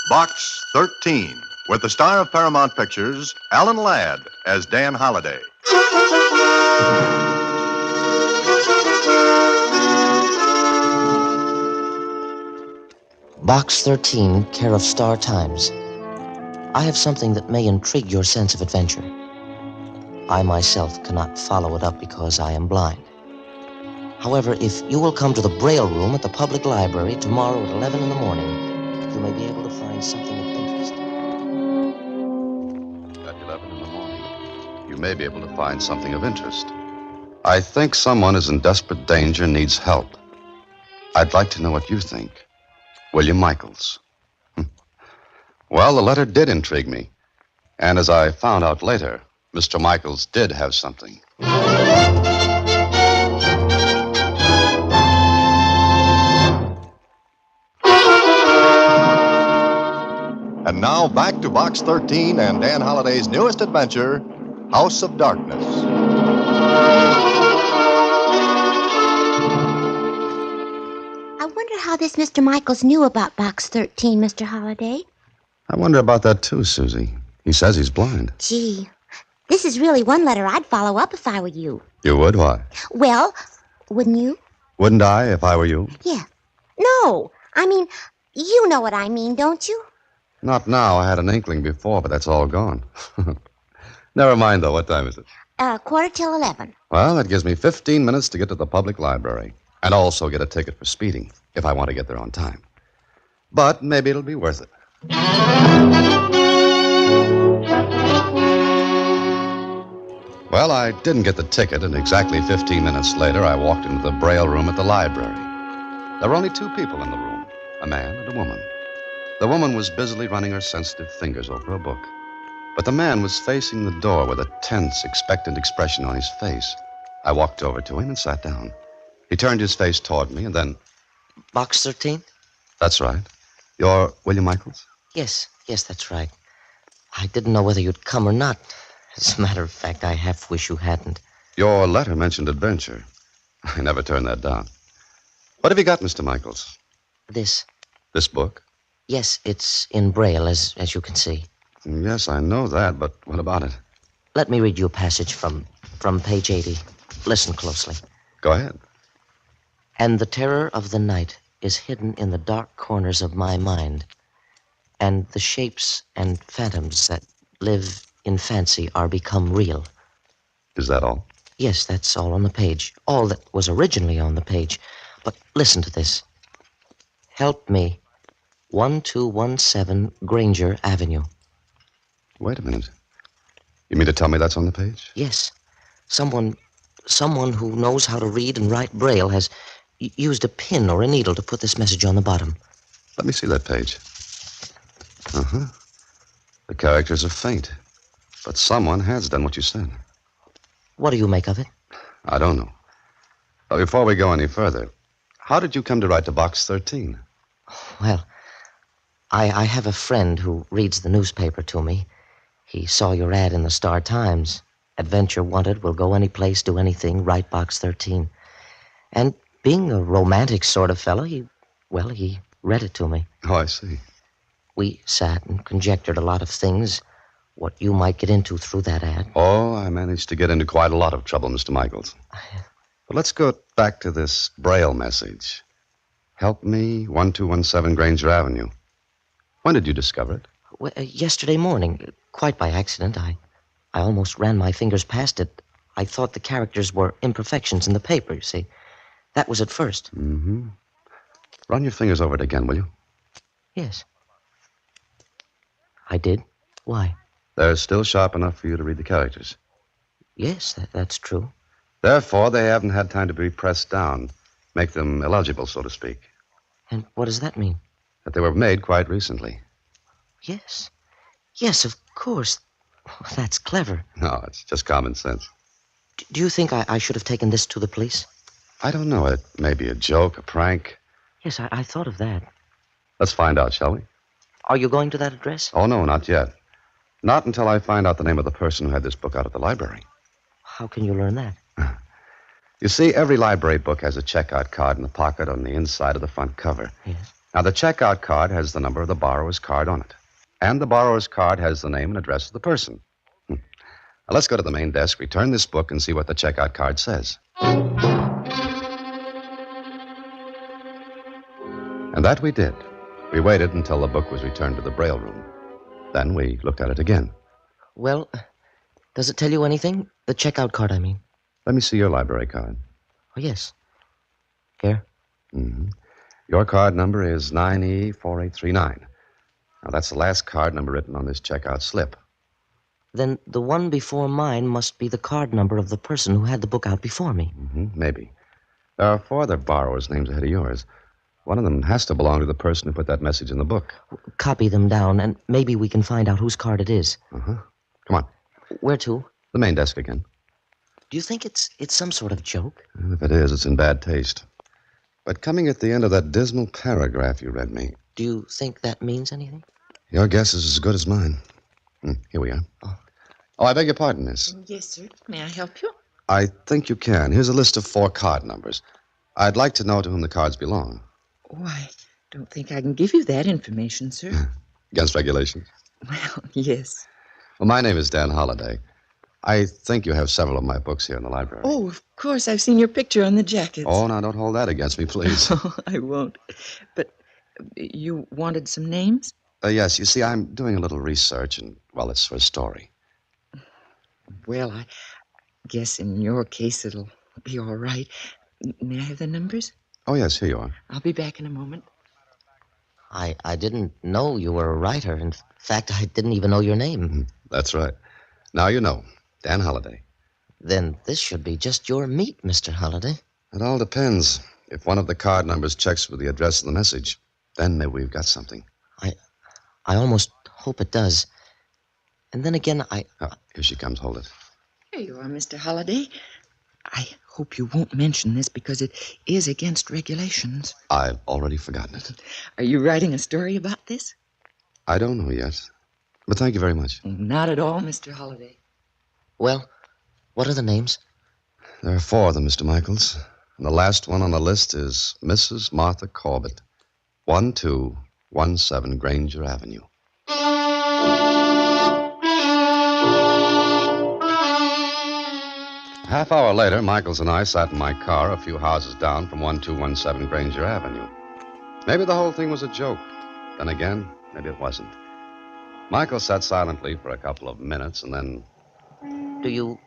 Box 13, with the star of Paramount Pictures, Alan Ladd, as Dan Holliday. Box 13, care of Star Times. I have something that may intrigue your sense of adventure. I myself cannot follow it up because I am blind. However, if you will come to the Braille Room at the public library tomorrow at 11 in the morning, you may be able to find something of interest. At 11 in the morning, you may be able to find something of interest. I think someone is in desperate danger and needs help. I'd like to know what you think. William Michaels. Well, the letter did intrigue me. And as I found out later, Mr. Michaels did have something. And now back to Box 13 and Dan Holliday's newest adventure, House of Darkness. I wonder how this Mr. Michaels knew about Box 13, Mr. Holliday. I wonder about that too, Susie. He says he's blind. Gee, this is really one letter I'd follow up if I were you. You would? Why? Well, wouldn't you? Wouldn't I if I were you? Yeah. No, I mean, you know what I mean, don't you? Not now. I had an inkling before, but that's all gone. Never mind, though. What time is it? 11:15. Well, that gives me 15 minutes to get to the public library. And also get a ticket for speeding, if I want to get there on time. But maybe it'll be worth it. Well, I didn't get the ticket, and exactly 15 minutes later, I walked into the Braille Room at the library. There were only two people in the room, a man and a woman. The woman was busily running her sensitive fingers over a book. But the man was facing the door with a tense, expectant expression on his face. I walked over to him and sat down. He turned his face toward me and then... Box 13? That's right. You're William Michaels? Yes, that's right. I didn't know whether you'd come or not. As a matter of fact, I half wish you hadn't. Your letter mentioned adventure. I never turned that down. What have you got, Mr. Michaels? This? This book? Yes, it's in Braille, as you can see. Yes, I know that, but what about it? Let me read you a passage from page 80. Listen closely. Go ahead. And the terror of the night is hidden in the dark corners of my mind, and the shapes and phantoms that live in fancy are become real. Is that all? Yes, that's all on the page. All that was originally on the page. But listen to this. Help me. 1217 Granger Avenue. Wait a minute. You mean to tell me that's on the page? Yes. Someone who knows how to read and write Braille has used a pin or a needle to put this message on the bottom. Let me see that page. Uh-huh. The characters are faint. But someone has done what you said. What do you make of it? I don't know. But before we go any further, how did you come to write to Box 13? Well, I have a friend who reads the newspaper to me. He saw your ad in the Star Times. Adventure wanted, will go any place, do anything, write Box 13. And being a romantic sort of fellow, he read it to me. Oh, I see. We sat and conjectured a lot of things, what you might get into through that ad. Oh, I managed to get into quite a lot of trouble, Mr. Michaels. But let's go back to this Braille message. Help me, 1217 Granger Avenue. When did you discover it? Well, yesterday morning, quite by accident. I almost ran my fingers past it. I thought the characters were imperfections in the paper, you see. That was at first. Mm-hmm. Run your fingers over it again, will you? Yes. I did. Why? They're still sharp enough for you to read the characters. Yes, that's true. Therefore, they haven't had time to be pressed down, make them illegible, so to speak. And what does that mean? That they were made quite recently. Yes. Yes, of course. That's clever. No, it's just common sense. Do you think I should have taken this to the police? I don't know. It may be a joke, a prank. Yes, I thought of that. Let's find out, shall we? Are you going to that address? Oh, no, not yet. Not until I find out the name of the person who had this book out at the library. How can you learn that? You see, every library book has a checkout card in the pocket on the inside of the front cover. Yes. Now, the checkout card has the number of the borrower's card on it. And the borrower's card has the name and address of the person. Now, let's go to the main desk, return this book, and see what the checkout card says. And that we did. We waited until the book was returned to the Braille room. Then we looked at it again. Well, does it tell you anything? The checkout card, I mean. Let me see your library card. Oh, yes. Here. Mm-hmm. Your card number is 9E4839. Now, that's the last card number written on this checkout slip. Then the one before mine must be the card number of the person who had the book out before me. Maybe. There are 4 other borrowers' names ahead of yours. One of them has to belong to the person who put that message in the book. Copy them down, and maybe we can find out whose card it is. Come on. Where to? The main desk again. Do you think it's some sort of joke? And if it is, it's in bad taste. But coming at the end of that dismal paragraph you read me, Do you think that means anything? your guess is as good as mine. Here we are. Oh, I beg your pardon, miss. Yes, sir. May I help you? I think you can. Here's a list of 4 card numbers. I'd like to know to whom the cards belong. Oh, I don't think I can give you that information, sir. Against regulations. Well, yes. Well, my name is Dan Holliday. I think you have several of my books here in the library. Oh, of course. I've seen your picture on the jackets. Oh, now don't hold that against me, please. Oh, I won't. But you wanted some names? Yes, you see, I'm doing a little research, and, well, it's for a story. Well, I guess in your case it'll be all right. May I have the numbers? Oh, yes, here you are. I'll be back in a moment. I didn't know you were a writer. In fact, I didn't even know your name. That's right. Now you know. Dan Holliday. Then this should be just your meat, Mr. Holliday. It all depends. If one of the card numbers checks with the address of the message, then maybe we've got something. I almost hope it does. And then again, Oh, here she comes. Hold it. Here you are, Mr. Holliday. I hope you won't mention this because it is against regulations. I've already forgotten it. Are you writing a story about this? I don't know yet. But thank you very much. Not at all, Mr. Holliday. Well, what are the names? There are 4 of them, Mr. Michaels. And the last one on the list is Mrs. Martha Corbett, 1217 Granger Avenue. A half hour later, Michaels and I sat in my car a few houses down from 1217 Granger Avenue. Maybe the whole thing was a joke. Then again, maybe it wasn't. Michael sat silently for a couple of minutes, and then... Do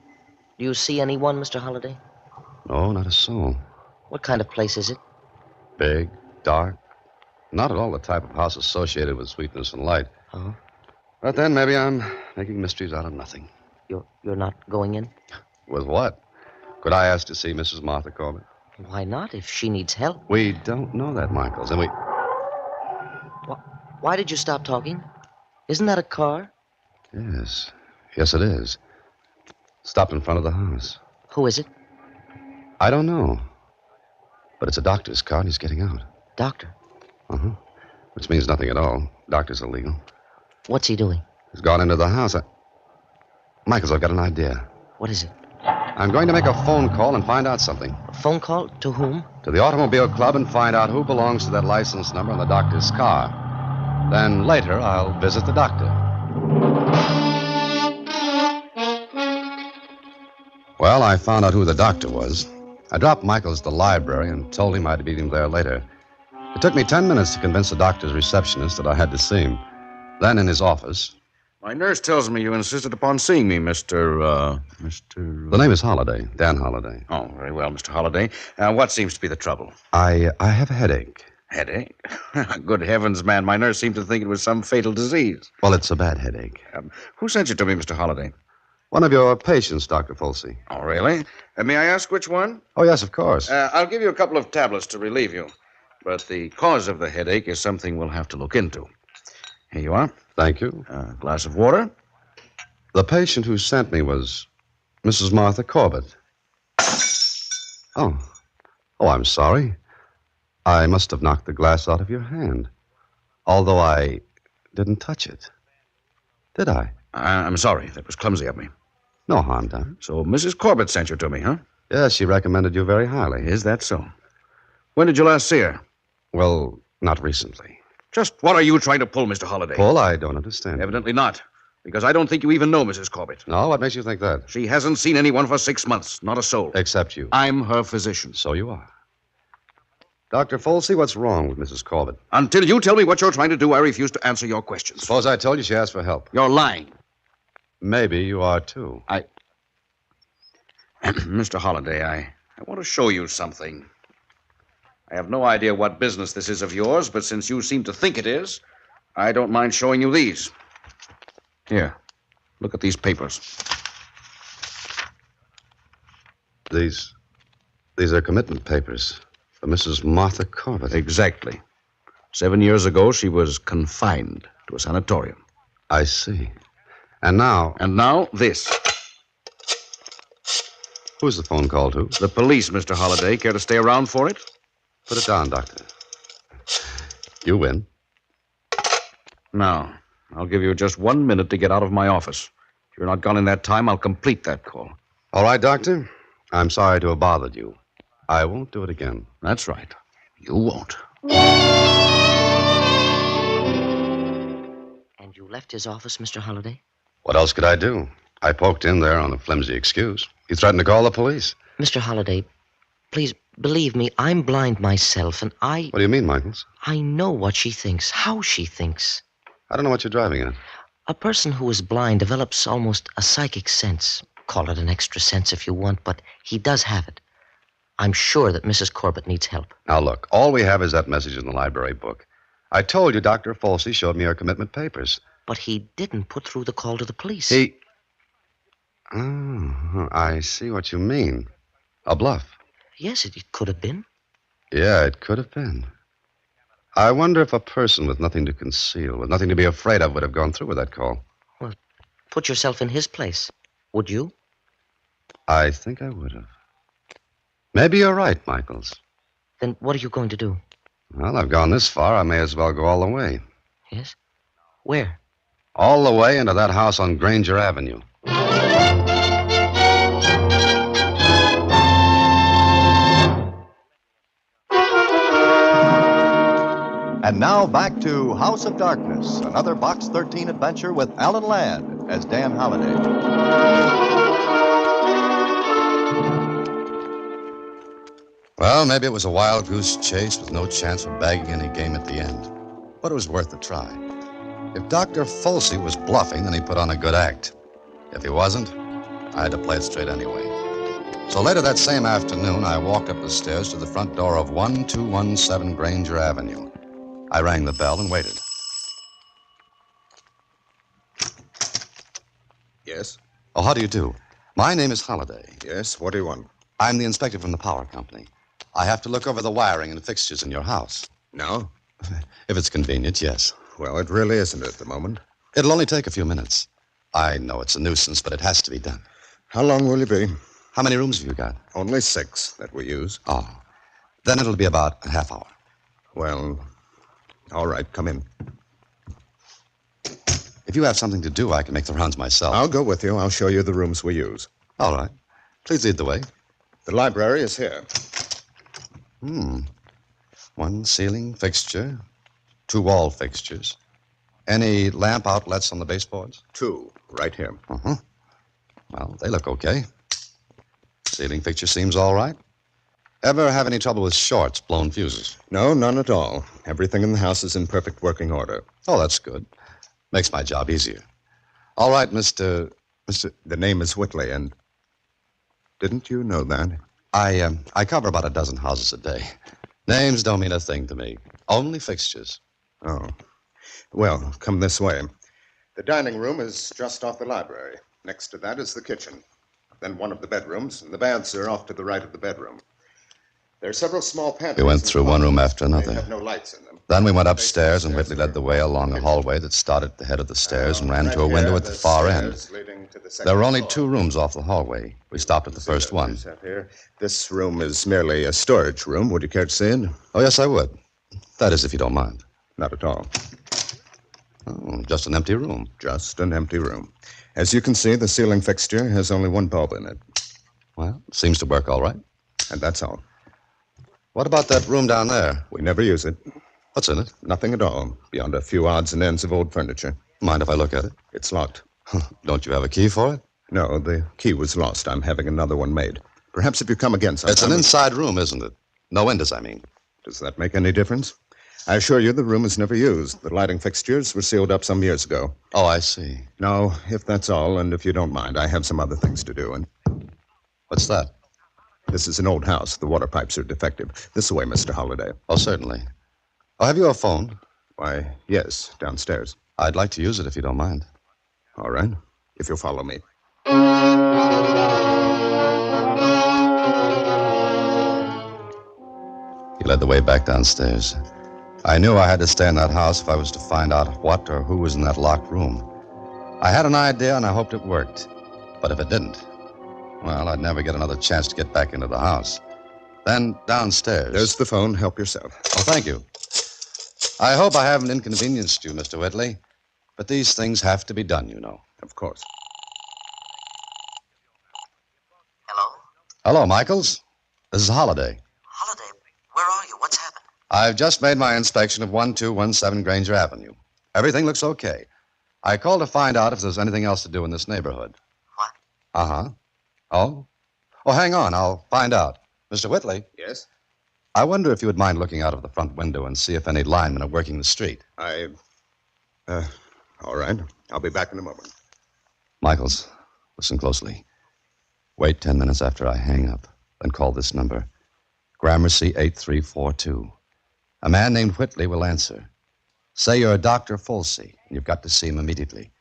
you see anyone, Mr. Holliday? No, not a soul. What kind of place is it? Big, dark. Not at all the type of house associated with sweetness and light. Oh? But then maybe I'm making mysteries out of nothing. You're not going in? With what? Could I ask to see Mrs. Martha Corbett? Why not, if she needs help? We don't know that, Michaels, and we... Why did you stop talking? Isn't that a car? Yes. Yes, it is. Stopped in front of the house. Who is it? I don't know. But it's a doctor's car, and he's getting out. Doctor. Which means nothing at all. Doctor's illegal. What's he doing? He's gone into the house. Michaels, I've got an idea. What is it? I'm going to make a phone call and find out something. A phone call? To whom? To the Automobile Club and find out who belongs to that license number on the doctor's car. Then later, I'll visit the doctor. Well, I found out who the doctor was. I dropped Michaels at the library and told him I'd meet him there later. It took me 10 minutes to convince the doctor's receptionist that I had to see him. Then in his office... My nurse tells me you insisted upon seeing me, Mr. The name is Holliday, Dan Holliday. Oh, very well, Mr. Holliday. What seems to be the trouble? I have a headache. Headache? Good heavens, man. My nurse seemed to think it was some fatal disease. Well, it's a bad headache. Who sent you to me, Mr. Holliday? One of your patients, Dr. Folsey. Oh, really? May I ask which one? Oh, yes, of course. I'll give you a couple of tablets to relieve you. But the cause of the headache is something we'll have to look into. Here you are. Thank you. A glass of water. The patient who sent me was Mrs. Martha Corbett. Oh, I'm sorry. I must have knocked the glass out of your hand. Although I didn't touch it. Did I? I'm sorry. That was clumsy of me. No harm done. So Mrs. Corbett sent you to me, huh? Yes, she recommended you very highly. Is that so? When did you last see her? Well, Not recently. Just what are you trying to pull, Mr. Holliday? Paul, I don't understand. Evidently not, because I don't think you even know Mrs. Corbett. No, what makes you think that? She hasn't seen anyone for 6 months, not a soul. Except you. I'm her physician. So you are. Dr. Folsey, what's wrong with Mrs. Corbett? Until you tell me what you're trying to do, I refuse to answer your questions. Suppose I told you she asked for help. You're lying. Maybe you are, too. Mr. Holliday, I want to show you something. I have no idea what business this is of yours, but since you seem to think it is, I don't mind showing you these. Here, look at these papers. These are commitment papers for Mrs. Martha Corbett. Exactly. 7 years ago, she was confined to a sanatorium. I see. And now... And now, this. Who's the phone call to? The police, Mr. Holliday. Care to stay around for it? Put it down, Doctor. You win. Now, I'll give you just 1 minute to get out of my office. If you're not gone in that time, I'll complete that call. All right, Doctor. I'm sorry to have bothered you. I won't do it again. That's right. You won't. And you left his office, Mr. Holliday? What else could I do? I poked in there on a flimsy excuse. He threatened to call the police. Mr. Holliday, please believe me, I'm blind myself, and What do you mean, Michaels? I know what she thinks, how she thinks. I don't know what you're driving at. A person who is blind develops almost a psychic sense. Call it an extra sense if you want, but he does have it. I'm sure that Mrs. Corbett needs help. Now, look, all we have is that message in the library book. I told you Dr. Folsey showed me her commitment papers. But he didn't put through the call to the police. Oh, I see what you mean. A bluff. Yes, it could have been. Yeah, it could have been. I wonder if a person with nothing to conceal, with nothing to be afraid of, would have gone through with that call. Well, put yourself in his place. Would you? I think I would have. Maybe you're right, Michaels. Then what are you going to do? Well, I've gone this far. I may as well go all the way. Yes? Where? All the way into that house on Granger Avenue. And now back to House of Darkness, another Box 13 adventure with Alan Ladd as Dan Holliday. Well, maybe it was a wild goose chase with no chance of bagging any game at the end. But it was worth a try. If Dr. Folsey was bluffing, then he put on a good act. If he wasn't, I had to play it straight anyway. So later that same afternoon, I walked up the stairs to the front door of 1217 Granger Avenue. I rang the bell and waited. Yes? Oh, how do you do? My name is Holliday. Yes, what do you want? I'm the inspector from the power company. I have to look over the wiring and fixtures in your house. No? If it's convenient, yes. Well, it really isn't at the moment. It'll only take a few minutes. I know it's a nuisance, but it has to be done. How long will you be? How many rooms have you got? Only 6 that we use. Oh, then it'll be about a half hour. Well, all right, come in. If you have something to do, I can make the rounds myself. I'll go with you. I'll show you the rooms we use. All right. Please lead the way. The library is here. One ceiling fixture, 2 wall fixtures. Any lamp outlets on the baseboards? 2, right here. Uh-huh. Well, they look okay. Ceiling fixture seems all right. Ever have any trouble with shorts, blown fuses? No, none at all. Everything in the house is in perfect working order. Oh, that's good. Makes my job easier. All right, Mr. The name is Whitley, and didn't you know that? I cover about a dozen houses a day. Names don't mean a thing to me. Only fixtures. Oh. Well, come this way. The dining room is just off the library. Next to that is the kitchen. Then one of the bedrooms, and the baths are off to the right of the bedroom. There are several small pantries. We went through one room after They another. have no lights in them. Then we went upstairs, and Whitley led the way along a hallway that started at the head of the stairs and ran to a window at the far end. There were only 2 rooms off the hallway. We stopped at the first one. This room is merely a storage room. Would you care to see it? Oh, yes, I would. That is, if you don't mind. Not at all. Oh, just an empty room. Just an empty room. As you can see, the ceiling fixture has only 1 bulb in it. Well, seems to work all right. And that's all. What about that room down there? We never use it. What's in it? Nothing at all, beyond a few odds and ends of old furniture. Mind if I look at it? It's locked. Don't you have a key for it? No, the key was lost. I'm having another one made. Perhaps if you come again sometime... It's an inside room, isn't it? No windows, I mean. Does that make any difference? I assure you the room is never used. The lighting fixtures were sealed up some years ago. Oh, I see. No, if that's all, and if you don't mind, I have some other things to do. And What's that? this is an old house. The water pipes are defective. This way, Mr. Holliday. Oh, certainly. Oh, have you a phone? Why, yes, downstairs. I'd like to use it if you don't mind. All right, if you'll follow me. He led the way back downstairs. I knew I had to stay in that house if I was to find out what or who was in that locked room. I had an idea, and I hoped it worked. But if it didn't, well, I'd never get another chance to get back into the house. Then downstairs... There's the phone. Help yourself. Oh, thank you. I hope I haven't inconvenienced you, Mr. Whitley. But these things have to be done, you know. Of course. Hello? Hello, Michaels. This is Holliday. Holiday, where are you? What's happened? I've just made my inspection of 1217 Granger Avenue. Everything looks okay. I called to find out if there's anything else to do in this neighborhood. What? Uh-huh. Oh? Oh, hang on. I'll find out. Mr. Whitley, Yes? I wonder if you would mind looking out of the front window and see if any linemen are working the street. All right. I'll be back in a moment. Michaels, listen closely. Wait 10 minutes after I hang up, then call this number. Gramercy 8342. A man named Whitley will answer. Say you're Dr. Folsey, and you've got to see him immediately.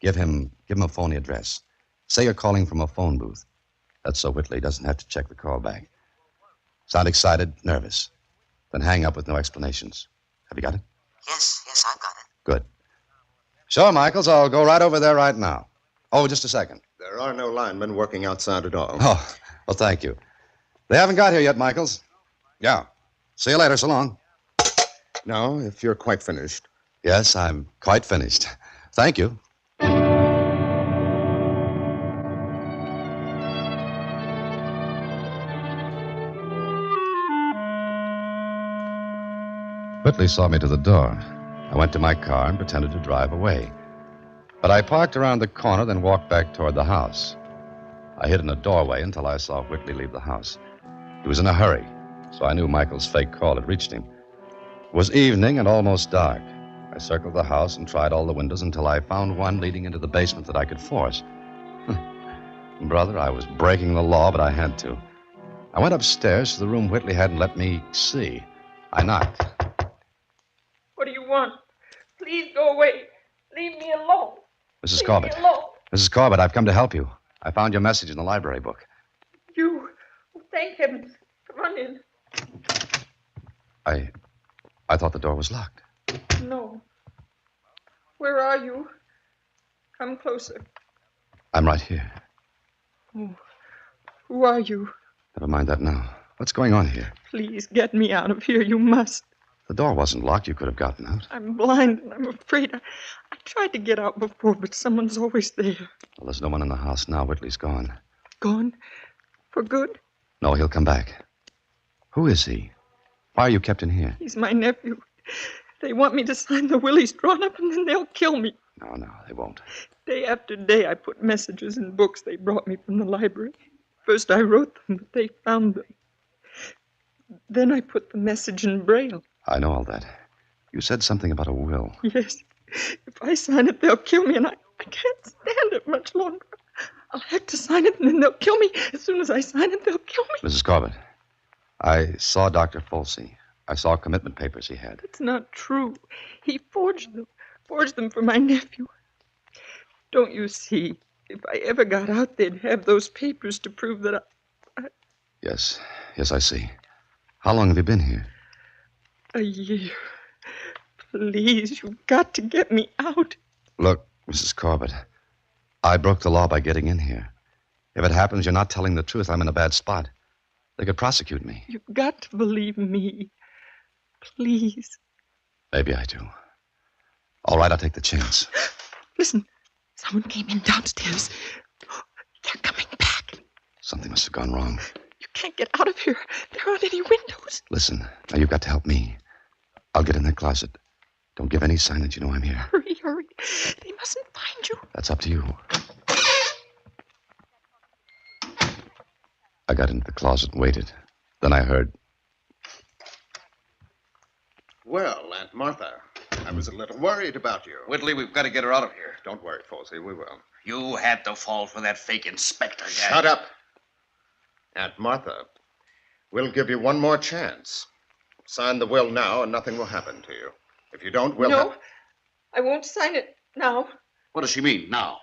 Give him a phony address. Say you're calling from a phone booth. That's so Whitley doesn't have to check the call back. Sound excited, nervous. Then hang up with no explanations. Have you got it? Yes, I've got it. Good. Sure, Michaels, I'll go right over there right now. Oh, just a second. There are no linemen working outside at all. Oh, well, thank you. They haven't got here yet, Michaels. Yeah. See you later. So long. No, if you're quite finished. Yes, I'm quite finished. Thank you. Whitley saw me to the door. I went to my car and pretended to drive away. But I parked around the corner, then walked back toward the house. I hid in a doorway until I saw Whitley leave the house. He was in a hurry, so I knew Michael's fake call had reached him. It was evening and almost dark. I circled the house and tried all the windows until I found one leading into the basement that I could force. Brother, I was breaking the law, but I had to. I went upstairs to the room Whitley hadn't let me see. I knocked. What do you want? Please go away. Leave me alone. Mrs. Leave Corbett. me alone. Mrs. Corbett, I've come to help you. I found your message in the library book. You. Oh, thank heavens. Come on in. I thought the door was locked. No. Where are you? Come closer. I'm right here. Oh, who are you? Never mind that now. What's going on here? Please get me out of here. You must. The door wasn't locked. You could have gotten out. I'm blind and I'm afraid. I tried to get out before, but someone's always there. Well, there's no one in the house now. Whitley's gone. Gone? For good? No, he'll come back. Who is he? Why are you kept in here? He's my nephew. They want me to sign the will he's drawn up, and then they'll kill me. No, they won't. Day after day, I put messages in books they brought me from the library. First, I wrote them, but they found them. Then I put the message in Braille. I know all that. You said something about a will. Yes. If I sign it, they'll kill me, and I can't stand it much longer. I'll have to sign it, and then they'll kill me. As soon as I sign it, they'll kill me. Mrs. Corbett, I saw Dr. Folsey. I saw commitment papers he had. It's not true. He forged them. Forged them for my nephew. Don't you see? If I ever got out, they'd have those papers to prove that I... Yes, I see. How long have you been here? A year. Please, you've got to get me out. Look, Mrs. Corbett, I broke the law by getting in here. If it happens you're not telling the truth, I'm in a bad spot. They could prosecute me. You've got to believe me. Please. Maybe I do. All right, I'll take the chance. Listen, someone came in downstairs. They're coming back. Something must have gone wrong. You can't get out of here. There aren't any windows. Listen, now you've got to help me. I'll get in that closet. Don't give any sign that you know I'm here. Hurry, hurry. They mustn't find you. That's up to you. I got into the closet and waited. Then I heard... Well, Aunt Martha, I was a little worried about you. Whitley, we've got to get her out of here. Don't worry, Folsey, we will. You had to fall for that fake inspector guy. Shut up. Aunt Martha, we'll give you one more chance. Sign the will now and nothing will happen to you. If you don't, we'll... No, I won't sign it now. What does she mean, now?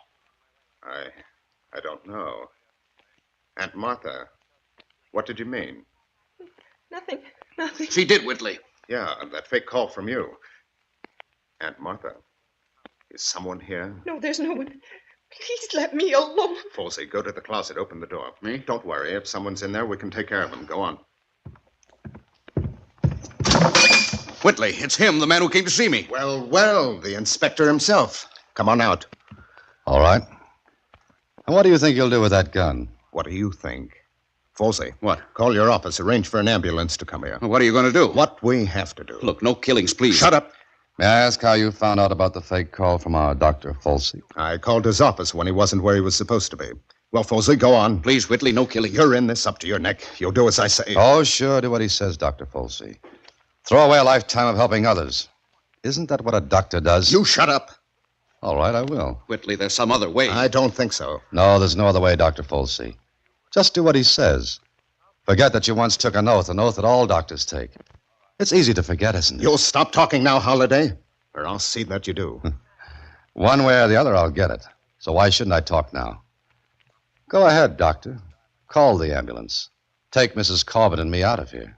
I don't know. Aunt Martha, what did you mean? Nothing. She did, Whitley. Yeah, that fake call from you. Aunt Martha, is someone here? No, there's no one. Please let me alone. Folsey, go to the closet, open the door. Me? Don't worry, if someone's in there, we can take care of them. Go on. Whitley, it's him, the man who came to see me. Well, the inspector himself. Come on out. All right. And what do you think you'll do with that gun? What do you think? Folsey. What? Call your office. Arrange for an ambulance to come here. What are you going to do? What we have to do. Look, no killings, please. Shut up. May I ask how you found out about the fake call from our Dr. Folsey? I called his office when he wasn't where he was supposed to be. Well, Folsey, go on. Please, Whitley, no killing. You're in this up to your neck. You'll do as I say. Oh, sure, do what he says, Dr. Folsey. Throw away a lifetime of helping others. Isn't that what a doctor does? You shut up. All right, I will. Whitley, there's some other way. I don't think so. No, there's no other way, Dr. Folsey. Just do what he says. Forget that you once took an oath that all doctors take. It's easy to forget, isn't it? You'll stop talking now, Holiday, or I'll see that you do. One way or the other, I'll get it. So why shouldn't I talk now? Go ahead, Doctor. Call the ambulance. Take Mrs. Corbett and me out of here.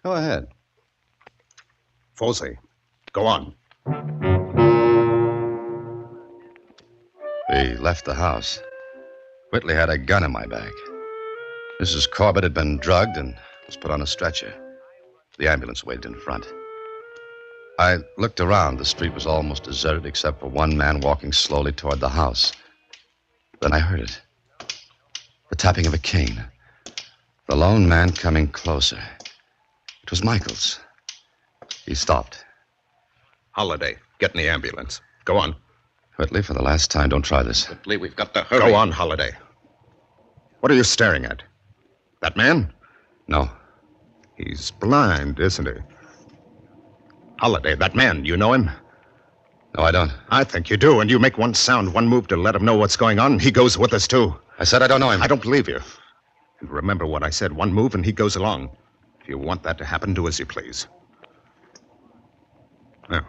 Go ahead. Folsey, go on. We left the house. Whitley had a gun in my bag. Mrs. Corbett had been drugged and was put on a stretcher. The ambulance waited in front. I looked around. The street was almost deserted except for one man walking slowly toward the house. Then I heard it. The tapping of a cane. The lone man coming closer. It was Michaels. He stopped. Holiday, get in the ambulance. Go on. Whitley, for the last time, don't try this. Whitley, we've got to hurry. Go on, Holiday. What are you staring at? That man? No. He's blind, isn't he? Holiday, that man, you know him? No, I don't. I think you do, and you make one sound, one move to let him know what's going on, he goes with us, too. I said I don't know him. I don't believe you. And remember what I said, one move and he goes along. If you want that to happen, do as you please. Well,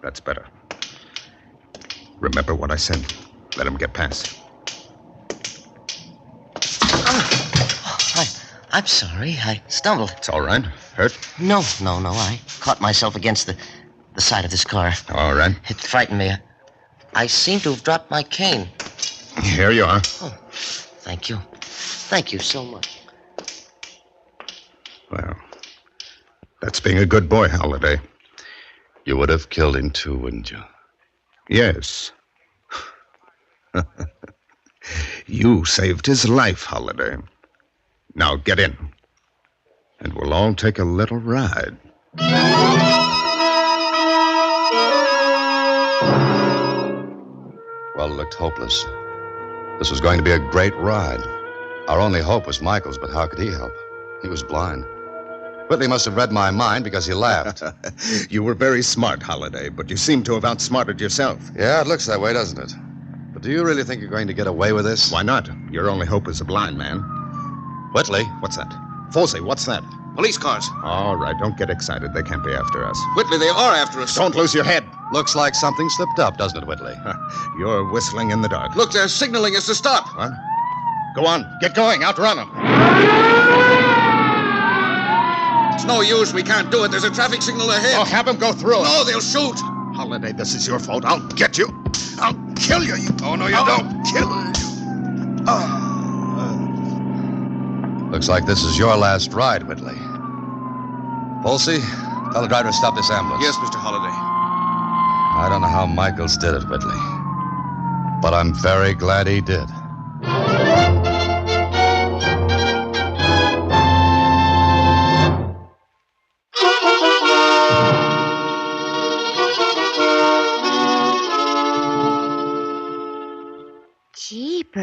that's better. Remember what I said. Let him get past. I'm sorry. I stumbled. It's all right. Hurt? No. I caught myself against the side of this car. All right. It frightened me. I seem to have dropped my cane. Here you are. Oh, thank you. Thank you so much. Well, that's being a good boy, Holiday. You would have killed him too, wouldn't you? Yes. You saved his life, Holiday. Now get in, and we'll all take a little ride. Well, it looked hopeless. This was going to be a great ride. Our only hope was Michael's, but how could he help? He was blind. Whitley must have read my mind because he laughed. You were very smart, Holiday, but you seem to have outsmarted yourself. Yeah, it looks that way, doesn't it? But do you really think you're going to get away with this? Why not? Your only hope is a blind man. Whitley? What's that? Folsey, what's that? Police cars. All right, don't get excited. They can't be after us. Whitley, they are after us. Don't lose your head. Looks like something slipped up, doesn't it, Whitley? You're whistling in the dark. Look, they're signaling us to stop. What? Go on. Get going. Outrun them. It's no use. We can't do it. There's a traffic signal ahead. Oh, have them go through it. No, they'll shoot. Holiday, this is your fault. I'll get you. I'll kill you. Oh, no, you don't. Kill you. Looks like this is your last ride, Whitley. Folsey, tell the driver to stop this ambulance. Yes, Mr. Holliday. I don't know how Michaels did it, Whitley. But I'm very glad he did.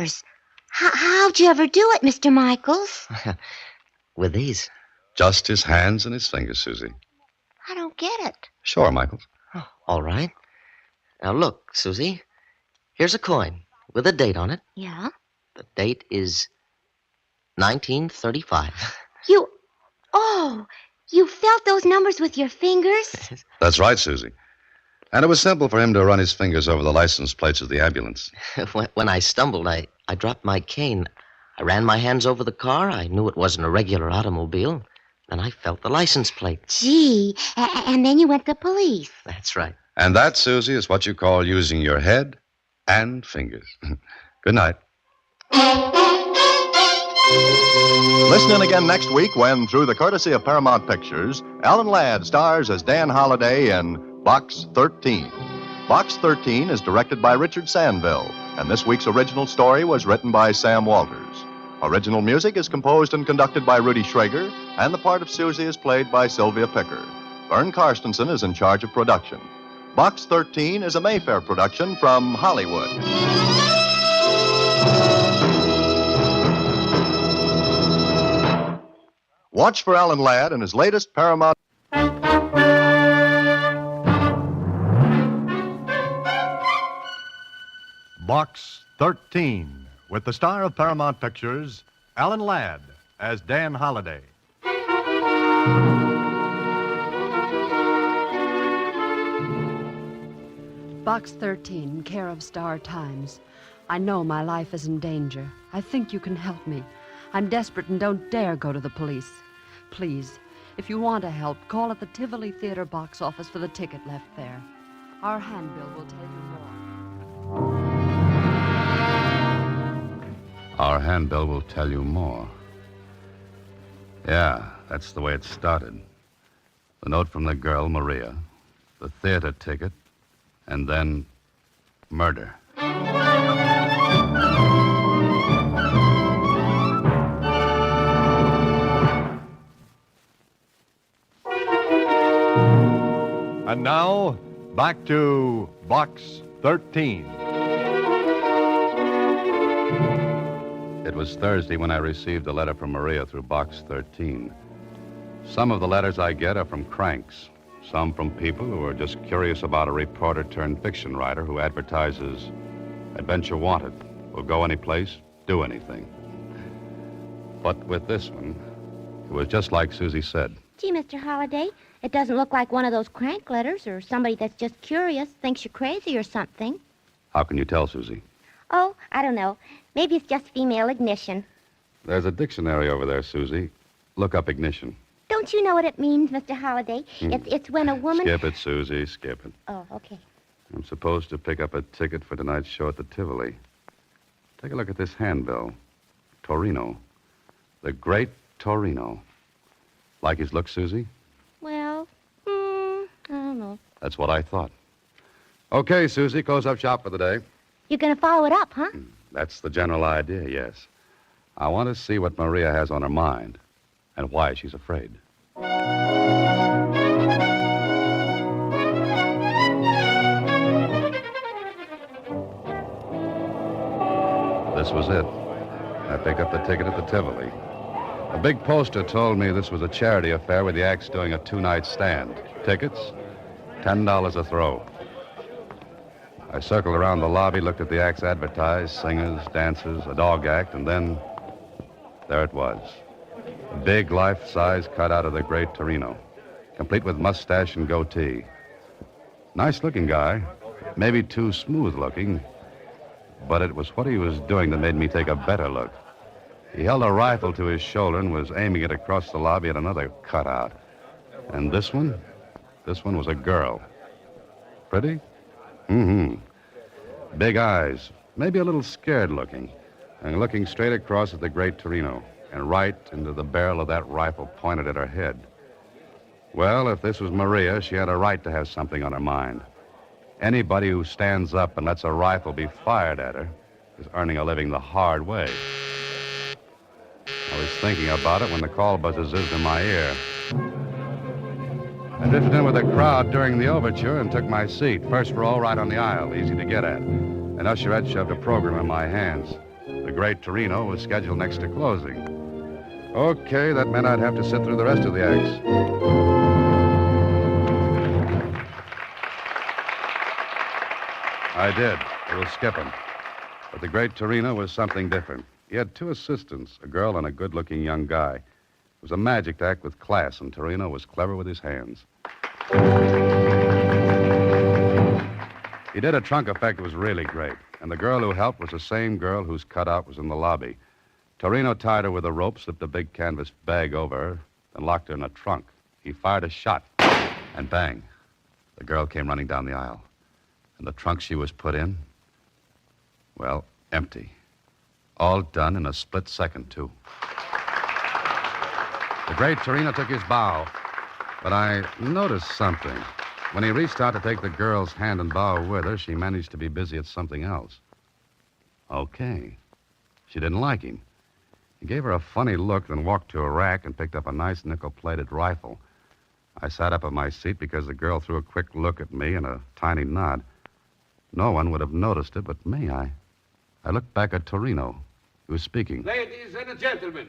fingers. How'd you ever do it, Mr. Michaels? With these. Just his hands and his fingers, Susie. I don't get it. Sure, Michaels. Oh, all right. Now look, Susie. Here's a coin with a date on it. Yeah? The date is 1935. You felt those numbers with your fingers? That's right, Susie. And it was simple for him to run his fingers over the license plates of the ambulance. When I stumbled, I dropped my cane. I ran my hands over the car. I knew it wasn't a regular automobile. Then I felt the license plate. Gee, and then you went to the police. That's right. And that, Susie, is what you call using your head and fingers. Good night. Listen in again next week when, through the courtesy of Paramount Pictures, Alan Ladd stars as Dan Holliday in Box 13. Box 13 is directed by Richard Sandville, and this week's original story was written by Sam Walters. Original music is composed and conducted by Rudy Schrager, and the part of Susie is played by Sylvia Picker. Vern Karstensen is in charge of production. Box 13 is a Mayfair production from Hollywood. Watch for Alan Ladd in his latest Paramount. Box 13, with the star of Paramount Pictures, Alan Ladd, as Dan Holliday. Box 13, care of Star Times. I know my life is in danger. I think you can help me. I'm desperate and don't dare go to the police. Please, if you want to help, call at the Tivoli Theater box office for the ticket left there. Our handbill will tell you more. Our handbill will tell you more. Yeah, that's the way it started. The note from the girl, Maria, the theater ticket, and then murder. And now, back to Box 13. It was Thursday when I received a letter from Maria through Box 13. Some of the letters I get are from cranks. Some from people who are just curious about a reporter-turned-fiction writer who advertises Adventure Wanted. Will go any place, do anything. But with this one, it was just like Susie said. Gee, Mr. Holliday, it doesn't look like one of those crank letters or somebody that's just curious, thinks you're crazy or something. How can you tell, Susie? Oh, I don't know. Maybe it's just female ignition. There's a dictionary over there, Susie. Look up ignition. Don't you know what it means, Mr. Holliday? It's when a woman... Skip it, Susie, skip it. Oh, okay. I'm supposed to pick up a ticket for tonight's show at the Tivoli. Take a look at this handbill. Torino. The Great Torino. Like his look, Susie? Well, I don't know. That's what I thought. Okay, Susie, close up shop for the day. You're going to follow it up, huh? That's the general idea, yes. I want to see what Maria has on her mind and why she's afraid. This was it. I picked up the ticket at the Tivoli. A big poster told me this was a charity affair with the acts doing a two-night stand. Tickets, $10 a throw. I circled around the lobby, looked at the acts advertised, singers, dancers, a dog act, and then there it was. A big life-size cutout of the Great Torino, complete with mustache and goatee. Nice-looking guy, maybe too smooth-looking, but it was what he was doing that made me take a better look. He held a rifle to his shoulder and was aiming it across the lobby at another cutout. And this one was a girl. Pretty? Mm-hmm. Big eyes, maybe a little scared-looking, and looking straight across at the Great Torino, and right into the barrel of that rifle pointed at her head. Well, if this was Maria, she had a right to have something on her mind. Anybody who stands up and lets a rifle be fired at her is earning a living the hard way. I was thinking about it when the call buzzer zizzed in my ear. I drifted in with the crowd during the overture and took my seat, first row right on the aisle, easy to get at. An usherette shoved a program in my hands. The great Torino was scheduled next to closing. Okay, that meant I'd have to sit through the rest of the acts. I did. It was skipping. But the great Torino was something different. He had two assistants, a girl and a good-looking young guy. It was a magic act with class, and Torino was clever with his hands. He did a trunk effect that was really great, and the girl who helped was the same girl whose cutout was in the lobby. Torino tied her with a rope, slipped a big canvas bag over her, and locked her in a trunk. He fired a shot, and bang, the girl came running down the aisle. And the trunk she was put in, well, empty. All done in a split second, too. The great Torino took his bow, but I noticed something. When he reached out to take the girl's hand and bow with her, she managed to be busy at something else. Okay. She didn't like him. He gave her a funny look, then walked to a rack and picked up a nice nickel-plated rifle. I sat up in my seat because the girl threw a quick look at me and a tiny nod. No one would have noticed it but me. I looked back at Torino. He was speaking. Ladies and gentlemen,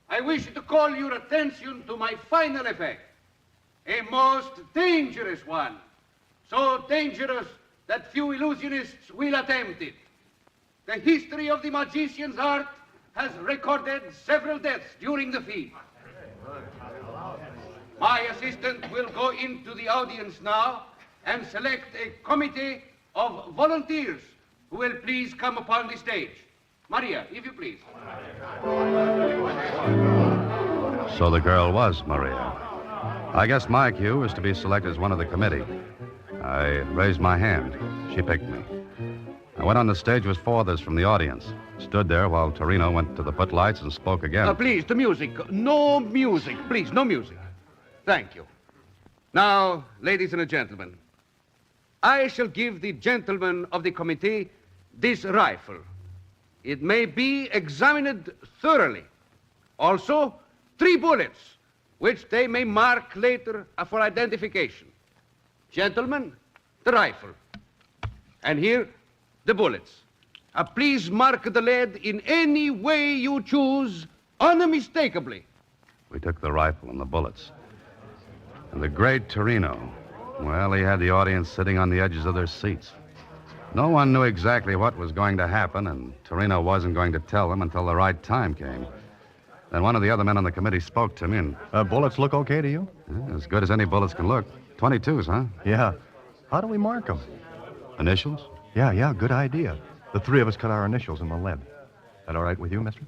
I wish to call your attention to my final effect. A most dangerous one. So dangerous that few illusionists will attempt it. The history of the magician's art has recorded several deaths during the feat. My assistant will go into the audience now and select a committee of volunteers who will please come upon the stage. Maria, if you please. So the girl was Maria. I guess my cue was to be selected as one of the committee. I raised my hand. She picked me. I went on the stage with four others from the audience. Stood there while Torino went to the footlights and spoke again. Please, the music. No music. Please, no music. Thank you. Now, ladies and gentlemen, I shall give the gentlemen of the committee this rifle. It may be examined thoroughly. Also, 3 bullets, which they may mark later for identification. Gentlemen, the rifle. And here, the bullets. Please mark the lead in any way you choose, unmistakably. We took the rifle and the bullets. And the great Torino, well, he had the audience sitting on the edges of their seats. No one knew exactly what was going to happen, and Torino wasn't going to tell them until the right time came. Then one of the other men on the committee spoke to me and... Bullets look okay to you? As good as any bullets can look. 22s, huh? Yeah. How do we mark them? Initials? Yeah, good idea. The 3 of us cut our initials in the lead. That all right with you, mister?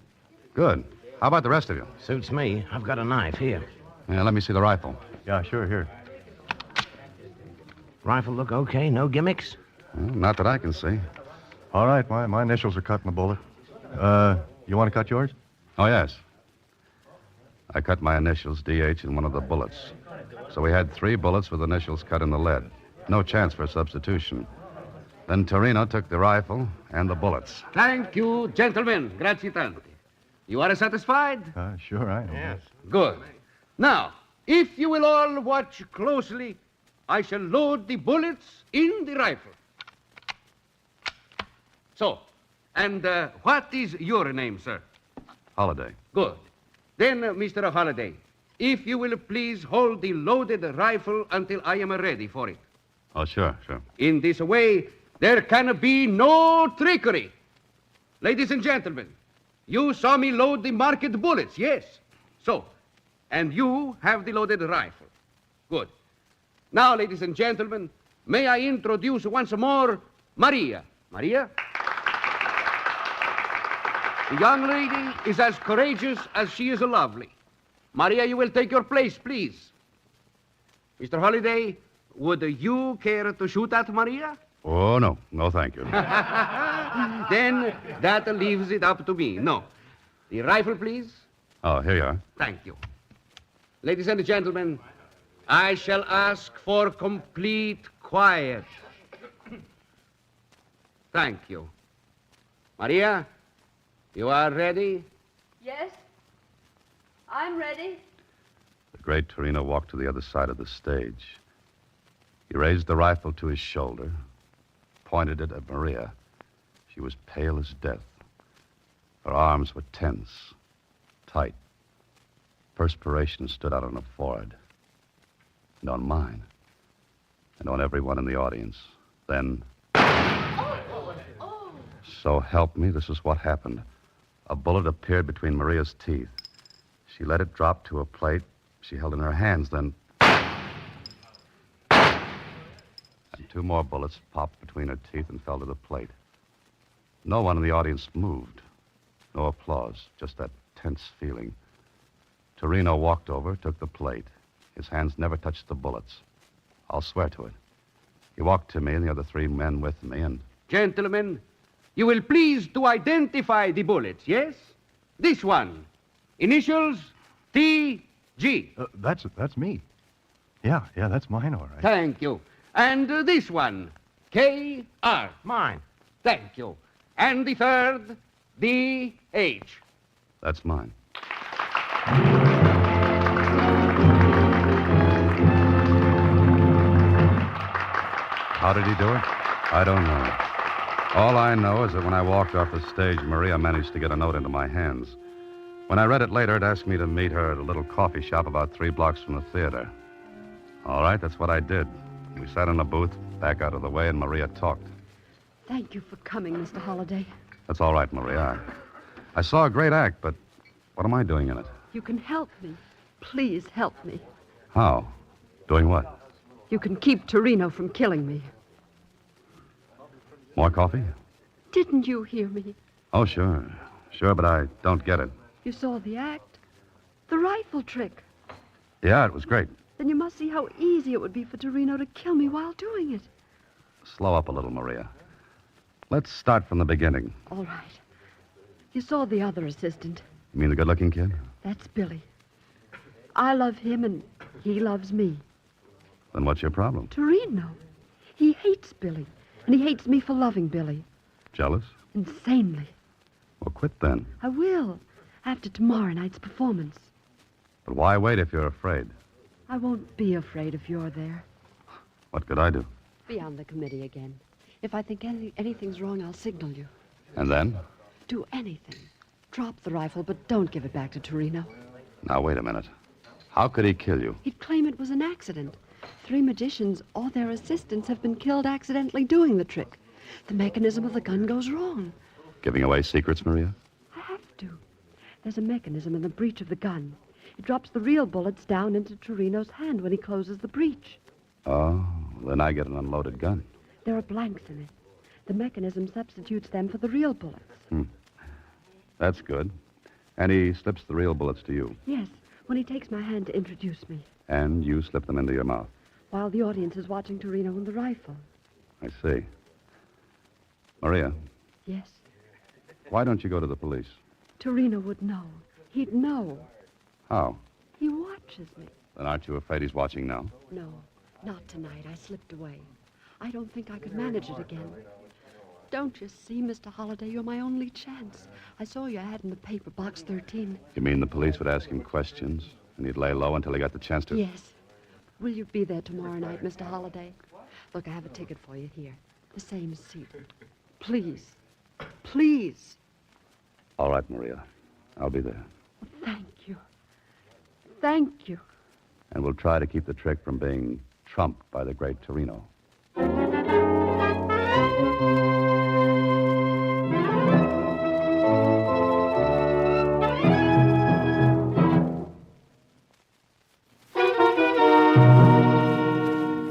Good. How about the rest of you? Suits me. I've got a knife here. Yeah, let me see the rifle. Yeah, sure, here. Rifle look okay? No gimmicks? Well, not that I can see. All right, my initials are cut in the bullet. You want to cut yours? Oh, yes. I cut my initials, DH, in one of the bullets. So we had 3 bullets with initials cut in the lead. No chance for substitution. Then Torino took the rifle and the bullets. Thank you, gentlemen. Grazie tanti. You are satisfied? Sure, I am. Yes. Good. Now, if you will all watch closely, I shall load the bullets in the rifle. So, and what is your name, sir? Holiday. Good. Then, Mr. Holliday, if you will please hold the loaded rifle until I am ready for it. Oh, sure. In this way, there can be no trickery. Ladies and gentlemen, you saw me load the marked bullets, yes? So, and you have the loaded rifle. Good. Now, ladies and gentlemen, may I introduce once more Maria. Maria? The young lady is as courageous as she is lovely. Maria, you will take your place, please. Mr. Holliday, would you care to shoot at Maria? Oh, no. No, thank you. Then that leaves it up to me. No. The rifle, please. Oh, here you are. Thank you. Ladies and gentlemen, I shall ask for complete quiet. Thank you. Maria, you are ready? Yes, I'm ready. The great Torino walked to the other side of the stage. He raised the rifle to his shoulder, pointed it at Maria. She was pale as death. Her arms were tense, tight. Perspiration stood out on her forehead. And on mine. And on everyone in the audience. Then... So help me, this is what happened. A bullet appeared between Maria's teeth. She let it drop to a plate she held in her hands, then... And two more bullets popped between her teeth and fell to the plate. No one in the audience moved. No applause, just that tense feeling. Torino walked over, took the plate. His hands never touched the bullets. I'll swear to it. He walked to me and the other three men with me, and... Gentlemen, you will please to identify the bullets, yes? This one. Initials T.G. That's me. Yeah, that's mine, all right. Thank you. And this one. K.R. Mine. Thank you. And the third, D.H. That's mine. How did he do it? I don't know. All I know is that when I walked off the stage, Maria managed to get a note into my hands. When I read it later, it asked me to meet her at a little coffee shop about 3 blocks from the theater. All right, that's what I did. We sat in a booth, back out of the way, and Maria talked. Thank you for coming, Mr. Holliday. That's all right, Maria. I saw a great act, but what am I doing in it? You can help me. Please help me. How? Doing what? You can keep Torino from killing me. More coffee? Didn't you hear me? Oh, sure. Sure, but I don't get it. You saw the act? The rifle trick. Yeah, it was great. Then you must see how easy it would be for Torino to kill me while doing it. Slow up a little, Maria. Let's start from the beginning. All right. You saw the other assistant. You mean the good-looking kid? That's Billy. I love him and he loves me. Then what's your problem? Torino. He hates Billy, and he hates me for loving Billy. Jealous? Insanely. Well, quit then. I will, after tomorrow night's performance. But why wait if you're afraid? I won't be afraid if you're there. What could I do? Be on the committee again. If I think anything's wrong, I'll signal you. And then? Do anything. Drop the rifle, but don't give it back to Torino. Now, wait a minute. How could he kill you? He'd claim it was an accident. 3 magicians or their assistants have been killed accidentally doing the trick. The mechanism of the gun goes wrong. Giving away secrets, Maria? I have to. There's a mechanism in the breech of the gun. It drops the real bullets down into Torino's hand when he closes the breech. Oh, then I get an unloaded gun. There are blanks in it. The mechanism substitutes them for the real bullets. That's good. And he slips the real bullets to you. Yes, when he takes my hand to introduce me, And you slip them into your mouth. while the audience is watching Torino and the rifle. I see. Maria, Yes, why don't you go to the police? Torino would know. He'd know. How? He watches me. Then aren't you afraid he's watching now? No, not tonight. I slipped away. I don't think I could manage it again. Don't you see, Mr. Holliday, you're my only chance. I saw your ad in the paper, box 13. You mean the police would ask him questions, and he'd lay low until he got the chance to... Yes. Will you be there tomorrow night, Mr. Holliday? Look, I have a ticket for you here. The same seat. Please. Please. All right, Maria. I'll be there. Thank you. Thank you. And we'll try to keep the trick from being trumped by the great Torino.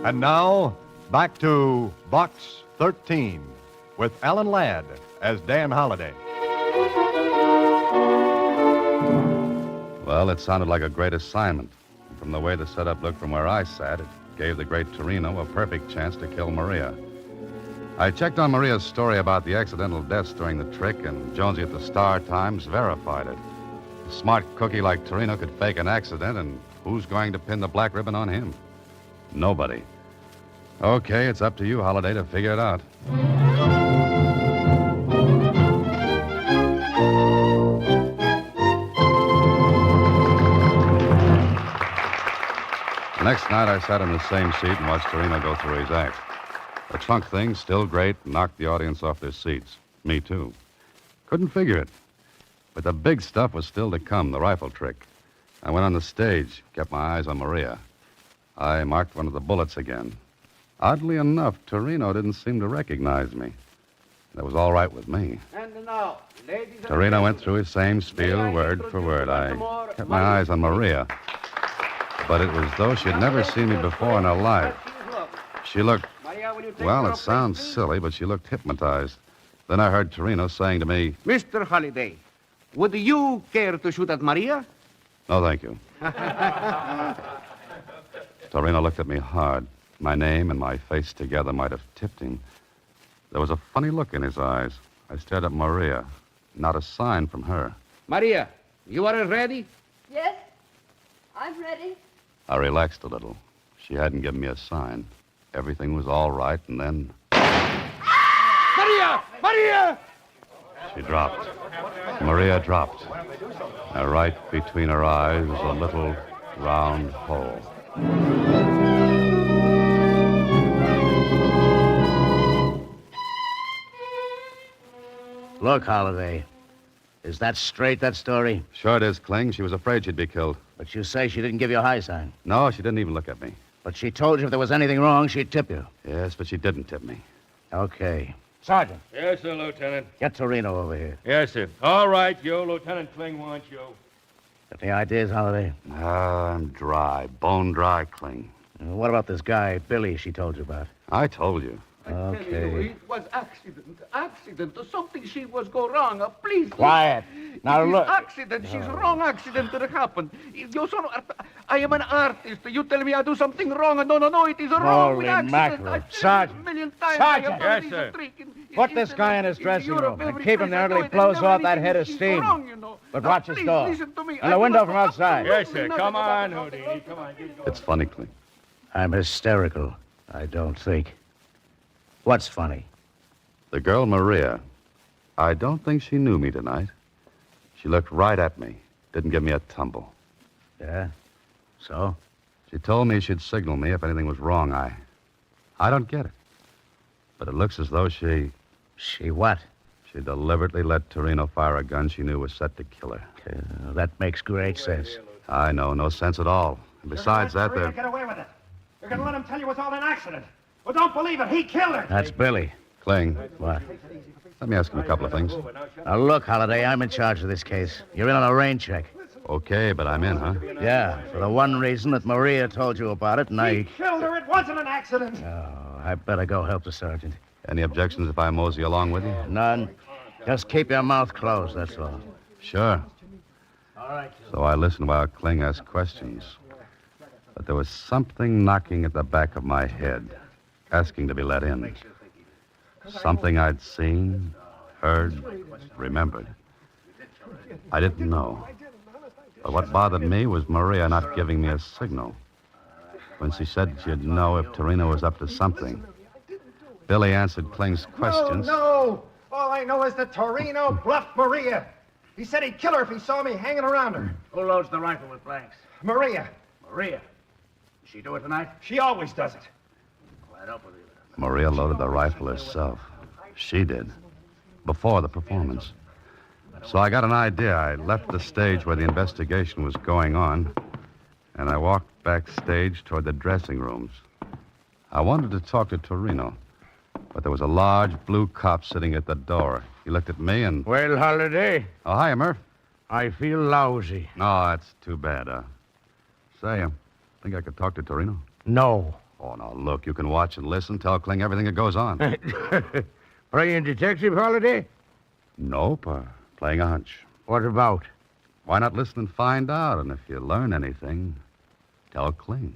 And now, back to Box 13 with Alan Ladd as Dan Holliday. Well, it sounded like a great assignment. And from the way the setup looked from where I sat, it gave the great Torino a perfect chance to kill Maria. I checked on Maria's story about the accidental deaths during the trick, and Jonesy at the Star Times verified it. A smart cookie like Torino could fake an accident, and who's going to pin the black ribbon on him? Nobody. Okay, it's up to you, Holliday, to figure it out. The next night, I sat in the same seat and watched Torino go through his act. The trunk thing, still great, knocked the audience off their seats. Me, too. Couldn't figure it. But the big stuff was still to come, the rifle trick. I went on the stage, kept my eyes on Maria. I marked one of the bullets again. Oddly enough, Torino didn't seem to recognize me. That was all right with me. And now, ladies Torino went through his same spiel, word for word. I kept my eyes on Maria. But it was as though she'd never seen me before in her life. She looked, well, it sounds silly, but she looked hypnotized. Then I heard Torino saying to me, Mr. Holliday, would you care to shoot at Maria? "No, thank you." Torino looked at me hard. My name and my face together might have tipped him. There was a funny look in his eyes. I stared at Maria. Not a sign from her. Maria, you are ready? Yes, I'm ready. I relaxed a little. She hadn't given me a sign. Everything was all right, and then Maria! Maria! she dropped. Maria dropped. And right between her eyes was a little round hole. Look, Holliday. Is that straight, that story? Sure it is, Kling. She was afraid she'd be killed. But you say she didn't give you a high sign. No, she didn't even look at me. But she told you if there was anything wrong, she'd tip you. Yes, but she didn't tip me. Okay. Sergeant, Yes, sir, Lieutenant. get Torino over here. Yes, sir. All right, Joe. Lieutenant Kling wants you. Got any ideas, Holliday? I'm dry. Bone dry, Kling. What about this guy, Billy, she told you about? I told you. I tell you, Okay. it was accident. Something she was go wrong. Please. Quiet. Now It is look. accident. She's wrong accident that happened. You son, I am an artist. You tell me I do something wrong. No. It is a wrong Holy accident. mackerel. I've said it Sergeant. a million times. Sergeant. I have done Yes, this sir. trick Put this guy in his dressing room and keep him there until he blows off that head of steam. But watch his door. And the window from outside. Yes, sir. Come on, Houdini. Come on. Get going. It's funny, Kling. I'm hysterical, I don't think. What's funny? The girl, Maria, I don't think she knew me tonight. She looked right at me. Didn't give me a tumble. Yeah? So? She told me she'd signal me if anything was wrong. I don't get it. But it looks as though she what? She deliberately let Torino fire a gun she knew was set to kill her. That makes great sense. I know, no sense at all. And besides that, You're there... get away with it. You're going to let him tell you it's all an accident. Well, don't believe it. He killed her. That's Billy. Kling, What? let me ask him a couple of things. Now, look, Holliday, I'm in charge of this case. You're in on a rain check. Okay, but I'm in, huh? Yeah, for the one reason that Maria told you about it, and He killed her. It wasn't an accident. Oh, I better go help the sergeant. Any objections if I mosey along with you? None. Just keep your mouth closed, that's all. Sure. All right. So I listened while Kling asked questions. But there was something knocking at the back of my head, asking to be let in. Something I'd seen, heard, remembered. I didn't know. But what bothered me was Maria not giving me a signal. When she said she'd know if Torino was up to something. Billy answered Kling's questions. No. All I know is that Torino bluffed Maria. He said he'd kill her if he saw me hanging around her. Who loads the rifle with blanks? Maria. Maria. Did she do it tonight? She always does it. Well, I don't believe it. Maria loaded the rifle herself. She did. Before the performance. So I got an idea. I left the stage where the investigation was going on, and I walked backstage toward the dressing rooms. I wanted to talk to Torino, but there was a large blue cop sitting at the door. He looked at me and... Well, Holliday, Oh, hi, Murph. I feel lousy. No, that's too bad. Say, think I could talk to Torino? No. Oh, now, look, you can watch and listen, tell Kling everything that goes on. Praying detective, Holliday? Nope, playing a hunch. What about? Why not listen and find out? And if you learn anything, tell Kling.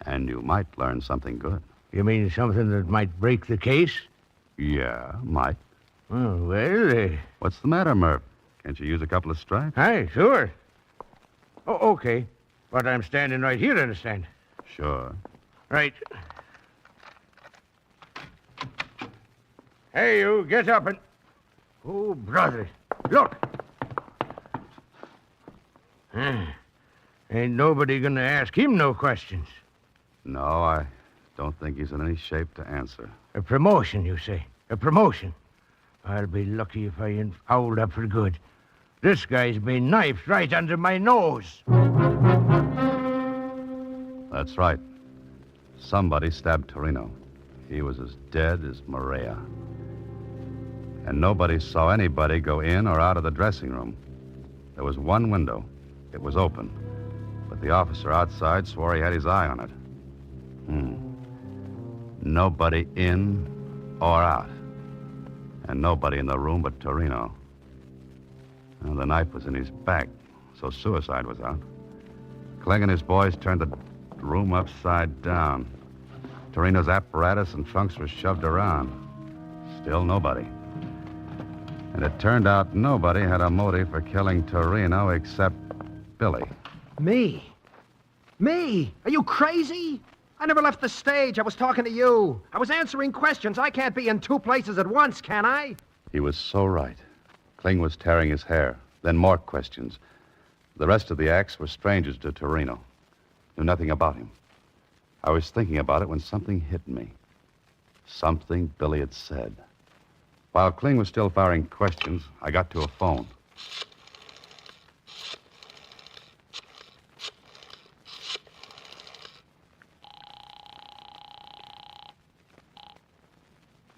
And you might learn something good. You mean something that might break the case? Yeah, might. Oh, well, What's the matter, Murph? Can't you use a couple of stripes? Aye, sure. Oh, okay. But I'm standing right here, understand? Sure. Right. Hey, you, get up and... Oh, brother. Look. Ain't nobody gonna ask him no questions. No, I don't think he's in any shape to answer. A promotion, you say? A promotion? I'll be lucky if I ain't fouled up for good. This guy's been knifed right under my nose. That's right. Somebody stabbed Torino. He was as dead as Maria. And nobody saw anybody go in or out of the dressing room. There was one window. It was open. But the officer outside swore he had his eye on it. Nobody in or out. And nobody in the room but Torino. Well, the knife was in his back, so suicide was out. Kling and his boys turned the room upside down. Torino's apparatus and trunks were shoved around. Still nobody. And it turned out nobody had a motive for killing Torino except Billy. Me? Me? Are you crazy? I never left the stage. I was talking to you. I was answering questions. I can't be in two places at once, can I? He was so right. Kling was tearing his hair. Then more questions. The rest of the acts were strangers to Torino. Knew nothing about him. I was thinking about it when something hit me. Something Billy had said. While Kling was still firing questions, I got to a phone.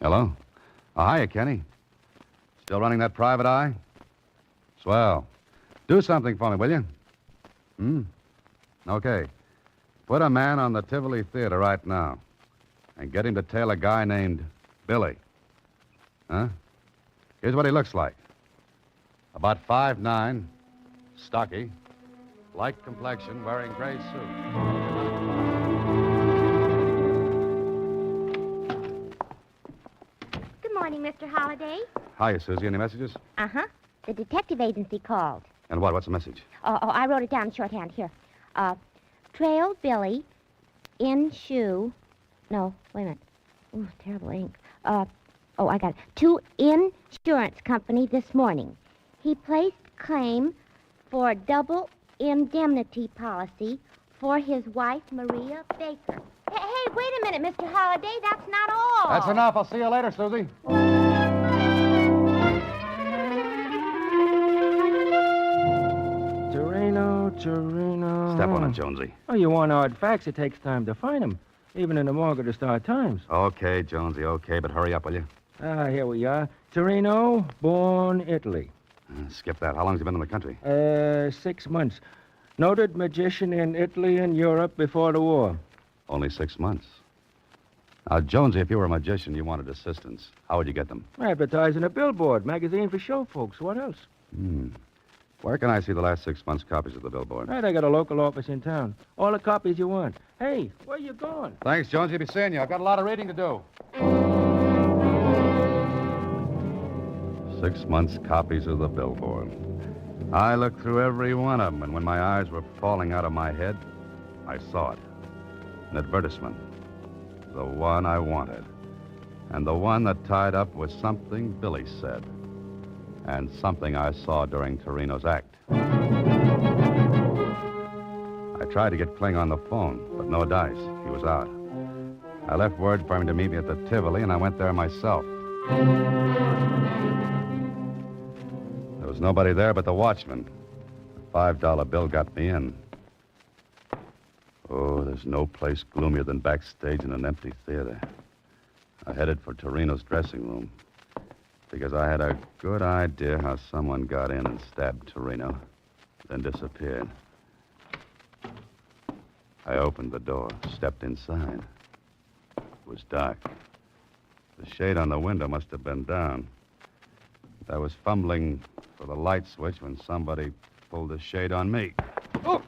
Hello? Oh, hiya, Kenny. Still running that private eye? Swell. Do something for me, will you? Okay. Put a man on the Tivoli Theater right now and get him to tail a guy named Billy. Huh? Here's what he looks like. About 5'9", stocky, light complexion, wearing gray suit. Good morning, Mr. Holliday. Hiya, Susie. Any messages? Uh-huh. The detective agency called. And what? What's the message? Oh, I wrote it down in shorthand. Here. Trailed Billy in shoe. No, wait a minute. Ooh, terrible ink. I got it. To insurance company this morning. He placed claim for double indemnity policy for his wife, Maria Baker. Hey, wait a minute, Mr. Holliday. That's not all. That's enough. I'll see you later, Susie. Torino. Step on it, Jonesy. Oh, you want odd facts? It takes time to find them, even in the morgue of the Star Times. Okay, Jonesy, okay, but hurry up, will you? Here we are. Torino, born Italy. Skip that. How long's he been in the country? 6 months. Noted magician in Italy and Europe before the war. Only 6 months. Now, Jonesy, if you were a magician, you wanted assistants. How would you get them? Advertise in a billboard, magazine for show folks. What else? Where can I see the last 6 months' copies of the billboard? I got a local office in town. All the copies you want. Hey, where you going? Thanks, Jonesy. Be seeing you. I've got a lot of reading to do. 6 months' copies of the billboard. I looked through every one of them, and when my eyes were falling out of my head, I saw it. An advertisement. The one I wanted. And the one that tied up with something Billy said. And something I saw during Torino's act. I tried to get Kling on the phone, but no dice. He was out. I left word for him to meet me at the Tivoli, and I went there myself. There was nobody there but the watchman. The $5 bill got me in. Oh, there's no place gloomier than backstage in an empty theater. I headed for Torino's dressing room because I had a good idea how someone got in and stabbed Torino, then disappeared. I opened the door, stepped inside. It was dark. The shade on the window must have been down. I was fumbling for the light switch when somebody pulled the shade on me. Oh!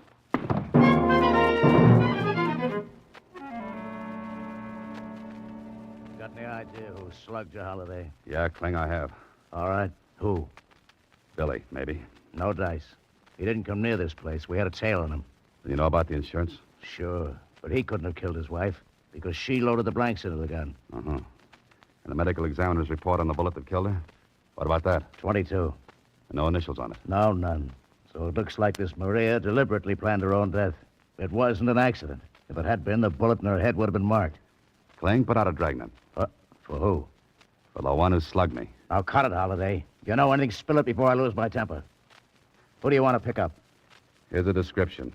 Got any idea who slugged you, Holiday? Yeah, Kling, I have. All right. Who? Billy, maybe. No dice. He didn't come near this place. We had a tail on him. Do you know about the insurance? Sure. But he couldn't have killed his wife because she loaded the blanks into the gun. Uh-huh. And the medical examiner's report on the bullet that killed her? What about that? 22. No initials on it? No, none. So it looks like this Maria deliberately planned her own death. It wasn't an accident. If it had been, the bullet in her head would have been marked. Kling, put out a dragnet. For who? For the one who slugged me. Now cut it, Holiday. If you know anything, spill it before I lose my temper. Who do you want to pick up? Here's a description.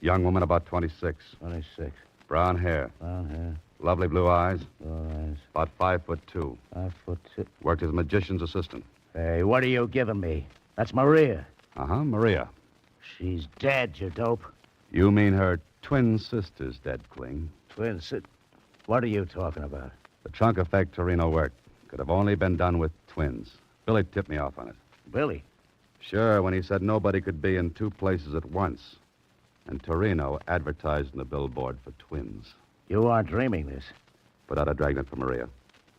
Young woman, about 26. 26. Brown hair. Brown hair. Lovely blue eyes. Blue eyes. About 5'2". 5'2". Worked as a magician's assistant. Hey, what are you giving me? That's Maria. Uh-huh, Maria. She's dead, you dope. You mean her twin sister's dead, Kling. Twin sit. What are you talking about? The trunk effect Torino worked could have only been done with twins. Billy tipped me off on it. Billy? Sure, when he said nobody could be in two places at once. And Torino advertised in the billboard for twins. You aren't dreaming this. Put out a dragnet for Maria.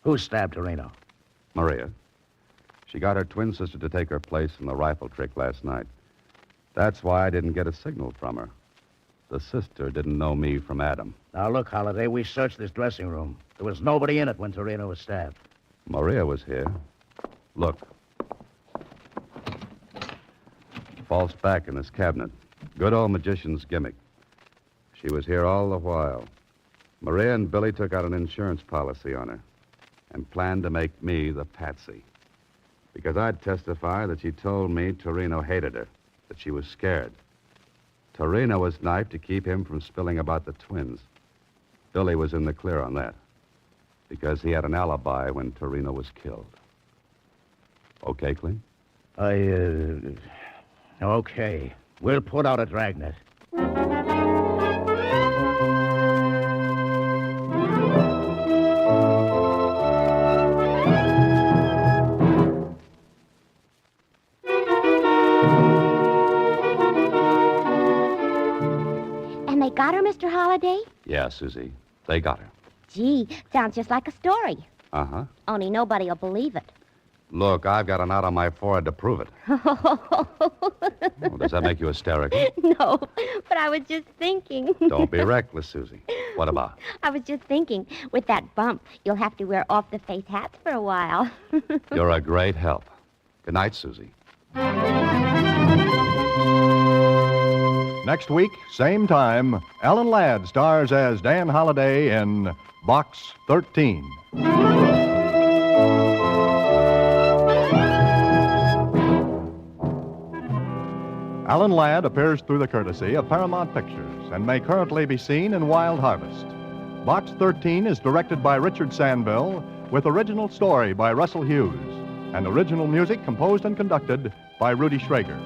Who stabbed Torino? Maria. She got her twin sister to take her place in the rifle trick last night. That's why I didn't get a signal from her. The sister didn't know me from Adam. Now, look, Holliday, we searched this dressing room. There was nobody in it when Torino was stabbed. Maria was here. Look. False back in this cabinet. Good old magician's gimmick. She was here all the while. Maria and Billy took out an insurance policy on her and planned to make me the patsy. Because I'd testify that she told me Torino hated her, that she was scared. Torino was knifed to keep him from spilling about the twins. Billy was in the clear on that, because he had an alibi when Torino was killed. Okay, Clem? Okay. We'll put out a dragnet. And they got her, Mr. Holliday? Yeah, Susie. They got her. Gee, sounds just like a story. Uh-huh. Only nobody will believe it. Look, I've got a knot on my forehead to prove it. Oh, does that make you hysterical? No, but I was just thinking. Don't be reckless, Susie. What about? I was just thinking, with that bump, you'll have to wear off-the-face hats for a while. You're a great help. Good night, Susie. Next week, same time, Alan Ladd stars as Dan Holliday in Box 13. Alan Ladd appears through the courtesy of Paramount Pictures and may currently be seen in Wild Harvest. Box 13 is directed by Richard Sandville with original story by Russell Hughes and original music composed and conducted by Rudy Schrager.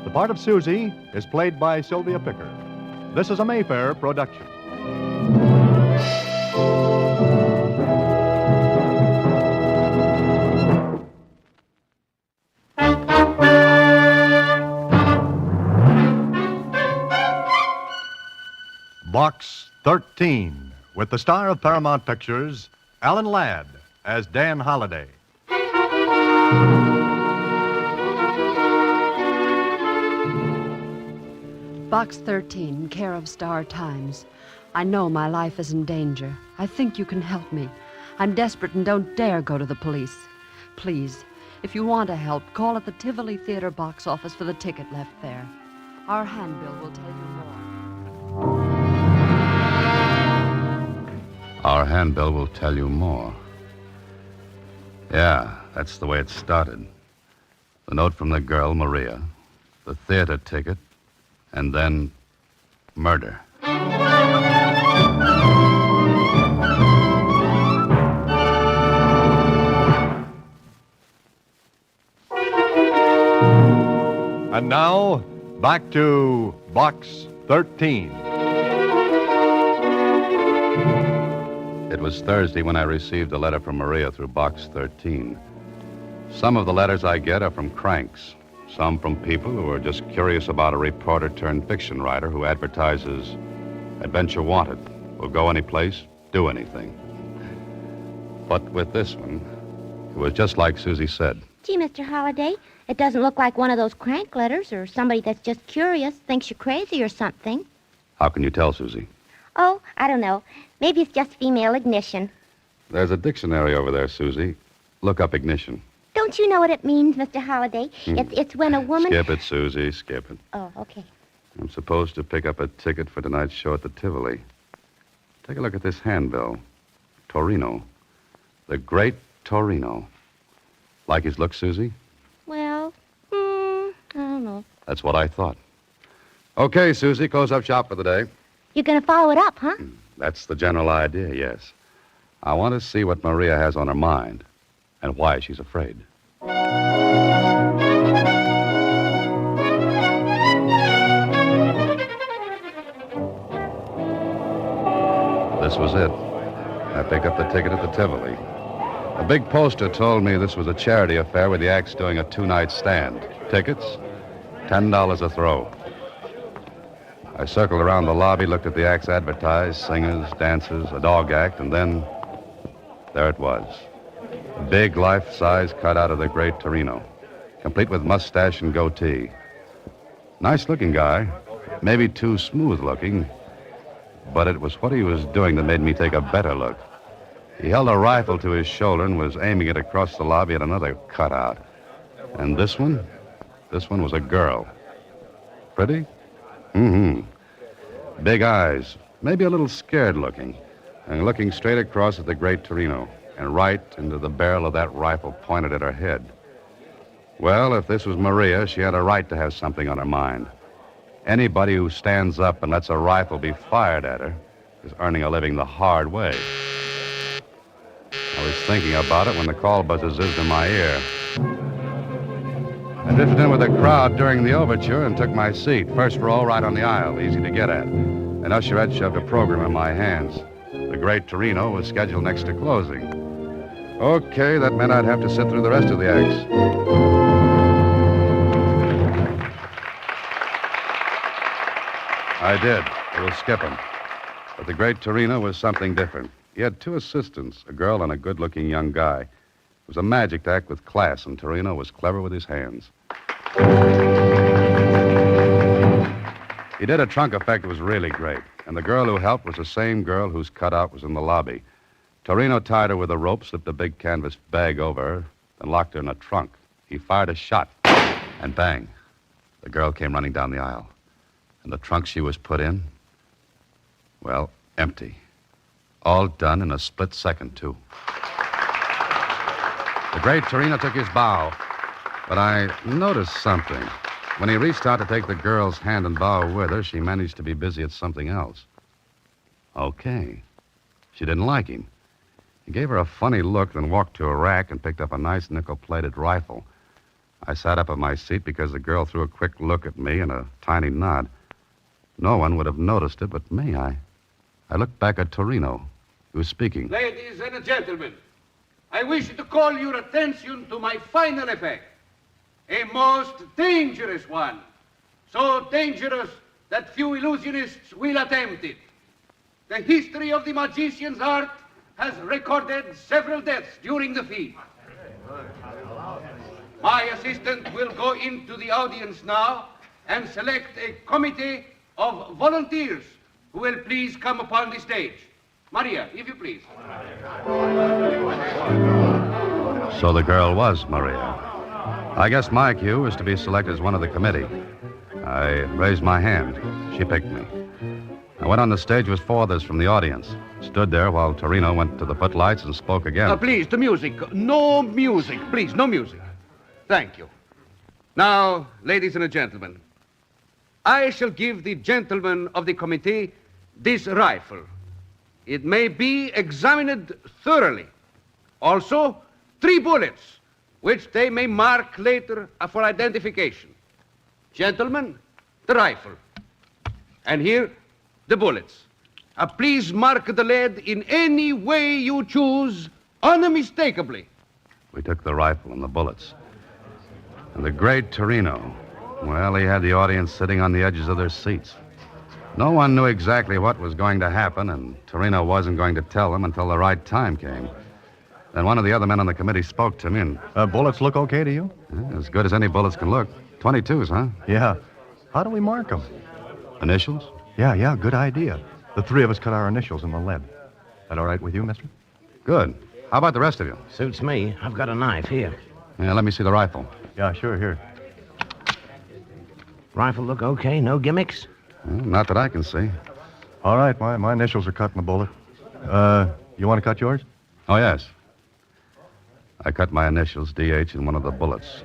The part of Susie is played by Sylvia Picker. This is a Mayfair production. Box 13, with the star of Paramount Pictures, Alan Ladd, as Dan Holliday. Box 13, care of Star Times. I know my life is in danger. I think you can help me. I'm desperate and don't dare go to the police. Please, if you want to help, call at the Tivoli Theater box office for the ticket left there. Our handbill will tell you more. Our handbill will tell you more. Yeah, that's the way it started. The note from the girl, Maria, the theater ticket, and then murder. And now, back to Box 13. It was Thursday when I received a letter from Maria through Box 13. Some of the letters I get are from cranks. Some from people who are just curious about a reporter turned fiction writer who advertises Adventure Wanted. Will go any place, do anything. But with this one, it was just like Susie said. Gee, Mr. Holliday, it doesn't look like one of those crank letters or somebody that's just curious, thinks you're crazy or something. How can you tell, Susie? Oh, I don't know. Maybe it's just female ignition. There's a dictionary over there, Susie. Look up ignition. Don't you know what it means, Mr. Holliday? It's when a woman... Skip it, Susie, skip it. Oh, okay. I'm supposed to pick up a ticket for tonight's show at the Tivoli. Take a look at this handbill. Torino. The great Torino. Like his look, Susie? Well, I don't know. That's what I thought. Okay, Susie, close up shop for the day. You're going to follow it up, huh? That's the general idea, yes. I want to see what Maria has on her mind and why she's afraid. This was it. I picked up the ticket at the Tivoli. A big poster told me this was a charity affair with the acts doing a 2-night stand. Tickets, $10 a throw. I circled around the lobby, looked at the acts advertised, singers, dancers, a dog act, and then there it was. A big life-size cutout of the great Torino, complete with mustache and goatee. Nice-looking guy, maybe too smooth-looking, but it was what he was doing that made me take a better look. He held a rifle to his shoulder and was aiming it across the lobby at another cutout. And this one was a girl. Pretty? Mm-hmm. Big eyes, maybe a little scared-looking, and looking straight across at the great Torino, and right into the barrel of that rifle pointed at her head. Well, if this was Maria, she had a right to have something on her mind. Anybody who stands up and lets a rifle be fired at her is earning a living the hard way. I was thinking about it when the call buzzer zizzed in my ear. I drifted in with the crowd during the overture and took my seat, first row right on the aisle, easy to get at. An usherette shoved a program in my hands. The great Torino was scheduled next to closing. Okay, that meant I'd have to sit through the rest of the acts. I did. It was skipping. But the great Torino was something different. He had 2 assistants, a girl and a good-looking young guy. It was a magic act with class, and Torino was clever with his hands. He did a trunk effect that was really great, and the girl who helped was the same girl whose cutout was in the lobby. Torino tied her with a rope, slipped a big canvas bag over her, and locked her in a trunk. He fired a shot, and bang, the girl came running down the aisle. And the trunk she was put in, well, empty. All done in a split second, too. The great Torino took his bow, but I noticed something. When he reached out to take the girl's hand and bow with her, she managed to be busy at something else. Okay. She didn't like him. He gave her a funny look, then walked to a rack and picked up a nice nickel-plated rifle. I sat up in my seat because the girl threw a quick look at me and a tiny nod. No one would have noticed it but me. I looked back at Torino, who was speaking. Ladies and gentlemen, I wish to call your attention to my final effect. A most dangerous one. So dangerous that few illusionists will attempt it. The history of the magician's art has recorded several deaths during the feat. My assistant will go into the audience now and select a committee of volunteers who will please come upon the stage. Maria, if you please. So the girl was Maria. I guess my cue was to be selected as one of the committee. I raised my hand. She picked me. I went on the stage with 4 others from the audience. Stood there while Torino went to the footlights and spoke again. Please, the music. No music. Please, no music. Thank you. Now, ladies and gentlemen, I shall give the gentlemen of the committee this rifle. It may be examined thoroughly. Also, 3 bullets, which they may mark later for identification. Gentlemen, the rifle. And here, the bullets. Please mark the lead in any way you choose, unmistakably. We took the rifle and the bullets. And the great Torino, well, he had the audience sitting on the edges of their seats. No one knew exactly what was going to happen, and Torino wasn't going to tell them until the right time came. Then one of the other men on the committee spoke to me and... bullets look okay to you? Yeah, as good as any bullets can look. 22s, huh? Yeah. How do we mark them? Initials? Yeah, good idea. The 3 of us cut our initials in the lead. That all right with you, mister? Good. How about the rest of you? Suits me. I've got a knife here. Yeah, let me see the rifle. Yeah, sure, here. Rifle look okay? No gimmicks? Well, not that I can see. All right, my initials are cut in the bullet. You want to cut yours? Oh, yes. I cut my initials, D.H., in one of the bullets.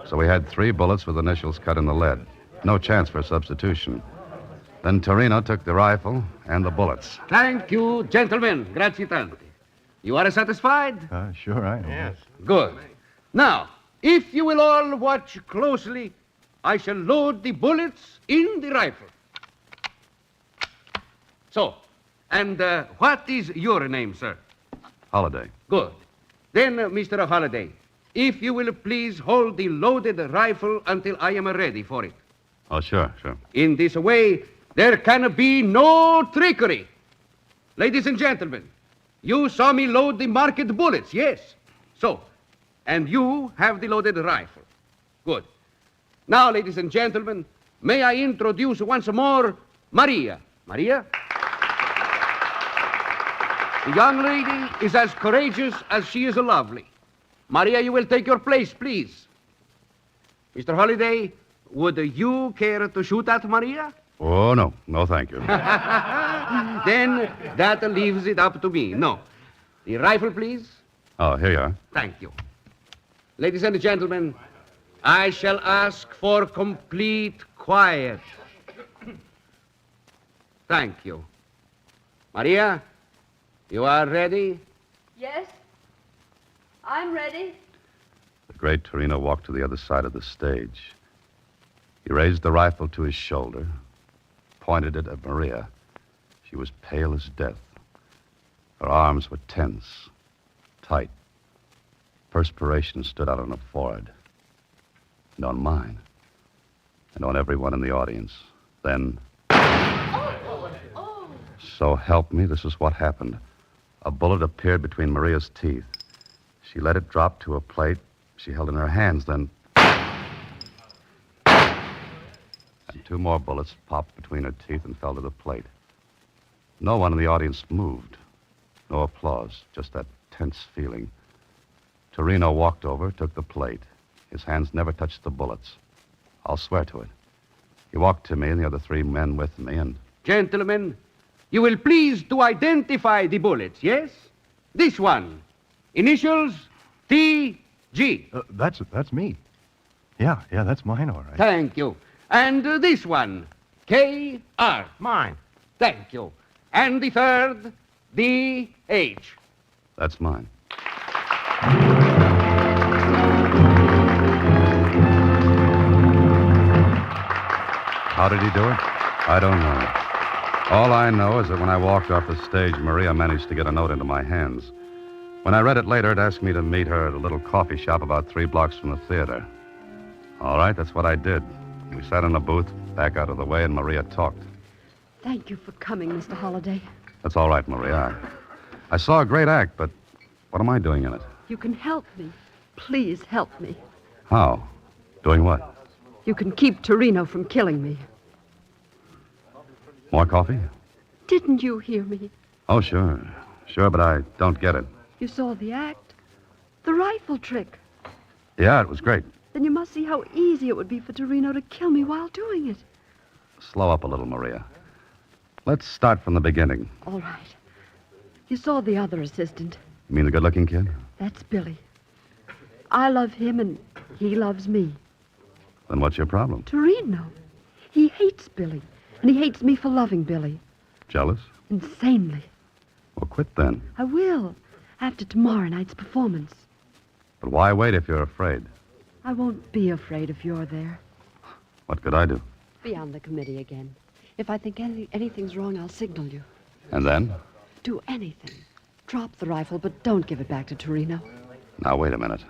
So we had 3 bullets with initials cut in the lead. No chance for substitution. Then Torino took the rifle and the bullets. Thank you, gentlemen. Grazie tanti. You are satisfied? Sure, I am. Yes. Good. Now, if you will all watch closely, I shall load the bullets in the rifle. So, and what is your name, sir? Holiday. Good. Then, Mr. Holliday, if you will please hold the loaded rifle until I am ready for it. Oh, sure. In this way, there can be no trickery. Ladies and gentlemen, you saw me load the marked bullets, yes? So, and you have the loaded rifle. Good. Now, ladies and gentlemen, may I introduce once more Maria. Maria? The young lady is as courageous as she is lovely. Maria, you will take your place, please. Mr. Holliday, would you care to shoot at Maria? Oh, no. No, thank you. Then that leaves it up to me. No. The rifle, please. Oh, here you are. Thank you. Ladies and gentlemen, I shall ask for complete quiet. Thank you. Maria, you are ready? Yes. I'm ready. The great Torino walked to the other side of the stage. He raised the rifle to his shoulder, pointed it at Maria. She was pale as death. Her arms were tense, tight. Perspiration stood out on her forehead, and on mine, and on everyone in the audience. Then, so help me, this is what happened. A bullet appeared between Maria's teeth. She let it drop to a plate she held in her hands, then... And two more bullets popped between her teeth and fell to the plate. No one in the audience moved. No applause, just that tense feeling. Torino walked over, took the plate. His hands never touched the bullets. I'll swear to it. He walked to me and the other three men with me, and... Gentlemen, you will please to identify the bullets, yes? This one. Initials T.G. That's me. Yeah, that's mine, all right. Thank you. And this one, K.R. Mine. Thank you. And the third, D.H. That's mine. How did he do it? I don't know. All I know is that when I walked off the stage, Maria managed to get a note into my hands. When I read it later, it asked me to meet her at a little coffee shop about 3 blocks from the theater. All right, that's what I did. We sat in a booth, back out of the way, and Maria talked. Thank you for coming, Mr. Holliday. That's all right, Maria. I saw a great act, but what am I doing in it? You can help me. Please help me. How? Doing what? You can keep Torino from killing me. More coffee? Didn't you hear me? Oh, sure. Sure, but I don't get it. You saw the act. The rifle trick. Yeah, it was great. Then you must see how easy it would be for Torino to kill me while doing it. Slow up a little, Maria. Let's start from the beginning. All right. You saw the other assistant. You mean the good-looking kid? That's Billy. I love him and he loves me. Then what's your problem? Torino. He hates Billy, and he hates me for loving Billy. Jealous? Insanely. Well, quit then. I will, after tomorrow night's performance. But why wait if you're afraid? I won't be afraid if you're there. What could I do? Be on the committee again. If I think anything's wrong, I'll signal you. And then? Do anything. Drop the rifle, but don't give it back to Torino. Now, wait a minute.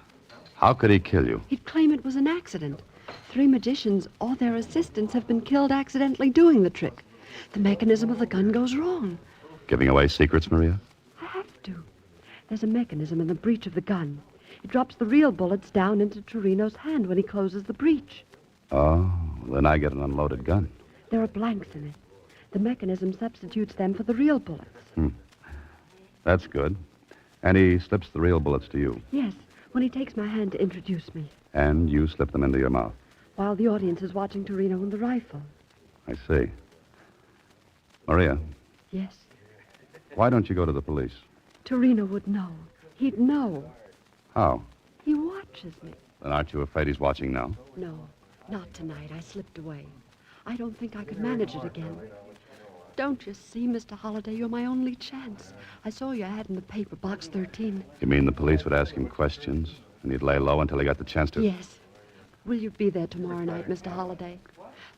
How could he kill you? He'd claim it was an accident. 3 magicians or their assistants have been killed accidentally doing the trick. The mechanism of the gun goes wrong. Giving away secrets, Maria? I have to. There's a mechanism in the breech of the gun. It drops the real bullets down into Torino's hand when he closes the breech. Oh, then I get an unloaded gun. There are blanks in it. The mechanism substitutes them for the real bullets. That's good. And he slips the real bullets to you. Yes, when he takes my hand to introduce me, And you slip them into your mouth. while the audience is watching Torino and the rifle. I see. Maria, Yes, why don't you go to the police? Torino would know. He'd know. How? He watches me. Then aren't you afraid he's watching now? No, Not tonight. I slipped away. I don't think I could manage it again. Don't you see, Mr. Holliday, you're my only chance. I saw your ad in the paper, box 13. You mean the police would ask him questions, and he'd lay low until he got the chance to... Yes. Will you be there tomorrow night, Mr. Holliday?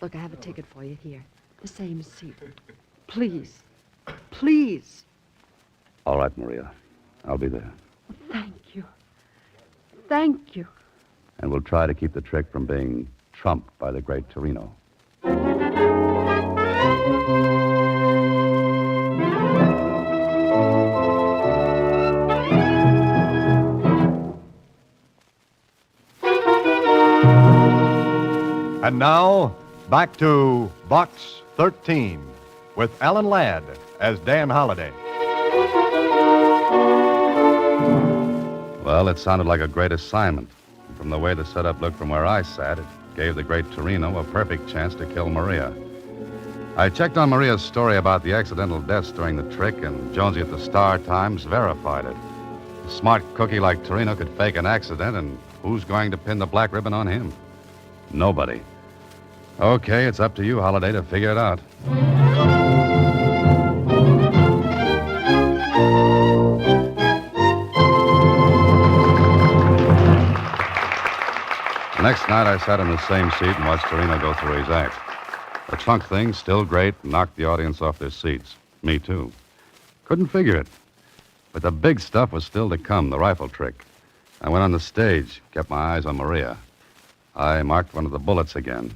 Look, I have a ticket for you here. The same seat. Please. Please. All right, Maria. I'll be there. Thank you. Thank you. And we'll try to keep the trick from being trumped by the great Torino. And now, back to Box 13 with Alan Ladd as Dan Holliday. Well, it sounded like a great assignment. And from the way the setup looked from where I sat, it gave the great Torino a perfect chance to kill Maria. I checked on Maria's story about the accidental deaths during the trick, and Jonesy at the Star-Times verified it. A smart cookie like Torino could fake an accident, and who's going to pin the black ribbon on him? Nobody. Okay, it's up to you, Holliday, to figure it out. The next night, I sat in the same seat and watched Torino go through his act. The trunk thing, still great, knocked the audience off their seats. Me, too. Couldn't figure it. But the big stuff was still to come, the rifle trick. I went on the stage, kept my eyes on Maria. I marked one of the bullets again.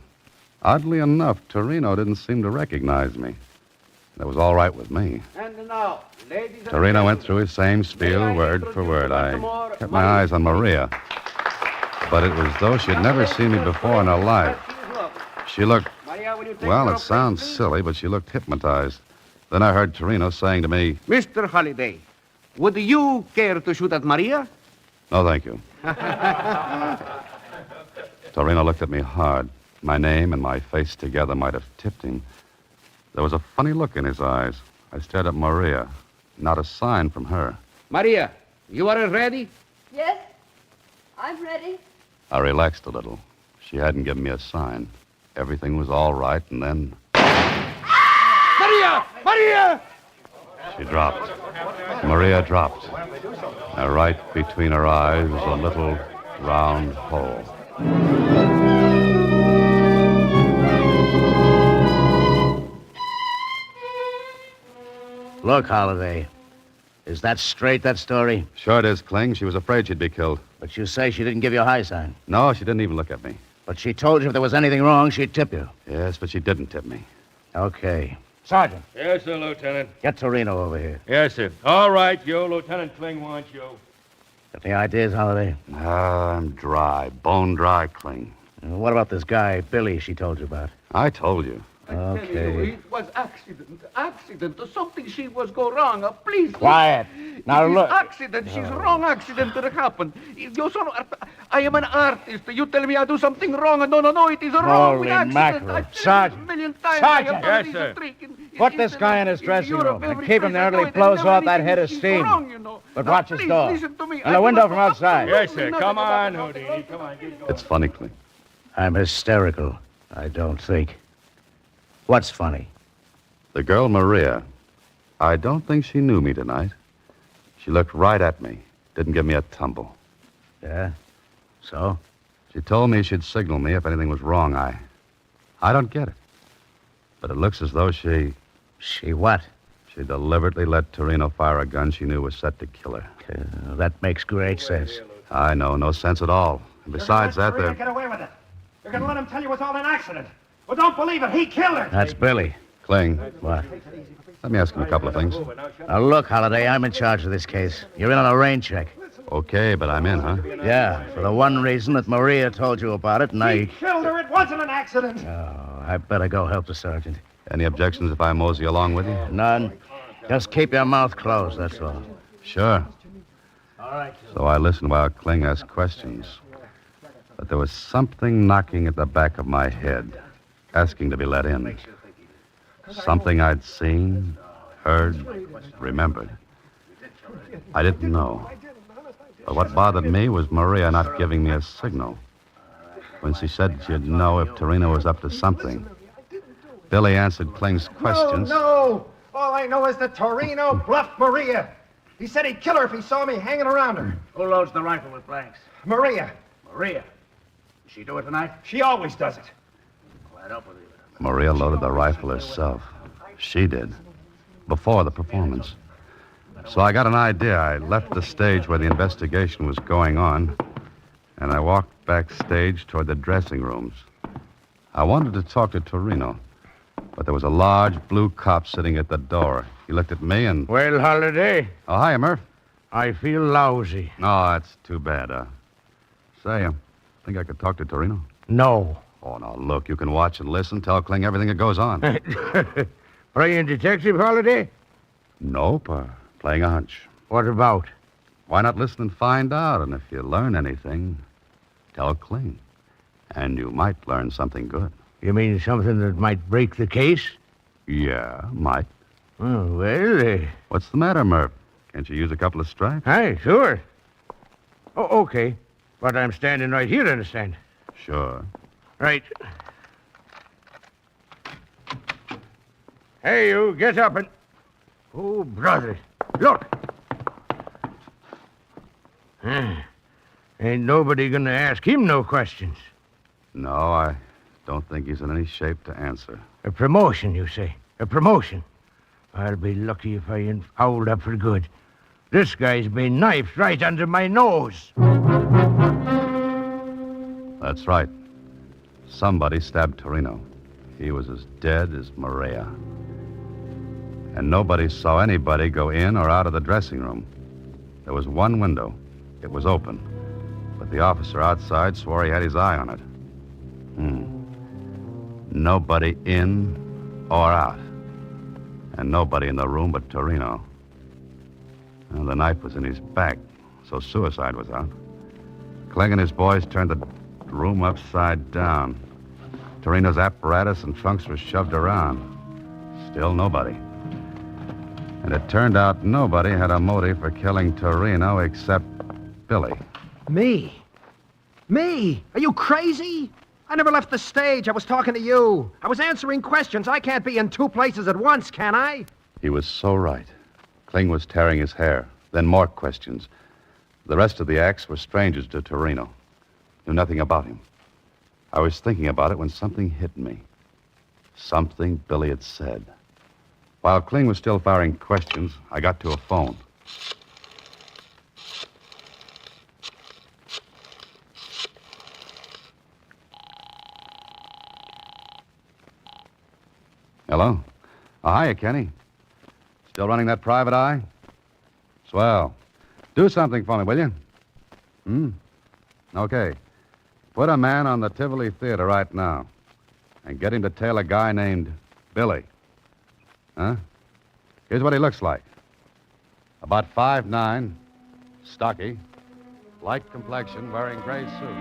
Oddly enough, Torino didn't seem to recognize me. That was all right with me. And now, ladies Torino went through his same spiel, word for word. I kept my eyes on Maria. But it was as though she'd never seen me before in her life. She looked, well, it sounds silly, but she looked hypnotized. Then I heard Torino saying to me, Mr. Holliday, would you care to shoot at Maria? "No, thank you." Torino looked at me hard. My name and my face together might have tipped him. There was a funny look in his eyes. I stared at Maria. Not a sign from her. Maria, you are ready? Yes, I'm ready. I relaxed a little. She hadn't given me a sign. Everything was all right, and then... Maria! Maria! She dropped. Maria dropped. And right between her eyes was a little round hole. Look, Holliday. Is that straight, that story? Sure it is, Kling. She was afraid she'd be killed. But you say she didn't give you a high sign. No, she didn't even look at me. But she told you if there was anything wrong, she'd tip you. Yes, but she didn't tip me. Okay. Sergeant. Yes, sir, Lieutenant. Get Torino over here. Yes, sir. All right, you. Lieutenant Kling wants you. Got any ideas, Holliday? I'm dry. Bone dry, Kling. What about this guy, Billy, she told you about? I told you. Okay. It was accident. Something she was go wrong. Please. Quiet. Now look. Accident. She's wrong accident that happened. I am an artist. You tell me I do something wrong. No. It is a wrong Holy accident. mackerel. I've seen Sergeant. it a million times. Sergeant. I have done Yes, this sir. trick. Put this guy in his dressing room and keep him there until he blows off that head of steam. But watch his door. And the window from outside. Yes, sir. Come on, Houdini. Come on, get going. It's funny, Kling. I'm hysterical, I don't think. What's funny? The girl, Maria, I don't think she knew me tonight. She looked right at me. Didn't give me a tumble. Yeah? So? She told me she'd signal me if anything was wrong. I don't get it. But it looks as though she... She what? She deliberately let Torino fire a gun she knew was set to kill her. That makes great sense. I know, no sense at all. And besides that, You're get away with it. You're going to let him tell you it's all an accident. Well, don't believe it. He killed her. That's Billy. Kling, What? let me ask him a couple of things. Now, look, Holliday, I'm in charge of this case. You're in on a rain check. Okay, but I'm in, huh? Yeah, for the one reason that Maria told you about it, and He I... killed her. It wasn't an accident. Oh, I better go help the sergeant. Any objections if I mosey along with you? None. Just keep your mouth closed, that's all. Sure. So I listened while Kling asked questions. But there was something knocking at the back of my head, asking to be let in. Something I'd seen, heard, remembered. I didn't know. But what bothered me was Maria not giving me a signal. when she said she'd know if Torino was up to something. Billy answered Kling's questions. No! All I know is that Torino bluffed Maria. He said he'd kill her if he saw me hanging around her. Who loads the rifle with blanks? Maria. Maria. Does she do it tonight? She always does it. Well, I don't believe it. Maria loaded the rifle herself. She did. Before the performance. So I got an idea. I left the stage where the investigation was going on, and I walked backstage toward the dressing rooms. I wanted to talk to Torino, but there was a large blue cop sitting at the door. He looked at me and... Well, Holiday. Oh, hi, Murph. I feel lousy. Oh, that's too bad. Say, think I could talk to Torino? No. Oh, now, look, you can watch and listen, tell Kling everything that goes on. Playing detective, Holiday? Nope, playing a hunch. What about? Why not listen and find out? And if you learn anything, tell Kling. And you might learn something good. You mean something that might break the case? Yeah, might. Oh, well, What's the matter, Murph? Can't you use a couple of stripes? Aye, sure. Oh, okay. But I'm standing right here, understand? Sure. Right. Hey, you, get up and... Oh, brother. Look. Ain't nobody gonna ask him no questions. No, I don't think he's in any shape to answer. A promotion, you say? A promotion? I'll be lucky if I ain't fouled up for good. This guy's been knifed right under my nose. That's right. Somebody stabbed Torino. He was as dead as Maria. And nobody saw anybody go in or out of the dressing room. There was one window. It was open. But the officer outside swore he had his eye on it. Nobody in or out. And nobody in the room but Torino. Well, the knife was in his back, so suicide was out. Kling and his boys turned the room upside down. Torino's apparatus and trunks were shoved around. Still nobody. And it turned out nobody had a motive for killing Torino except Billy. Me? Me? Are you crazy? I never left the stage. I was talking to you. I was answering questions. I can't be in two places at once, can I? He was so right. Kling was tearing his hair. Then more questions. The rest of the acts were strangers to Torino. Knew nothing about him. I was thinking about it when something hit me. Something Billy had said. While Kling was still firing questions, I got to a phone. Hello? Oh, hiya, Kenny. Still running that private eye? Swell. Do something for me, will you? Okay. Put a man on the Tivoli Theater right now and get him to tail a guy named Billy. Huh? Here's what he looks like. About 5'9", stocky, light complexion, wearing gray suit.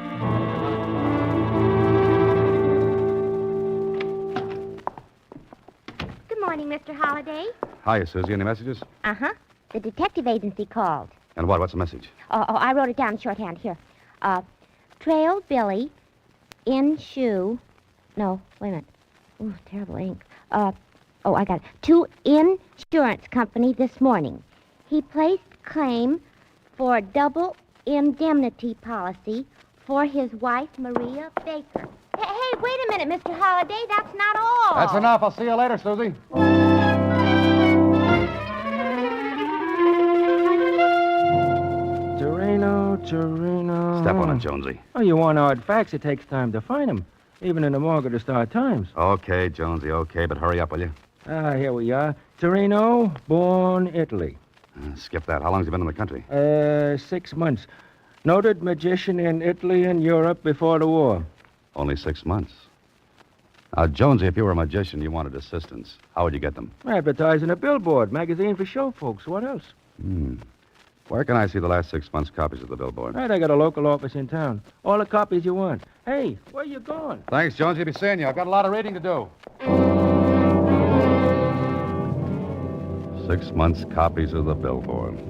Good morning, Mr. Holliday. Hiya, Susie. Any messages? Uh-huh. The detective agency called. And what? What's the message? Oh, I wrote it down in shorthand here. Trailed Billy in shoe. No, wait a minute. Ooh, terrible ink. I got it. To insurance company this morning. He placed claim for double indemnity policy for his wife, Maria Baker. Hey, wait a minute, Mr. Holliday. That's not all. That's enough. I'll see you later, Susie. Torino. Step on it, Jonesy. Oh, you want hard facts. It takes time to find them, even in the morgue of the Star Times. Okay, Jonesy, okay, but hurry up, will you? Here we are. Torino, born Italy. Skip that. How long has he been in the country? 6 months. Noted magician in Italy and Europe before the war. Only 6 months. Now, Jonesy, if you were a magician, you wanted assistants. How would you get them? Advertising a billboard, magazine for show folks. What else? Where can I see the last 6 months' copies of the billboard? Right, I got a local office in town. All the copies you want. Hey, where you going? Thanks, Jonesy. Be seeing you. I've got a lot of reading to do. 6 months' copies of the billboard.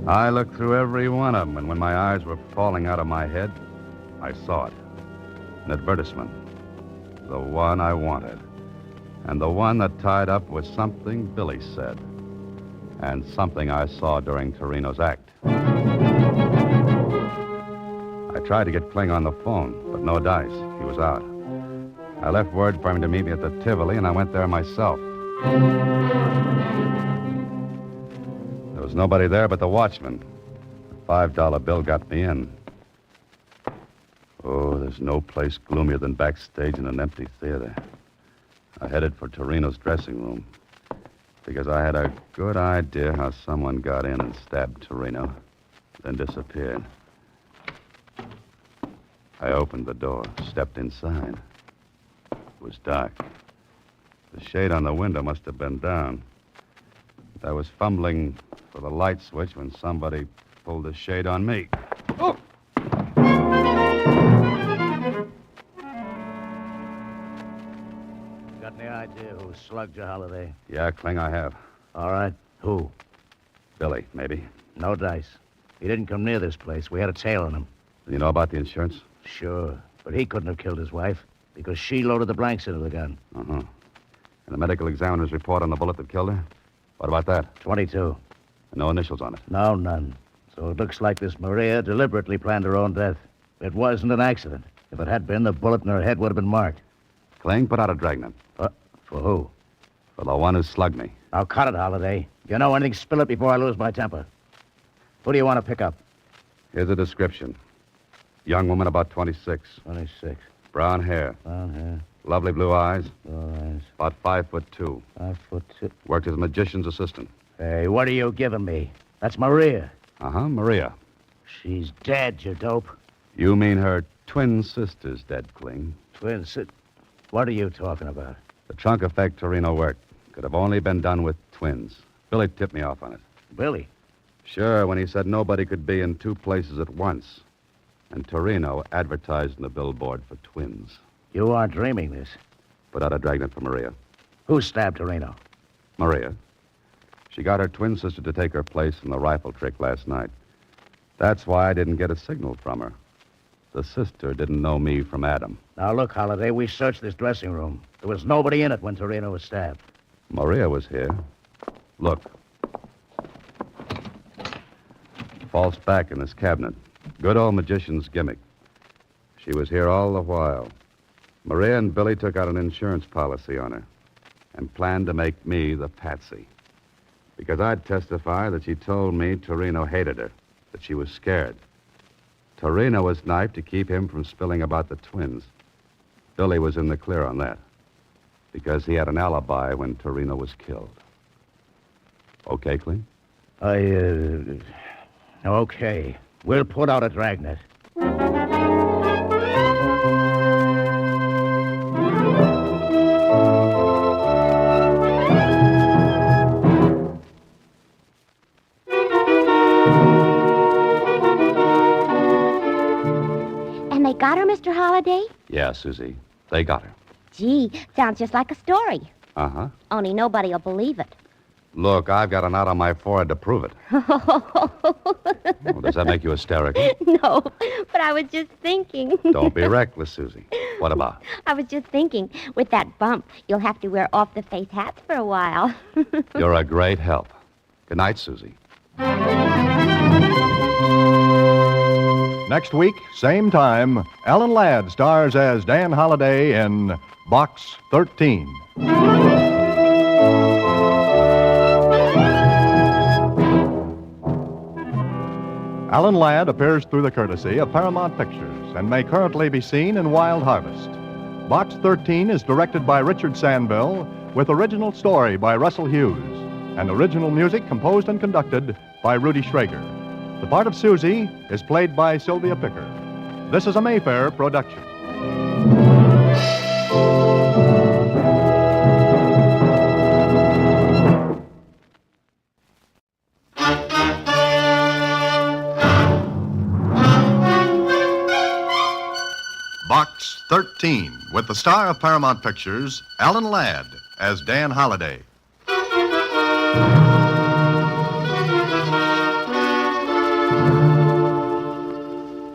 I looked through every one of them, and when my eyes were falling out of my head, I saw it. An advertisement. The one I wanted. And the one that tied up with something Billy said. And something I saw during Torino's act. I tried to get Kling on the phone, but no dice. He was out. I left word for him to meet me at the Tivoli, and I went there myself. There was nobody there but the watchman. The $5 bill got me in. Oh, there's no place gloomier than backstage in an empty theater. I headed for Torino's dressing room because I had a good idea how someone got in and stabbed Torino, then disappeared. I opened the door, stepped inside. It was dark. The shade on the window must have been down. I was fumbling for the light switch when somebody pulled the shade on me. Oh! Got any idea who slugged you, Holiday? Yeah, Kling, I have. All right. Who? Billy, maybe. No dice. He didn't come near this place. We had a tail on him. You know about the insurance? Sure. But he couldn't have killed his wife because she loaded the blanks into the gun. Uh-huh. And the medical examiner's report on the bullet that killed her? What about that? 22. No initials on it? No, none. So it looks like this Maria deliberately planned her own death. It wasn't an accident. If it had been, the bullet in her head would have been marked. Kling, put out a dragnet. For who? For the one who slugged me. Now cut it, Holiday. If you know anything, spill it before I lose my temper. Who do you want to pick up? Here's a description. Young woman, about 26. 26. Brown hair. Brown hair. Lovely blue eyes. Blue eyes. About 5'2". 5'2". Worked as a magician's assistant. Hey, what are you giving me? That's Maria. Uh-huh, Maria. She's dead, you dope. You mean her twin sister's dead, Kling? Twin sister? What are you talking about? The trunk effect Torino worked could have only been done with twins. Billy tipped me off on it. Billy? Sure, when he said nobody could be in two places at once. And Torino advertised in the billboard for twins. You aren't dreaming this. Put out a dragnet for Maria. Who stabbed Torino? Maria. She got her twin sister to take her place in the rifle trick last night. That's why I didn't get a signal from her. The sister didn't know me from Adam. Now, look, Holiday, we searched this dressing room. There was nobody in it when Torino was stabbed. Maria was here. Look. False back in this cabinet. Good old magician's gimmick. She was here all the while. Maria and Billy took out an insurance policy on her and planned to make me the patsy. Because I'd testify that she told me Torino hated her, that she was scared. Torino was knifed to keep him from spilling about the twins. Billy was in the clear on that, because he had an alibi when Torino was killed. Okay, Kling? Okay. We'll put out a dragnet. And they got her, Mr. Holliday? Yeah, Susie. They got her. Gee, sounds just like a story. Uh-huh. Only nobody will believe it. Look, I've got a knot on my forehead to prove it. Well, does that make you hysterical? No, but I was just thinking. Don't be reckless, Susie. What about? I was just thinking, with that bump, you'll have to wear off-the-face hats for a while. You're a great help. Good night, Susie. Next week, same time, Alan Ladd stars as Dan Holliday in Box 13. Alan Ladd appears through the courtesy of Paramount Pictures and may currently be seen in Wild Harvest. Box 13 is directed by Richard Sandville with original story by Russell Hughes and original music composed and conducted by Rudy Schrager. The part of Susie is played by Sylvia Picker. This is a Mayfair production. Box 13, with the star of Paramount Pictures, Alan Ladd, as Dan Holliday.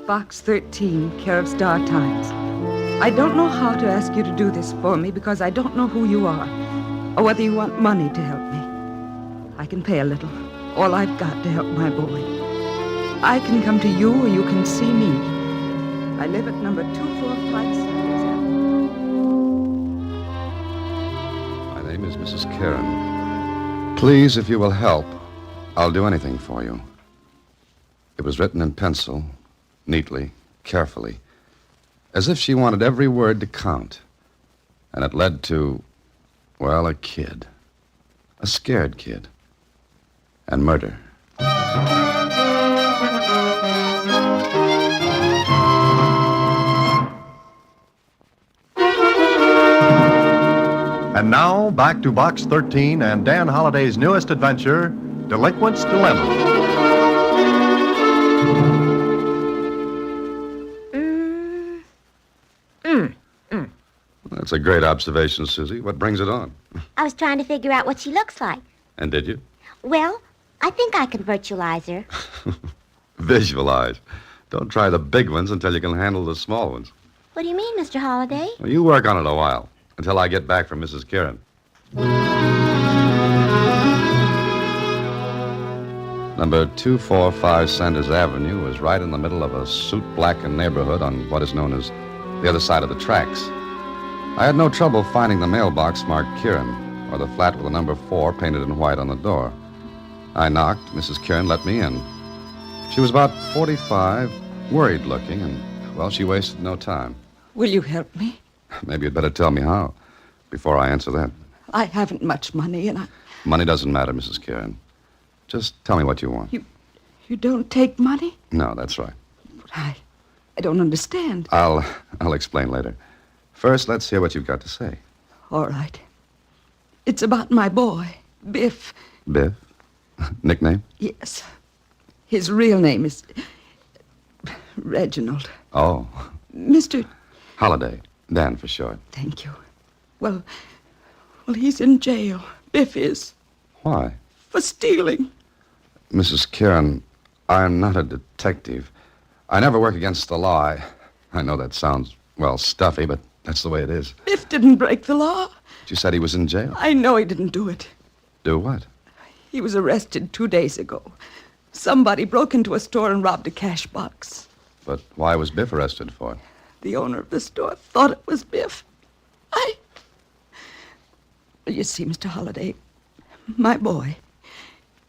Box 13, care of Star Times. I don't know how to ask you to do this for me because I don't know who you are or whether you want money to help me. I can pay a little, all I've got to help my boy. I can come to you or you can see me. I live at number 245 Sanders Avenue. My name is Mrs. Karen. Please, if you will help, I'll do anything for you. It was written in pencil, neatly, carefully, as if she wanted every word to count. And it led to, well, a kid. A scared kid. And murder. And now, back to Box 13 and Dan Holliday's newest adventure, Delinquent's Dilemma. That's a great observation, Susie. What brings it on? I was trying to figure out what she looks like. And did you? Well, I think I can virtualize her. Visualize. Don't try the big ones until you can handle the small ones. What do you mean, Mr. Holliday? Well, you work on it a while, until I get back from Mrs. Kieran. Number 245 Sanders Avenue is right in the middle of a soot-blackened neighborhood on what is known as the other side of the tracks. I had no trouble finding the mailbox marked Kieran, or the flat with the number 4 painted in white on the door. I knocked. Mrs. Kieran let me in. She was about 45, worried-looking, and, well, she wasted no time. Will you help me? Maybe you'd better tell me how, before I answer that. I haven't much money, and Money doesn't matter, Mrs. Kieran. Just tell me what you want. You don't take money? No, that's right. But I don't understand. I'll explain later. First, let's hear what you've got to say. All right. It's about my boy, Biff. Biff? Nickname? Yes. His real name is Reginald. Oh. Mr. Holiday. Dan for short. Thank you. Well, he's in jail. Biff is. Why? For stealing. Mrs. Kieran, I'm not a detective. I never work against the law. I know that sounds, well, stuffy, but that's the way it is. Biff didn't break the law. You said he was in jail. I know he didn't do it. Do what? He was arrested 2 days ago. Somebody broke into a store and robbed a cash box. But why was Biff arrested for it? The owner of the store thought it was Biff. You see, Mr. Holliday, my boy,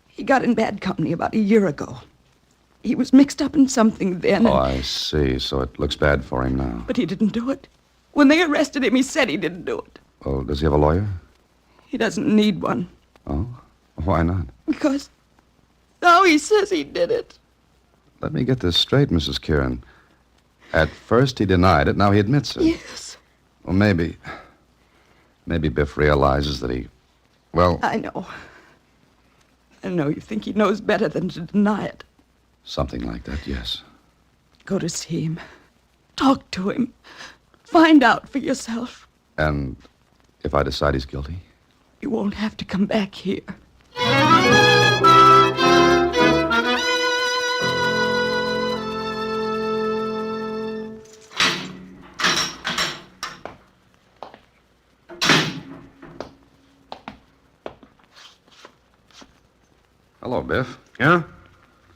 he got in bad company about a year ago. He was mixed up in something then. Oh, I see. So it looks bad for him now. But he didn't do it. When they arrested him, he said he didn't do it. Well, does he have a lawyer? He doesn't need one. Oh? Why not? Because now he says he did it. Let me get this straight, Mrs. Kieran. At first he denied it, now he admits it. Yes. Well, maybe Biff realizes that he, well... I know you think he knows better than to deny it. Something like that, yes. Go to see him. Talk to him. Find out for yourself. And if I decide he's guilty? You won't have to come back here. Hello, Biff. Yeah?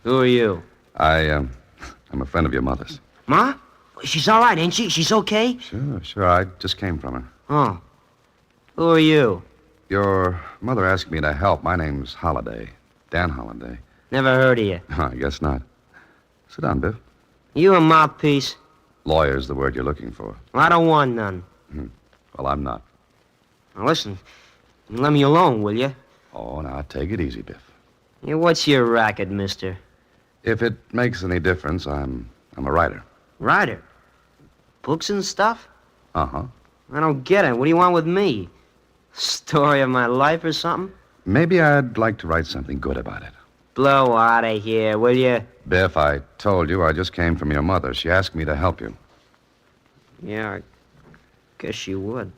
Who are you? I'm a friend of your mother's. Ma? She's all right, ain't she? She's okay? Sure. I just came from her. Oh. Who are you? Your mother asked me to help. My name's Holiday. Dan Holiday. Never heard of you. I guess not. Sit down, Biff. You a mouthpiece? Lawyer's the word you're looking for. I don't want none. Well, I'm not. Now, listen. Let me alone, will you? Oh, now, take it easy, Biff. Yeah, what's your racket, mister? If it makes any difference, I'm a writer. Writer? Books and stuff? Uh-huh. I don't get it. What do you want with me? Story of my life or something? Maybe I'd like to write something good about it. Blow out of here, will you? Biff, I told you I just came from your mother. She asked me to help you. Yeah, I guess you would.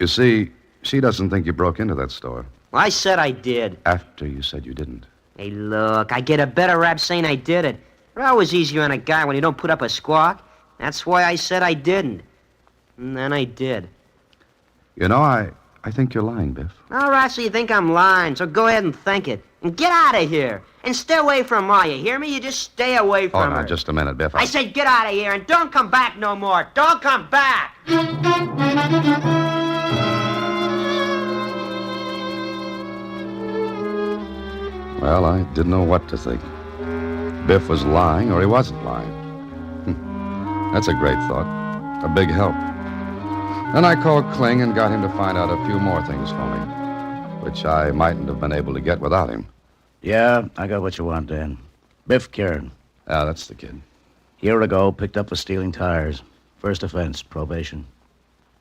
You see, she doesn't think you broke into that store. I said I did. After you said you didn't. Hey, look, I get a better rap saying I did it. You're always easier on a guy when you don't put up a squawk. That's why I said I didn't. And then I did. You know, I think you're lying, Biff. All right, so you think I'm lying, so go ahead and think it. And get out of here. And stay away from Ma, you hear me? You just stay away Oh, from now, her. just a minute, Biff. I said get out of here and don't come back no more. Don't come back! Well, I didn't know what to think. Biff was lying or he wasn't lying. That's a great thought. A big help. Then I called Kling and got him to find out a few more things for me, which I mightn't have been able to get without him. Yeah, I got what you want, Dan. Biff Kieran. Ah, that's the kid. Year ago, picked up for stealing tires. First offense, probation.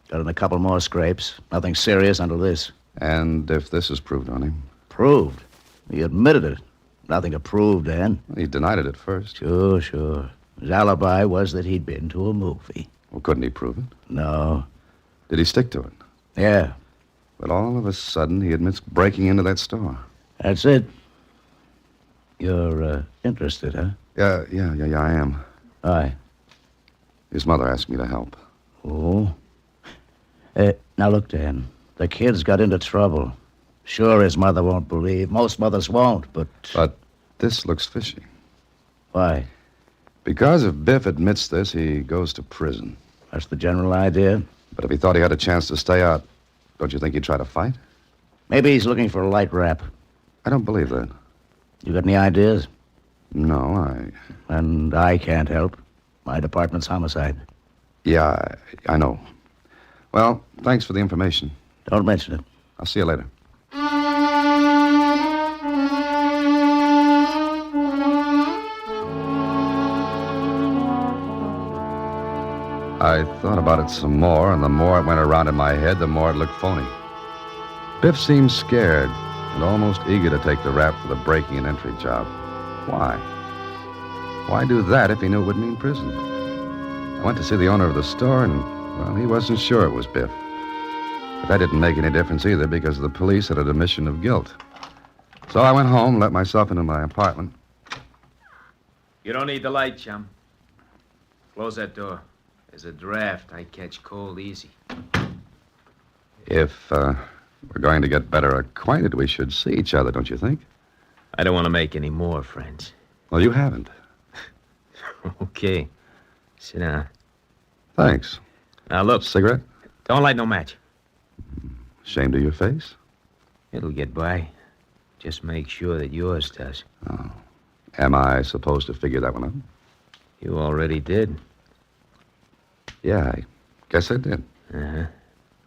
Got in a couple more scrapes. Nothing serious until this. And if this is proved on him? Proved? He admitted it. Nothing to prove, Dan. He denied it at first. Sure. His alibi was that he'd been to a movie. Well, couldn't he prove it? No. Did he stick to it? Yeah. But all of a sudden, he admits breaking into that store. That's it. You're, interested, huh? Yeah, I am. Aye. His mother asked me to help. Oh? Now look, Dan. The kid's got into trouble. Sure, his mother won't believe. Most mothers won't, but... But this looks fishy. Why? Because if Biff admits this, he goes to prison. That's the general idea? But if he thought he had a chance to stay out, don't you think he'd try to fight? Maybe he's looking for a light rap. I don't believe that. You got any ideas? No, And I can't help. My department's homicide. Yeah, I know. Well, thanks for the information. Don't mention it. I'll see you later. I thought about it some more, and the more it went around in my head, the more it looked phony. Biff seemed scared and almost eager to take the rap for the breaking and entry job. Why? Why do that if he knew it would mean prison? I went to see the owner of the store, and, well, he wasn't sure it was Biff. But that didn't make any difference either, because the police had an admission of guilt. So I went home, let myself into my apartment. You don't need the light, chum. Close that door. There's a draft. I catch cold easy. If we're going to get better acquainted, we should see each other, don't you think? I don't want to make any more friends. Well, you haven't. Okay. Sit down. Thanks. Now, look. Cigarette? Don't light no match. Ashamed of your face? It'll get by. Just make sure that yours does. Oh. Am I supposed to figure that one out? You already did. Yeah, I guess I did. Uh-huh.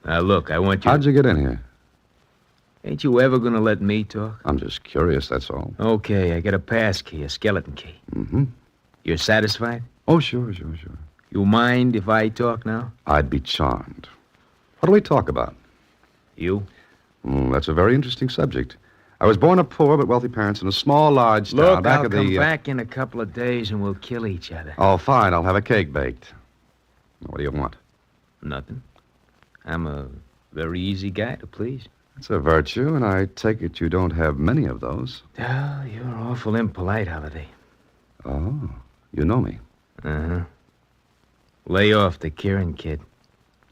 Now, look, I want you... How'd you get in here? Ain't you ever gonna let me talk? I'm just curious, that's all. Okay, I got a pass key, a skeleton key. Mm-hmm. You're satisfied? Oh, sure. You mind if I talk now? I'd be charmed. What do we talk about? You? That's a very interesting subject. I was born of poor but wealthy parents in a small, large town. Look, back I'll of come the, back in a couple of days and we'll kill each other. Oh, fine. I'll have a cake baked. What do you want? Nothing. I'm a very easy guy to please. It's a virtue, and I take it you don't have many of those. Oh, you're awful impolite, Holiday. Oh, you know me. Uh-huh. Lay off the Kieran kid.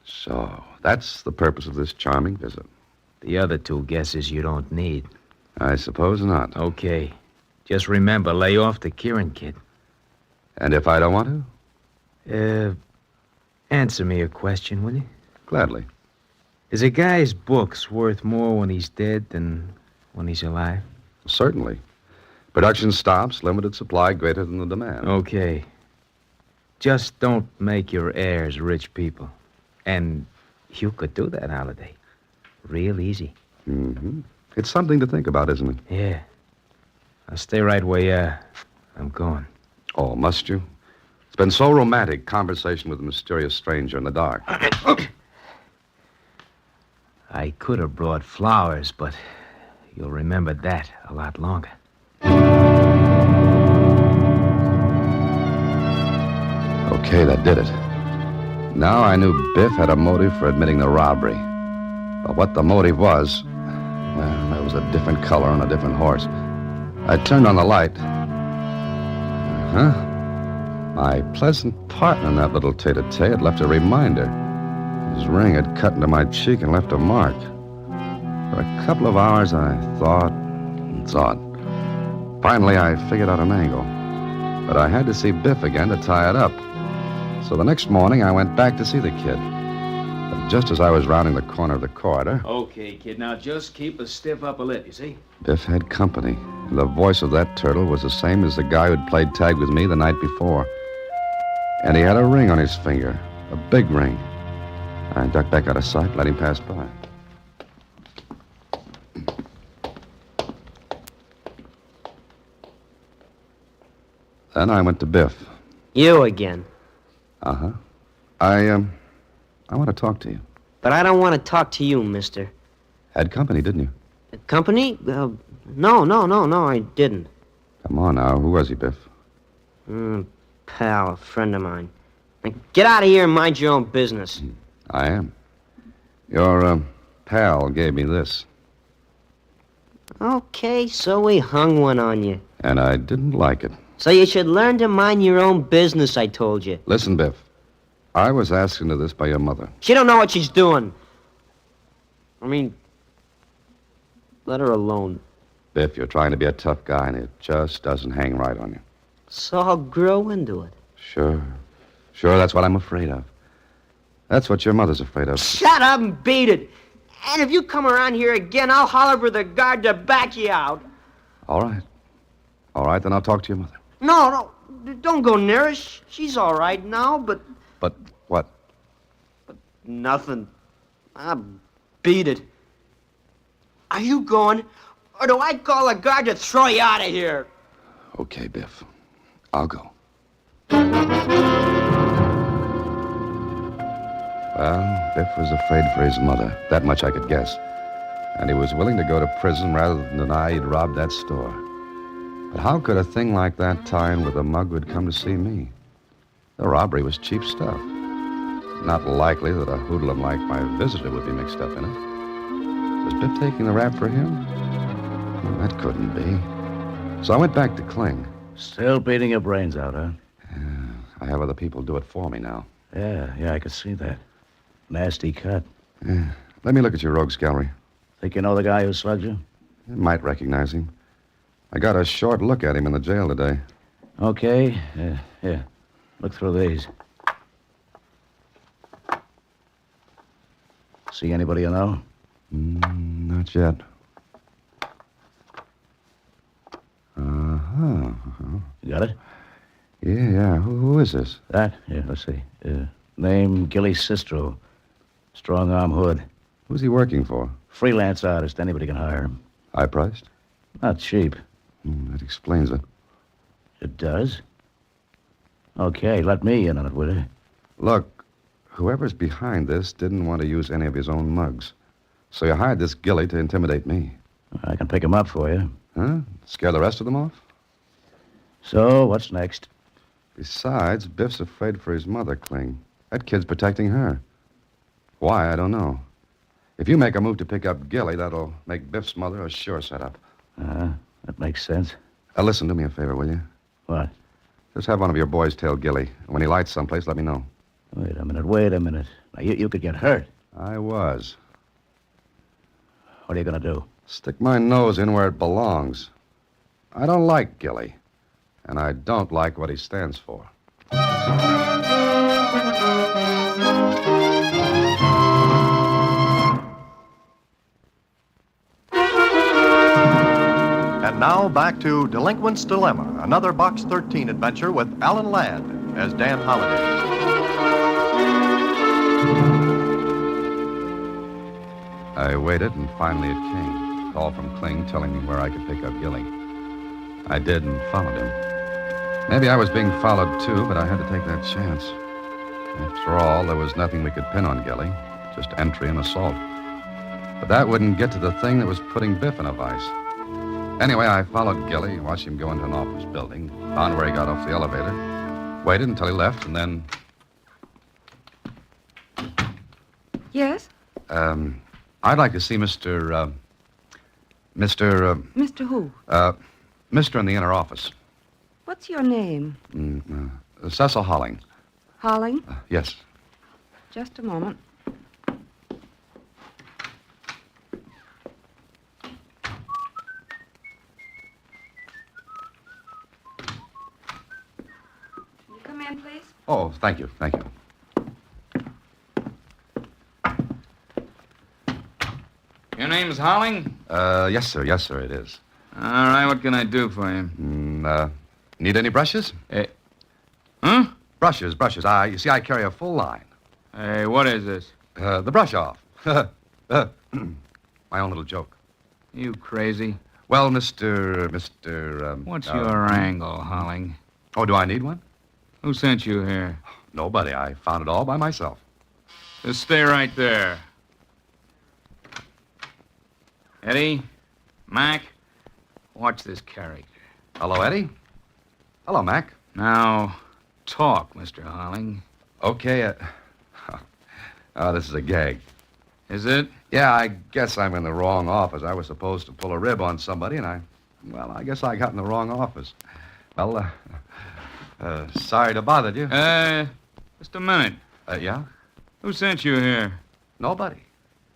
So, that's the purpose of this charming visit. The other two guesses you don't need. I suppose not. Okay. Just remember, lay off the Kieran kid. And if I don't want to? Answer me a question, will you? Gladly. Is a guy's books worth more when he's dead than when he's alive? Certainly. Production stops, limited supply greater than the demand. Okay. Just don't make your heirs rich people. And you could do that, Holiday. Real easy. Mm-hmm. It's something to think about, isn't it? Yeah. I'll stay right where you are. I'm going. Oh, must you? It's been so romantic, conversation with a mysterious stranger in the dark. I could have brought flowers, but you'll remember that a lot longer. Okay, that did it. Now I knew Biff had a motive for admitting the robbery. But what the motive was, well, that was a different color on a different horse. I turned on the light. My pleasant partner in that little tete-a-tete had left a reminder. His ring had cut into my cheek and left a mark. For a couple of hours, I thought and thought. Finally, I figured out an angle. But I had to see Biff again to tie it up. So the next morning, I went back to see the kid. But just as I was rounding the corner of the corridor, Okay, kid, now just keep a stiff upper lip, you see? Biff had company. And the voice of that turtle was the same as the guy who'd played tag with me the night before. And he had a ring on his finger, a big ring. I ducked back out of sight, let him pass by. Then I went to Biff. You again. Uh-huh. I want to talk to you. But I don't want to talk to you, mister. Had company, didn't you? Company? No, I didn't. Come on now. Who was he, Biff? Pal, a friend of mine. Now, get out of here and mind your own business. I am. Your, pal gave me this. Okay, so we hung one on you. And I didn't like it. So you should learn to mind your own business, I told you. Listen, Biff. I was asked into this by your mother. She don't know what she's doing. I mean, let her alone. Biff, you're trying to be a tough guy, and it just doesn't hang right on you. So I'll grow into it. Sure, that's what I'm afraid of. That's what your mother's afraid of. Shut up and beat it. And if you come around here again, I'll holler for the guard to back you out. All right, then I'll talk to your mother. No, don't go near her. She's all right now, but... But what? Nothing. Beat it. Are you going, or do I call the guard to throw you out of here? Okay, Biff. I'll go. Well, Biff was afraid for his mother. That much I could guess. And he was willing to go to prison rather than deny he'd robbed that store. But how could a thing like that tie in with a mug who'd come to see me? The robbery was cheap stuff. Not likely that a hoodlum like my visitor would be mixed up in it. Was Biff taking the rap for him? Well, that couldn't be. So I went back to Kling. Still beating your brains out, huh? Yeah, I have other people do it for me now. Yeah, I could see that. Nasty cut. Yeah. Let me look at your rogues gallery. Think you know the guy who slugged you? You might recognize him. I got a short look at him in the jail today. Okay. Here. Look through these. See anybody you know? Not yet. You got it? Yeah. Who is this? That? Yeah, let's see. Name Gilly Sistro. Strong-arm hood. Who's he working for? Freelance artist. Anybody can hire him. High-priced? Not cheap. That explains it. It does? Okay, let me in on it, will you? Look, whoever's behind this didn't want to use any of his own mugs. So you hired this Gilly to intimidate me. I can pick him up for you. Huh? Scare the rest of them off? So, what's next? Besides, Biff's afraid for his mother, Kling. That kid's protecting her. Why, I don't know. If you make a move to pick up Gilly, that'll make Biff's mother a sure setup. That makes sense. Listen, do me a favor, will you? What? Just have one of your boys tail Gilly. When he lights someplace, let me know. Wait a minute. Now, you could get hurt. I was. What are you going to do? Stick my nose in where it belongs. I don't like Gilly. And I don't like what he stands for. And now back to Delinquent's Dilemma, another Box 13 adventure with Alan Ladd as Dan Holliday. I waited, and finally it came. A call from Kling telling me where I could pick up Gilly. I did and followed him. Maybe I was being followed, too, but I had to take that chance. After all, there was nothing we could pin on Gilly, just entry and assault. But that wouldn't get to the thing that was putting Biff in a vice. Anyway, I followed Gilly, watched him go into an office building, found where he got off the elevator, waited until he left, and then... Yes? I'd like to see Mr. Mr. who? Mr. in the inner office. What's your name? Cecil Holling. Holling? Yes. Just a moment. in, please? Oh, thank you, thank you. Your name's Howling? Yes, sir, it is. All right, what can I do for you? Need any brushes? Huh? Brushes. You see, I carry a full line. Hey, what is this? The brush off. My own little joke. You crazy? Well, What's your angle, Howling? Oh, do I need one? Who sent you here? Nobody. I found it all by myself. Just stay right there. Eddie? Mac? Watch this character. Hello, Eddie. Hello, Mac. Now, talk, Mr. Howling. Okay, this is a gag. Is it? Yeah, I guess I'm in the wrong office. I was supposed to pull a rib on somebody, and I guess I got in the wrong office. Well, sorry to bother you. Just a minute. Yeah? Who sent you here? Nobody.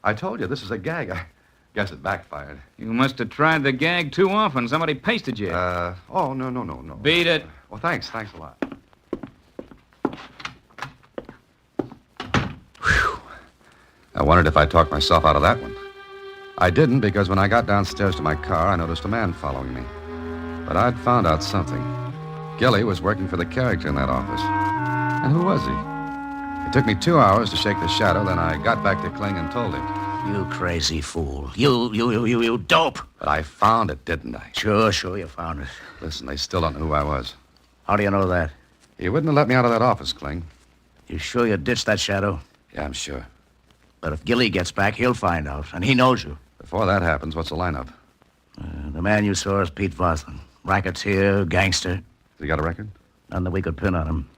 I told you, this is a gag. I guess it backfired. You must have tried the gag too often. Somebody pasted you. Oh, no. Beat it. Well, thanks a lot. Whew. I wondered if I talked myself out of that one. I didn't, because when I got downstairs to my car, I noticed a man following me. But I'd found out something. Gilly was working for the character in that office. And who was he? It took me 2 hours to shake the shadow, then I got back to Kling and told him. You crazy fool. You dope. But I found it, didn't I? Sure, you found it. Listen, they still don't know who I was. How do you know that? He wouldn't have let me out of that office, Kling. You sure you ditched that shadow? Yeah, I'm sure. But if Gilly gets back, he'll find out, and he knows you. Before that happens, what's the lineup? The man you saw is Pete Voslin. Racketeer, gangster. Has he got a record? None that we could pin on him.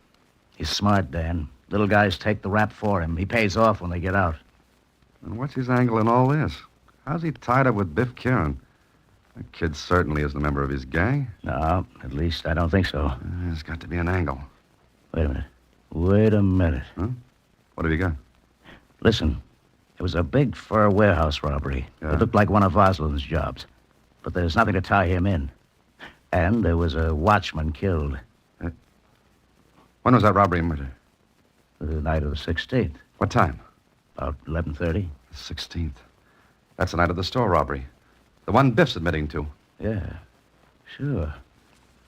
He's smart, Dan. Little guys take the rap for him. He pays off when they get out. And what's his angle in all this? How's he tied up with Biff Kieran? That kid certainly isn't a member of his gang. No, at least I don't think so. There's got to be an angle. Wait a minute. Huh? What have you got? Listen, it was a big fur warehouse robbery. Yeah. It looked like one of Voslin's jobs. But there's nothing to tie him in. And there was a watchman killed. When was that robbery and murder? The night of the 16th. What time? About 11:30. The 16th. That's the night of the store robbery. The one Biff's admitting to. Yeah, sure.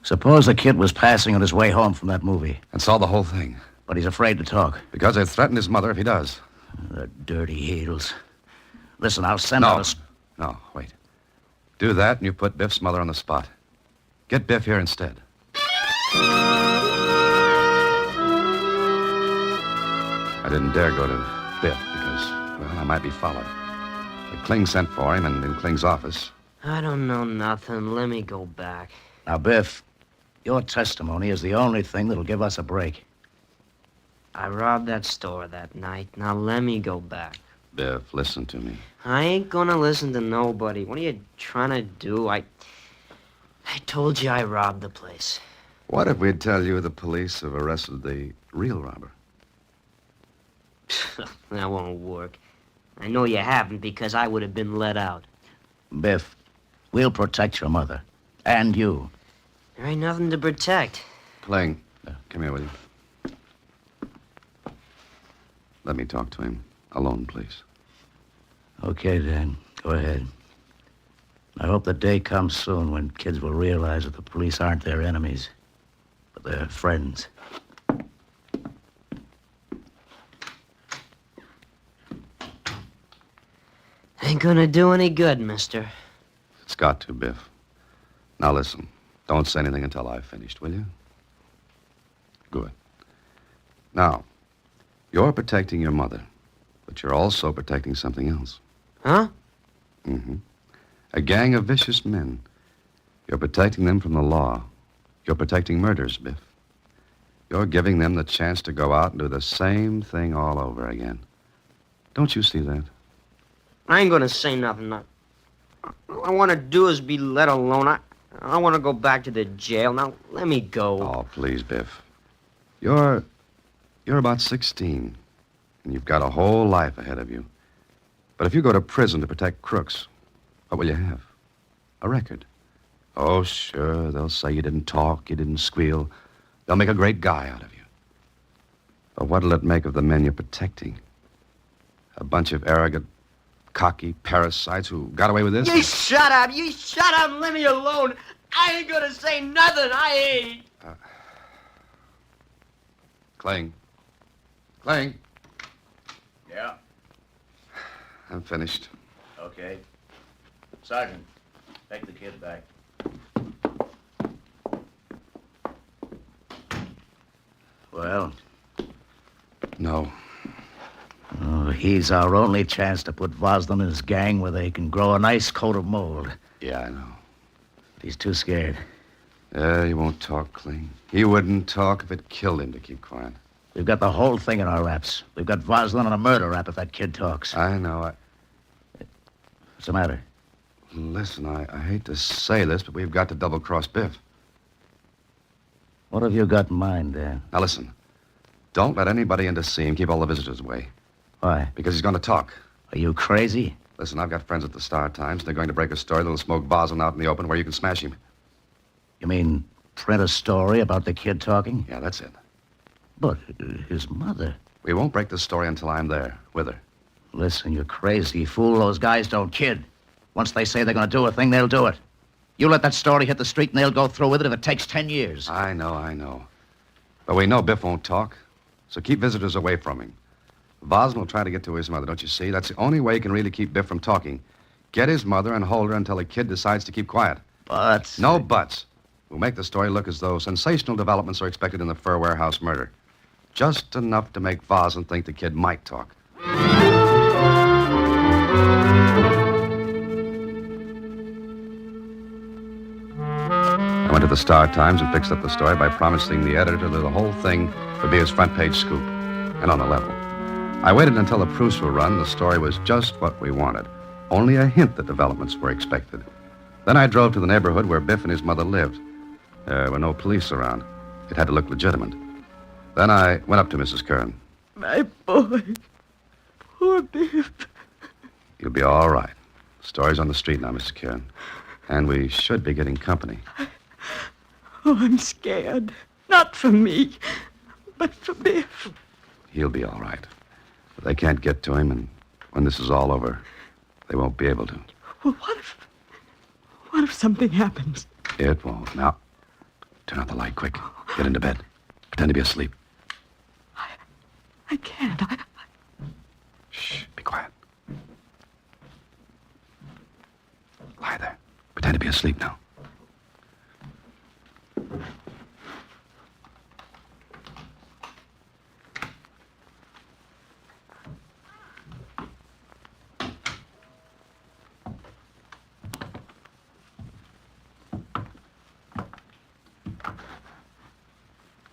Suppose the kid was passing on his way home from that movie. And saw the whole thing. But he's afraid to talk. Because they threatened his mother if he does. The dirty heels. Listen, I'll send out a... No, wait. Do that and you put Biff's mother on the spot. Get Biff here instead. I didn't dare go to Biff because, well, I might be followed. But Kling sent for him, and in Kling's office... I don't know nothing. Let me go back. Now, Biff, your testimony is the only thing that'll give us a break. I robbed that store that night. Now let me go back. Biff, listen to me. I ain't gonna listen to nobody. What are you trying to do? I told you I robbed the place. What if we'd tell you the police have arrested the real robber? That won't work. I know you haven't because I would have been let out. Biff, we'll protect your mother. And you. There ain't nothing to protect. Kling, come here with you. Let me talk to him. Alone, please. Okay, Dan. Go ahead. I hope the day comes soon when kids will realize that the police aren't their enemies, but their friends. Ain't gonna do any good, mister. It's got to, Biff. Now listen. Don't say anything until I've finished, will you? Good. Now, you're protecting your mother, but you're also protecting something else. Huh? Mm-hmm. A gang of vicious men. You're protecting them from the law. You're protecting murders, Biff. You're giving them the chance to go out and do the same thing all over again. Don't you see that? I ain't gonna say nothing. All I want to do is be let alone. I want to go back to the jail. Now, let me go. Oh, please, Biff. You're about 16, and you've got a whole life ahead of you. But if you go to prison to protect crooks, what will you have? A record. Oh, sure, they'll say you didn't talk, you didn't squeal. They'll make a great guy out of you. But what'll it make of the men you're protecting? A bunch of arrogant, cocky parasites who got away with this? You shut up! You shut up and leave me alone! I ain't gonna say nothing, I ain't! Cling. Cling. Yeah. I'm finished. Okay. Sergeant, take the kid back. Well? No. Oh, he's our only chance to put Voslin and his gang where they can grow a nice coat of mold. Yeah, I know. He's too scared. He won't talk, Cling. He wouldn't talk if it killed him to keep quiet. We've got the whole thing in our laps. We've got Voslin on a murder rap if that kid talks. I know. What's the matter? Listen, I hate to say this, but we've got to double-cross Biff. What have you got in mind, Dan? Now, listen. Don't let anybody in to see him. Keep all the visitors away. Why? Because he's going to talk. Are you crazy? Listen, I've got friends at the Star Times. They're going to break a story that'll smoke Boslin out in the open where you can smash him. You mean print a story about the kid talking? Yeah, that's it. But his mother... We won't break the story until I'm there with her. Listen, you're crazy, fool. Those guys don't kid. Once they say they're going to do a thing, they'll do it. You let that story hit the street and they'll go through with it if it takes 10 years. I know. But we know Biff won't talk, so keep visitors away from him. Voslin will try to get to his mother, don't you see? That's the only way you can really keep Biff from talking. Get his mother and hold her until the kid decides to keep quiet. But... No buts. We'll make the story look as though sensational developments are expected in the fur warehouse murder. Just enough to make Voslin think the kid might talk. I went to the Star Times and fixed up the story by promising the editor that the whole thing would be his front-page scoop, and on the level. I waited until the proofs were run. The story was just what we wanted. Only a hint that developments were expected. Then I drove to the neighborhood where Biff and his mother lived. There were no police around. It had to look legitimate. Then I went up to Mrs. Kern. My boy. Poor Biff. You'll be all right. The story's on the street now, Mrs. Kern. And we should be getting company. Oh, I'm scared. Not for me, but for Biff. He'll be all right. But they can't get to him, and when this is all over, they won't be able to. Well, what if something happens? It won't. Now, turn out the light quick. Get into bed. Pretend to be asleep. I can't. Shh, be quiet. Lie there. Pretend to be asleep now.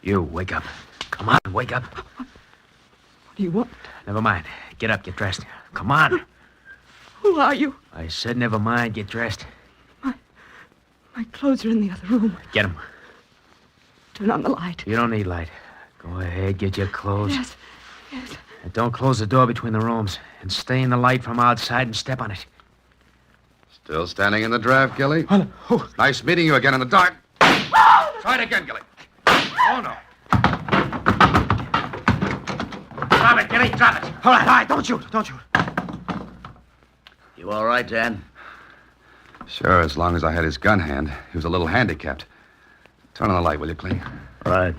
You, wake up. Come on, wake up. What do you want? Never mind. Get up, get dressed. Come on. Who are you? I said never mind, get dressed. My clothes are in the other room. Get them. Turn on the light. You don't need light. Go ahead, get your clothes. Yes. And don't close the door between the rooms. And stay in the light from outside and step on it. Still standing in the draft, Gilly? Nice meeting you again in the dark. Try it again, Gilly. Oh, no. Drop it, Gilly, drop it. All right, don't shoot. You all right, Dan? Sure, as long as I had his gun hand. He was a little handicapped. Turn on the light, will you, Clee? Right.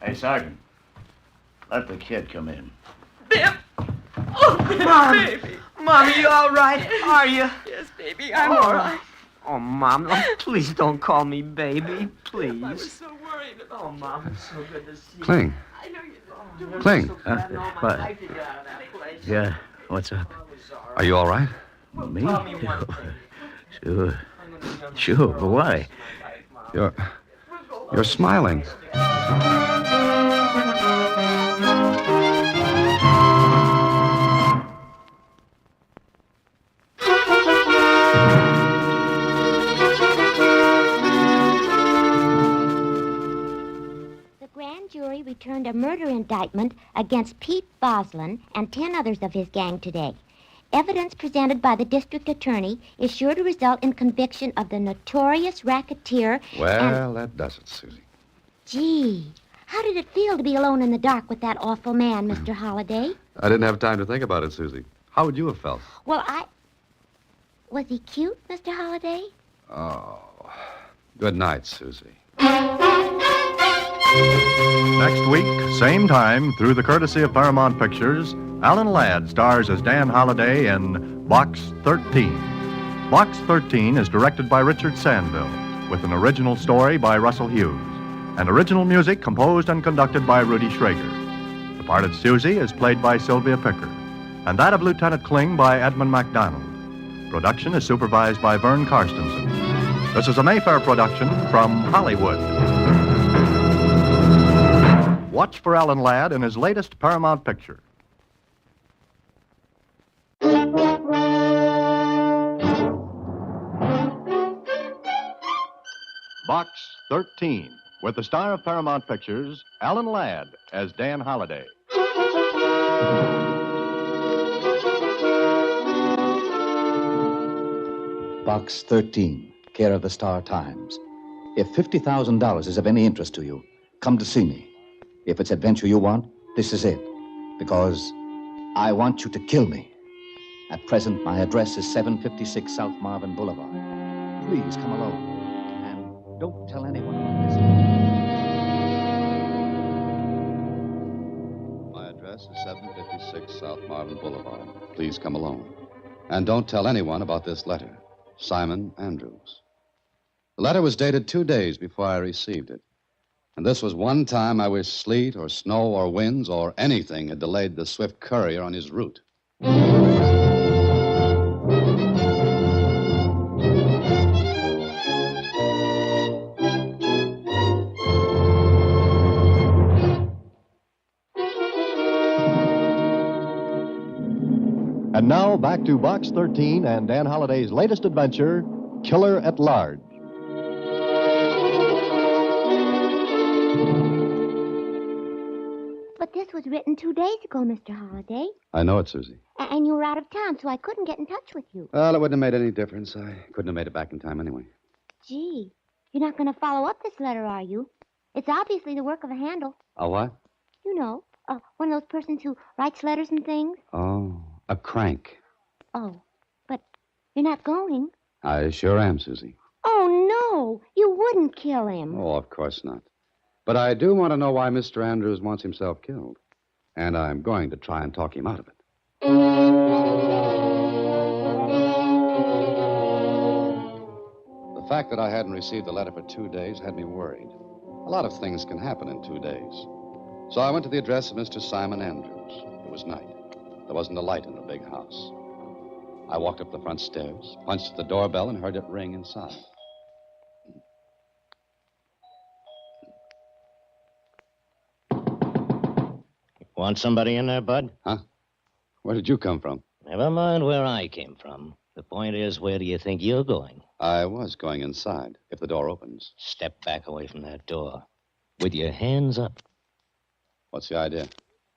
Hey, Sergeant. Let the kid come in. Biff! Oh, Biff, Mom. baby. Mom, are you all right? Are you? Yes, baby, I'm all right. Oh, Mom, please don't call me baby, please. I was so worried about Oh, Mom, it's so good to see you. Cling. I know you didn't. Cling. What? Yeah, what's up? Are you all right? Me? Sure, but why? You're smiling. The grand jury returned a murder indictment against Pete Voslin and 10 others of his gang today. Evidence presented by the district attorney is sure to result in conviction of the notorious racketeer. Well, that does it, Susie. Gee, How did it feel to be alone in the dark with that awful man, Mr. Holliday? I didn't have time to think about it, Susie. How would you have felt? Well, Was he cute, Mr. Holliday? Oh. Good night, Susie. Next week, same time, through the courtesy of Paramount Pictures, Alan Ladd stars as Dan Holliday in Box 13. Box 13 is directed by Richard Sandville, with an original story by Russell Hughes, and original music composed and conducted by Rudy Schrager. The part of Susie is played by Sylvia Picker, and that of Lieutenant Kling by Edmund MacDonald. Production is supervised by Vern Karstensen. This is a Mayfair production from Hollywood. Watch for Alan Ladd in his latest Paramount picture. Box 13, with the star of Paramount Pictures, Alan Ladd, as Dan Holliday. Box 13, care of the Star Times. If $50,000 is of any interest to you, come to see me. If it's adventure you want, this is it. Because I want you to kill me. At present, my address is 756 South Marvin Boulevard. Please come alone. And don't tell anyone about this. My address is 756 South Marvin Boulevard. Please come alone. And don't tell anyone about this letter. Simon Andrews. The letter was dated 2 days before I received it. And this was one time I wish sleet or snow or winds or anything had delayed the swift courier on his route. And now, back to Box 13 and Dan Holliday's latest adventure, Killer at Large. But this was written 2 days ago, Mr. Holliday. I know it, Susie. And you were out of town, so I couldn't get in touch with you. Well, it wouldn't have made any difference. I couldn't have made it back in time anyway. Gee, you're not going to follow up this letter, are you? It's obviously the work of a handle. A what? You know, one of those persons who writes letters and things. Oh, a crank. Oh, but you're not going. I sure am, Susie. Oh, no, you wouldn't kill him. Oh, of course not. But I do want to know why Mr. Andrews wants himself killed. And I'm going to try and talk him out of it. The fact that I hadn't received the letter for 2 days had me worried. A lot of things can happen in 2 days. So I went to the address of Mr. Simon Andrews. It was night. There wasn't a light in the big house. I walked up the front stairs, punched at the doorbell, and heard it ring inside. Want somebody in there, Bud? Huh? Where did you come from? Never mind where I came from. The point is, where do you think you're going? I was going inside, if the door opens. Step back away from that door. With your hands up. What's the idea?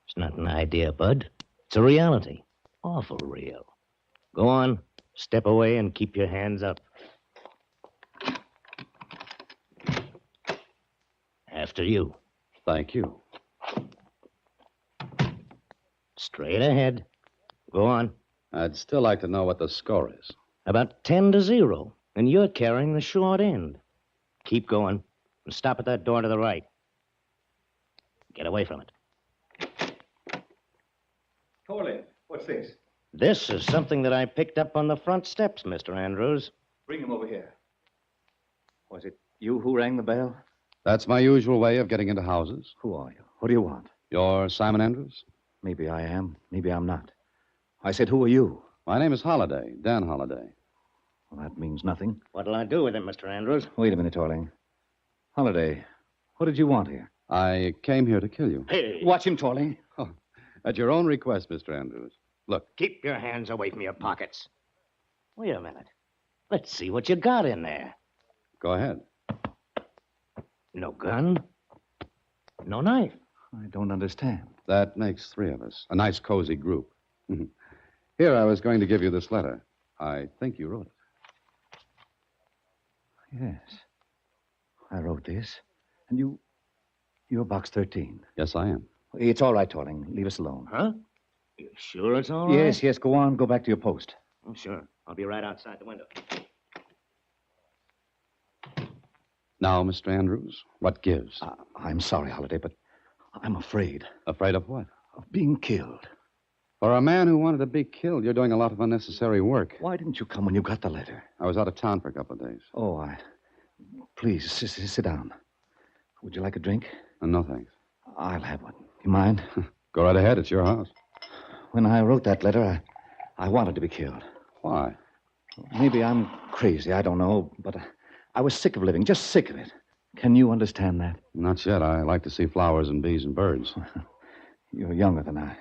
It's not an idea, Bud. It's a reality. Awful real. Go on. Step away and keep your hands up. After you. Thank you. Straight ahead. Go on. I'd still like to know what the score is. About 10-0, and you're carrying the short end. Keep going, and stop at that door to the right. Get away from it. Corley, what's this? This is something that I picked up on the front steps, Mr. Andrews. Bring him over here. Was it you who rang the bell? That's my usual way of getting into houses. Who are you? What do you want? You're Simon Andrews? Maybe I am. Maybe I'm not. I said, who are you? My name is Holliday, Dan Holliday. Well, that means nothing. What'll I do with him, Mr. Andrews? Wait a minute, Torling. Holliday, what did you want here? I came here to kill you. Hey! Watch him, Torling. Oh, at your own request, Mr. Andrews. Look. Keep your hands away from your pockets. Wait a minute. Let's see what you got in there. Go ahead. No gun. No knife. I don't understand. That makes 3 of us. A nice, cozy group. Here, I was going to give you this letter. I think you wrote it. Yes. I wrote this. And you You're box 13. Yes, I am. It's all right, Torling. Leave us alone. Huh? You sure it's all right? Yes, go on. Go back to your post. Oh, sure. I'll be right outside the window. Now, Mr. Andrews, what gives? I'm sorry, Holliday, but I'm afraid. Afraid of what? Of being killed. For a man who wanted to be killed, you're doing a lot of unnecessary work. Why didn't you come when you got the letter? I was out of town for a couple of days. Oh, Please, sit down. Would you like a drink? No, thanks. I'll have one. You mind? Go right ahead. It's your house. When I wrote that letter, I wanted to be killed. Why? Maybe I'm crazy. I don't know. But I was sick of living. Just sick of it. Can you understand that? Not yet. I like to see flowers and bees and birds. You're younger than I.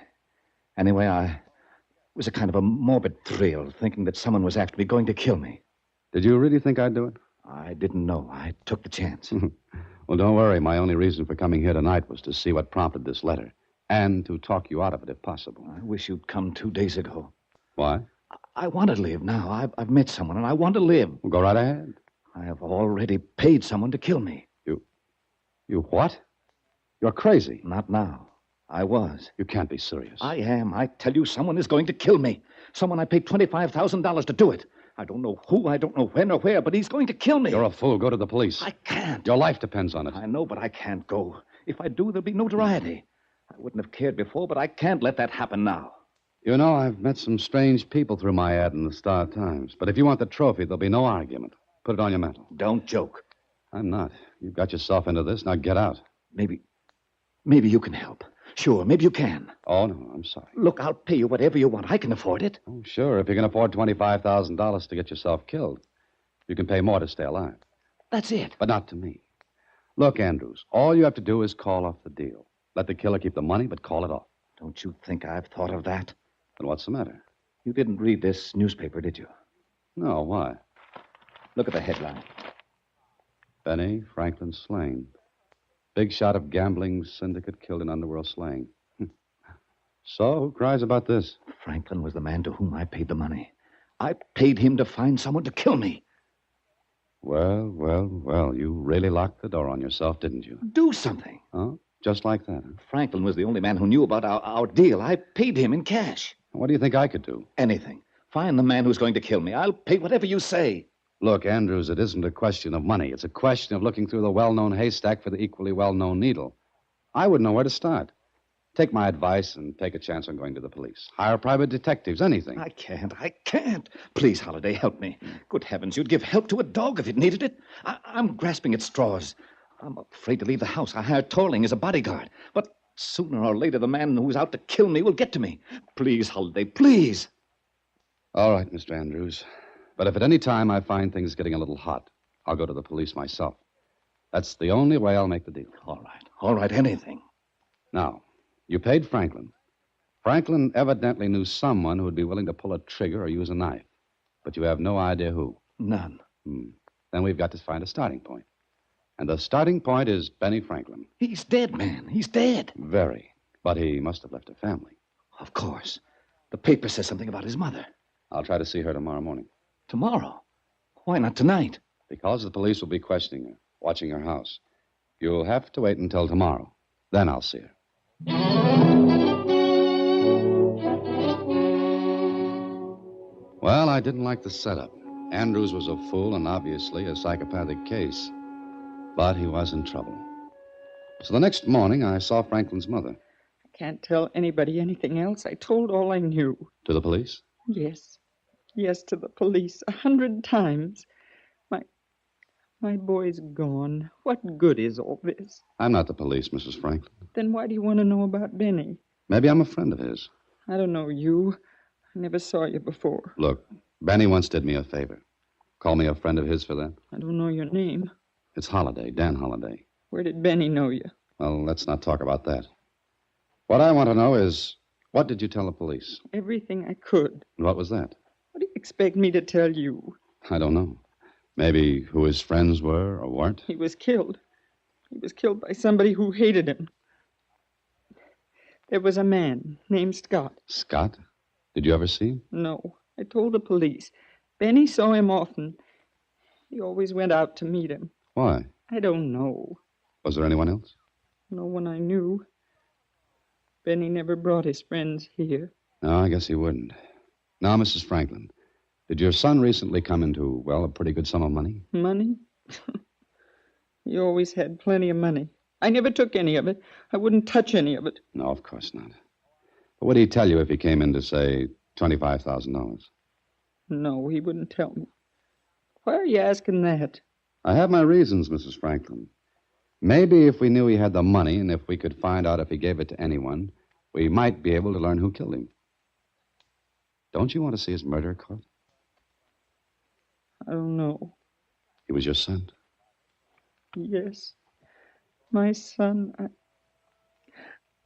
Anyway, it was a kind of a morbid thrill, thinking that someone was after me, going to kill me. Did you really think I'd do it? I didn't know. I took the chance. Well, don't worry. My only reason for coming here tonight was to see what prompted this letter, and to talk you out of it, if possible. I wish you'd come 2 days ago. Why? I want to live now. I've met someone, and I want to live. Well, go right ahead. I have already paid someone to kill me. You what? You're crazy. Not now. I was. You can't be serious. I am. I tell you, someone is going to kill me. Someone I paid $25,000 to do it. I don't know who, I don't know when or where, but he's going to kill me. You're a fool. Go to the police. I can't. Your life depends on it. I know, but I can't go. If I do, there'll be notoriety. I wouldn't have cared before, but I can't let that happen now. You know, I've met some strange people through my ad in the Star Times. But if you want the trophy, there'll be no argument. Put it on your mantle. Don't joke. I'm not. You've got yourself into this. Now get out. Maybe you can help. Sure, maybe you can. Oh, no, I'm sorry. Look, I'll pay you whatever you want. I can afford it. Oh, sure. If you can afford $25,000 to get yourself killed, you can pay more to stay alive. That's it. But not to me. Look, Andrews, all you have to do is call off the deal. Let the killer keep the money, but call it off. Don't you think I've thought of that? Then what's the matter? You didn't read this newspaper, did you? No, why? Look at the headline. Benny Franklin slain. Big shot of gambling syndicate killed in underworld slaying. So, who cries about this? Franklin was the man to whom I paid the money. I paid him to find someone to kill me. Well, you really locked the door on yourself, didn't you? Do something. Huh? Just like that, huh? Franklin was the only man who knew about our deal. I paid him in cash. What do you think I could do? Anything. Find the man who's going to kill me. I'll pay whatever you say. Look, Andrews, it isn't a question of money. It's a question of looking through the well-known haystack for the equally well-known needle. I wouldn't know where to start. Take my advice and take a chance on going to the police. Hire private detectives, anything. I can't. Please, Holliday, help me. Good heavens, you'd give help to a dog if it needed it. I'm grasping at straws. I'm afraid to leave the house. I hired Torling as a bodyguard. But sooner or later, the man who's out to kill me will get to me. Please, Holliday, please. All right, Mr. Andrews. But if at any time I find things getting a little hot, I'll go to the police myself. That's the only way I'll make the deal. All right, anything. Now, you paid Franklin. Franklin evidently knew someone who would be willing to pull a trigger or use a knife. But you have no idea who. None. Then we've got to find a starting point. And the starting point is Benny Franklin. He's dead, man. He's dead. Very. But he must have left a family. Of course. The paper says something about his mother. I'll try to see her tomorrow morning. Tomorrow? Why not tonight? Because the police will be questioning her, watching her house. You'll have to wait until tomorrow. Then I'll see her. Well, I didn't like the setup. Andrews was a fool and obviously a psychopathic case. But he was in trouble. So the next morning, I saw Franklin's mother. I can't tell anybody anything else. I told all I knew. To the police? Yes. Yes, to the police 100 times. My boy's gone. What good is all this? I'm not the police, Mrs. Franklin. Then why do you want to know about Benny? Maybe I'm a friend of his. I don't know you. I never saw you before. Look, Benny once did me a favor. Call me a friend of his for that? I don't know your name. It's Holliday, Dan Holliday. Where did Benny know you? Well, let's not talk about that. What I want to know is, what did you tell the police? Everything I could. And what was that? What do you expect me to tell you? I don't know. Maybe who his friends were or weren't? He was killed. He was killed by somebody who hated him. There was a man named Scott. Scott? Did you ever see him? No. I told the police. Benny saw him often. He always went out to meet him. Why? I don't know. Was there anyone else? No one I knew. Benny never brought his friends here. No, I guess he wouldn't. Now, Mrs. Franklin, did your son recently come into, well, a pretty good sum of money? Money? He always had plenty of money. I never took any of it. I wouldn't touch any of it. No, of course not. But what did he tell you if he came in to say $25,000? No, he wouldn't tell me. Why are you asking that? I have my reasons, Mrs. Franklin. Maybe if we knew he had the money and if we could find out if he gave it to anyone, we might be able to learn who killed him. Don't you want to see his murder caught? I don't know. He was your son? Yes. My son.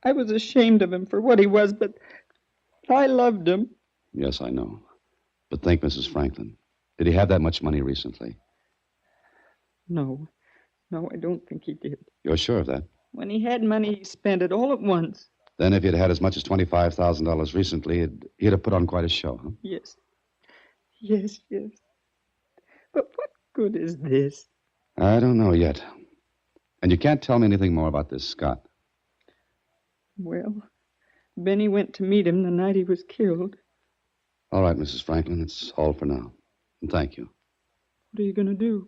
I was ashamed of him for what he was, but I loved him. Yes, I know. But think, Mrs. Franklin, did he have that much money recently? No. No, I don't think he did. You're sure of that? When he had money, he spent it all at once. Then if he'd had as much as $25,000 recently, he'd have put on quite a show, huh? Yes. Yes, yes. But what good is this? I don't know yet. And you can't tell me anything more about this Scott. Well, Benny went to meet him the night he was killed. All right, Mrs. Franklin, that's all for now. And thank you. What are you going to do?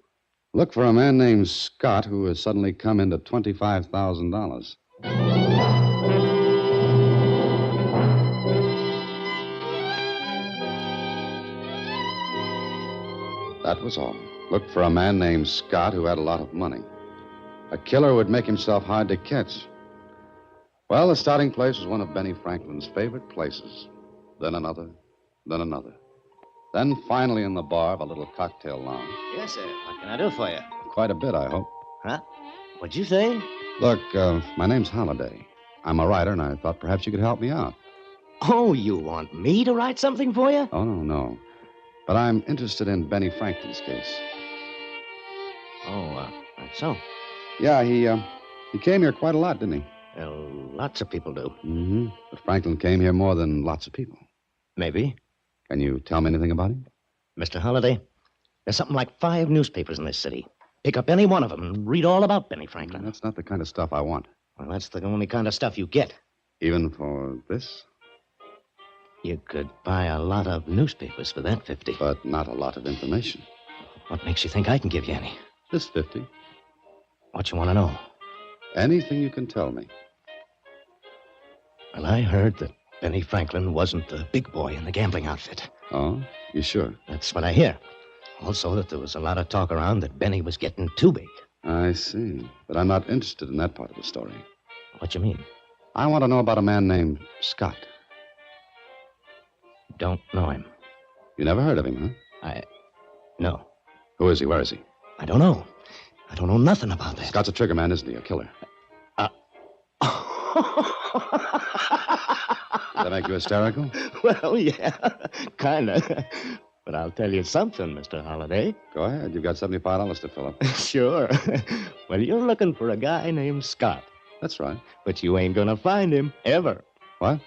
Look for a man named Scott who has suddenly come into $25,000. That was all. Look for a man named Scott who had a lot of money. A killer would make himself hard to catch. Well, the starting place was one of Benny Franklin's favorite places. Then another, then another. Then finally in the bar of a little cocktail lounge. Yes, sir. What can I do for you? Quite a bit, I hope. Huh? What'd you say? Look, my name's Holliday. I'm a writer, and I thought perhaps you could help me out. Oh, you want me to write something for you? Oh, no. But I'm interested in Benny Franklin's case. Oh, that's so. Yeah, he came here quite a lot, didn't he? Well, lots of people do. Mm-hmm. But Franklin came here more than lots of people. Maybe. Can you tell me anything about him? Mr. Holliday, there's something like 5 newspapers in this city. Pick up any one of them and read all about Benny Franklin. That's not the kind of stuff I want. Well, that's the only kind of stuff you get. Even for this? You could buy a lot of newspapers for that 50. But not a lot of information. What makes you think I can give you any? This 50. What you want to know? Anything you can tell me. Well, I heard that Benny Franklin wasn't the big boy in the gambling outfit. Oh? You sure? That's what I hear. Also, that there was a lot of talk around that Benny was getting too big. I see. But I'm not interested in that part of the story. What you mean? I want to know about a man named Scott. Don't know him. You never heard of him, huh? No. Who is he? Where is he? I don't know. I don't know nothing about that. Scott's a trigger man, isn't he? A killer. Does that make you hysterical? Well, yeah, kind of. But I'll tell you something, Mr. Holliday. Go ahead. You've got $75 to fill up. Sure. Well, you're looking for a guy named Scott. That's right. But you ain't gonna find him, ever. What?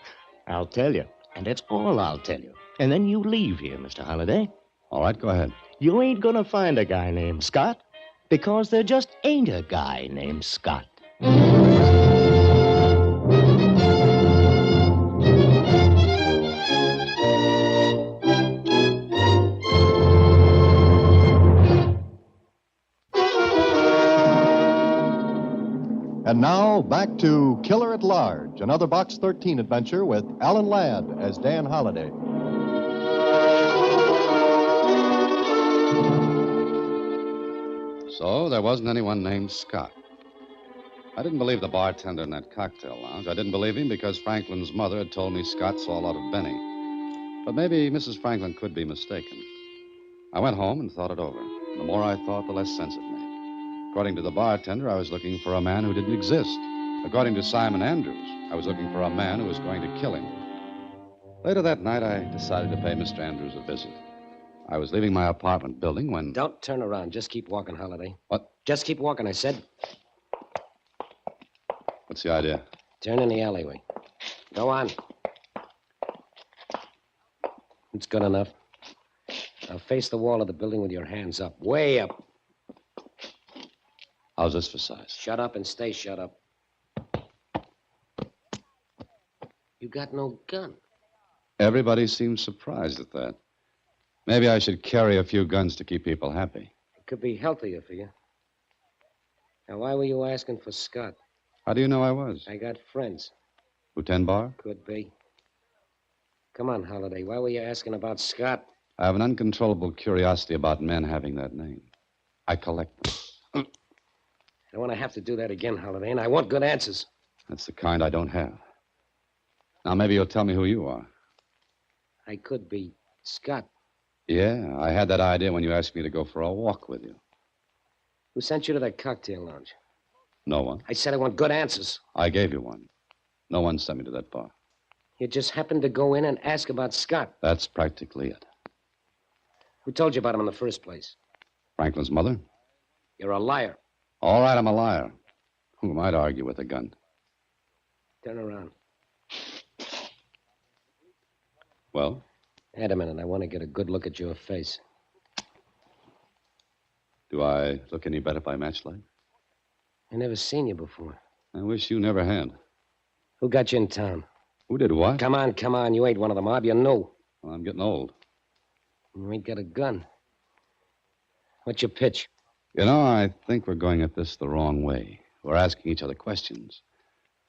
I'll tell you. And that's all I'll tell you. And then you leave here, Mr. Holliday. All right, go ahead. You ain't gonna find a guy named Scott because there just ain't a guy named Scott. And now, back to Killer at Large, another Box 13 adventure with Alan Ladd as Dan Holliday. So there wasn't anyone named Scott. I didn't believe the bartender in that cocktail lounge. I didn't believe him because Franklin's mother had told me Scott saw a lot of Benny. But maybe Mrs. Franklin could be mistaken. I went home and thought it over. The more I thought, the less sense it made. According to the bartender, I was looking for a man who didn't exist. According to Simon Andrews, I was looking for a man who was going to kill him. Later that night, I decided to pay Mr. Andrews a visit. I was leaving my apartment building when... Don't turn around. Just keep walking, Holliday. What? Just keep walking, I said. What's the idea? Turn in the alleyway. Go on. It's good enough. Now face the wall of the building with your hands up. Way up. How's this for size? Shut up and stay shut up. You got no gun. Everybody seems surprised at that. Maybe I should carry a few guns to keep people happy. It could be healthier for you. Now, why were you asking for Scott? How do you know I was? I got friends. Lieutenant Barr? Could be. Come on, Holiday. Why were you asking about Scott? I have an uncontrollable curiosity about men having that name. I collect them. I don't want to have to do that again, Holiday, and I want good answers. That's the kind I don't have. Now, maybe you'll tell me who you are. I could be Scott. Yeah, I had that idea when you asked me to go for a walk with you. Who sent you to that cocktail lounge? No one. I said I want good answers. I gave you one. No one sent me to that bar. You just happened to go in and ask about Scott. That's practically it. Who told you about him in the first place? Franklin's mother? You're a liar. All right, I'm a liar. Who might argue with a gun? Turn around. Well? Wait a minute. I want to get a good look at your face. Do I look any better by matchlight? I never seen you before. I wish you never had. Who got you in town? Who did what? Come on. You ain't one of the mob. You know. Well, I'm getting old. You ain't got a gun. What's your pitch? You know, I think we're going at this the wrong way. We're asking each other questions.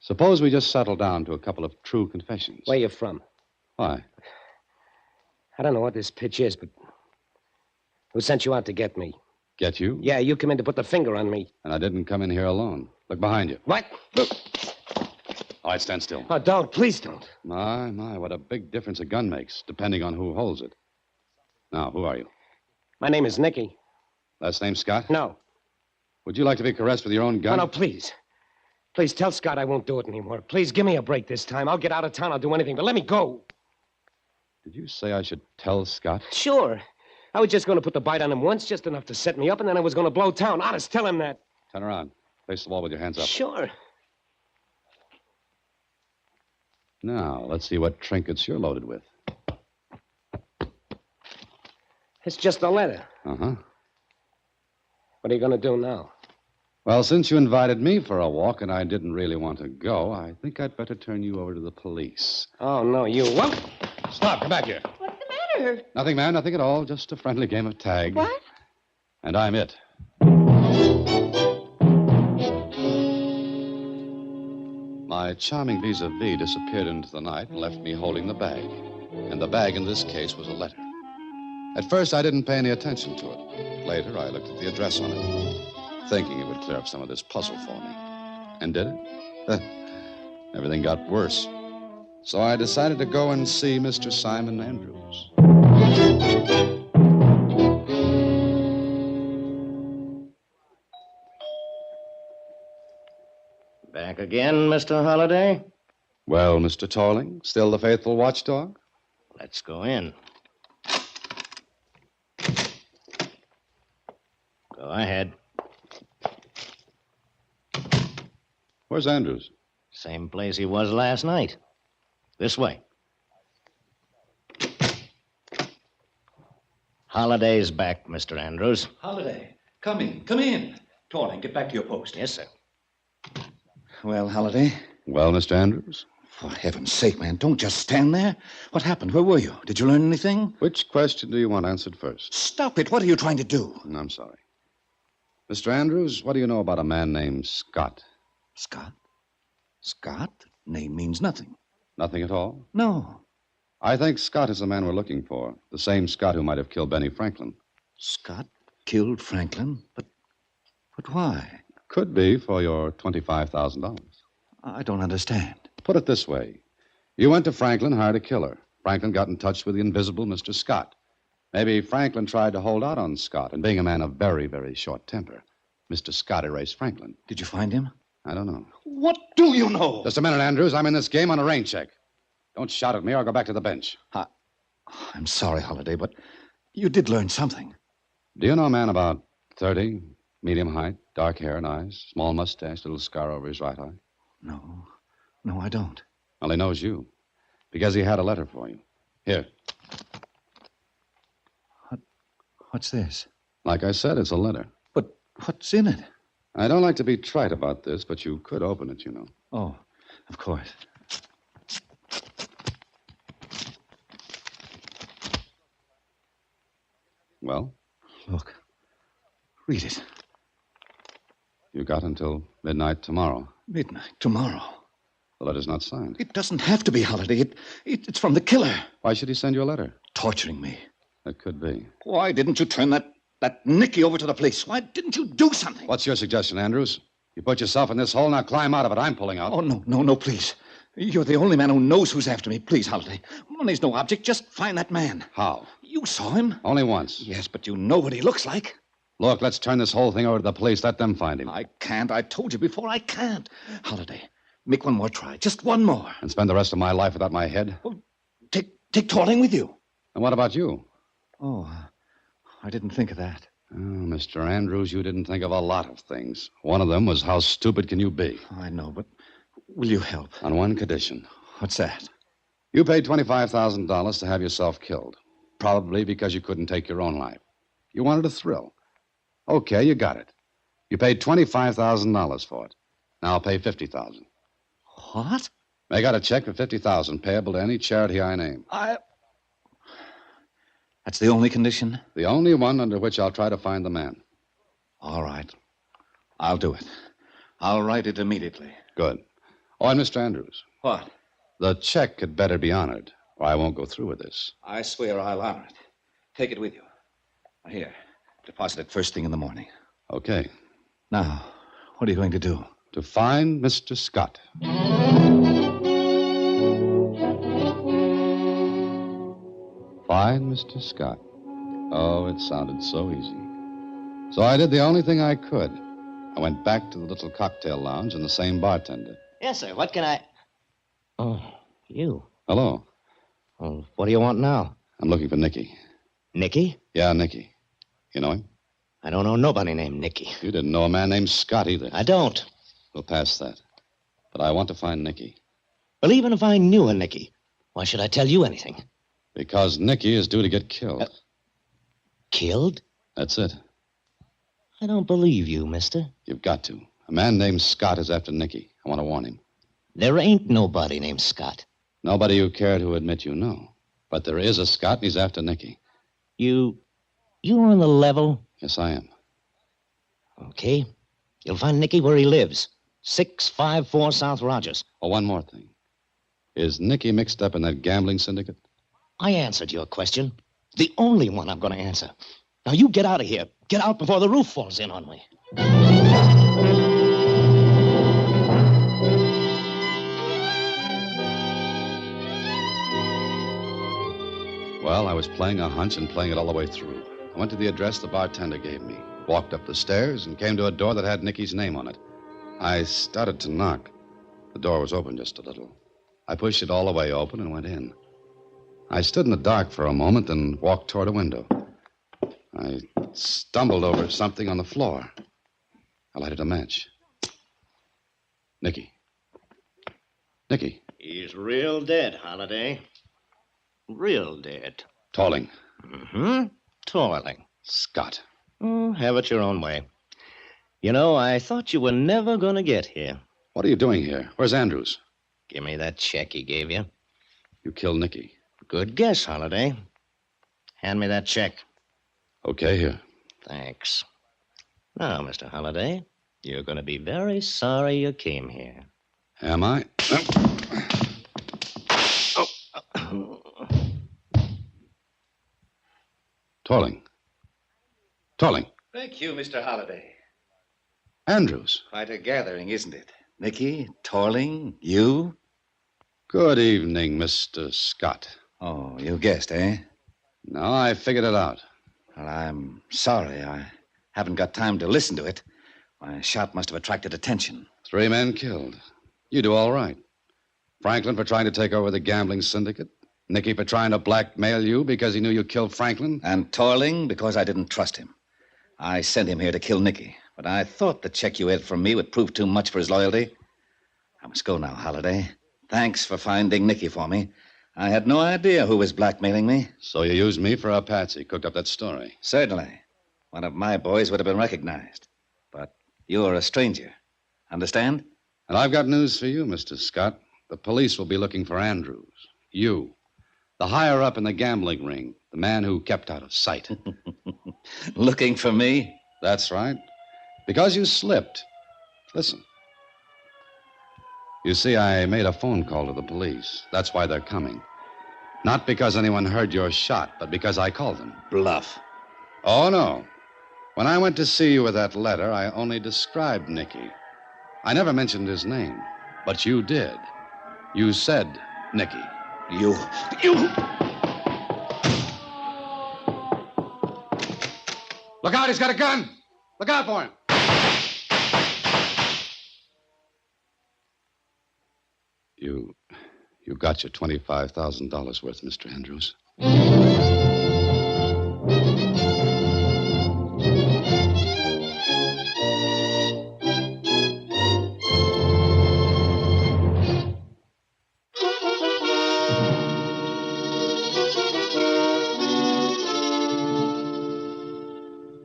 Suppose we just settle down to a couple of true confessions. Where you from? Why? I don't know what this pitch is, but who sent you out to get me? Get you? Yeah, you come in to put the finger on me. And I didn't come in here alone. Look behind you. What? Look. All right, stand still. Oh, don't. Please don't. My, what a big difference a gun makes, depending on who holds it. Now, who are you? My name is Nicky. Last name Scott? No. Would you like to be caressed with your own gun? No, please. Please tell Scott I won't do it anymore. Please give me a break this time. I'll get out of town. I'll do anything, but let me go. Did you say I should tell Scott? Sure. I was just going to put the bite on him once, just enough to set me up, and then I was going to blow town. Honest, tell him that. Turn around. Face the wall with your hands up. Sure. Now, let's see what trinkets you're loaded with. It's just a letter. Uh-huh. What are you going to do now? Well, since you invited me for a walk and I didn't really want to go, I think I'd better turn you over to the police. Oh, no, you won't. Stop, come back here. What's the matter? Nothing, ma'am, nothing at all. Just a friendly game of tag. What? And I'm it. My charming vis-a-vis disappeared into the night and left me holding the bag. And the bag in this case was a letter. At first, I didn't pay any attention to it. Later, I looked at the address on it, thinking it would clear up some of this puzzle for me. And did it? Everything got worse. So I decided to go and see Mr. Simon Andrews. Back again, Mr. Holliday? Well, Mr. Torling, still the faithful watchdog? Let's go in. Go ahead. Where's Andrews? Same place he was last night. This way. Holliday's back, Mr. Andrews. Holliday, come in. Torling, get back to your post. Yes, sir. Well, Holliday? Well, Mr. Andrews? For heaven's sake, man, don't just stand there. What happened? Where were you? Did you learn anything? Which question do you want answered first? Stop it. What are you trying to do? I'm sorry. Mr. Andrews, what do you know about a man named Scott? Scott? Scott? Name means nothing. Nothing at all? No. I think Scott is the man we're looking for. The same Scott who might have killed Benny Franklin. Scott killed Franklin? But why? Could be for your $25,000. I don't understand. Put it this way. You went to Franklin, hired a killer. Franklin got in touch with the invisible Mr. Scott. Maybe Franklin tried to hold out on Scott, and being a man of very, very short temper, Mr. Scott erased Franklin. Did you find him? I don't know. What do you know? Just a minute, Andrews. I'm in this game on a rain check. Don't shout at me or I'll go back to the bench. I'm sorry, Holliday, but you did learn something. Do you know a man about 30, medium height, dark hair and eyes, small mustache, little scar over his right eye? No, I don't. Well, he knows you, because he had a letter for you. Here. What's this? Like I said, it's a letter. But what's in it? I don't like to be trite about this, but you could open it, you know. Oh, of course. Well? Look. Read it. You got until midnight tomorrow. Midnight tomorrow. The letter's not signed. It doesn't have to be Holiday. It's from the killer. Why should he send you a letter? Torturing me. It could be. Why didn't you turn that Nicky over to the police? Why didn't you do something? What's your suggestion, Andrews? You put yourself in this hole, now climb out of it. I'm pulling out. Oh, no, please. You're the only man who knows who's after me. Please, Holiday. Money's no object. Just find that man. How? You saw him. Only once. Yes, but you know what he looks like. Look, let's turn this whole thing over to the police. Let them find him. I can't. I told you before, I can't. Holiday, make one more try. Just one more. And spend the rest of my life without my head? Well, take Torling with you. And what about you? Oh, I didn't think of that. Oh, Mr. Andrews, you didn't think of a lot of things. One of them was how stupid can you be? I know, but will you help? On one condition. What's that? You paid $25,000 to have yourself killed. Probably because you couldn't take your own life. You wanted a thrill. Okay, you got it. You paid $25,000 for it. Now I'll pay $50,000. What? I got a check for $50,000 payable to any charity I name. That's the only condition? The only one under which I'll try to find the man. All right. I'll do it. I'll write it immediately. Good. Oh, and Mr. Andrews. What? The check had better be honored, or I won't go through with this. I swear I'll honor it. Take it with you. Here. Deposit it first thing in the morning. Okay. Now, what are you going to do? To find Mr. Scott. Find Mr. Scott. Oh, it sounded so easy. So I did the only thing I could. I went back to the little cocktail lounge and the same bartender. Yes, sir. What can I... Oh, you. Hello. Well, what do you want now? I'm looking for Nicky. Nicky? Yeah, Nicky. You know him? I don't know nobody named Nicky. You didn't know a man named Scott either. I don't. We'll pass that. But I want to find Nicky. Well, even if I knew a Nicky, why should I tell you anything? Because Nicky is due to get killed. Killed? That's it. I don't believe you, mister. You've got to. A man named Scott is after Nicky. I want to warn him. There ain't nobody named Scott. Nobody you care to admit you know. But there is a Scott, and he's after Nicky. You're on the level? Yes, I am. Okay. You'll find Nicky where he lives. 654 South Rogers. Oh, one more thing. Is Nicky mixed up in that gambling syndicate? I answered your question. The only one I'm going to answer. Now, you get out of here. Get out before the roof falls in on me. Well, I was playing a hunch and playing it all the way through. I went to the address the bartender gave me, walked up the stairs, and came to a door that had Nicky's name on it. I started to knock. The door was open just a little. I pushed it all the way open and went in. I stood in the dark for a moment and walked toward a window. I stumbled over something on the floor. I lighted a match. Nicky. Nicky. He's real dead, Holiday. Real dead. Torling. Mm-hmm. Torling. Scott. Oh, have it your own way. You know, I thought you were never going to get here. What are you doing here? Where's Andrews? Give me that check he gave you. You killed Nicky. Good guess, Holiday. Hand me that check. Okay, here. Thanks. Now, Mr. Holiday, you're going to be very sorry you came here. Am I? Torling. Torling. Thank you, Mr. Holiday. Andrews. Quite a gathering, isn't it? Nicky, Torling, you. Good evening, Mr. Scott. Oh, you guessed, eh? No, I figured it out. Well, I'm sorry. I haven't got time to listen to it. My shot must have attracted attention. 3 men killed. You do all right. Franklin for trying to take over the gambling syndicate. Nicky for trying to blackmail you because he knew you killed Franklin. And Torling because I didn't trust him. I sent him here to kill Nicky, but I thought the check you had from me would prove too much for his loyalty. I must go now, Holiday. Thanks for finding Nicky for me. I had no idea who was blackmailing me. So you used me for a patsy, cooked up that story. Certainly. One of my boys would have been recognized. But you're a stranger. Understand? And I've got news for you, Mr. Scott. The police will be looking for Andrews. You. The higher up in the gambling ring. The man who kept out of sight. Looking for me? That's right. Because you slipped. Listen. You see, I made a phone call to the police. That's why they're coming. Not because anyone heard your shot, but because I called them. Bluff. Oh, no. When I went to see you with that letter, I only described Nicky. I never mentioned his name, but you did. You said Nicky. You... Look out, he's got a gun! Look out for him! You got your $25,000 worth, Mr. Andrews.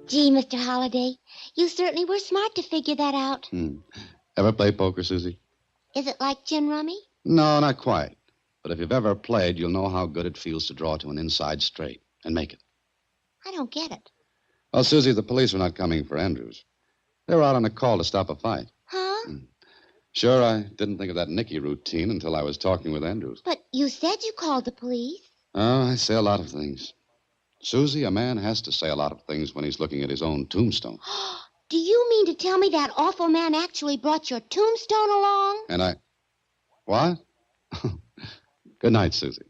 Gee, Mr. Holliday, you certainly were smart to figure that out. Ever play poker, Susie? Is it like gin rummy? No, not quite. But if you've ever played, you'll know how good it feels to draw to an inside straight and make it. I don't get it. Well, Susie, the police were not coming for Andrews. They were out on a call to stop a fight. Huh? Sure, I didn't think of that Nicky routine until I was talking with Andrews. But you said you called the police. Oh, I say a lot of things. Susie, a man has to say a lot of things when he's looking at his own tombstone. Do you mean to tell me that awful man actually brought your tombstone along? And I... What? Good night, Susie.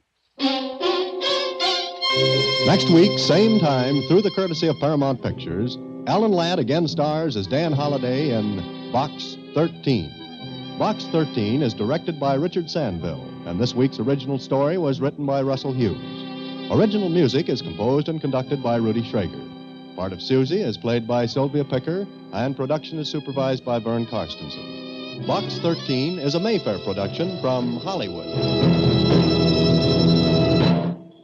Next week, same time, through the courtesy of Paramount Pictures, Alan Ladd again stars as Dan Holliday in Box 13. Box 13 is directed by Richard Sandville, and this week's original story was written by Russell Hughes. Original music is composed and conducted by Rudy Schrager. Part of Susie is played by Sylvia Picker, and production is supervised by Vern Karstensen. Box 13 is a Mayfair production from Hollywood.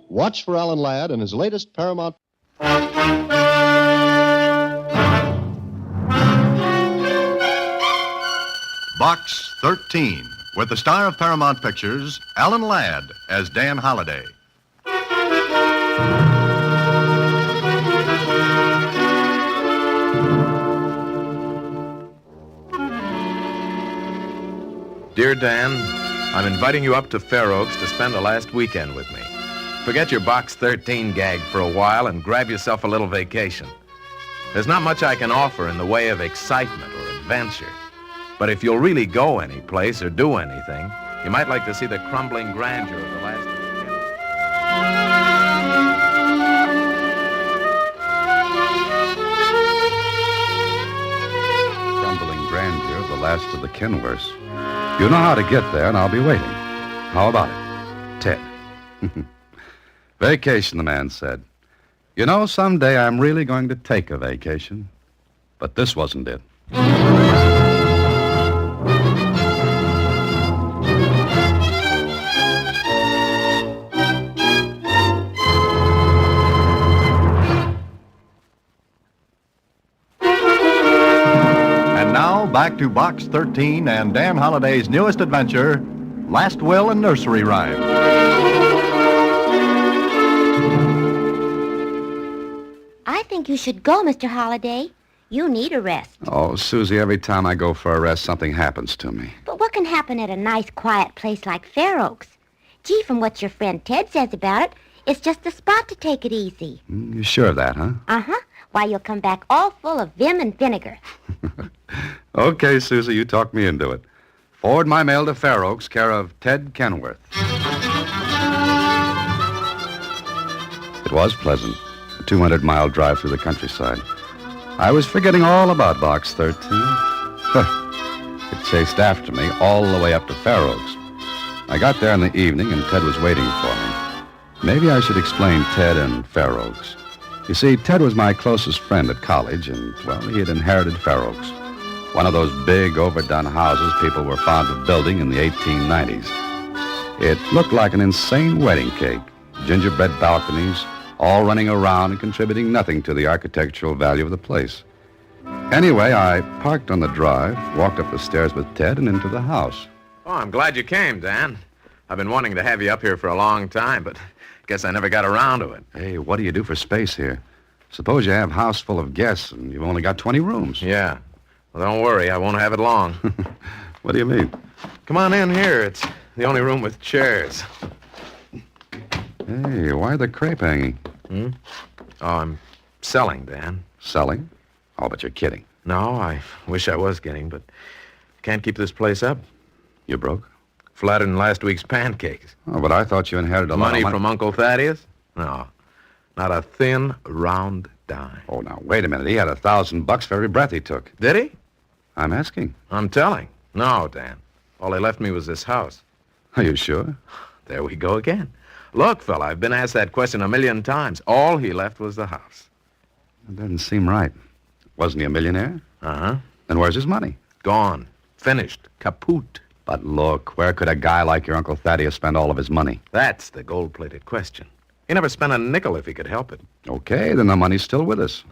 Watch for Alan Ladd and his latest Paramount... Box 13, with the star of Paramount Pictures, Alan Ladd, as Dan Holliday. Dear Dan, I'm inviting you up to Fair Oaks to spend the last weekend with me. Forget your Box 13 gag for a while and grab yourself a little vacation. There's not much I can offer in the way of excitement or adventure. But if you'll really go any place or do anything, you might like to see the crumbling grandeur of the last of the Crumbling grandeur of the last of the Kenworths. You know how to get there, and I'll be waiting. How about it, Ted? Vacation, the man said. You know, someday I'm really going to take a vacation. But this wasn't it. And now, back to Box 13 and Dan Holliday's newest adventure, Last Will and Nursery Rhyme. I think you should go, Mr. Holliday. You need a rest. Oh, Susie, every time I go for a rest, something happens to me. But what can happen at a nice, quiet place like Fair Oaks? Gee, from what your friend Ted says about it, it's just the spot to take it easy. You sure of that, huh? Uh-huh. Why, you'll come back all full of vim and vinegar. Okay, Susie, you talked me into it. Forward my mail to Fair Oaks, care of Ted Kenworth. It was pleasant, a 200-mile drive through the countryside. I was forgetting all about Box 13. It chased after me all the way up to Fair Oaks. I got there in the evening, and Ted was waiting for me. Maybe I should explain Ted and Fair Oaks. You see, Ted was my closest friend at college, and, well, he had inherited Fair Oaks. One of those big, overdone houses people were fond of building in the 1890s. It looked like an insane wedding cake. Gingerbread balconies, all running around and contributing nothing to the architectural value of the place. Anyway, I parked on the drive, walked up the stairs with Ted, and into the house. Oh, I'm glad you came, Dan. I've been wanting to have you up here for a long time, but Guess I never got around to it. Hey, what do you do for space here? Suppose you have a house full of guests and you've only got 20 rooms. Yeah. Well, don't worry. I won't have it long. What do you mean? Come on in here. It's the only room with chairs. Hey, why the crepe hanging? Oh, I'm selling, Dan. Selling? Oh, but you're kidding. No, I wish I was kidding, but can't keep this place up. You broke? Flatter than last week's pancakes. Oh, but I thought you inherited a lot of Money money from Uncle Thaddeus? No. Not a thin, round dime. Oh, now, wait a minute. He had $1,000 for every breath he took. Did he? I'm asking. I'm telling. No, Dan. All he left me was this house. Are you sure? There we go again. Look, fella, I've been asked that question 1,000,000 times. All he left was the house. That doesn't seem right. Wasn't he a millionaire? Uh-huh. Then where's his money? Gone. Finished. Kaput. But look, where could a guy like your Uncle Thaddeus spend all of his money? That's the gold-plated question. He never spent a nickel if he could help it. Okay, then the money's still with us.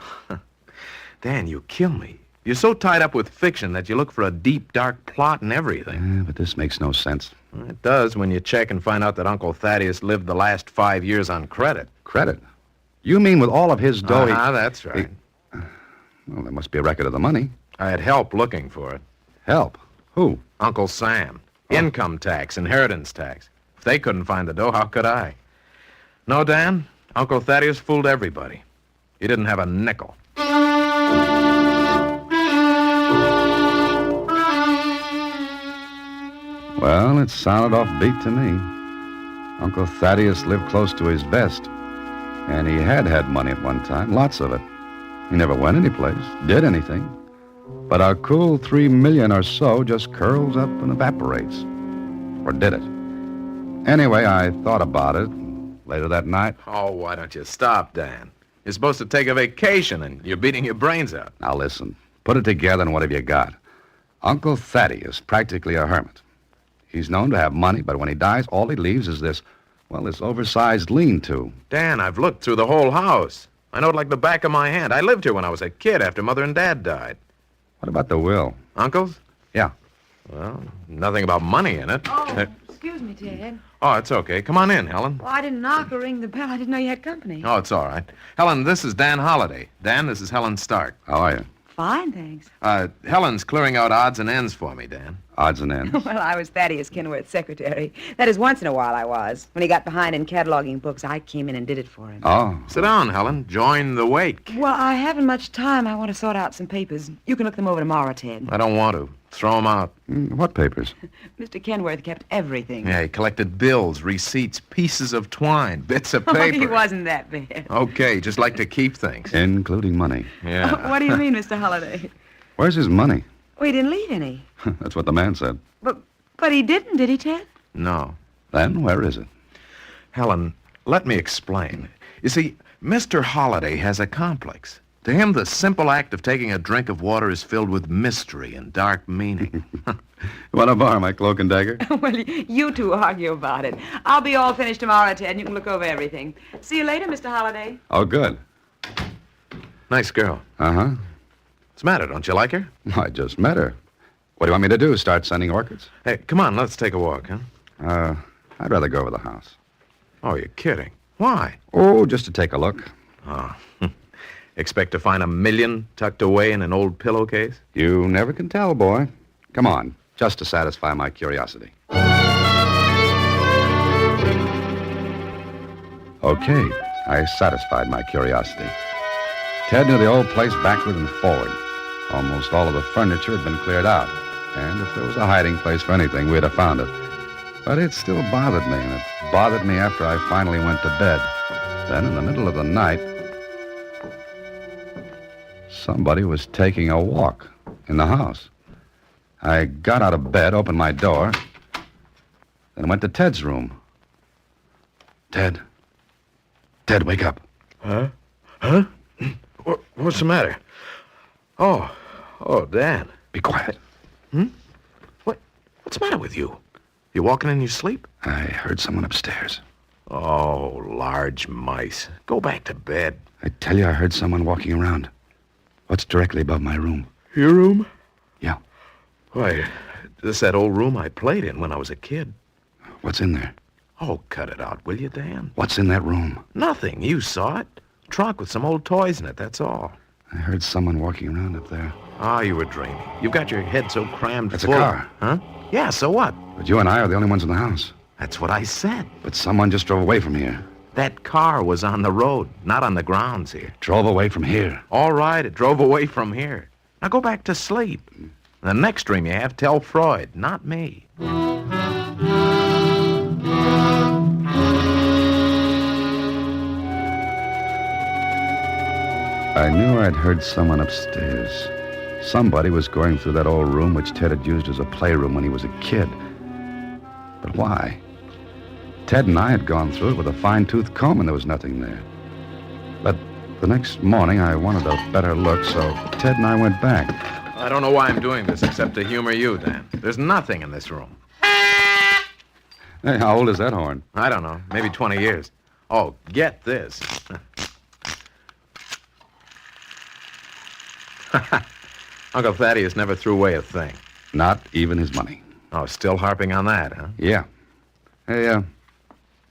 Dan, you kill me. You're so tied up with fiction that you look for a deep, dark plot in everything. Yeah, but this makes no sense. It does when you check and find out that Uncle Thaddeus lived the last 5 years on credit. Credit? You mean with all of his dough? That's right. Well, there must be a record of the money. I had help looking for it. Help? Who? Uncle Sam. Income tax, inheritance tax. If they couldn't find the dough, how could I? No, Dan, Uncle Thaddeus fooled everybody. He didn't have a nickel. Well, it sounded offbeat to me. Uncle Thaddeus lived close to his best. And he had money at one time, lots of it. He never went anyplace, did anything. But our cool $3 million or so just curls up and evaporates. Or did it? Anyway, I thought about it. Later that night... Oh, why don't you stop, Dan? You're supposed to take a vacation, and you're beating your brains out. Now listen, put it together and what have you got? Uncle Thaddeus, practically a hermit. He's known to have money, but when he dies, all he leaves is this oversized lean-to. Dan, I've looked through the whole house. I know it like the back of my hand. I lived here when I was a kid after Mother and Dad died. What about the will? Uncle's? Yeah. Well, nothing about money in it. Oh, excuse me, Ted. Oh, it's okay. Come on in, Helen. Well, I didn't knock or ring the bell. I didn't know you had company. Oh, it's all right. Helen, this is Dan Holliday. Dan, this is Helen Stark. How are you? Fine, thanks. Helen's clearing out odds and ends for me, Dan. Odds and ends? Well, I was Thaddeus Kenworth's secretary. That is, once in a while I was. When he got behind in cataloging books, I came in and did it for him. Oh. Sit down, Helen. Join the wake. Well, I haven't much time. I want to sort out some papers. You can look them over tomorrow, Ted. I don't want to. Throw them out. What papers? Mr. Kenworth kept everything. Yeah, he collected bills, receipts, pieces of twine, bits of paper. Oh, he wasn't that bad. Okay, just like to keep things. Including money. Yeah. What do you mean, Mr. Holliday? Where's his money? Well, he didn't leave any. That's what the man said. But he didn't, did he, Ted? No. Then where is it? Helen, let me explain. You see, Mr. Holliday has a complex. To him, the simple act of taking a drink of water is filled with mystery and dark meaning. Want to borrow my cloak and dagger? Well, you two argue about it. I'll be all finished tomorrow, Ted, and you can look over everything. See you later, Mr. Holliday. Oh, good. Nice girl. Uh-huh. What's the matter? Don't you like her? I just met her. What do you want me to do, start sending orchids? Hey, come on, let's take a walk, huh? I'd rather go over the house. Oh, you're kidding. Why? Oh, just to take a look. Oh. Expect to find $1 million tucked away in an old pillowcase? You never can tell, boy. Come on, just to satisfy my curiosity. Okay, I satisfied my curiosity. Ted knew the old place backward and forward. Almost all of the furniture had been cleared out. And if there was a hiding place for anything, we'd have found it. But it still bothered me, and it bothered me after I finally went to bed. Then, in the middle of the night, somebody was taking a walk in the house. I got out of bed, opened my door, then went to Ted's room. Ted, wake up. Huh? Huh? What's the matter? Oh, Dan. Be quiet. What's the matter with you? You walking in your sleep? I heard someone upstairs. Oh, large mice. Go back to bed. I tell you, I heard someone walking around. What's directly above my room? Your room? Yeah. Why, this is that old room I played in when I was a kid. What's in there? Oh, cut it out, will you, Dan? What's in that room? Nothing. You saw it. Trunk with some old toys in it, that's all. I heard someone walking around up there. Oh, you were dreaming. You've got your head so crammed That's full. a car. Huh? Yeah, so what? But you and I are the only ones in the house. That's what I said. But someone just drove away from here. That car was on the road, not on the grounds here. Drove away from here. All right, it drove away from here. Now go back to sleep. The next dream you have, tell Freud, not me. I knew I'd heard someone upstairs. Somebody was going through that old room which Ted had used as a playroom when he was a kid. But why? Ted and I had gone through it with a fine-tooth comb, and there was nothing there. But the next morning, I wanted a better look, so Ted and I went back. I don't know why I'm doing this except to humor you, Dan. There's nothing in this room. Hey, how old is that horn? I don't know. Maybe 20 years. Oh, get this. Uncle Thaddeus never threw away a thing. Not even his money. Oh, still harping on that, huh? Yeah. Hey,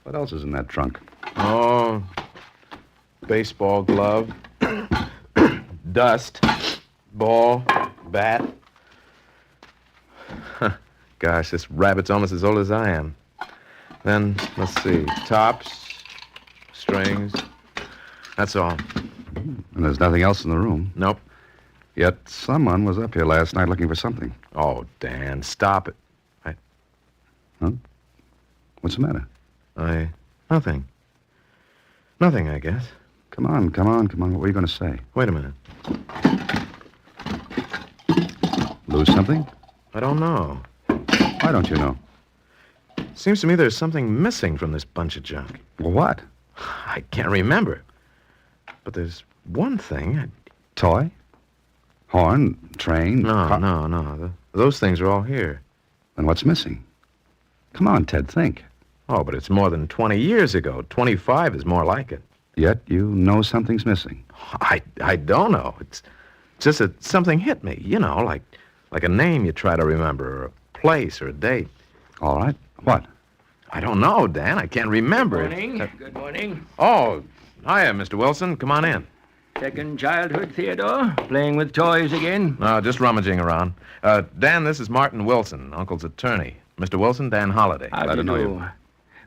what else is in that trunk? Oh, baseball glove, dust, ball, bat. Gosh, this rabbit's almost as old as I am. Then, let's see, tops, strings. That's all. And there's nothing else in the room. Nope. Yet someone was up here last night looking for something. Oh, Dan, stop it. Huh? What's the matter? Nothing. Nothing, I guess. Come on. What were you going to say? Wait a minute. Lose something? I don't know. Why don't you know? Seems to me there's something missing from this bunch of junk. Well, what? I can't remember. But there's one thing. Toy? Horn? Train? No. Those things are all here. Then what's missing? Come on, Ted, think. Oh, but it's more than 20 years ago. 25 is more like it. Yet you know something's missing. I don't know. It's just that something hit me, you know, like a name you try to remember, or a place, or a date. All right. What? I don't know, Dan. I can't remember. Good morning. Oh, hiya, Mr. Wilson. Come on in. Second childhood, Theodore? Playing with toys again? No, just rummaging around. Dan, this is Martin Wilson, Uncle's attorney. Mr. Wilson, Dan Holliday. How do you do?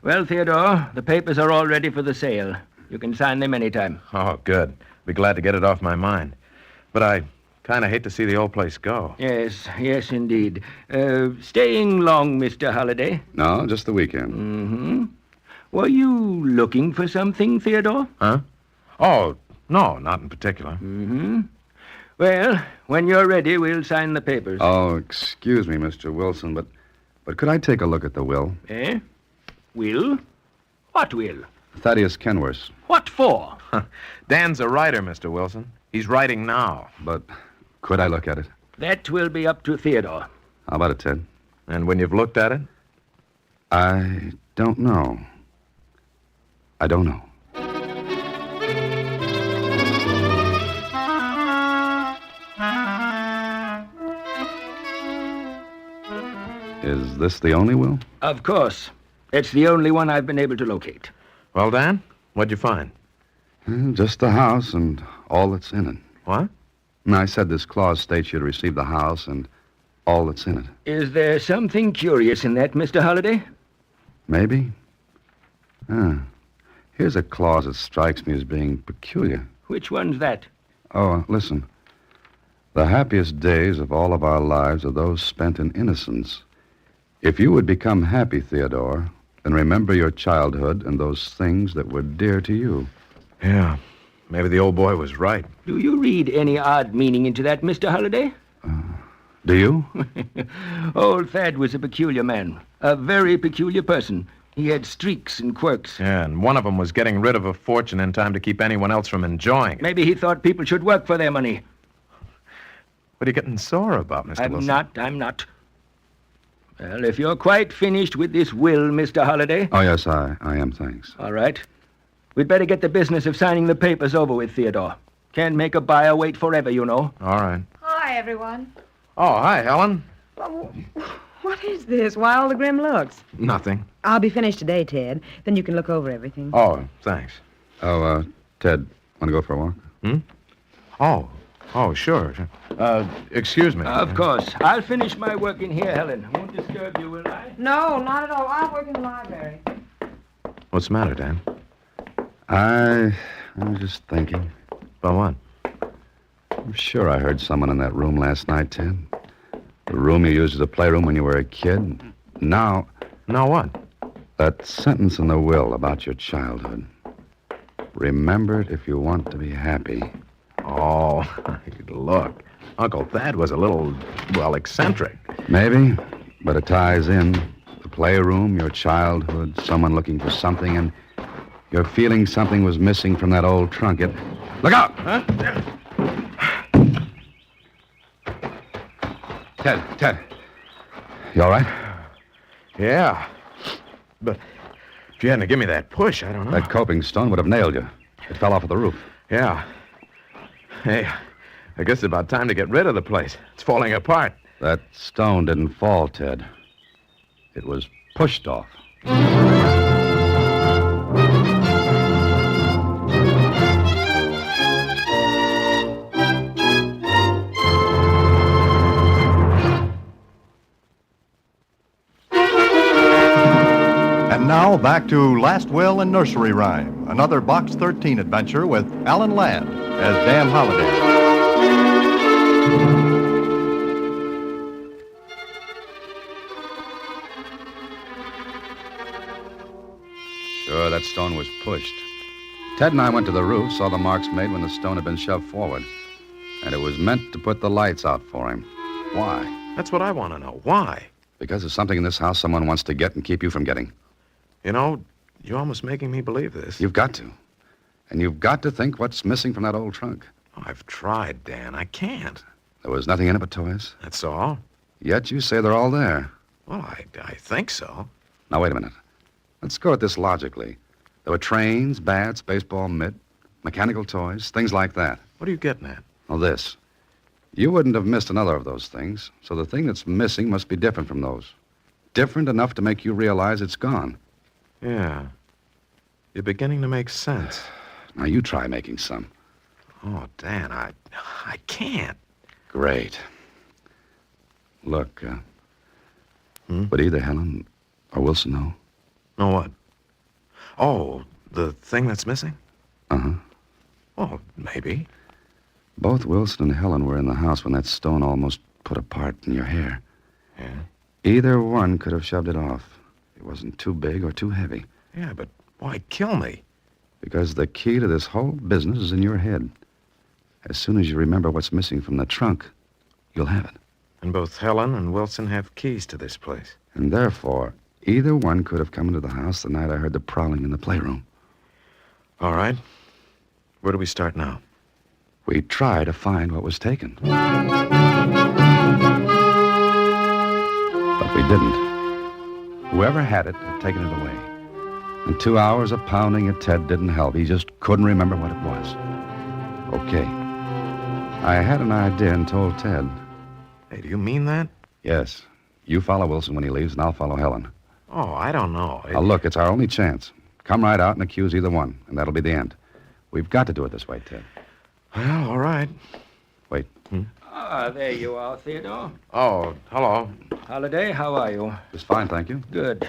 Well, Theodore, the papers are all ready for the sale. You can sign them anytime. Oh, good. Be glad to get it off my mind. But I kind of hate to see the old place go. Yes, indeed. Staying long, Mr. Holliday? No, just the weekend. Mm-hmm. Were you looking for something, Theodore? Huh? Oh, no, not in particular. Mm-hmm. Well, when you're ready, we'll sign the papers. Oh, excuse me, Mr. Wilson, but could I take a look at the will? Eh? Will? What will? Thaddeus Kenworth's. What for? Dan's a writer, Mr. Wilson. He's writing now. But could I look at it? That will be up to Theodore. How about it, Ted? And when you've looked at it? I don't know. I don't know. Is this the only will? Of course. It's the only one I've been able to locate. Well, Dan, what'd you find? Just the house and all that's in it. What? I said this clause states you'd receive the house and all that's in it. Is there something curious in that, Mr. Holliday? Maybe. Here's a clause that strikes me as being peculiar. Which one's that? Oh, listen. The happiest days of all of our lives are those spent in innocence. If you would become happy, Theodore, then remember your childhood and those things that were dear to you. Yeah, maybe the old boy was right. Do you read any odd meaning into that, Mr. Holliday? Do you? Old Thad was a peculiar man, a very peculiar person. He had streaks and quirks. Yeah, and one of them was getting rid of a fortune in time to keep anyone else from enjoying it. Maybe he thought people should work for their money. What are you getting sore about, Mr. Wilson? I'm not. Well, if you're quite finished with this will, Mr. Holliday... Oh, yes, I am, thanks. All right. We'd better get the business of signing the papers over with, Theodore. Can't make a buyer wait forever, you know. All right. Hi, everyone. Oh, hi, Helen. What is this? Why all the grim looks? Nothing. I'll be finished today, Ted. Then you can look over everything. Oh, thanks. Oh, Ted, want to go for a walk? Oh, sure. Excuse me. Of course. I'll finish my work in here, Helen. Won't disturb you, will I? No, not at all. I'll work in the library. What's the matter, Dan? I was just thinking. About what? I'm sure I heard someone in that room last night, Ted. The room you used as a playroom when you were a kid. Now what? That sentence in the will about your childhood. Remember it if you want to be happy. Oh, look. Uncle Thad was a little, eccentric. Maybe, but it ties in. The playroom, your childhood, someone looking for something, and you're feeling something was missing from that old trunk. Look out! Huh? Ted. You all right? Yeah. But if you hadn't given me that push, I don't know. That coping stone would have nailed you. It fell off of the roof. Yeah. Hey, I guess it's about time to get rid of the place. It's falling apart. That stone didn't fall, Ted. It was pushed off. And now back to Last Will and Nursery Rhyme, another Box 13 adventure with Alan Ladd as Dan Holliday. Sure, that stone was pushed. Ted and I went to the roof, saw the marks made when the stone had been shoved forward. And it was meant to put the lights out for him. Why? That's what I want to know. Why? Because there's something in this house someone wants to get and keep you from getting. You know, you're almost making me believe this. You've got to. And you've got to think what's missing from that old trunk. Oh, I've tried, Dan. I can't. There was nothing in it but toys. That's all? Yet you say they're all there. Well, I think so. Now, wait a minute. Let's go at this logically. There were trains, bats, baseball mitt, mechanical toys, things like that. What are you getting at? Well, this. You wouldn't have missed another of those things, so the thing that's missing must be different from those. Different enough to make you realize it's gone. Yeah. You're beginning to make sense. Now, you try making some. Oh, Dan, I can't. Great. Look, would either Helen or Wilson know? Know what? Oh, the thing that's missing? Uh-huh. Oh, maybe. Both Wilson and Helen were in the house when that stone almost put a part in your hair. Yeah? Either one could have shoved it off. It wasn't too big or too heavy. Yeah, but why kill me? Because the key to this whole business is in your head. As soon as you remember what's missing from the trunk, you'll have it. And both Helen and Wilson have keys to this place. And therefore, either one could have come into the house the night I heard the prowling in the playroom. All right. Where do we start now? We try to find what was taken. But we didn't. Whoever had it had taken it away. And 2 hours of pounding at Ted didn't help. He just couldn't remember what it was. Okay. I had an idea and told Ted. Hey, do you mean that? Yes. You follow Wilson when he leaves, and I'll follow Helen. Oh, I don't know. Now, look, it's our only chance. Come right out and accuse either one, and that'll be the end. We've got to do it this way, Ted. Well, all right. Wait. Ah, there you are, Theodore. Oh, hello. Holiday, how are you? Just fine, thank you. Good.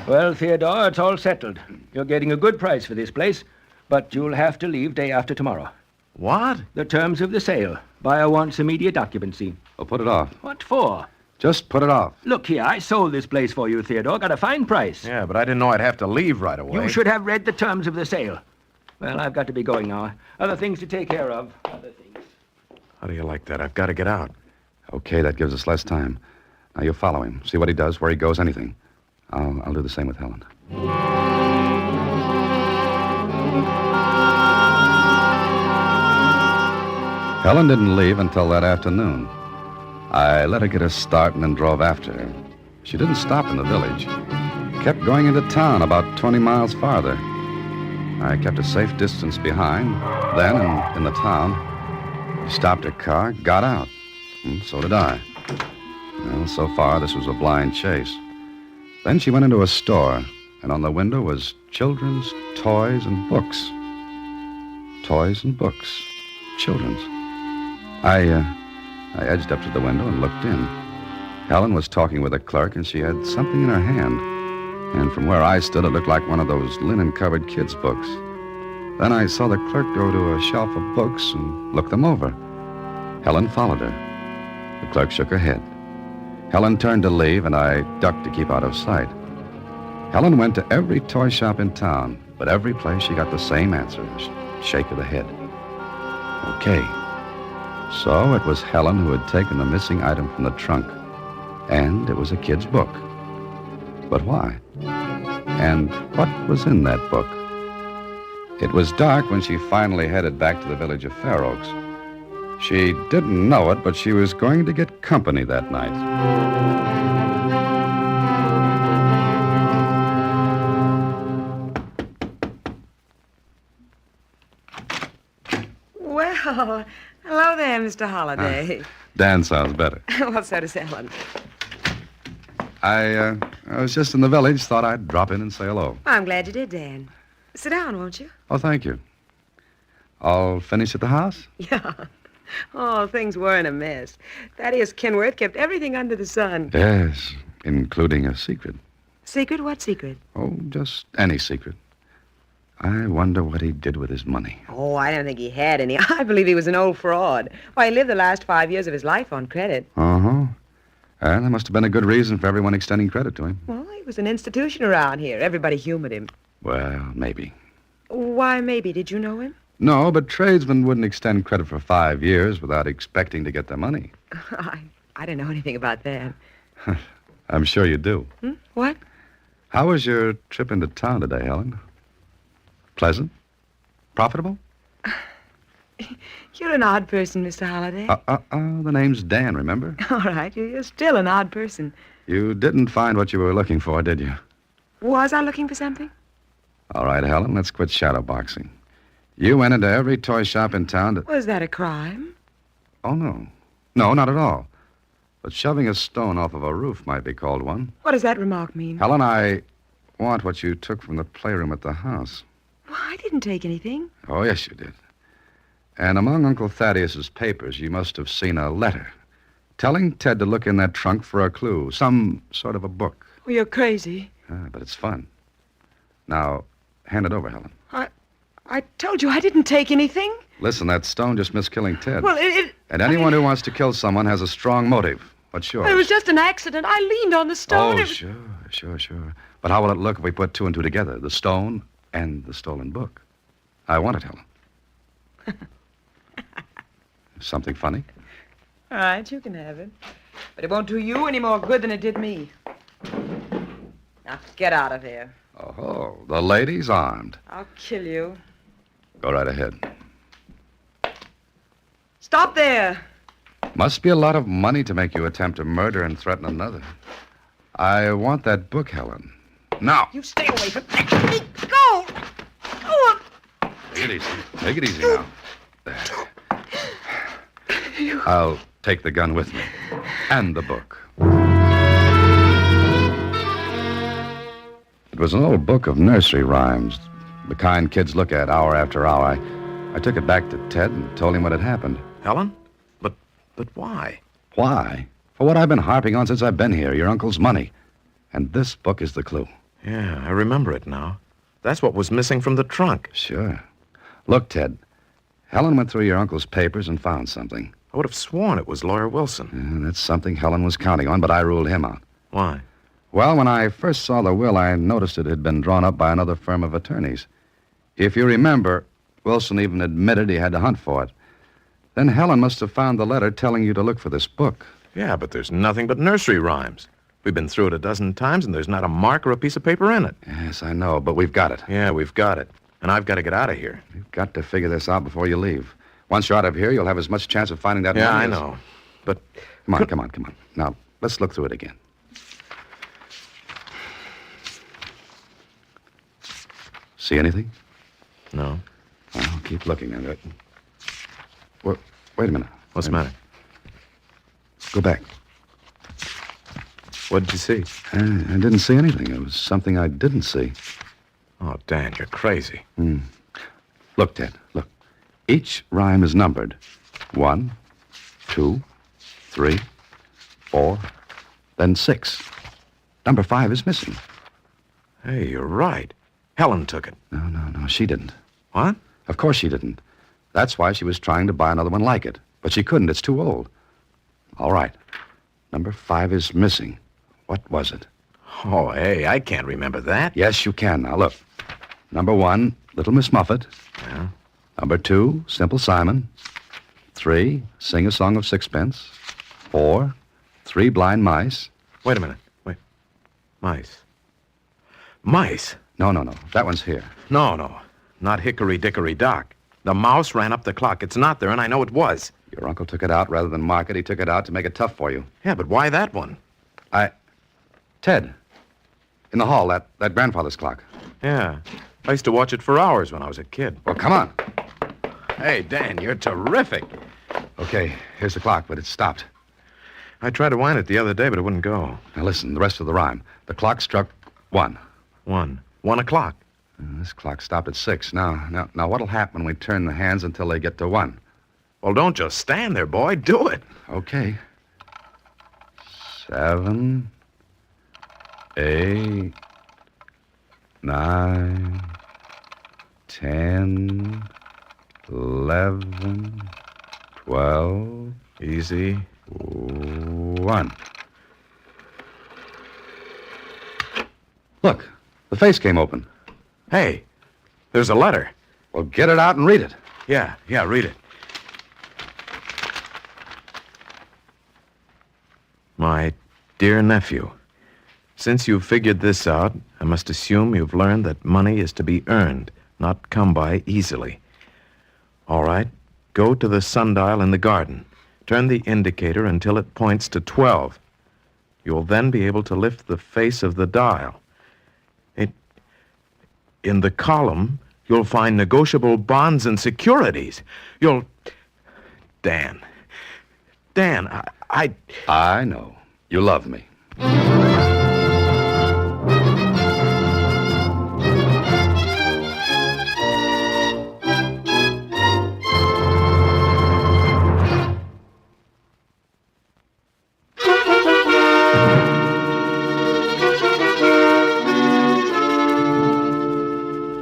Well, Theodore, it's all settled. You're getting a good price for this place, but you'll have to leave day after tomorrow. What? The terms of the sale. Buyer wants immediate occupancy. Well, put it off. What for? Just put it off. Look here, I sold this place for you, Theodore. Got a fine price. Yeah, but I didn't know I'd have to leave right away. You should have read the terms of the sale. Well, I've got to be going now. Other things to take care of. Other things. How do you like that? I've got to get out. Okay, that gives us less time. Now, you follow him. See what he does, where he goes, anything. I'll do the same with Helen. Helen didn't leave until that afternoon. I let her get a start and then drove after her. She didn't stop in the village. Kept going into town about 20 miles farther. I kept a safe distance behind. Then, in the town, she stopped her car, got out. And so did I. Well, so far, this was a blind chase. Then she went into a store, and on the window was children's toys and books. Toys and books. Children's. I edged up to the window and looked in. Helen was talking with a clerk, and she had something in her hand. And from where I stood, it looked like one of those linen-covered kids' books. Then I saw the clerk go to a shelf of books and look them over. Helen followed her. The clerk shook her head. Helen turned to leave, and I ducked to keep out of sight. Helen went to every toy shop in town, but every place she got the same answer, shake of the head. Okay. So it was Helen who had taken the missing item from the trunk, and it was a kid's book. But why? And what was in that book? It was dark when she finally headed back to the village of Fair Oaks. She didn't know it, but she was going to get company that night. Well, hello there, Mr. Holliday. Dan sounds better. Well, so does Ellen. I was just in the village, thought I'd drop in and say hello. Well, I'm glad you did, Dan. Sit down, won't you? Oh, thank you. All finished at the house? Yeah. Oh, things were in a mess. Thaddeus Kenworth kept everything under the sun. Yes, including a secret. Secret? What secret? Oh, just any secret. I wonder what he did with his money. Oh, I don't think he had any. I believe he was an old fraud. Why, he lived the last 5 years of his life on credit. Uh-huh. And there must have been a good reason for everyone extending credit to him. Well, he was an institution around here. Everybody humored him. Well, maybe. Why, maybe. Did you know him? No, but tradesmen wouldn't extend credit for 5 years without expecting to get their money. I don't know anything about that. I'm sure you do. What? How was your trip into town today, Helen? Pleasant? Profitable? You're an odd person, Mr. Holliday. The name's Dan, remember? All right, you're still an odd person. You didn't find what you were looking for, did you? Was I looking for something? All right, Helen, let's quit shadowboxing. You went into every toy shop in town to... Was that a crime? Oh, no. No, not at all. But shoving a stone off of a roof might be called one. What does that remark mean? Helen, I want what you took from the playroom at the house. Well, I didn't take anything. Oh, yes, you did. And among Uncle Thaddeus's papers, you must have seen a letter telling Ted to look in that trunk for a clue, some sort of a book. Well, you're crazy. But it's fun. Now, hand it over, Helen. I told you I didn't take anything. Listen, that stone just missed killing Ted. Well, And anyone who wants to kill someone has a strong motive. What's yours? It was just an accident. I leaned on the stone. Oh, sure. But how will it look if we put two and two together? The stone and the stolen book. I want it, Helen. Something funny? All right, you can have it. But it won't do you any more good than it did me. Now, get out of here. Oh, the lady's armed. I'll kill you. Go right ahead. Stop there. Must be a lot of money to make you attempt to murder and threaten another. I want that book, Helen. Now. You stay away from me. Go. Go. Take it easy. Take it easy now. There. I'll take the gun with me. And the book. It was an old book of nursery rhymes, the kind kids look at hour after hour. I took it back to Ted and told him what had happened. Helen? But why? Why? For what I've been harping on since I've been here, your uncle's money. And this book is the clue. Yeah, I remember it now. That's what was missing from the trunk. Sure. Look, Ted, Helen went through your uncle's papers and found something. I would have sworn it was Lawyer Wilson. Yeah, that's something Helen was counting on, but I ruled him out. Why? Well, when I first saw the will, I noticed it had been drawn up by another firm of attorneys. If you remember, Wilson even admitted he had to hunt for it. Then Helen must have found the letter telling you to look for this book. Yeah, but there's nothing but nursery rhymes. We've been through it a dozen times, and there's not a mark or a piece of paper in it. Yes, I know, but we've got it. Yeah, we've got it. And I've got to get out of here. You've got to figure this out before you leave. Once you're out of here, you'll have as much chance of finding that Yeah, money I as- know. But... Come on. Now, let's look through it again. See anything? No. Well, keep looking at it. Well, wait a minute. What's the matter? Go back. What did you see? I didn't see anything. It was something I didn't see. Oh, Dan, you're crazy. Look, Ted, look. Each rhyme is numbered. 1, 2, 3, 4, then 6. Number 5 is missing. Hey, you're right. Helen took it. No, she didn't. What? Of course she didn't. That's why she was trying to buy another one like it. But she couldn't. It's too old. All right. Number 5 is missing. What was it? Oh, hey, I can't remember that. Yes, you can. Now, look. Number 1, Little Miss Muffet. Yeah. Number 2, Simple Simon. 3, Sing a Song of Sixpence. 4, 3 Blind Mice. Wait a minute. Wait. Mice. Mice? No. That one's here. No. Not Hickory Dickory Dock. The mouse ran up the clock. It's not there, and I know it was. Your uncle took it out rather than mark it. He took it out to make it tough for you. Yeah, but why that one? Ted, in the hall, that grandfather's clock. Yeah. I used to watch it for hours when I was a kid. Well, come on. Hey, Dan, you're terrific. Okay, here's the clock, but it's stopped. I tried to wind it the other day, but it wouldn't go. Now listen, the rest of the rhyme. The clock struck 1. 1 o'clock. This clock stopped at 6. Now, what'll happen when we turn the hands until they get to 1? Well, don't just stand there, boy. Do it. Okay. 7, 8, 9, 10, 11, 12. Easy. 1. Look, the face came open. Hey, there's a letter. Well, get it out and read it. Yeah, read it. My dear nephew, since you've figured this out, I must assume you've learned that money is to be earned, not come by easily. All right, go to the sundial in the garden. Turn the indicator until it points to 12. You'll then be able to lift the face of the dial. In the column, you'll find negotiable bonds and securities. Dan, I know. You love me.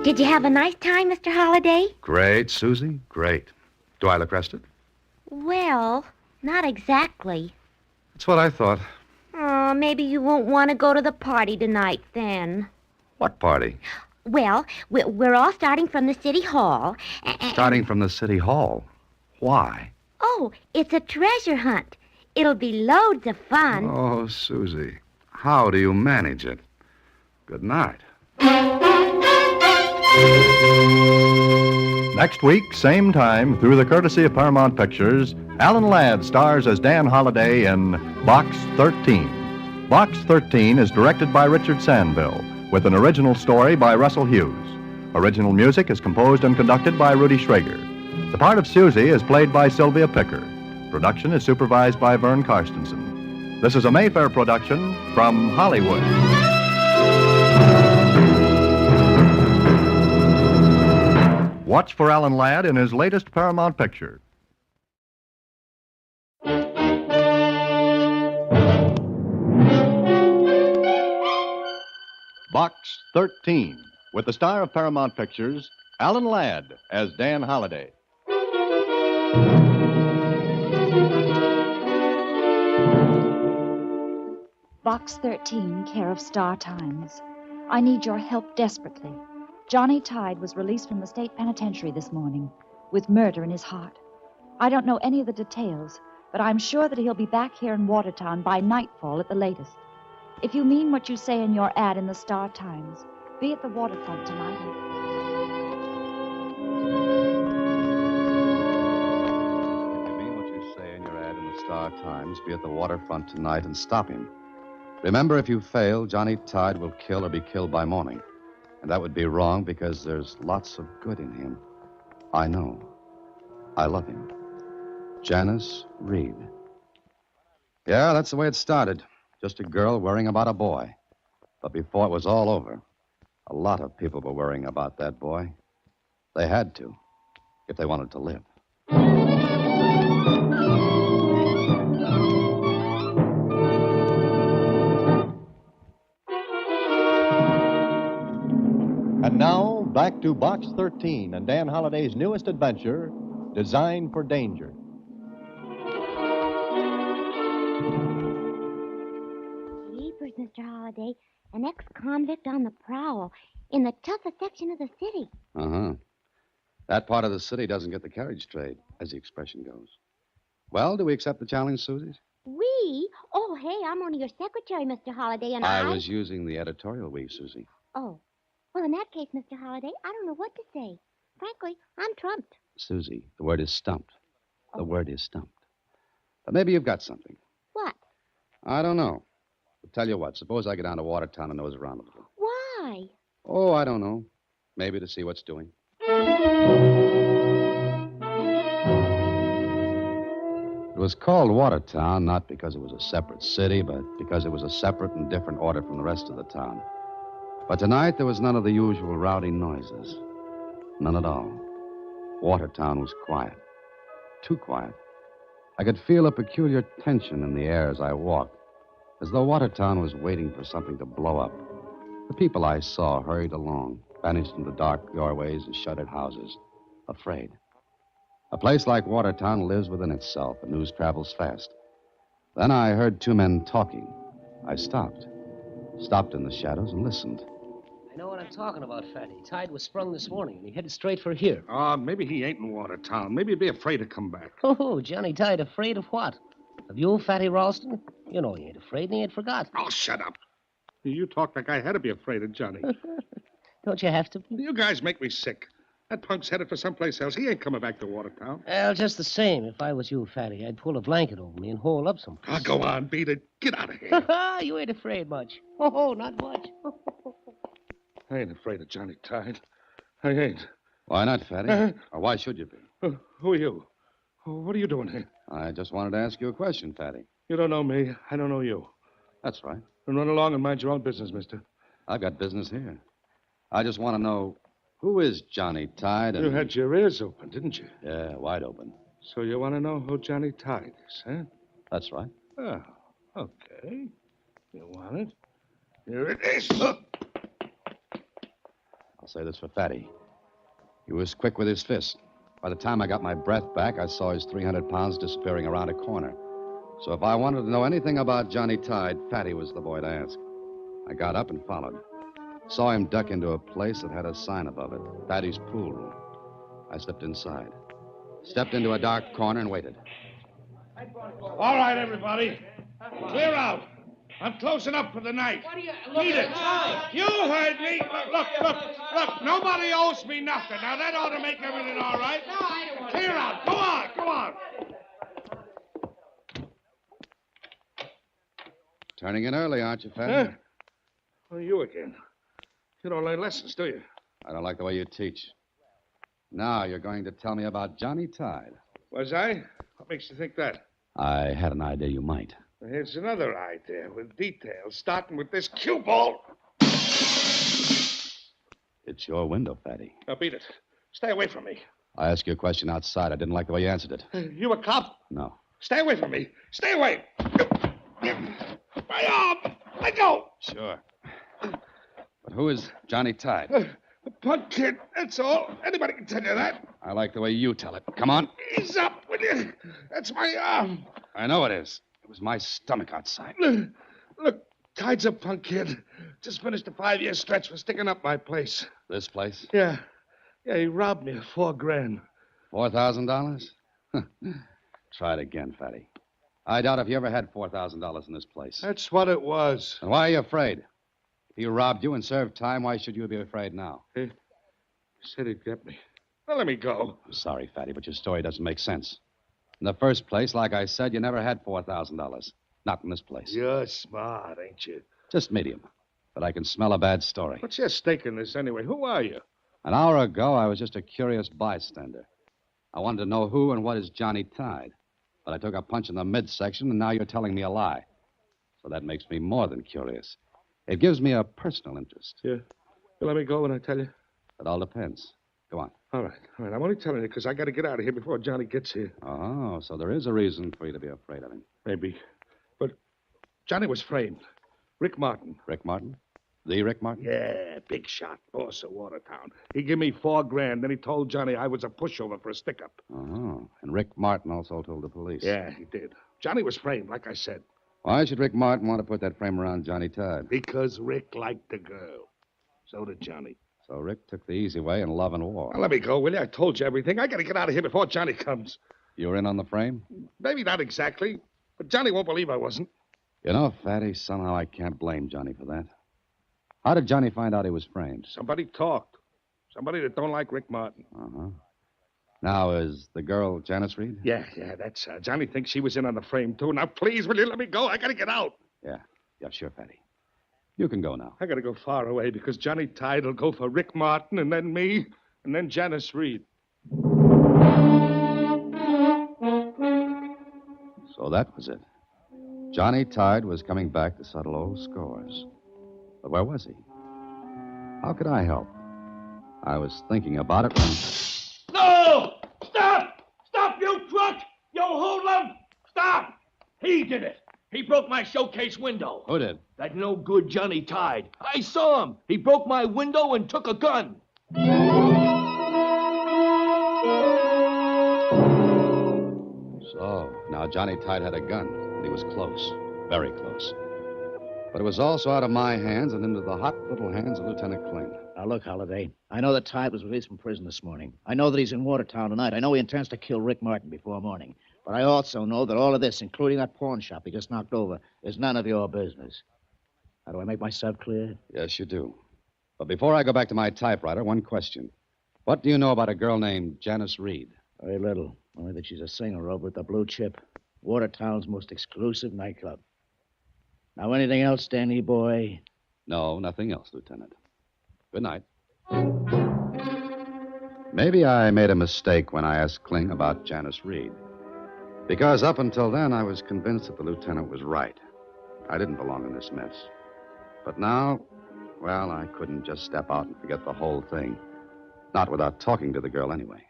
Did you have a nice time, Mr. Holliday? Great, Susie. Great. Do I look rested? Well, not exactly. That's what I thought. Oh, maybe you won't want to go to the party tonight, then. What party? Well, we're all starting from the city hall. Starting from the city hall. Why? Oh, it's a treasure hunt. It'll be loads of fun. Oh, Susie, how do you manage it? Good night. Next week, same time, through the courtesy of Paramount Pictures, Alan Ladd stars as Dan Holliday in Box 13. Box 13 is directed by Richard Sandville, with an original story by Russell Hughes. Original music is composed and conducted by Rudy Schrager. The part of Susie is played by Sylvia Picker. Production is supervised by Vern Karstensen. This is a Mayfair production from Hollywood. Watch for Alan Ladd in his latest Paramount picture. Box 13, with the star of Paramount Pictures, Alan Ladd as Dan Holliday. Box 13, care of Star Times. I need your help desperately. Johnny Tide was released from the state penitentiary this morning with murder in his heart. I don't know any of the details, but I'm sure that he'll be back here in Watertown by nightfall at the latest. If you mean what you say in your ad in the Star Times, be at the waterfront tonight. If you mean what you say in your ad in the Star Times, be at the waterfront tonight and stop him. Remember, if you fail, Johnny Tide will kill or be killed by morning. And that would be wrong because there's lots of good in him. I know. I love him. Janice Reed. Yeah, that's the way it started. Just a girl worrying about a boy. But before it was all over, a lot of people were worrying about that boy. They had to, if they wanted to live. And now, back to Box 13 and Dan Holliday's newest adventure, Designed for Danger. Jeepers, Mr. Holliday. An ex-convict on the prowl in the toughest section of the city. Uh-huh. That part of the city doesn't get the carriage trade, as the expression goes. Well, do we accept the challenge, Susie? We? Oh, hey, I'm only your secretary, Mr. Holliday, and I was using the editorial we, Susie. Oh. Well, in that case, Mr. Holliday, I don't know what to say. Frankly, I'm trumped. Susie, the word is stumped. The word is stumped. But maybe you've got something. What? I don't know. But tell you what, suppose I get down to Watertown and nose around a little. Why? Oh, I don't know. Maybe to see what's doing. It was called Watertown not because it was a separate city, but because it was a separate and different order from the rest of the town. But tonight there was none of the usual rowdy noises. None at all. Watertown was quiet. Too quiet. I could feel a peculiar tension in the air as I walked, as though Watertown was waiting for something to blow up. The people I saw hurried along, vanished into dark doorways and shuttered houses, afraid. A place like Watertown lives within itself, and news travels fast. Then I heard two men talking. I stopped in the shadows and listened. I know what I'm talking about, Fatty. Tide was sprung this morning, and he headed straight for here. Maybe he ain't in Watertown. Maybe he'd be afraid to come back. Oh, Johnny Tide, afraid of what? Of you, Fatty Ralston? You know he ain't afraid, and he ain't forgot. Oh, shut up. You talk like I had to be afraid of Johnny. Don't you have to be? You guys make me sick. That punk's headed for someplace else. He ain't coming back to Watertown. Well, just the same, if I was you, Fatty, I'd pull a blanket over me and hole up some. Go on, beat it. Get out of here. You ain't afraid much. Oh, not much. I ain't afraid of Johnny Tide. I ain't. Why not, Fatty? Or why should you be? Who are you? What are you doing here? I just wanted to ask you a question, Fatty. You don't know me. I don't know you. That's right. Then run along and mind your own business, mister. I've got business here. I just want to know, who is Johnny Tide? You had your ears open, didn't you? Yeah, wide open. So you want to know who Johnny Tide is, huh? That's right. Oh, okay. You want it? Here it is. I'll say this for Fatty. He was quick with his fist. By the time I got my breath back, I saw his 300 pounds disappearing around a corner. So if I wanted to know anything about Johnny Tide, Fatty was the boy to ask. I got up and followed. Saw him duck into a place that had a sign above it, Fatty's pool room. I slipped inside. Stepped into a dark corner and waited. All right, everybody. Clear out. I'm closing up for the night. What do you... Beat it. You heard me. Look. Nobody owes me nothing. Now, that ought to make everything all right. No, I don't want to... Clear out. Go on. Turning in early, aren't you, Fatty? Huh? Well, you again. You don't learn lessons, do you? I don't like the way you teach. Now you're going to tell me about Johnny Tide. Was I? What makes you think that? I had an idea you might. Here's another idea with details, starting with this cue ball. It's your window, Fatty. Now, beat it. Stay away from me. I asked you a question outside. I didn't like the way you answered it. You a cop? No. Stay away from me. Stay away. My arm. Let go. Sure. But who is Johnny Tide? A punk kid, that's all. Anybody can tell you that. I like the way you tell it. Come on. Ease up, will you? That's my arm. I know it is. It was my stomach outside. Look, Tide's a punk kid. Just finished a 5-year stretch for sticking up my place. This place? Yeah, he robbed me of $4,000. $4,000? Try it again, Fatty. I doubt if you ever had $4,000 in this place. That's what it was. And why are you afraid? If he robbed you and served time, why should you be afraid now? He said he'd get me. Well, let me go. I'm sorry, Fatty, but your story doesn't make sense. In the first place, like I said, you never had $4,000. Not in this place. You're smart, ain't you? Just medium. But I can smell a bad story. What's your stake in this anyway? Who are you? An hour ago, I was just a curious bystander. I wanted to know who and what is Johnny Tide. But I took a punch in the midsection, and now you're telling me a lie. So that makes me more than curious. It gives me a personal interest. Yeah. You let me go when I tell you? It all depends. Go on. All right. I'm only telling you because I got to get out of here before Johnny gets here. Oh, so there is a reason for you to be afraid of him. Maybe. But Johnny was framed. Rick Martin. Rick Martin? The Rick Martin? Yeah, big shot, boss of Watertown. He gave me $4,000, then he told Johnny I was a pushover for a stick-up. Oh, and Rick Martin also told the police. Yeah, he did. Johnny was framed, like I said. Why should Rick Martin want to put that frame around Johnny Tide? Because Rick liked the girl. So did Johnny. So Rick took the easy way in love and war. Now, let me go, will you? I told you everything. I got to get out of here before Johnny comes. You were in on the frame? Maybe not exactly, but Johnny won't believe I wasn't. You know, Fatty, somehow I can't blame Johnny for that. How did Johnny find out he was framed? Somebody talked. Somebody that don't like Rick Martin. Uh-huh. Now, is the girl Janice Reed? Yeah, that's her. Johnny thinks she was in on the frame, too. Now, please, will you let me go? I got to get out. Yeah, sure, Fatty. You can go now. I got to go far away because Johnny Tide will go for Rick Martin and then me and then Janice Reed. So that was it. Johnny Tide was coming back to settle old scores. But where was he? How could I help? I was thinking about it when... No! Stop! Stop, you crook! You hoodlum! Stop! He did it. He broke my showcase window. Who did? That no good Johnny Tide. I saw him. He broke my window and took a gun. So, now Johnny Tide had a gun, and he was close. Very close. But it was also out of my hands and into the hot little hands of Lieutenant Kling. Now, look, Holliday. I know that Tide was released from prison this morning. I know that he's in Watertown tonight. I know he intends to kill Rick Martin before morning. But I also know that all of this, including that pawn shop he just knocked over, is none of your business. How do I make myself clear? Yes, you do. But before I go back to my typewriter, one question. What do you know about a girl named Janice Reed? Very little. Only that she's a singer over at the Blue Chip, Watertown's most exclusive nightclub. Now, anything else, Danny boy? No, nothing else, Lieutenant. Good night. Maybe I made a mistake when I asked Kling about Janice Reed. Because up until then, I was convinced that the lieutenant was right. I didn't belong in this mess. But now, well, I couldn't just step out and forget the whole thing. Not without talking to the girl anyway.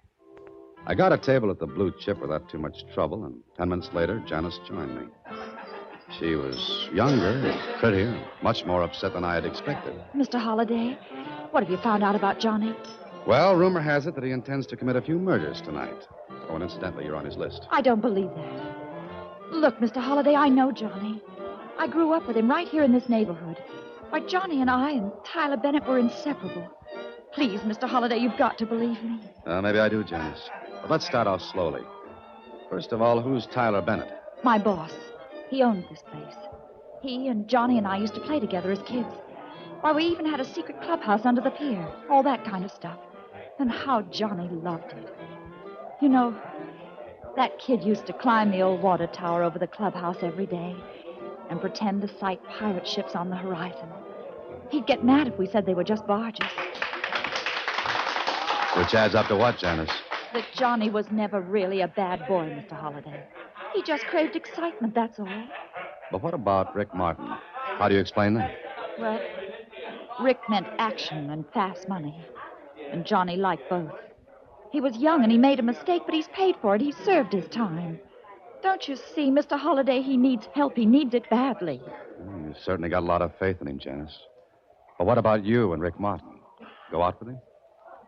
I got a table at the Blue Chip without too much trouble, and 10 minutes later, Janice joined me. She was younger, prettier, much more upset than I had expected. Mr. Holliday, what have you found out about Johnny? Well, rumor has it that he intends to commit a few murders tonight. Oh, and incidentally, you're on his list. I don't believe that. Look, Mr. Holliday, I know Johnny. I grew up with him right here in this neighborhood. Why, Johnny and I and Tyler Bennett were inseparable. Please, Mr. Holliday, you've got to believe me. Maybe I do, Janice. But let's start off slowly. First of all, who's Tyler Bennett? My boss. He owned this place. He and Johnny and I used to play together as kids. Why, we even had a secret clubhouse under the pier. All that kind of stuff. And how Johnny loved it. You know, that kid used to climb the old water tower over the clubhouse every day and pretend to sight pirate ships on the horizon. He'd get mad if we said they were just barges. Which adds up to what, Janice? That Johnny was never really a bad boy, Mr. Holliday. He just craved excitement, that's all. But what about Rick Martin? How do you explain that? Well, Rick meant action and fast money. And Johnny liked both. He was young and he made a mistake, but he's paid for it. He served his time. Don't you see, Mr. Holliday, he needs help. He needs it badly. You've certainly got a lot of faith in him, Janice. But what about you and Rick Martin? Go out with him?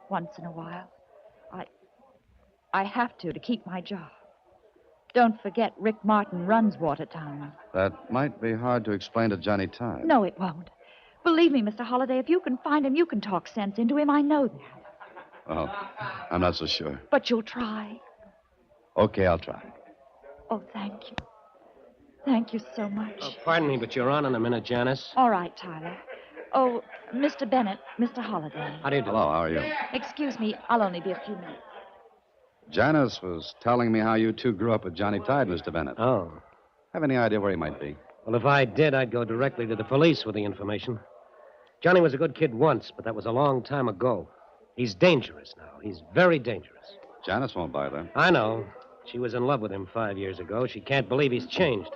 Once in a while. I have to keep my job. Don't forget, Rick Martin runs Watertown. That might be hard to explain to Johnny Tide. No, it won't. Believe me, Mr. Holliday, if you can find him, you can talk sense into him. I know that. Oh, I'm not so sure. But you'll try. Okay, I'll try. Oh, thank you. Thank you so much. Oh, pardon me, but you're on in a minute, Janice. All right, Tyler. Oh, Mr. Bennett, Mr. Holliday. How do you do? Hello, how are you? Excuse me, I'll only be a few minutes. Janice was telling me how you two grew up with Johnny Tide, Mr. Bennett. Oh. Have any idea where he might be? Well, if I did, I'd go directly to the police with the information. Johnny was a good kid once, but that was a long time ago. He's dangerous now. He's very dangerous. Janice won't buy that. I know. She was in love with him 5 years ago. She can't believe he's changed.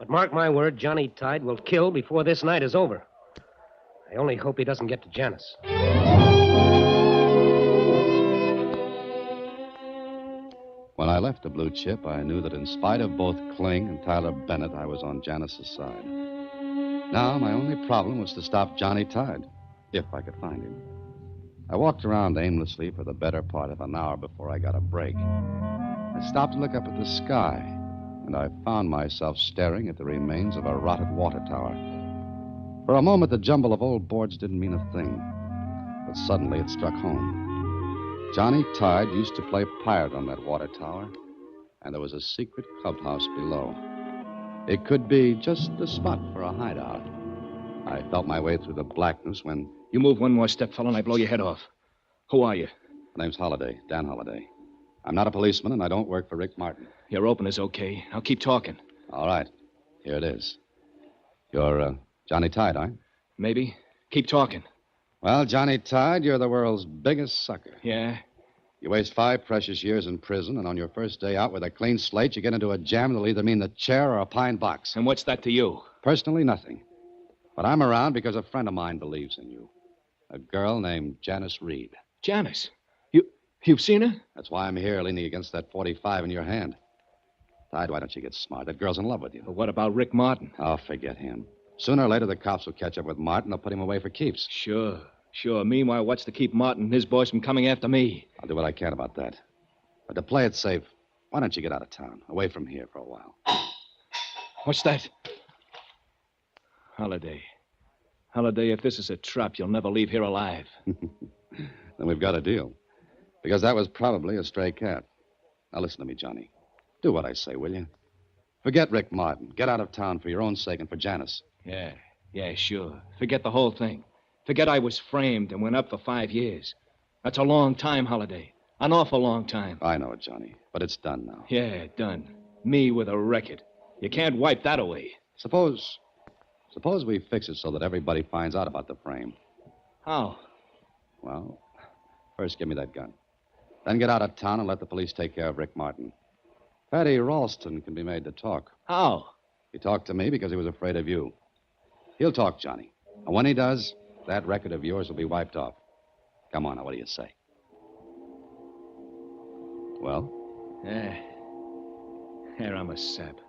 But mark my word, Johnny Tide will kill before this night is over. I only hope he doesn't get to Janice. When I left the Blue Chip, I knew that in spite of both Kling and Tyler Bennett, I was on Janice's side. Now, my only problem was to stop Johnny Tide, if I could find him. I walked around aimlessly for the better part of an hour before I got a break. I stopped to look up at the sky, and I found myself staring at the remains of a rotted water tower. For a moment, the jumble of old boards didn't mean a thing, but suddenly it struck home. Johnny Tide used to play pirate on that water tower, and there was a secret clubhouse below. It could be just the spot for a hideout. I felt my way through the blackness when... You move one more step, fella, and I blow your head off. Who are you? My name's Holliday, Dan Holliday. I'm not a policeman, and I don't work for Rick Martin. Your opener's okay. I'll keep talking. All right. Here it is. You're, Johnny Tide, aren't you? Maybe. Keep talking. Well, Johnny Tide, you're the world's biggest sucker. Yeah? You waste 5 precious years in prison, and on your first day out with a clean slate, you get into a jam that'll either mean the chair or a pine box. And what's that to you? Personally, nothing. But I'm around because a friend of mine believes in you. A girl named Janice Reed. Janice? You've seen her? That's why I'm here, leaning against that .45 in your hand. Tide, why don't you get smart? That girl's in love with you. But what about Rick Martin? Oh, forget him. Sooner or later, the cops will catch up with Martin. They'll put him away for keeps. Sure. Meanwhile, what's to keep Martin and his boys from coming after me? I'll do what I can about that. But to play it safe, why don't you get out of town, away from here for a while? What's that? Holliday. Holliday, if this is a trap, you'll never leave here alive. Then we've got a deal. Because that was probably a stray cat. Now listen to me, Johnny. Do what I say, will you? Forget Rick Martin. Get out of town for your own sake and for Janice. Yeah, sure. Forget the whole thing. Forget I was framed and went up for 5 years. That's a long time, Holliday. An awful long time. I know it, Johnny. But it's done now. Yeah, done. Me with a record. You can't wipe that away. Suppose we fix it so that everybody finds out about the frame. How? Well, first give me that gun. Then get out of town and let the police take care of Rick Martin. Fatty Ralston can be made to talk. How? He talked to me because he was afraid of you. He'll talk, Johnny. And when he does, that record of yours will be wiped off. Come on, now, what do you say? Well? Here, I'm a sap.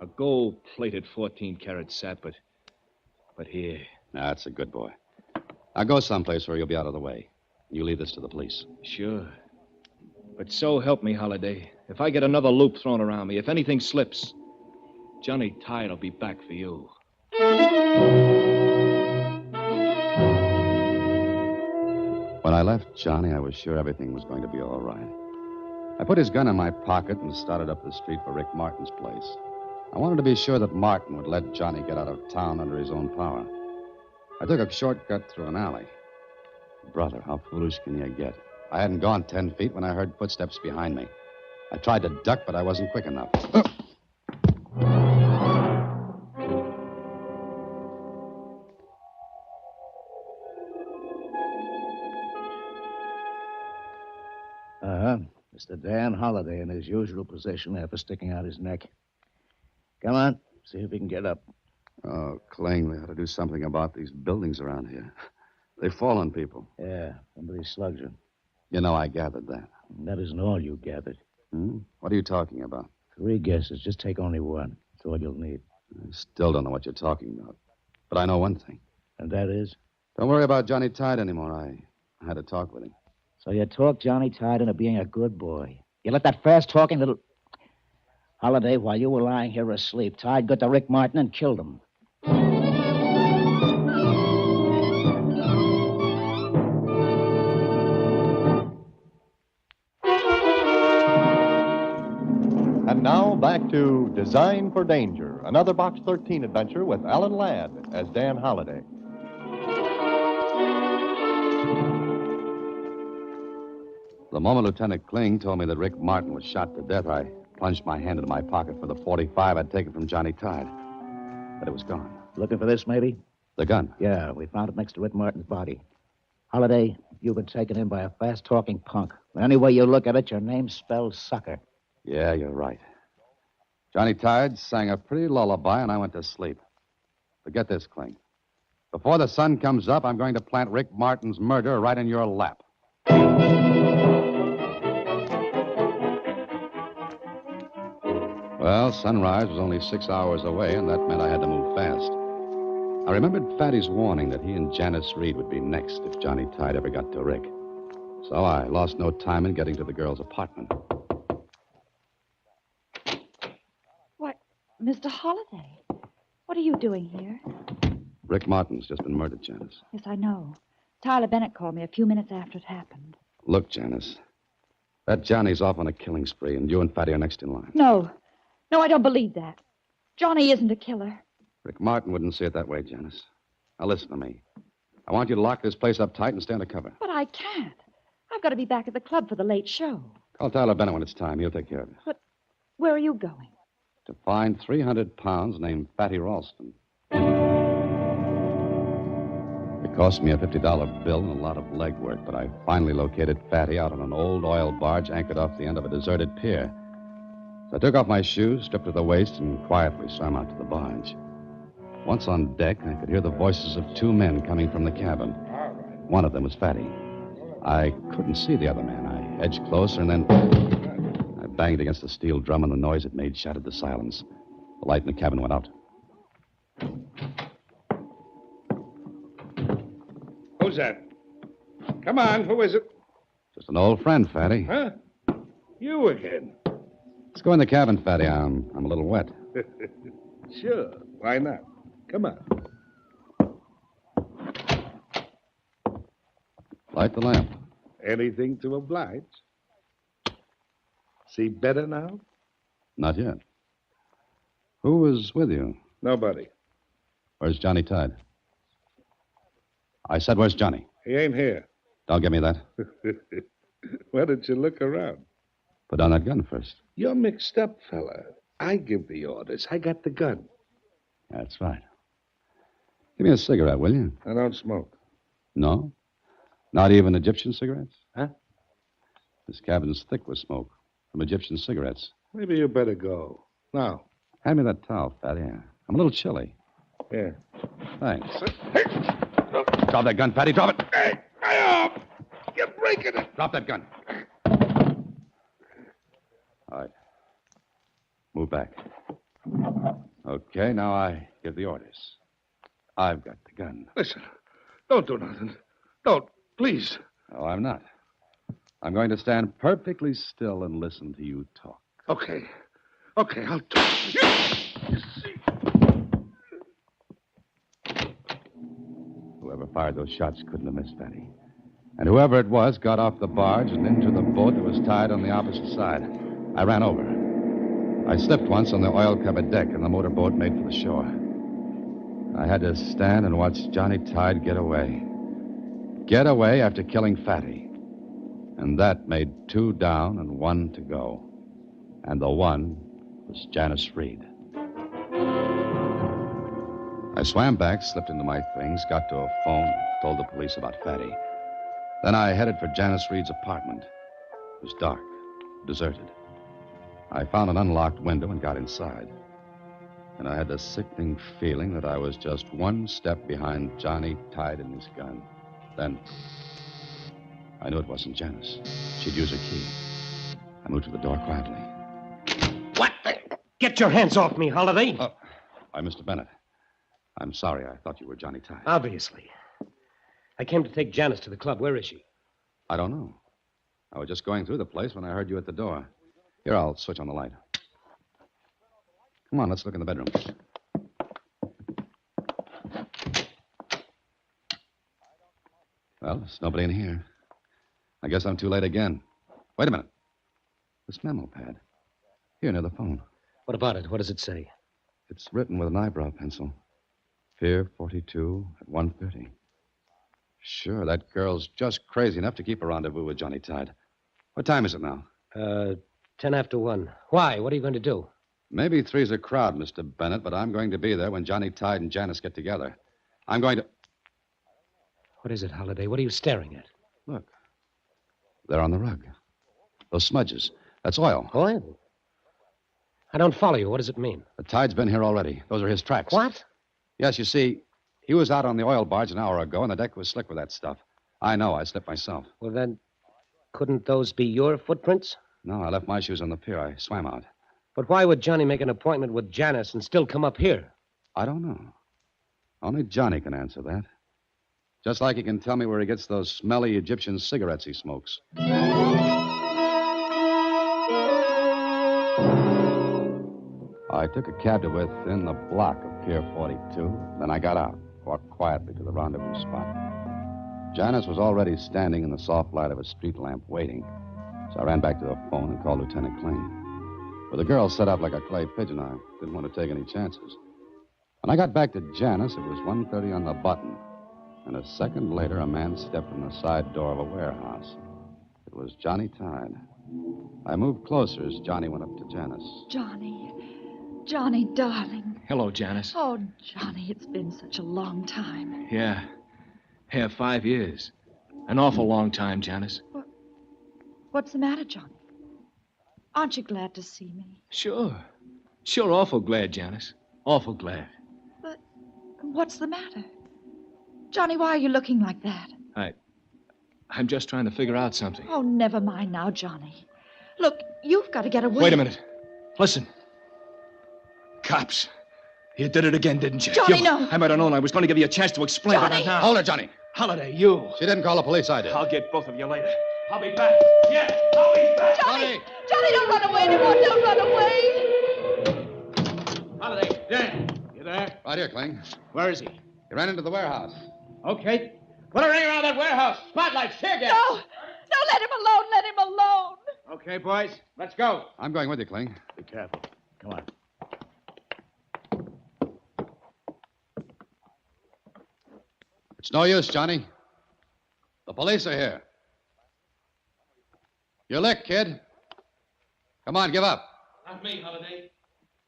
A gold-plated 14-carat sap, but here. That's a good boy. Now go someplace where you'll be out of the way. You leave this to the police. Sure. But so help me, Holliday. If I get another loop thrown around me, if anything slips, Johnny Tide will be back for you. When I left Johnny, I was sure everything was going to be all right. I put his gun in my pocket and started up the street for Rick Martin's place. I wanted to be sure that Martin would let Johnny get out of town under his own power. I took a shortcut through an alley. Brother, how foolish can you get? I hadn't gone 10 feet when I heard footsteps behind me. I tried to duck, but I wasn't quick enough. Mr. Dan Holliday in his usual position after sticking out his neck. Come on, see if he can get up. Oh, Kling, they ought to do something about these buildings around here. They fall on people. Yeah, somebody slugs him. You know, I gathered that. That isn't all you gathered. What are you talking about? 3 guesses. Just take only one. That's all you'll need. I still don't know what you're talking about. But I know one thing. And that is? Don't worry about Johnny Tide anymore. I had a talk with him. So you talked Johnny Tide into being a good boy. You let that fast-talking little... Holliday, while you were lying here asleep, Tide got to Rick Martin and killed him. And now back to Design for Danger, another Box 13 adventure with Alan Ladd as Dan Holliday. The moment Lieutenant Kling told me that Rick Martin was shot to death, I plunged my hand into my pocket for the .45 I'd taken from Johnny Tide. But it was gone. Looking for this, maybe? The gun? Yeah, we found it next to Rick Martin's body. Holliday, you've been taken in by a fast-talking punk. Any way you look at it, your name's spelled sucker. Yeah, you're right. Johnny Tide sang a pretty lullaby, and I went to sleep. But get this, Clink. Before the sun comes up, I'm going to plant Rick Martin's murder right in your lap. Well, sunrise was only 6 hours away, and that meant I had to move fast. I remembered Fatty's warning that he and Janice Reed would be next if Johnny Tide ever got to Rick. So I lost no time in getting to the girl's apartment. What, Mr. Holliday? What are you doing here? Rick Martin's just been murdered, Janice. Yes, I know. Tyler Bennett called me a few minutes after it happened. Look, Janice, that Johnny's off on a killing spree, and you and Fatty are next in line. No. No, I don't believe that. Johnny isn't a killer. Rick Martin wouldn't see it that way, Janice. Now listen to me. I want you to lock this place up tight and stay undercover. But I can't. I've got to be back at the club for the late show. Call Tyler Bennett when it's time. He'll take care of it. But where are you going? To find 300 pounds named Fatty Ralston. It cost me a $50 bill and a lot of legwork, but I finally located Fatty out on an old oil barge anchored off the end of a deserted pier. So I took off my shoes, stripped to the waist, and quietly swam out to the barge. Once on deck, I could hear the voices of two men coming from the cabin. One of them was Fatty. I couldn't see the other man. I edged closer, and then I banged against the steel drum, and the noise it made shattered the silence. The light in the cabin went out. Who's that? Come on, who is it? Just an old friend, Fatty. Huh? You again. Let's go in the cabin, Fatty. I'm a little wet. Sure, why not? Come on. Light the lamp. Anything to oblige. See better now? Not yet. Who was with you? Nobody. Where's Johnny Tide? I said, where's Johnny? He ain't here. Don't give me that. Why don't you look around? Put down that gun first. You're mixed up, fella. I give the orders. I got the gun. That's right. Give me a cigarette, will you? I don't smoke. No? Not even Egyptian cigarettes? Huh? This cabin's thick with smoke from Egyptian cigarettes. Maybe you better go. Now. Hand me that towel, Fatty. I'm a little chilly. Yeah. Thanks. Drop that gun, Fatty. Drop it. Hey, off! You're breaking it. Drop that gun. All right. Move back. Okay, now I give the orders. I've got the gun. Listen, don't do nothing. Don't, please. No, I'm not. I'm going to stand perfectly still and listen to you talk. Okay. Okay, I'll talk. Whoever fired those shots couldn't have missed Fatty. And whoever it was got off the barge and into the boat that was tied on the opposite side. I ran over. I slipped once on the oil-covered deck, and the motorboat made for the shore. I had to stand and watch Johnny Tide get away. Get away after killing Fatty. And that made 2 down and 1 to go. And the 1 was Janice Reed. I swam back, slipped into my things, got to a phone, told the police about Fatty. Then I headed for Janice Reed's apartment. It was dark, deserted. I found an unlocked window and got inside. And I had the sickening feeling that I was just 1 step behind Johnny Tide and his gun. Then I knew it wasn't Janice. She'd use her key. I moved to the door quietly. What? Get your hands off me, Holiday. Why, Mr. Bennett. I'm sorry. I thought you were Johnny Tide. Obviously. I came to take Janice to the club. Where is she? I don't know. I was just going through the place when I heard you at the door. Here, I'll switch on the light. Come on, let's look in the bedroom. Well, there's nobody in here. I guess I'm too late again. Wait a minute. This memo pad. Here, near the phone. What about it? What does it say? It's written with an eyebrow pencil. Pier 42 at 1:30. Sure, that girl's just crazy enough to keep a rendezvous with Johnny Tide. What time is it now? 10 after 1. Why? What are you going to do? Maybe 3's a crowd, Mr. Bennett, but I'm going to be there when Johnny Tide and Janice get together. I'm going to... What is it, Holiday? What are you staring at? Look. They're on the rug. Those smudges. That's oil. Oil? I don't follow you. What does it mean? The tide's been here already. Those are his tracks. What? Yes, you see, he was out on the oil barge an hour ago, and the deck was slick with that stuff. I know. I slipped myself. Well, then, couldn't those be your footprints? No, I left my shoes on the pier. I swam out. But why would Johnny make an appointment with Janice and still come up here? I don't know. Only Johnny can answer that. Just like he can tell me where he gets those smelly Egyptian cigarettes he smokes. I took a cab to within the block of Pier 42. Then I got out, walked quietly to the rendezvous spot. Janice was already standing in the soft light of a street lamp waiting. So I ran back to the phone and called Lieutenant Kling. With the girl set up like a clay pigeon, I didn't want to take any chances. When I got back to Janice, it was 1:30 on the button. And a second later, a man stepped from the side door of a warehouse. It was Johnny Tide. I moved closer as Johnny went up to Janice. Johnny, darling. Hello, Janice. Oh, Johnny, it's been such a long time. Yeah. 5 years. An awful long time, Janice. What's the matter, Johnny? Aren't you glad to see me? Sure. Sure, awful glad, Janice. Awful glad. But what's the matter? Johnny, why are you looking like that? I'm just trying to figure out something. Oh, never mind now, Johnny. Look, you've got to get away. Wait a minute. Listen. Cops. You did it again, didn't you? Johnny, no. I might have known I was going to give you a chance to explain Johnny. it. Now. Hold her, Johnny. Holiday, you. She didn't call the police, I did. I'll get both of you later. I'll be back. Yeah, I'll be back. Johnny, don't run away anymore. Don't run away. Holiday, Dan. You there? Right here, Kling. Where is he? He ran into the warehouse. Okay. Put a ring around that warehouse. Spotlights, tear gas. No, let him alone. Let him alone. Okay, boys, let's go. I'm going with you, Kling. Be careful. Come on. It's no use, Johnny. The police are here. You're licked, kid. Come on, give up. Not me, Holiday.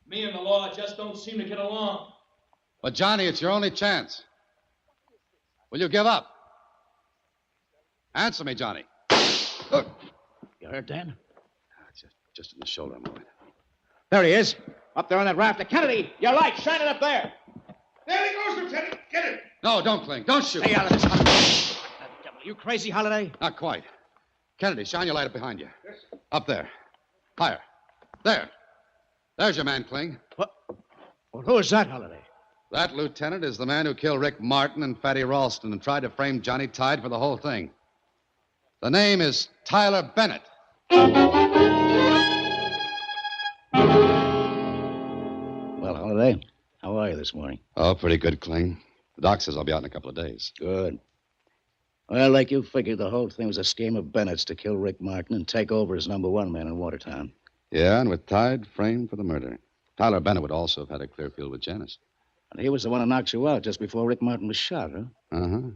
Me and the law just don't seem to get along. But, Johnny, it's your only chance. Will you give up? Answer me, Johnny. You hurt, Dan? Just in the shoulder a moment. There he is. Up there on that rafter. Kennedy, your light, shine it up there. There he goes, Lieutenant. Get him. No, don't, Kling. Don't shoot. Stay out of this, Holiday. Devil, you crazy, Holiday? Not quite. Kennedy, shine your light up behind you. Yes. Up there. Higher. There. There's your man, Kling. What? Well, who is that, Holiday? That, Lieutenant, is the man who killed Rick Martin and Fatty Ralston and tried to frame Johnny Tide for the whole thing. The name is Tyler Bennett. Well, Holiday, how are you this morning? Oh, pretty good, Kling. The doc says I'll be out in a couple of days. Good. Well, like you figured, the whole thing was a scheme of Bennett's to kill Rick Martin and take over as #1 man in Watertown. Yeah, and with Tide framed for the murder. Tyler Bennett would also have had a clear field with Janice. And he was the one who knocked you out just before Rick Martin was shot, huh? Uh-huh.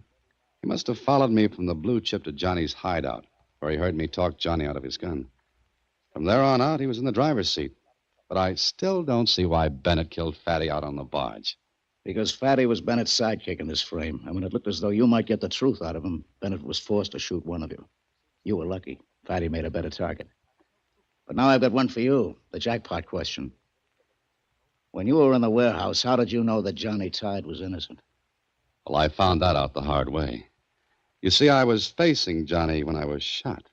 He must have followed me from the blue chip to Johnny's hideout, where he heard me talk Johnny out of his gun. From there on out, he was in the driver's seat. But I still don't see why Bennett killed Fatty out on the barge. Because Fatty was Bennett's sidekick in this frame. And when it looked as though you might get the truth out of him, Bennett was forced to shoot one of you. You were lucky. Fatty made a better target. But now I've got one for you, the jackpot question. When you were in the warehouse, how did you know that Johnny Tide was innocent? Well, I found that out the hard way. You see, I was facing Johnny when I was shot.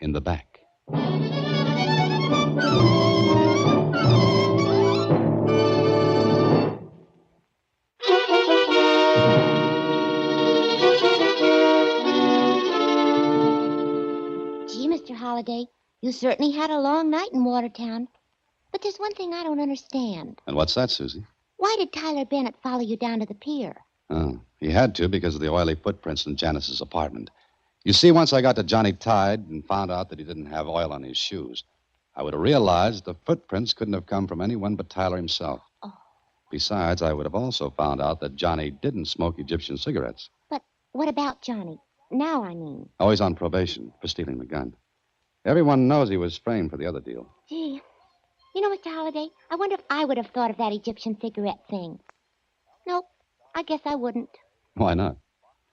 In the back. Gee, Mr. Holliday, you certainly had a long night in Watertown. But there's one thing I don't understand. And what's that, Susie? Why did Tyler Bennett follow you down to the pier? Oh, he had to because of the oily footprints in Janice's apartment. You see, once I got to Johnny Tide and found out that he didn't have oil on his shoes, I would have realized the footprints couldn't have come from anyone but Tyler himself. Oh. Besides, I would have also found out that Johnny didn't smoke Egyptian cigarettes. But what about Johnny? Now, I mean. Oh, he's on probation for stealing the gun. Everyone knows he was framed for the other deal. Gee, you know, Mr. Holliday, I wonder if I would have thought of that Egyptian cigarette thing. Nope, I guess I wouldn't. Why not?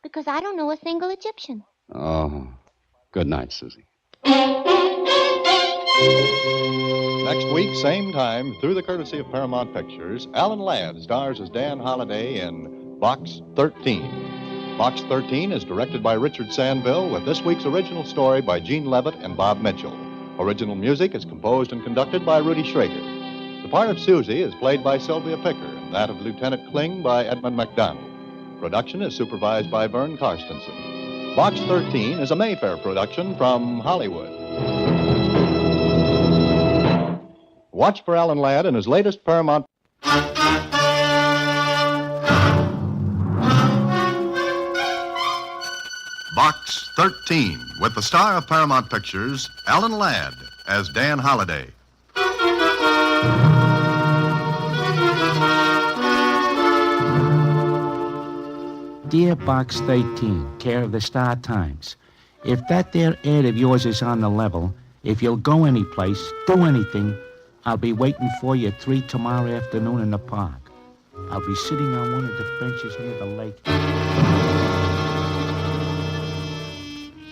Because I don't know a single Egyptian. Oh, good night, Susie. Next Next week, same time, through the courtesy of Paramount Pictures, Alan Ladd stars as Dan Holliday in Box 13. Box 13 is directed by Richard Sandville, with this week's original story by Gene Levitt and Bob Mitchell. Original music is composed and conducted by Rudy Schrager. The part of Susie is played by Sylvia Picker, and that of Lieutenant Kling by Edmund McDonald. Production is supervised by Vern Karstensen. Box 13 is a Mayfair production from Hollywood. Watch for Alan Ladd in his latest Paramount. Box 13, with the star of Paramount Pictures, Alan Ladd, as Dan Holliday. Dear Box 13, care of the Star Times. If that there ad of yours is on the level, if you'll go any place, do anything, I'll be waiting for you at 3 tomorrow afternoon in the park. I'll be sitting on one of the benches near the lake.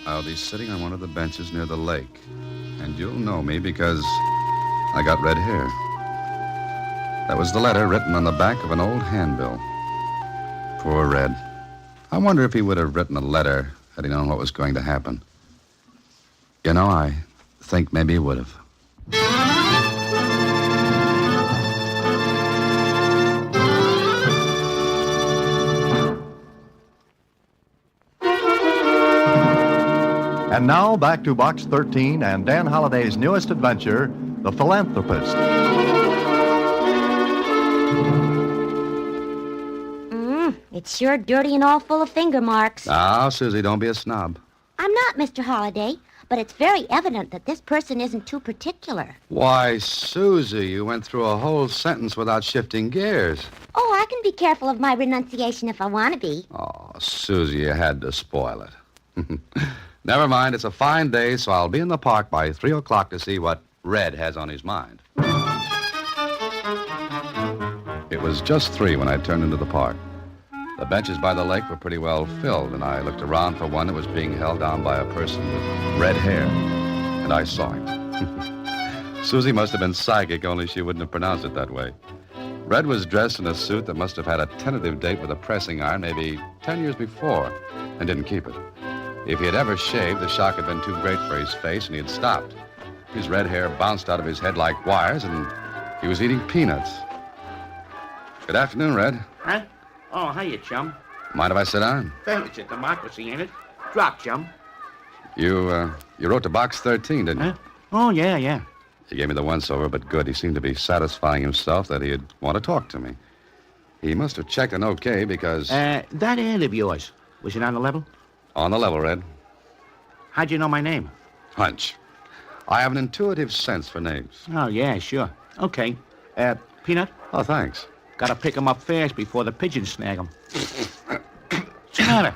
I'll be sitting on one of the benches near the lake. And you'll know me because I got red hair. That was the letter written on the back of an old handbill. Poor Red. I wonder if he would have written a letter had he known what was going to happen. You know, I think maybe he would have. And now, back to Box 13 and Dan Holliday's newest adventure, The Philanthropist. It's sure dirty and all full of finger marks. Now, Susie, don't be a snob. I'm not, Mr. Holliday, but it's very evident that this person isn't too particular. Why, Susie, you went through a whole sentence without shifting gears. Oh, I can be careful of my renunciation if I want to be. Oh, Susie, you had to spoil it. Never mind, it's a fine day, so I'll be in the park by 3 o'clock to see what Red has on his mind. It was just 3 when I turned into the park. The benches by the lake were pretty well filled, and I looked around for one that was being held down by a person with red hair, and I saw him. Susie must have been psychic, only she wouldn't have pronounced it that way. Red was dressed in a suit that must have had a tentative date with a pressing iron maybe 10 years before, and didn't keep it. If he had ever shaved, the shock had been too great for his face, and he had stopped. His red hair bounced out of his head like wires, and he was eating peanuts. Good afternoon, Red. Huh? Oh, hiya, chum. Mind if I sit down? Well, it's a democracy, ain't it? Drop, chum. You wrote to Box 13, didn't you? Huh? Oh, yeah. He gave me the once-over, but good. He seemed to be satisfying himself that he'd want to talk to me. He must have checked an okay because... That ad of yours, was it on the level? On the level, Red. How'd you know my name? Hunch. I have an intuitive sense for names. Oh, yeah, sure. Okay. Peanut? Oh, thanks. Gotta pick 'em up fast before the pigeons snag 'em. What's the matter?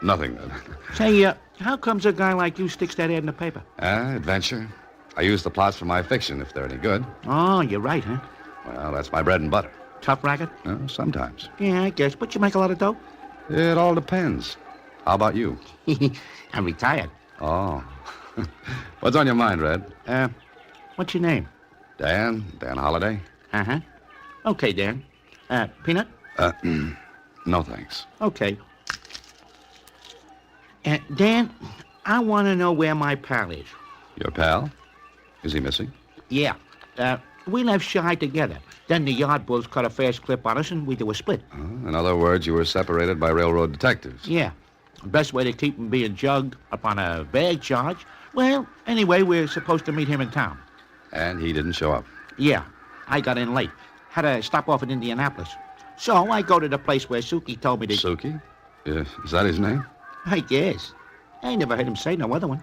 Nothing, Red. Say, how comes a guy like you sticks that ad in the paper? Adventure. I use the plots for my fiction, if they're any good. Oh, you're right, huh? Well, that's my bread and butter. Tough racket? Sometimes. Yeah, I guess. But you make a lot of dough? It all depends. How about you? I'm retired. Oh. What's on your mind, Red? What's your name? Dan Holliday. Uh-huh. Okay, Dan. Peanut? No, thanks. Okay. Dan, I want to know where my pal is. Your pal? Is he missing? Yeah. We left Shy together. Then the yard bulls cut a fast clip on us, and we do a split. In other words, you were separated by railroad detectives. Yeah. The best way to keep him being jugged up on a bag charge. Well, anyway, we're supposed to meet him in town. And he didn't show up. Yeah. I got in late. Had to stop off in Indianapolis. So I go to the place where Suki told me to... Suki? Yeah, is that his name? I guess. I never heard him say no other one.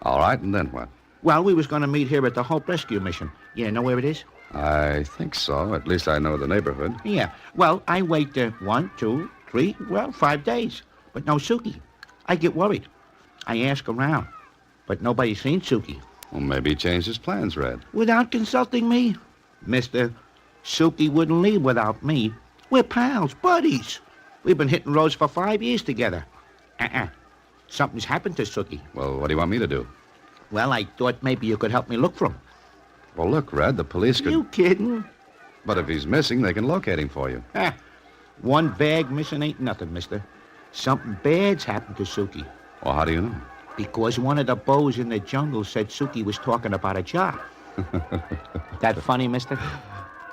All right, and then what? Well, we was going to meet here at the Hope Rescue Mission. You know where it is? I think so. At least I know the neighborhood. Yeah. Well, I wait 1, 2, 3, 5 days. But no Suki. I get worried. I ask around. But nobody's seen Suki. Well, maybe he changed his plans, Red. Without consulting me? Mister, Suki wouldn't leave without me. We're pals, buddies. We've been hitting roads for 5 years together. Something's happened to Suki. Well, what do you want me to do? Well, I thought maybe you could help me look for him. Well, look, Red, the police could... You kidding? But if he's missing, they can locate him for you. One bag missing ain't nothing, mister. Something bad's happened to Suki. Well, how do you know? Because one of the bows in the jungle said Suki was talking about a job. That funny, mister?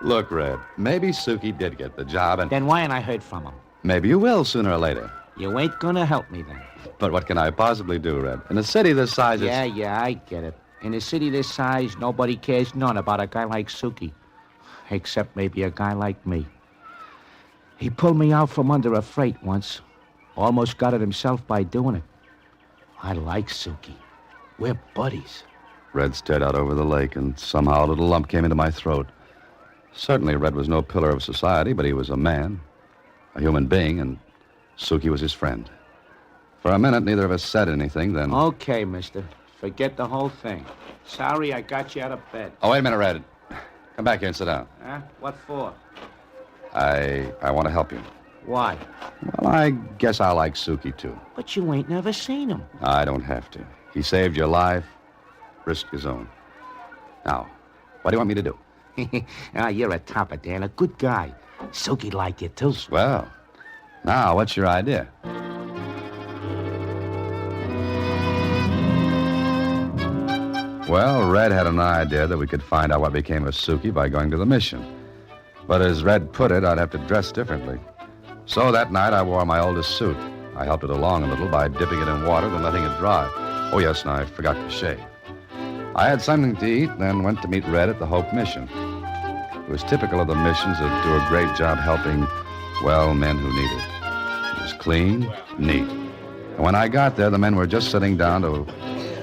Look, Red, maybe Suki did get the job, and... Then why ain't I heard from him? Maybe you will sooner or later. You ain't gonna help me then. But what can I possibly do, Red? In a city this size, Yeah, I get it. In a city this size, nobody cares none about a guy like Suki. Except maybe a guy like me. He pulled me out from under a freight once. Almost got it himself by doing it. I like Suki. We're buddies. Red stared out over the lake, and somehow a little lump came into my throat. Certainly, Red was no pillar of society, but he was a man, a human being, and Suki was his friend. For a minute, neither of us said anything, then... Okay, mister. Forget the whole thing. Sorry I got you out of bed. Oh, wait a minute, Red. Come back here and sit down. Huh? What for? I want to help you. Why? Well, I guess I like Suki, too. But you ain't never seen him. I don't have to. He saved your life, risked his own. Now, what do you want me to do? You're a topper, Dan. A good guy. Suki like you, too. Well, now, what's your idea? Well, Red had an idea that we could find out what became of Suki by going to the mission. But as Red put it, I'd have to dress differently. So that night, I wore my oldest suit. I helped it along a little by dipping it in water, then letting it dry. Oh, yes, and I forgot to shave. I had something to eat, then went to meet Red at the Hope Mission. It was typical of the missions that do a great job helping, well, men who need it. It was clean, neat. And when I got there, the men were just sitting down to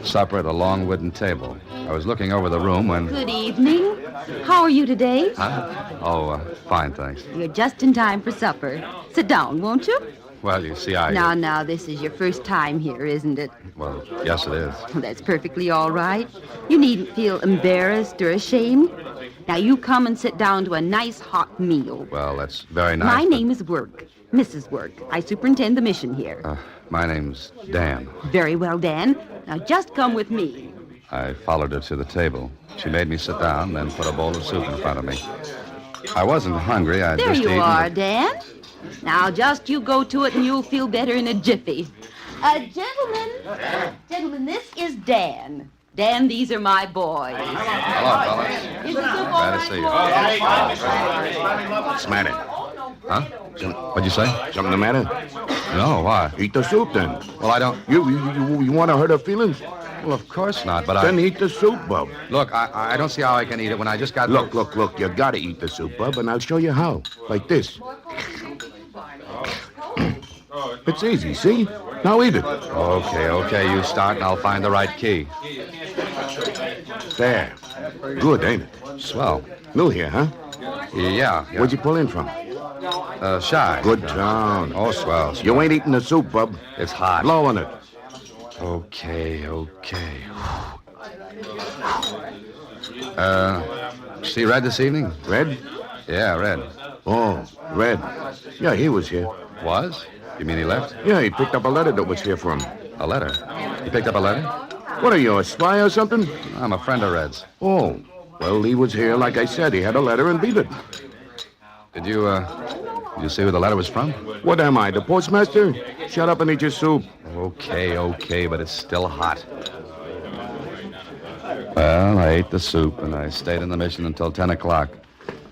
supper at a long wooden table. I was looking over the room when... Good evening. How are you today? Huh? Oh, fine, thanks. You're just in time for supper. Sit down, won't you? Well, you see, I... Now, this is your first time here, isn't it? Well, yes, it is. That's perfectly all right. You needn't feel embarrassed or ashamed. Now, you come and sit down to a nice hot meal. Well, that's very nice. My name is Work, Mrs. Work. I superintend the mission here. My name's Dan. Very well, Dan. Now, just come with me. I followed her to the table. She made me sit down, then put a bowl of soup in front of me. I wasn't hungry. I'd There just you eaten... are, Dan. Now, just you go to it and you'll feel better in a jiffy. Gentlemen, this is Dan. Dan, these are my boys. Hello, fellas. Is the soup all Glad to right, see you. boys? What's the matter? Huh? What'd you say? Something the matter? No, why? Eat the soup, then. Well, I don't... You want to hurt her feelings? Well, of course not, but Then eat the soup, Bub. Look, I don't see how I can eat it when I just got... Look. You gotta eat the soup, Bub, and I'll show you how. Like this. It's easy, see? Now eat it. Okay, you start and I'll find the right key. There. Good, ain't it? Swell. New here, huh? Yeah. Where'd you pull in from? Shy. Good town. Oh, swell. You ain't eating the soup, Bub. It's hot. Blow on it. Okay. See Red this evening? Red? Yeah, Red. Oh, Red. Yeah, he was here. Was? You mean he left? Yeah, he picked up a letter that was here for him. A letter? He picked up a letter? What are you, a spy or something? I'm a friend of Red's. Oh, well, he was here, like I said. He had a letter and beat it. Did you see who the letter was from? What am I, the postmaster? Shut up and eat your soup. Okay, but it's still hot. Well, I ate the soup, and I stayed in the mission until 10 o'clock.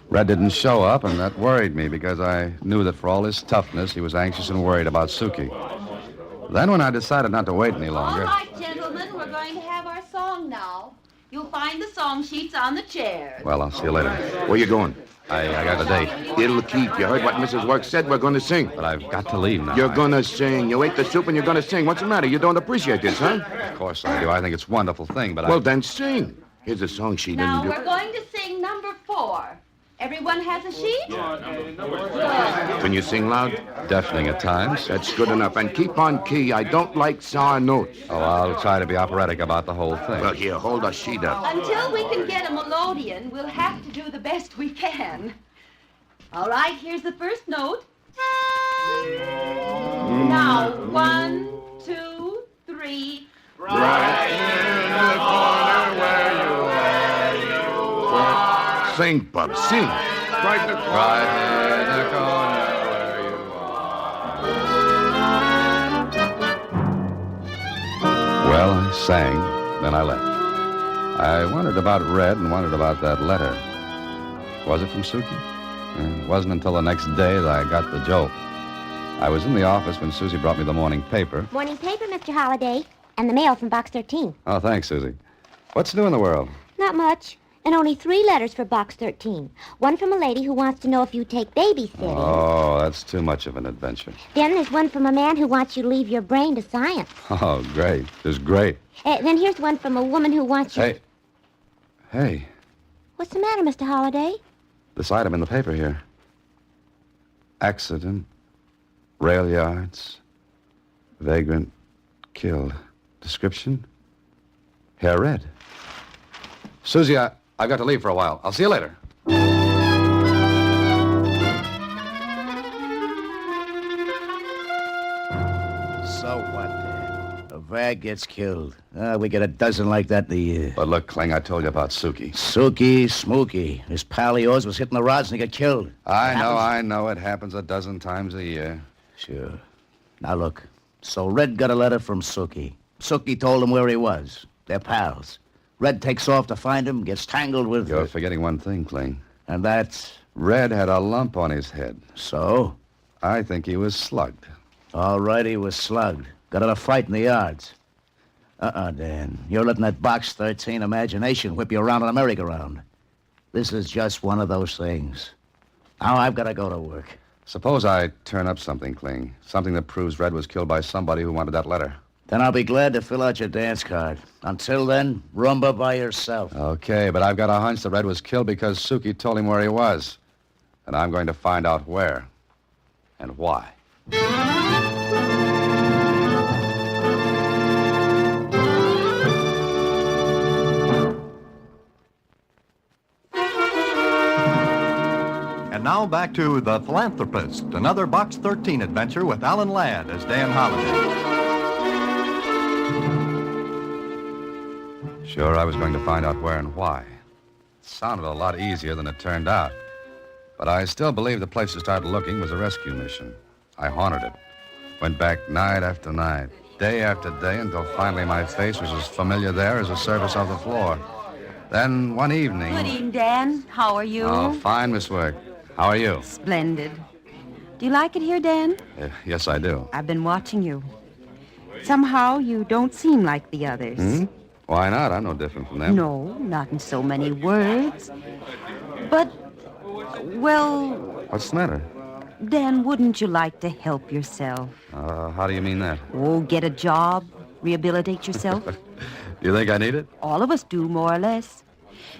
Red didn't show up, and that worried me because I knew that for all his toughness, he was anxious and worried about Suki. Then when I decided not to wait any longer... All right, gentlemen, we're going to have our song now. You'll find the song sheets on the chairs. Well, I'll see you later. Where you going? I got a date. It'll keep. You heard what Mrs. Work said. We're going to sing. But I've got to leave now. You're going to sing. You ate the soup and you're going to sing. What's the matter? You don't appreciate this, huh? Of course I do. I think it's a wonderful thing, but Well, then sing. Here's a song sheet. Now, and we're going to sing number 4. Everyone has a sheet? Can you sing loud? Deafening at times. That's good enough. And keep on key. I don't like sour notes. Oh, I'll try to be operatic about the whole thing. Well, here, hold the sheet up. Until we can get a melodeon, we'll have to do the best we can. All right, here's the first note. Now, 1, 2, 3. Right in the corner where you Sing, Bub, sing. Right in the corner. Right in the corner where you are. Well, I sang, then I left. I wondered about Red and wondered about that letter. Was it from Suki? It wasn't until the next day that I got the jolt. I was in the office when Susie brought me the morning paper. Morning paper, Mr. Holliday, and the mail from Box 13. Oh, thanks, Susie. What's new in the world? Not much, and only 3 letters for Box 13. One from a lady who wants to know if you take babysitting. Oh, that's too much of an adventure. Then there's one from a man who wants you to leave your brain to science. Oh, great. Just great. Then here's one from a woman who wants you... Hey, What's the matter, Mr. Holliday? this item in the paper here. Accident, rail yards, vagrant killed. Description, hair red. Susie, I've got to leave for a while. I'll see you later. So what, Dan? A vag gets killed. We get a dozen like that in a year. But look, Kling, I told you about Suki. Suki, Smokey. This pal of yours was hitting the rods and he got killed. I know. It happens a dozen times a year. Sure. Now look, so Red got a letter from Suki. Suki told him where he was. They're pals. Red takes off to find him, gets tangled with... You're forgetting one thing, Kling. And that's... Red had a lump on his head. So? I think he was slugged. All right, he was slugged. Got in a fight in the yards. Dan. You're letting that Box 13 imagination whip you around on a merry-go-round. This is just one of those things. Now I've got to go to work. Suppose I turn up something, Kling. Something that proves Red was killed by somebody who wanted that letter. Then I'll be glad to fill out your dance card. Until then, rumba by yourself. Okay, but I've got a hunch that Red was killed because Suki told him where he was. And I'm going to find out where and why. And now back to The Philanthropist, another Box 13 adventure with Alan Ladd as Dan Holliday. Sure, I was going to find out where and why. It sounded a lot easier than it turned out. But I still believe the place to start looking was a rescue mission. I haunted it. Went back night after night, day after day, until finally my face was as familiar there as the surface of the floor. Then one evening... Good evening, Dan. How are you? Oh, fine, Miss Work. How are you? Splendid. Do you like it here, Dan? Yes, I do. I've been watching you. Somehow you don't seem like the others. Why not? I'm no different from them. No, not in so many words. But, well... What's the matter? Dan, wouldn't you like to help yourself? How do you mean that? Oh, get a job, rehabilitate yourself. You think I need it? All of us do, more or less.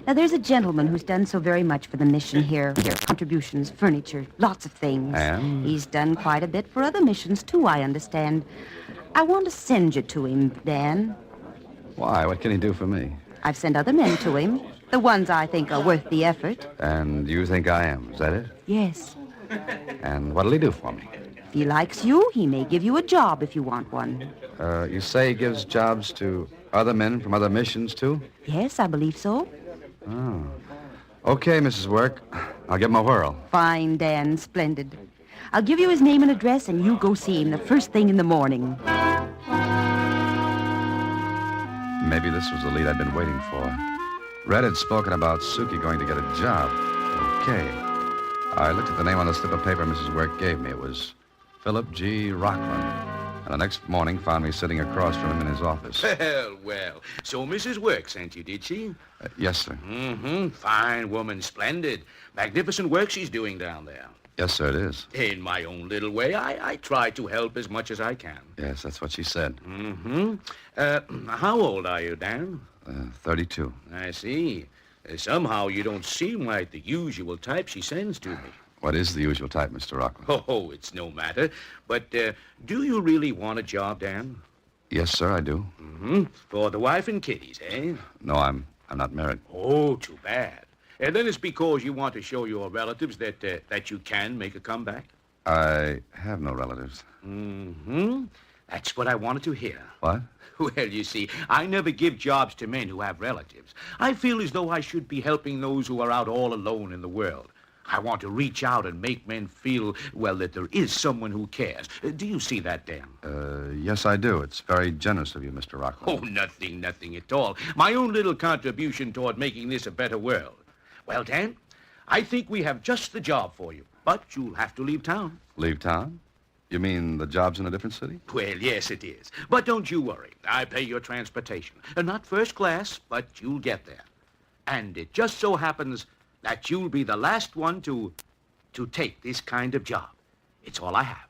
Now, there's a gentleman who's done so very much for the mission here. Contributions, furniture, lots of things. And? He's done quite a bit for other missions, too, I understand. I want to send you to him, Dan. Why? What can he do for me? I've sent other men to him, the ones I think are worth the effort. And you think I am, is that it? Yes. And what'll he do for me? If he likes you, he may give you a job if you want one. You say he gives jobs to other men from other missions, too? Yes, I believe so. Oh. Okay, Mrs. Work. I'll give him a whirl. Fine, Dan. Splendid. I'll give you his name and address, and you go see him the first thing in the morning. Maybe this was the lead I'd been waiting for. Red had spoken about Suki going to get a job. Okay. I looked at the name on the slip of paper Mrs. Work gave me. It was Philip G. Rockland. And the next morning found me sitting across from him in his office. Well. So Mrs. Work sent you, did she? Yes, sir. Fine woman, splendid. Magnificent work she's doing down there. Yes, sir, it is. In my own little way, I try to help as much as I can. Yes, that's what she said. How old are you, Dan? 32. I see. Somehow you don't seem like the usual type she sends to me. What is the usual type, Mr. Rockland? Oh, it's no matter. But do you really want a job, Dan? Yes, sir, I do. For the wife and kiddies, eh? No, I'm not married. Oh, too bad. And then it's because you want to show your relatives that you can make a comeback? I have no relatives. That's what I wanted to hear. What? Well, you see, I never give jobs to men who have relatives. I feel as though I should be helping those who are out all alone in the world. I want to reach out and make men feel, well, that there is someone who cares. Do you see that, Dan? Yes, I do. It's very generous of you, Mr. Rockland. Oh, nothing at all. My own little contribution toward making this a better world. Well, Dan, I think we have just the job for you, but you'll have to leave town. Leave town? You mean the job's in a different city? Well, yes, it is. But don't you worry. I pay your transportation. Not first class, but you'll get there. And it just so happens that you'll be the last one to take this kind of job. It's all I have.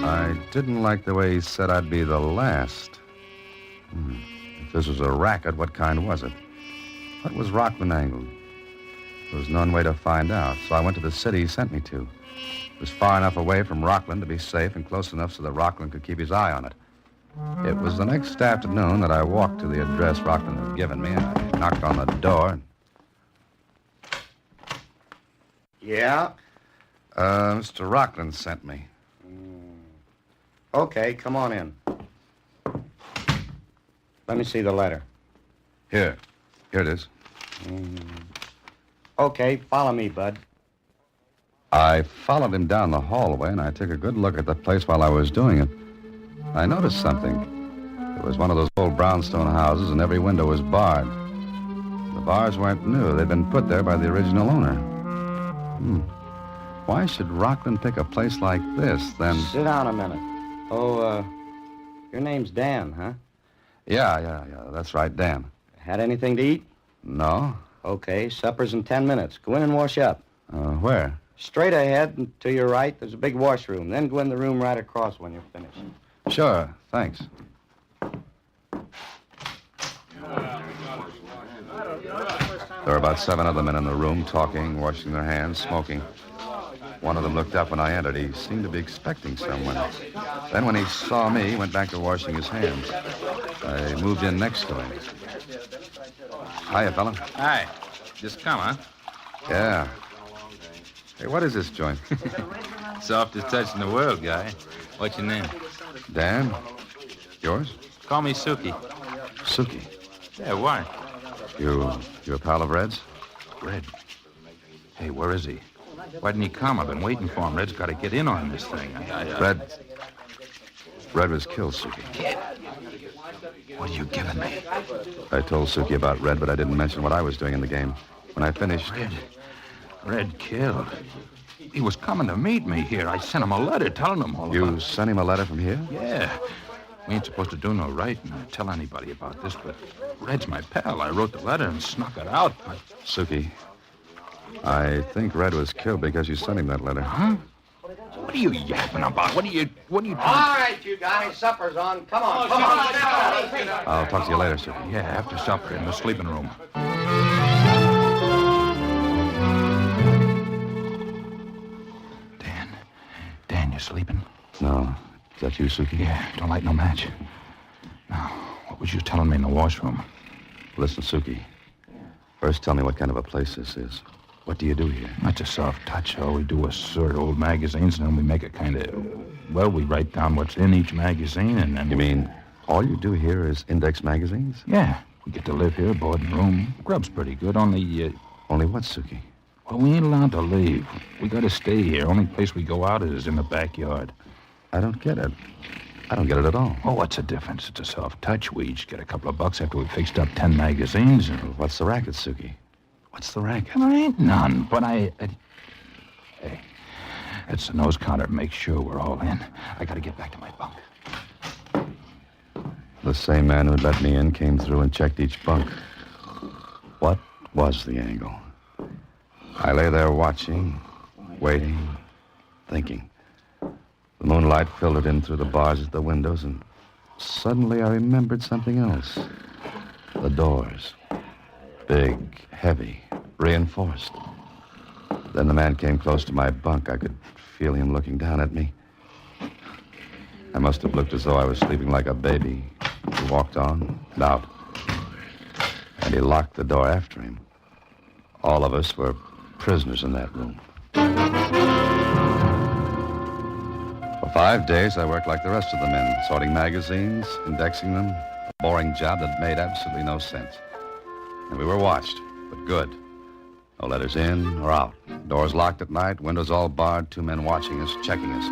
I didn't like the way he said I'd be the last. If this was a racket, what kind was it? What was Rockland angled? There was no way to find out, so I went to the city he sent me to. It was far enough away from Rockland to be safe and close enough so that Rockland could keep his eye on it. It was the next afternoon that I walked to the address Rockland had given me, and I knocked on the door. Yeah? Mr. Rockland sent me. Okay, come on in. Let me see the letter. Here it is. Okay, follow me, bud. I followed him down the hallway, and I took a good look at the place while I was doing it. I noticed something. It was one of those old brownstone houses, and every window was barred. The bars weren't new. They'd been put there by the original owner. Why should Rockland pick a place like this, then... Sit down a minute. Oh, your name's Dan, huh? Yeah, that's right, Dan. Had anything to eat? No. Okay, supper's in 10 minutes. Go in and wash up. Where? Straight ahead and to your right, there's a big washroom. Then go in the room right across when you're finished. Sure, thanks. There were about 7 other men in the room, talking, washing their hands, smoking. One of them looked up when I entered. He seemed to be expecting someone. Then when he saw me, he went back to washing his hands. I moved in next to him. Hiya, fella. Hi. Just come, huh? Yeah. Hey, what is this joint? Softest touch in the world, guy. What's your name? Dan? Yours? Call me Suki. Suki? Yeah, why? You a pal of Red's? Red? Hey, where is he? Why didn't he come? I've been waiting for him. Red's got to get in on this thing. Red was killed, Suki. Kid? What are you giving me? I told Suki about Red, but I didn't mention what I was doing in the game. When I finished... Red killed. He was coming to meet me here. I sent him a letter telling him all about it. You sent him a letter from here? Yeah. We ain't supposed to do no writing or tell anybody about this, but Red's my pal. I wrote the letter and snuck it out. Suki, I think Red was killed because you sent him that letter. Huh? What are you yapping about? What are you All right, you guys, supper's on. Come on, come on. I'll talk to you later, Suki. Yeah, after supper in the sleeping room. Dan, you sleeping? No. Is that you, Suki? Yeah, don't light no match. Now, what was you telling me in the washroom? Listen, Suki. First, tell me what kind of a place this is. What do you do here? That's a soft touch. All we do is sort old magazines, and then we make a kind of... Well, we write down what's in each magazine, and then... You mean all you do here is index magazines? Yeah. We get to live here, board and room. Grub's pretty good, only... Only what, Suki? Well, we ain't allowed to leave. We gotta stay here. Only place we go out is in the backyard. I don't get it. I don't get it at all. Oh, what's the difference? It's a soft touch. We each get a couple of bucks after we fixed up 10 magazines. And... What's the racket, Suki? What's the racket? There ain't none, but Hey, it's the nose counter. Make sure we're all in. I gotta get back to my bunk. The same man who'd let me in came through and checked each bunk. What was the angle? I lay there watching, waiting, thinking. The moonlight filtered in through the bars at the windows, and suddenly I remembered something else. The doors. Big, heavy, reinforced. Then the man came close to my bunk. I could feel him looking down at me. I must have looked as though I was sleeping like a baby. He walked on and out. And he locked the door after him. All of us were prisoners in that room. 5 days, I worked like the rest of the men, sorting magazines, indexing them, a boring job that made absolutely no sense. And we were watched, but good. No letters in or out. Doors locked at night, windows all barred, 2 men watching us, checking us.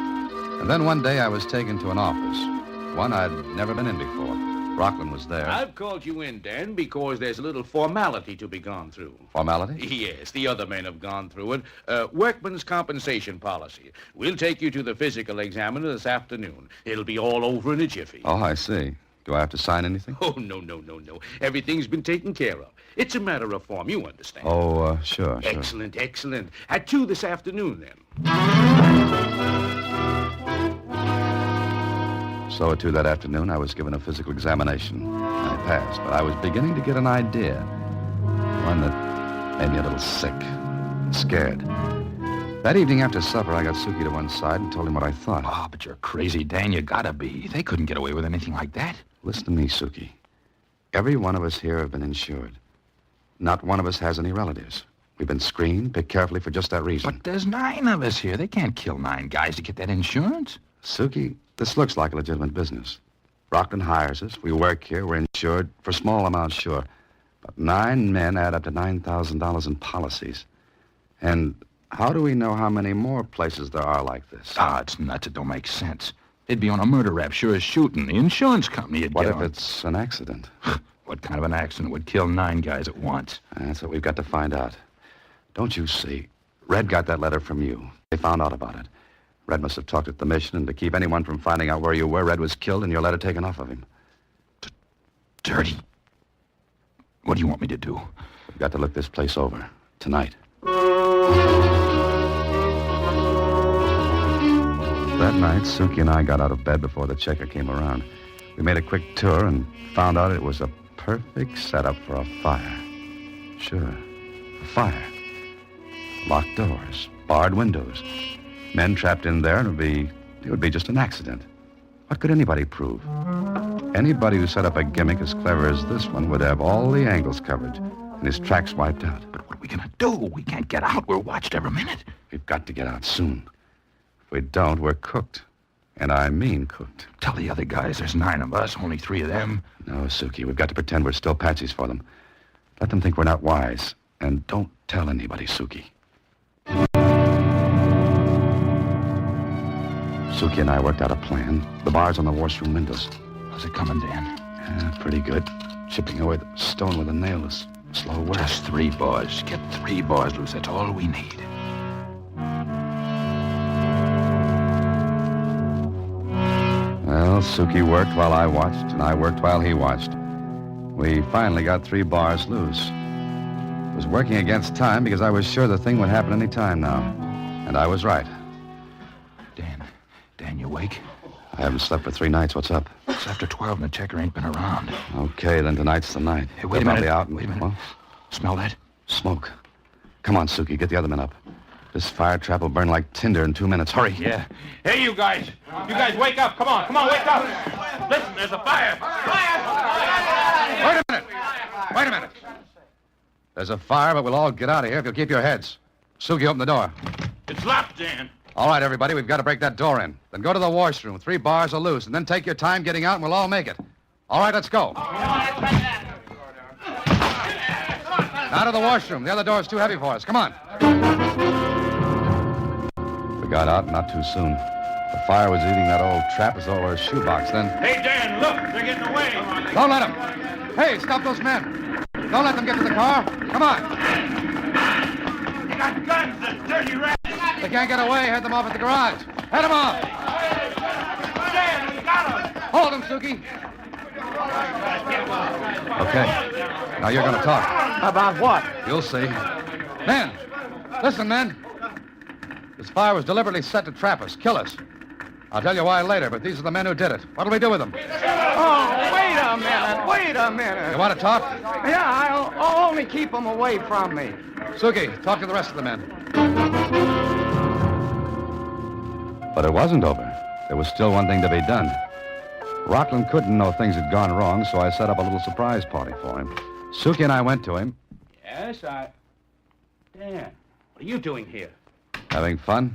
And then one day I was taken to an office, one I'd never been in before. Rockland was there. I've called you in, Dan, because there's a little formality to be gone through. Formality? Yes, the other men have gone through it. Workman's compensation policy. We'll take you to the physical examiner this afternoon. It'll be all over in a jiffy. Oh, I see. Do I have to sign anything? Oh, no. Everything's been taken care of. It's a matter of form, you understand. Oh, sure. Excellent. At 2 this afternoon, then. So at 2 that afternoon, I was given a physical examination. I passed, but I was beginning to get an idea. One that made me a little sick, scared. That evening after supper, I got Suki to one side and told him what I thought. Oh, but you're crazy, Dan. You gotta be. They couldn't get away with anything like that. Listen to me, Suki. Every one of us here have been insured. Not one of us has any relatives. We've been screened, picked carefully for just that reason. But there's 9 of us here. They can't kill 9 guys to get that insurance. Suki, this looks like a legitimate business. Rockland hires us. We work here. We're insured for small amounts, sure. But 9 men add up to $9,000 in policies. And how do we know how many more places there are like this? Ah, it's nuts. It don't make sense. It'd be on a murder rap, sure as shooting. The insurance company would What get if on. it's an accident? What kind of an accident would kill 9 guys at once? That's what we've got to find out. Don't you see? Red got that letter from you. They found out about it. Red must have talked at the mission, and to keep anyone from finding out where you were, Red was killed and your letter taken off of him. Dirty. What do you want me to do? We've got to look this place over. Tonight. That night, Suki and I got out of bed before the checker came around. We made a quick tour and found out it was a perfect setup for a fire. Sure, a fire. Locked doors, barred windows. Men trapped in there, and it would be just an accident. What could anybody prove? Anybody who set up a gimmick as clever as this one would have all the angles covered and his tracks wiped out. But what are we gonna do? We can't get out. We're watched every minute. We've got to get out soon. If we don't, we're cooked. And I mean cooked. Tell the other guys there's 9 of us, only 3 of them. No, Suki, we've got to pretend we're still patsies for them. Let them think we're not wise. And don't tell anybody, Suki. Suki and I worked out a plan. The bars on the washroom windows. How's it coming, Dan? Yeah, pretty good. Chipping away the stone with a nail is slow work. Just 3 bars. Get 3 bars loose. That's all we need. Well, Suki worked while I watched, and I worked while he watched. We finally got 3 bars loose. It was working against time because I was sure the thing would happen any time now. And I was right. Dan, you awake? I haven't slept for 3 nights. What's up? It's after 12 and the checker ain't been around. Okay, then tonight's the night. Hey, wait a They'll minute. be out and, Wait a minute. Well, Smell that? smoke. Come on, Suki, get the other men up. This fire trap will burn like tinder in 2 minutes. Hurry. Yeah. Hey, you guys. You guys, wake up. Come on, wake up. Listen, there's a fire. Wait a minute. There's a fire, but we'll all get out of here if you'll keep your heads. Suki, open the door. It's locked, Dan. All right, everybody, we've got to break that door in. Then go to the washroom. 3 bars are loose, and then take your time getting out, and we'll all make it. All right, let's go. Out of the washroom. The other door's too heavy for us. Come on. We got out not too soon. The fire was eating that old trap as though it were a shoebox then. Hey, Dan, look. They're getting away. Don't let them. Hey, stop those men. Don't let them get to the car. Come on. They got guns, the dirty rats. They can't get away. Head them off at the garage. Head them off. Dan, we got them. Hold them, Suki. Okay. Now you're going to talk. About what? You'll see. Men. Listen, men. This fire was deliberately set to trap us, kill us. I'll tell you why later, but these are the men who did it. What'll we do with them? Oh, wait a minute. You want to talk? Yeah, I'll only keep them away from me. Suki, talk to the rest of the men. But it wasn't over. There was still one thing to be done. Rockland couldn't know things had gone wrong, so I set up a little surprise party for him. Suki and I went to him. Yes, Dan, what are you doing here? Having fun?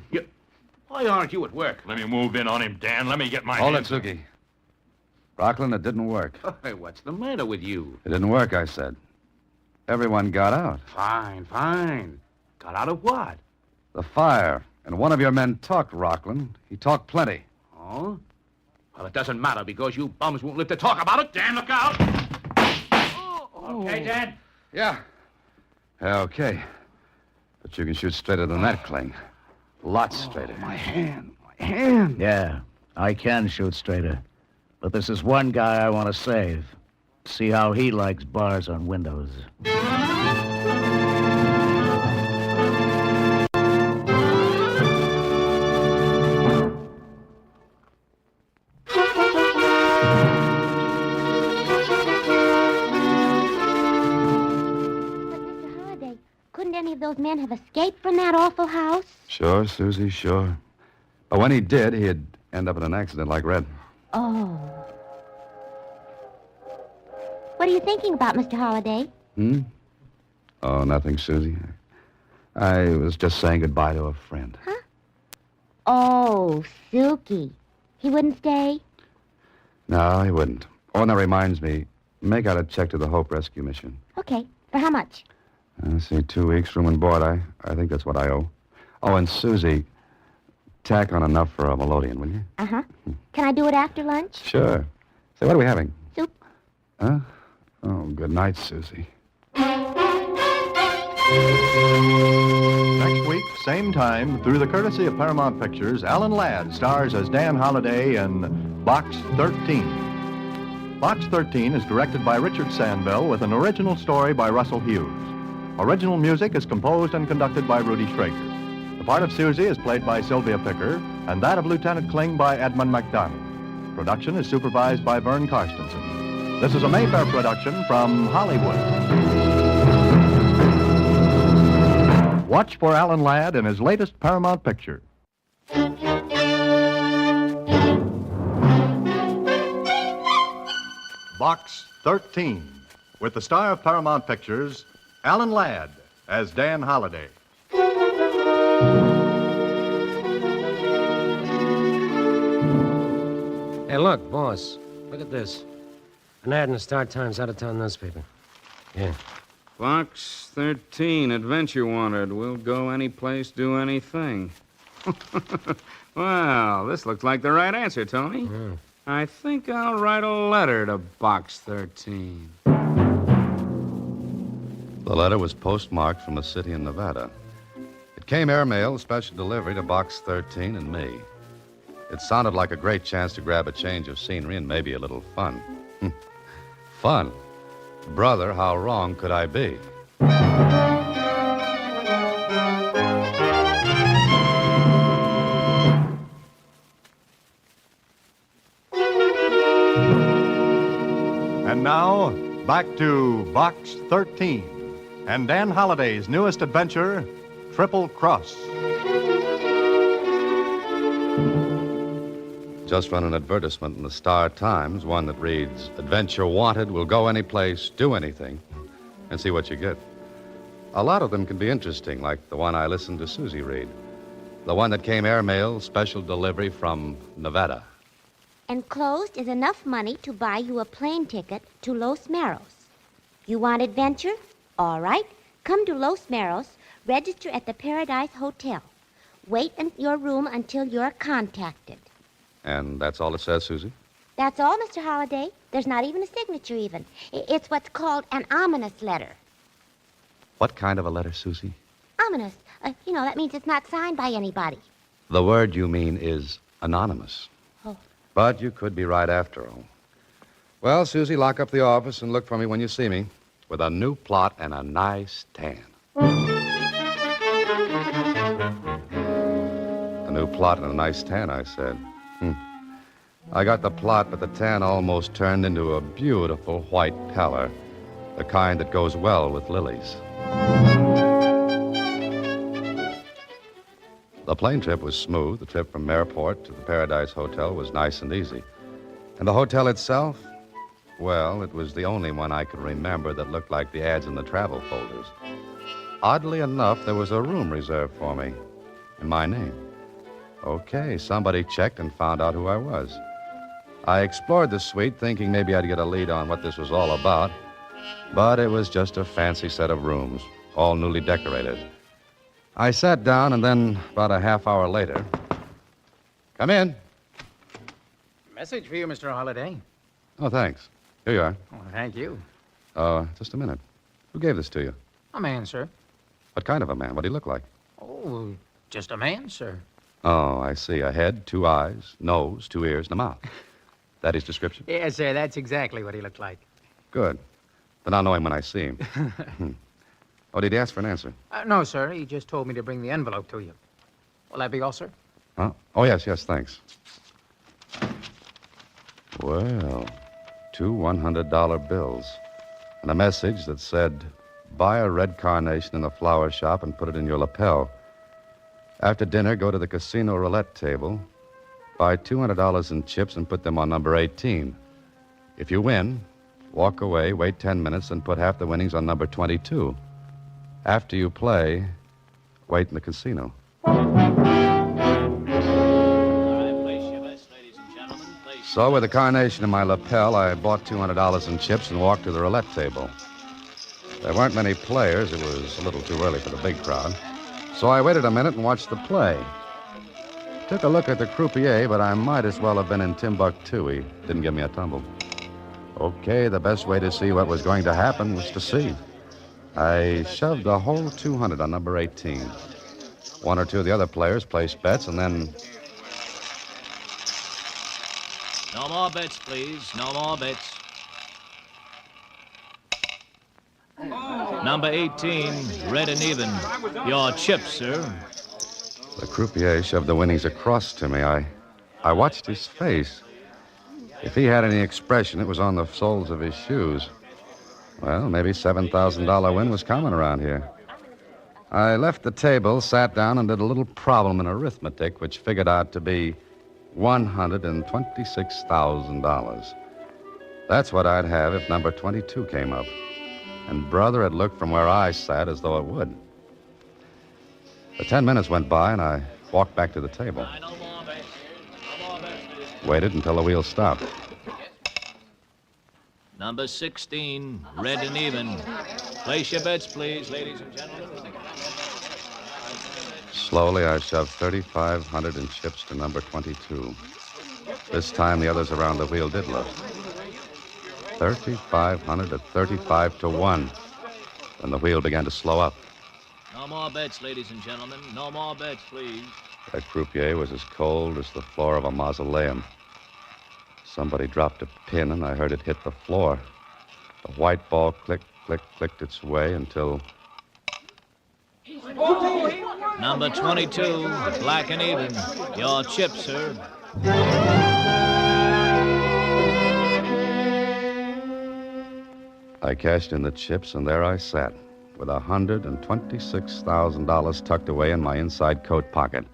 Why aren't you at work? Let me move in on him, Dan. Let me get my Hold it, hands on Suki. Rockland, it didn't work. Hey, what's the matter with you? It didn't work, I said. Everyone got out. Fine, fine. Got out of what? The fire. And one of your men talked, Rockland. He talked plenty. Oh? Well, it doesn't matter because you bums won't live to talk about it. Dan, look out! Okay, Dan? Yeah, okay. But you can shoot straighter than that, Kling. Lots straighter. My hand. Yeah, I can shoot straighter. But this is one guy I want to save. See how he likes bars on windows. Couldn't any of those men have escaped from that awful house? Sure, Susie, sure. But when he did, he'd end up in an accident like Red. Oh. What are you thinking about, Mr. Holliday? Oh, nothing, Susie. I was just saying goodbye to a friend. Huh? Oh, Suki. He wouldn't stay? No, he wouldn't. Oh, and that reminds me. Make out a check to the Hope Rescue Mission. Okay. For how much? Let's see, 2 weeks, room and board. I think that's what I owe. Oh, and Susie, tack on enough for a melodeon, will you? Uh-huh. Can I do it after lunch? Sure. Say, what are we having? Soup. Huh? Oh, good night, Susie. Next week, same time, through the courtesy of Paramount Pictures, Alan Ladd stars as Dan Holliday in Box 13. Box 13 is directed by Richard Sandbell with an original story by Russell Hughes. Original music is composed and conducted by Rudy Schrager. The part of Susie is played by Sylvia Picker, and that of Lieutenant Kling by Edmund MacDonald. Production is supervised by Vern Karstensen. This is a Mayfair production from Hollywood. Watch for Alan Ladd in his latest Paramount picture. Box 13, with the star of Paramount Pictures, Alan Ladd, as Dan Holliday. Hey, look, boss. Look at this. An ad in the Star Times out-of-town newspaper. Yeah. Box 13, Adventure Wanted. We'll go any place, do anything. Well, this looks like the right answer, Tony. I think I'll write a letter to Box 13. The letter was postmarked from a city in Nevada. It came airmail, special delivery to Box 13 and me. It sounded like a great chance to grab a change of scenery and maybe a little fun. Fun? Brother, how wrong could I be? And now, back to Box 13 and Dan Holliday's newest adventure, Triple Cross. Just run an advertisement in the Star Times, one that reads, Adventure Wanted, will go any place, do anything, and see what you get. A lot of them can be interesting, like the one I listened to Susie read. The one that came airmail, special delivery from Nevada. Enclosed is enough money to buy you a plane ticket to Los Meros. You want adventure? All right. Come to Los Meros, register at the Paradise Hotel. Wait in your room until you're contacted. And that's all it says, Susie? That's all, Mr. Holliday. There's not even a signature, even. It's what's called an ominous letter. What kind of a letter, Susie? Ominous. That means it's not signed by anybody. The word you mean is anonymous. Oh. But you could be right after all. Well, Susie, lock up the office and look for me when you see me with a new plot and a nice tan. A new plot and a nice tan, I said. I got the plot, but the tan almost turned into a beautiful white pallor, the kind that goes well with lilies. The plane trip was smooth. The trip from airport to the Paradise Hotel was nice and easy. And the hotel itself, well, it was the only one I could remember that looked like the ads in the travel folders. Oddly enough, there was a room reserved for me in my name. Okay, somebody checked and found out who I was. I explored the suite, thinking maybe I'd get a lead on what this was all about, but it was just a fancy set of rooms, all newly decorated. I sat down, and then about a half hour later... Come in. Message for you, Mr. Holliday. Oh, thanks. Here you are. Oh, thank you. Just a minute. Who gave this to you? A man, sir. What kind of a man? What did he look like? Oh, just a man, sir. Oh, I see. A head, 2 eyes, nose, 2 ears, and a mouth. That his description? Yes, sir, that's exactly what he looked like. Good. Then I'll know him when I see him. Oh, did he ask for an answer? No, sir. He just told me to bring the envelope to you. Will that be all, sir? Huh? Oh, yes, thanks. Well, 2 $100 bills. And a message that said, buy a red carnation in the flower shop and put it in your lapel. After dinner, go to the casino roulette table, buy $200 in chips and put them on number 18. If you win, walk away, wait 10 minutes, and put half the winnings on number 22. After you play, wait in the casino. So with the carnation in my lapel, I bought $200 in chips and walked to the roulette table. There weren't many players. It was a little too early for the big crowd. So I waited a minute and watched the play. Took a look at the croupier, but I might as well have been in Timbuktu. He didn't give me a tumble. Okay, the best way to see what was going to happen was to see. I shoved the whole 200 on number 18. 1 or 2 of the other players placed bets, and then... No more bets, please. No more bets. Number 18, red and even. Your chip, sir. The croupier shoved the winnings across to me. I watched his face. If he had any expression, it was on the soles of his shoes. Well, maybe $7,000 win was coming around here. I left the table, sat down, and did a little problem in arithmetic, which figured out to be $126,000. That's what I'd have if number 22 came up. And, brother, it looked from where I sat as though it would. The 10 minutes went by, and I walked back to the table. Waited until the wheel stopped. Number 16, red and even. Place your bets, please, ladies and gentlemen. Slowly, I shoved 3,500 in chips to number 22. This time, the others around the wheel did look. 3,500 at 35 to 1. Then the wheel began to slow up. No more bets, ladies and gentlemen. No more bets, please. That croupier was as cold as the floor of a mausoleum. Somebody dropped a pin, and I heard it hit the floor. The white ball clicked, clicked, clicked its way until... Number 22, black and even. Your chip, sir. I cashed in the chips, and there I sat, with $126,000 tucked away in my inside coat pocket.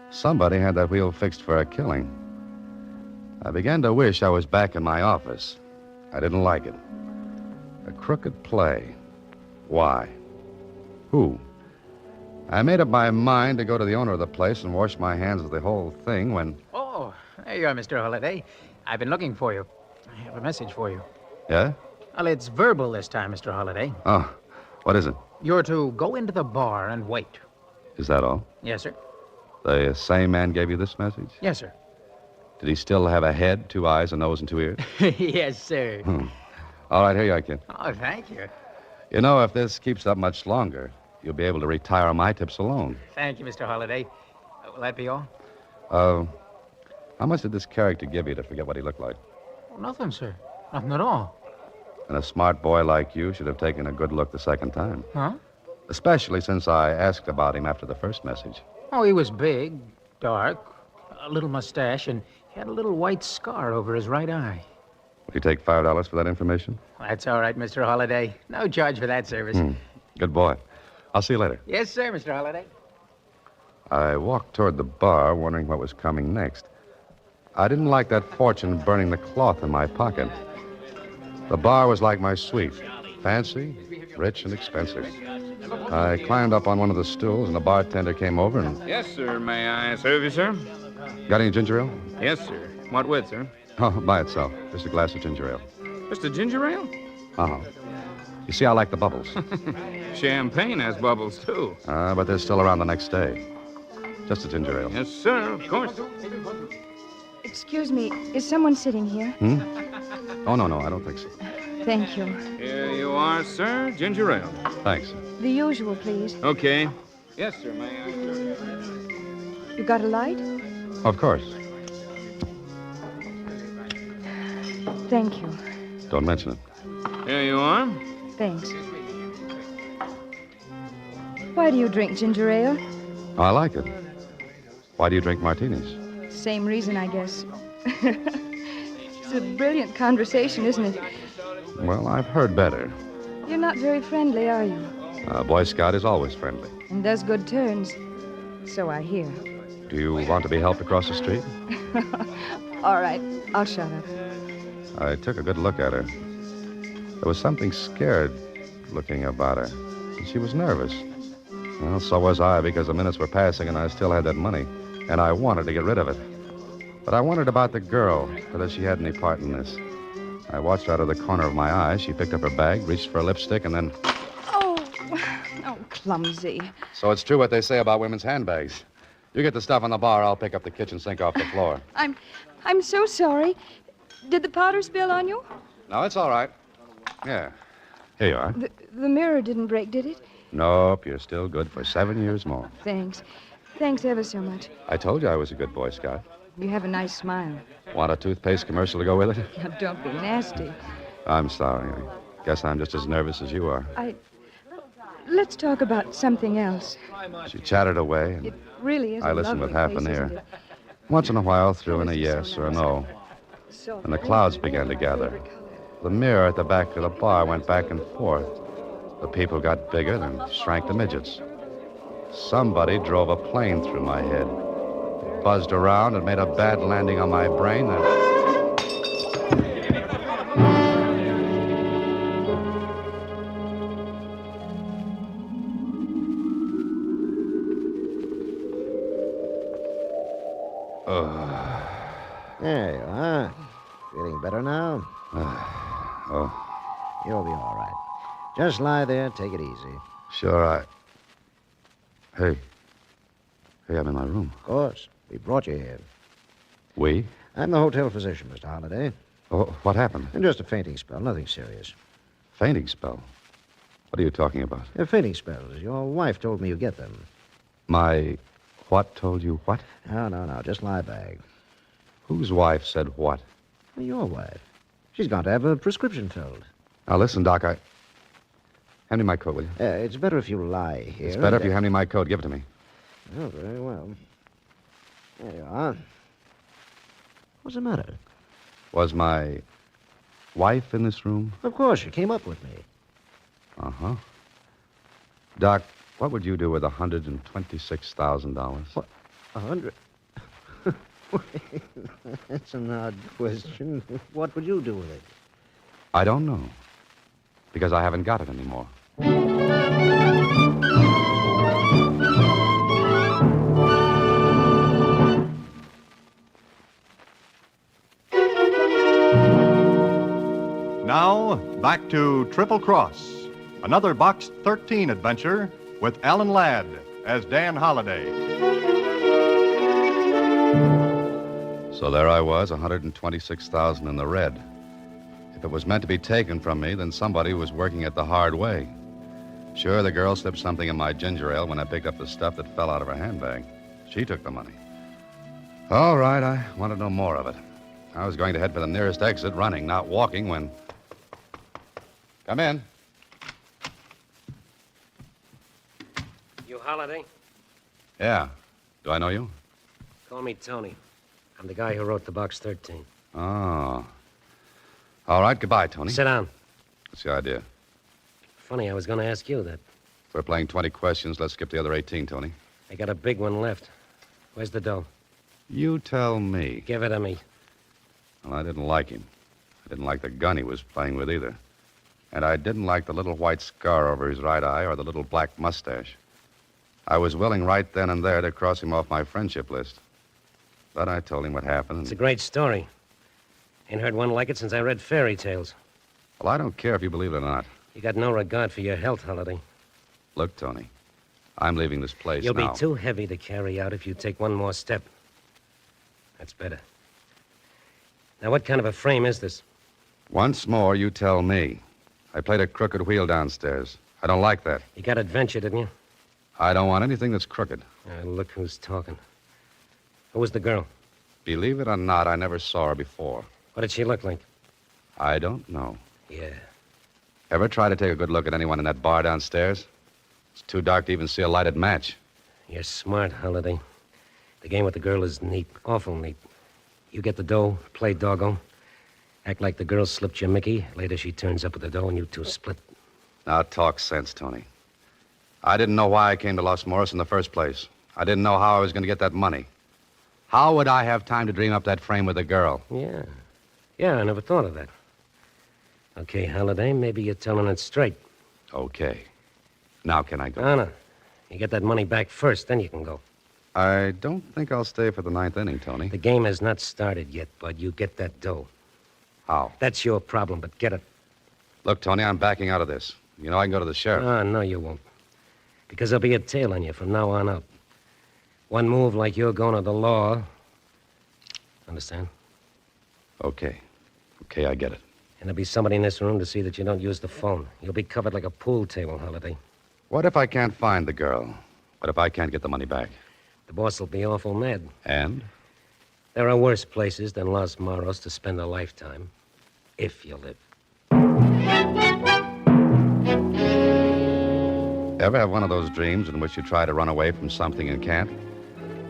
Somebody had that wheel fixed for a killing. I began to wish I was back in my office. I didn't like it. A crooked play. Why? Who? I made up my mind to go to the owner of the place and wash my hands of the whole thing when... Oh, there you are, Mr. Holliday. I've been looking for you. I have a message for you. Yeah? Well, it's verbal this time, Mr. Holliday. Oh, what is it? You're to go into the bar and wait. Is that all? Yes, sir. The same man gave you this message? Yes, sir. Did he still have a head, 2 eyes, a nose, and 2 ears? Yes, sir. All right, here you are, kid. Oh, thank you. You know, if this keeps up much longer, you'll be able to retire my tips alone. Thank you, Mr. Holliday. Will that be all? How much did this character give you to forget what he looked like? Oh, nothing, sir. Nothing at all. And a smart boy like you should have taken a good look the second time. Huh? Especially since I asked about him after the first message. Oh, he was big, dark, a little mustache, and he had a little white scar over his right eye. Will you take $5 for that information? That's all right, Mr. Holliday. No charge for that service. Good boy. I'll see you later. Yes, sir, Mr. Holliday. I walked toward the bar, wondering what was coming next. I didn't like that fortune burning the cloth in my pocket. The bar was like my suite. Fancy, rich and expensive. I climbed up on one of the stools, and the bartender came over and... Yes, sir. May I serve you, sir? Got any ginger ale? Yes, sir. What with, sir? Oh, by itself. Just a glass of ginger ale. Just a ginger ale? Uh-huh. You see, I like the bubbles. Champagne has bubbles, too. But they're still around the next day. Just a ginger ale. Yes, sir, of course. Excuse me, is someone sitting here? Oh, no, I don't think so. Thank you. Here you are, sir. Ginger ale. Thanks. The usual, please. Okay. Yes, sir. May I serve? You got a light? Of course. Thank you. Don't mention it. Here you are. Thanks. Why do you drink ginger ale? I like it. Why do you drink martinis? Same reason, I guess. It's a brilliant conversation, isn't it? Well, I've heard better. You're not very friendly, are you? A Boy Scout is always friendly. And does good turns. So I hear. Do you want to be helped across the street? All right, I'll shut up. I took a good look at her. There was something scared looking about her. She was nervous. Well, so was I, because the minutes were passing and I still had that money. And I wanted to get rid of it. But I wondered about the girl, whether she had any part in this. I watched her out of the corner of my eye. She picked up her bag, reached for a lipstick, and then... Oh, clumsy. So it's true what they say about women's handbags. You get the stuff on the bar, I'll pick up the kitchen sink off the floor. I'm so sorry. Did the powder spill on you? No, it's all right. Yeah. Here you are. The mirror didn't break, did it? Nope, you're still good for 7 years more. Thanks. Thanks ever so much. I told you I was a good Boy Scout. You have a nice smile. Want a toothpaste commercial to go with it? Now, don't be nasty. I'm sorry. I guess I'm just as nervous as you are. Let's talk about something else. She chattered away, and It really is I a listened with lovely half an place, ear. isn't it? Once in a while, threw in a yes or a no. And the clouds began to gather. The mirror at the back of the bar went back and forth. The people got bigger, then shrank to midgets. Somebody drove a plane through my head. It buzzed around and made a bad landing on my brain, then... There you are. Feeling better now? You'll be all right. Just lie there, take it easy. Sure, Hey, I'm in my room. Of course. We brought you here. We? I'm the hotel physician, Mr. Holliday. Oh, what happened? And just a fainting spell, nothing serious. Fainting spell? What are you talking about? Fainting spells. Your wife told me you get them. My what told you what? No. Just lie back. Whose wife said what? Well, your wife. She's gone to have a prescription filled. Now, listen, Doc, hand me my coat, will you? It's better if you lie here. It's better if you hand me my coat. Give it to me. Oh, very well. There you are. What's the matter? Was my wife in this room? Of course, she came up with me. Uh-huh. Doc, what would you do with $126,000? What? 100? That's an odd question. What would you do with it? I don't know. Because I haven't got it anymore. Now, back to Triple Cross, another Box 13 adventure with Alan Ladd as Dan Holliday. So there I was, $126,000 in the red. If it was meant to be taken from me, then somebody was working it the hard way. Sure, the girl slipped something in my ginger ale when I picked up the stuff that fell out of her handbag. She took the money. All right, I wanted no more of it. I was going to head for the nearest exit, running, not walking, when... Come in. You Holiday? Yeah. Do I know you? Call me Tony. I'm the guy who wrote the Box 13. Oh. All right, goodbye, Tony. Sit down. What's the idea? Funny, I was going to ask you that. If we're playing 20 questions, let's skip the other 18, Tony. I got a big one left. Where's the dough? You tell me. Give it to me. Well, I didn't like him. I didn't like the gun he was playing with either. And I didn't like the little white scar over his right eye or the little black mustache. I was willing right then and there to cross him off my friendship list. But I told him what happened. It's a great story. Ain't heard one like it since I read fairy tales. Well, I don't care if you believe it or not. You got no regard for your health, Holiday. Look, Tony, I'm leaving this place You'll now. be too heavy to carry out if you take one more step. That's better. Now, what kind of a frame is this? Once more, you tell me. I played a crooked wheel downstairs. I don't like that. You got adventure, didn't you? I don't want anything that's crooked. Look who's talking. Who was the girl? Believe it or not, I never saw her before. What did she look like? I don't know. Yeah. Ever try to take a good look at anyone in that bar downstairs? It's too dark to even see a lighted match. You're smart, Holiday. The game with the girl is neat, awful neat. You get the dough, play doggo, act like the girl slipped you Mickey. Later she turns up with the dough and you two split. Now talk sense, Tony. I didn't know why I came to Los Morris in the first place. I didn't know how I was going to get that money. How would I have time to dream up that frame with the girl? Yeah. Yeah, I never thought of that. Okay, Holiday, maybe you're telling it straight. Okay. Now can I go? No. You get that money back first, then you can go. I don't think I'll stay for the ninth inning, Tony. The game has not started yet, Bud. You get that dough. How? That's your problem, but get it. Look, Tony, I'm backing out of this. You know I can go to the sheriff. No, you won't. Because there'll be a tail on you from now on out. One move like you're going to the law. Understand? Okay. Okay, I get it. And there'll be somebody in this room to see that you don't use the phone. You'll be covered like a pool table, Holiday. What if I can't find the girl? What if I can't get the money back? The boss will be awful mad. And? There are worse places than Los Morros to spend a lifetime. If you live. Ever have one of those dreams in which you try to run away from something and can't?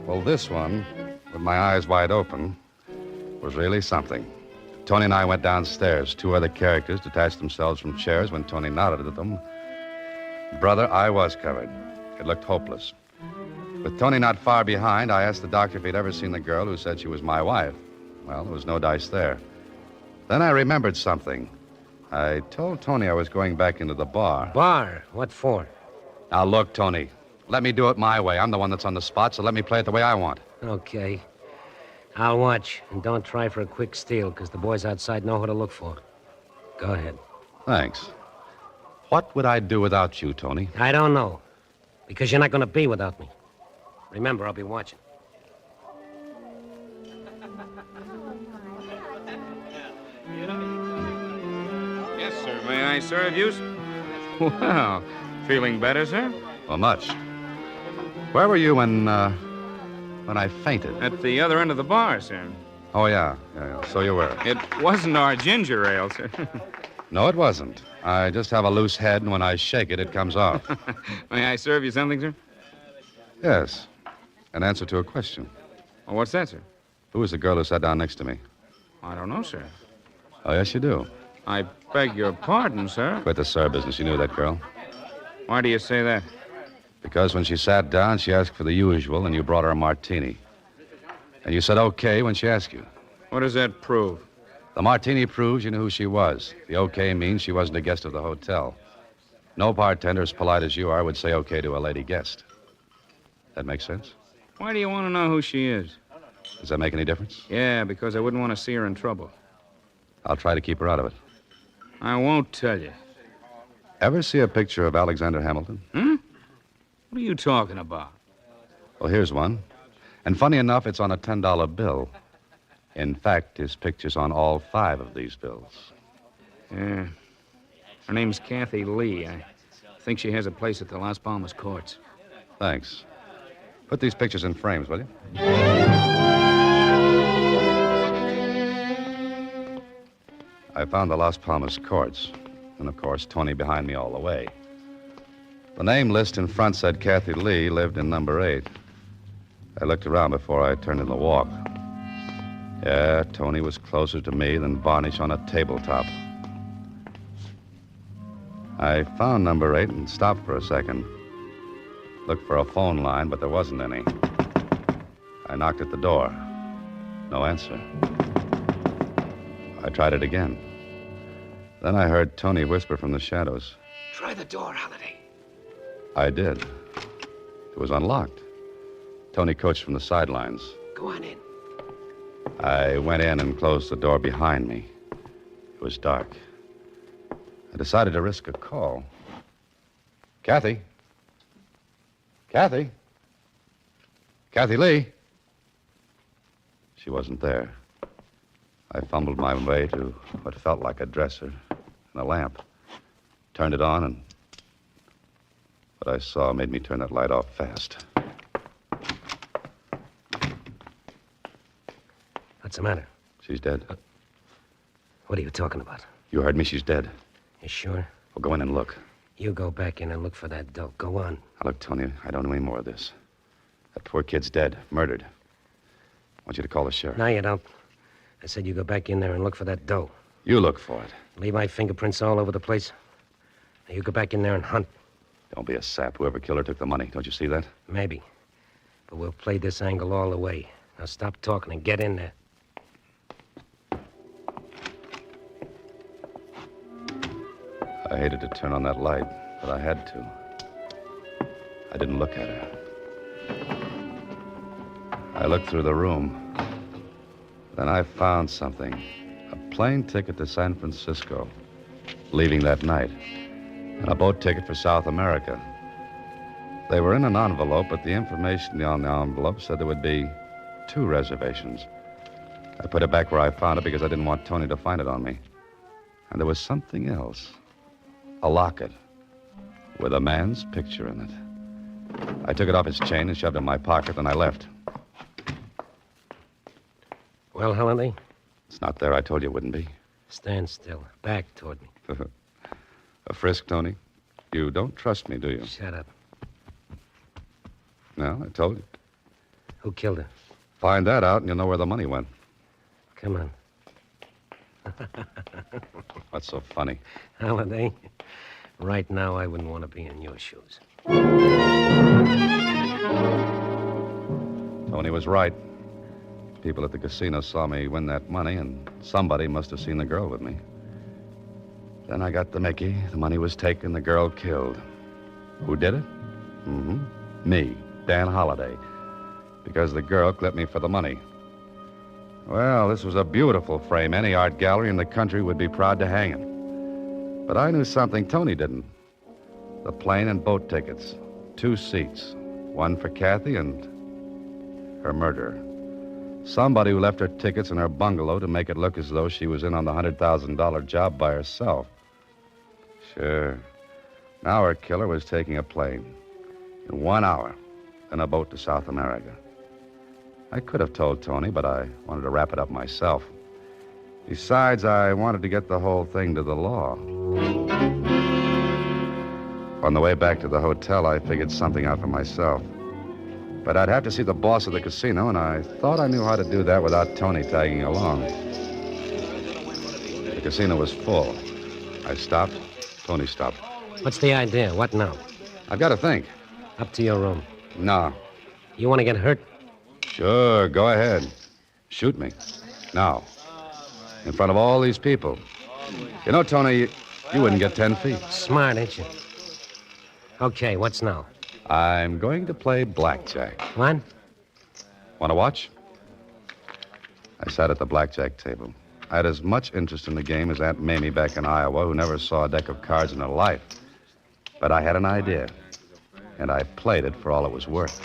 Well, this one, with my eyes wide open, was really something. Tony and I went downstairs. Two other characters detached themselves from chairs when Tony nodded at them. Brother, I was covered. It looked hopeless. With Tony not far behind, I asked the doctor if he'd ever seen the girl who said she was my wife. Well, there was no dice there. Then I remembered something. I told Tony I was going back into the bar. Bar? What for? Now, look, Tony. Let me do it my way. I'm the one that's on the spot, so let me play it the way I want. Okay. I'll watch. And don't try for a quick steal, because the boys outside know who to look for. Go ahead. Thanks. What would I do without you, Tony? I don't know. Because you're not going to be without me. Remember, I'll be watching. Yes, sir. May I serve you? Well, feeling better, sir? Well, much. Where were you when I fainted? At the other end of the bar, sir. Oh, yeah. So you were. It wasn't our ginger ale, sir. No, it wasn't. I just have a loose head, and when I shake it, it comes off. May I serve you something, sir? Yes. An answer to a question. Well, what's that, sir? Who was the girl who sat down next to me? I don't know, sir. Oh, yes, you do. I beg your pardon, sir. Quit the sir business. You knew that girl. Why do you say that? Because when she sat down, she asked for the usual, and you brought her a martini. And you said okay when she asked you. What does that prove? The martini proves you knew who she was. The okay means she wasn't a guest of the hotel. No bartender as polite as you are would say okay to a lady guest. That makes sense? Why do you want to know who she is? Does that make any difference? Yeah, because I wouldn't want to see her in trouble. I'll try to keep her out of it. I won't tell you. Ever see a picture of Alexander Hamilton? What are you talking about? Well, here's one. And funny enough, it's on a $10 bill. In fact, his picture's on all 5 of these bills. Yeah. Her name's Kathy Lee. I think she has a place at the Las Palmas courts. Thanks. Put these pictures in frames, will you? I found the Las Palmas courts. And, of course, Tony behind me all the way. The name list in front said Kathy Lee lived in number 8. I looked around before I turned in the walk. Yeah, Tony was closer to me than varnish on a tabletop. I found number 8 and stopped for a second. Looked for a phone line, but there wasn't any. I knocked at the door. No answer. I tried it again. Then I heard Tony whisper from the shadows. Try the door, Holiday. I did. It was unlocked. Tony coached from the sidelines. Go on in. I went in and closed the door behind me. It was dark. I decided to risk a call. Kathy? Kathy? Kathy Lee? She wasn't there. I fumbled my way to what felt like a dresser and a lamp. Turned it on, and what I saw made me turn that light off fast. What's the matter? She's dead. What are you talking about? You heard me. She's dead. You sure? Well, go in and look. You go back in and look for that dope. Go on. Now, look, Tony, I don't know any more of this. That poor kid's dead, murdered. I want you to call the sheriff. No, you don't. I said you go back in there and look for that dough. You look for it. Leave my fingerprints all over the place. Now, you go back in there and hunt. Don't be a sap. Whoever killed her took the money. Don't you see that? Maybe. But we'll play this angle all the way. Now stop talking and get in there. I hated to turn on that light, but I had to. I didn't look at her. I looked through the room. Then I found something. A plane ticket to San Francisco, leaving that night. And a boat ticket for South America. They were in an envelope, but the information on the envelope said there would be 2 reservations. I put it back where I found it because I didn't want Tony to find it on me. And there was something else. A locket with a man's picture in it. I took it off his chain and shoved it in my pocket, and I left. Well, Holiday? It's not there. I told you it wouldn't be. Stand still. Back toward me. A frisk, Tony? You don't trust me, do you? Shut up. No, I told you. Who killed her? Find that out, and you'll know where the money went. Come on. What's so funny? Holiday, right now I wouldn't want to be in your shoes. Tony was right. People at the casino saw me win that money, and somebody must have seen the girl with me. Then I got the Mickey. The money was taken, the girl killed. Who did it? Me, Dan Holliday. Because the girl clipped me for the money. Well, this was a beautiful frame. Any art gallery in the country would be proud to hang it. But I knew something Tony didn't. The plane and boat tickets. 2 seats. One for Kathy and her murderer. Somebody who left her tickets in her bungalow to make it look as though she was in on the $100,000 job by herself. Sure. Now her killer was taking a plane. In 1 hour. And a boat to South America. I could have told Tony, but I wanted to wrap it up myself. Besides, I wanted to get the whole thing to the law. On the way back to the hotel, I figured something out for myself. But I'd have to see the boss of the casino, and I thought I knew how to do that without Tony tagging along. The casino was full. I stopped. Tony stopped. What's the idea? What now? I've got to think. Up to your room. No. You want to get hurt? Sure, go ahead. Shoot me. Now. In front of all these people. You know, Tony, you wouldn't get 10 feet. Smart, ain't you? Okay, what's now? I'm going to play blackjack. What? Want to watch? I sat at the blackjack table. I had as much interest in the game as Aunt Mamie back in Iowa, who never saw a deck of cards in her life. But I had an idea, and I played it for all it was worth.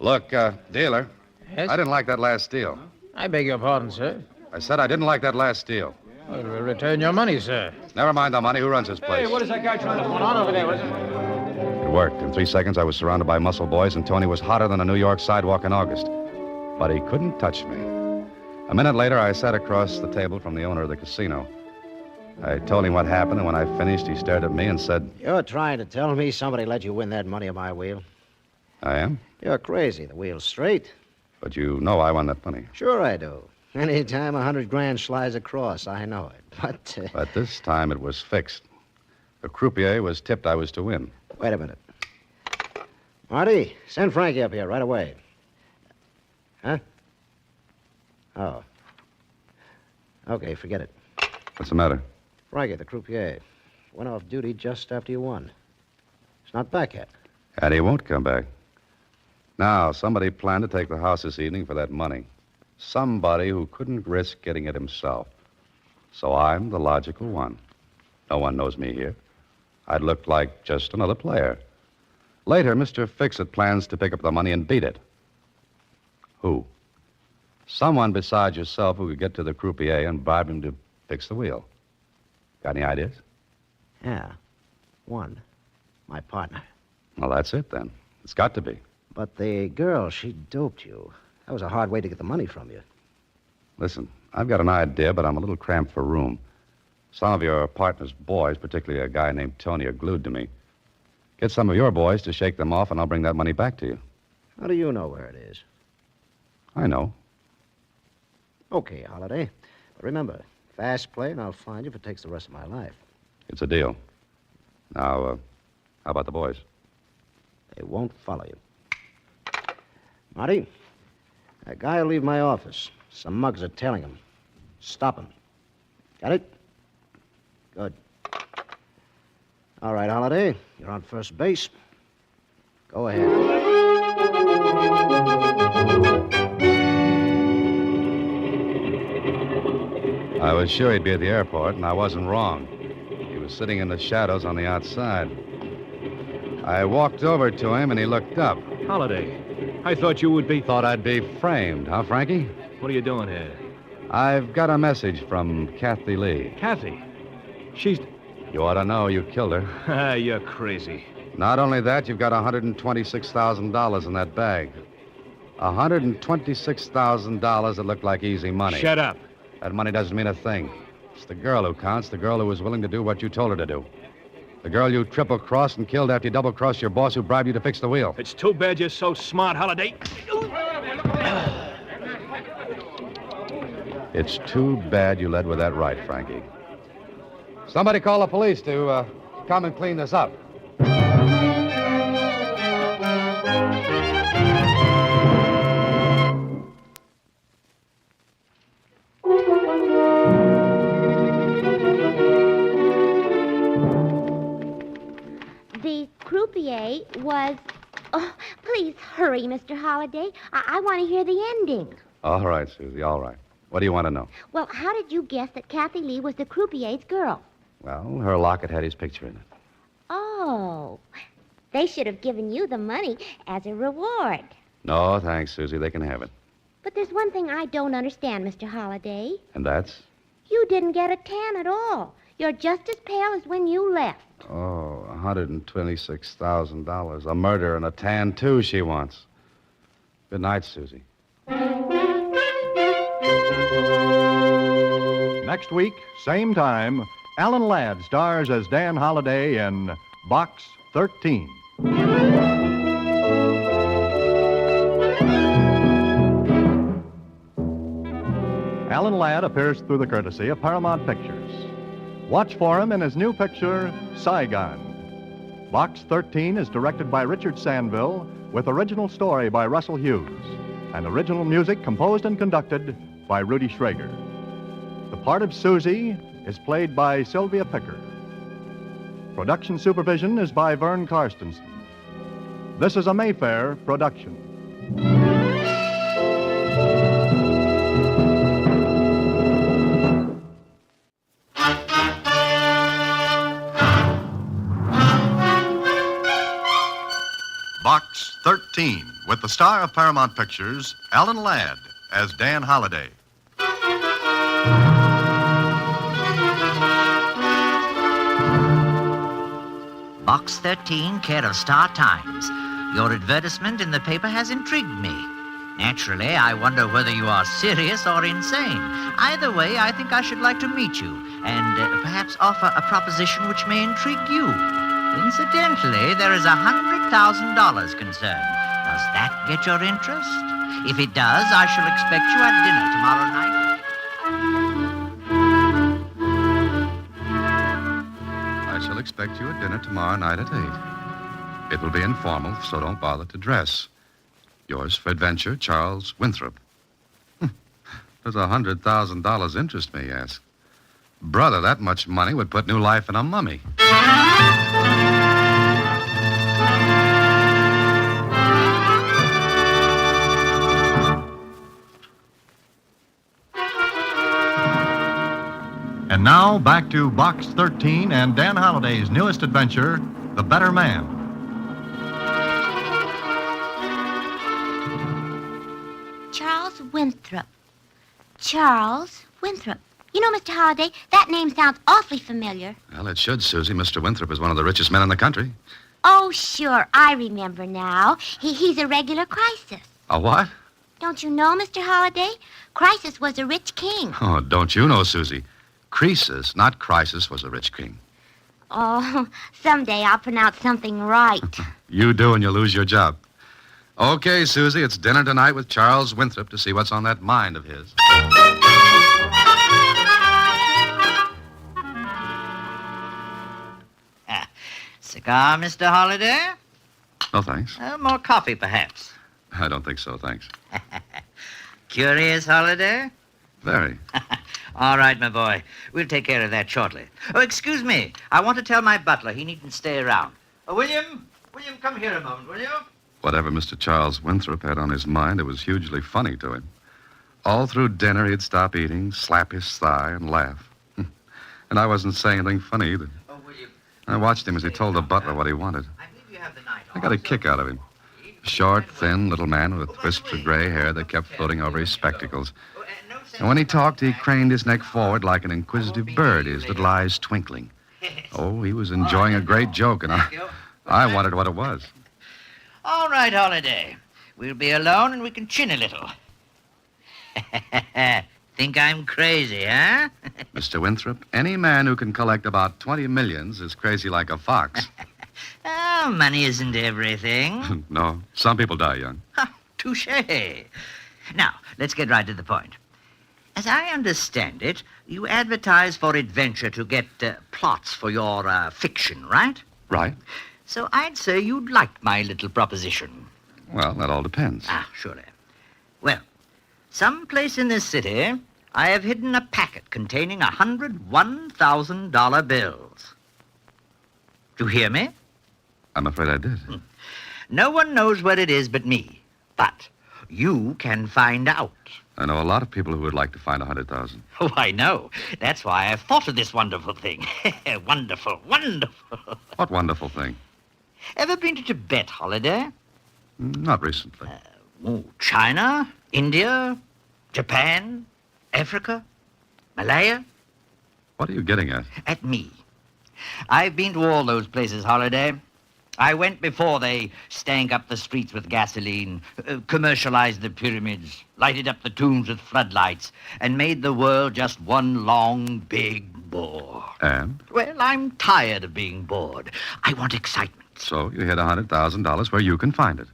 Look, dealer. Yes? I didn't like that last deal. I beg your pardon, sir. I said I didn't like that last deal. Well, return your money, sir. Never mind the money. Who runs this place? Hey, what is that guy trying to put on over there? It worked. In 3 seconds, I was surrounded by muscle boys, and Tony was hotter than a New York sidewalk in August. But he couldn't touch me. A minute later, I sat across the table from the owner of the casino. I told him what happened, and when I finished, he stared at me and said, You're trying to tell me somebody let you win that money on my wheel? I am? You're crazy. The wheel's straight. But you know I won that money. Sure I do. Anytime $100,000 slides across, I know it. But this time it was fixed. The croupier was tipped I was to win. Wait a minute. Marty, send Frankie up here right away. Huh? Oh. Okay, forget it. What's the matter? Frankie, the croupier, went off duty just after you won. He's not back yet. And he won't come back. Now, somebody planned to take the house this evening for that money. Somebody who couldn't risk getting it himself. So I'm the logical one. No one knows me here. I'd look like just another player. Later, Mr. Fix-It plans to pick up the money and beat it. Who? Someone besides yourself who could get to the croupier and bribe him to fix the wheel. Got any ideas? Yeah. One. My partner. Well, that's it, then. It's got to be. But the girl, she doped you. That was a hard way to get the money from you. Listen, I've got an idea, but I'm a little cramped for room. Some of your partner's boys, particularly a guy named Tony, are glued to me. Get some of your boys to shake them off, and I'll bring that money back to you. How do you know where it is? I know. Okay, Holiday. But remember, fast play, and I'll find you if it takes the rest of my life. It's a deal. Now, how about the boys? They won't follow you. Marty, that guy will leave my office. Some mugs are tailing him. Stop him. Got it? Good. All right, Holiday. You're on first base. Go ahead. I was sure he'd be at the airport, and I wasn't wrong. He was sitting in the shadows on the outside. I walked over to him, and he looked up. Holiday, I thought you would be... Thought I'd be framed, huh, Frankie? What are you doing here? I've got a message from Kathy Lee. Kathy? She's... You ought to know you killed her. Ah, you're crazy. Not only that, you've got $126,000 in that bag. $126,000 that looked like easy money. Shut up. That money doesn't mean a thing. It's the girl who counts, the girl who was willing to do what you told her to do. The girl you triple-crossed and killed after you double-crossed your boss who bribed you to fix the wheel. It's too bad you're so smart, Holiday. It's too bad you led with that right, Frankie. Somebody call the police to come and clean this up. The croupier was... Oh, please hurry, Mr. Holliday. I want to hear the ending. All right, Susie, all right. What do you want to know? Well, how did you guess that Kathy Lee was the croupier's girl? Well, her locket had his picture in it. Oh, they should have given you the money as a reward. No, thanks, Susie. They can have it. But there's one thing I don't understand, Mr. Holliday. And that's? You didn't get a tan at all. You're just as pale as when you left. Oh, $126,000. A murder and a tan, too, she wants. Good night, Susie. Next week, same time, Alan Ladd stars as Dan Holliday in Box 13. Alan Ladd appears through the courtesy of Paramount Pictures. Watch for him in his new picture, Saigon. Box 13 is directed by Richard Sandville with original story by Russell Hughes and original music composed and conducted by Rudy Schrager. The part of Susie is played by Sylvia Picker. Production supervision is by Vern Karstensen. This is a Mayfair production. Box 13, with the star of Paramount Pictures, Alan Ladd, as Dan Holliday. Box 13, care of Star Times. Your advertisement in the paper has intrigued me. Naturally, I wonder whether you are serious or insane. Either way, I think I should like to meet you and perhaps offer a proposition which may intrigue you. Incidentally, there is $100,000 concerned. Does that get your interest? If it does, I shall expect you at dinner tomorrow night. I shall expect you at dinner tomorrow night at 8. It will be informal, so don't bother to dress. Yours for adventure, Charles Winthrop. Does $100,000 interest me, yes? Brother, that much money would put new life in a mummy. And now, back to Box 13 and Dan Holliday's newest adventure, The Better Man. Charles Winthrop. Charles Winthrop. You know, Mr. Holliday, that name sounds awfully familiar. Well, it should, Susie. Mr. Winthrop is one of the richest men in the country. Oh, sure, I remember now. He's a regular Crisis. A what? Don't you know, Mr. Holliday? Crisis was a rich king. Oh, don't you know, Susie? Croesus, not Crisis, was a rich king. Oh, someday I'll pronounce something right. You do and you'll lose your job. Okay, Susie, it's dinner tonight with Charles Winthrop to see what's on that mind of his. Cigar, Mr. Holliday? No, thanks. More coffee, perhaps. I don't think so, thanks. Curious, Holliday? Very. All right, my boy. We'll take care of that shortly. Oh, excuse me. I want to tell my butler he needn't stay around. William, come here a moment, will you? Whatever Mr. Charles Winthrop had on his mind, it was hugely funny to him. All through dinner, he'd stop eating, slap his thigh, and laugh. And I wasn't saying anything funny either. I watched him as he told the butler what he wanted. I got a kick out of him. Short, thin little man with wisps of gray hair that kept floating over his spectacles. And when he talked, he craned his neck forward like an inquisitive bird, his little eyes twinkling. Oh, he was enjoying a great joke, and I wondered what it was. All right, Holliday. We'll be alone and we can chin a little. Think I'm crazy, huh? Mr. Winthrop, any man who can collect about 20 millions is crazy like a fox. Oh, money isn't everything. No, some people die young. Touché. Now, let's get right to the point. As I understand it, you advertise for adventure to get plots for your fiction, right? Right. So I'd say you'd like my little proposition. Well, that all depends. Surely. Well, someplace in this city, I have hidden a packet containing 100 $1,000 bills. Do you hear me? I'm afraid I did. No one knows where it is but me. But you can find out. I know a lot of people who would like to find 100,000. Oh, I know. That's why I've thought of this wonderful thing. Wonderful, wonderful. What wonderful thing? Ever been to Tibet, Holliday? Not recently. China, India, Japan, Africa, Malaya? What are you getting at? At me. I've been to all those places, Holliday. I went before they stank up the streets with gasoline, commercialized the pyramids, lighted up the tombs with floodlights, and made the world just one long, big bore. And? Well, I'm tired of being bored. I want excitement. So you hid $100,000 where you can find it.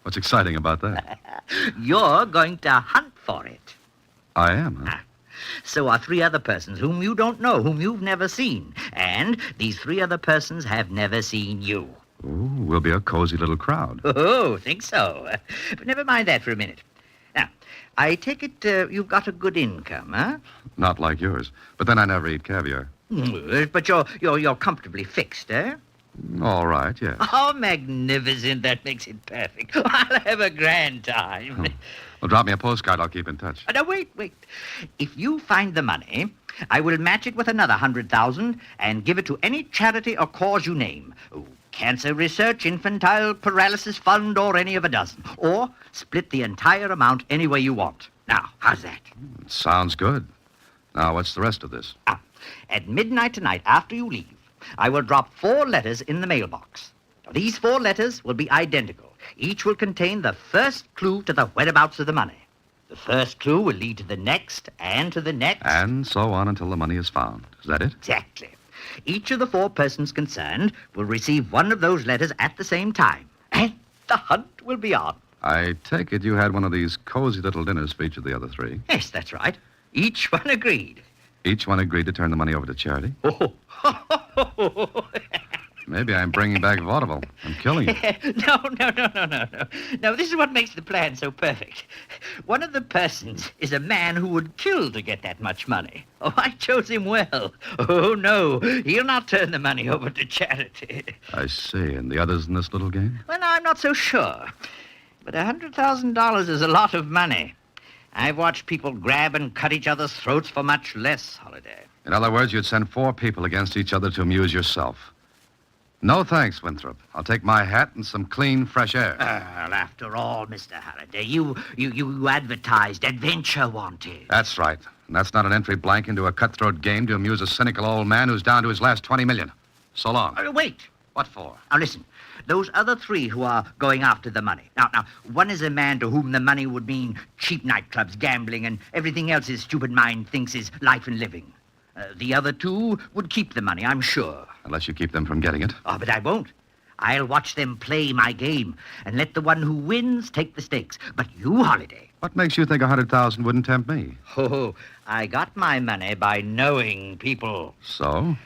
What's exciting about that? You're going to hunt for it. I am, huh? So are 3 other persons whom you don't know, whom you've never seen. And these 3 other persons have never seen you. Ooh, we'll be a cozy little crowd. Oh, think so. But never mind that for a minute. Now, I take it you've got a good income, huh? Not like yours. But then I never eat caviar. But you're comfortably fixed, eh? All right, yes. Oh, magnificent. That makes it perfect. I'll have a grand time. Well, drop me a postcard. I'll keep in touch. Now, wait. If you find the money, I will match it with another 100,000 and give it to any charity or cause you name. Cancer Research, Infantile Paralysis Fund, or any of a dozen. Or split the entire amount any way you want. Now, how's that? It sounds good. Now, what's the rest of this? At midnight tonight, after you leave, I will drop 4 letters in the mailbox. Now, these 4 letters will be identical. Each will contain the first clue to the whereabouts of the money. The first clue will lead to the next, and to the next. And so on until the money is found. Is that it? Exactly. Each of the 4 persons concerned will receive one of those letters at the same time. And the hunt will be on. I take it you had one of these cozy little dinners for each of the other 3. Yes, that's right. Each one agreed. Each one agreed to turn the money over to charity? Oh. Maybe I'm bringing back vaudeville. I'm killing it. No. No, this is what makes the plan so perfect. One of the persons is a man who would kill to get that much money. Oh, I chose him well. Oh, no, he'll not turn the money over to charity. I see. And the others in this little game? Well, now, I'm not so sure. But $100,000 is a lot of money. I've watched people grab and cut each other's throats for much less, Holiday. In other words, you'd send 4 people against each other to amuse yourself. No thanks, Winthrop. I'll take my hat and some clean, fresh air. Well, after all, Mr. Halliday, you advertised adventure wanted. That's right. And that's not an entry blank into a cutthroat game to amuse a cynical old man who's down to his last $20 million. So long. Wait. What for? Now, listen. Those other 3 who are going after the money. Now, one is a man to whom the money would mean cheap nightclubs, gambling, and everything else his stupid mind thinks is life and living. The other 2 would keep the money, I'm sure. Unless you keep them from getting it. Oh, but I won't. I'll watch them play my game and let the one who wins take the stakes. But you, Holiday. What makes you think 100,000 wouldn't tempt me? Oh, I got my money by knowing people. So?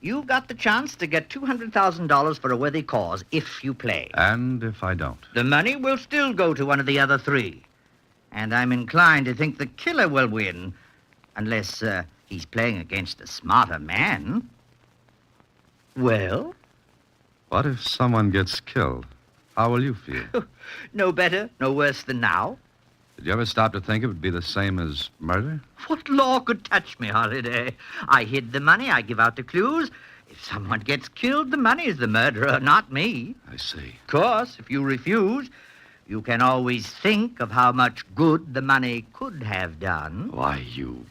You've got the chance to get $200,000 for a worthy cause if you play. And if I don't? The money will still go to one of the other 3. And I'm inclined to think the killer will win, unless he's playing against a smarter man. Well? What if someone gets killed? How will you feel? No better, no worse than now. Did you ever stop to think it would be the same as murder? What law could touch me, Holiday? I hid the money, I give out the clues. If someone gets killed, the money is the murderer, not me. I see. Of course, if you refuse, you can always think of how much good the money could have done. Why, you...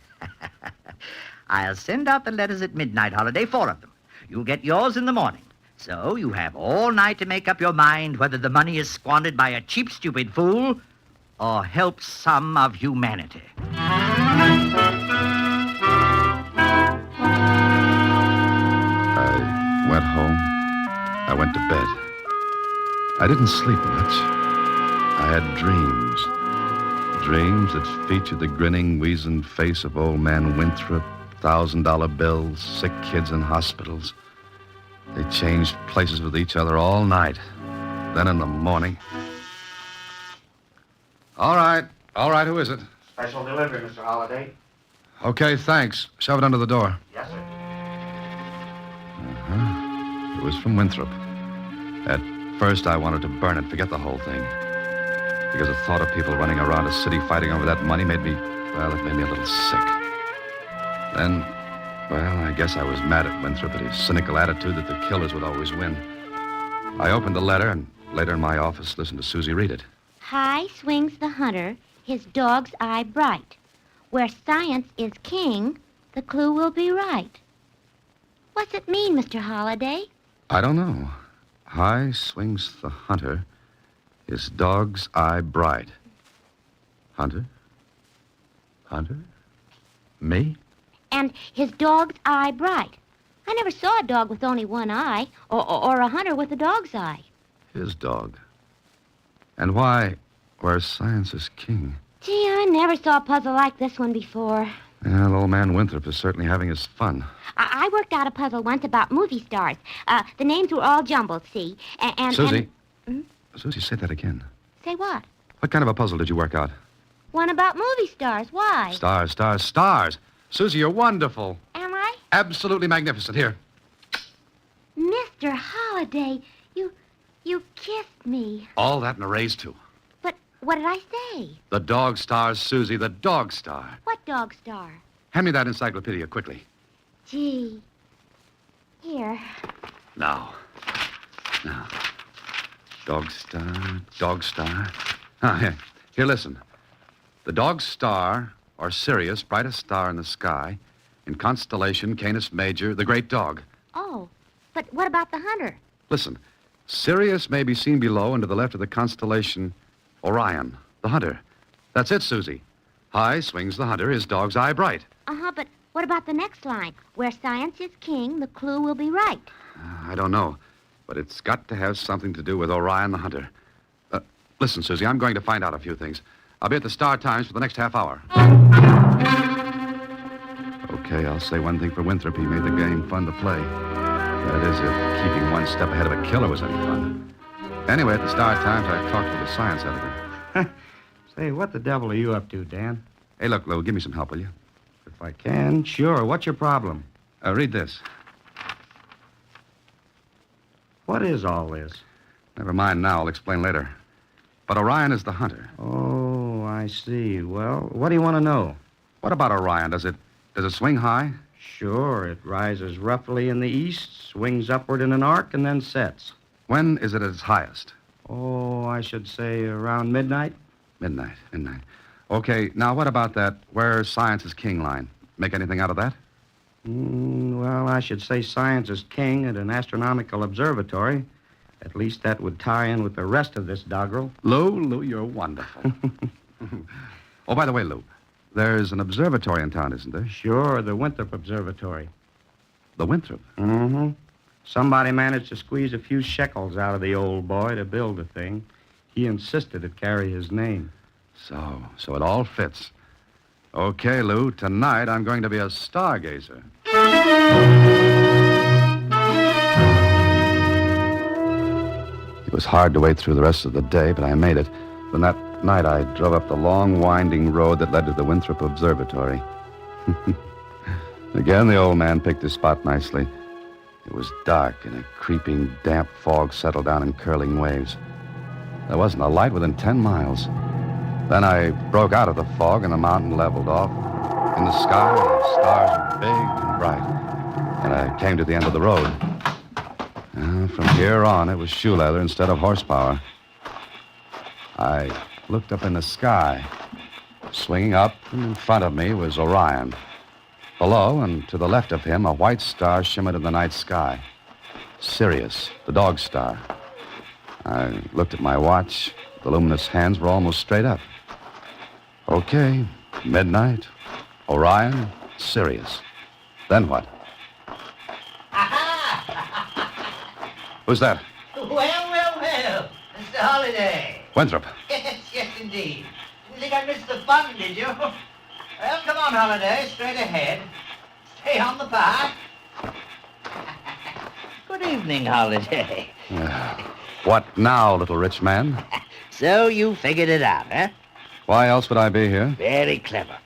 I'll send out the letters at midnight, Holiday, 4 of them. You'll get yours in the morning. So you have all night to make up your mind whether the money is squandered by a cheap, stupid fool or helps some of humanity. I went home. I went to bed. I didn't sleep much. I had dreams. Dreams that featured the grinning, weazened face of old man Winthrop, $1,000 bills, sick kids in hospitals. They changed places with each other all night. Then in the morning... All right, who is it? Special delivery, Mr. Holliday. Okay, thanks. Shove it under the door. Yes, sir. It was from Winthrop. At first, I wanted to burn it, forget the whole thing. Because the thought of people running around a city fighting over that money made me a little sick. Then, I guess I was mad at Winthrop at his cynical attitude that the killers would always win. I opened the letter and later in my office listened to Susie read it. High swings the hunter, his dog's eye bright. Where science is king, the clue will be right. What's it mean, Mr. Holliday? I don't know. High swings the hunter, his dog's eye bright. Hunter? Hunter? Me? And his dog's eye bright. I never saw a dog with only one eye, or a hunter with a dog's eye. His dog. And why, where science is king? Gee, I never saw a puzzle like this one before. Well, old man Winthrop is certainly having his fun. I worked out a puzzle once about movie stars. The names were all jumbled, see? And Susie. And... Susie, say that again. Say what? What kind of a puzzle did you work out? One about movie stars. Why? Stars, stars, stars. Susie, you're wonderful. Am I? Absolutely magnificent. Here. Mr. Holliday, you kissed me. All that and a raise, too. But what did I say? The dog star, Susie, the dog star. What dog star? Hand me that encyclopedia quickly. Gee. Here. Now. Dog star, dog star. Here, listen. The dog star, or Sirius, brightest star in the sky, in constellation Canis Major, the great dog. Oh, but what about the hunter? Listen, Sirius may be seen below and to the left of the constellation Orion, the hunter. That's it, Susie. High swings the hunter, his dog's eye bright. But what about the next line? Where science is king, the clue will be right. I don't know, but it's got to have something to do with Orion the hunter. Listen, Susie, I'm going to find out a few things. I'll be at the Star Times for the next half hour. Okay, I'll say one thing for Winthrop. He made the game fun to play. That is, if keeping one step ahead of a killer was any fun. Anyway, at the Star Times, I talked with the science editor. Say, what the devil are you up to, Dan? Hey, look, Lou, give me some help, will you? If I can, sure. What's your problem? Read this. What is all this? Never mind now. I'll explain later. But Orion is the hunter. Oh, I see. Well, what do you want to know? What about Orion? Does it swing high? Sure. It rises roughly in the east, swings upward in an arc, and then sets. When is it at its highest? Oh, I should say around midnight. Midnight. Okay, now what about that where science is king line? Make anything out of that? Well, I should say science is king at an astronomical observatory. At least that would tie in with the rest of this doggerel. Lou, you're wonderful. Oh, by the way, Lou, there's an observatory in town, isn't there? Sure, the Winthrop Observatory. The Winthrop? Mm-hmm. Somebody managed to squeeze a few shekels out of the old boy to build the thing. He insisted it carry his name. So it all fits. Okay, Lou, tonight I'm going to be a stargazer. It was hard to wait through the rest of the day, but I made it. Then that night I drove up the long, winding road that led to the Winthrop Observatory. Again, the old man picked his spot nicely. It was dark, and a creeping, damp fog settled down in curling waves. There wasn't a light within 10 miles. Then I broke out of the fog, and the mountain leveled off. In the sky, the stars were big and bright. And I came to the end of the road. From here on, it was shoe leather instead of horsepower. I looked up in the sky. Swinging up in front of me was Orion. Below and to the left of him, a white star shimmered in the night sky. Sirius, the dog star. I looked at my watch. The luminous hands were almost straight up. Okay, midnight, Orion, Sirius. Then what? Who's that? Well, Mr. Holliday. Winthrop. Yes, indeed. Didn't think I missed the fun, did you? Well, come on, Holliday, straight ahead. Stay on the path. Good evening, Holliday. What now, little rich man? So you figured it out, eh? Why else would I be here? Very clever.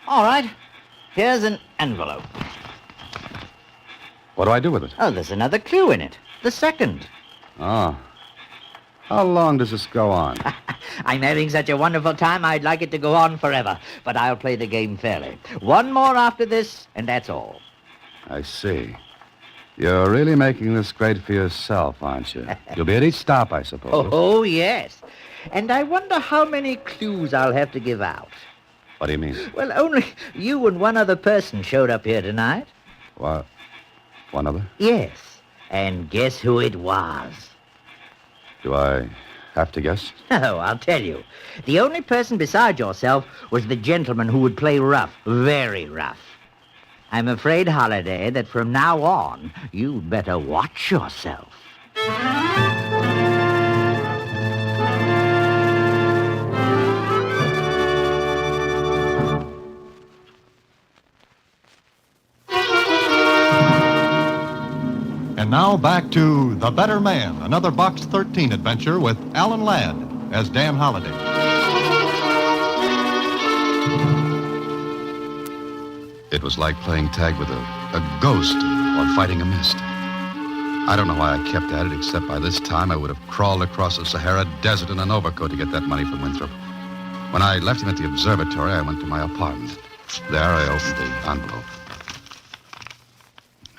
All right, here's an envelope. What do I do with it? Oh, there's another clue in it. The second. Oh. How long does this go on? I'm having such a wonderful time, I'd like it to go on forever. But I'll play the game fairly. One more after this, and that's all. I see. You're really making this great for yourself, aren't you? You'll be at each stop, I suppose. Oh, yes. And I wonder how many clues I'll have to give out. What do you mean? Well, only you and one other person showed up here tonight. What? One other? Yes. And guess who it was? Do I have to guess? No, I'll tell you. The only person besides yourself was the gentleman who would play rough, very rough. I'm afraid, Holliday, that from now on, you'd better watch yourself. And now back to The Better Man, another Box 13 adventure with Alan Ladd as Dan Holliday. It was like playing tag with a ghost or fighting a mist. I don't know why I kept at it, except by this time I would have crawled across the Sahara Desert in an overcoat to get that money from Winthrop. When I left him at the observatory, I went to my apartment. There I opened the envelope.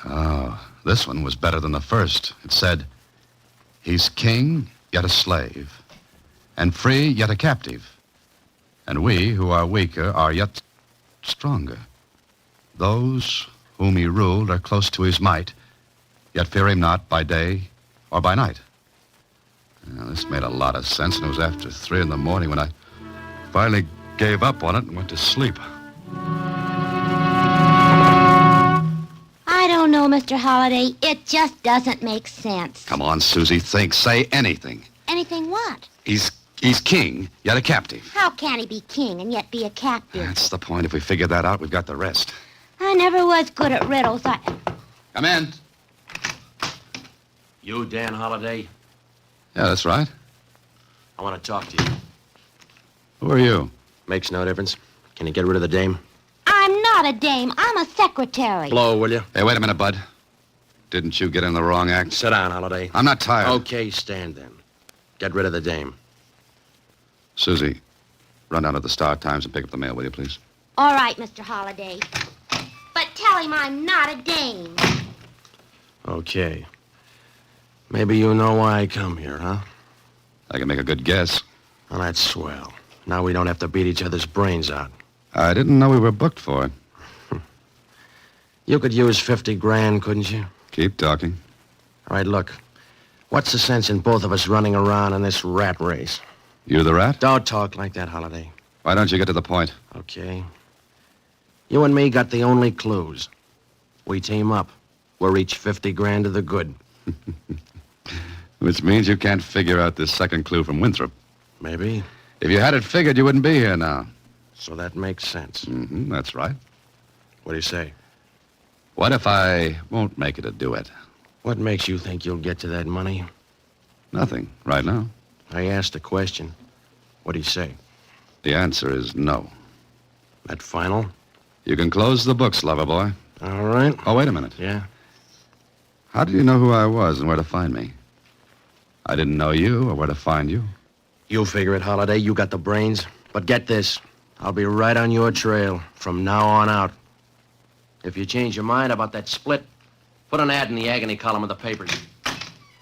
Oh, this one was better than the first. It said, "He's king, yet a slave, and free, yet a captive. And we, who are weaker, are yet stronger. Those whom he ruled are close to his might, yet fear him not by day or by night." Now, this made a lot of sense, and it was after 3 in the morning when I finally gave up on it and went to sleep. I don't know, Mr. Holliday. It just doesn't make sense. Come on, Susie, think. Say anything. Anything what? He's king, yet a captive. How can he be king and yet be a captive? That's the point. If we figure that out, we've got the rest. I never was good at riddles. Come in. You, Dan Holliday? Yeah, that's right. I want to talk to you. Who are you? Makes no difference. Can you get rid of the dame? I'm not a dame. I'm a secretary. Blow, will you? Hey, wait a minute, Bud. Didn't you get in the wrong act? Sit down, Holliday. I'm not tired. Okay, stand then. Get rid of the dame. Susie, run down to the Star-Times and pick up the mail, will you, please? All right, Mr. Holliday. But tell him I'm not a dame. Okay. Maybe you know why I come here, huh? I can make a good guess. Well, that's swell. Now we don't have to beat each other's brains out. I didn't know we were booked for it. You could use 50 grand, couldn't you? Keep talking. All right, look. What's the sense in both of us running around in this rat race? You the rat? Don't talk like that, Holliday. Why don't you get to the point? Okay. You and me got the only clues. We team up. We're each 50 grand to the good. Which means you can't figure out this second clue from Winthrop. Maybe. If you had it figured, you wouldn't be here now. So that makes sense. Mm-hmm, that's right. What do you say? What if I won't make it a duet? What makes you think you'll get to that money? Nothing, right now. I asked a question. What do you say? The answer is no. That final? You can close the books, lover boy. All right. Oh, wait a minute. Yeah? How did you know who I was and where to find me? I didn't know you or where to find you. You figure it, Holliday. You got the brains. But get this. I'll be right on your trail from now on out. If you change your mind about that split, put an ad in the agony column of the papers.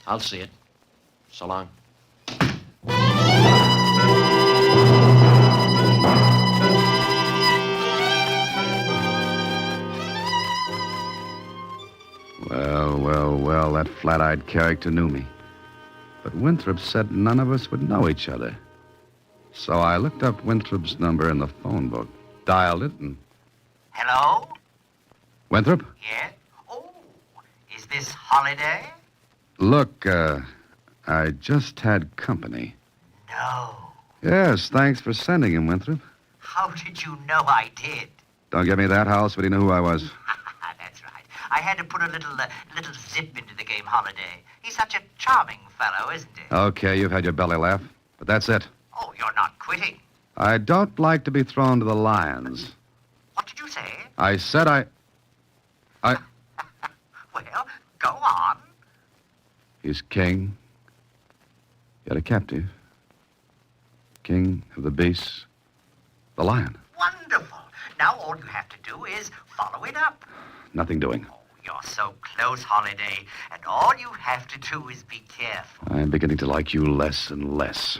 I'll see it. So long. Well, that flat-eyed character knew me. But Winthrop said none of us would know each other. So I looked up Winthrop's number in the phone book, dialed it, and... Hello? Winthrop? Yes? Oh, is this Holiday? Look, I just had company. No. Yes, thanks for sending him, Winthrop. How did you know I did? Don't give me that, House, but he knew who I was. That's right. I had to put a little zip into the game, Holiday. He's such a charming fellow, isn't he? Okay, you've had your belly laugh, but that's it. Oh, you're not quitting. I don't like to be thrown to the lions. What did you say? I said I... Well, go on. He's king, yet a captive. King of the beasts, the lion. Wonderful. Now all you have to do is follow it up. Nothing doing. You're so close, Holiday, and all you have to do is be careful. I'm beginning to like you less and less.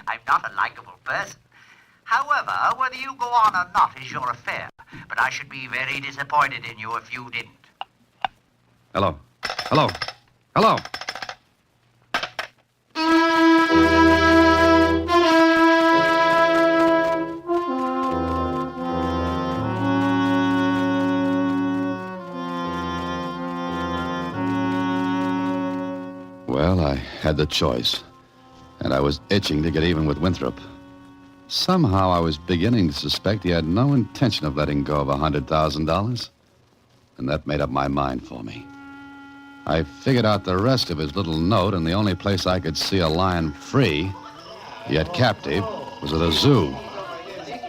I'm not a likable person. However, whether you go on or not is your affair. But I should be very disappointed in you if you didn't. Hello. Hello. Hello. Well, I had the choice, and I was itching to get even with Winthrop. Somehow I was beginning to suspect he had no intention of letting go of $100,000, and that made up my mind for me. I figured out the rest of his little note, and the only place I could see a lion free, yet captive, was at a zoo.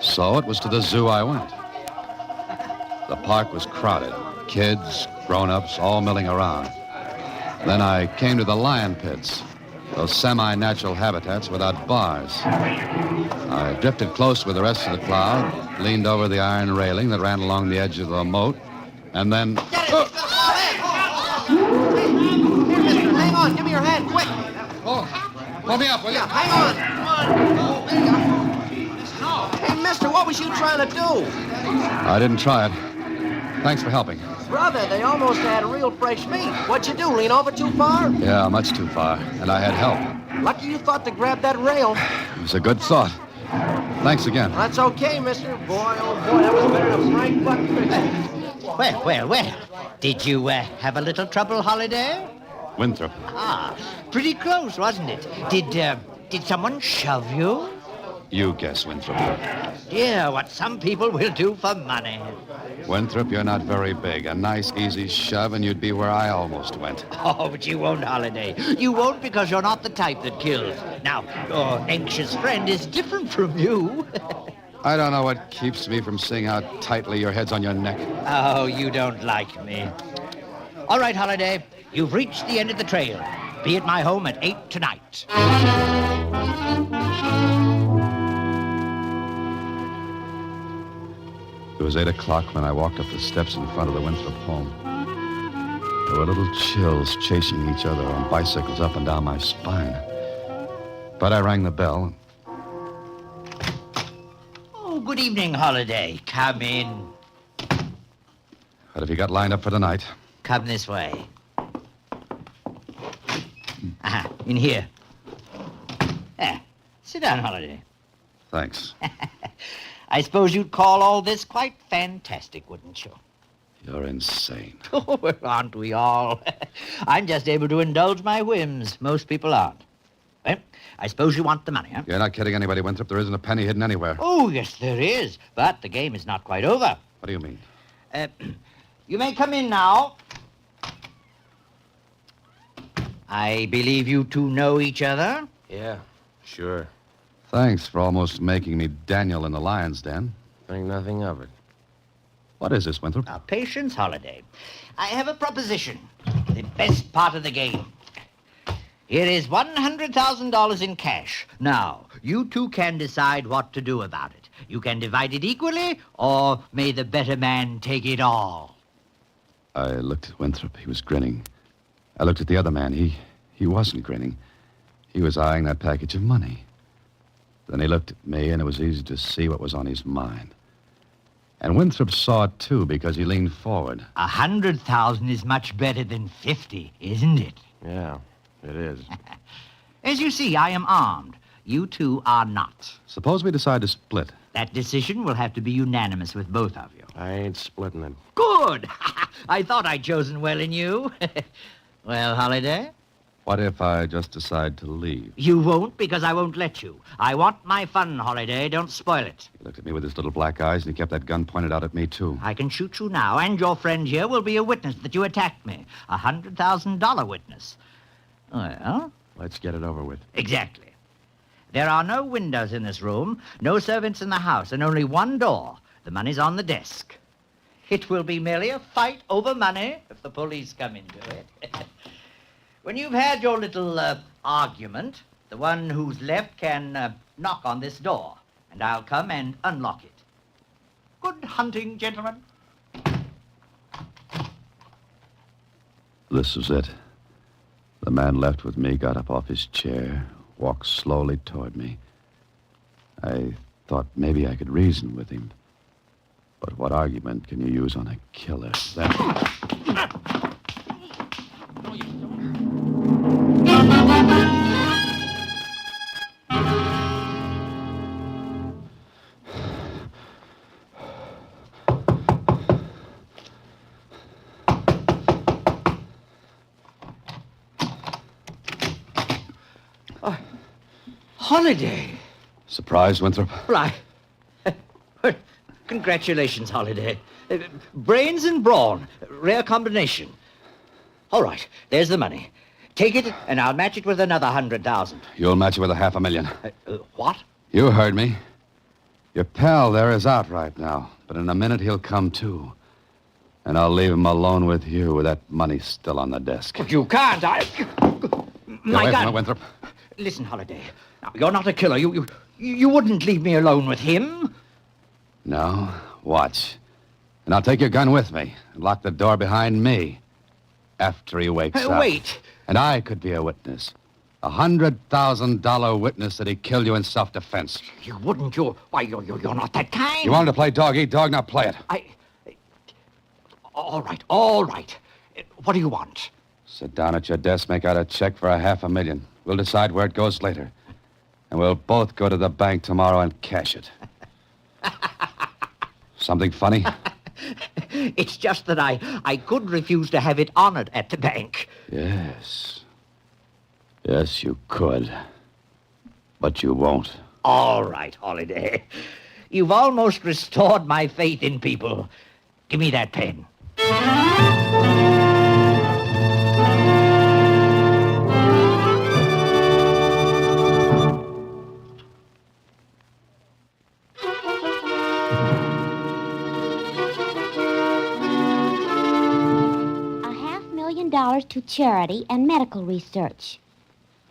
So it was to the zoo I went. The park was crowded, kids, grown-ups, all milling around. Then I came to the lion pits, those semi-natural habitats without bars. I drifted close with the rest of the crowd, leaned over the iron railing that ran along the edge of the moat, and then... Hang on, give me your hand, quick. Pull me up, will you? Yeah, hang on. Hey, mister, what was you trying to do? I didn't try it. Thanks for helping. Brother, they almost had real fresh meat. What'd you do, lean over too far? Yeah, much too far, and I had help. Lucky you thought to grab that rail. It was a good thought. Thanks again. That's okay, mister. Boy, oh boy, that was better than Frank Buck. Well. Did you have a little trouble, Holiday? Winthrop. Ah, pretty close, wasn't it? Did someone shove you? You guess, Winthrop. Dear, what some people will do for money. Winthrop, you're not very big. A nice, easy shove, and you'd be where I almost went. Oh, but you won't, Holiday. You won't because you're not the type that kills. Now, your anxious friend is different from you. I don't know what keeps me from seeing how tightly your head's on your neck. Oh, you don't like me. All right, Holiday. You've reached the end of the trail. Be at my home at 8 tonight. It was 8 o'clock when I walked up the steps in front of the Winthrop home. There were little chills chasing each other on bicycles up and down my spine. But I rang the bell. Oh, good evening, Holiday. Come in. What have you got lined up for tonight? Come this way. In here. Sit down, Holiday. Thanks. I suppose you'd call all this quite fantastic, wouldn't you? You're insane. Oh, well, aren't we all? I'm just able to indulge my whims. Most people aren't. Well, I suppose you want the money, huh? You're not kidding anybody, Winthrop. There isn't a penny hidden anywhere. Oh, yes, there is. But the game is not quite over. What do you mean? You may come in now. I believe you two know each other? Yeah, sure. Thanks for almost making me Daniel in the lion's den. Think nothing of it. What is this, Winthrop? Now, patience, Holiday. I have a proposition. The best part of the game. Here is $100,000 in cash. Now, you two can decide what to do about it. You can divide it equally, or may the better man take it all. I looked at Winthrop. He was grinning. I looked at the other man. He wasn't grinning. He was eyeing that package of money. Then he looked at me, and it was easy to see what was on his mind. And Winthrop saw it, too, because he leaned forward. 100,000 is much better than 50, isn't it? Yeah, it is. As you see, I am armed. You two are not. Suppose we decide to split. That decision will have to be unanimous with both of you. I ain't splitting it. Good! I thought I'd chosen well in you. Well, Holiday? What if I just decide to leave? You won't, because I won't let you. I want my fun, Holiday. Don't spoil it. He looked at me with his little black eyes, and he kept that gun pointed out at me, too. I can shoot you now, and your friend here will be a witness that you attacked me. A $100,000 witness. Well? Let's get it over with. Exactly. There are no windows in this room, no servants in the house, and only one door. The money's on the desk. It will be merely a fight over money if the police come into it. When you've had your little argument, the one who's left can knock on this door, and I'll come and unlock it. Good hunting, gentlemen. This was it. The man left with me got up off his chair, walked slowly toward me. I thought maybe I could reason with him. But what argument can you use on a killer? Holiday. Surprised, Winthrop? Right. Congratulations, Holiday. Brains and brawn. Rare combination. All right, there's the money. Take it, and I'll match it with another 100,000. You'll match it with $500,000. What? You heard me. Your pal there is out right now, but in a minute he'll come too. And I'll leave him alone with you with that money still on the desk. But you can't. My away God. from it, Winthrop. Listen, Holiday. Now, you're not a killer. You wouldn't leave me alone with him. No, watch. And I'll take your gun with me and lock the door behind me after he wakes up. Wait. And I could be a witness. $100,000 witness that he killed you in self-defense. You wouldn't. You're not that kind. You wanted to play dog eat dog, now play it. All right. What do you want? Sit down at your desk, make out a check for $500,000. We'll decide where it goes later. And we'll both go to the bank tomorrow and cash it. Something funny? It's just that I could refuse to have it honored at the bank. Yes. Yes, you could. But you won't. All right, Holiday. You've almost restored my faith in people. Give me that pen. $500,000 to charity and medical research.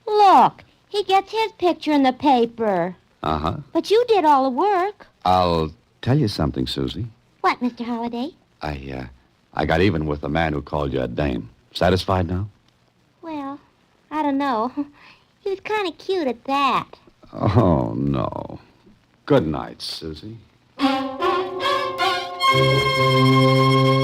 Look, he gets his picture in the paper. Uh-huh. But you did all the work. I'll tell you something, Susie. What, Mr. Holliday? I got even with the man who called you a dame. Satisfied now? Well, I don't know. He was kind of cute at that. Oh, no. Good night, Susie.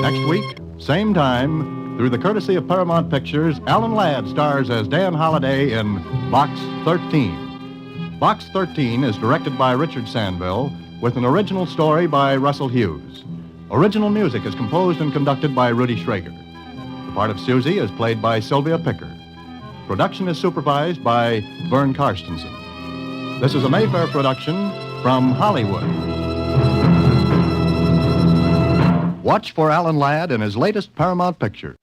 Next week, same time, through the courtesy of Paramount Pictures, Alan Ladd stars as Dan Holliday in Box 13. Box 13 is directed by Richard Sandville with an original story by Russell Hughes. Original music is composed and conducted by Rudy Schrager. The part of Susie is played by Sylvia Picker. Production is supervised by Vern Karstensen. This is a Mayfair production from Hollywood. Watch for Alan Ladd in his latest Paramount picture.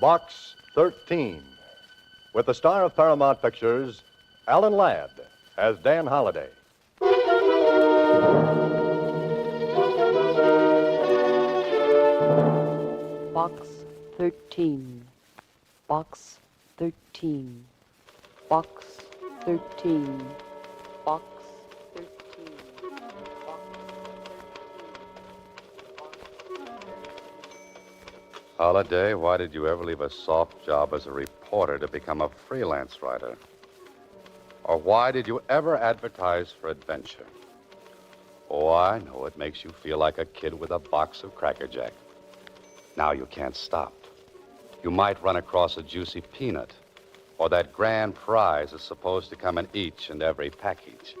Box 13, with the star of Paramount Pictures, Alan Ladd, as Dan Holliday. Box 13. Box 13. Box 13. Box 13. Holliday, why did you ever leave a soft job as a reporter to become a freelance writer? Or why did you ever advertise for adventure? Oh, I know it makes you feel like a kid with a box of Cracker Jack. Now you can't stop. You might run across a juicy peanut, or that grand prize is supposed to come in each and every package.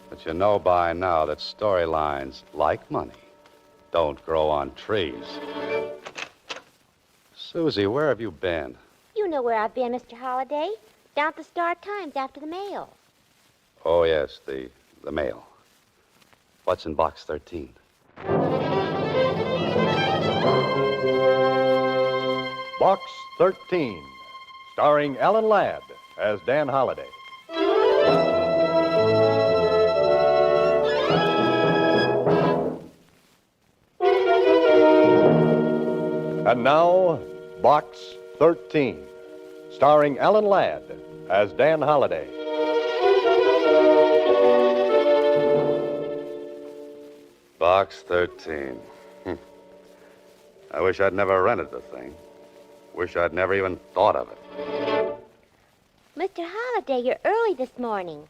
But you know by now that storylines, like money, don't grow on trees. Susie, where have you been? You know where I've been, Mr. Holliday. Down at the Star-Times after the mail. Oh, yes, the mail. What's in Box 13? Box 13, starring Alan Ladd as Dan Holliday. And now, Box 13, starring Alan Ladd as Dan Holliday. Box 13. I wish I'd never rented the thing. Wish I'd never even thought of it. Mr. Holliday, you're early this morning.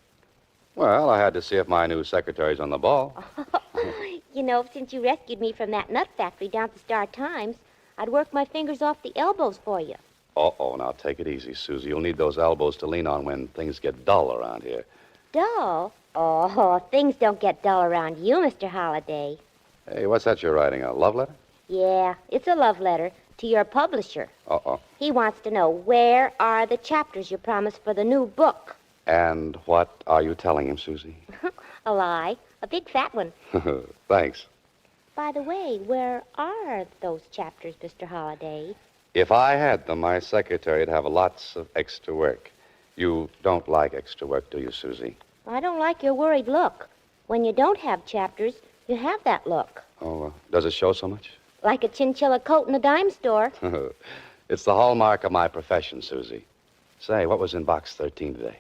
Well, I had to see if my new secretary's on the ball. You know, since you rescued me from that nut factory down at the Star-Times, I'd work my fingers off the elbows for you. Uh-oh, now take it easy, Susie. You'll need those elbows to lean on when things get dull around here. Dull? Oh, things don't get dull around you, Mr. Holliday. Hey, what's that you're writing, a love letter? Yeah, it's a love letter to your publisher. Uh-oh. He wants to know where are the chapters you promised for the new book. And what are you telling him, Susie? A lie. A big fat one. Thanks. By the way, where are those chapters, Mr. Holliday? If I had them, my secretary would have lots of extra work. You don't like extra work, do you, Susie? I don't like your worried look. When you don't have chapters, you have that look. Oh, does it show so much? Like a chinchilla coat in a dime store. It's the hallmark of my profession, Susie. Say, what was in Box 13 today?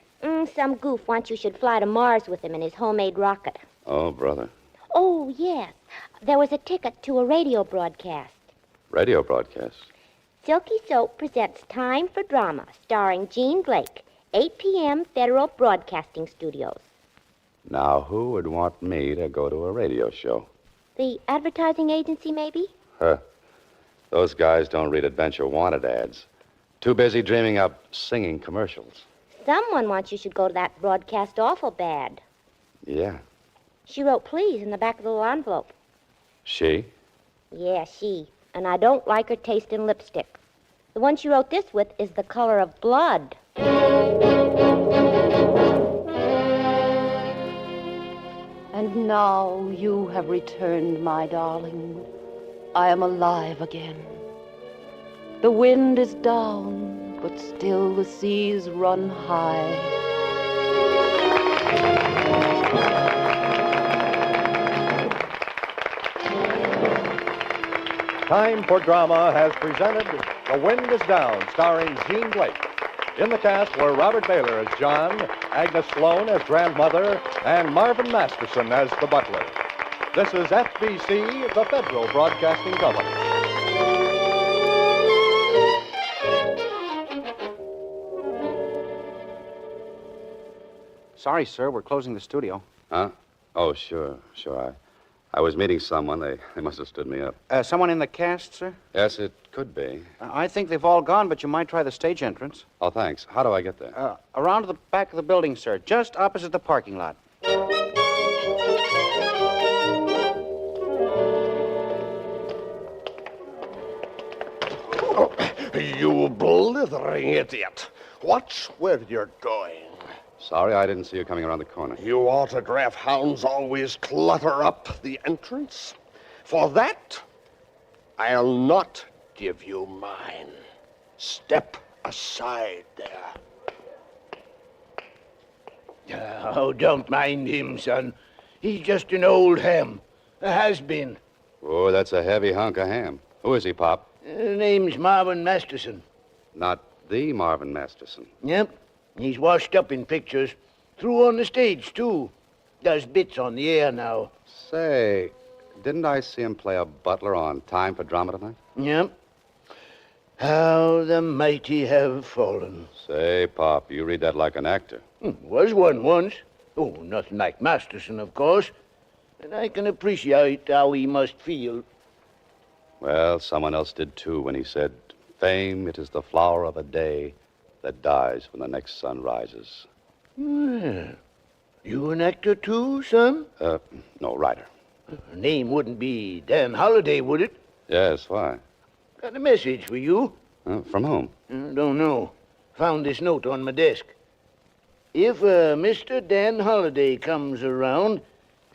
Some goof wants you should fly to Mars with him in his homemade rocket. Oh, brother. Oh, yes. There was a ticket to a radio broadcast. Radio broadcast? Silky Soap presents Time for Drama, starring Jean Blake, 8 p.m. Federal Broadcasting Studios. Now, who would want me to go to a radio show? The advertising agency, maybe? Those guys don't read Adventure Wanted ads. Too busy dreaming up singing commercials. Someone wants you should go to that broadcast awful bad. Yeah. She wrote please in the back of the little envelope. She? Yeah, she. And I don't like her taste in lipstick. The one she wrote this with is the color of blood. And now you have returned, my darling. I am alive again. The wind is down, but still the seas run high. Time for Drama has presented The Wind is Down, starring Jean Blake. In the cast were Robert Baylor as John, Agnes Sloan as grandmother, and Marvin Masterson as the butler. This is FBC, the Federal Broadcasting Company. Sorry, sir. We're closing the studio. Huh? Oh, sure. I was meeting someone. They must have stood me up. Someone in the cast, sir? Yes, it could be. I think they've all gone, but you might try the stage entrance. Oh, thanks. How do I get there? Around to the back of the building, sir. Just opposite the parking lot. You blithering idiot. Watch where you're going. Sorry, I didn't see you coming around the corner. You autograph hounds always clutter up the entrance. For that, I'll not give you mine. Step aside there. Oh, don't mind him, son. He's just an old ham. A has-been. Oh, that's a heavy hunk of ham. Who is he, Pop? Name's Marvin Masterson. Not the Marvin Masterson. Yep. He's washed up in pictures. Through on the stage, too. Does bits on the air now. Say, didn't I see him play a butler on Time for Drama tonight? Yep. How the mighty have fallen. Say, Pop, you read that like an actor. Was one once. Oh, nothing like Masterson, of course. And I can appreciate how he must feel. Well, someone else did, too, when he said, "Fame, it is the flower of a day that dies when the next sun rises." Well, you an actor, too, son? No, writer. Name wouldn't be Dan Holliday, would it? Yes, why? Got a message for you. From whom? Don't know. Found this note on my desk. If Mr. Dan Holliday comes around,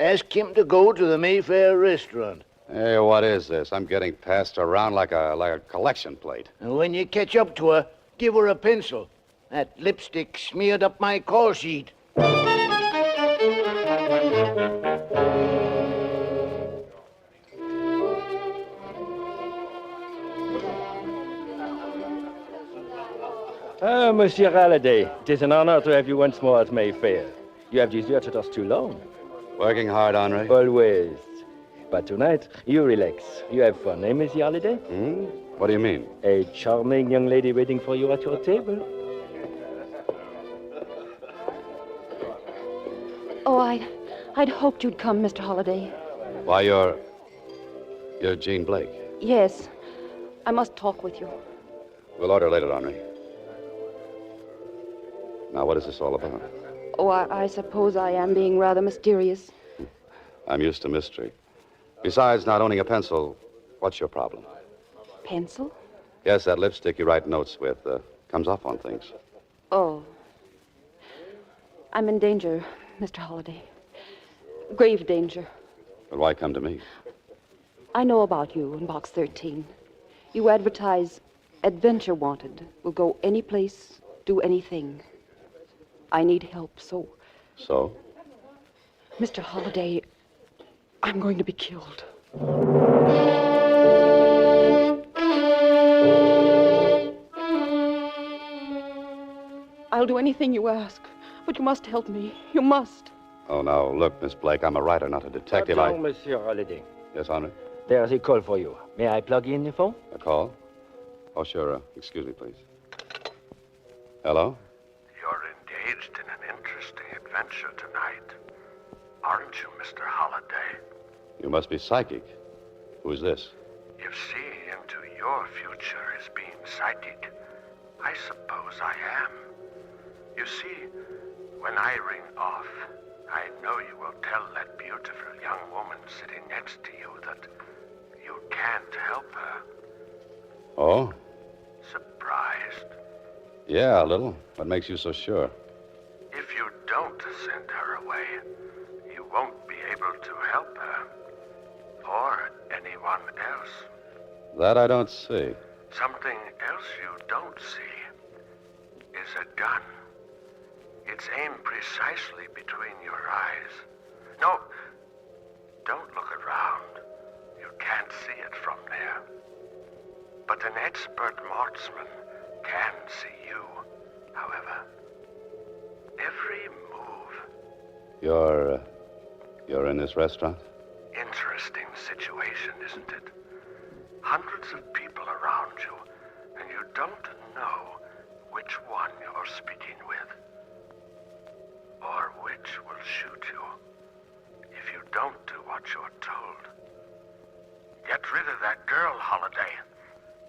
ask him to go to the Mayfair restaurant. Hey, what is this? I'm getting passed around like a collection plate. And when you catch up to her, give her a pencil. That lipstick smeared up my call sheet. Ah, Monsieur Halliday, it is an honor to have you once more at Mayfair. You have deserted us too long. Working hard, Henri? Always. But tonight, you relax. You have fun, eh, Monsieur Halliday? What do you mean? A charming young lady waiting for you at your table. Oh, I'd hoped you'd come, Mr. Holliday. Why, you're Jean Blake. Yes. I must talk with you. We'll order later, Henri. Now, what is this all about? Oh, I suppose I am being rather mysterious. I'm used to mystery. Besides not owning a pencil, what's your problem? Pencil? Yes, that lipstick you write notes with comes off on things. Oh. I'm in danger, Mr. Holliday. Grave danger. But why come to me? I know about you in Box 13. You advertise adventure wanted. Will go any place, do anything. I need help, so... So? Mr. Holliday, I'm going to be killed. I'll do anything you ask, but you must help me. You must. Oh, now, look, Miss Blake, I'm a writer, not a detective. Attends, Monsieur Halliday. Yes, Henri? There's a call for you. May I plug in the phone? A call? Oh, sure. Excuse me, please. Hello? You're engaged in an interesting adventure tonight. Aren't you, Mr. Holliday? You must be psychic. Who's this? If seeing into your future is being psychic, I suppose I am. You see, when I ring off, I know you will tell that beautiful young woman sitting next to you that you can't help her. Oh? Surprised? Yeah, a little. What makes you so sure? If you don't send her away, you won't be able to help her. Or anyone else. That I don't see. Something else you don't see is a gun. It's aimed precisely between your eyes. No, don't look around. You can't see it from there. But an expert marksman can see you, however. Every move. You're in this restaurant? Interesting situation, isn't it? Hundreds of people around you, and you don't know which one you're speaking with. Or which will shoot you if you don't do what you're told. Get rid of that girl, Holiday.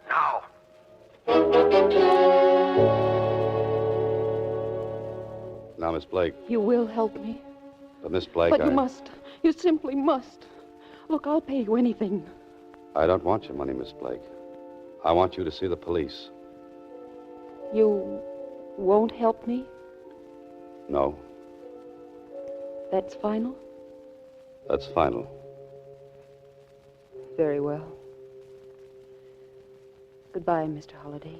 Now. Now, Miss Blake. You will help me. But Miss Blake, But you must. You simply must. Look, I'll pay you anything. I don't want your money, Miss Blake. I want you to see the police. You won't help me? No, That's final? that's final. Very well. Goodbye, Mr. Holliday.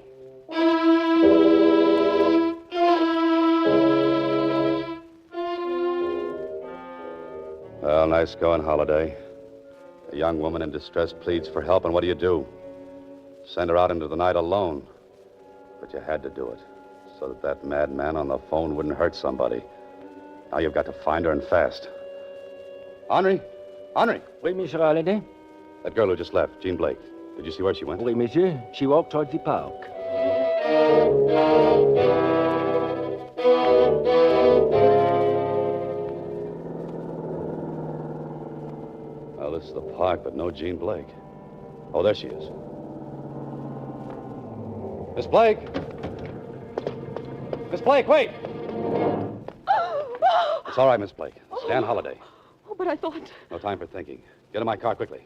Well, nice going, Holiday. A young woman in distress pleads for help, and what do? Send her out into the night alone. But you had to do it, so that that madman on the phone wouldn't hurt somebody. Now you've got to find her, and fast. Henri! Henri! Oui, Monsieur Halliday? That girl who just left, Jean Blake. Did you see where she went? Oui, monsieur. She walked towards the park. Well, this is the park, but no Jean Blake. Oh, there she is. Miss Blake! Miss Blake, wait! It's all right, Miss Blake. It's Dan Holliday. Oh, but I thought... No time for thinking. Get in my car quickly.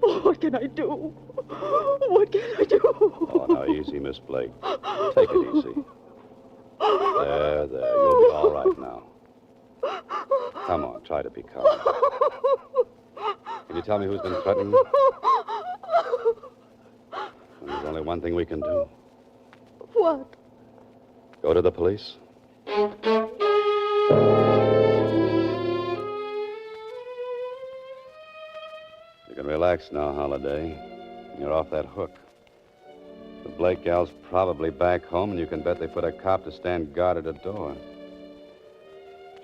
Oh, what can I do? What can I do? Oh, now, easy, Miss Blake. Take it easy. There. You'll be all right now. Come on, try to be calm. Can you tell me who's been threatening you? There's only one thing we can do. What? Go to the police. You can relax now, Holiday. You're off that hook. The Blake gal's probably back home, and you can bet they put a cop to stand guard at the door.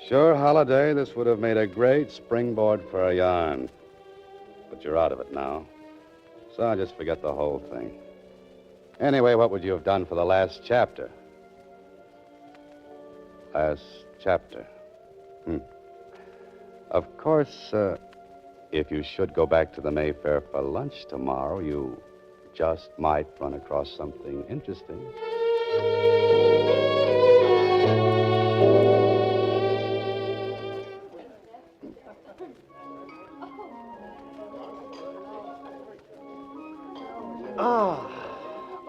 Sure, Holiday, this would have made a great springboard for a yarn. But you're out of it now. So I'll just forget the whole thing. Anyway, what would you have done for the last chapter? Last chapter. Of course, if you should go back to the Mayfair for lunch tomorrow, you just might run across something interesting.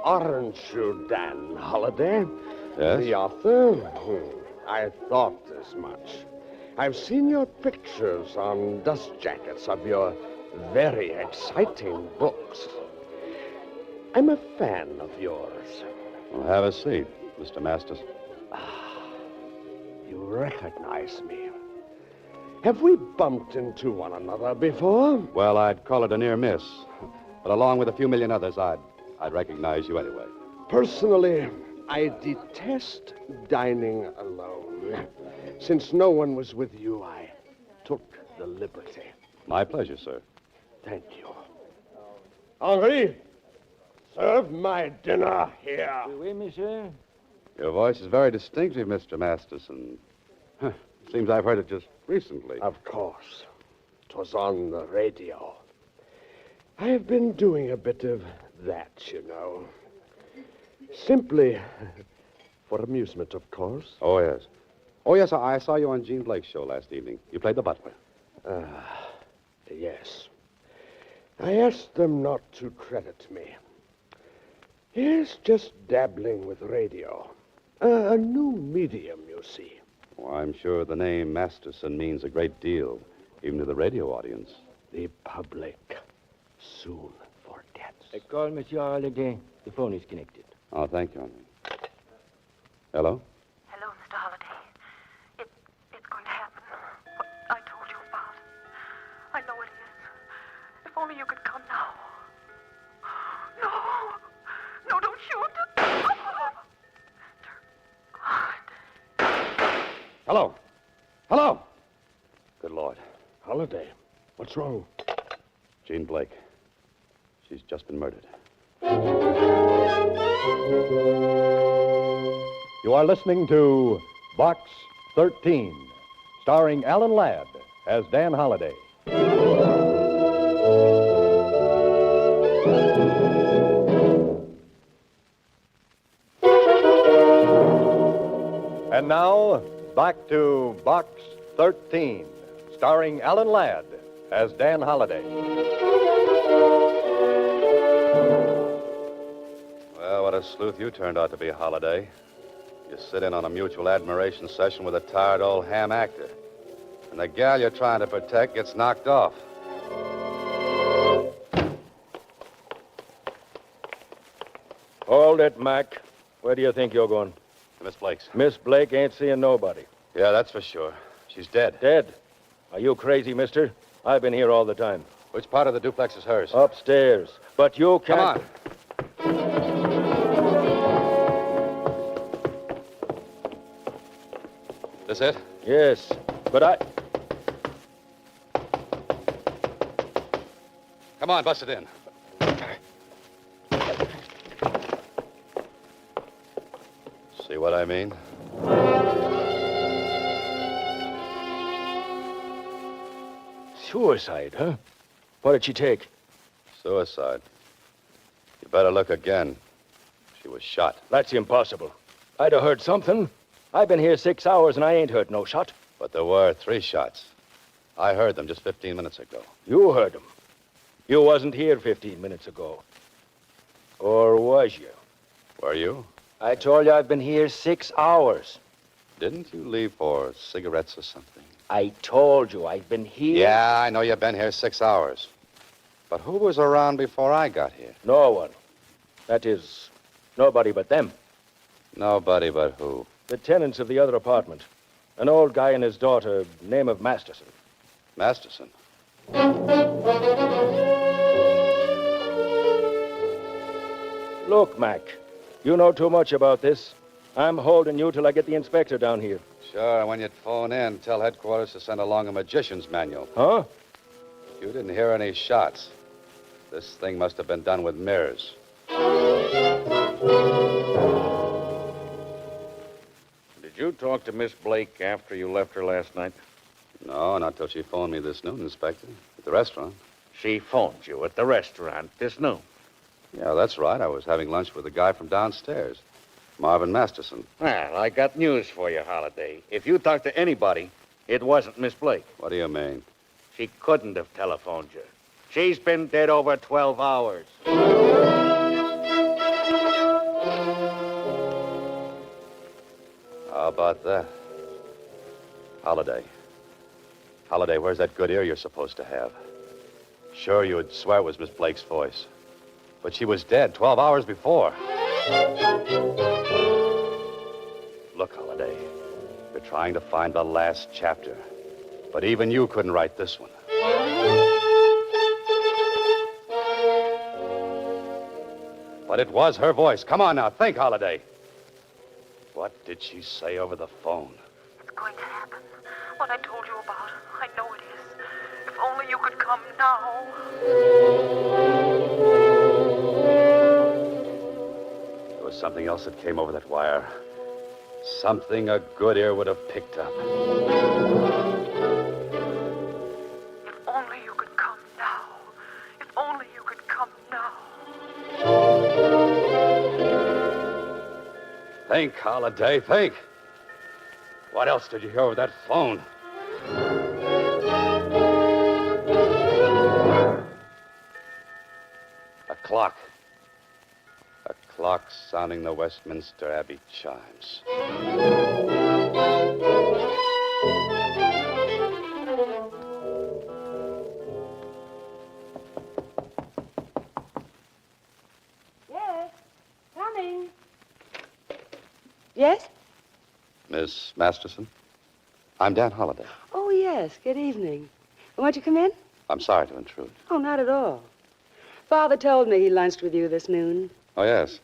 Aren't you Dan Holliday? Yes? The author? I thought as much. I've seen your pictures on dust jackets of your very exciting books. I'm a fan of yours. Well, have a seat, Mr. Masters. You recognize me. Have we bumped into one another before? Well, I'd call it a near miss. But along with a few million others, I'd recognize you anyway. Personally, I detest dining alone. Since no one was with you, I took the liberty. My pleasure, sir. Thank you. Henri, serve my dinner here. Oui, monsieur. Your voice is very distinctive, Mr. Masterson. Seems I've heard it just recently. Of course. It was on the radio. I have been doing a bit of that, you know. Simply for amusement, of course. Oh, yes. Oh, yes, I saw you on Gene Blake's show last evening. You played the butler. Yes. I asked them not to credit me. Yes, just dabbling with radio. A new medium, you see. Well, I'm sure the name Masterson means a great deal, even to the radio audience. The public soon forgets. Call Monsieur Holliday. The phone is connected. Oh, thank you, Henry. Hello? Hello, Mr. Holliday. It's going to happen. What I told you about. I know it is. If only you could come now. No. No, don't shoot. Hello? Hello? Good Lord. Holliday, what's wrong? Gene Blake. She's just been murdered. You are listening to Box 13, starring Alan Ladd as Dan Holliday. And now, back to Box 13, starring Alan Ladd as Dan Holliday. Well, what a sleuth you turned out to be, Holliday. You sit in on a mutual admiration session with a tired old ham actor. And the gal you're trying to protect gets knocked off. Hold it, Mac. Where do you think you're going? Miss Blake's. Miss Blake ain't seeing nobody. Yeah, that's for sure. She's dead. Dead? Are you crazy, mister? I've been here all the time. Which part of the duplex is hers? Upstairs. But you can't... Come on. This it? Yes, but I... Come on, bust it in. See what I mean? Suicide, huh? What did she take? Suicide. You better look again. She was shot. That's impossible. I'd have heard something. I've been here 6 hours and I ain't heard no shot. But there were 3 shots. I heard them just 15 minutes ago. You heard them. You wasn't here 15 minutes ago. Or was you? Were you? I told you I've been here 6 hours. Didn't you leave for cigarettes or something? I told you I've been here. Yeah, I know you've been here 6 hours. But who was around before I got here? No one. That is, nobody but them. Nobody but who? The tenants of the other apartment. An old guy and his daughter, name of Masterson. Masterson? Look, Mac, you know too much about this. I'm holding you till I get the inspector down here. Sure, when you'd phone in, tell headquarters to send along a magician's manual. Huh? You didn't hear any shots. This thing must have been done with mirrors. Did you talk to Miss Blake after you left her last night? No, not till she phoned me this noon, Inspector, at the restaurant. She phoned you at the restaurant this noon. Yeah, that's right. I was having lunch with a guy from downstairs, Marvin Masterson. Well, I got news for you, Holliday. If you talked to anybody, it wasn't Miss Blake. What do you mean? She couldn't have telephoned you. She's been dead over 12 hours. How about that? Holliday. Holliday, where's that good ear you're supposed to have? Sure, you would swear it was Miss Blake's voice. But she was dead 12 hours before. Look, Holliday, you're trying to find the last chapter. But even you couldn't write this one. But it was her voice. Come on now, think, Holliday. What did she say over the phone? It's going to happen. What I told you about. I know it is. If only you could come now. There was something else that came over that wire. Something a good ear would have picked up. If only you could come now. If only you could come now. Think, Holliday, think. What else did you hear over that phone? A clock. A clock sounding the Westminster Abbey chimes. Yes, coming. Yes? Miss Masterson? I'm Dan Holliday. Oh, yes. Good evening. Won't you come in? I'm sorry to intrude. Oh, not at all. Father told me he lunched with you this noon. Oh, yes.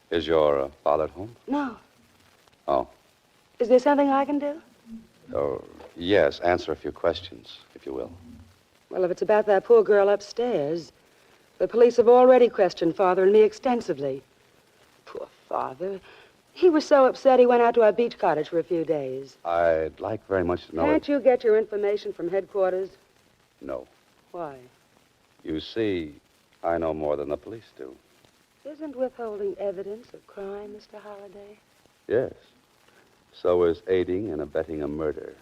Is your father at home? No. Oh. Is there something I can do? Oh, yes. Answer a few questions, if you will. Well, if it's about that poor girl upstairs, the police have already questioned Father and me extensively. Poor Father. He was so upset he went out to our beach cottage for a few days. I'd like very much to know... Can't you get your information from headquarters? No. Why? You see, I know more than the police do. Isn't withholding evidence a crime, Mr. Holliday? Yes. So is aiding and abetting a murder.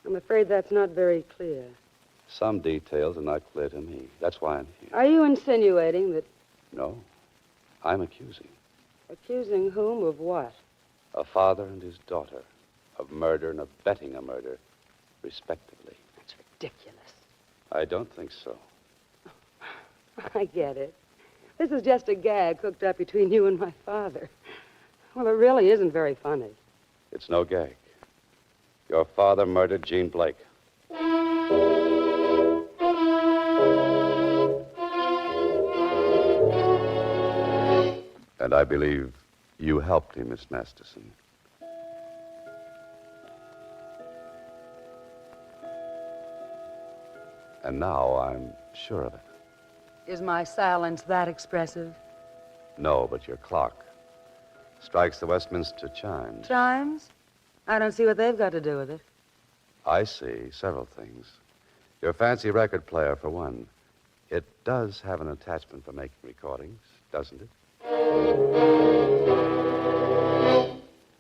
I'm afraid that's not very clear. Some details are not clear to me. That's why I'm here. Are you insinuating that... No. I'm accusing Accusing whom of what? a father and his daughter of murder and abetting a murder, respectively. That's ridiculous. I don't think so. I get it. This is just a gag cooked up between you and my father. Well, it really isn't very funny. It's no gag. Your father murdered Jean Blake. And I believe you helped him, Miss Masterson. And now I'm sure of it. Is my silence that expressive? No, but your clock strikes the Westminster chimes. Chimes? I don't see what they've got to do with it. I see several things. Your fancy record player, for one. It does have an attachment for making recordings, doesn't it?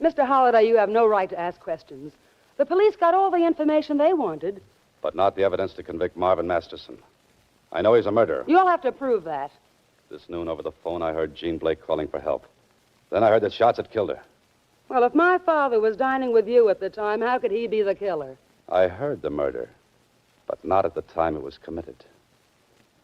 Mr. Holliday, you have no right to ask questions. The police got all the information they wanted. But not the evidence to convict Marvin Masterson. I know he's a murderer. You'll have to prove that. This noon over the phone, I heard Jean Blake calling for help. Then I heard that shots had killed her. Well, if my father was dining with you at the time, how could he be the killer? I heard the murder, but not at the time it was committed.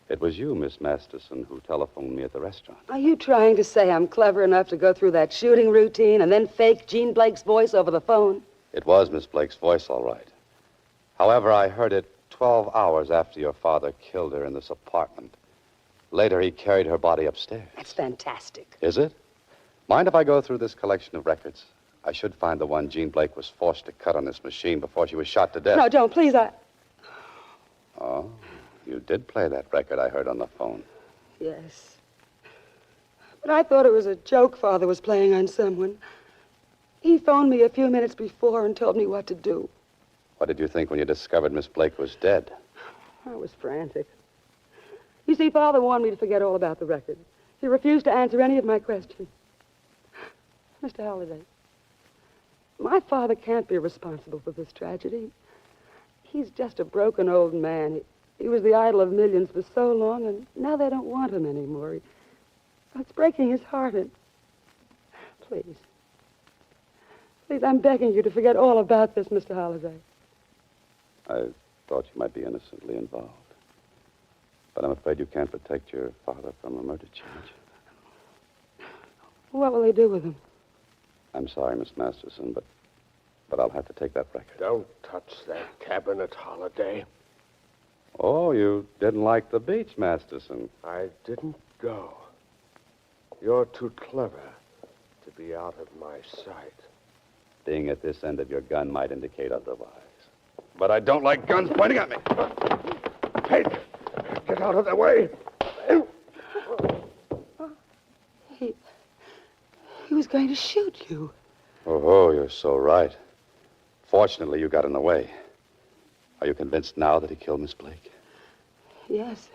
It was you, Miss Masterson, who telephoned me at the restaurant. Are you trying to say I'm clever enough to go through that shooting routine and then fake Jean Blake's voice over the phone? It was Miss Blake's voice, all right. However, I heard it 12 hours after your father killed her in this apartment. Later, he carried her body upstairs. That's fantastic. Is it? Mind if I go through this collection of records? I should find the one Jean Blake was forced to cut on this machine before she was shot to death. No, don't, please. Oh, you did play that record I heard on the phone. Yes. But I thought it was a joke Father was playing on someone. He phoned me a few minutes before and told me what to do. What did you think when you discovered Miss Blake was dead? I was frantic. You see, Father warned me to forget all about the record. He refused to answer any of my questions. Mr. Halliday, my father can't be responsible for this tragedy. He's just a broken old man. He was the idol of millions for so long, and now they don't want him anymore. It's breaking his heart, and please, I'm begging you to forget all about this, Mr. Halliday. I thought you might be innocently involved. But I'm afraid you can't protect your father from a murder charge. What will they do with him? I'm sorry, Miss Masterson, but I'll have to take that record. Don't touch that cabinet, Holliday. Oh, you didn't like the beach, Masterson. I didn't go. You're too clever to be out of my sight. Being at this end of your gun might indicate otherwise. But I don't like guns pointing at me. Hey, get out of the way. He was going to shoot you. Oh, you're so right. Fortunately, you got in the way. Are you convinced now that he killed Miss Blake? Yes.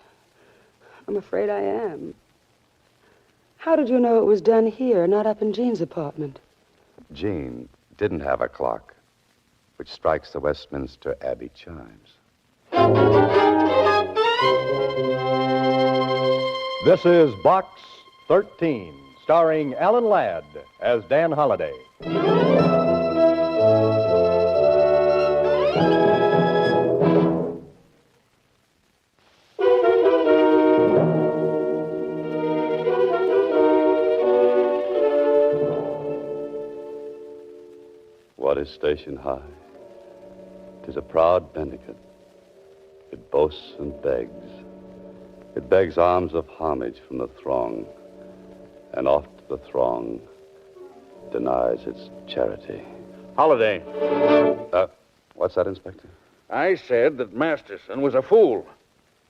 I'm afraid I am. How did you know it was done here, not up in Jean's apartment? Jean didn't have a clock. which strikes the Westminster Abbey chimes. This is Box 13, starring Alan Ladd as Dan Holliday. What is station high? 'Tis a proud Bendicut. It boasts and begs. It begs alms of homage from the throng, and oft the throng denies its charity. Holliday. What's that, Inspector? I said that Masterson was a fool.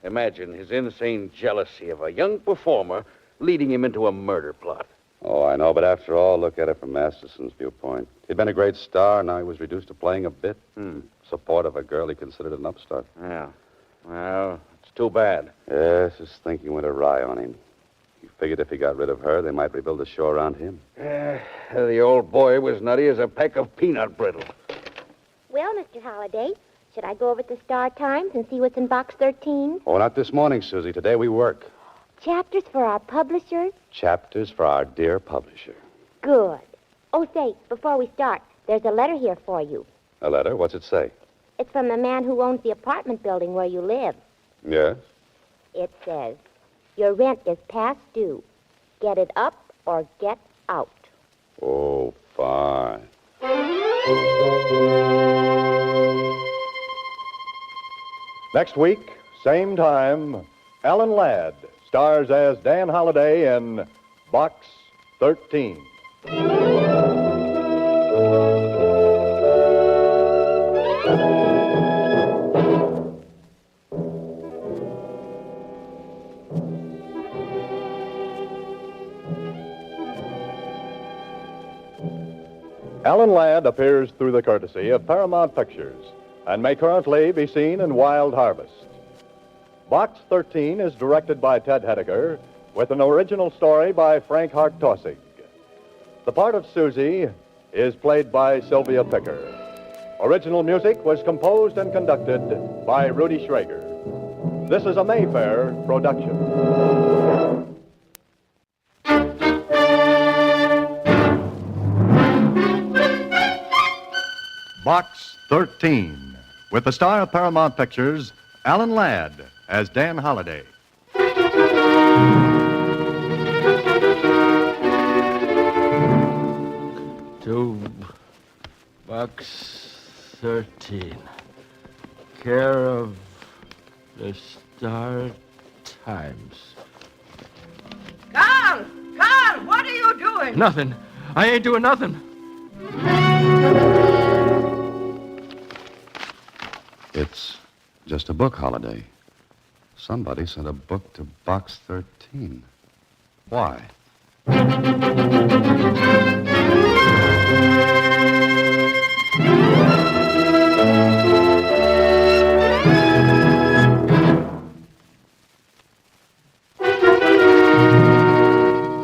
Imagine his insane jealousy of a young performer leading him into a murder plot. Oh, I know, but after all, look at it from Masterson's viewpoint. He'd been a great star, now he was reduced to playing a bit. Support of a girl he considered an upstart. Yeah. Well, it's too bad. Yes, his thinking went awry on him. He figured if he got rid of her, they might rebuild the show around him. The old boy was nutty as a peck of peanut brittle. Well, Mr. Holliday, should I go over to Star Times and see what's in Box 13? Oh, not this morning, Susie. Today we work. Chapters for our publishers? Chapters for our dear publisher. Good. Oh, say, before we start, there's a letter here for you. A letter? What's it say? It's from the man who owns the apartment building where you live. Yes? It says, your rent is past due. Get it up or get out. Oh, fine. Next week, same time, Alan Ladd stars as Dan Holliday in Box 13. Alan Ladd appears through the courtesy of Paramount Pictures and may currently be seen in Wild Harvest. Box 13 is directed by Ted Hediger with an original story by Frank Hart-Tossig. The part of Susie is played by Sylvia Picker. Original music was composed and conducted by Rudy Schrager. This is a Mayfair production. Box 13, with the star of Paramount Pictures, Alan Ladd, as Dan Holliday. To Box 13, care of the Star Times. Carl! Carl, what are you doing? Nothing. I ain't doing nothing. It's just a book, Holiday. Somebody sent a book to Box 13. Why?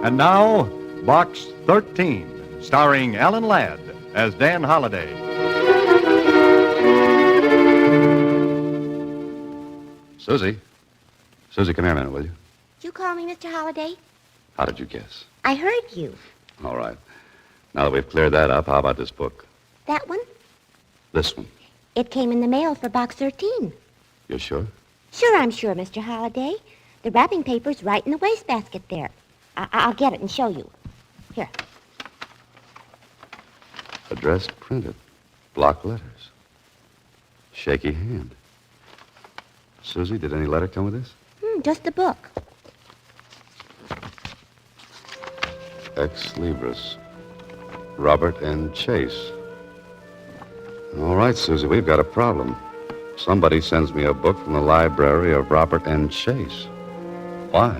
And now, Box 13, starring Alan Ladd as Dan Holliday. Susie. Susie, come here a minute, will you? Did you call me, Mr. Holliday? How did you guess? I heard you. All right. Now that we've cleared that up, how about this book? That one? This one. It came in the mail for Box 13. You're sure? Sure, I'm sure, Mr. Holliday. The wrapping paper's right in the wastebasket there. I'll get it and show you. Here. Address printed. Block letters. Shaky hand. Susie, did any letter come with this? Just the book. Ex Libris. Robert and Chase. All right, Susie, we've got a problem. Somebody sends me a book from the library of Robert and Chase. Why?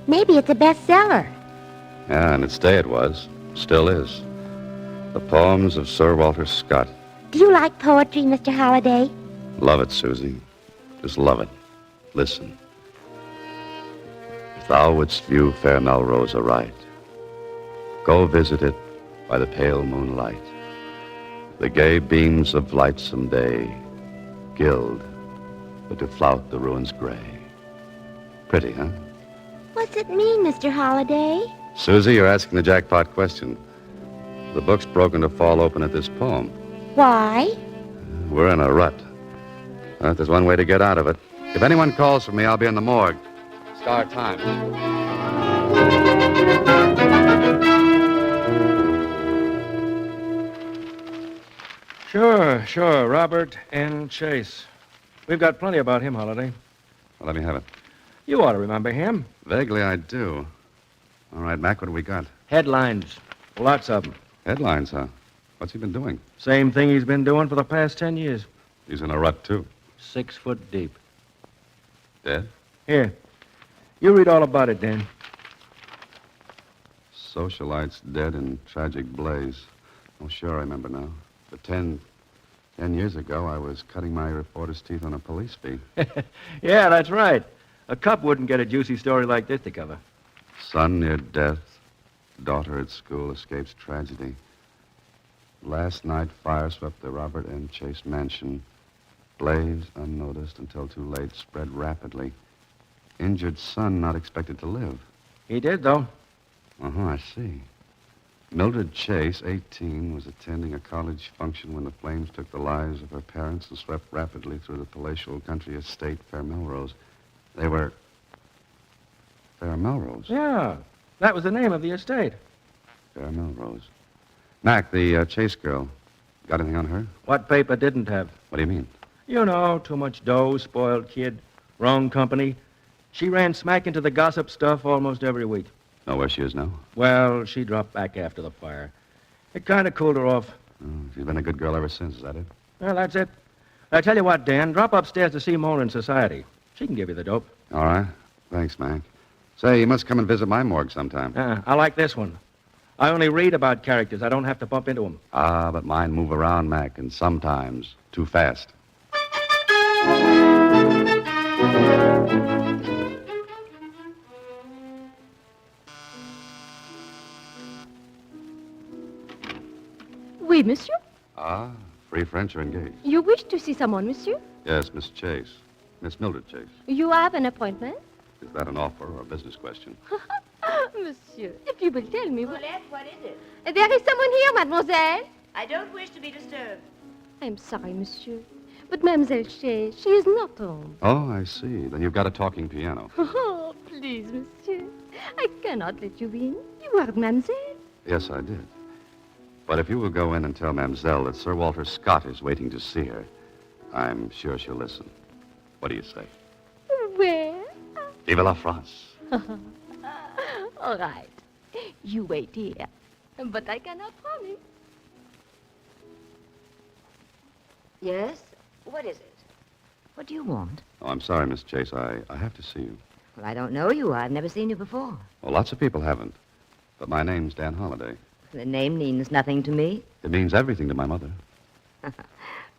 Maybe it's a bestseller. Yeah, in its day it was. Still is. The poems of Sir Walter Scott. Do you like poetry, Mr. Holliday? Love it, Susie. Just love it. Listen. If thou wouldst view fair Melrose aright, go visit it by the pale moonlight. The gay beams of lightsome day gild, but to flout the ruins gray. Pretty, huh? What's it mean, Mr. Holliday? Susie, you're asking the jackpot question. The book's broken to fall open at this poem. Why? We're in a rut. There's one way to get out of it. If anyone calls for me, I'll be in the morgue. Start time. Sure. Robert N. Chase. We've got plenty about him, Holliday. Well, let me have it. You ought to remember him. Vaguely, I do. All right, Mac, what do we got? Headlines. Lots of them. Headlines, huh? What's he been doing? Same thing he's been doing for the past 10 years. He's in a rut, too. 6 foot deep. Dead? Here. You read all about it, Dan. Socialites dead in tragic blaze. Oh, sure, I remember now. But 10 years ago, I was cutting my reporter's teeth on a police beat. Yeah, that's right. A cop wouldn't get a juicy story like this to cover. Son near death. Daughter at school escapes tragedy. Last night, fire swept the Robert N. Chase mansion. Blaze, unnoticed until too late, spread rapidly. Injured son not expected to live. He did, though. I see. Mildred Chase, 18, was attending a college function when the flames took the lives of her parents and swept rapidly through the palatial country estate, Fair Melrose. They were... Fair Melrose? Yeah, that was the name of the estate. Fair Melrose. Mac, the Chase girl, got anything on her? What paper didn't have? What do you mean? You know, too much dough, spoiled kid, wrong company. She ran smack into the gossip stuff almost every week. Know where she is now? Well, she dropped back after the fire. It kind of cooled her off. Oh, she's been a good girl ever since, is that it? Well, that's it. I tell you what, Dan, drop upstairs to see Mona in society. She can give you the dope. All right. Thanks, Mac. Say, you must come and visit my morgue sometime. I like this one. I only read about characters. I don't have to bump into them. Ah, but mine move around, Mac, and sometimes too fast. Oui, monsieur. Ah, free French are engaged. You wish to see someone, monsieur? Yes, Miss Chase. Miss Mildred Chase. You have an appointment? Is that an offer or a business question? Monsieur, if you will tell me... Paulette, what is it? There is someone here, mademoiselle. I don't wish to be disturbed. I'm sorry, monsieur. But Mademoiselle Chase, she is not home. Oh, I see. Then you've got a talking piano. Oh, please, monsieur. I cannot let you in. You heard mademoiselle. Yes, I did. But if you will go in and tell Mademoiselle that Sir Walter Scott is waiting to see her, I'm sure she'll listen. What do you say? Where? Vive la France. All right. You wait here. But I cannot promise. Yes? What is it? What do you want? Oh, I'm sorry, Miss Chase. I have to see you. Well, I don't know you. I've never seen you before. Well, lots of people haven't. But my name's Dan Holliday. The name means nothing to me. It means everything to my mother.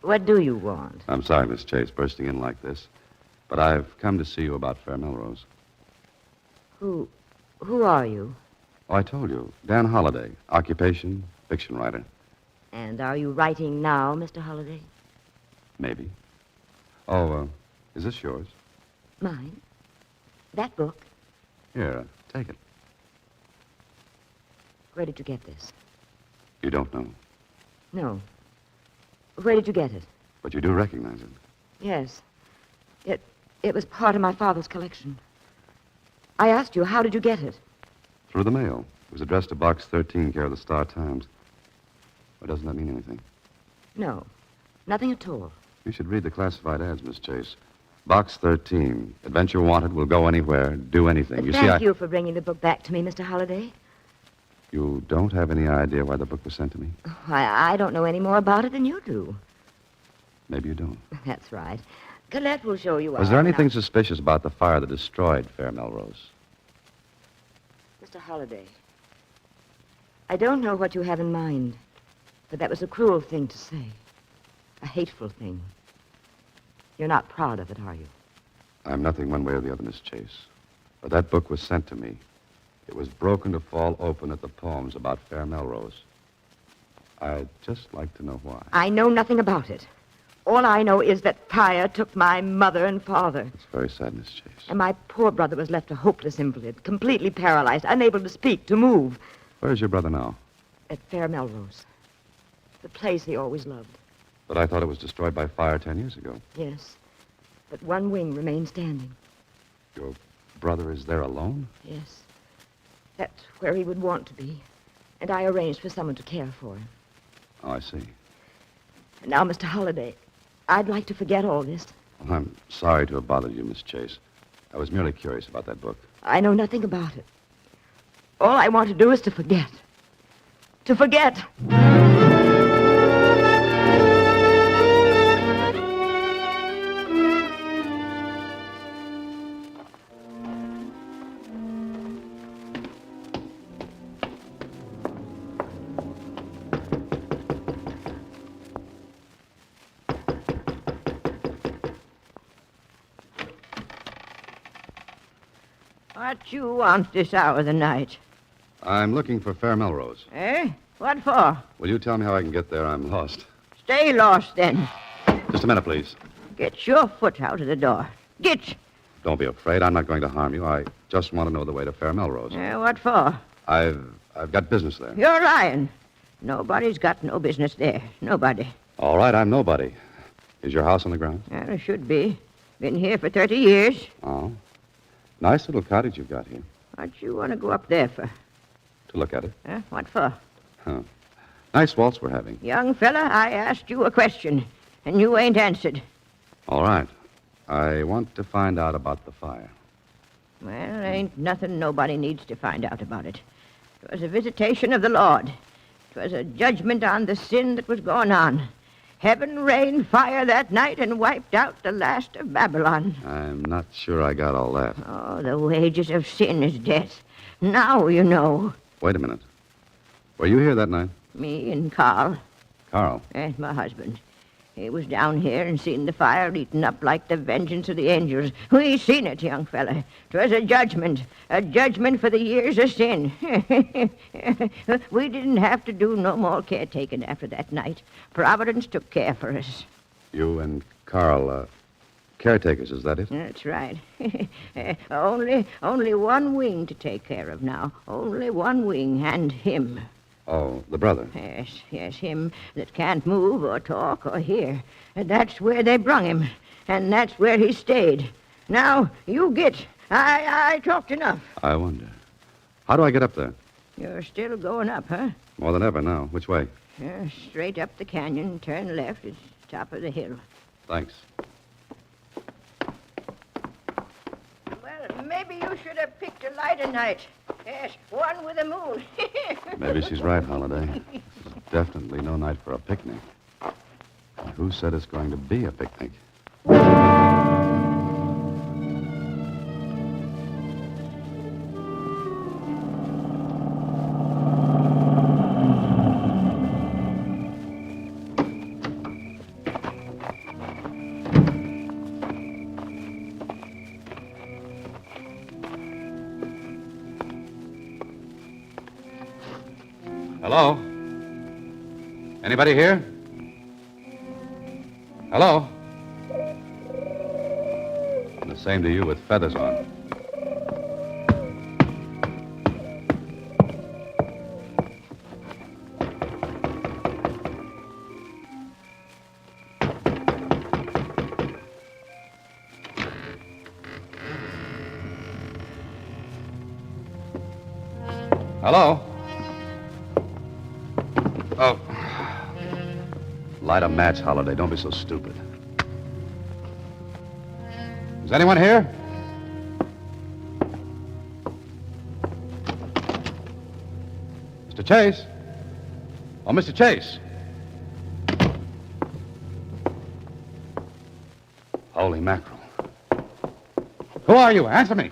What do you want? I'm sorry, Miss Chase, bursting in like this. But I've come to see you about Fair Melrose. Who are you? Oh, I told you. Dan Holliday. Occupation, fiction writer. And are you writing now, Mr. Holliday? Maybe. Oh, is this yours? Mine? That book? Here, take it. Where did you get this? You don't know. No. Where did you get it? But you do recognize it. Yes. It was part of my father's collection. I asked you, how did you get it? Through the mail. It was addressed to Box 13, care of the Star-Times. Or doesn't that mean anything? No. Nothing at all. You should read the classified ads, Miss Chase. Box 13. Adventure wanted, will go anywhere, do anything. Thank you for bringing the book back to me, Mr. Holliday. You don't have any idea why the book was sent to me? I don't know any more about it than you do. Maybe you don't. That's right. Colette will show you. Was there anything suspicious about the fire that destroyed Fair Melrose? Mr. Holliday, I don't know what you have in mind, but that was a cruel thing to say. A hateful thing. You're not proud of it, are you? I'm nothing one way or the other, Miss Chase. But that book was sent to me. It was broken to fall open at the poems about Fair Melrose. I'd just like to know why. I know nothing about it. All I know is that fire took my mother and father. It's very sad, Miss Chase. And my poor brother was left a hopeless invalid, completely paralyzed, unable to speak, to move. Where's your brother now? At Fair Melrose. The place he always loved. But I thought it was destroyed by fire 10 years ago. Yes. But one wing remains standing. Your brother is there alone? Yes. That's where he would want to be. And I arranged for someone to care for him. Oh, I see. And now, Mr. Holliday, I'd like to forget all this. Well, I'm sorry to have bothered you, Miss Chase. I was merely curious about that book. I know nothing about it. All I want to do is to forget. To forget. What you want this hour of the night? I'm looking for Fair Melrose. Eh? What for? Will you tell me how I can get there? I'm lost. Stay lost, then. Just a minute, please. Get your foot out of the door. Get. Don't be afraid. I'm not going to harm you. I just want to know the way to Fair Melrose. What for? I've got business there. You're lying. Nobody's got no business there. Nobody. All right, I'm nobody. Is your house on the ground? Well, it should be. Been here for 30 years. Oh. Nice little cottage you've got here. What you want to go up there for? To look at it. What for? Huh. Nice waltz we're having. Young fella, I asked you a question, and you ain't answered. All right. I want to find out about the fire. Well, ain't nothing nobody needs to find out about it. 'Twas a visitation of the Lord. 'Twas a judgment on the sin that was going on. Heaven rained fire that night and wiped out the last of Babylon. I'm not sure I got all that. Oh, the wages of sin is death. Now you know. Wait a minute. Were you here that night? Me and Carl. Carl? My husband. He was down here and seen the fire eaten up like the vengeance of the angels. We seen it, young fella. 'Twas a judgment for the years of sin. We didn't have to do no more caretaking after that night. Providence took care for us. You and Carl, caretakers, is that it? That's right. Only one wing to take care of now. Only one wing, and him. Oh, the brother. Yes, him that can't move or talk or hear. And that's where they brung him, and that's where he stayed. Now, you get. I talked enough. I wonder. How do I get up there? You're still going up, huh? More than ever now. Which way? Straight up the canyon, turn left. It's top of the hill. Thanks. Well, maybe you should have picked a lighter night. Yes, one with a moon. Maybe she's right, Holiday. This is definitely no night for a picnic. And who said it's going to be a picnic? Hello? Anybody here? Hello? And the same to you with feathers on. Hello? Oh. Light a match, Holiday. Don't be so stupid. Is anyone here? Mr. Chase? Oh, Mr. Chase. Holy mackerel. Who are you? Answer me.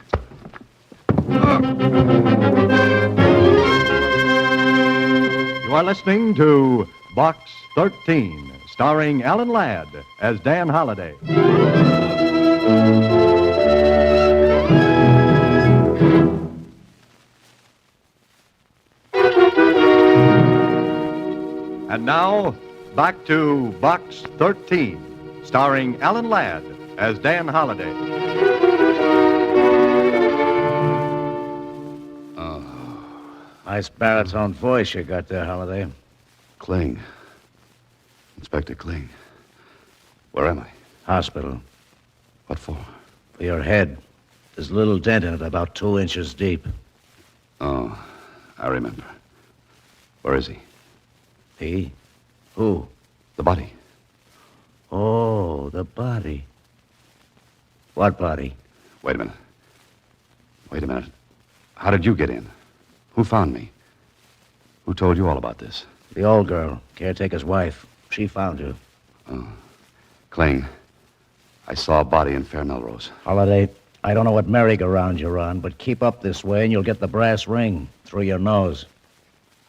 You are listening to Box 13, starring Alan Ladd as Dan Holliday. And now, back to Box 13, starring Alan Ladd as Dan Holliday. Nice baritone voice you got there, Holliday. Kling. Inspector Kling. Where am I? Hospital. What for? For your head. There's a little dent in it, about 2 inches deep. Oh, I remember. Where is he? He? Who? The body. Oh, the body. What body? Wait a minute. Wait a minute. How did you get in? Who found me? Who told you all about this? The old girl, caretaker's wife. She found you. Oh. Kling, I saw a body in Fair Melrose. Holliday, I don't know what merry-go-round you're on, but keep up this way and you'll get the brass ring through your nose.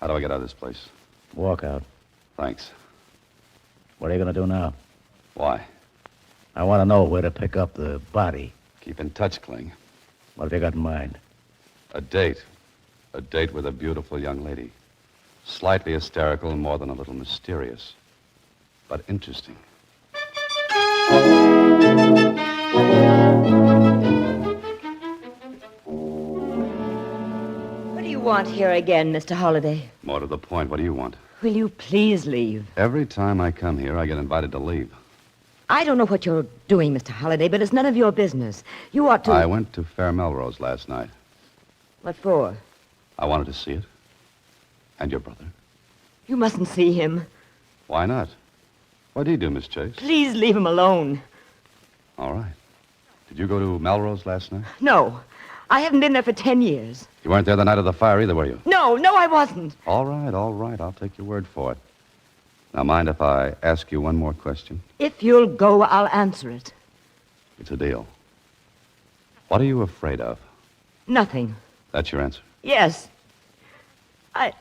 How do I get out of this place? Walk out. Thanks. What are you going to do now? Why? I want to know where to pick up the body. Keep in touch, Kling. What have you got in mind? A date. A date with a beautiful young lady. Slightly hysterical and more than a little mysterious. But interesting. What do you want here again, Mr. Holliday? More to the point, what do you want? Will you please leave? Every time I come here, I get invited to leave. I don't know what you're doing, Mr. Holliday, but it's none of your business. You ought to... I went to Fair Melrose last night. What for? I wanted to see it. And your brother. You mustn't see him. Why not? What did he do, Miss Chase? Please leave him alone. All right. Did you go to Melrose last night? No. I haven't been there for 10 years. You weren't there the night of the fire either, were you? No, I wasn't. All right. I'll take your word for it. Now, mind if I ask you one more question? If you'll go, I'll answer it. It's a deal. What are you afraid of? Nothing. That's your answer? Yes. I'd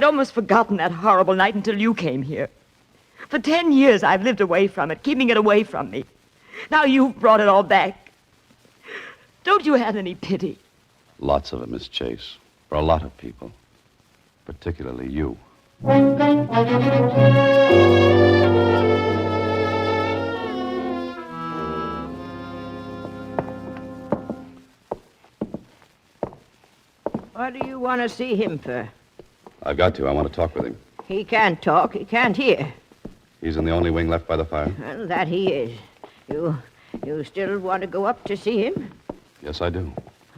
almost forgotten that horrible night until you came here. For 10 years, I've lived away from it, keeping it away from me. Now you've brought it all back. Don't you have any pity? Lots of it, Miss Chase. For a lot of people. Particularly you. What do you want to see him for? I've got to. I want to talk with him. He can't talk. He can't hear. He's in the only wing left by the fire? Well, that he is. You still want to go up to see him? Yes, I do.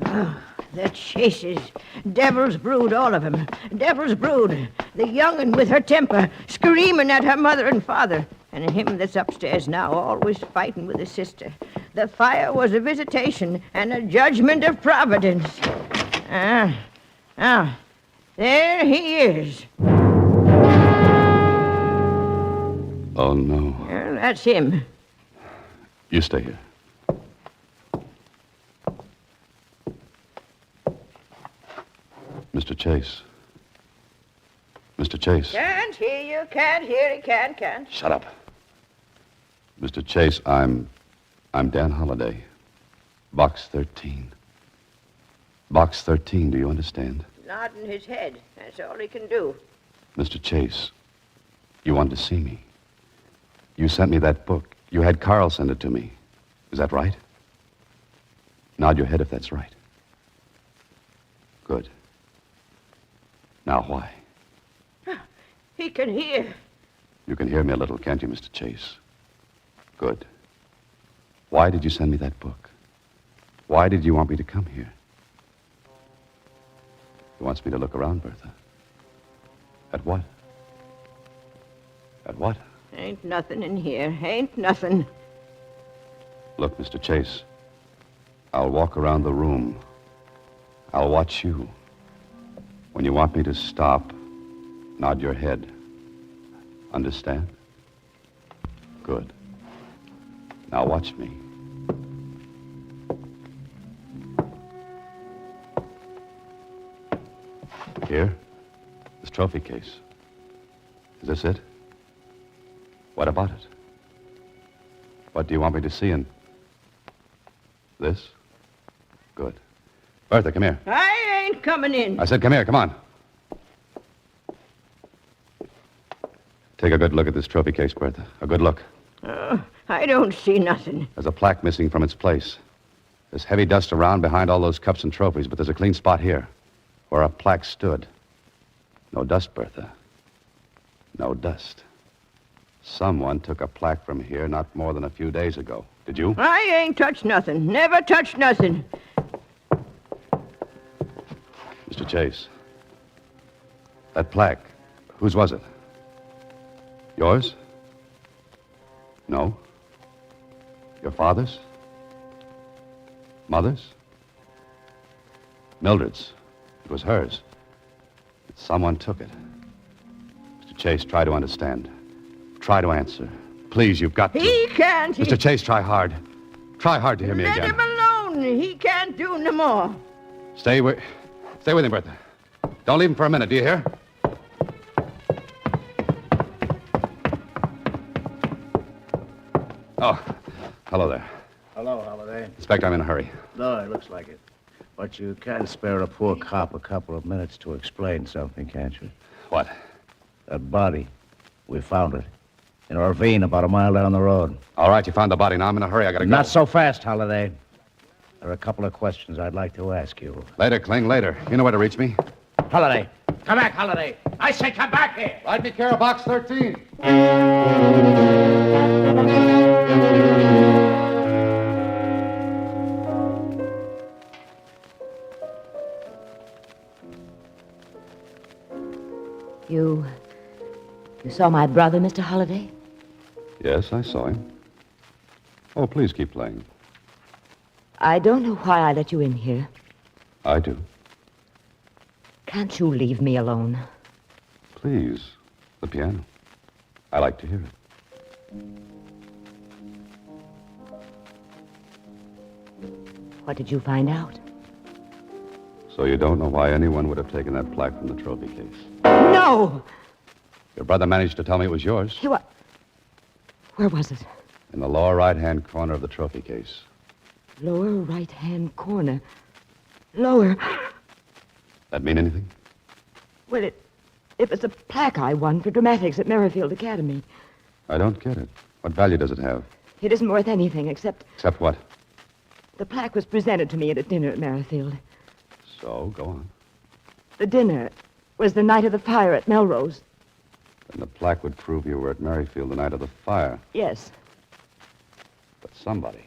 Oh, the chases. Devil's brood, all of them. Devil's brood. The young'un with her temper, screaming at her mother and father. And him that's upstairs now, always fighting with his sister. The fire was a visitation and a judgment of Providence. There he is. Oh, no. Well, that's him. You stay here. Mr. Chase. Mr. Chase. Can't hear you, can't hear you, can't. Shut up. Mr. Chase, I'm Dan Holliday. Box 13. Box 13, do you understand? Nodding his head. That's all he can do. Mr. Chase, you wanted to see me. You sent me that book. You had Carl send it to me. Is that right? Nod your head if that's right. Good. Now, why? He can hear. You can hear me a little, can't you, Mr. Chase? Good. Why did you send me that book? Why did you want me to come here? He wants me to look around, Bertha. At what? At what? Ain't nothing in here. Ain't nothing. Look, Mr. Chase, I'll walk around the room. I'll watch you. When you want me to stop, nod your head. Understand? Good. Now watch me. Here? This trophy case. Is this it? What about it? What do you want me to see in this? Good. Bertha, come here. I ain't coming in. I said come here, come on. Take a good look at this trophy case, Bertha. A good look. I don't see nothing. There's a plaque missing from its place. There's heavy dust around behind all those cups and trophies, but there's a clean spot here where a plaque stood. No dust, Bertha. No dust. Someone took a plaque from here not more than a few days ago. Did you? I ain't touched nothing. Never touched nothing. Mr. Chase. That plaque, whose was it? Yours? No. Your father's? Mother's? Mildred's. It was hers. But someone took it. Mr. Chase, try to understand. Try to answer. Please, you've got to. He can't. Mr. Chase, try hard. Try hard to hear me Let again. him alone. He can't do no more. Stay with him, Bertha. Don't leave him for a minute, do you hear? Oh, hello there. Hello, Holiday. Inspector, I'm in a hurry. No, it looks like it. But you can spare a poor cop a couple of minutes to explain something, can't you? What? That body. We found it. In a ravine about a mile down the road. All right, you found the body. Now I'm in a hurry. I gotta go. Not so fast, Holiday. There are a couple of questions I'd like to ask you. Later, Kling, later. You know where to reach me. Holiday. Come back, Holiday. I say come back here. Ride me care of box 13. You saw my brother, Mr. Holliday? Yes, I saw him. Oh, please keep playing. I don't know why I let you in here. I do. Can't you leave me alone? Please. The piano. I like to hear it. What did you find out? So you don't know why anyone would have taken that plaque from the trophy case? No! Your brother managed to tell me it was yours. Where was it? In the lower right-hand corner of the trophy case. Lower right-hand corner. Lower. That mean anything? Well, it was a plaque I won for dramatics at Merrifield Academy. I don't get it. What value does it have? It isn't worth anything except Except what? the plaque was presented to me at a dinner at Merrifield. So, go on. The dinner was the night of the fire at Melrose. Then the plaque would prove you were at Merrifield the night of the fire. Yes. But somebody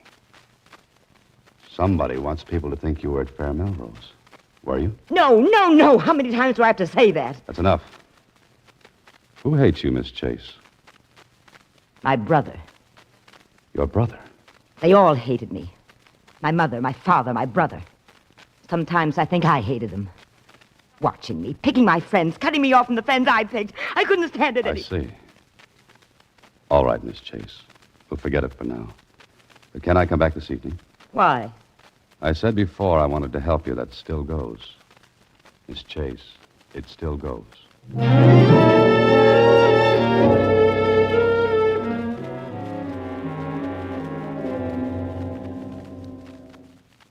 wants people to think you were at Fair Melrose. Were you? No. How many times do I have to say that? That's enough. Who hates you, Miss Chase? My brother. Your brother. They all hated me. My mother, my father, my brother. Sometimes I think I hated them. Watching me, picking my friends, cutting me off from the friends I picked. I couldn't stand it I any... see. All right, Miss Chase. We'll forget it for now. But can I come back this evening? Why? I said before I wanted to help you. That still goes. Miss Chase, it still goes.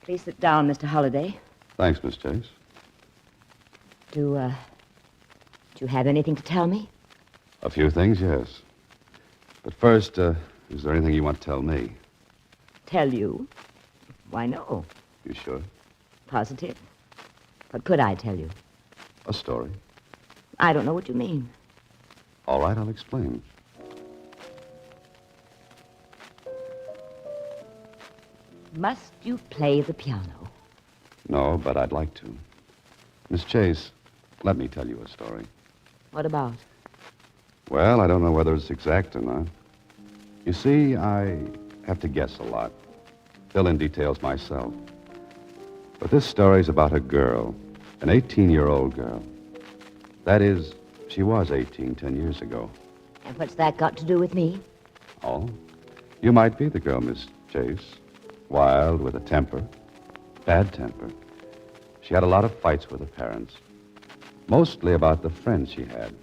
Please sit down, Mr. Holliday. Thanks, Miss Chase. Do you have anything to tell me? A few things, yes. But first, is there anything you want to tell me? Tell you? Why, no. You sure? Positive. What could I tell you? A story. I don't know what you mean. All right, I'll explain. Must you play the piano? No, but I'd like to. Miss Chase, let me tell you a story. What about? Well, I don't know whether it's exact or not. You see, I have to guess a lot. Fill in details myself. But this story's about a girl, an 18-year-old girl. That is, she was 18 10 years ago. And what's that got to do with me? Oh, you might be the girl, Miss Chase. Wild, with a temper. Bad temper. She had a lot of fights with her parents. Mostly about the friends she had.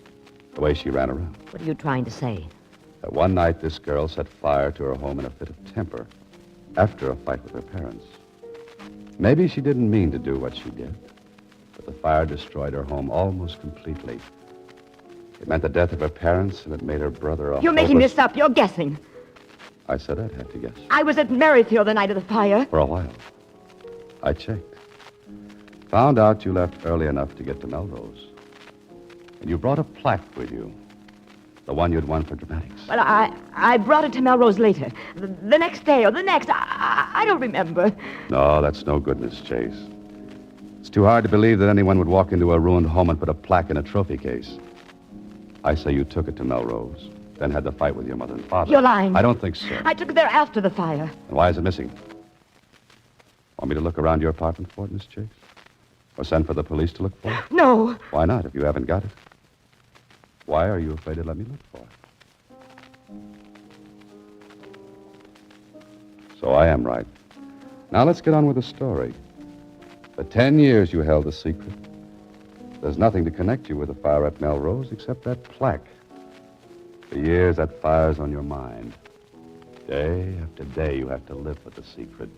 The way she ran around. What are you trying to say? That one night, this girl set fire to her home in a fit of temper. After a fight with her parents. Maybe she didn't mean to do what she did. But the fire destroyed her home almost completely. It meant the death of her parents, and it made her brother a You're making hopeless- this up. You're guessing. I said I'd have to guess. I was at Merrifield the night of the fire. For a while. I checked. Found out you left early enough to get to Melrose. And you brought a plaque with you. The one you'd won for dramatics. But I brought it to Melrose later. The next day or the next. I don't remember. No, that's no good, Miss Chase. It's too hard to believe that anyone would walk into a ruined home and put a plaque in a trophy case. I say you took it to Melrose, then had the fight with your mother and father. You're lying. I don't think so. I took it there after the fire. And why is it missing? Want me to look around your apartment for it, Miss Chase? Or send for the police to look for it? No. Why not, if you haven't got it? Why are you afraid to let me look for it? So I am right. Now let's get on with the story. For 10 years you held the secret. There's nothing to connect you with the fire at Melrose except that plaque. For years, that fire's on your mind. Day after day, you have to live with the secret,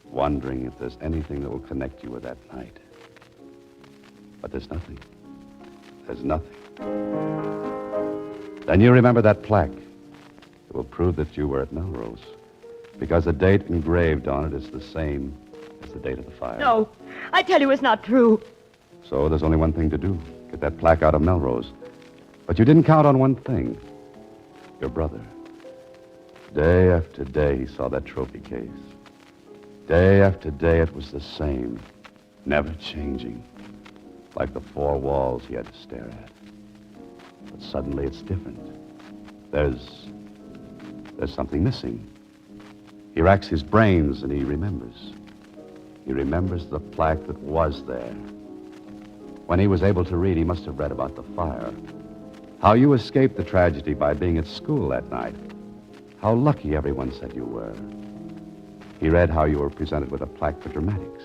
wondering if there's anything that will connect you with that night. But there's nothing. There's nothing. Then you remember that plaque. It will prove that you were at Melrose, because the date engraved on it is the same as the date of the fire. No. I tell you it's not true. So there's only one thing to do. Get that plaque out of Melrose. But you didn't count on one thing. Your brother. Day after day, he saw that trophy case. Day after day, it was the same. Never changing. Like the four walls he had to stare at. But suddenly it's different. There's something missing. He racks his brains and he remembers. He remembers the plaque that was there. When he was able to read, he must have read about the fire. How you escaped the tragedy by being at school that night. How lucky everyone said you were. He read how you were presented with a plaque for dramatics.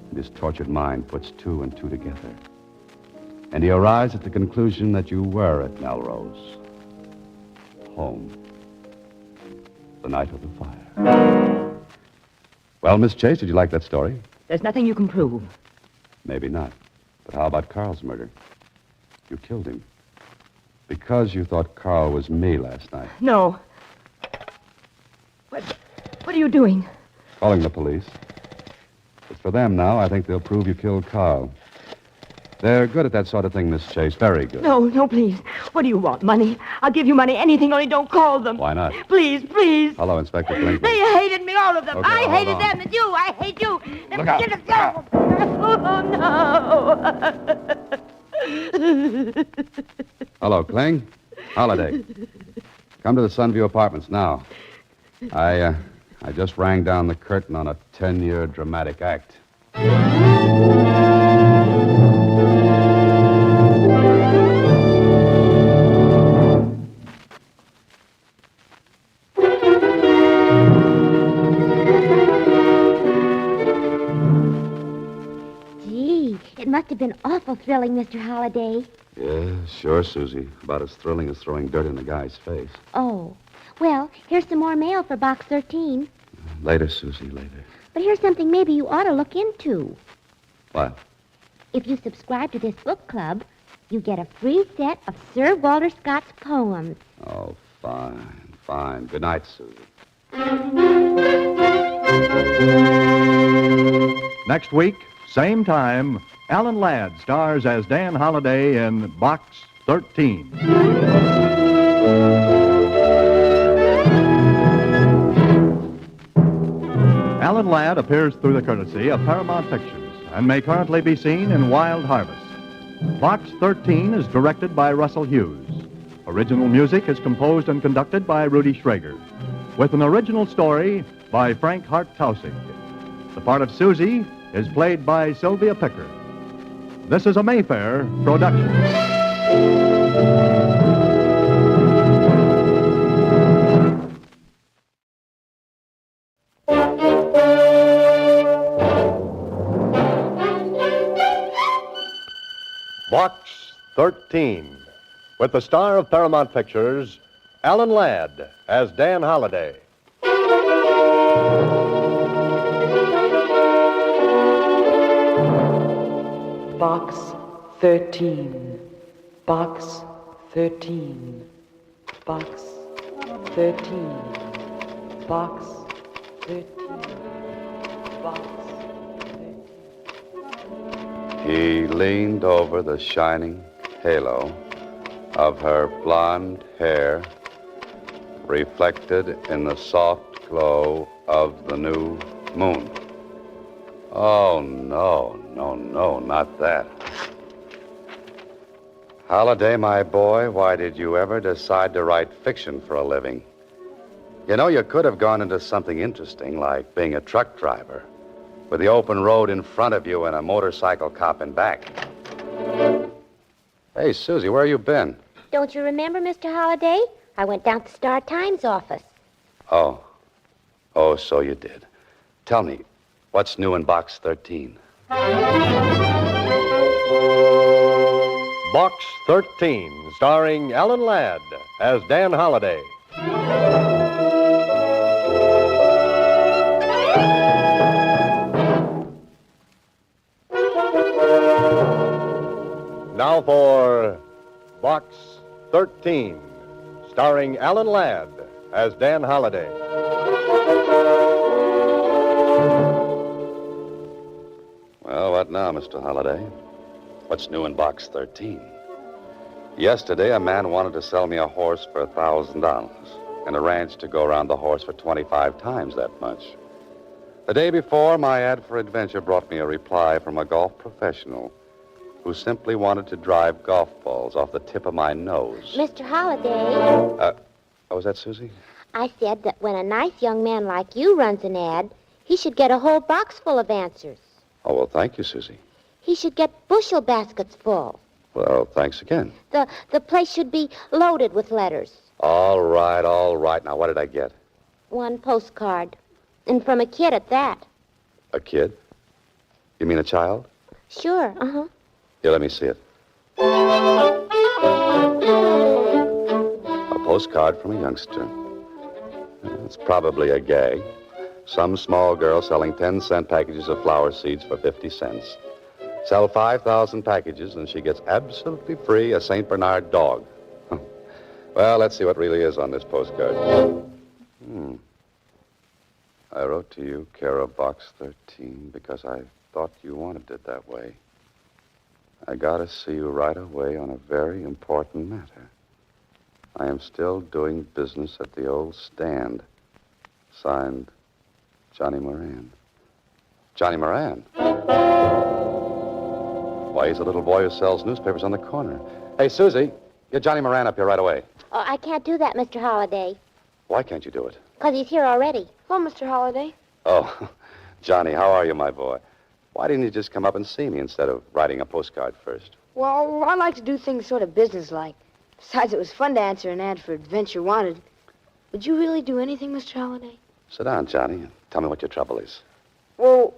And his tortured mind puts two and two together. And he arrives at the conclusion that you were at Melrose. Home. The night of the fire. Well, Miss Chase, did you like that story? There's nothing you can prove. Maybe not. But how about Carl's murder? You killed him. Because you thought Carl was me last night. No. What are you doing? Calling the police. It's for them now. I think they'll prove you killed Carl. They're good at that sort of thing, Miss Chase. Very good. No, please. What do you want? Money? I'll give you money. Anything, only don't call them. Why not? Please. Hello, Inspector Blinkley. They hated me, all of them. Okay, I hold hated on. them, and you. I hate you. Look out. Look out. Oh, no. Hello, Kling. Holiday. Come to the Sunview Apartments now. I just rang down the curtain on a 10-year dramatic act. Gee, it must have been awful thrilling, Mr. Holliday. Yeah, sure, Susie. About as thrilling as throwing dirt in a guy's face. Oh, well, here's some more mail for Box 13. Later, Susie, later. But here's something maybe you ought to look into. What? If you subscribe to this book club, you get a free set of Sir Walter Scott's poems. Oh, fine. Good night, Susie. Next week, same time, Alan Ladd stars as Dan Holliday in Box 13. Alan Ladd appears through the courtesy of Paramount Pictures and may currently be seen in Wild Harvest. Box 13 is directed by Russell Hughes. Original music is composed and conducted by Rudy Schrager, with an original story by Frank Hart-Tausig. The part of Susie is played by Sylvia Picker. This is a Mayfair production. Box 13, with the star of Paramount Pictures, Alan Ladd as Dan Holliday. Box 13. Box 13. Box 13. Box 13. Box 13. He leaned over the shining halo of her blonde hair, reflected in the soft glow of the new moon. Oh, no, not that. Holliday, my boy, why did you ever decide to write fiction for a living? You know, you could have gone into something interesting, like being a truck driver, with the open road in front of you and a motorcycle cop in back. Hey, Susie, where you been? Don't you remember, Mr. Holliday? I went down to Star Times office. Oh, so you did. Tell me, what's new in Box 13? Box 13, starring Alan Ladd as Dan Holliday. Now for Box 13, starring Alan Ladd as Dan Holliday. Well, what now, Mr. Holliday? What's new in Box 13? Yesterday, a man wanted to sell me a horse for $1,000 and a ranch to go around the horse for 25 times that much. The day before, my ad for adventure brought me a reply from a golf professional who simply wanted to drive golf balls off the tip of my nose. Mr. Holliday, Was that Susie? I said that when a nice young man like you runs an ad, he should get a whole box full of answers. Oh, well, thank you, Susie. He should get bushel baskets full. Well, thanks again. The place should be loaded with letters. All right. Now, what did I get? One postcard. And from a kid at that. A kid? You mean a child? Sure, uh-huh. Here, let me see it. A postcard from a youngster. It's probably a gag. Some small girl selling 10-cent packages of flower seeds for 50 cents. Sell 5,000 packages, and she gets absolutely free a St. Bernard dog. Well, let's see what really is on this postcard. I wrote to you, care of Box 13, because I thought you wanted it that way. I gotta see you right away on a very important matter. I am still doing business at the old stand. Signed, Johnny Moran. Johnny Moran? Why, he's a little boy who sells newspapers on the corner. Hey, Susie, get Johnny Moran up here right away. Oh, I can't do that, Mr. Holliday. Why can't you do it? Because he's here already. Hello, Mr. Holliday. Oh, Johnny, how are you, my boy? Why didn't you just come up and see me instead of writing a postcard first? Well, I like to do things sort of businesslike. Besides, it was fun to answer an ad for Adventure Wanted. Would you really do anything, Mr. Holliday? Sit down, Johnny, and tell me what your trouble is. Well,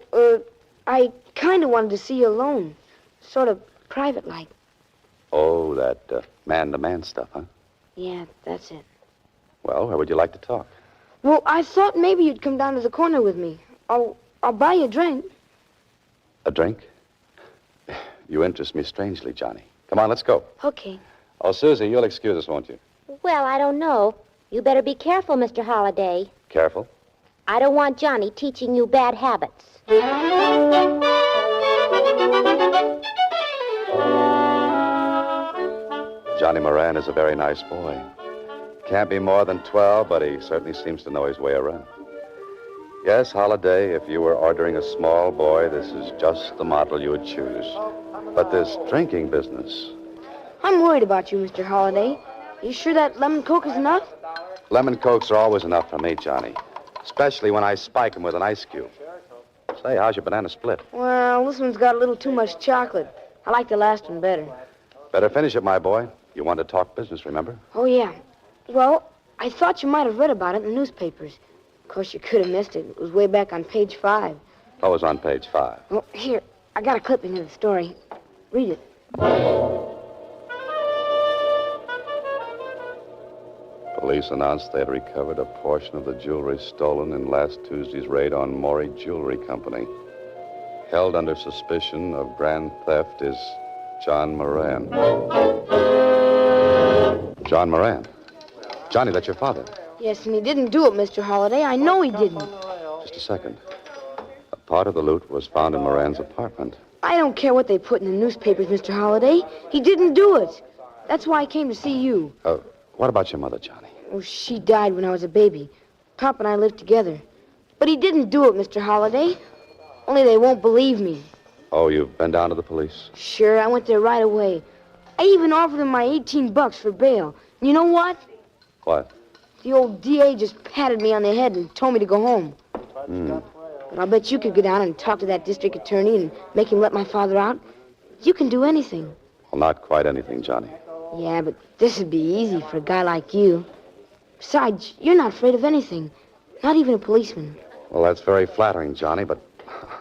I kind of wanted to see you alone. Sort of private-like. Oh, that man-to-man stuff, huh? Yeah, that's it. Well, where would you like to talk? Well, I thought maybe you'd come down to the corner with me. I'll buy you a drink. A drink? You interest me strangely, Johnny. Come on, let's go. Okay. Oh, Susie, you'll excuse us, won't you? Well, I don't know. You better be careful, Mr. Holliday. Careful. I don't want Johnny teaching you bad habits. Johnny Moran is a very nice boy. Can't be more than 12, but he certainly seems to know his way around. Yes, Holliday, if you were ordering a small boy, this is just the model you would choose. But this drinking business... I'm worried about you, Mr. Holliday. You sure that lemon Coke is enough? Lemon Cokes are always enough for me, Johnny. Especially when I spike them with an ice cube. Say, how's your banana split? Well, this one's got a little too much chocolate. I like the last one better. Better finish it, my boy. You want to talk business, remember? Oh, yeah. Well, I thought you might have read about it in the newspapers. Of course, you could have missed it. It was way back on page 5. I was on page 5. Well, here, I got a clipping of the story. Read it. Police announced they had recovered a portion of the jewelry stolen in last Tuesday's raid on Maury Jewelry Company. Held under suspicion of grand theft is John Moran. John Moran. Johnny, that's your father. Yes, and he didn't do it, Mr. Holliday. I know he didn't. Just a second. A part of the loot was found in Moran's apartment. I don't care what they put in the newspapers, Mr. Holliday. He didn't do it. That's why I came to see you. What about your mother, Johnny? Oh, she died when I was a baby. Pop and I lived together. But he didn't do it, Mr. Holliday. Only they won't believe me. Oh, you've been down to the police? Sure, I went there right away. I even offered them my $18 for bail. And you know what? What? The old DA just patted me on the head and told me to go home. But I'll bet you could go down and talk to that district attorney and make him let my father out. You can do anything. Well, not quite anything, Johnny. Yeah, but this would be easy for a guy like you. Besides, you're not afraid of anything. Not even a policeman. Well, that's very flattering, Johnny, but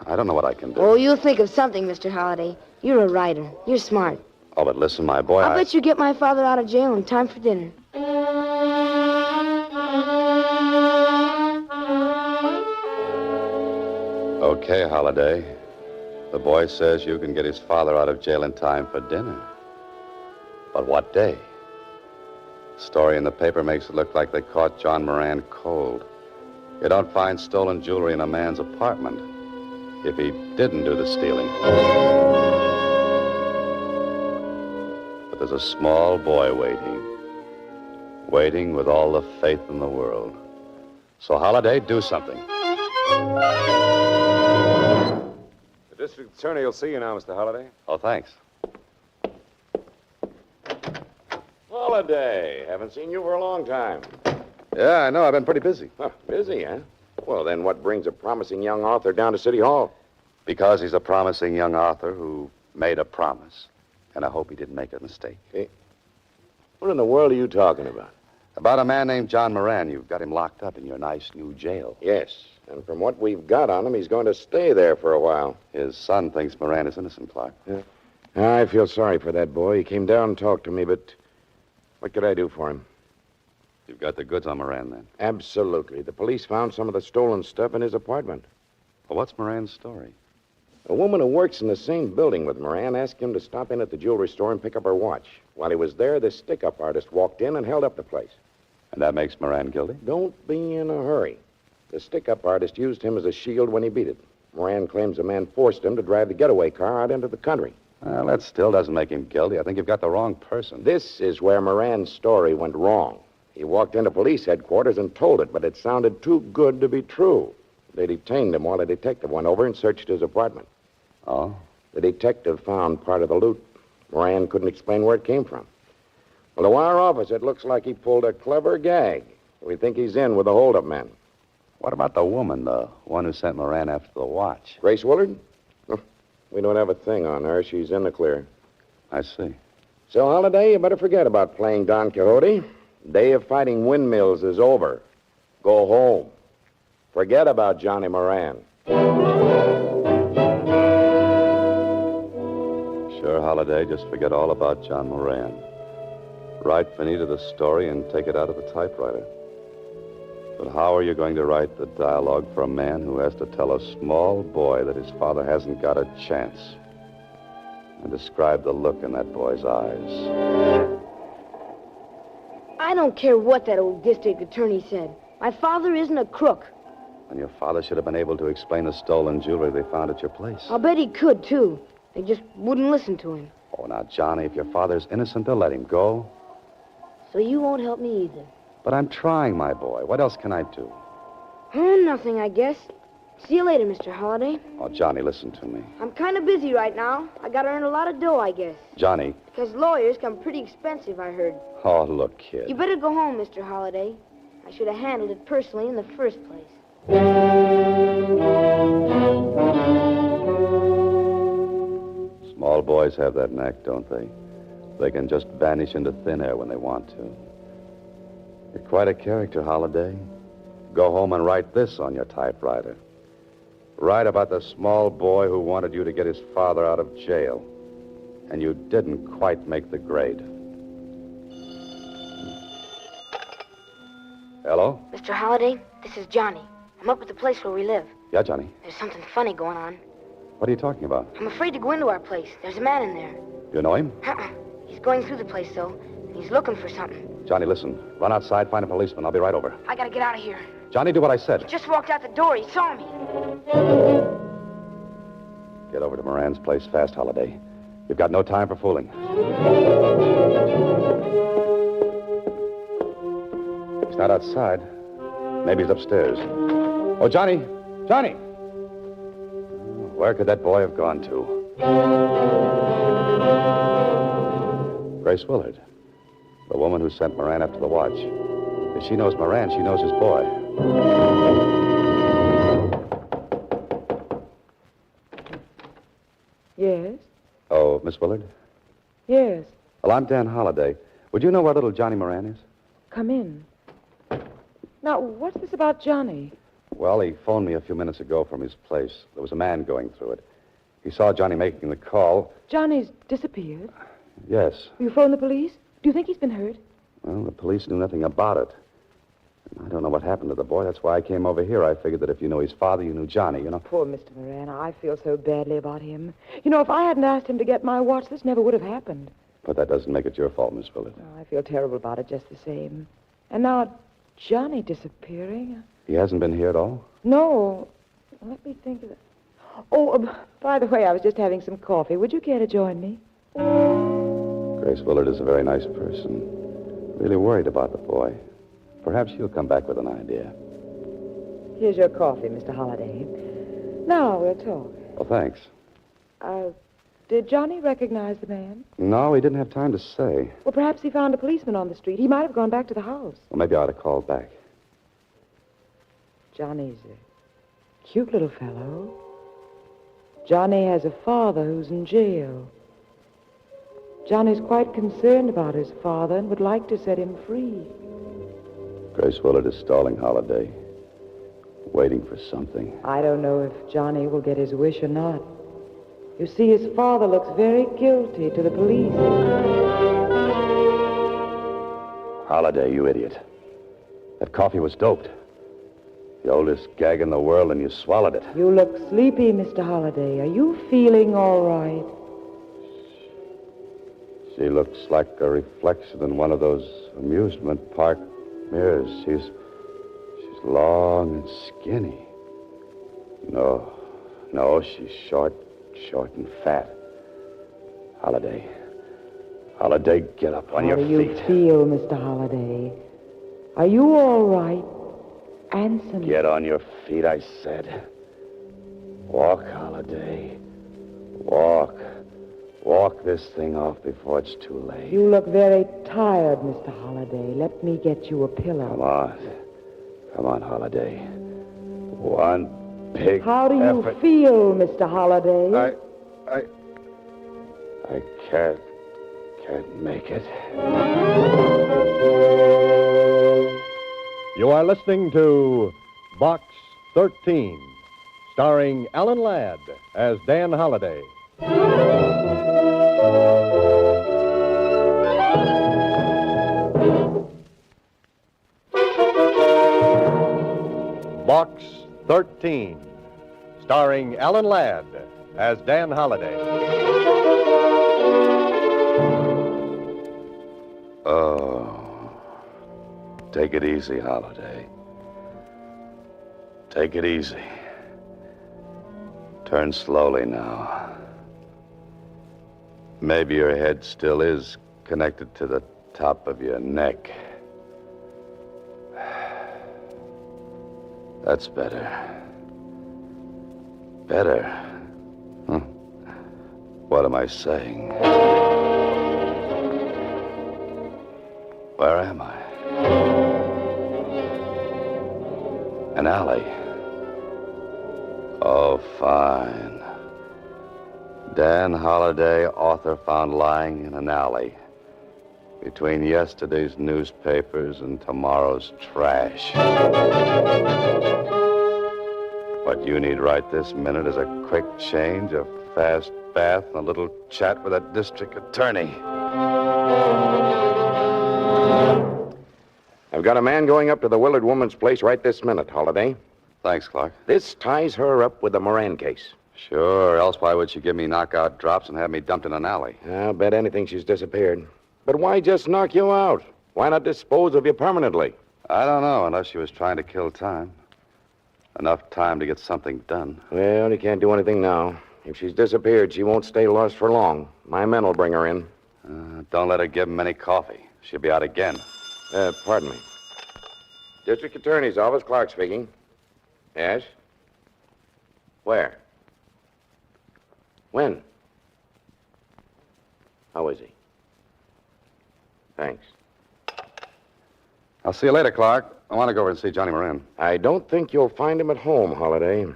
I don't know what I can do. Oh, you'll think of something, Mr. Holliday. You're a writer. You're smart. Oh, but listen, my boy, I'll bet you get my father out of jail in time for dinner. Okay, Holiday. The boy says you can get his father out of jail in time for dinner. But what day? The story in the paper makes it look like they caught John Moran cold. You don't find stolen jewelry in a man's apartment if he didn't do the stealing. But there's a small boy waiting with all the faith in the world. So, Holiday, do something. The district attorney will see you now, Mr. Holliday. Oh, thanks. Holliday. Haven't seen you for a long time. Yeah, I know. I've been pretty busy. Huh, busy, huh? Well, then what brings a promising young author down to City Hall? Because he's a promising young author who made a promise. And I hope he didn't make a mistake. Hey, what in the world are you talking about? About a man named John Moran. You've got him locked up in your nice new jail. Yes, and from what we've got on him, he's going to stay there for a while. His son thinks Moran is innocent, Clark. Yeah. I feel sorry for that boy. He came down and talked to me, but what could I do for him? You've got the goods on Moran, then? Absolutely. The police found some of the stolen stuff in his apartment. Well, what's Moran's story? A woman who works in the same building with Moran asked him to stop in at the jewelry store and pick up her watch. While he was there, this stick-up artist walked in and held up the place. And that makes Moran guilty? Don't be in a hurry. The stick-up artist used him as a shield when he beat it. Moran claims the man forced him to drive the getaway car out into the country. Well, that still doesn't make him guilty. I think you've got the wrong person. This is where Moran's story went wrong. He walked into police headquarters and told it, but it sounded too good to be true. They detained him while a detective went over and searched his apartment. Oh? The detective found part of the loot. Moran couldn't explain where it came from. Well, to our office, it looks like he pulled a clever gag. We think he's in with the holdup men. What about the woman, the one who sent Moran after the watch? Grace Willard? We don't have a thing on her. She's in the clear. I see. So, Holliday, you better forget about playing Don Quixote. Day of fighting windmills is over. Go home. Forget about Johnny Moran. Sure, Holiday. Just forget all about John Moran. Write Finita the story and take it out of the typewriter. But how are you going to write the dialogue for a man who has to tell a small boy that his father hasn't got a chance? And describe the look in that boy's eyes. I don't care what that old district attorney said. My father isn't a crook. And your father should have been able to explain the stolen jewelry they found at your place. I'll bet he could, too. They just wouldn't listen to him. Oh, now, Johnny, if your father's innocent, they'll let him go. So you won't help me either. But I'm trying, my boy. What else can I do? Oh, nothing, I guess. See you later, Mr. Holliday. Oh, Johnny, listen to me. I'm kind of busy right now. I gotta earn a lot of dough, I guess. Johnny. Because lawyers come pretty expensive, I heard. Oh, look, kid. You better go home, Mr. Holliday. I should have handled it personally in the first place. Small boys have that knack, don't they? They can just vanish into thin air when they want to. You're quite a character, Holiday. Go home and write this on your typewriter. Write about the small boy who wanted you to get his father out of jail. And you didn't quite make the grade. Hello? Mr. Holliday, this is Johnny. I'm up at the place where we live. Yeah, Johnny. There's something funny going on. What are you talking about? I'm afraid to go into our place. There's a man in there. You know him? He's going through the place, though, and he's looking for something. Johnny, listen. Run outside, find a policeman. I'll be right over. I gotta get out of here. Johnny, do what I said. He just walked out the door. He saw me. Get over to Moran's place fast, Holiday. You've got no time for fooling. He's not outside. Maybe he's upstairs. Oh, Johnny! Johnny! Where could that boy have gone to? Grace Willard, the woman who sent Moran after the watch. If she knows Moran, she knows his boy. Yes? Oh, Miss Willard? Yes. Well, I'm Dan Holliday. Would you know where little Johnny Moran is? Come in. Now, what's this about Johnny? Well, he phoned me a few minutes ago from his place. There was a man going through it. He saw Johnny making the call. Johnny's disappeared. Yes. You phoned the police? Do you think he's been hurt? Well, the police knew nothing about it. I don't know what happened to the boy. That's why I came over here. I figured that if you knew his father, you knew Johnny, you know. Poor Mr. Moran. I feel so badly about him. You know, if I hadn't asked him to get my watch, this never would have happened. But that doesn't make it your fault, Miss Willard. Oh, I feel terrible about it just the same. And now, Johnny disappearing. He hasn't been here at all? No. Let me think of it. Oh, by the way, I was just having some coffee. Would you care to join me? Grace Willard is a very nice person. Really worried about the boy. Perhaps she'll come back with an idea. Here's your coffee, Mr. Holliday. Now we'll talk. Well, thanks. Did Johnny recognize the man? No, he didn't have time to say. Well, perhaps he found a policeman on the street. He might have gone back to the house. Well, maybe I ought to call back. Johnny's a cute little fellow. Johnny has a father who's in jail. Johnny's quite concerned about his father and would like to set him free. Grace Willard is stalling Holiday, waiting for something. I don't know if Johnny will get his wish or not. You see, his father looks very guilty to the police. Holiday, you idiot. That coffee was doped. The oldest gag in the world, and you swallowed it. You look sleepy, Mr. Holliday. Are you feeling all right? She looks like a reflection in one of those amusement park mirrors. She's long and skinny. No, she's short and fat. Holiday, get up on your feet. How do you feel, Mr. Holliday? Are you all right? Answer me. Get on your feet, I said. Walk, Holiday. Walk. Walk this thing off before it's too late. You look very tired, Mr. Holliday. Let me get you a pillow. Come on, Holiday. One big How do you effort. feel, Mr. Holliday? I can't make it. You are listening to Box 13, starring Alan Ladd as Dan Holliday. Box 13, starring Alan Ladd as Dan Holliday. Oh, take it easy, Holiday. Take it easy. Turn slowly now. Maybe your head still is connected to the top of your neck. That's better. Better? Huh? What am I saying? Where am I? An alley. Oh, fine. Dan Holliday, author, found lying in an alley between yesterday's newspapers and tomorrow's trash. What you need right this minute is a quick change, a fast bath, and a little chat with a district attorney. I've got a man going up to the Willard woman's place right this minute, Holiday. Thanks, Clark. This ties her up with the Moran case. Sure, else why would she give me knockout drops and have me dumped in an alley? I'll bet anything she's disappeared. But why just knock you out? Why not dispose of you permanently? I don't know, unless she was trying to kill time. Enough time to get something done. Well, you can't do anything now. If she's disappeared, she won't stay lost for long. My men will bring her in. Don't let her give him any coffee. She'll be out again. Pardon me. District Attorney's Office, Clark speaking. Yes? Where? When? How is he? Thanks. I'll see you later, Clark. I want to go over and see Johnny Moran. I don't think you'll find him at home, Holiday.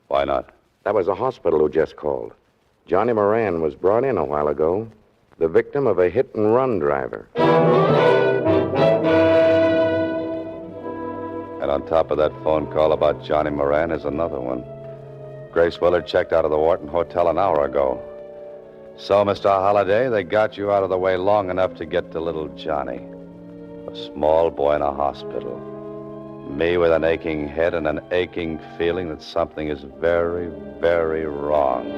Why not? That was a hospital who just called. Johnny Moran was brought in a while ago, the victim of a hit-and-run driver. And on top of that phone call about Johnny Moran is another one. Grace Willard checked out of the Wharton Hotel an hour ago. So, Mr. Holliday, they got you out of the way long enough to get to little Johnny. A small boy in a hospital. Me with an aching head and an aching feeling that something is very, very wrong.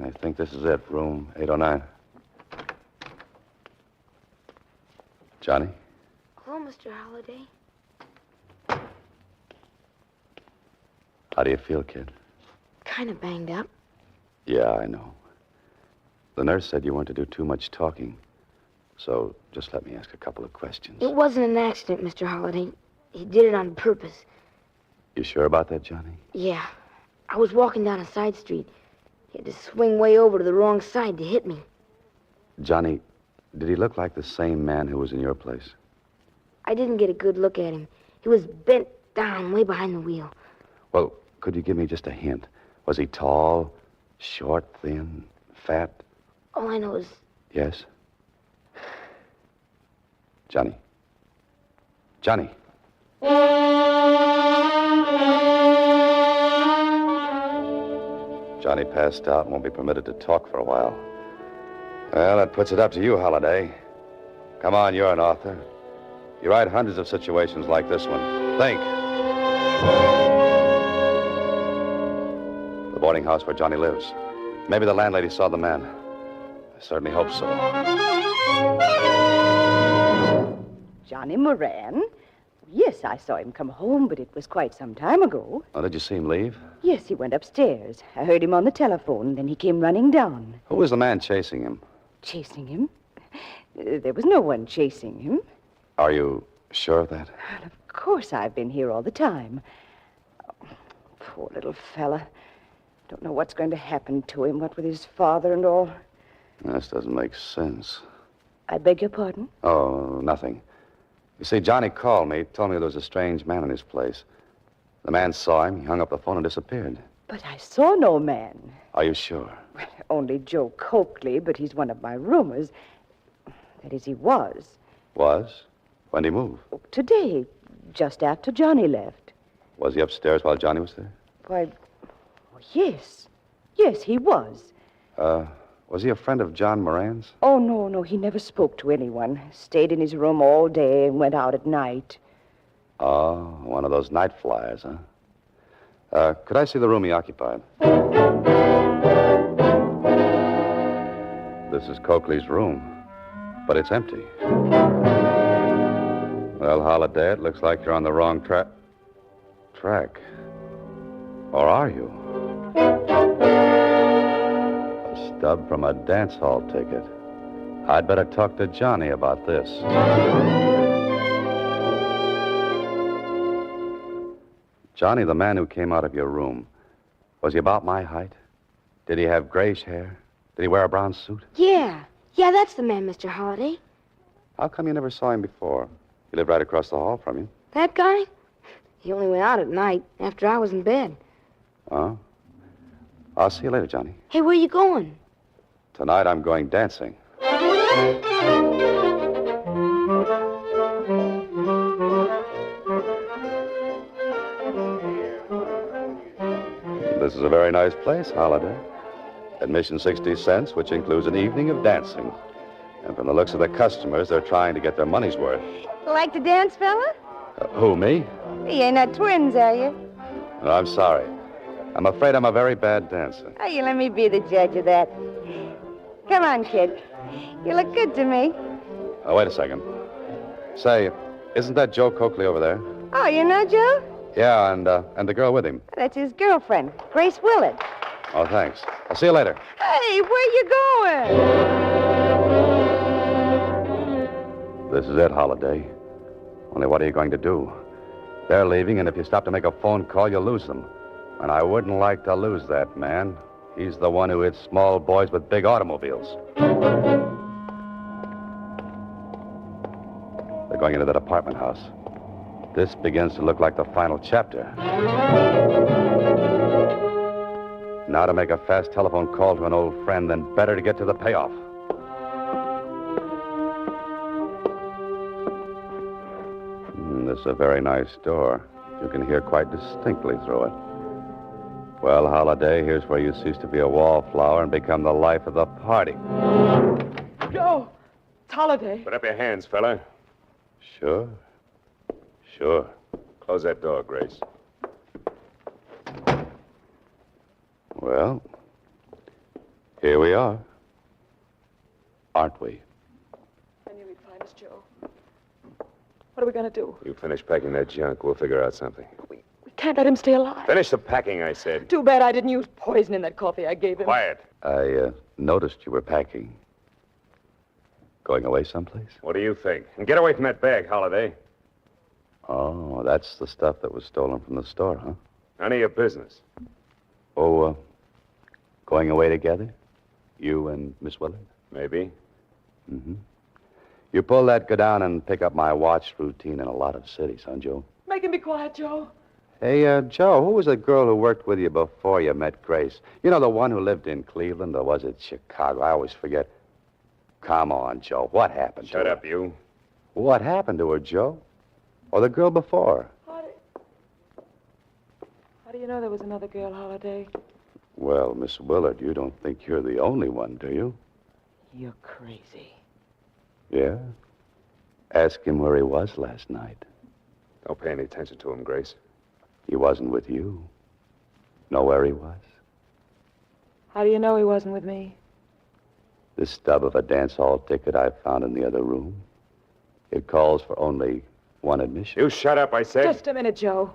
I think this is it, room 809. Johnny? Hello, Mr. Holliday. How do you feel, kid? Kind of banged up. Yeah, I know. The nurse said you weren't to do too much talking. So just let me ask a couple of questions. It wasn't an accident, Mr. Holliday. He did it on purpose. You sure about that, Johnny? Yeah. I was walking down a side street. He had to swing way over to the wrong side to hit me. Johnny, did he look like the same man who was in your place? I didn't get a good look at him. He was bent down way behind the wheel. Well, could you give me just a hint? Was he tall, short, thin, fat? All I know is Yes? Johnny. Johnny. Johnny passed out and won't be permitted to talk for a while. Well, that puts it up to you, Holliday. Come on, you're an author. You write hundreds of situations like this one. Think. The boarding house where Johnny lives. Maybe the landlady saw the man. I certainly hope so. Johnny Moran? Yes, I saw him come home, but it was quite some time ago. Oh, did you see him leave? Yes, he went upstairs. I heard him on the telephone, then he came running down. Who was the man chasing him? Chasing him? There was no one chasing him. Are you sure of that? Well, of course I've been here all the time. Oh, poor little fella. Don't know what's going to happen to him, what with his father and all. This doesn't make sense. I beg your pardon? Oh, nothing. You see, Johnny called me, told me there was a strange man in his place. The man saw him, he hung up the phone and disappeared. But I saw no man. Are you sure? Only Joe Coakley, but he's one of my roomers. That is, he was. Was? When did he move? Today, just after Johnny left. Was he upstairs while Johnny was there? Why, yes. Yes, he was. Was he a friend of John Moran's? Oh, no, he never spoke to anyone. Stayed in his room all day and went out at night. Oh, one of those night flyers, huh? Could I see the room he occupied? This is Coakley's room, but it's empty. Well, Holliday, it looks like you're on the wrong track. Or are you? A stub from a dance hall ticket. I'd better talk to Johnny about this. Johnny, the man who came out of your room, was he about my height? Did he have grayish hair? Did he wear a brown suit? Yeah, that's the man, Mr. Holliday. How come you never saw him before? He lived right across the hall from you. That guy? He only went out at night, after I was in bed. Oh? I'll see you later, Johnny. Hey, where you going? Tonight I'm going dancing. This is a very nice place, Holiday. Admission 60 cents, which includes an evening of dancing. And from the looks of the customers, they're trying to get their money's worth. Like to dance, fella? Who, me? You ain't not twins, are you? No, I'm sorry. I'm afraid I'm a very bad dancer. Oh, you let me be the judge of that. Come on, kid. You look good to me. Oh, wait a second. Say, isn't that Joe Coakley over there? Oh, you know Joe? Yeah, and the girl with him. That's his girlfriend, Grace Willard. Oh, thanks. I'll see you later. Hey, where you going? This is it, Holiday. Only what are you going to do? They're leaving, and if you stop to make a phone call, you'll lose them. And I wouldn't like to lose that man. He's the one who hits small boys with big automobiles. They're going into that apartment house. This begins to look like the final chapter. Now to make a fast telephone call to an old friend, then better to get to the payoff. This is a very nice door. You can hear quite distinctly through it. Well, Holiday, here's where you cease to be a wallflower and become the life of the party. Joe, it's Holiday. Put up your hands, fella. Sure. Sure. Close that door, Grace. Well, here we are. Aren't we? I knew he'd find us, Joe. What are we going to do? You finish packing that junk. We'll figure out something. We can't let him stay alive. Finish the packing, I said. Too bad I didn't use poison in that coffee I gave him. Quiet. I noticed you were packing. Going away someplace? What do you think? And get away from that bag, Holiday. Oh, that's the stuff that was stolen from the store, huh? None of your business. Oh, going away together? You and Miss Willard? Maybe. Mm-hmm. You pull that go down and pick up my watch routine in a lot of cities, huh, Joe? Make him be quiet, Joe. Hey, Joe, who was the girl who worked with you before you met Grace? You know, the one who lived in Cleveland, or was it Chicago? I always forget. Come on, Joe. What happened to her? Shut up, you. What happened to her, Joe? Or the girl before? How do you know there was another girl, Holiday? Well, Miss Willard, you don't think you're the only one, do you? You're crazy. Yeah? Ask him where he was last night. Don't pay any attention to him, Grace. He wasn't with you. Know where he was? How do you know he wasn't with me? This stub of a dance hall ticket I found in the other room. It calls for only one admission. You shut up, I said. Just a minute, Joe.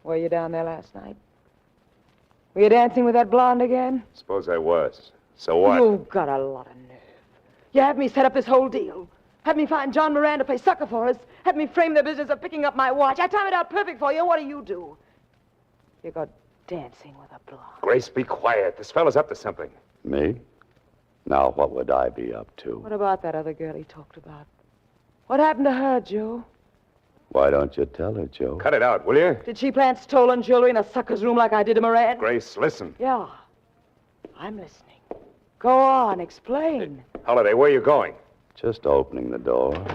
Were you down there last night? Were you dancing with that blonde again? Suppose I was. So what? You've got a lot of nerve. You had me set up this whole deal. Had me find John Moran to play sucker for us. Had me frame the business of picking up my watch. I timed it out perfect for you. What do? You go dancing with a blonde. Grace, be quiet. This fellow's up to something. Me? Now, what would I be up to? What about that other girl he talked about? What happened to her, Joe? Why don't you tell her, Joe? Cut it out, will you? Did she plant stolen jewelry in a sucker's room like I did to Moran? Grace, listen. Yeah. I'm listening. Go on, explain. Holiday, where are you going? Just opening the door.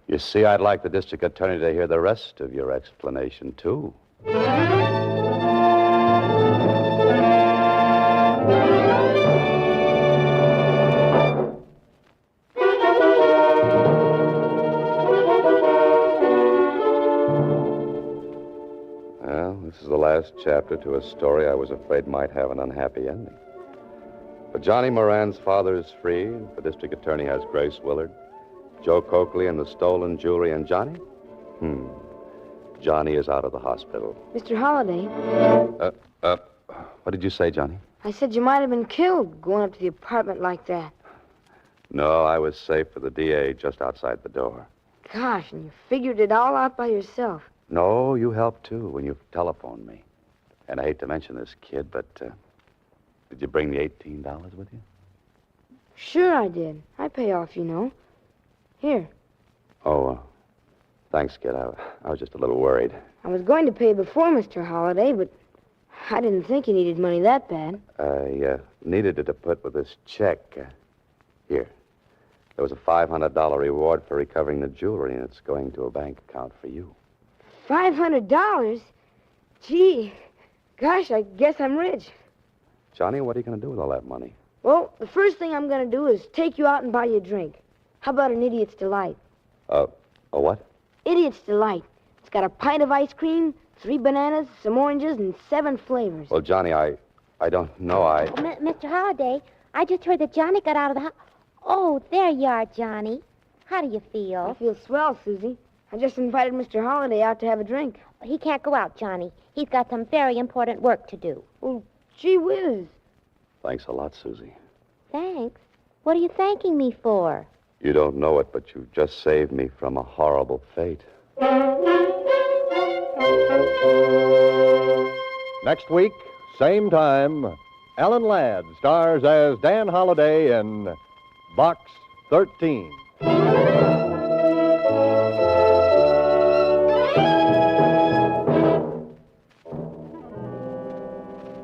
You see, I'd like the district attorney to hear the rest of your explanation, too. Well, this is the last chapter to a story I was afraid might have an unhappy ending. But Johnny Moran's father is free. The district attorney has Grace Willard. Joe Coakley and the stolen jewelry. And Johnny? Johnny is out of the hospital. Mr. Holliday, What did you say, Johnny? I said you might have been killed going up to the apartment like that. No, I was safe for the DA just outside the door. Gosh, and you figured it all out by yourself. No, you helped, too, when you telephoned me. And I hate to mention this, kid, but did you bring the $18 with you? Sure I did. I pay off, you know. Here. Oh, thanks, kid. I was just a little worried. I was going to pay before, Mr. Holliday, but I didn't think you needed money that bad. I needed it to put with this check. Here. There was a $500 reward for recovering the jewelry, and it's going to a bank account for you. $500? Gee, gosh, I guess I'm rich. Johnny, what are you going to do with all that money? Well, the first thing I'm going to do is take you out and buy you a drink. How about an Idiot's Delight? A what? Idiot's Delight. It's got a pint of ice cream, 3 bananas, some oranges, and 7 flavors. Well, Johnny, I don't know. Mr. Holliday, I just heard that Johnny got out of the house. Oh, there you are, Johnny. How do you feel? I feel swell, Susie. I just invited Mr. Holliday out to have a drink. He can't go out, Johnny. He's got some very important work to do. Well, gee whiz. Thanks a lot, Susie. Thanks? What are you thanking me for? You don't know it, but you just saved me from a horrible fate. Next week, same time, Alan Ladd stars as Dan Holliday in Box 13.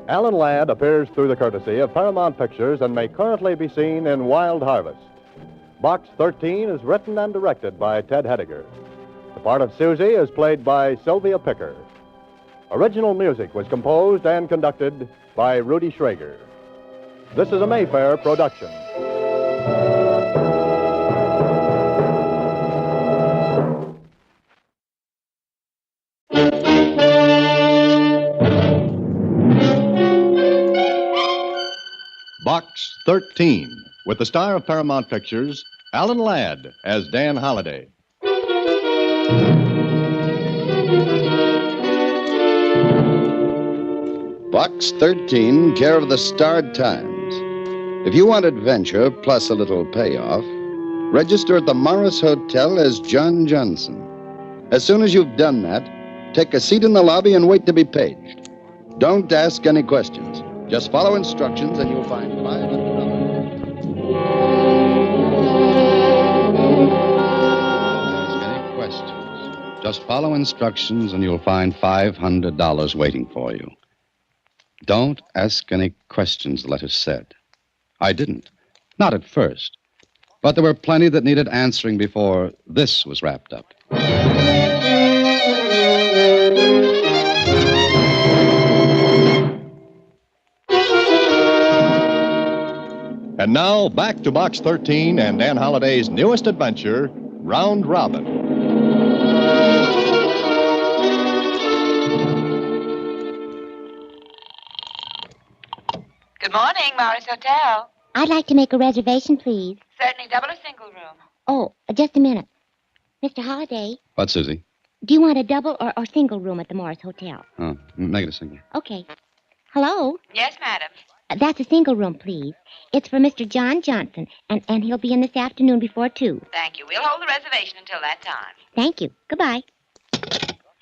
Alan Ladd appears through the courtesy of Paramount Pictures and may currently be seen in Wild Harvest. Box 13 is written and directed by Ted Hediger. The part of Susie is played by Sylvia Picker. Original music was composed and conducted by Rudy Schrager. This is a Mayfair production. Box 13, with the star of Paramount Pictures, Alan Ladd as Dan Holliday. Box 13, care of the Starred Times. If you want adventure plus a little payoff, register at the Morris Hotel as John Johnson. As soon as you've done that, take a seat in the lobby and wait to be paged. Don't ask any questions. Just follow instructions and you'll find $500. Just follow instructions and you'll find $500 waiting for you. Don't ask any questions, the letter said. I didn't. Not at first. But there were plenty that needed answering before this was wrapped up. And now, back to Box 13 and Dan Holliday's newest adventure, Round Robin. Good morning, Morris Hotel. I'd like to make a reservation, please. Certainly double or single room. Oh, just a minute. Mr. Holliday, What, Susie? do you want a double or single room at the Morris Hotel? Oh, make it a single. Okay. Hello? Yes, madam. That's a single room, please. It's for Mr. John Johnson, and he'll be in this afternoon before 2. Thank you. We'll hold the reservation until that time. Thank you. Goodbye.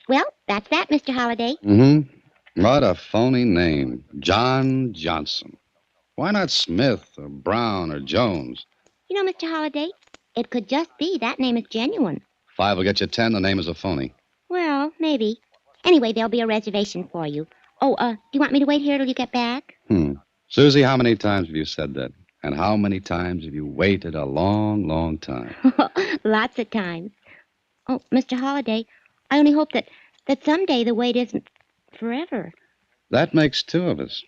Well, that's that, Mr. Holliday. Mm-hmm. What a phony name. John Johnson. Why not Smith or Brown or Jones? You know, Mr. Holliday, it could just be that name is genuine. 5 will get you 10. The name is a phony. Well, maybe. Anyway, there'll be a reservation for you. Oh, do you want me to wait here till you get back? Susie, how many times have you said that? And how many times have you waited a long, long time? Lots of times. Oh, Mr. Holliday, I only hope that someday the wait isn't forever. That makes 2 of us.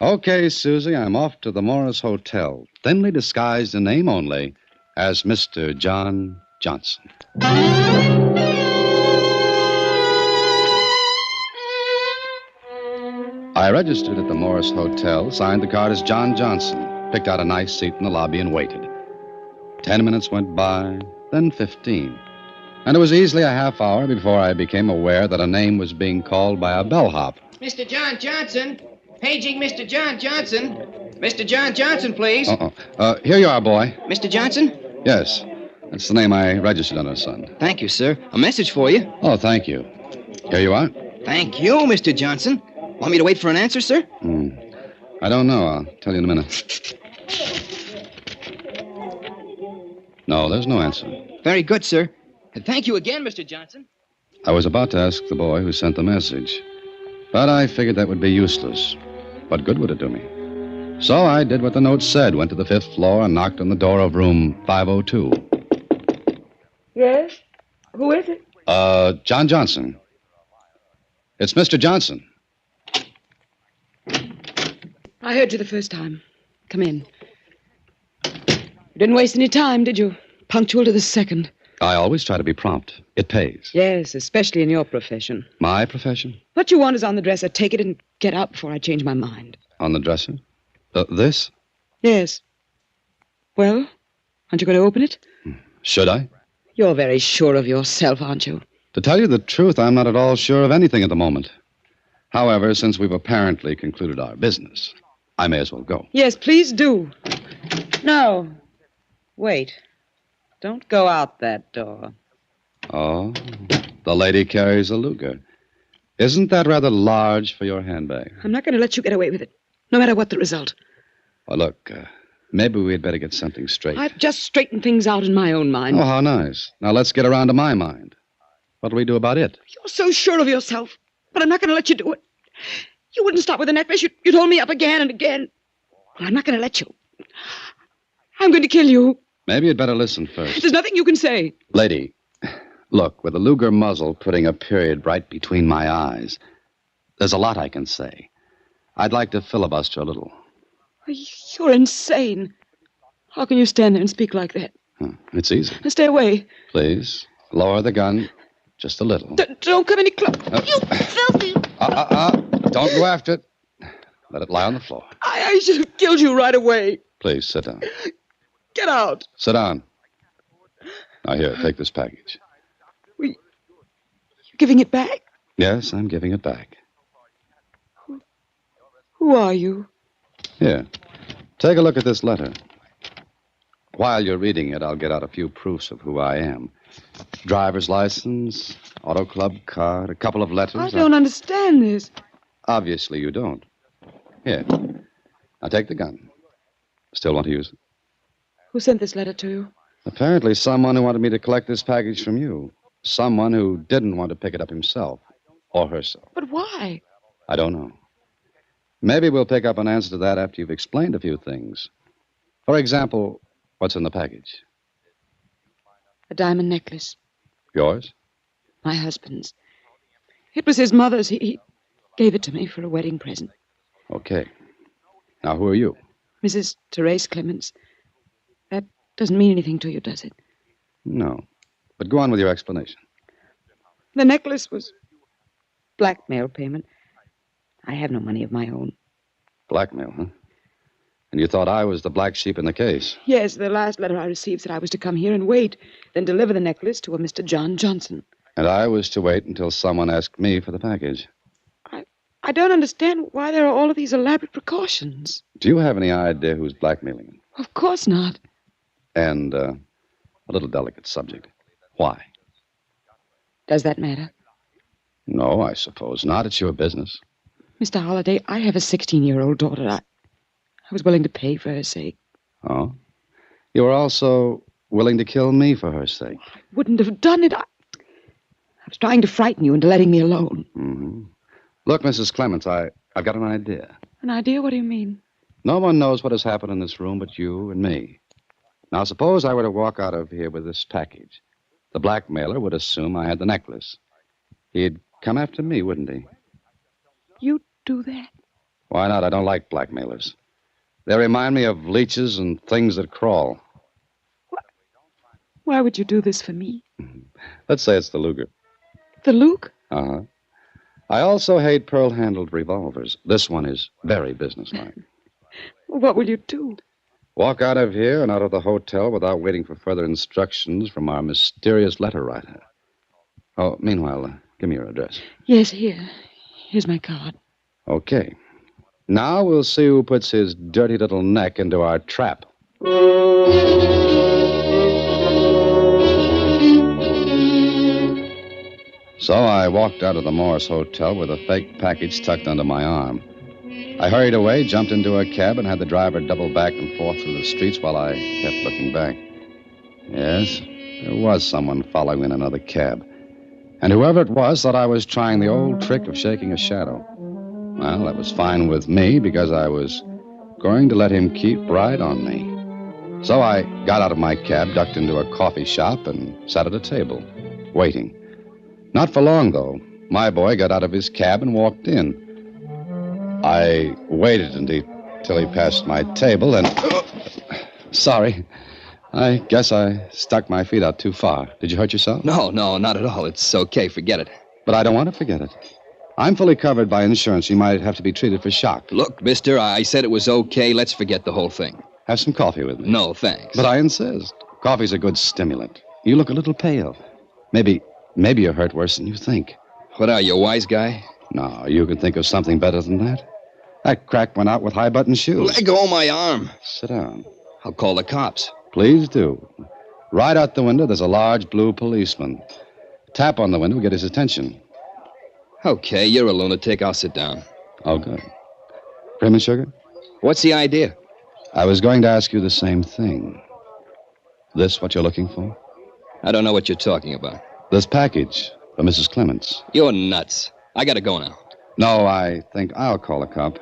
Okay, Susie, I'm off to the Morris Hotel, thinly disguised in name only as Mr. John Johnson. I registered at the Morris Hotel, signed the card as John Johnson, picked out a nice seat in the lobby and waited. 10 minutes went by, then 15. And it was easily a half hour before I became aware that a name was being called by a bellhop. Mr. John Johnson. Paging Mr. John Johnson. Mr. John Johnson, please. Here you are, boy. Mr. Johnson? Yes, that's the name I registered under, son. Thank you, sir. A message for you. Oh, thank you. Here you are. Thank you, Mr. Johnson. Want me to wait for an answer, sir? I don't know. I'll tell you in a minute. No, there's no answer. Very good, sir. And thank you again, Mr. Johnson. I was about to ask the boy who sent the message, but I figured that would be useless. What good would it do me? So I did what the note said, went to the 5th floor and knocked on the door of room 502. Yes? Who is it? John Johnson. It's Mr. Johnson. I heard you the first time. Come in. You didn't waste any time, did you? Punctual to the second. I always try to be prompt. It pays. Yes, especially in your profession. My profession? What you want is on the dresser. Take it and get out before I change my mind. On the dresser? This? Yes. Well, aren't you going to open it? Should I? You're very sure of yourself, aren't you? To tell you the truth, I'm not at all sure of anything at the moment. However, since we've apparently concluded our business, I may as well go. Yes, please do. No. Wait. Don't go out that door. Oh, the lady carries a Luger. Isn't that rather large for your handbag? I'm not going to let you get away with it, no matter what the result. Well, look, maybe we'd better get something straight. I've just straightened things out in my own mind. Oh, how nice. Now let's get around to my mind. What do we do about it? You're so sure of yourself, but I'm not going to let you do it. You wouldn't stop with the necklace. You'd hold me up again and again. Well, I'm not going to let you. I'm going to kill you. Maybe you'd better listen first. There's nothing you can say. Lady, look, with the Luger muzzle putting a period right between my eyes, there's a lot I can say. I'd like to filibuster a little. You're insane. How can you stand there and speak like that? It's easy. Now stay away. Please, lower the gun just a little. Don't come any closer. You filthy... Don't go after it. Let it lie on the floor. I should have killed you right away. Please, sit down. Get out. Sit down. Now, here, take this package. You're giving it back? Yes, I'm giving it back. Who are you? Here, take a look at this letter. While you're reading it, I'll get out a few proofs of who I am. Driver's license, auto club card, a couple of letters. I don't understand this. Obviously you don't. Here, now take the gun. Still want to use it? Who sent this letter to you? Apparently someone who wanted me to collect this package from you. Someone who didn't want to pick it up himself or herself. But why? I don't know. Maybe we'll pick up an answer to that after you've explained a few things. For example, what's in the package? A diamond necklace. Yours? My husband's. It was his mother's. He gave it to me for a wedding present. Okay. Now, who are you? Mrs. Therese Clemens. That doesn't mean anything to you, does it? No. But go on with your explanation. The necklace was blackmail payment. I have no money of my own. Blackmail, huh? And you thought I was the black sheep in the case? Yes, the last letter I received said I was to come here and wait, then deliver the necklace to a Mr. John Johnson. And I was to wait until someone asked me for the package. I don't understand why there are all of these elaborate precautions. Do you have any idea who's blackmailing him? Of course not. And a little delicate subject. Why? Does that matter? No, I suppose not. It's your business. Mr. Holliday, I have a 16-year-old daughter. I was willing to pay for her sake. Oh? You were also willing to kill me for her sake. I wouldn't have done it. I was trying to frighten you into letting me alone. Mm-hmm. Look, Mrs. Clements, I've got an idea. An idea? What do you mean? No one knows what has happened in this room but you and me. Now, suppose I were to walk out of here with this package. The blackmailer would assume I had the necklace. He'd come after me, wouldn't he? You'd do that? Why not? I don't like blackmailers. They remind me of leeches and things that crawl. Why would you do this for me? Let's say it's the Luger. The Luke? Uh-huh. I also hate pearl-handled revolvers. This one is very businesslike. What will you do? Walk out of here and out of the hotel without waiting for further instructions from our mysterious letter writer. Oh, meanwhile, give me your address. Yes, here. Here's my card. Okay. Now we'll see who puts his dirty little neck into our trap. So I walked out of the Morris Hotel with a fake package tucked under my arm. I hurried away, jumped into a cab, and had the driver double back and forth through the streets while I kept looking back. Yes, there was someone following in another cab. And whoever it was thought I was trying the old trick of shaking a shadow. Well, that was fine with me because I was going to let him keep right on me. So I got out of my cab, ducked into a coffee shop, and sat at a table, waiting. Not for long, though. My boy got out of his cab and walked in. I waited until he passed my table and... Sorry. I guess I stuck my feet out too far. Did you hurt yourself? No, not at all. It's okay. Forget it. But I don't want to forget it. I'm fully covered by insurance. You might have to be treated for shock. Look, mister, I said it was okay. Let's forget the whole thing. Have some coffee with me. No, thanks. But I insist. Coffee's a good stimulant. You look a little pale. Maybe you're hurt worse than you think. What are you, a wise guy? No, you can think of something better than that. That crack went out with high-button shoes. Let go of my arm. Sit down. I'll call the cops. Please do. Right out the window, there's a large blue policeman. Tap on the window, get his attention. Okay, you're a lunatic. I'll sit down. Oh, good. Cream and sugar? What's the idea? I was going to ask you the same thing. This what you're looking for? I don't know what you're talking about. This package for Mrs. Clements. You're nuts. I gotta go now. No, I think I'll call a cop.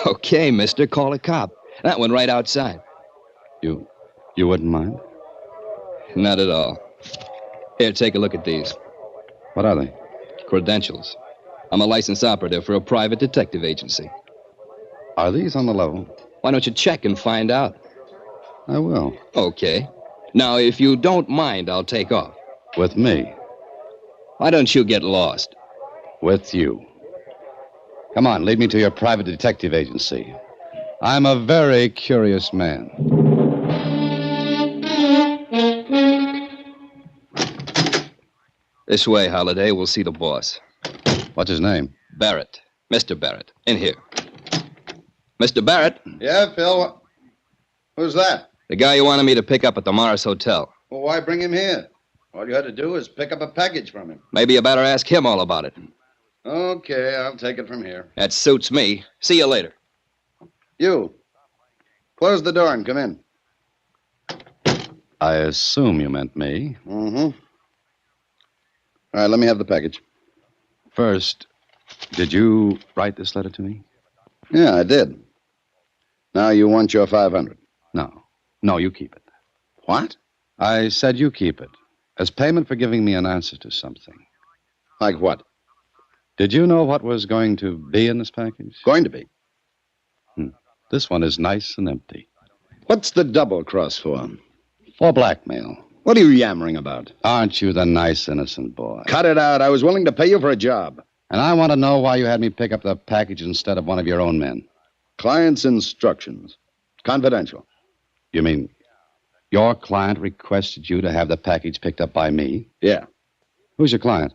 Okay, mister, call a cop. That one right outside. You wouldn't mind? Not at all. Here, take a look at these. What are they? Credentials. I'm a licensed operative for a private detective agency. Are these on the level? Why don't you check and find out? I will. Okay. Now, if you don't mind, I'll take off. With me? Why don't you get lost? With you. Come on, lead me to your private detective agency. I'm a very curious man. This way, Holliday. We'll see the boss. What's his name? Barrett. Mr. Barrett. In here. Mr. Barrett. Yeah, Phil. Who's that? The guy you wanted me to pick up at the Morris Hotel. Well, why bring him here? All you had to do is pick up a package from him. Maybe you better ask him all about it. Okay, I'll take it from here. That suits me. See you later. You. Close the door and come in. I assume you meant me. Mm-hmm. All right, let me have the package. First, did you write this letter to me? Yeah, I did. Now you want your 500. No, you keep it. What? I said you keep it. As payment for giving me an answer to something. Like what? Did you know what was going to be in this package? Going to be. This one is nice and empty. What's the double cross for? For blackmail. What are you yammering about? Aren't you the nice, innocent boy? Cut it out. I was willing to pay you for a job. And I want to know why you had me pick up the package instead of one of your own men. Client's instructions. Confidential. You mean your client requested you to have the package picked up by me? Yeah. Who's your client?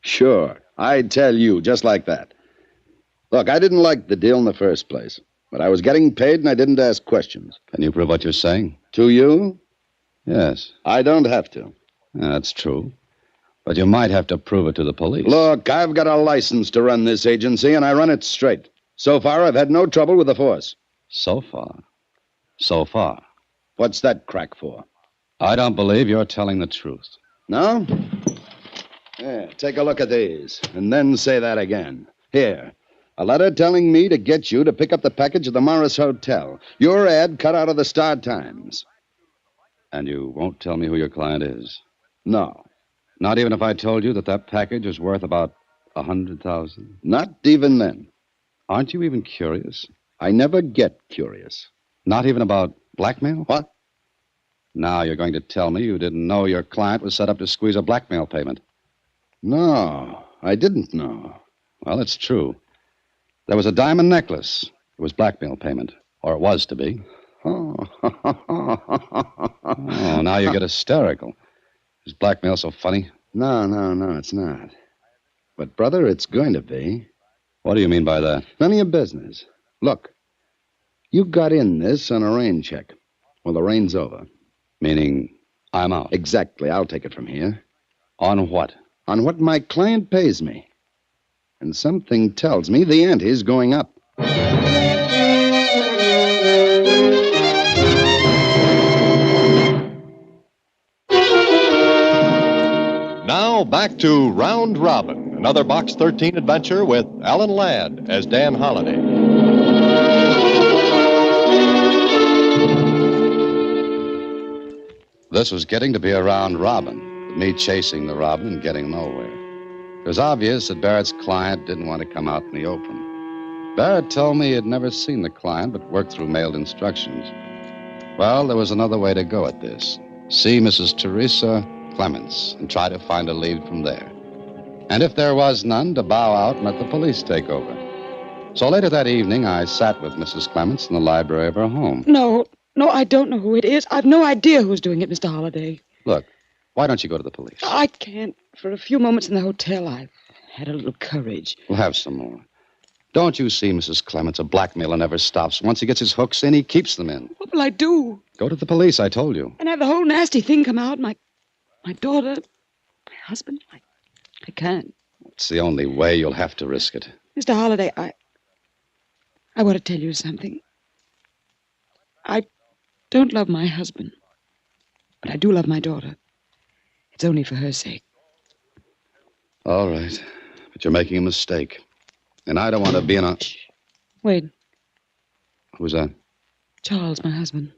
Sure. I'd tell you, just like that. Look, I didn't like the deal in the first place, but I was getting paid and I didn't ask questions. Can you prove what you're saying? To you? Yes. I don't have to. Yeah, that's true. But you might have to prove it to the police. Look, I've got a license to run this agency, and I run it straight. So far, I've had no trouble with the force. So far? So far. What's that crack for? I don't believe you're telling the truth. No? Yeah, take a look at these, and then say that again. Here, a letter telling me to get you to pick up the package at the Morris Hotel. Your ad cut out of the Star-Times. And you won't tell me who your client is? No. Not even if I told you that package was worth about $100,000? Not even then. Aren't you even curious? I never get curious. Not even about blackmail? What? Now you're going to tell me you didn't know your client was set up to squeeze a blackmail payment. No, I didn't know. Well, it's true. There was a diamond necklace. It was blackmail payment. Or it was to be. Oh, now you get hysterical. Is blackmail so funny? No, it's not. But, brother, it's going to be. What do you mean by that? None of your business. Look, you got in this on a rain check. Well, the rain's over. Meaning I'm out? Exactly. I'll take it from here. On what? On what my client pays me. And something tells me the ante's going up. Now back to Round Robin, another Box 13 adventure with Alan Ladd as Dan Holliday. This was getting to be a round robin, with me chasing the robin and getting nowhere. It was obvious that Barrett's client didn't want to come out in the open. Barrett told me he had never seen the client, but worked through mailed instructions. Well, there was another way to go at this. See Mrs. Teresa Clements and try to find a lead from there. And if there was none, to bow out and let the police take over. So later that evening, I sat with Mrs. Clements in the library of her home. No, I don't know who it is. I've no idea who's doing it, Mr. Holliday. Look, why don't you go to the police? I can't. For a few moments in the hotel, I've had a little courage. We'll have some more. Don't you see, Mrs. Clements, a blackmailer never stops. Once he gets his hooks in, he keeps them in. What will I do? Go to the police, I told you. And have the whole nasty thing come out? My daughter, my husband? I can't. It's the only way. You'll have to risk it. Mr. Holliday, I want to tell you something. I don't love my husband, but I do love my daughter. It's only for her sake. All right, but you're making a mistake. And I don't want to be in a... Shh. Wait, Who's that? Charles, my husband.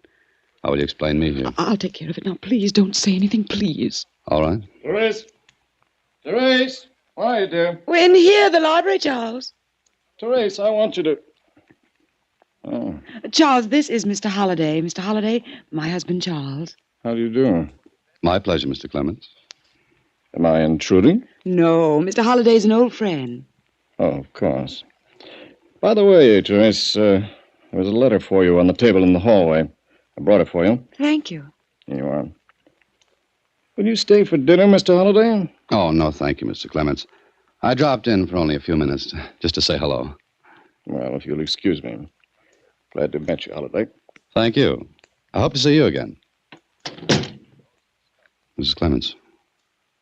How will you explain me here? I'll take care of it. Now, please don't say anything, please. All right. Therese, why are you, dear? We're in here, the library, Charles. Therese, I want you to... Oh, Charles, this is Mr. Holliday. Mr. Holliday, my husband, Charles. how do you do? My pleasure, Mr. Clements. Am I intruding? No, Mr. Holliday's an old friend. Oh, of course. By the way, Therese, there was a letter for you on the table in the hallway. I brought it for you. Thank you. Here you are. Will you stay for dinner, Mr. Holliday? Oh, no, thank you, Mr. Clements. I dropped in for only a few minutes, just to say hello. Well, if you'll excuse me. Glad to meet you, Holliday. Thank you. I hope to see you again. Mrs. Clements,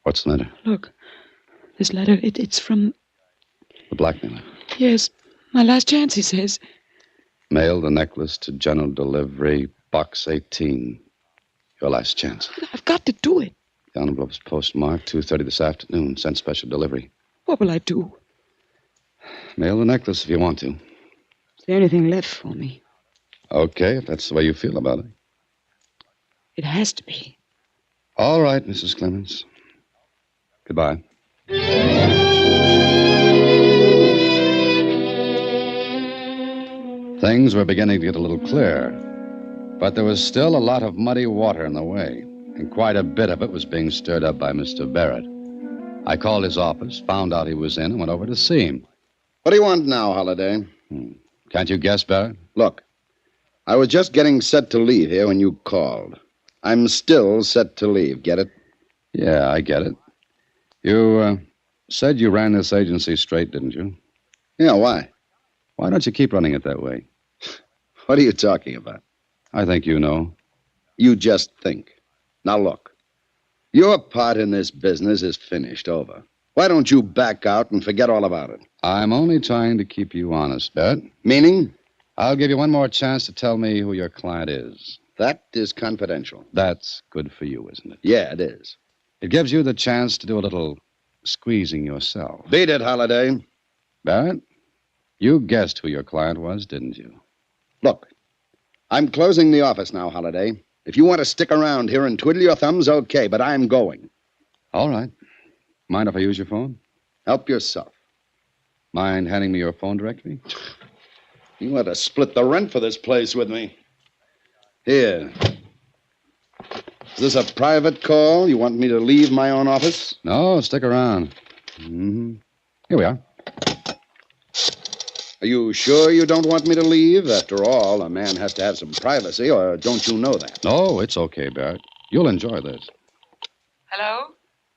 what's the matter? Look, this letter, it's from... The blackmailer. Yes, my last chance, he says. Mail the necklace to general delivery, box 18. Your last chance. I've got to do it. The envelope's postmarked 2:30 this afternoon. Sent special delivery. What will I do? Mail the necklace if you want to. Is there anything left for me? Okay, if that's the way you feel about it. It has to be. All right, Mrs. Clements. Goodbye. Things were beginning to get a little clearer, but there was still a lot of muddy water in the way, and quite a bit of it was being stirred up by Mr. Barrett. I called his office, found out he was in, and went over to see him. What do you want now, Holliday? Can't you guess, Barrett? Look, I was just getting set to leave here when you called. I'm still set to leave, get it? Yeah, I get it. You said you ran this agency straight, didn't you? Yeah, why? Why don't you keep running it that way? What are you talking about? I think you know. You just think. Now, look. Your part in this business is finished, over. Why don't you back out and forget all about it? I'm only trying to keep you honest, Barrett. Meaning? I'll give you one more chance to tell me who your client is. That is confidential. That's good for you, isn't it? Yeah, it is. It gives you the chance to do a little squeezing yourself. Beat it, Holliday. Barrett, you guessed who your client was, didn't you? Look, I'm closing the office now, Holliday. If you want to stick around here and twiddle your thumbs, okay, but I'm going. All right. Mind if I use your phone? Help yourself. Mind handing me your phone directory? You want to split the rent for this place with me. Here. Is this a private call? You want me to leave my own office? No, stick around. Mm-hmm. Here we are. Are you sure you don't want me to leave? After all, a man has to have some privacy, or don't you know that? No, it's okay, Barrett. You'll enjoy this. Hello?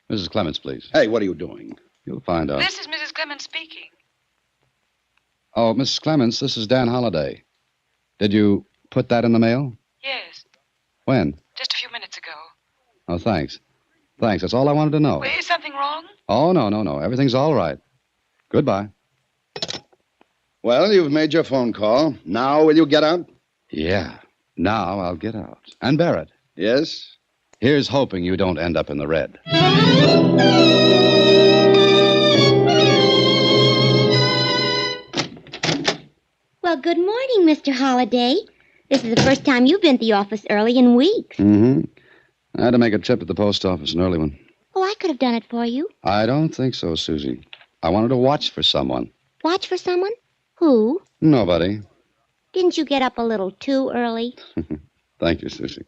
Mrs. Clements, please. Hey, what are you doing? You'll find out. This is Mrs. Clemens speaking. Oh, Mrs. Clements, this is Dan Holliday. Did you put that in the mail? Yes, When? just a few minutes ago. Oh, thanks. Thanks. That's all I wanted to know. Wait, is something wrong? Oh, no. Everything's all right. Goodbye. Well, you've made your phone call. Now will you get out? Yeah. Now I'll get out. And Barrett. Yes? Here's hoping you don't end up in the red. Well, good morning, Mr. Holliday. This is the first time you've been to the office early in weeks. Mm-hmm. I had to make a trip to the post office, an early one. Oh, I could have done it for you. I don't think so, Susie. I wanted to watch for someone. Watch for someone? Who? Nobody. Didn't you get up a little too early? Thank you, Susie.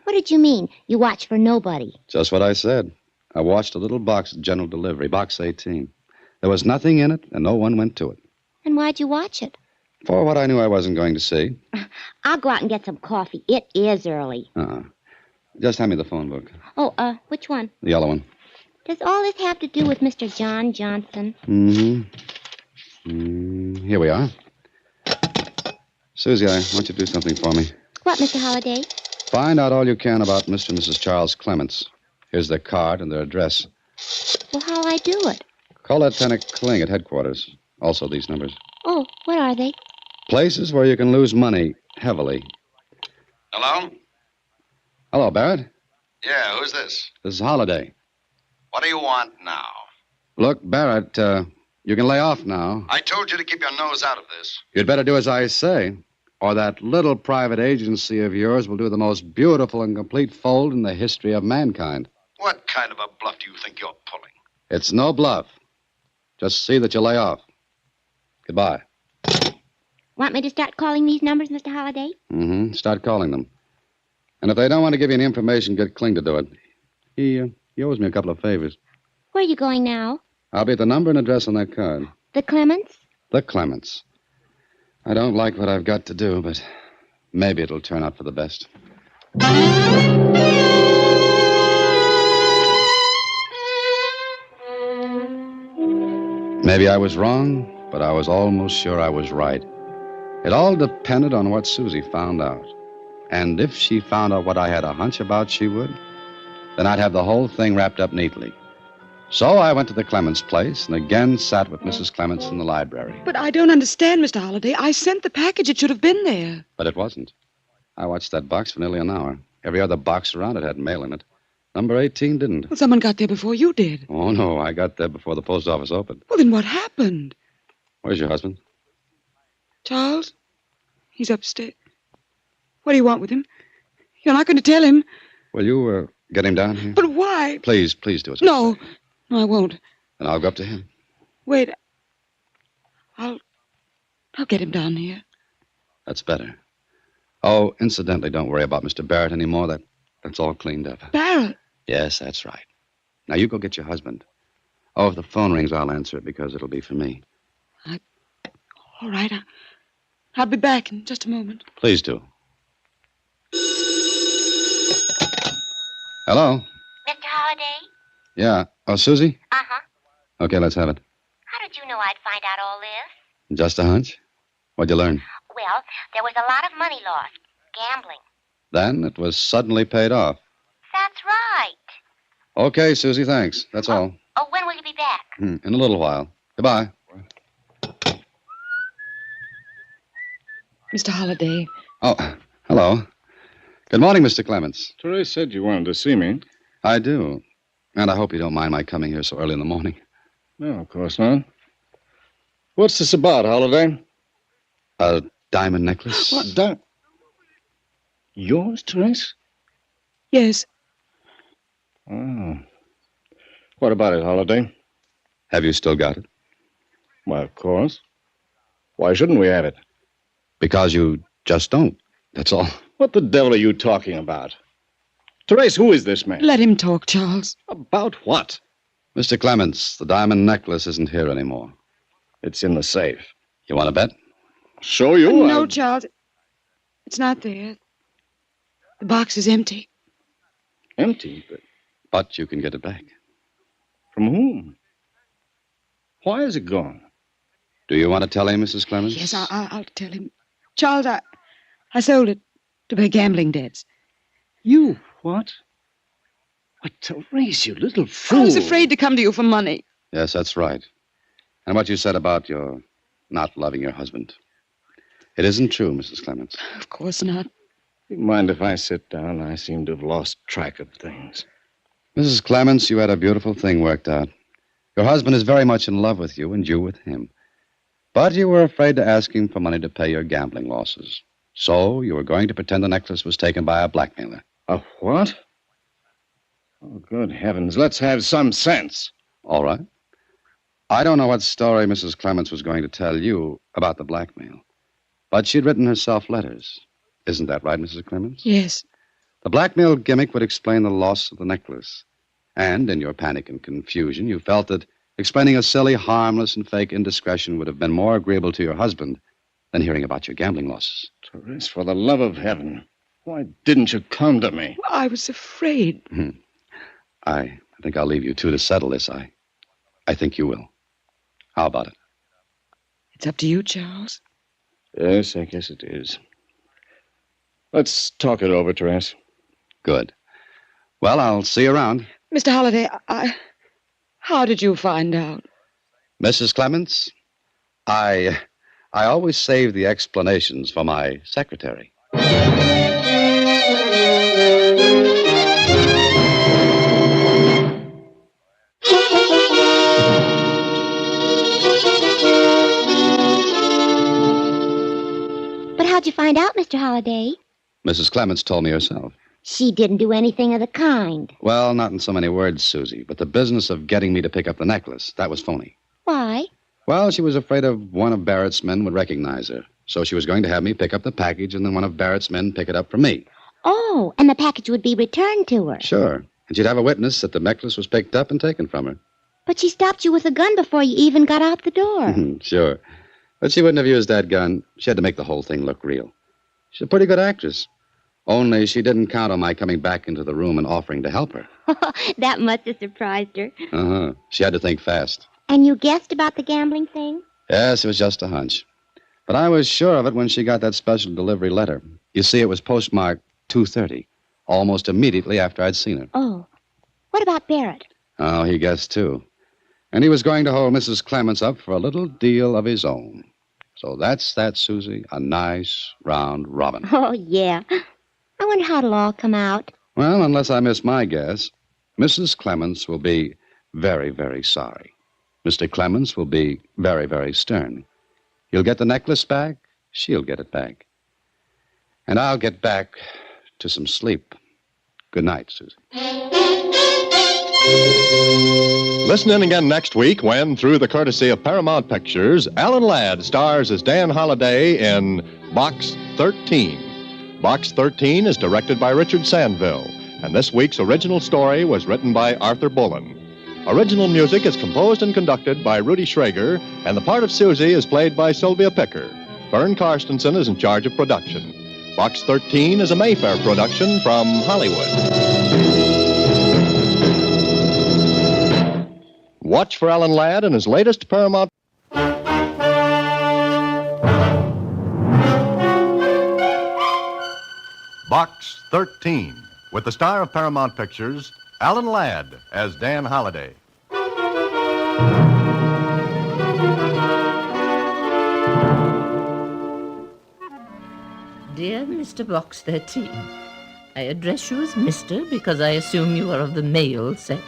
What did you mean? You watch for nobody. Just what I said. I watched a little box at general delivery, box 18. There was nothing in it, and no one went to it. And why'd you watch it? For what I knew I wasn't going to see. I'll go out and get some coffee. It is early. Just hand me the phone book. Oh, which one? The yellow one. Does all this have to do with Mr. John Johnson? Here we are. Susie, I want you to do something for me. What, Mr. Holliday? Find out all you can about Mr. and Mrs. Charles Clements. Here's their card and their address. Well, how'll I do it? Call Lieutenant Kling at headquarters. Also these numbers. Oh, what are they? Places where you can lose money heavily. Hello? Hello, Barrett. Yeah, who's this? This is Holliday. What do you want now? Look, Barrett, you can lay off now. I told you to keep your nose out of this. You'd better do as I say, or that little private agency of yours will do the most beautiful and complete fold in the history of mankind. What kind of a bluff do you think you're pulling? It's no bluff. Just see that you lay off. Goodbye. Want me to start calling these numbers, Mr. Holliday? Start calling them. And if they don't want to give you any information, get Kling to do it. He owes me a couple of favors. Where are you going now? I'll be at the number and address on that card. The Clements? The Clements. I don't like what I've got to do, but maybe it'll turn out for the best. Maybe I was wrong, but I was almost sure I was right. It all depended on what Susie found out. And if she found out what I had a hunch about she would, then I'd have the whole thing wrapped up neatly. So I went to the Clements place and again sat with Mrs. Clements in the library. But I don't understand, Mr. Holliday. I sent the package. It should have been there. But it wasn't. I watched that box for nearly an hour. Every other box around it had mail in it. Number 18 didn't. Well, someone got there before you did. Oh, no, I got there before the post office opened. Well, then what happened? Where's your husband? Charles? He's upstairs. What do you want with him? You're not going to tell him. Will you get him down here? But why? Please do it. No, I won't. And I'll go up to him. Wait. I'll get him down here. That's better. Oh, incidentally, don't worry about Mr. Barrett anymore. That's all cleaned up. Barrett? Yes, that's right. Now, you go get your husband. Oh, if the phone rings, I'll answer it because it'll be for me. All right. I'll be back in just a moment. Please do. Hello? Mr. Holliday? Yeah. Oh, Susie? Uh-huh. Okay, let's have it. How did you know I'd find out all this? Just a hunch? What'd you learn? Well, there was a lot of money lost. Gambling. Then it was suddenly paid off. That's right. Okay, Susie, thanks. That's all. Oh, when will you be back? In a little while. Goodbye. Mr. Holliday. Oh, hello. Good morning, Mr. Clements. Therese said you wanted to see me. I do. And I hope you don't mind my coming here so early in the morning. No, of course not. What's this about, Holliday? A diamond necklace. What, yours, Therese? Yes. Oh. What about it, Holliday? Have you still got it? Why, of course. Why shouldn't we have it? Because you just don't. That's all. What the devil are you talking about? Therese, who is this man? Let him talk, Charles. About what? Mr. Clements, the diamond necklace isn't here anymore. It's in the safe. You want to bet? Show you? No, Charles. It's not there. The box is empty. Empty? But you can get it back. From whom? Why is it gone? Do you want to tell him, Mrs. Clements? Yes, I'll tell him. Charles, I sold it to pay gambling debts. You what? Why, Therese, you little fool. I was afraid to come to you for money. Yes, that's right. And what you said about your not loving your husband. It isn't true, Mrs. Clements. Of course not. You mind if I sit down? I seem to have lost track of things. Mrs. Clements, you had a beautiful thing worked out. Your husband is very much in love with you, and you with him. But you were afraid to ask him for money to pay your gambling losses. So you were going to pretend the necklace was taken by a blackmailer. A what? Oh, good heavens. Let's have some sense. All right. I don't know what story Mrs. Clements was going to tell you about the blackmail. But she'd written herself letters. Isn't that right, Mrs. Clements? Yes. The blackmail gimmick would explain the loss of the necklace. And in your panic and confusion, you felt that Explaining a silly, harmless, and fake indiscretion would have been more agreeable to your husband than hearing about your gambling losses. Therese, for the love of heaven, why didn't you come to me? I was afraid. I think I'll leave you two to settle this. I think you will. How about it? It's up to you, Charles. Yes, I guess it is. Let's talk it over, Therese. Good. Well, I'll see you around. Mr. Holliday, how did you find out? Mrs. Clements, I always save the explanations for my secretary. But how'd you find out, Mr. Holliday? Mrs. Clements told me herself. She didn't do anything of the kind. Well, not in so many words, Susie, but the business of getting me to pick up the necklace, that was phony. Why? Well, she was afraid of one of Barrett's men would recognize her. So she was going to have me pick up the package and then one of Barrett's men pick it up for me. Oh, and the package would be returned to her. Sure. And she'd have a witness that the necklace was picked up and taken from her. But she stopped you with a gun before you even got out the door. Sure. But she wouldn't have used that gun. She had to make the whole thing look real. She's a pretty good actress. Only she didn't count on my coming back into the room and offering to help her. That must have surprised her. Uh-huh. She had to think fast. And you guessed about the gambling thing? Yes, it was just a hunch. But I was sure of it when she got that special delivery letter. You see, it was postmarked 2:30, almost immediately after I'd seen her. Oh. What about Barrett? Oh, he guessed, too. And he was going to hold Mrs. Clements up for a little deal of his own. So that's that, Susie. A nice, round robin. Oh, yeah. I wonder how it'll all come out. Well, unless I miss my guess, Mrs. Clements will be very, very sorry. Mr. Clements will be very, very stern. He'll get the necklace back. She'll get it back. And I'll get back to some sleep. Good night, Susie. Listen in again next week when, through the courtesy of Paramount Pictures, Alan Ladd stars as Dan Holliday in Box 13. Box 13 is directed by Richard Sandville, and this week's original story was written by Arthur Bullen. Original music is composed and conducted by Rudy Schrager, and the part of Susie is played by Sylvia Picker. Vern Karstensen is in charge of production. Box 13 is a Mayfair production from Hollywood. Watch for Alan Ladd and his latest Paramount. Box 13, with the star of Paramount Pictures, Alan Ladd as Dan Holliday. Dear Mr. Box 13, I address you as Mr. because I assume you are of the male sex.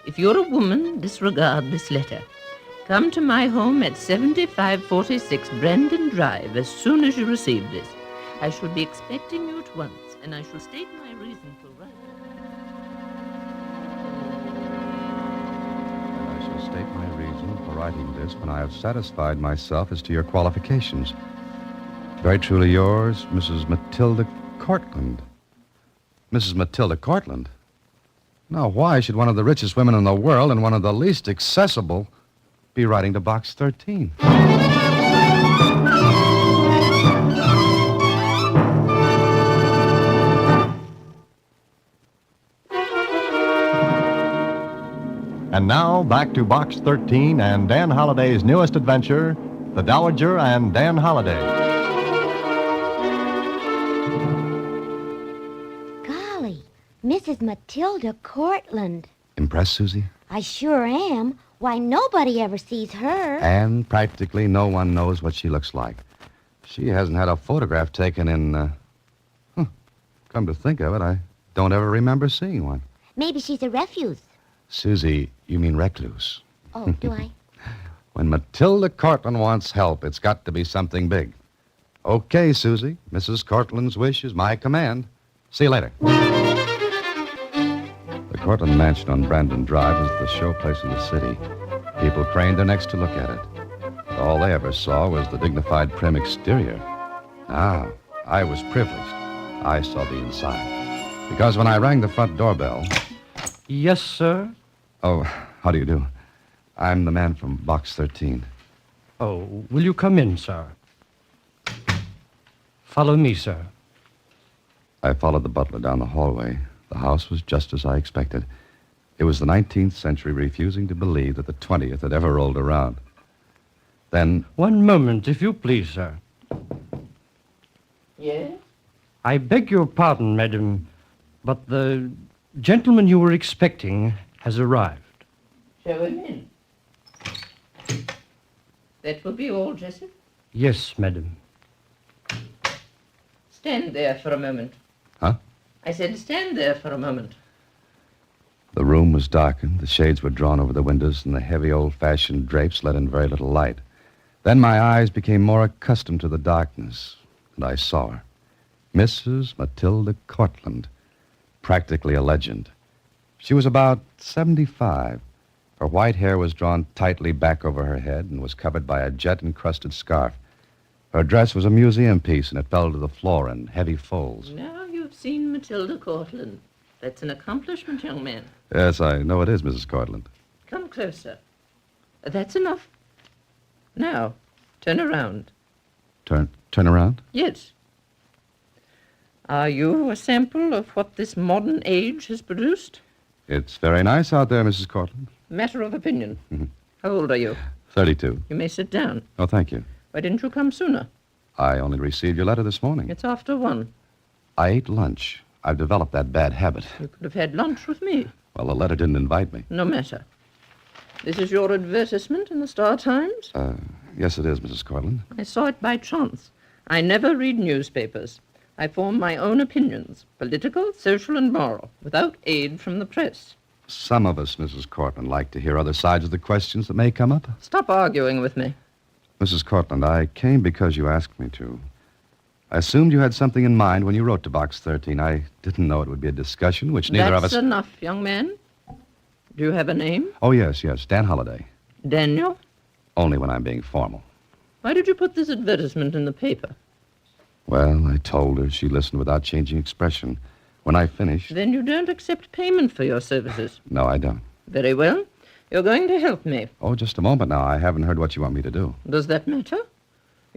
If you're a woman, disregard this letter. Come to my home at 7546 Brandon Drive as soon as you receive this. I shall be expecting you at once, and I shall state my reason for writing. I shall state my reason for writing this when I have satisfied myself as to your qualifications. Very truly yours, Mrs. Matilda Cortland. Mrs. Matilda Cortland? Now, why should one of the richest women in the world and one of the least accessible be writing to Box 13? And now, back to Box 13 and Dan Holliday's newest adventure, The Dowager and Dan Holliday. Golly, Mrs. Matilda Cortland. Impressed, Susie? I sure am. Why, nobody ever sees her. And practically no one knows what she looks like. She hasn't had a photograph taken in, come to think of it, I don't ever remember seeing one. Maybe she's a refuse. Susie, you mean recluse. Oh, do I? When Matilda Cortland wants help, it's got to be something big. Okay, Susie. Mrs. Cortland's wish is my command. See you later. The Cortland Mansion on Brandon Drive was the showplace of the city. People craned their necks to look at it. But all they ever saw was the dignified, prim exterior. Ah, I was privileged. I saw the inside. Because when I rang the front doorbell... Yes, sir? Oh, how do you do? I'm the man from Box 13. Oh, will you come in, sir? Follow me, sir. I followed the butler down the hallway. The house was just as I expected. It was the 19th century refusing to believe that the 20th had ever rolled around. Then... One moment, if you please, sir. Yes? I beg your pardon, madam, but the gentleman you were expecting has arrived. Show him in. That will be all, Jessup. Yes, madam. Stand there for a moment. Huh? I said stand there for a moment. The room was darkened, the shades were drawn over the windows, and the heavy old-fashioned drapes let in very little light. Then my eyes became more accustomed to the darkness, and I saw her. Mrs. Matilda Cortland, practically a legend. She was about 75. Her white hair was drawn tightly back over her head and was covered by a jet-encrusted scarf. Her dress was a museum piece, and it fell to the floor in heavy folds. Now you've seen Matilda Cortland. That's an accomplishment, young man. Yes, I know it is, Mrs. Cortland. Come closer. That's enough. Now, turn around. Turn around? Yes. Are you a sample of what this modern age has produced? It's very nice out there, Mrs. Cortland. Matter of opinion. Mhm. How old are you? 32. You may sit down. Oh, thank you. Why didn't you come sooner? I only received your letter this morning. It's after 1. I ate lunch. I've developed that bad habit. You could have had lunch with me. Well, the letter didn't invite me. No matter. This is your advertisement in the Star Times? Yes, it is, Mrs. Cortland. I saw it by chance. I never read newspapers. I form my own opinions, political, social, and moral, without aid from the press. Some of us, Mrs. Cortland, like to hear other sides of the questions that may come up. Stop arguing with me. Mrs. Cortland, I came because you asked me to. I assumed you had something in mind when you wrote to Box 13. I didn't know it would be a discussion, which neither of us... That's enough, young man. Do you have a name? Oh, yes, Dan Holliday. Daniel? Only when I'm being formal. Why did you put this advertisement in the paper? Well, I told her. She listened without changing expression. When I finished... Then you don't accept payment for your services. No, I don't. Very well. You're going to help me. Oh, just a moment now. I haven't heard what you want me to do. Does that matter?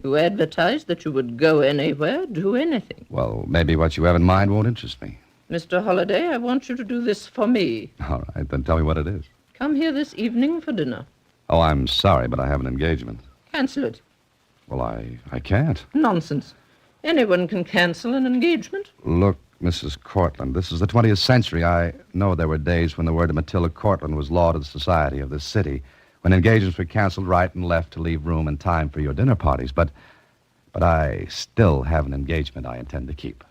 You advertised that you would go anywhere, do anything. Well, maybe what you have in mind won't interest me. Mr. Holliday, I want you to do this for me. All right, then tell me what it is. Come here this evening for dinner. Oh, I'm sorry, but I have an engagement. Cancel it. Well, I can't. Nonsense. Anyone can cancel an engagement. Look, Mrs. Cortland, this is the 20th century. I know there were days when the word of Matilda Cortland was law to the society of this city, when engagements were canceled right and left to leave room and time for your dinner parties. But I still have an engagement I intend to keep.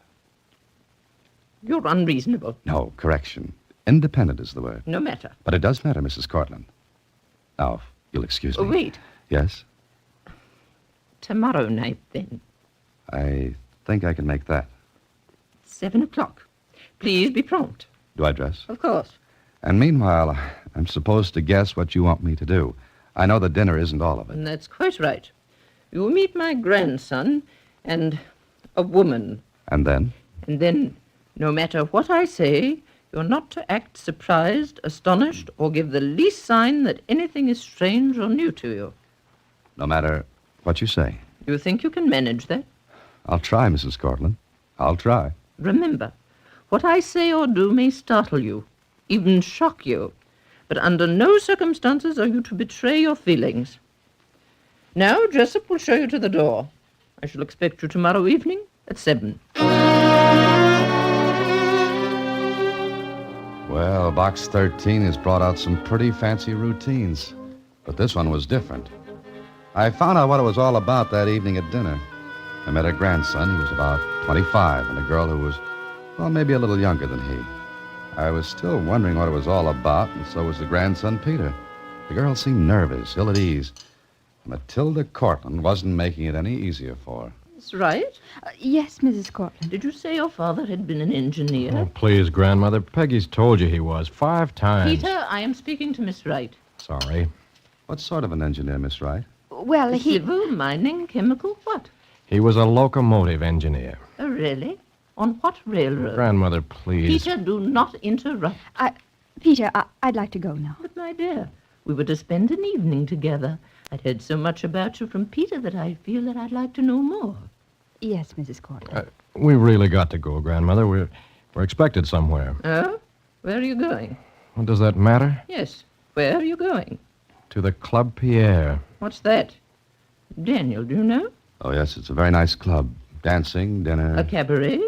You're unreasonable. No, correction. Independent is the word. No matter. But it does matter, Mrs. Cortland. Now, if you'll excuse me. Wait. Yes? Tomorrow night, then. I think I can make that. 7 o'clock. Please be prompt. Do I dress? Of course. And meanwhile, I'm supposed to guess what you want me to do. I know the dinner isn't all of it. And that's quite right. You will meet my grandson and a woman. And then? And then, no matter what I say, you're not to act surprised, astonished, or give the least sign that anything is strange or new to you. No matter what you say. You think you can manage that? I'll try, Mrs. Cortland. I'll try. Remember, what I say or do may startle you, even shock you, but under no circumstances are you to betray your feelings. Now, Jessup will show you to the door. I shall expect you tomorrow evening at 7. Well, Box 13 has brought out some pretty fancy routines, but this one was different. I found out what it was all about that evening at dinner. I met a grandson. He was about 25, and a girl who was, well, maybe a little younger than he. I was still wondering what it was all about, and so was the grandson, Peter. The girl seemed nervous, ill at ease. Matilda Cortland wasn't making it any easier for her. Miss Wright? Yes, Mrs. Cortland. Did you say your father had been an engineer? Oh, please, Grandmother. Peggy's told you he was 5 times. Peter, I am speaking to Miss Wright. Sorry. What sort of an engineer, Miss Wright? Well, he... Civil, mining, chemical, what? He was a locomotive engineer. Oh, really? On what railroad? Grandmother, please. Peter, do not interrupt. Peter, I'd like to go now. But, my dear, We were to spend an evening together. I'd heard so much about you from Peter that I feel that I'd like to know more. Yes, Mrs. Cortland. We really got to go, Grandmother. We're expected somewhere. Oh? Where are you going? Well, does that matter? Yes. Where are you going? To the Club Pierre. What's that? Daniel, do you know? Oh, yes, it's a very nice club. Dancing, dinner. A cabaret?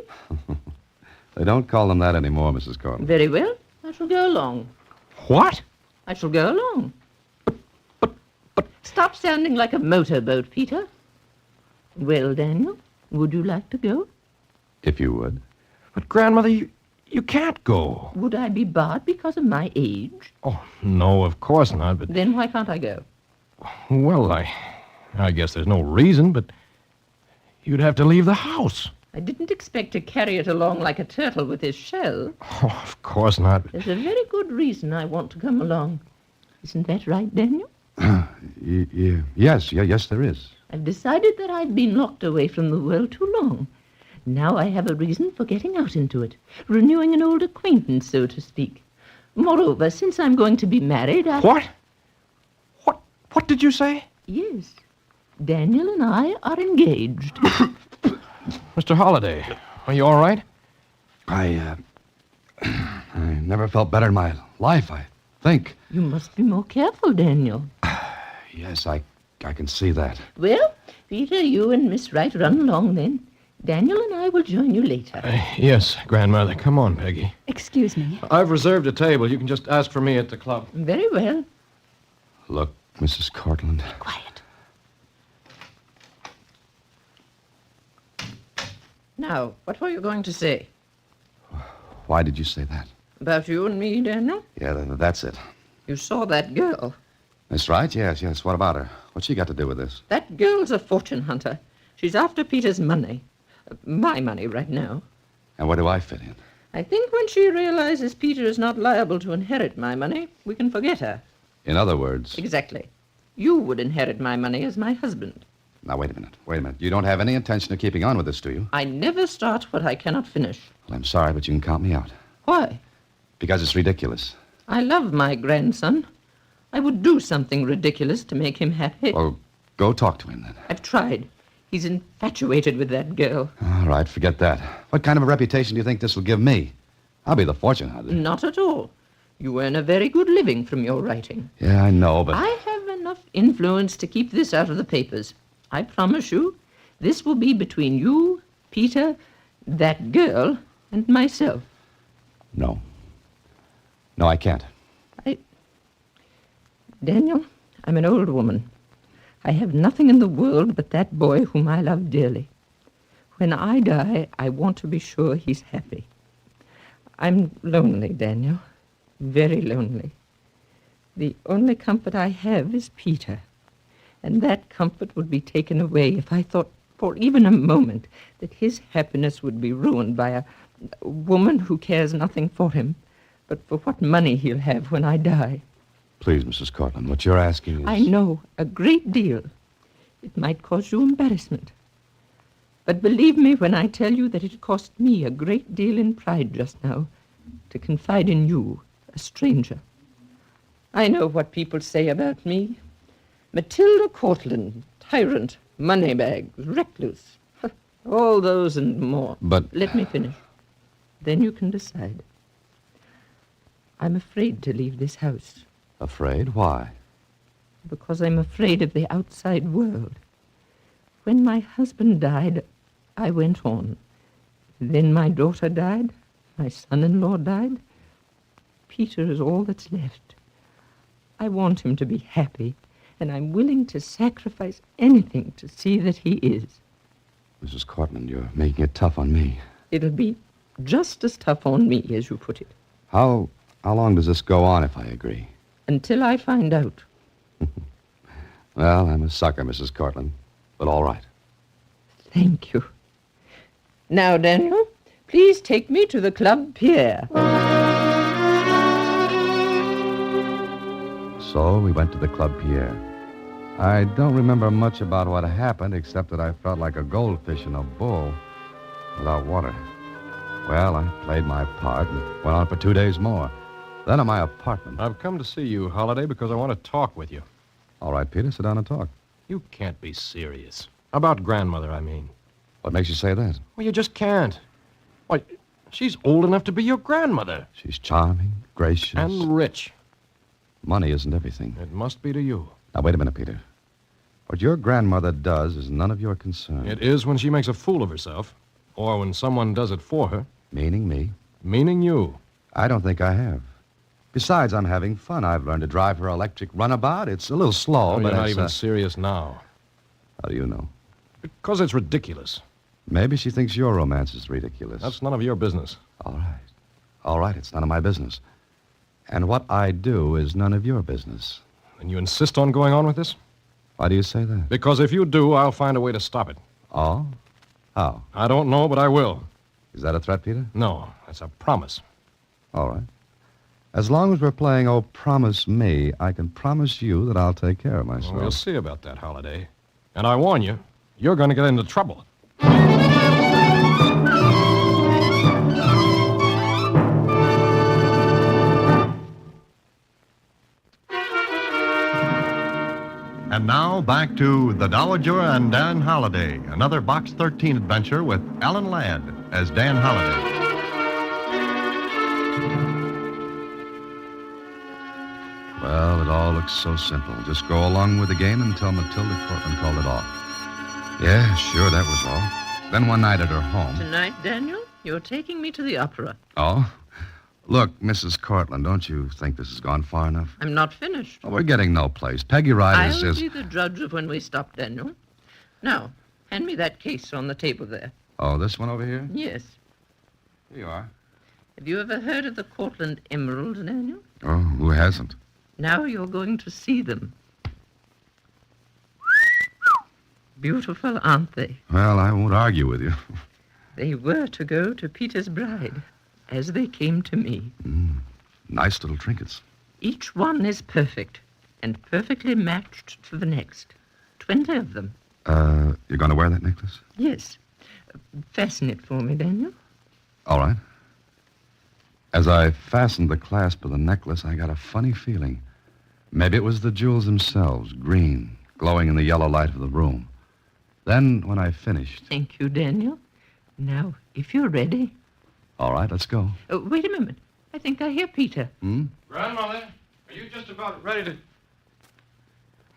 They don't call them that anymore, Mrs. Cortland. Very well. I shall go along. What? I shall go along. But stop sounding like a motorboat, Peter. Well, Daniel, would you like to go? If you would. But, Grandmother, you can't go. Would I be barred because of my age? Oh, no, of course not, but... Then why can't I go? Well, I guess there's no reason, but you'd have to leave the house. I didn't expect to carry it along like a turtle with his shell. Oh, of course not. There's a very good reason I want to come along. Isn't that right, Daniel? Yes, there is. I've decided that I've been locked away from the world too long. Now I have a reason for getting out into it, renewing an old acquaintance, so to speak. Moreover, since I'm going to be married, What? What did you say? Yes. Daniel and I are engaged. Mr. Holliday, are you all right? I never felt better in my life, I think. You must be more careful, Daniel. Yes, I can see that. Well, Peter, you and Miss Wright run along then. Daniel and I will join you later. Yes, Grandmother. Come on, Peggy. Excuse me. I've reserved a table. You can just ask for me at the club. Very well. Look, Mrs. Cortland. Quiet. Now, what were you going to say? Why did you say that? About you and me, Daniel? Yeah, that's it. You saw that girl. That's right, yes. What about her? What's she got to do with this? That girl's a fortune hunter. She's after Peter's money. My money right now. And where do I fit in? I think when she realizes Peter is not liable to inherit my money, we can forget her. In other words... Exactly. You would inherit my money as my husband. Now, wait a minute. You don't have any intention of keeping on with this, do you? I never start what I cannot finish. Well, I'm sorry, but you can count me out. Why? Because it's ridiculous. I love my grandson. I would do something ridiculous to make him happy. Well, go talk to him, then. I've tried. He's infatuated with that girl. All right, forget that. What kind of a reputation do you think this will give me? I'll be the fortune hunter. Not at all. You earn a very good living from your writing. Yeah, I know, but... I have enough influence to keep this out of the papers. I promise you, this will be between you, Peter, that girl, and myself. No. No, I can't. Daniel, I'm an old woman. I have nothing in the world but that boy whom I love dearly. When I die, I want to be sure he's happy. I'm lonely, Daniel. Very lonely. The only comfort I have is Peter. And that comfort would be taken away if I thought for even a moment that his happiness would be ruined by a woman who cares nothing for him, but for what money he'll have when I die. Please, Mrs. Cortland, what you're asking is... I know, a great deal. It might cause you embarrassment. But believe me when I tell you that it cost me a great deal in pride just now to confide in you, a stranger. I know what people say about me. Matilda Cortland, tyrant, moneybags, recluse. All those and more. But... Let me finish. Then you can decide. I'm afraid to leave this house. Afraid? Why? Because I'm afraid of the outside world. When my husband died, I went on. Then my daughter died. My son-in-law died. Peter is all that's left. I want him to be happy, and I'm willing to sacrifice anything to see that he is. Mrs. Cortland, you're making it tough on me. It'll be just as tough on me, as you put it. How long does this go on if I agree? Until I find out. Well, I'm a sucker, Mrs. Cortland, but all right. Thank you. Now, Daniel, please take me to the Club Pierre. So we went to the Club Pierre. I don't remember much about what happened, except that I felt like a goldfish in a bowl without water. Well, I played my part and went on for 2 days more. Then at my apartment. I've come to see you, Holiday, because I want to talk with you. All right, Peter, sit down and talk. You can't be serious. About grandmother, I mean. What makes you say that? Well, you just can't. Why, she's old enough to be your grandmother. She's charming, gracious. And rich. Money isn't everything. It must be to you. Now, wait a minute, Peter. What your grandmother does is none of your concern. It is when she makes a fool of herself, or when someone does it for her. Meaning me? Meaning you. I don't think I have. Besides, I'm having fun. I've learned to drive her electric runabout. It's a little slow, Oh, but you're not it's, even serious now. How do you know? Because it's ridiculous. Maybe she thinks your romance is ridiculous. That's none of your business. All right. All right, it's none of my business. And what I do is none of your business. And you insist on going on with this? Why do you say that? Because if you do, I'll find a way to stop it. Oh? How? I don't know, but I will. Is that a threat, Peter? No, that's a promise. All right. As long as we're playing Oh, Promise Me, I can promise you that I'll take care of myself. Well, we'll see about that, Holiday. And I warn you, you're going to get into trouble. And now back to The Dowager and Dan Holliday, another Box 13 adventure with Alan Ladd as Dan Holliday. Well, it all looks so simple. Just go along with the game until Matilda Cortland called it off. Yeah, sure, that was all. Then one night at her home. Tonight, Daniel, you're taking me to the opera. Oh? Look, Mrs. Cortland, don't you think this has gone far enough? I'm not finished. Oh, we're getting no place. Peggy Riders I'll is... be the judge of when we stop, Daniel. Now, hand me that case on the table there. Oh, this one over here? Yes. Here you are. Have you ever heard of the Cortland emeralds, Daniel? Oh, who hasn't? Now you're going to see them. Beautiful, aren't they? Well, I won't argue with you. They were to go to Peter's bride, as they came to me. Nice little trinkets. Each one is perfect, and perfectly matched to the next. 20 of them. You're going to wear that necklace? Yes. Fasten it for me, Daniel. All right. As I fastened the clasp of the necklace, I got a funny feeling. Maybe it was the jewels themselves, green, glowing in the yellow light of the room. Then, when I finished... Thank you, Daniel. Now, if you're ready... All right, let's go. Wait a moment. I think I hear Peter. Grandmother, are you just about ready to...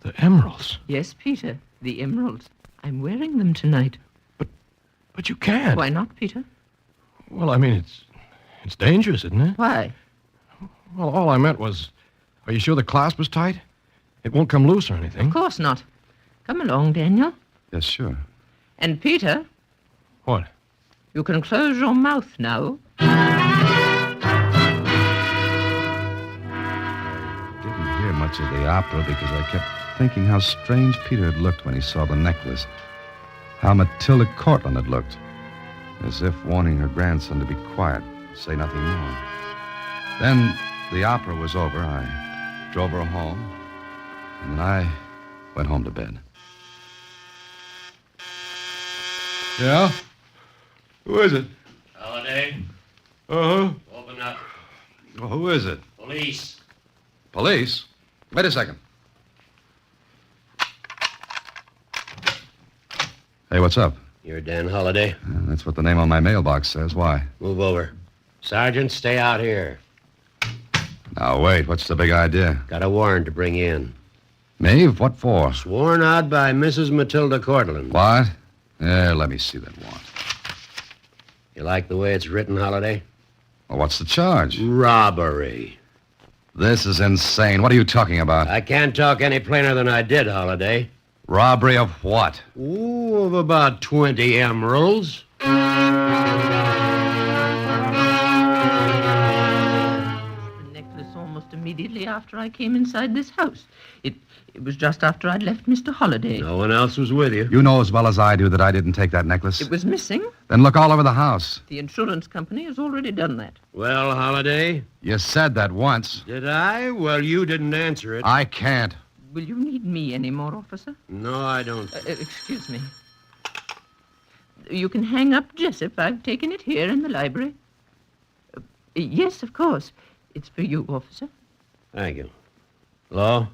The emeralds? Yes, Peter, the emeralds. I'm wearing them tonight. But you can't. Why not, Peter? Well, I mean, it's dangerous, isn't it? Why? Well, all I meant was, are you sure the clasp was tight? It won't come loose or anything. Of course not. Come along, Daniel. Yes, sure. And Peter... What? You can close your mouth now. Didn't hear much of the opera because I kept thinking how strange Peter had looked when he saw the necklace. How Matilda Cortland had looked. As if warning her grandson to be quiet, say nothing more. Then the opera was over. I drove her home, and then I went home to bed. Yeah? Who is it? Holiday, Uh-huh. open up. Well, who is it? Police. Police? Wait a second. Hey, what's up? You're Dan Holiday. That's what the name on my mailbox says. Why? Move over. Sergeant, stay out here. Now, wait. What's the big idea? Got a warrant to bring you in. Me? What for? Sworn out by Mrs. Matilda Cortland. What? Yeah, let me see that warrant. You like the way it's written, Holiday? Well, what's the charge? Robbery. This is insane. What are you talking about? I can't talk any plainer than I did, Holiday. Robbery of what? Ooh, of about 20 emeralds. The necklace almost immediately after I came inside this house. It was just after I'd left Mr. Holliday. No one else was with you. You know as well as I do that I didn't take that necklace. It was missing. Then look all over the house. The insurance company has already done that. Well, Holiday? You said that once. Did I? Well, you didn't answer it. I can't. Will you need me anymore, officer? No, I don't. Excuse me. You can hang up Jessup. I've taken it here in the library. Yes, of course. It's for you, officer. Thank you. Hello?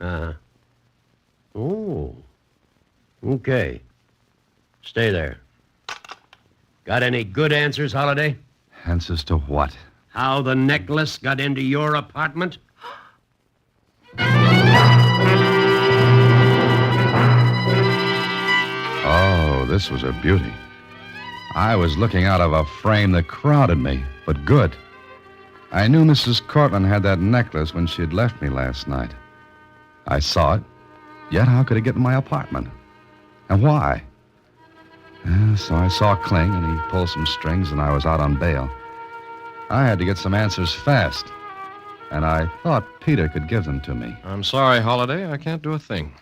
Uh-huh. Oh. Okay. Stay there. Got any good answers, Holiday? Answers to what? How the necklace got into your apartment? Oh, this was a beauty. I was looking out of a frame that crowded me, but good. I knew Mrs. Cortland had that necklace when she had left me last night. I saw it, yet how could it get in my apartment? And why? So I saw Kling, and he pulled some strings, and I was out on bail. I had to get some answers fast, and I thought Peter could give them to me. I'm sorry, Holiday. I can't do a thing.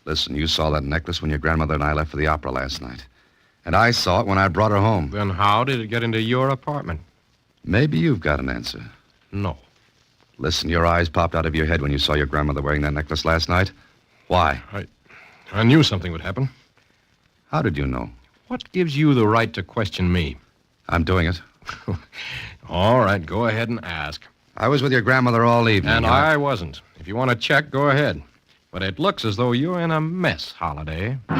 Listen, you saw that necklace when your grandmother and I left for the opera last night. And I saw it when I brought her home. Then how did it get into your apartment? Maybe you've got an answer. No. Listen, your eyes popped out of your head when you saw your grandmother wearing that necklace last night. Why? I knew something would happen. How did you know? What gives you the right to question me? I'm doing it. All right, go ahead and ask. I was with your grandmother all evening. And I wasn't. If you want to check, go ahead. But it looks as though you're in a mess, Holiday. Well,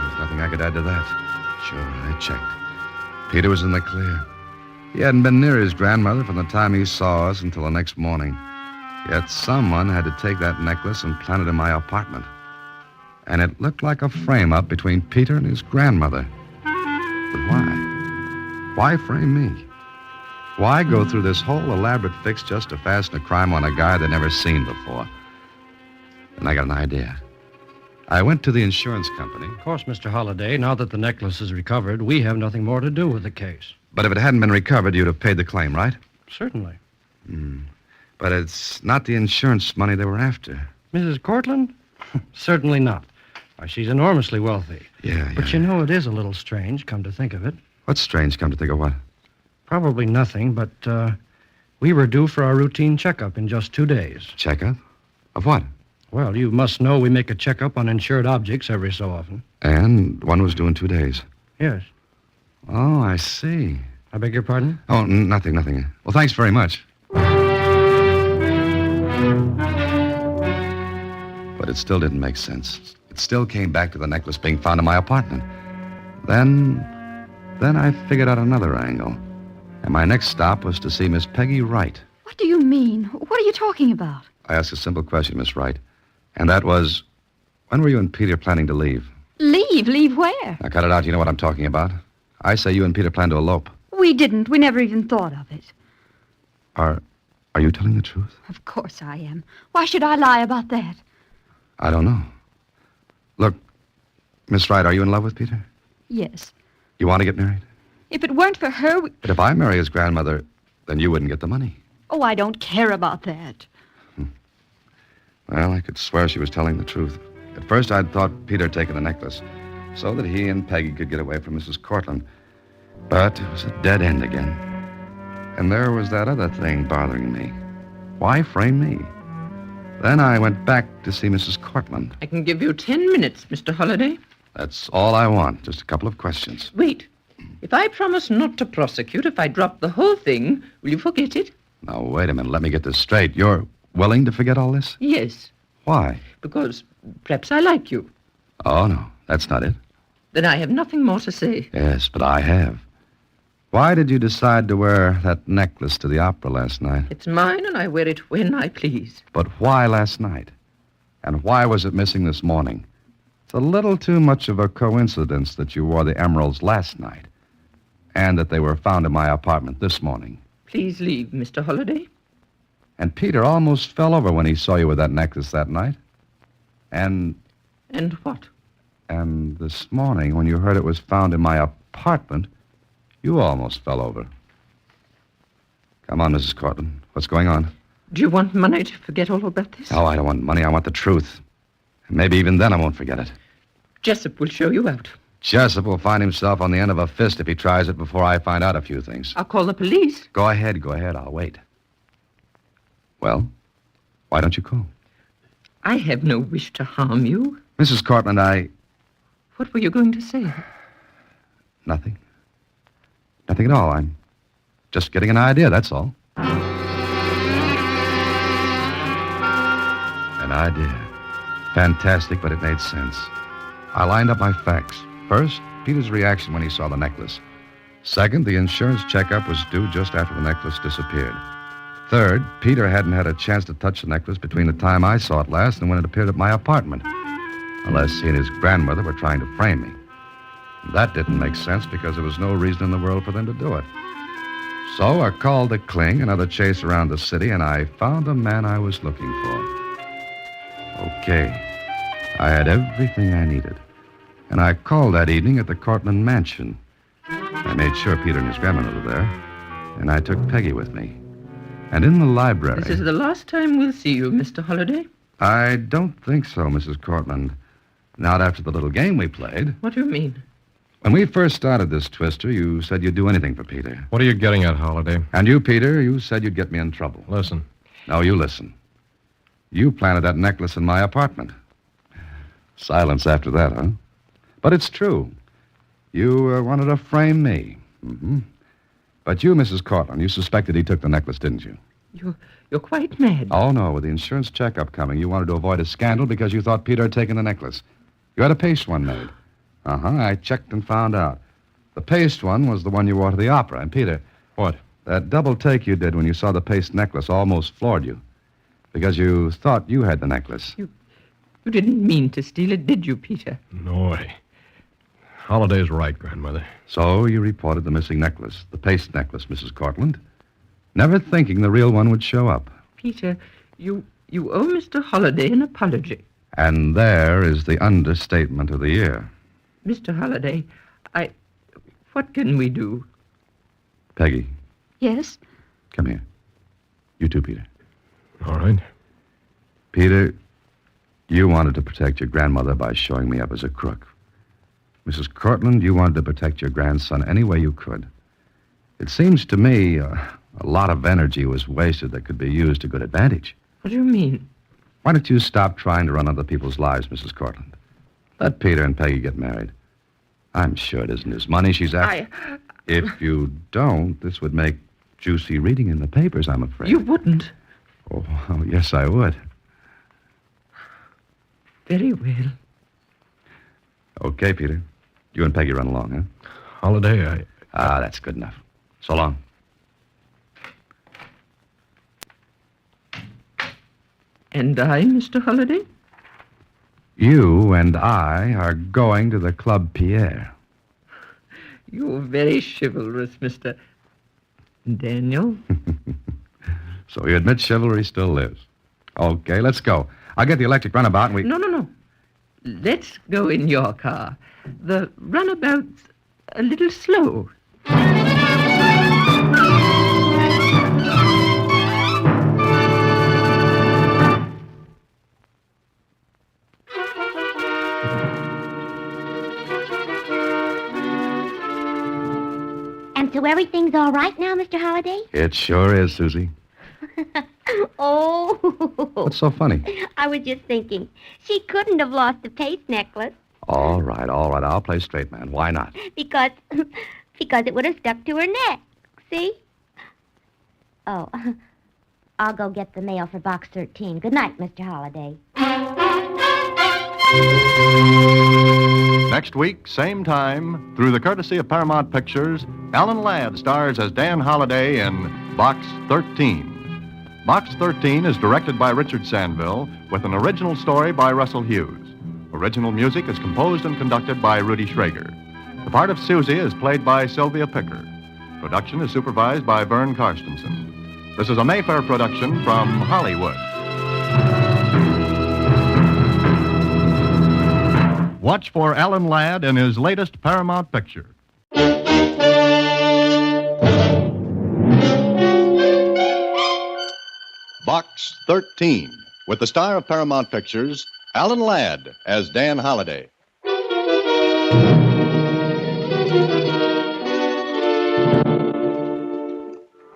there's nothing I could add to that. Sure, I checked. Peter was in the clear. He hadn't been near his grandmother from the time he saw us until the next morning. Yet someone had to take that necklace and plant it in my apartment. And it looked like a frame-up between Peter and his grandmother. But why? Why frame me? Why go through this whole elaborate fix just to fasten a crime on a guy they'd never seen before? And I got an idea. I went to the insurance company. Of course, Mr. Holliday, now that the necklace is recovered, we have nothing more to do with the case. But if it hadn't been recovered, you'd have paid the claim, right? Certainly. But it's not the insurance money they were after. Mrs. Cortland? Certainly not. Why, she's enormously wealthy. Yeah. But you know, it is a little strange, come to think of it. What's strange, come to think of what? Probably nothing, but we were due for our routine checkup in just 2 days. Checkup? Of what? Well, you must know we make a checkup on insured objects every so often. And one was due in 2 days. Yes. Oh, I see. I beg your pardon? Oh, nothing. Well, thanks very much. But it still didn't make sense. It still came back to the necklace being found in my apartment. Then I figured out another angle. And my next stop was to see Miss Peggy Wright. What do you mean? What are you talking about? I asked a simple question, Miss Wright. And that was, when were you and Peter planning to leave? Leave? Leave where? Now, cut it out. You know what I'm talking about. I say you and Peter plan to elope. We didn't. We never even thought of it. Are you telling the truth? Of course I am. Why should I lie about that? I don't know. Look, Miss Wright, are you in love with Peter? Yes. You want to get married? If it weren't for her, But if I marry his grandmother, then you wouldn't get the money. Oh, I don't care about that. Well, I could swear she was telling the truth. At first, I'd thought Peter had taken the necklace so that he and Peggy could get away from Mrs. Cortland. But it was a dead end again. And there was that other thing bothering me. Why frame me? Then I went back to see Mrs. Cortland. I can give you 10 minutes, Mr. Holliday. That's all I want, just a couple of questions. Wait. If I promise not to prosecute, if I drop the whole thing, will you forget it? Now, wait a minute. Let me get this straight. You're willing to forget all this? Yes. Why? Because perhaps I like you. Oh, no. That's not it. Then I have nothing more to say. Yes, but I have. Why did you decide to wear that necklace to the opera last night? It's mine, and I wear it when I please. But why last night? And why was it missing this morning? It's a little too much of a coincidence that you wore the emeralds last night and that they were found in my apartment this morning. Please leave, Mr. Holliday. And Peter almost fell over when he saw you with that necklace that night. And what? And this morning, when you heard it was found in my apartment, you almost fell over. Come on, Mrs. Cortland. What's going on? Do you want money to forget all about this? Oh, I don't want money. I want the truth. And maybe even then I won't forget it. Jessup will show you out. Jessup will find himself on the end of a fist if he tries it before I find out a few things. I'll call the police. Go ahead. I'll wait. Well, why don't you call? I have no wish to harm you. Mrs. Cortland, What were you going to say? Nothing. Nothing at all. I'm just getting an idea, that's all. An idea. Fantastic, but it made sense. I lined up my facts. First, Peter's reaction when he saw the necklace. Second, the insurance checkup was due just after the necklace disappeared. Third, Peter hadn't had a chance to touch the necklace between the time I saw it last and when it appeared at my apartment. Unless he and his grandmother were trying to frame me. That didn't make sense because there was no reason in the world for them to do it. So I called the Kling, another chase around the city, and I found the man I was looking for. Okay. I had everything I needed. And I called that evening at the Cortland Mansion. I made sure Peter and his grandmother were there, and I took Peggy with me. And in the library... This is the last time we'll see you, Mr. Holliday. I don't think so, Mrs. Cortland. Not after the little game we played. What do you mean? When we first started this, Twister, you said you'd do anything for Peter. What are you getting at, Holliday? And you, Peter, you said you'd get me in trouble. Listen. No, you listen. You planted that necklace in my apartment. Silence after that, huh? But it's true. You wanted to frame me. Mm-hmm. But you, Mrs. Cortland, you suspected he took the necklace, didn't you? You're quite mad. Oh, no. With the insurance checkup coming, you wanted to avoid a scandal because you thought Peter had taken the necklace. You had a paste one made. Uh-huh. I checked and found out. The paste one was the one you wore to the opera. And, Peter... What? That double take you did when you saw the paste necklace almost floored you. Because you thought you had the necklace. You didn't mean to steal it, did you, Peter? No way. Holliday's right, Grandmother. So you reported the missing necklace, the paste necklace, Mrs. Cortland, never thinking the real one would show up. Peter, you owe Mr. Holliday an apology. And there is the understatement of the year. Mr. Holliday, what can we do? Peggy, Yes? come here. You too, Peter. All right. Peter, you wanted to protect your grandmother by showing me up as a crook. Mrs. Cortland, you wanted to protect your grandson any way you could. It seems to me a lot of energy was wasted that could be used to good advantage. What do you mean? Why don't you stop trying to run other people's lives, Mrs. Cortland? Let Peter and Peggy get married. I'm sure it isn't his money she's after. If you don't, this would make juicy reading in the papers, I'm afraid. You wouldn't. Oh, yes, I would. Very well. Okay, Peter. You and Peggy run along, huh? Holliday, that's good enough. So long. And I, Mr. Holliday? You and I are going to the Club Pierre. You're very chivalrous, Mr. Daniel. So you admit chivalry still lives. Okay, let's go. I'll get the electric runabout and we... No. Let's go in your car. The runabout's a little slow. And so everything's all right now, Mr. Holliday? It sure is, Susie. Oh. What's so funny? I was just thinking, she couldn't have lost the paste necklace. All right. I'll play straight man. Why not? Because it would have stuck to her neck. See? Oh, I'll go get the mail for Box 13. Good night, Mr. Holliday. Next week, same time, through the courtesy of Paramount Pictures, Alan Ladd stars as Dan Holliday in Box 13. Box 13 is directed by Richard Sandville with an original story by Russell Hughes. Original music is composed and conducted by Rudy Schrager. The part of Susie is played by Sylvia Picker. Production is supervised by Vern Karstensen. This is a Mayfair production from Hollywood. Watch for Alan Ladd in his latest Paramount picture. Box 13, with the star of Paramount Pictures, Alan Ladd as Dan Holliday.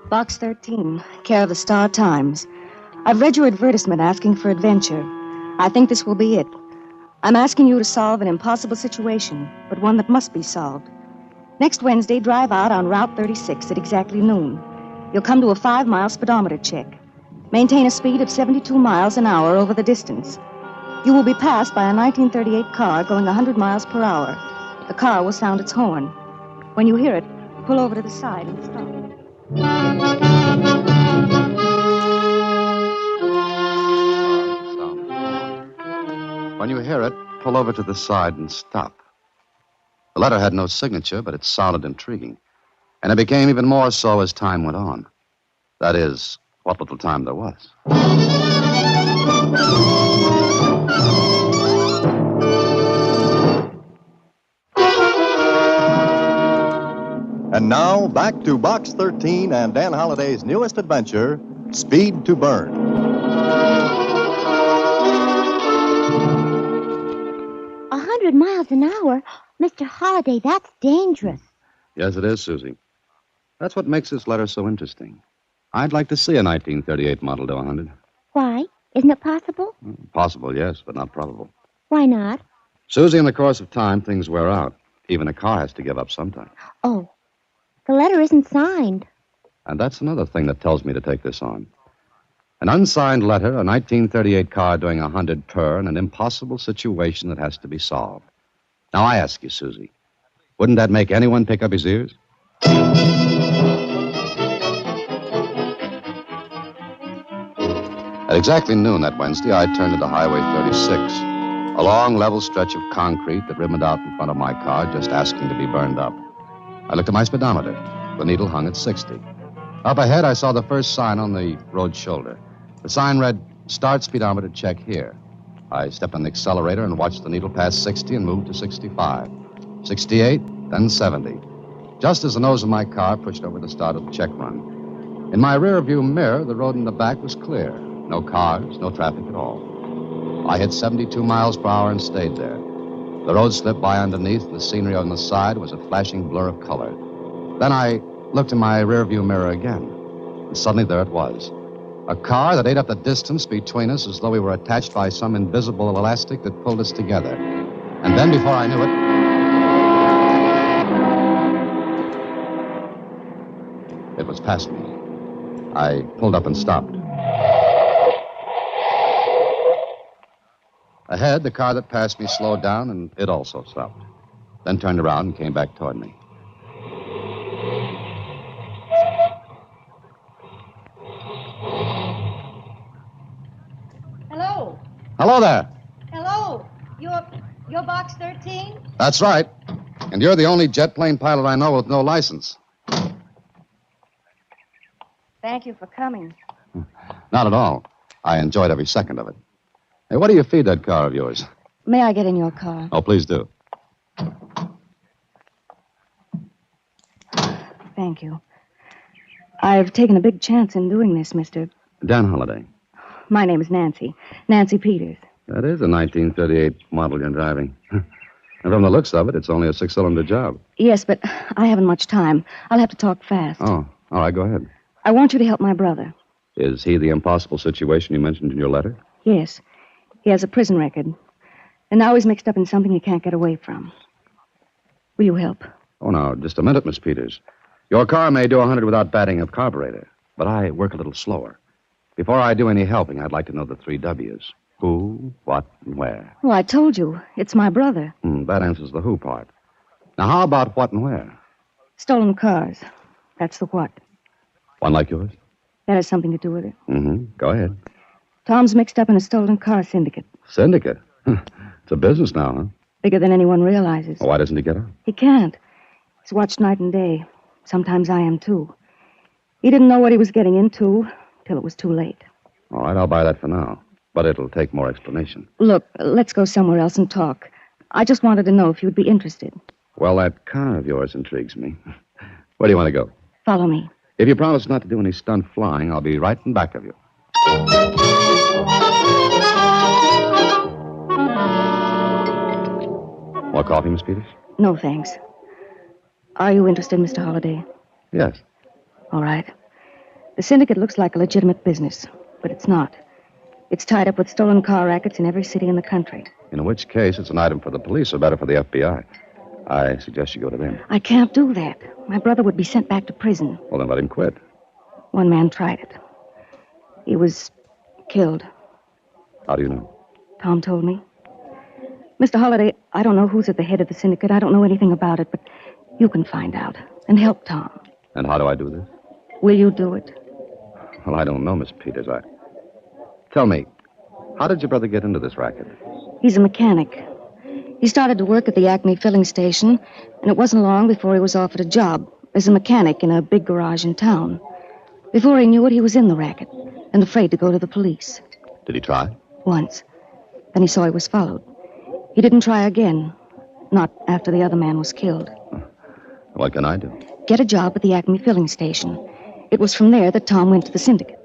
Box 13, care of the Star Times. I've read your advertisement asking for adventure. I think this will be it. I'm asking you to solve an impossible situation, but one that must be solved. Next Wednesday, drive out on Route 36 at exactly noon. You'll come to a 5-mile speedometer check. Maintain a speed of 72 miles an hour over the distance. You will be passed by a 1938 car going 100 miles per hour. The car will sound its horn. When you hear it, pull over to the side and stop. When you hear it, pull over to the side and stop. The letter had no signature, but it sounded intriguing. And it became even more so as time went on. That is, what little time there was. And now, back to Box 13 and Dan Holliday's newest adventure, Speed to Burn. 100 miles an hour? Mr. Holliday, that's dangerous. Yes, it is, Susie. That's what makes this letter so interesting. I'd like to see a 1938 model to 100. Why? Isn't it possible? Possible, yes, but not probable. Why not? Susie, in the course of time, things wear out. Even a car has to give up sometime. Oh, the letter isn't signed. And that's another thing that tells me to take this on. An unsigned letter, a 1938 car doing 100 per, and an impossible situation that has to be solved. Now, I ask you, Susie, wouldn't that make anyone pick up his ears? At exactly noon that Wednesday, I turned into Highway 36, a long, level stretch of concrete that ribboned out in front of my car, just asking to be burned up. I looked at my speedometer. The needle hung at 60. Up ahead, I saw the first sign on the road shoulder. The sign read, "Start speedometer check here." I stepped on the accelerator and watched the needle pass 60 and move to 65. 68, then 70. Just as the nose of my car pushed over the start of the check run. In my rearview mirror, the road in the back was clear. No cars, no traffic at all. I hit 72 miles per hour and stayed there. The road slipped by underneath, and the scenery on the side was a flashing blur of color. Then I looked in my rearview mirror again, and suddenly there it was. A car that ate up the distance between us as though we were attached by some invisible elastic that pulled us together. And then, before I knew it was past me. I pulled up and stopped. Ahead, the car that passed me slowed down, and it also stopped. Then turned around and came back toward me. Hello. Hello there. Hello. You're Box 13? That's right. And you're the only jet plane pilot I know with no license. Thank you for coming. Not at all. I enjoyed every second of it. Hey, what do you feed that car of yours? May I get in your car? Oh, please do. Thank you. I've taken a big chance in doing this, Mr. Dan Holliday. My name is Nancy. Nancy Peters. That is a 1938 model you're driving. And from the looks of it, it's only a 6-cylinder job. Yes, but I haven't much time. I'll have to talk fast. Oh, all right, go ahead. I want you to help my brother. Is he the impossible situation you mentioned in your letter? Yes. He has a prison record. And now he's mixed up in something he can't get away from. Will you help? Oh, now, just a minute, Miss Peters. Your car may do 100 without batting a carburetor, but I work a little slower. Before I do any helping, I'd like to know the 3 W's. Who, what, and where. Oh, I told you. It's my brother. That answers the who part. Now, how about what and where? Stolen cars. That's the what. One like yours? That has something to do with it. Go ahead. Tom's mixed up in a stolen car syndicate. Syndicate? It's a business now, huh? Bigger than anyone realizes. Why doesn't he get out? He can't. He's watched night and day. Sometimes I am, too. He didn't know what he was getting into till it was too late. All right, I'll buy that for now. But it'll take more explanation. Look, let's go somewhere else and talk. I just wanted to know if you'd be interested. Well, that car of yours intrigues me. Where do you want to go? Follow me. If you promise not to do any stunt flying, I'll be right in back of you. More coffee, Miss Peters? No, thanks. Are you interested, Mr. Holliday? Yes. All right. The syndicate looks like a legitimate business, but it's not. It's tied up with stolen car rackets in every city in the country. In which case, it's an item for the police, or better for the FBI. I suggest you go to them. I can't do that. My brother would be sent back to prison. Well, then let him quit. One man tried it. He was killed. How do you know? Tom told me. Mr. Holliday, I don't know who's at the head of the syndicate. I don't know anything about it, but you can find out and help Tom. And how do I do this? Will you do it? Well, I don't know, Miss Peters. Tell me, how did your brother get into this racket? He's a mechanic. He started to work at the Acme filling station, and it wasn't long before he was offered a job as a mechanic in a big garage in town. Before he knew it, he was in the racket and afraid to go to the police. Did he try? Once. Then he saw he was followed. He didn't try again. Not after the other man was killed. What can I do? Get a job at the Acme filling station. It was from there that Tom went to the syndicate.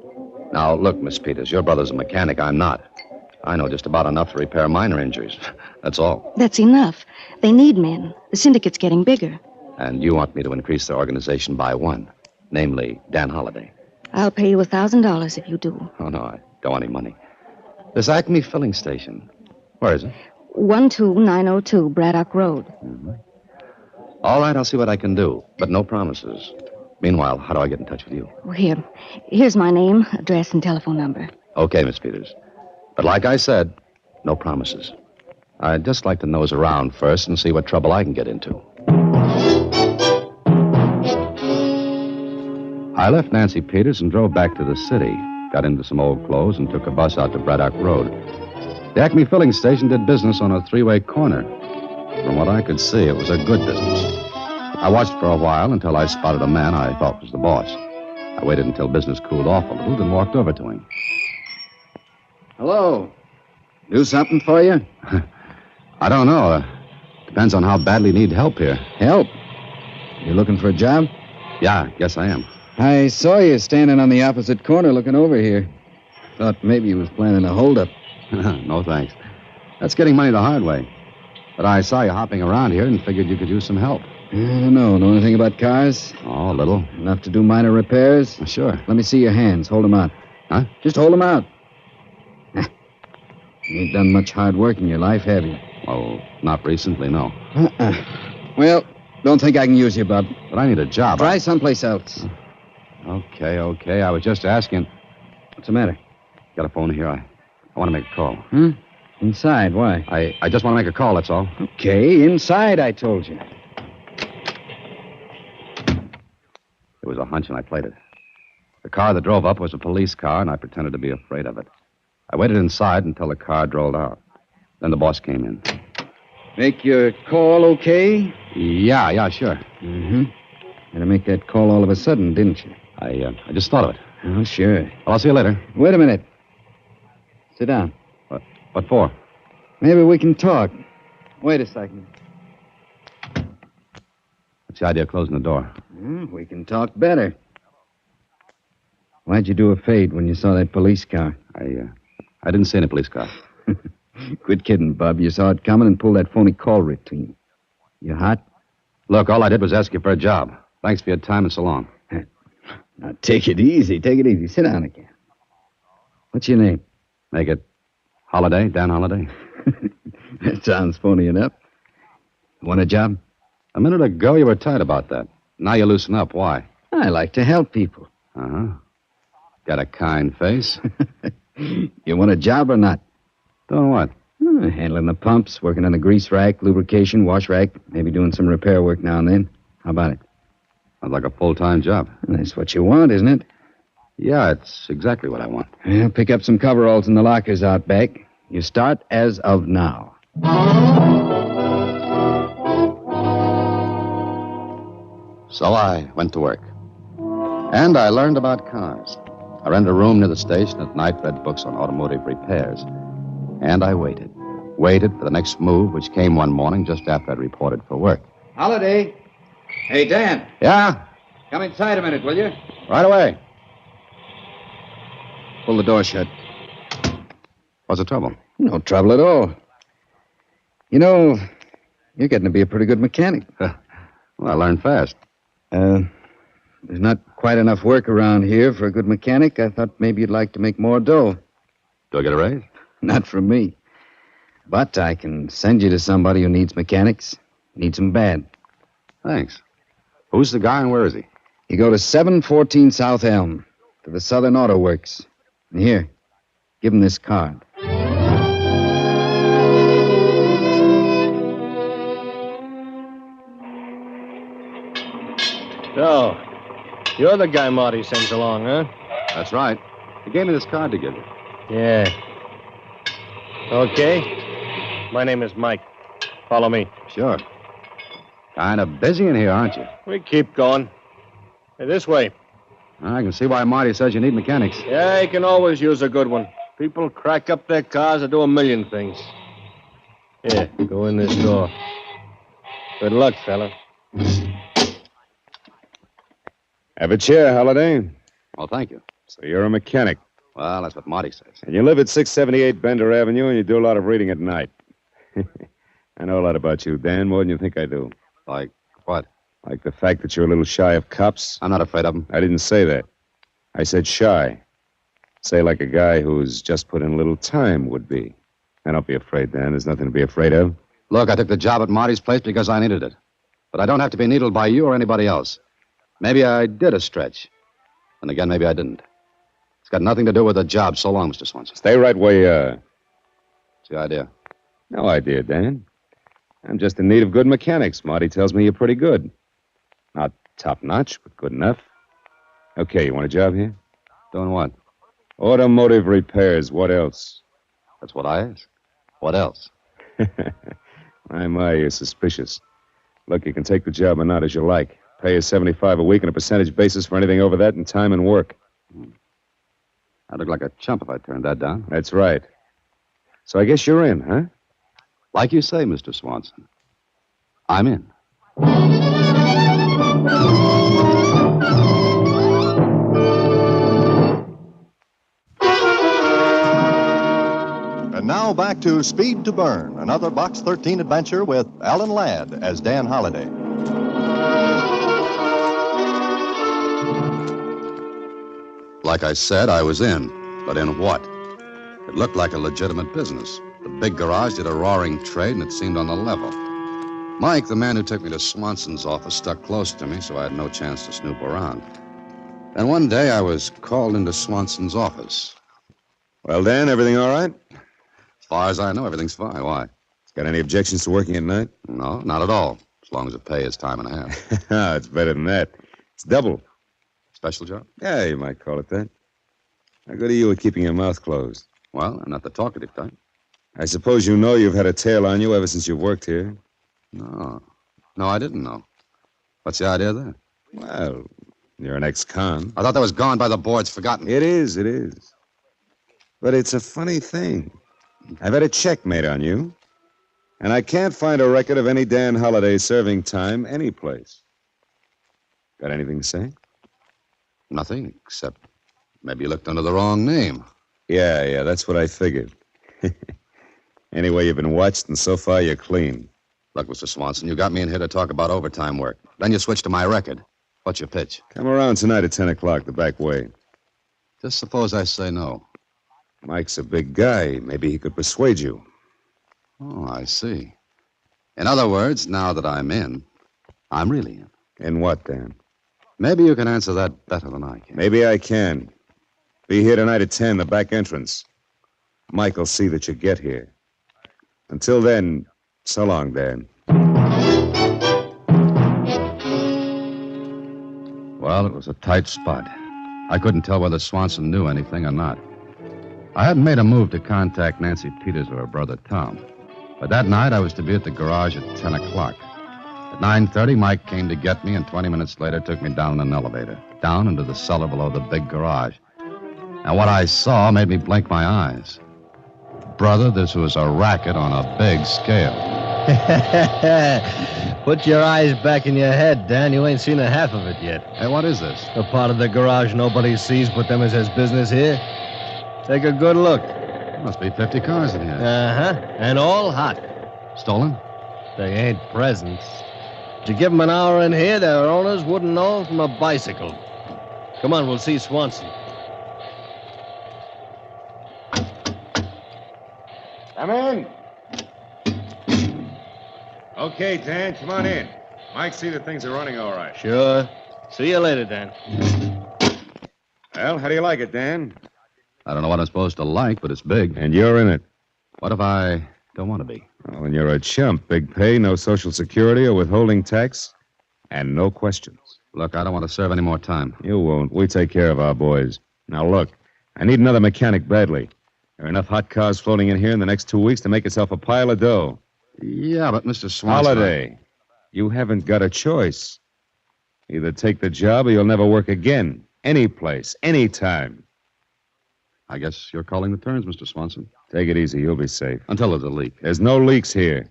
Now, look, Miss Peters, your brother's a mechanic. I'm not. I know just about enough to repair minor injuries. That's all. That's enough. They need men. The syndicate's getting bigger. And you want me to increase their organization by one, namely Dan Holliday. I'll pay you $1,000 if you do. Oh, no, I don't want any money. This Acme filling station, where is it? 12902 Braddock Road. Mm-hmm. All right, I'll see what I can do, but no promises. Meanwhile, how do I get in touch with you? Well, here's my name, address, and telephone number. Okay, Miss Peters. But like I said, no promises. I'd just like to nose around first and see what trouble I can get into. I left Nancy Peters and drove back to the city, got into some old clothes, and took a bus out to Braddock Road. The Acme filling station did business on a three-way corner. From what I could see, it was a good business. I watched for a while until I spotted a man I thought was the boss. I waited until business cooled off a little, then walked over to him. Hello. Do something for you? I don't know. Depends on how badly you need help here. Help? You looking for a job? Yeah, guess I am. I saw you standing on the opposite corner looking over here. Thought maybe you was planning a holdup. No, thanks. That's getting money the hard way. But I saw you hopping around here and figured you could use some help. I don't know. Know anything about cars? Oh, a little. Enough to do minor repairs? Sure. Let me see your hands. Hold them out. Huh? Just hold them out. You ain't done much hard work in your life, have you? Oh, not recently, no. Well, don't think I can use you, Bub. But I need a job. Try someplace else. Okay. I was just asking. What's the matter? Got a phone here. I want to make a call. Inside, why? I just want to make a call, that's all. Okay, inside, I told you. It was a hunch, and I played it. The car that drove up was a police car, and I pretended to be afraid of it. I waited inside until the car drove out. Then the boss came in. Make your call okay? Yeah, sure. Mm-hmm. Had to make that call all of a sudden, didn't you? I just thought of it. Oh, sure. Well, I'll see you later. Wait a minute. Sit down. What for? Maybe we can talk. Wait a second. What's the idea of closing the door? We can talk better. Why'd you do a fade when you saw that police car? I didn't see any police car. Quit kidding, Bub. You saw it coming and pulled that phony call routine. You hot? Look, all I did was ask you for a job. Thanks for your time and so long. Now, take it easy. Sit down again. What's your name? Make it Holiday, Dan Holiday. That sounds phony enough. Want a job? A minute ago, you were tight about that. Now you loosen up. Why? I like to help people. Uh-huh. Got a kind face. You want a job or not? Doing what? Handling the pumps, working on the grease rack, lubrication, wash rack, maybe doing some repair work now and then. How about it? Sounds like a full-time job. That's what you want, isn't it? Yeah, it's exactly what I want. Well, pick up some coveralls in the lockers out back. You start as of now. So I went to work. And I learned about cars. I rented a room near the station at night, read books on automotive repairs. And I waited. Waited for the next move, which came one morning just after I'd reported for work. Holiday. Hey, Dan. Yeah? Come inside a minute, will you? Right away. Pull the door shut. What's the trouble? No trouble at all. You know, you're getting to be a pretty good mechanic. Well, I learned fast. There's not quite enough work around here for a good mechanic. I thought maybe you'd like to make more dough. Do I get a raise? Not from me. But I can send you to somebody who needs mechanics. Needs him bad. Thanks. Who's the guy and where is he? You go to 714 South Elm, to the Southern Auto Works. And here, give him this card. So, you're the guy Marty sends along, huh? That's right. He gave me this card to give you. Yeah. Okay. My name is Mike. Follow me. Sure. Kind of busy in here, aren't you? We keep going. Hey, this way. I can see why Marty says you need mechanics. Yeah, you can always use a good one. People crack up their cars or do a million things. Here, go in this door. Good luck, fella. Have a chair, Halliday. Well, thank you. So you're a mechanic. Well, that's what Marty says. And you live at 678 Bender Avenue, and you do a lot of reading at night. I know a lot about you, Dan, more than you think I do. Like what? Like the fact that you're a little shy of cops. I'm not afraid of them. I didn't say that. I said shy. Say like a guy who's just put in a little time would be. And don't be afraid, Dan. There's nothing to be afraid of. Look, I took the job at Marty's place because I needed it. But I don't have to be needled by you or anybody else. Maybe I did a stretch. And again, maybe I didn't. It's got nothing to do with the job. So long, Mr. Swanson. Stay right where you are. What's the idea? No idea, Dan. I'm just in need of good mechanics. Marty tells me you're pretty good. Not top-notch, but good enough. Okay, you want a job here? Doing what? Automotive repairs. What else? That's what I asked. What else? My, you're suspicious. Look, you can take the job or not as you like. Pay you $75 a week on a percentage basis for anything over that in time and work. I'd look like a chump if I turned that down. That's right. So I guess you're in, huh? Like you say, Mr. Swanson. I'm in. And now back to Speed to Burn, another Box 13 adventure with Alan Ladd as Dan Holliday. Like I said, I was in. But in what? It looked like a legitimate business. The big garage did a roaring trade, and it seemed on the level. Mike, the man who took me to Swanson's office, stuck close to me, so I had no chance to snoop around. Then one day I was called into Swanson's office. Well, Dan, everything all right? As far as I know, everything's fine. Why? Got any objections to working at night? No, not at all. As long as the pay is time and a half. It's better than that. It's double. Special job? Yeah, you might call it that. How good are you at keeping your mouth closed? Well, I'm not the talkative type. I suppose you know you've had a tail on you ever since you've worked here. No, I didn't know. What's the idea there? Well, you're an ex-con. I thought that was gone by the boards, forgotten. It is. But it's a funny thing. I've had a check made on you, and I can't find a record of any Dan Holliday serving time anyplace. Got anything to say? Nothing, except maybe you looked under the wrong name. Yeah, that's what I figured. Anyway, you've been watched, and so far you're clean. Look, Mr. Swanson, you got me in here to talk about overtime work. Then you switched to my record. What's your pitch? Come around tonight at 10 o'clock, the back way. Just suppose I say no. Mike's a big guy. Maybe he could persuade you. Oh, I see. In other words, now that I'm in, I'm really in. In what, Dan? Maybe you can answer that better than I can. Maybe I can. Be here tonight at 10, the back entrance. Mike will see that you get here. Until then, so long, Dan. Well, it was a tight spot. I couldn't tell whether Swanson knew anything or not. I hadn't made a move to contact Nancy Peters or her brother Tom. But that night, I was to be at the garage at 10 o'clock. At 9:30, Mike came to get me, and 20 minutes later took me down in an elevator, down into the cellar below the big garage. And what I saw made me blink my eyes. Brother, this was a racket on a big scale. Put your eyes back in your head, Dan. You ain't seen a half of it yet. Hey, what is this? The part of the garage nobody sees but them as has business here. Take a good look. Must be 50 cars in here. Uh-huh. And all hot. Stolen? They ain't presents. Did you give them an hour in here, their owners wouldn't know from a bicycle. Come on, we'll see Swanson. Come in. Okay, Dan, come on in. Mike, see that things are running all right. Sure. See you later, Dan. Well, how do you like it, Dan? I don't know what I'm supposed to like, but it's big. And you're in it. What if I don't want to be? Oh, and you're a chump. Big pay, no Social Security or withholding tax, and no questions. Look, I don't want to serve any more time. You won't. We take care of our boys. Now, look, I need another mechanic badly. There are enough hot cars floating in here in the next 2 weeks to make yourself a pile of dough. Yeah, but Mr. Swanson... Holiday. You haven't got a choice. Either take the job or you'll never work again. Any place, any time. I guess you're calling the turns, Mr. Swanson. Take it easy. You'll be safe. Until there's a leak. There's no leaks here.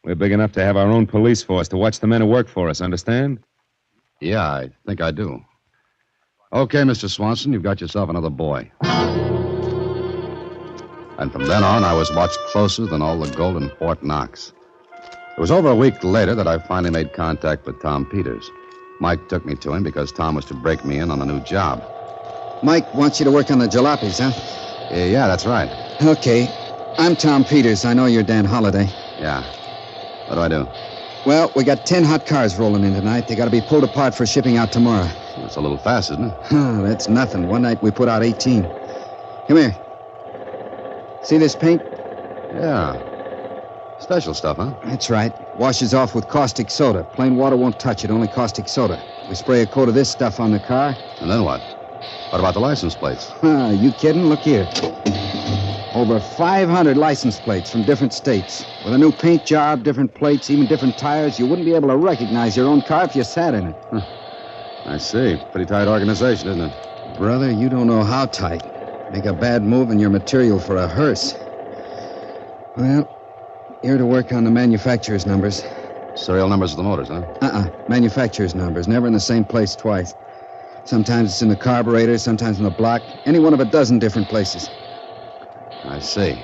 We're big enough to have our own police force to watch the men who work for us, understand? Yeah, I think I do. Okay, Mr. Swanson, you've got yourself another boy. And from then on, I was watched closer than all the gold in Fort Knox. It was over a week later that I finally made contact with Tom Peters. Mike took me to him because Tom was to break me in on a new job. Mike wants you to work on the jalopies, huh? Yeah, that's right. Okay. I'm Tom Peters. I know you're Dan Holliday. Yeah. What do I do? Well, we got 10 hot cars rolling in tonight. They got to be pulled apart for shipping out tomorrow. That's a little fast, isn't it? That's nothing. One night we put out 18. Come here. See this paint? Yeah. Special stuff, huh? That's right. Washes off with caustic soda. Plain water won't touch it, only caustic soda. We spray a coat of this stuff on the car. And then what? What about the license plates? You kidding? Look here. Over 500 license plates from different states. With a new paint job, different plates, even different tires, you wouldn't be able to recognize your own car if you sat in it. I see. Pretty tight organization, isn't it? Brother, you don't know how tight. Make a bad move and you're material for a hearse. Well, here to work on the manufacturer's numbers. Serial numbers of the motors, huh? Manufacturer's numbers. Never in the same place twice. Sometimes it's in the carburetor, sometimes in the block. Any one of a dozen different places. I see.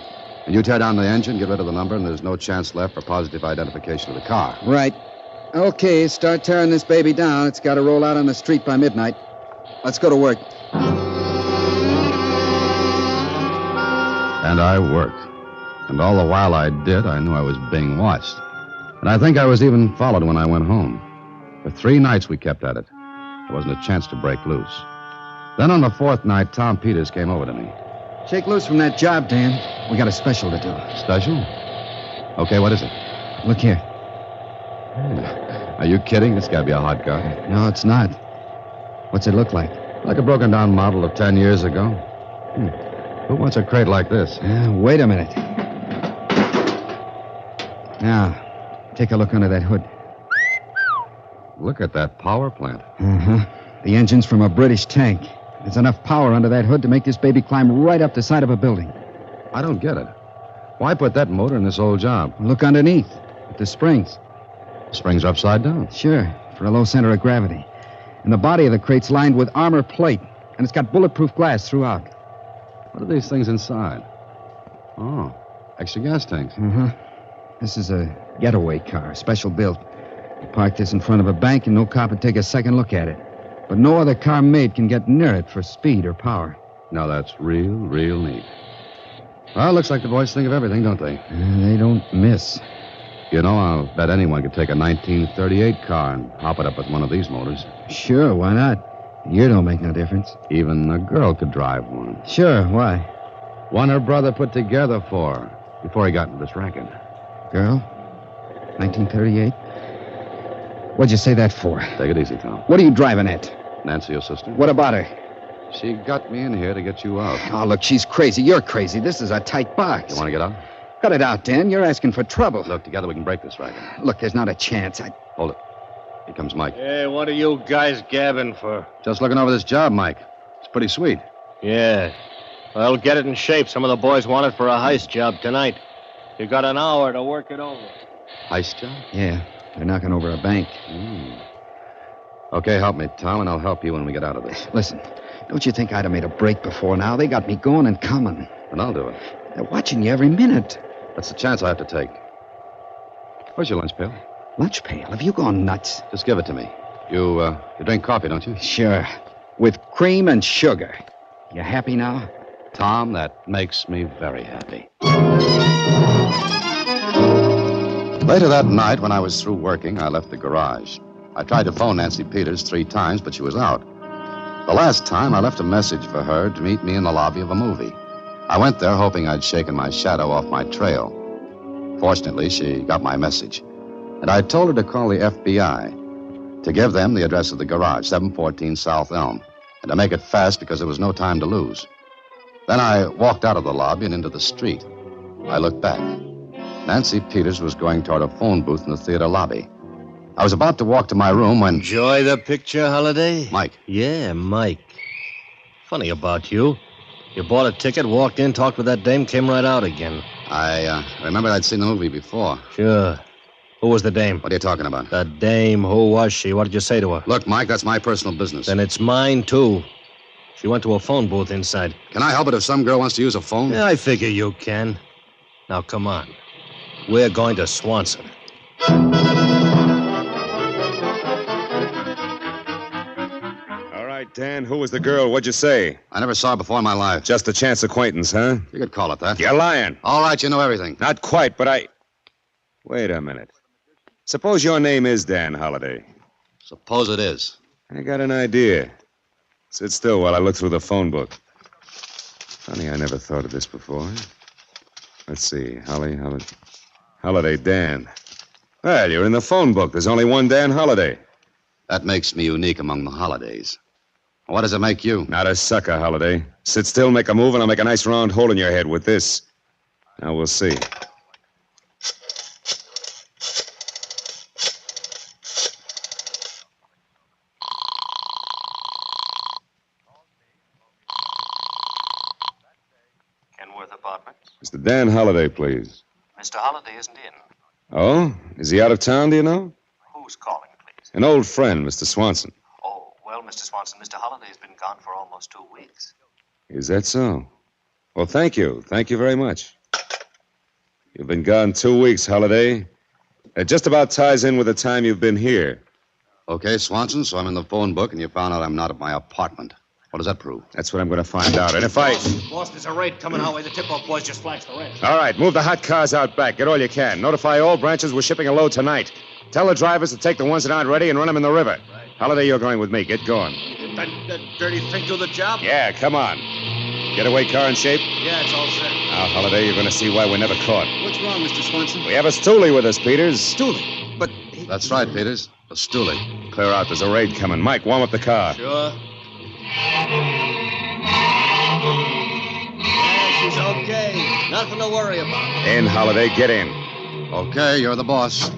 And you tear down the engine, get rid of the number, and there's no chance left for positive identification of the car. Right. Okay, start tearing this baby down. It's got to roll out on the street by midnight. Let's go to work. And I worked. And all the while I did, I knew I was being watched. And I think I was even followed when I went home. For 3 nights we kept at it. There wasn't a chance to break loose. Then on the 4th night, Tom Peters came over to me. Shake loose from that job, Dan. We got a special to do. Special? Okay, what is it? Look here. Are you kidding? This gotta be a hot car. No, it's not. What's it look like? Like a broken-down model of 10 years ago. Who wants a crate like this? Wait a minute. Now, take a look under that hood. Look at that power plant. The engine's from a British tank. There's enough power under that hood to make this baby climb right up the side of a building. I don't get it. Why put that motor in this old job? Look underneath at the springs. The springs are upside down. Sure, for a low center of gravity. And the body of the crate's lined with armor plate, and it's got bulletproof glass throughout. What are these things inside? Oh, extra gas tanks. This is a getaway car, special built. We parked this in front of a bank, and no cop would take a second look at it. But no other car made can get near it for speed or power. Now, that's real neat. Well, looks like the boys think of everything, don't they? They don't miss. You know, I'll bet anyone could take a 1938 car and hop it up with one of these motors. Sure, why not? Year don't make no difference. Even a girl could drive one. Sure, why? One her brother put together for her before he got into this racket. Girl? 1938? What'd you say that for? Take it easy, Tom. What are you driving at? Nancy, your sister? What about her? She got me in here to get you out. Oh, look, she's crazy. You're crazy. This is a tight box. You want to get out? Cut it out, Dan. You're asking for trouble. Look, together we can break this racket. Look, there's not a chance. Hold it. Here comes Mike. Hey, what are you guys gabbing for? Just looking over this job, Mike. It's pretty sweet. Yeah. Well, get it in shape. Some of the boys want it for a heist job tonight. You got an hour to work it over. Heist job? Yeah. They're knocking over a bank. Okay, help me, Tom, and I'll help you when we get out of this. Listen, don't you think I'd have made a break before now? They got me going and coming. And I'll do it. They're watching you every minute. That's the chance I have to take. Where's your lunch pail? Lunch pail? Have you gone nuts? Just give it to me. You drink coffee, don't you? Sure. With cream and sugar. You happy now? Tom, that makes me very happy. Later that night, when I was through working, I left the garage. I tried to phone Nancy Peters 3 times, but she was out. The last time, I left a message for her to meet me in the lobby of a movie. I went there hoping I'd shaken my shadow off my trail. Fortunately, she got my message, and I told her to call the FBI, to give them the address of the garage, 714 South Elm, and to make it fast because there was no time to lose. Then I walked out of the lobby and into the street. I looked back. Nancy Peters was going toward a phone booth in the theater lobby. I was about to walk to my room when... Enjoy the picture, Holiday? Mike. Yeah, Mike. Funny about you. You bought a ticket, walked in, talked with that dame, came right out again. I remembered I'd seen the movie before. Sure. Who was the dame? What are you talking about? The dame. Who was she? What did you say to her? Look, Mike, that's my personal business. Then it's mine, too. She went to a phone booth inside. Can I help it if some girl wants to use a phone? Yeah, I figure you can. Now, come on. We're going to Swanson. All right, Dan, who was the girl? What'd you say? I never saw her before in my life. Just a chance acquaintance, huh? You could call it that. You're lying. All right, you know everything. Not quite, but I... Wait a minute. Suppose your name is Dan Holliday. Suppose it is. I got an idea. Sit still while I look through the phone book. Funny, I never thought of this before. Let's see. Holiday Dan. Well, you're in the phone book. There's only one Dan Holliday. That makes me unique among the Holidays. What does it make you? Not a sucker, Holliday. Sit still, make a move, and I'll make a nice round hole in your head with this. Now we'll see. Mr. Dan Holliday, please. Mr. Holliday isn't in. Oh? Is he out of town, do you know? Who's calling, please? An old friend, Mr. Swanson. Oh, well, Mr. Swanson, Mr. Holliday's been gone for almost 2 weeks. Is that so? Well, thank you. Thank you very much. You've been gone 2 weeks, Holliday. It just about ties in with the time you've been here. Okay, Swanson, so I'm in the phone book, and you found out I'm not at my apartment. What does that prove? That's what I'm going to find out. And if I... Boss, there's a raid coming our way. The tip-off boys just flashed the wrench. All right, move the hot cars out back. Get all you can. Notify all branches we're shipping a load tonight. Tell the drivers to take the ones that aren't ready and run them in the river. Right. Holliday, you're going with me. Get going. Did that dirty thing do the job? Yeah, come on. Getaway car in shape? Yeah, it's all set. Now, Holliday, you're going to see why we're never caught. What's wrong, Mr. Swanson? We have a stoolie with us, Peters. Stoolie? But... That's right, Peters. A stoolie. Clear out. There's a raid coming. Mike, warm up the car. Sure. Yeah, she's okay. Nothing to worry about. In, Holliday. Get in. Okay, you're the boss.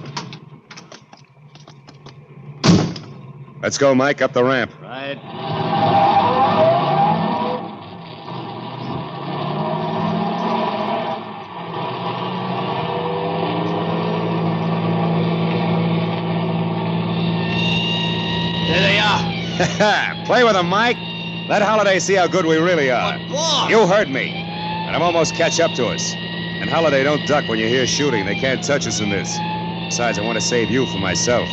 Let's go, Mike. Up the ramp. Right. There they are. Play with him, Mike. Let Holliday see how good we really are. But, boss! You heard me. And I'm almost catch up to us. And Holliday, don't duck when you hear shooting. They can't touch us in this. Besides, I want to save you for myself.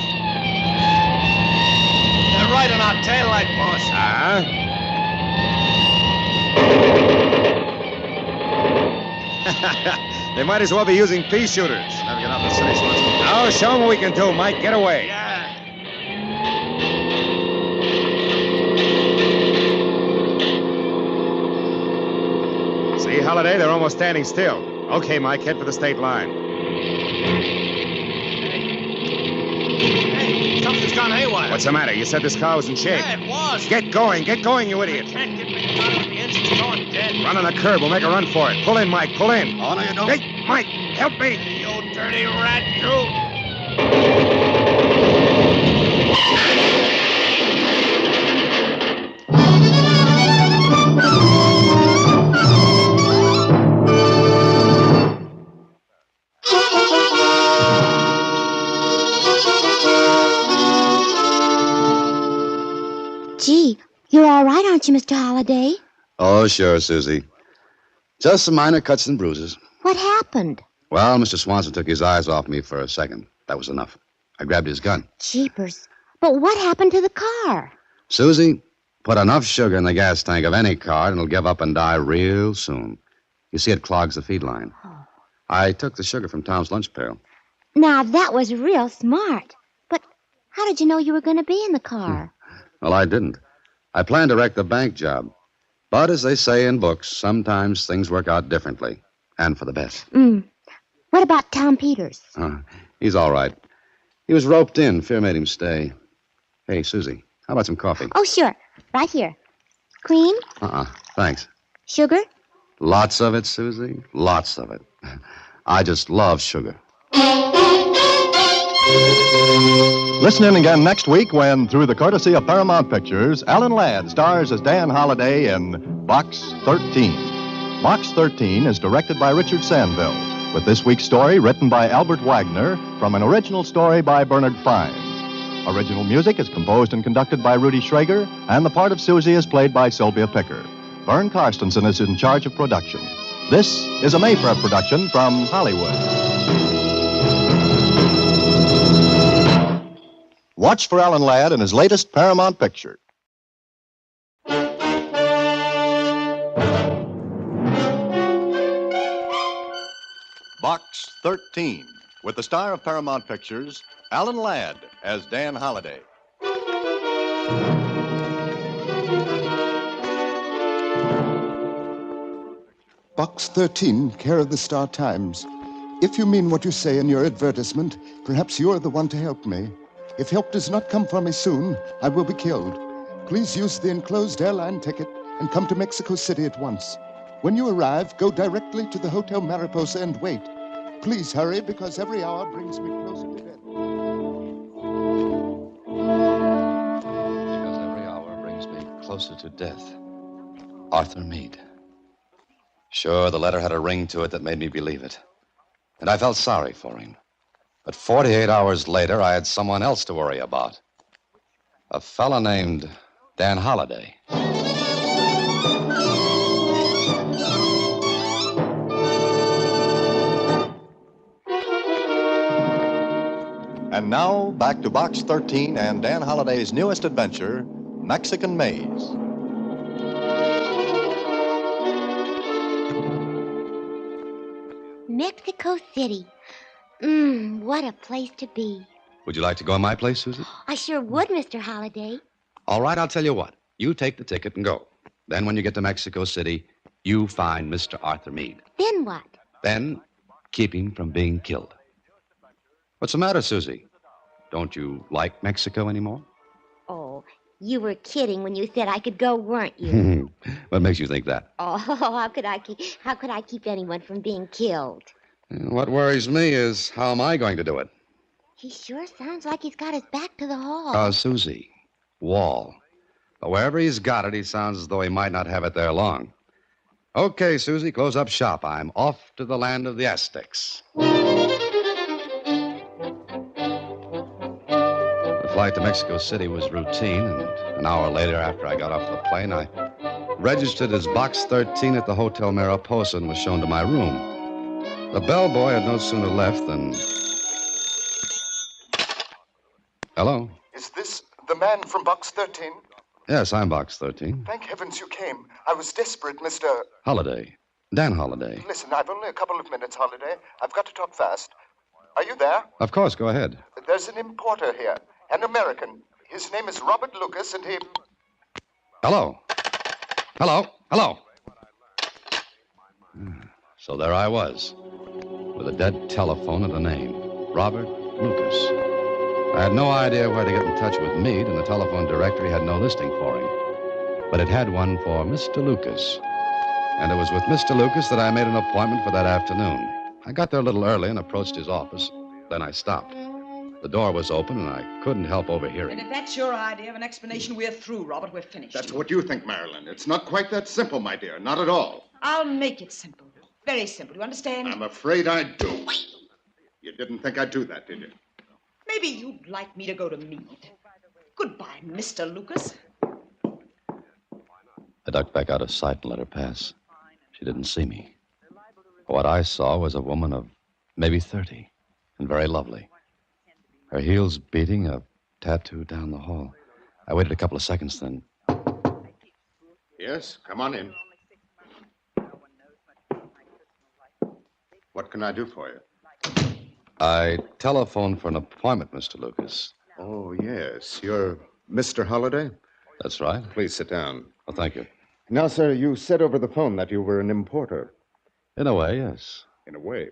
They're right on our taillight, boss. They might as well be using pea shooters. Never get out of the city, Swanson. Now, show them what we can do, Mike. Get away. Yeah. See, Holliday, they're almost standing still. Okay, Mike, head for the state line. Hey, something's gone haywire. What's the matter? You said this car was in shape. Yeah, it was. Get going, you idiot. Can't get me out. The engine's going dead. Run on the curb. We'll make a run for it. Pull in, Mike. Pull in. Oh, no, you don't. Hey, Mike, help me. You dirty rat, you. Gee, you're all right, aren't you, Mr. Holliday? Oh, sure, Susie. Just some minor cuts and bruises. What happened? Well, Mr. Swanson took his eyes off me for a second. That was enough. I grabbed his gun. Jeepers. But what happened to the car? Susie, put enough sugar in the gas tank of any car and it'll give up and die real soon. You see, it clogs the feed line. I took the sugar from Tom's lunch pail. Now, that was real smart. But how did you know you were going to be in the car? Well, I didn't. I planned to wreck the bank job. But as they say in books, sometimes things work out differently. And for the best. What about Tom Peters? He's all right. He was roped in. Fear made him stay. Hey, Susie, how about some coffee? Oh, sure. Right here. Cream? Thanks. Sugar? Lots of it, Susie. Lots of it. I just love sugar. Listen in again next week when, through the courtesy of Paramount Pictures, Alan Ladd stars as Dan Holliday in Box 13. Box 13 is directed by Richard Sandville, with this week's story written by Albert Wagner from an original story by Bernard Fines. Original music is composed and conducted by Rudy Schrager, and the part of Susie is played by Sylvia Picker. Vern Karstensen is in charge of production. This is a Mayfair production from Hollywood. Watch for Alan Ladd in his latest Paramount picture. Box 13, with the star of Paramount Pictures, Alan Ladd as Dan Holliday. Box 13, care of the Star Times. If you mean what you say in your advertisement, perhaps you're the one to help me. If help does not come for me soon, I will be killed. Please use the enclosed airline ticket and come to Mexico City at once. When you arrive, go directly to the Hotel Mariposa and wait. Please hurry, because every hour brings me closer to death. Because every hour brings me closer to death. Arthur Meade. Sure, the letter had a ring to it that made me believe it. And I felt sorry for him. But 48 hours later, I had someone else to worry about. A fella named Dan Holliday. And now, back to Box 13 and Dan Holliday's newest adventure, Mexican Maze. Mexico City. What a place to be. Would you like to go in my place, Susan? I sure would, Mr. Holliday. All right, I'll tell you what. You take the ticket and go. Then when you get to Mexico City, you find Mr. Arthur Meade. Then what? Then keep him from being killed. What's the matter, Susie? Don't you like Mexico anymore? Oh, you were kidding when you said I could go, weren't you? What makes you think that? Oh, how could I keep anyone from being killed? What worries me is how am I going to do it? He sure sounds like he's got his back to the hall. Susie, wall. But wherever he's got it, he sounds as though he might not have it there long. Okay, Susie, close up shop. I'm off to the land of the Aztecs. The flight to Mexico City was routine, and an hour later, after I got off the plane, I registered as Box 13 at the Hotel Mariposa and was shown to my room. The bellboy had no sooner left than... Hello? Is this the man from Box 13? Yes, I'm Box 13. Thank heavens you came. I was desperate, Mr. Holliday. Dan Holliday. Listen, I've only a couple of minutes, Holiday. I've got to talk fast. Are you there? Of course, go ahead. There's an importer here, an American. His name is Robert Lucas, and he... Hello? Hello? Hello? So there I was, with a dead telephone and a name, Robert Lucas. I had no idea where to get in touch with Meade, and the telephone directory had no listing for him. But it had one for Mr. Lucas. And it was with Mr. Lucas that I made an appointment for that afternoon. I got there a little early and approached his office. Then I stopped. The door was open, and I couldn't help overhearing. And if that's your idea of an explanation, we're through, Robert. We're finished. That's what you think, Marilyn. It's not quite that simple, my dear. Not at all. I'll make it simple. Very simple. You understand? I'm afraid I do. You didn't think I'd do that, did you? Maybe you'd like me to go to Meade. Goodbye, Mr. Lucas. I ducked back out of sight and let her pass. She didn't see me. What I saw was a woman of maybe 30 and very lovely. Her heels beating, a tattoo down the hall. I waited a couple of seconds, then... Yes, come on in. What can I do for you? I telephoned for an appointment, Mr. Lucas. Oh, yes. You're Mr. Holliday? That's right. Please sit down. Oh, thank you. Now, sir, you said over the phone that you were an importer. In a way, yes. In a way.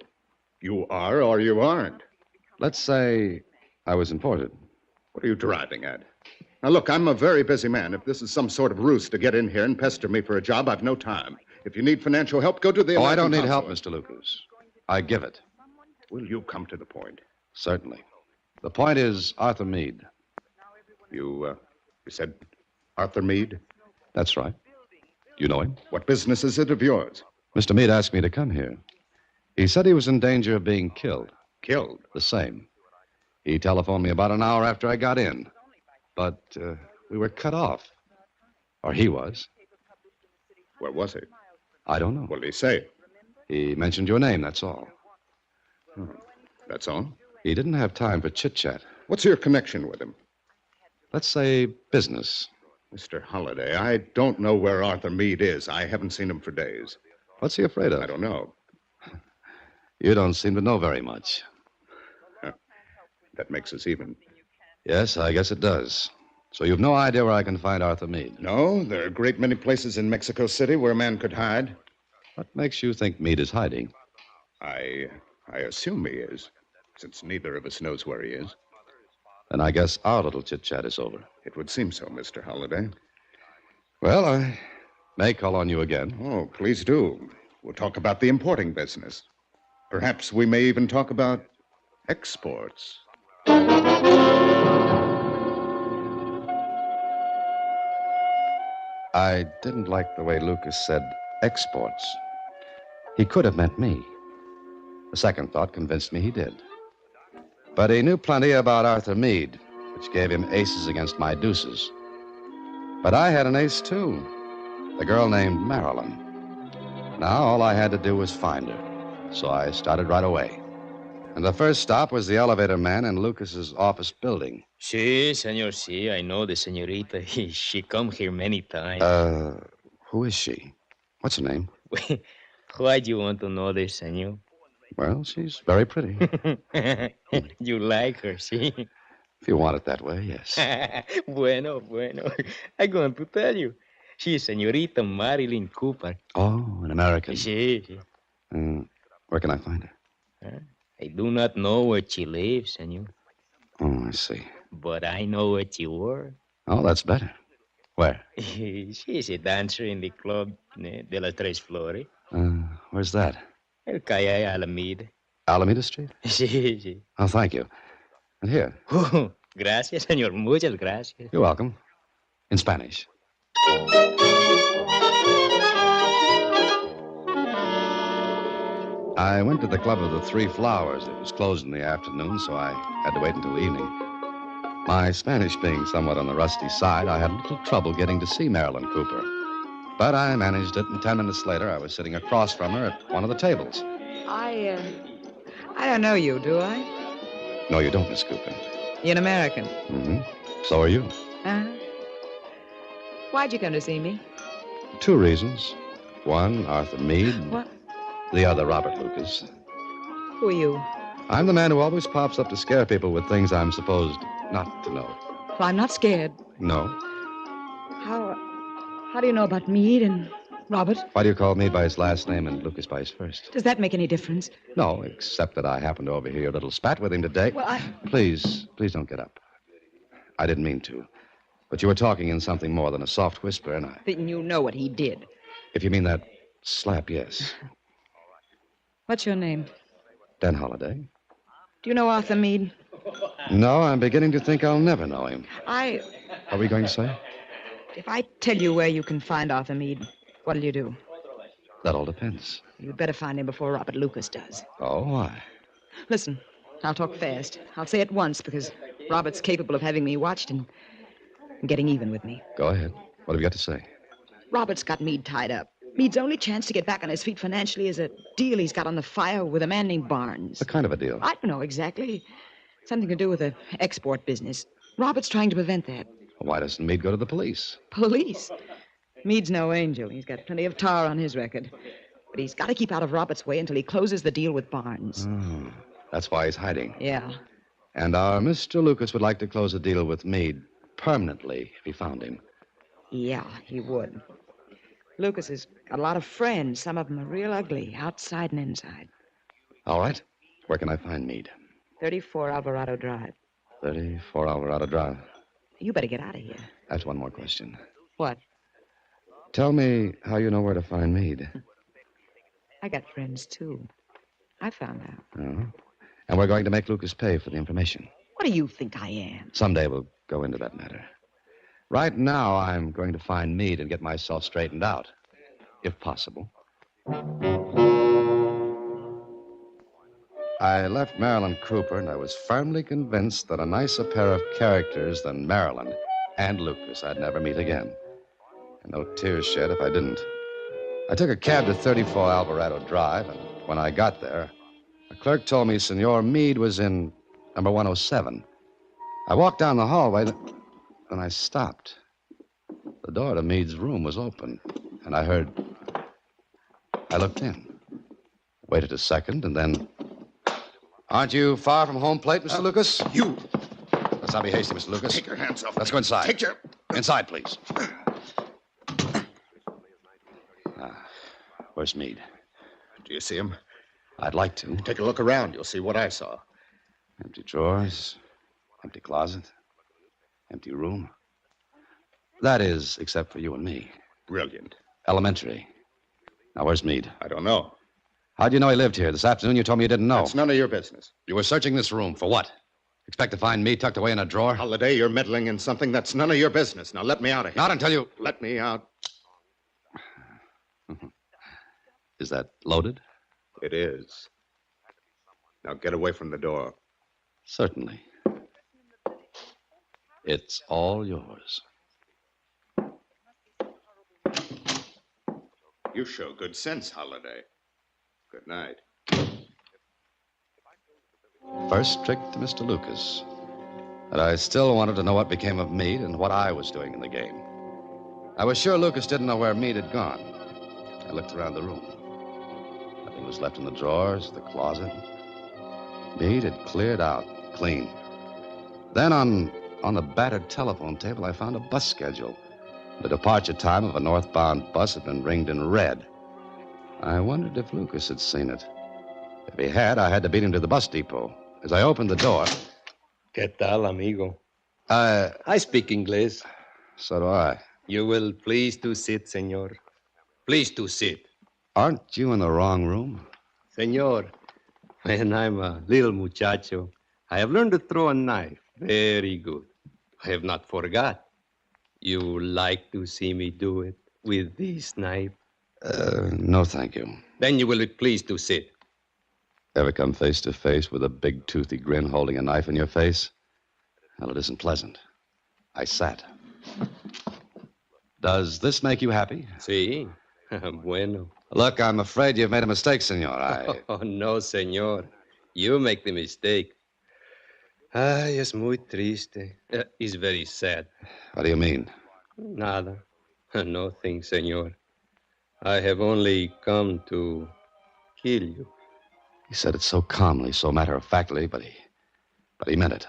You are or you aren't. Let's say I was imported. What are you driving at? Now, look, I'm a very busy man. If this is some sort of ruse to get in here and pester me for a job, I've no time. If you need financial help, go to the I American don't need help, consulate. Mr. Lucas. I give it. Will you come to the point? Certainly. The point is Arthur Meade. You said Arthur Meade? That's right. You know him? What business is it of yours? Mr. Meade asked me to come here. He said he was in danger of being killed. Killed? The same. He telephoned me about an hour after I got in. But we were cut off. Or he was. Where was he? I don't know. What did he say? He mentioned your name, that's all. That's all? He didn't have time for chit-chat. What's your connection with him? Let's say business. Mr. Holliday, I don't know where Arthur Meade is. I haven't seen him for days. What's he afraid of? I don't know. You don't seem to know very much. That makes us even. Yes, I guess it does. So you've no idea where I can find Arthur Meade? No, there are a great many places in Mexico City where a man could hide. What makes you think Meade is hiding? I assume he is, since neither of us knows where he is. Then I guess our little chit-chat is over. It would seem so, Mr. Holliday. Well, I may call on you again. Oh, please do. We'll talk about the importing business. Perhaps we may even talk about exports. I didn't like the way Lucas said exports. He could have meant me. The second thought convinced me he did. But he knew plenty about Arthur Meade, which gave him aces against my deuces. But I had an ace, too. The girl named Marilyn. Now all I had to do was find her. So I started right away. And the first stop was the elevator man in Lucas's office building. Si, senor, si. I know the senorita. She come here many times. Who is she? What's her name? Why do you want to know this, senor? Well, she's very pretty. You like her, see? If you want it that way, yes. Bueno. I'm going to tell you. She's Senorita Marilyn Cooper. Oh, an American. Si. Where can I find her? I do not know where she lives, senor. Oh, I see. But I know where she works. Oh, that's better. Where? She's a dancer in the club de las Tres Flores. Where's that? El Calle Alameda. Alameda Street? Si. Oh, thank you. And here. Gracias, senor. Muchas gracias. You're welcome. In Spanish. I went to the Club of the Three Flowers. It was closed in the afternoon, so I had to wait until evening. My Spanish being somewhat on the rusty side, I had a little trouble getting to see Marilyn Cooper. But I managed it, and 10 minutes later, I was sitting across from her at one of the tables. I don't know you, do I? No, you don't, Miss Cooper. You're an American. Mm-hmm. So are you. Uh-huh. Why'd you come to see me? 2 reasons. One, Arthur Meade. What? The other, Robert Lucas. Who are you? I'm the man who always pops up to scare people with things I'm supposed not to know. Well, I'm not scared. No. How do you know about Meade and Robert? Why do you call Meade by his last name and Lucas by his first? Does that make any difference? No, except that I happened to overhear your little spat with him today. Well, Please don't get up. I didn't mean to. But you were talking in something more than a soft whisper, and Then you know what he did. If you mean that slap, yes. What's your name? Dan Holliday. Do you know Arthur Meade? No, I'm beginning to think I'll never know him. What are we going to say? If I tell you where you can find Arthur Meade, what'll you do? That all depends. You'd better find him before Robert Lucas does. Oh, why? Listen, I'll talk fast. I'll say it once because Robert's capable of having me watched and getting even with me. Go ahead. What have you got to say? Robert's got Meade tied up. Meade's only chance to get back on his feet financially is a deal he's got on the fire with a man named Barnes. What kind of a deal? I don't know exactly. Something to do with the export business. Robert's trying to prevent that. Why doesn't Meade go to the police? Police? Meade's no angel. He's got plenty of tar on his record. But he's got to keep out of Robert's way until he closes the deal with Barnes. That's why he's hiding. Yeah. And our Mr. Lucas would like to close a deal with Meade permanently if he found him. Yeah, he would. Lucas has got a lot of friends. Some of them are real ugly, outside and inside. All right. Where can I find Meade? 34 Alvarado Drive. 34 Alvarado Drive. You better get out of here. That's one more question. What? Tell me how you know where to find Meade. I got friends, too. I found out. Oh. And we're going to make Lucas pay for the information. What do you think I am? Someday we'll go into that matter. Right now, I'm going to find Meade and get myself straightened out, if possible. I left Marilyn Cooper, and I was firmly convinced that a nicer pair of characters than Marilyn and Lucas I'd never meet again. And no tears shed if I didn't. I took a cab to 34 Alvarado Drive, and when I got there, the clerk told me Senor Meade was in number 107. I walked down the hallway, then I stopped. The door to Meade's room was open, and I looked in. Waited a second, and then... Aren't you far from home plate, Mr. Lucas? You! Let's not be hasty, Mr. Lucas. Take your hands off. Let's go inside. Take your... Inside, please. Where's Meade? Do you see him? I'd like to. Take a look around. You'll see what I saw. Empty drawers, empty closet, empty room. That is, except for you and me. Brilliant. Elementary. Now, where's Meade? I don't know. How'd you know he lived here? This afternoon you told me you didn't know. That's none of your business. You were searching this room. For what? Expect to find Meade tucked away in a drawer? Holiday, you're meddling in something that's none of your business. Now, let me out of here. Not until you... Let me out. Is that loaded? It is. Now, get away from the door. Certainly. It's all yours. You show good sense, Holiday. Good night. First trick to Mr. Lucas. But I still wanted to know what became of Meade and what I was doing in the game. I was sure Lucas didn't know where Meade had gone. I looked around the room. Nothing was left in the drawers, the closet. Meade had cleared out, clean. Then on the battered telephone table, I found a bus schedule. The departure time of a northbound bus had been ringed in red. I wondered if Lucas had seen it. If he had, I had to beat him to the bus depot. As I opened the door... ¿Qué tal, amigo? I speak English. So do I. You will please to sit, senor. Please to sit. Aren't you in the wrong room? Senor, when I'm a little muchacho, I have learned to throw a knife. Very good. I have not forgot. You like to see me do it with this knife? No, thank you. Then you will be pleased to sit. Ever come face to face with a big toothy grin holding a knife in your face? Well, it isn't pleasant. I sat. Does this make you happy? Sí. Bueno. Look, I'm afraid you've made a mistake, senor. Oh, no, senor. You make the mistake. Ay, es muy triste. It's very sad. What do you mean? Nada. Nothing, senor. I have only come to kill you. He said it so calmly, so matter-of-factly, but he meant it.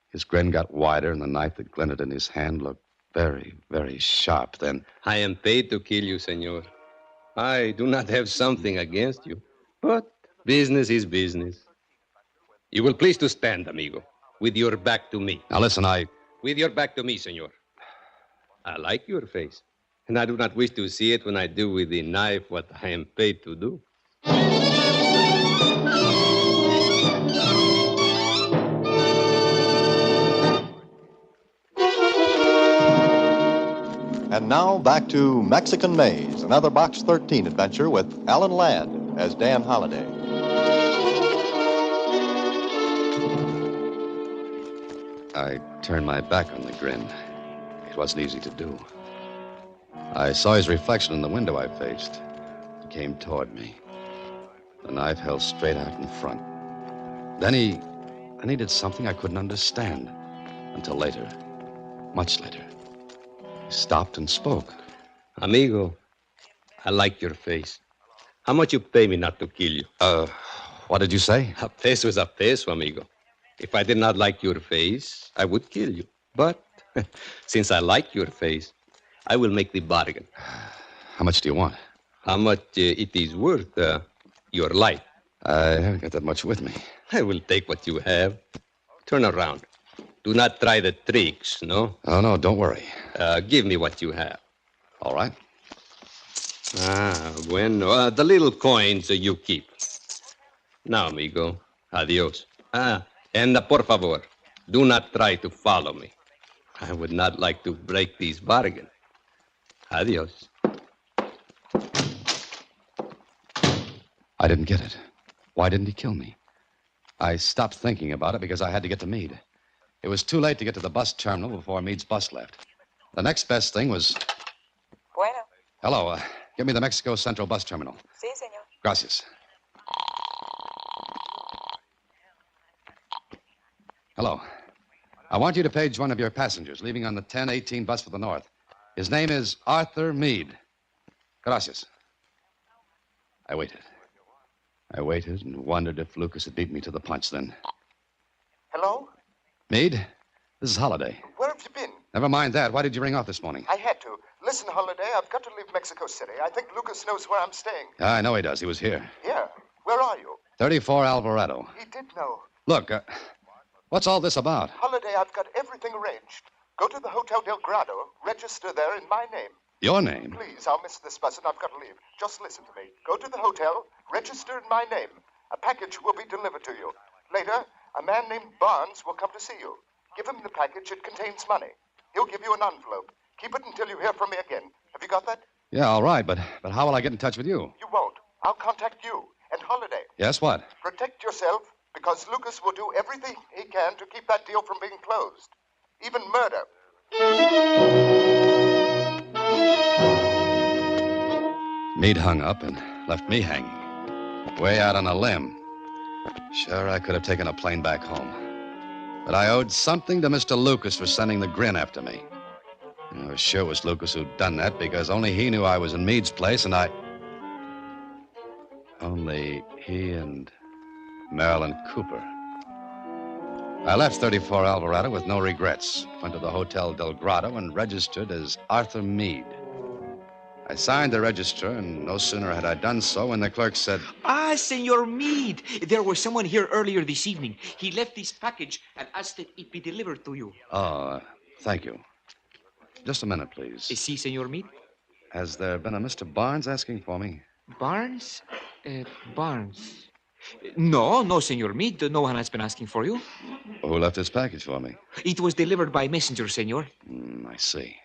His grin got wider, and the knife that glinted in his hand looked very, very sharp. Then... I am paid to kill you, senor. I do not have something against you, but business is business. You will please to stand, amigo, with your back to me. Now, listen, With your back to me, senor. I like your face, and I do not wish to see it when I do with the knife what I am paid to do. And now back to Mexican Maze, another Box 13 adventure with Alan Ladd as Dan Holliday. I turned my back on the grin. It wasn't easy to do. I saw his reflection in the window I faced. He came toward me. The knife held straight out in front. Then he did something I couldn't understand. Until later. Much later. He stopped and spoke. Amigo, I like your face. How much you pay me not to kill you? What did you say? A peso is a peso, amigo. If I did not like your face, I would kill you. But since I like your face, I will make the bargain. How much do you want? How much it is worth, your life. I haven't got that much with me. I will take what you have. Turn around. Do not try the tricks, no? Oh, no, don't worry. Give me what you have. All right. Bueno. The little coins you keep. Now, amigo. Adios. And por favor, do not try to follow me. I would not like to break this bargain. Adios. I didn't get it. Why didn't he kill me? I stopped thinking about it because I had to get to Meade. It was too late to get to the bus terminal before Meade's bus left. The next best thing was... Bueno. Hello, give me the Mexico Central bus terminal. Sí, señor. Gracias. Hello. I want you to page one of your passengers leaving on the 10:18 bus for the north. His name is Arthur Meade. Gracias. I waited. I waited and wondered if Lucas had beat me to the punch then. Hello? Meade, this is Holiday. Where have you been? Never mind that. Why did you ring off this morning? I had to. Listen, Holiday, I've got to leave Mexico City. I think Lucas knows where I'm staying. I know he does. He was here. Here? Where are you? 34 Alvarado. He did know. Look, what's all this about? Holiday, I've got everything arranged. Go to the Hotel Del Grado, register there in my name. Your name? Please, I'll miss this bus and I've got to leave. Just listen to me. Go to the hotel, register in my name. A package will be delivered to you. Later, a man named Barnes will come to see you. Give him the package. It contains money. He'll give you an envelope. Keep it until you hear from me again. Have you got that? Yeah, all right, but how will I get in touch with you? You won't. I'll contact you. And Holiday. Yes, what? Protect yourself, because Lucas will do everything he can to keep that deal from being closed. Even murder. Meade hung up and left me hanging. Way out on a limb. Sure, I could have taken a plane back home. But I owed something to Mr. Lucas for sending the grin after me. I was sure it was Lucas who'd done that because only he knew I was in Meade's place and only he and Marilyn Cooper. I left 34 Alvarado with no regrets. Went to the Hotel Del Grado and registered as Arthur Meade. I signed the register, and no sooner had I done so when the clerk said... Senor Meade. There was someone here earlier this evening. He left this package and asked that it be delivered to you. Oh, thank you. Just a minute, please. Si, Senor Meade. Has there been a Mr. Barnes asking for me? Barnes? Barnes. No, Senor Meade. No one has been asking for you. Who left this package for me? It was delivered by messenger, Senor. I see.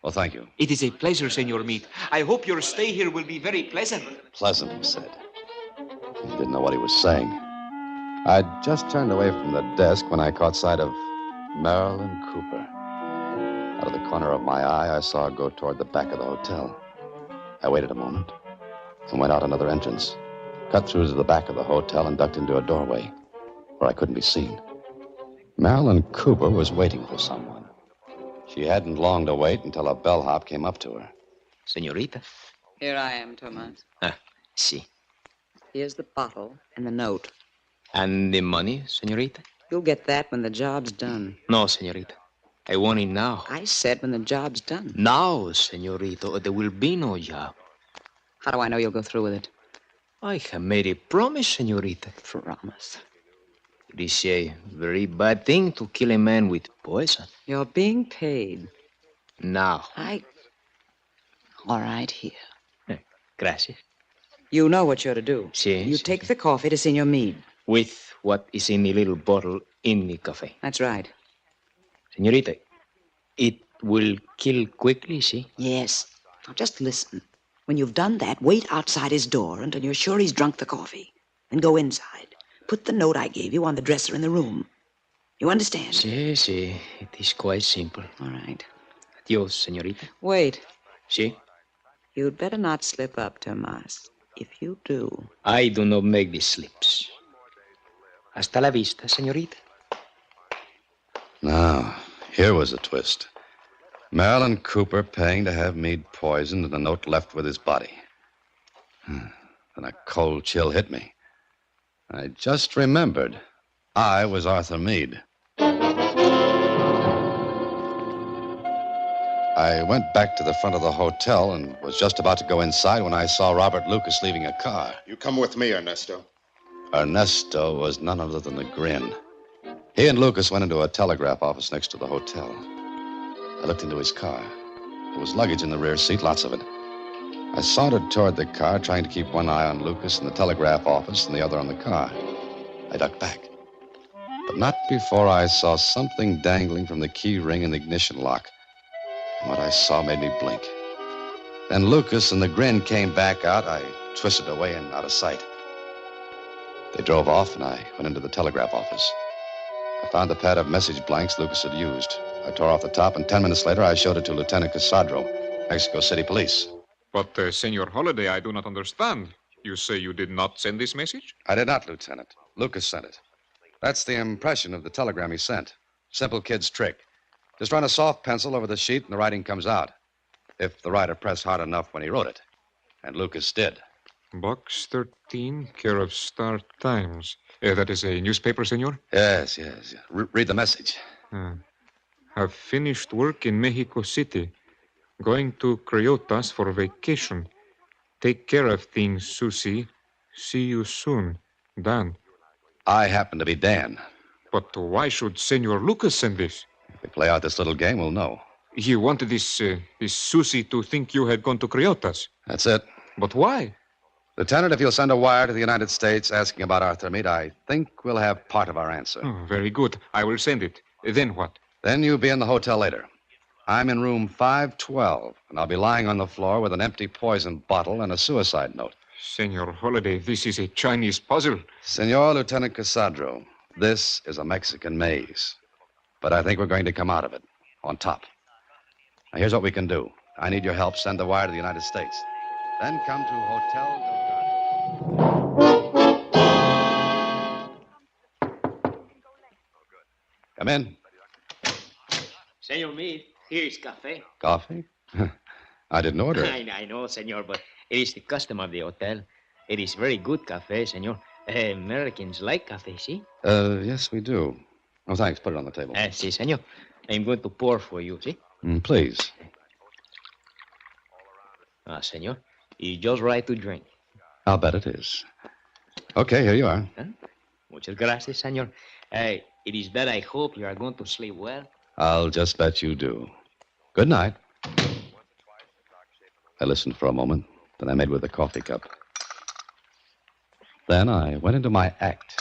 Well, thank you. It is a pleasure, Senor Meade. I hope your stay here will be very pleasant. Pleasant, he said. He didn't know what he was saying. I'd just turned away from the desk when I caught sight of Marilyn Cooper. Out of the corner of my eye, I saw her go toward the back of the hotel. I waited a moment and went out another entrance, cut through to the back of the hotel and ducked into a doorway where I couldn't be seen. Marilyn Cooper was waiting for someone. She hadn't long to wait until a bellhop came up to her. Senorita. Here I am, Tomas. Si. Here's the bottle and the note. And the money, Senorita? You'll get that when the job's done. No, Senorita. I want it now. I said when the job's done. Now, Senorita, or there will be no job. How do I know you'll go through with it? I have made a promise, Senorita. Promise? It is a very bad thing to kill a man with poison. You're being paid. Now. All right, here. Gracias. You know what you're to do. Si. You take the coffee to Senor Meade. With what is in the little bottle in the cafe. That's right. Senorita, it will kill quickly, see? Yes. Now just listen. When you've done that, wait outside his door until you're sure he's drunk the coffee. Then go inside. Put the note I gave you on the dresser in the room. You understand? Si. It is quite simple. All right. Adios, senorita. Wait. Si? You'd better not slip up, Tomas. If you do... I do not make these slips. Hasta la vista, senorita. Now, here was a twist. Marilyn Cooper paying to have Meade poisoned and a note left with his body. Then a cold chill hit me. I just remembered. I was Arthur Meade. I went back to the front of the hotel and was just about to go inside when I saw Robert Lucas leaving a car. You come with me, Ernesto. Ernesto was none other than the Grin. He and Lucas went into a telegraph office next to the hotel. I looked into his car. There was luggage in the rear seat, lots of it. I sauntered toward the car, trying to keep one eye on Lucas in the telegraph office and the other on the car. I ducked back. But not before I saw something dangling from the key ring in the ignition lock. And what I saw made me blink. Then Lucas and the Grin came back out. I twisted away and out of sight. They drove off, and I went into the telegraph office. I found the pad of message blanks Lucas had used. I tore off the top, and 10 minutes later, I showed it to Lieutenant Casadro, Mexico City Police. But, Senor Holiday, I do not understand. You say you did not send this message? I did not, Lieutenant. Lucas sent it. That's the impression of the telegram he sent. Simple kid's trick. Just run a soft pencil over the sheet, and the writing comes out. If the writer pressed hard enough when he wrote it. And Lucas did. Box 13, care of Star Times. That is a newspaper, senor? Yes. Read the message. Have finished work in Mexico City. Going to Criotas for vacation. Take care of things, Susie. See you soon. Dan. I happen to be Dan. But why should Senor Lucas send this? If we play out this little game, we'll know. He wanted this Susie to think you had gone to Criotas. That's it. But why? Lieutenant, if you'll send a wire to the United States asking about Arthur Meade, I think we'll have part of our answer. Oh, very good. I will send it. Then what? Then you'll be in the hotel later. I'm in room 512, and I'll be lying on the floor with an empty poison bottle and a suicide note. Senor Holiday, this is a Chinese puzzle. Senor Lieutenant Casadro, this is a Mexican maze. But I think we're going to come out of it on top. Now, here's what we can do. I need your help. Send the wire to the United States. Then come to Hotel... Come in. Senor Meade, here is cafe. Coffee? I didn't order it. I know, senor, but it is the custom of the hotel. It is very good cafe, senor. Americans like cafe, see? Yes, we do. Oh, thanks. Put it on the table. Si, senor. I'm going to pour for you, see? Please. Senor, it's just right to drink. I'll bet it is. Okay, here you are. Muchas gracias, senor. It is that I hope you are going to sleep well. I'll just bet you do. Good night. I listened for a moment, then I made with the coffee cup. Then I went into my act.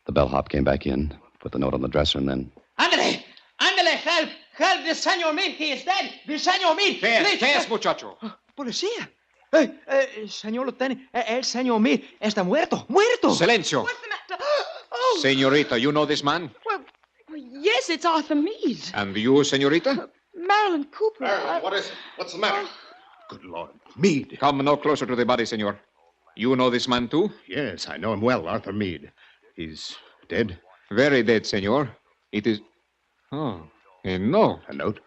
The bellhop came back in, put the note on the dresser, and then... Ándale, help! Help, the Senor Meade, he is dead! The Senor Meade! ¿Qué es, muchacho? Policía. Señor Lieutenant, el Senor Meade está muerto. Silencio. What's the matter? Oh. Senorita, you know this man? Well, yes, it's Arthur Meade. And you, senorita? Marilyn Cooper. What is it? What's the matter? Good Lord. Meade. Come no closer to the body, senor. You know this man, too? Yes, I know him well, Arthur Meade. He's dead? Very dead, senor. It is... Oh, a note. A note?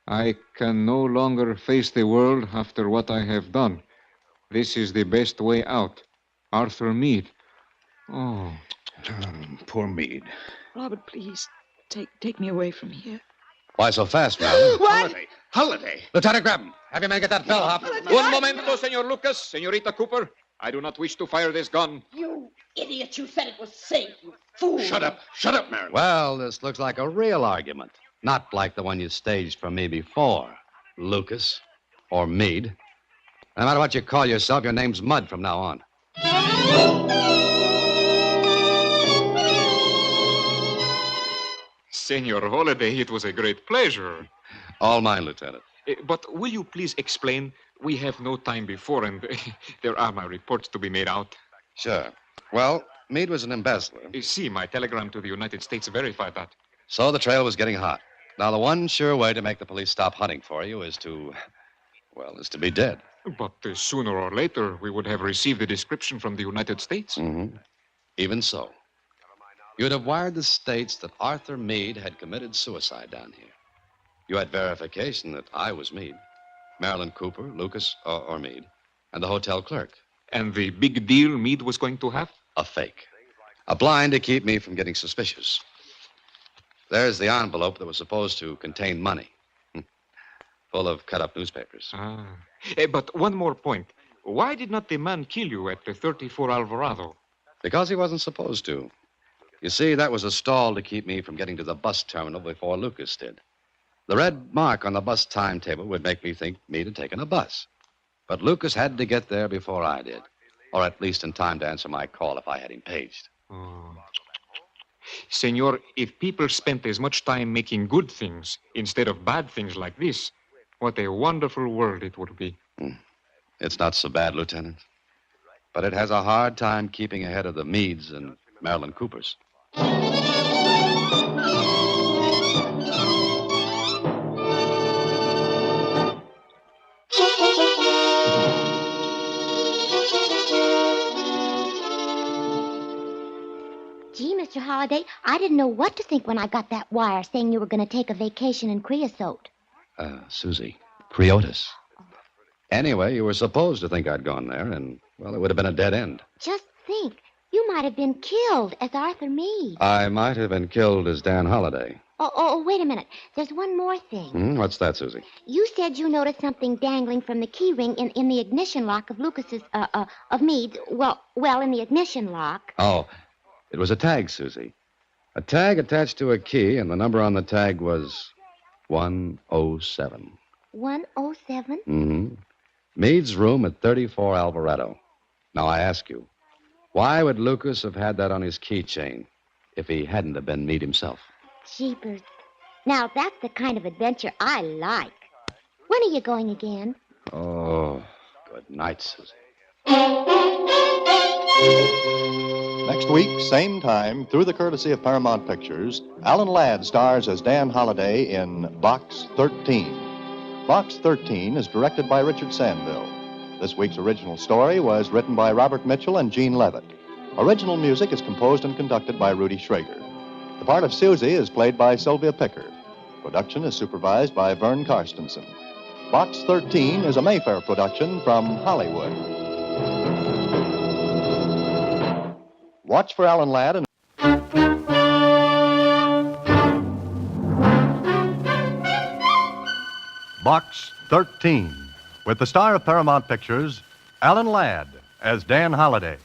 I can no longer face the world after what I have done. This is the best way out. Arthur Meade. Oh. Poor Meade. Robert, please, take me away from here. Why so fast, Marilyn? What? Holiday. Lieutenant, grab him. Have your man get that bellhop. Un momento, senor Lucas. Senorita Cooper. I do not wish to fire this gun. You idiot, you said it was safe, you fool. Shut up, Marilyn. Well, this looks like a real argument. Not like the one you staged for me before, Lucas or Meade. No matter what you call yourself, your name's Mud from now on. Senor Holiday, it was a great pleasure. All mine, Lieutenant. But will you please explain? We have no time before, and there are my reports to be made out. Sure. Well, Meade was an embezzler. See, my telegram to the United States verified that. So the trail was getting hot. Now, the one sure way to make the police stop hunting for you is to be dead. But sooner or later, we would have received a description from the United States. Mm-hmm. Even so. You'd have wired the States that Arthur Meade had committed suicide down here. You had verification that I was Meade. Marilyn Cooper, Lucas, or Meade, and the hotel clerk. And the big deal Meade was going to have? A fake. A blind to keep me from getting suspicious. There's the envelope that was supposed to contain money. Full of cut-up newspapers. But one more point. Why did not the man kill you at the 34 Alvarado? Because he wasn't supposed to. You see, that was a stall to keep me from getting to the bus terminal before Lucas did. The red mark on the bus timetable would make me think Meade had taken a bus. But Lucas had to get there before I did. Or at least in time to answer my call if I had him paged. Oh. Senor, if people spent as much time making good things instead of bad things like this, what a wonderful world it would be. It's not so bad, Lieutenant. But it has a hard time keeping ahead of the Meades and Marilyn Coopers. Gee, Mr. Holliday, I didn't know what to think when I got that wire saying you were going to take a vacation in creosote. Susie, Creotis. Anyway, you were supposed to think I'd gone there, and, well, it would have been a dead end. Just think, you might have been killed as Arthur Meade. I might have been killed as Dan Holliday. Oh, wait a minute. There's one more thing. What's that, Susie? You said you noticed something dangling from the key ring in the ignition lock of Lucas's, of Meade's, well, in the ignition lock. Oh, it was a tag, Susie. A tag attached to a key, and the number on the tag was 107. 107? Mm-hmm. Meade's room at 34 Alvarado. Now, I ask you, why would Lucas have had that on his keychain if he hadn't have been Meade himself? Jeepers. Now, that's the kind of adventure I like. When are you going again? Oh, good night, Susie. Next week, same time, through the courtesy of Paramount Pictures, Alan Ladd stars as Dan Holliday in Box 13. Box 13 is directed by Richard Sandville. This week's original story was written by Robert Mitchell and Gene Levitt. Original music is composed and conducted by Rudy Schrager. The part of Susie is played by Sylvia Picker. Production is supervised by Vern Karstensen. Box 13 is a Mayfair production from Hollywood. Watch for Alan Ladd and Box 13, with the star of Paramount Pictures, Alan Ladd, as Dan Holliday.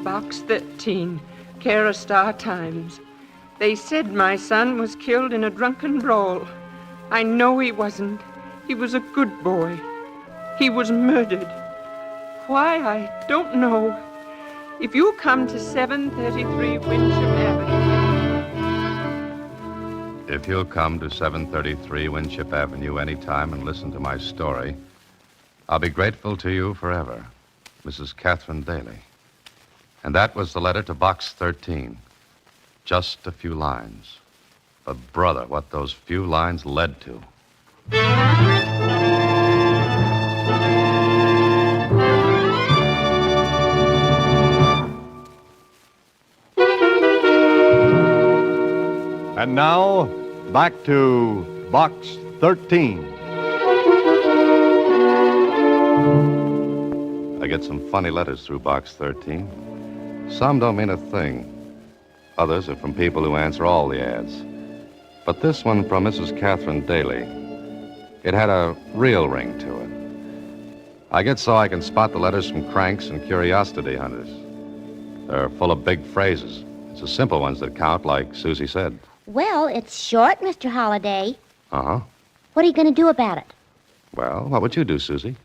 Box 13, care of Star Times. They said my son was killed in a drunken brawl. I know he wasn't. He was a good boy. He was murdered. Why, I don't know. If you come to 733 Winship Avenue... If you'll come to 733 Winship Avenue anytime and listen to my story, I'll be grateful to you forever, Mrs. Catherine Daly. And that was the letter to Box 13. Just a few lines. But, brother, what those few lines led to. And now, back to Box 13. I get some funny letters through Box 13. Some don't mean a thing. Others are from people who answer all the ads. But this one from Mrs. Catherine Daly, it had a real ring to it. I get so I can spot the letters from cranks and curiosity hunters. They're full of big phrases. It's the simple ones that count, like Susie said. Well, it's short, Mr. Holliday. Uh-huh. What are you going to do about it? Well, what would you do, Susie?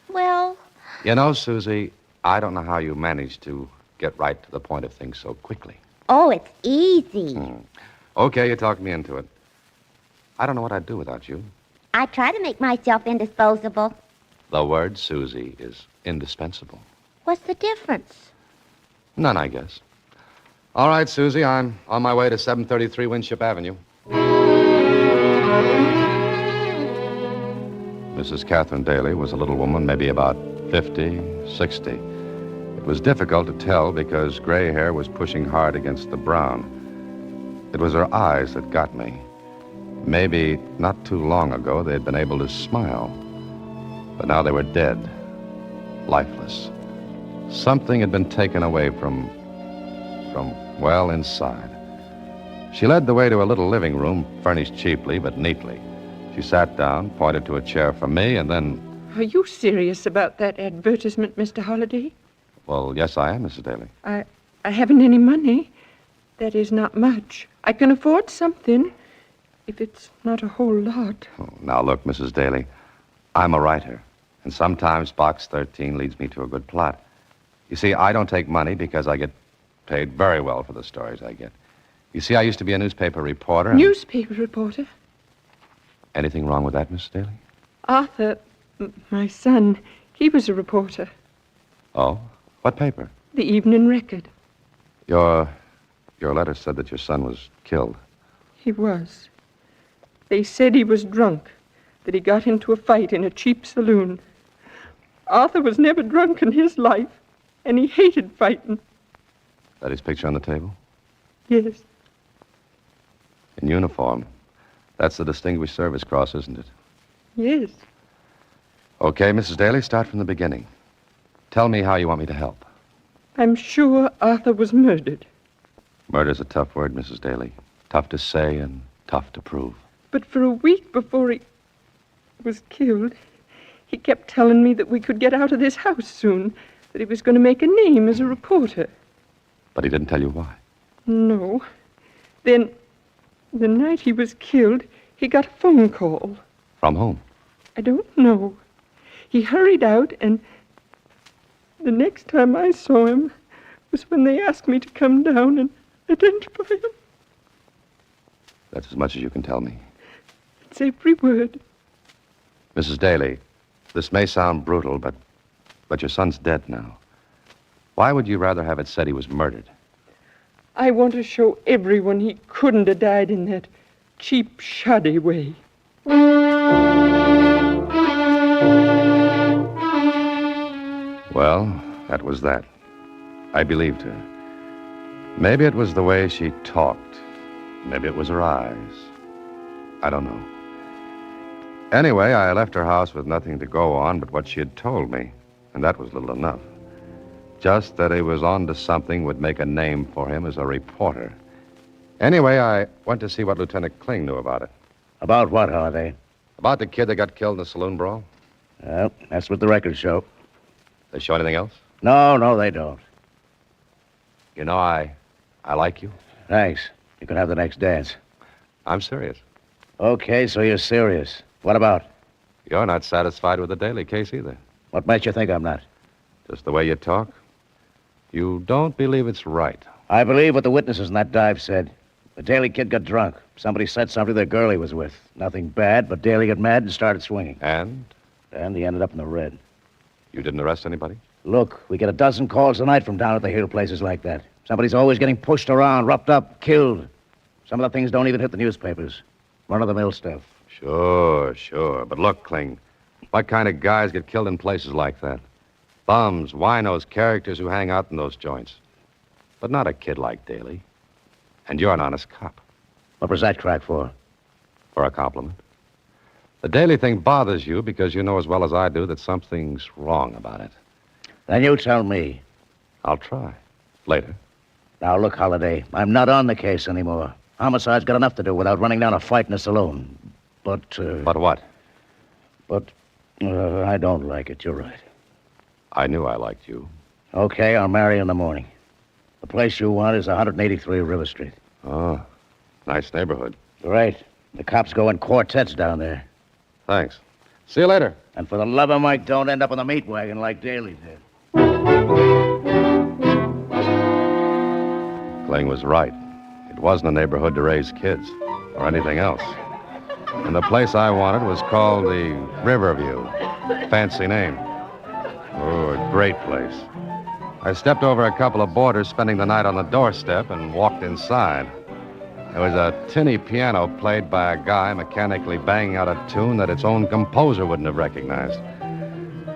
Well... You know, Susie, I don't know how you manage to get right to the point of things so quickly. Oh, it's easy. Okay, you talked me into it. I don't know what I'd do without you. I try to make myself indisposable. The word, Susie, is indispensable. What's the difference? None, I guess. All right, Susie, I'm on my way to 733 Winship Avenue. Mrs. Catherine Daly was a little woman, maybe about 50, 60. It was difficult to tell because gray hair was pushing hard against the brown. It was her eyes that got me. Maybe not too long ago they had been able to smile, but now they were dead, lifeless. Something had been taken away from well, inside. She led the way to a little living room, furnished cheaply but neatly. She sat down, pointed to a chair for me, and then... Are you serious about that advertisement, Mr. Holliday? Well, yes, I am, Mrs. Daly. I haven't any money. That is, not much. I can afford something, if it's not a whole lot. Oh, now, look, Mrs. Daly, I'm a writer, and sometimes Box 13 leads me to a good plot. You see, I don't take money because I get paid very well for the stories I get. You see, I used to be a newspaper reporter. Newspaper reporter? Anything wrong with that, Mrs. Daly? Arthur, my son, he was a reporter. Oh? What paper? The Evening Record. Your letter said that your son was killed. He was. They said he was drunk, that he got into a fight in a cheap saloon. Arthur was never drunk in his life, and he hated fighting. That his picture on the table? Yes. In uniform. That's the Distinguished Service Cross, isn't it? Yes. Okay, Mrs. Daly, start from the beginning. Tell me how you want me to help. I'm sure Arthur was murdered. Murder's a tough word, Mrs. Daly. Tough to say and tough to prove. But for a week before he was killed, he kept telling me that we could get out of this house soon, that he was going to make a name as a reporter. But he didn't tell you why? No. Then, the night he was killed, he got a phone call. From whom? I don't know. He hurried out, and the next time I saw him was when they asked me to come down and identify him. That's as much as you can tell me. It's every word. Mrs. Daly, this may sound brutal, but your son's dead now. Why would you rather have it said he was murdered? I want to show everyone he couldn't have died in that cheap, shoddy way. Well, that was that. I believed her. Maybe it was the way she talked. Maybe it was her eyes. I don't know. Anyway, I left her house with nothing to go on but what she had told me, and that was little enough. Just that he was on to something would make a name for him as a reporter. Anyway, I went to see what Lieutenant Kling knew about it. About what, Holliday? About the kid that got killed in the saloon brawl. Well, that's what the records show. They show anything else? No, they don't. You know, I like you. Thanks. You can have the next dance. I'm serious. Okay, so you're serious. What about? You're not satisfied with the Daly case either. What makes you think I'm not? Just the way you talk. You don't believe it's right. I believe what the witnesses in that dive said. The Daly kid got drunk. Somebody said something to the girl he was with. Nothing bad, but Daly got mad and started swinging. And? And he ended up in the red. You didn't arrest anybody? Look, we get a dozen calls a night from down at the Hill places like that. Somebody's always getting pushed around, roughed up, killed. Some of the things don't even hit the newspapers. Run-of-the-mill stuff. Sure. But look, Kling, what kind of guys get killed in places like that? Bums, winos, characters who hang out in those joints. But not a kid like Daly. And you're an honest cop. What was that crack for? For a compliment. The Daly thing bothers you because you know as well as I do that something's wrong about it. Then you tell me. I'll try. Later. Now, look, Holliday, I'm not on the case anymore. Homicide's got enough to do without running down a fight in a saloon. But, But what? But, I don't like it, you're right. I knew I liked you. Okay, I'll marry you in the morning. The place you want is 183 River Street. Oh, nice neighborhood. Great. The cops go in quartets down there. Thanks. See you later. And for the love of Mike, don't end up in the meat wagon like Daly did. Kling was right. It wasn't a neighborhood to raise kids or anything else. And the place I wanted was called the Riverview. Fancy name. Oh, a great place. I stepped over a couple of boarders spending the night on the doorstep and walked inside. There was a tinny piano played by a guy mechanically banging out a tune that its own composer wouldn't have recognized.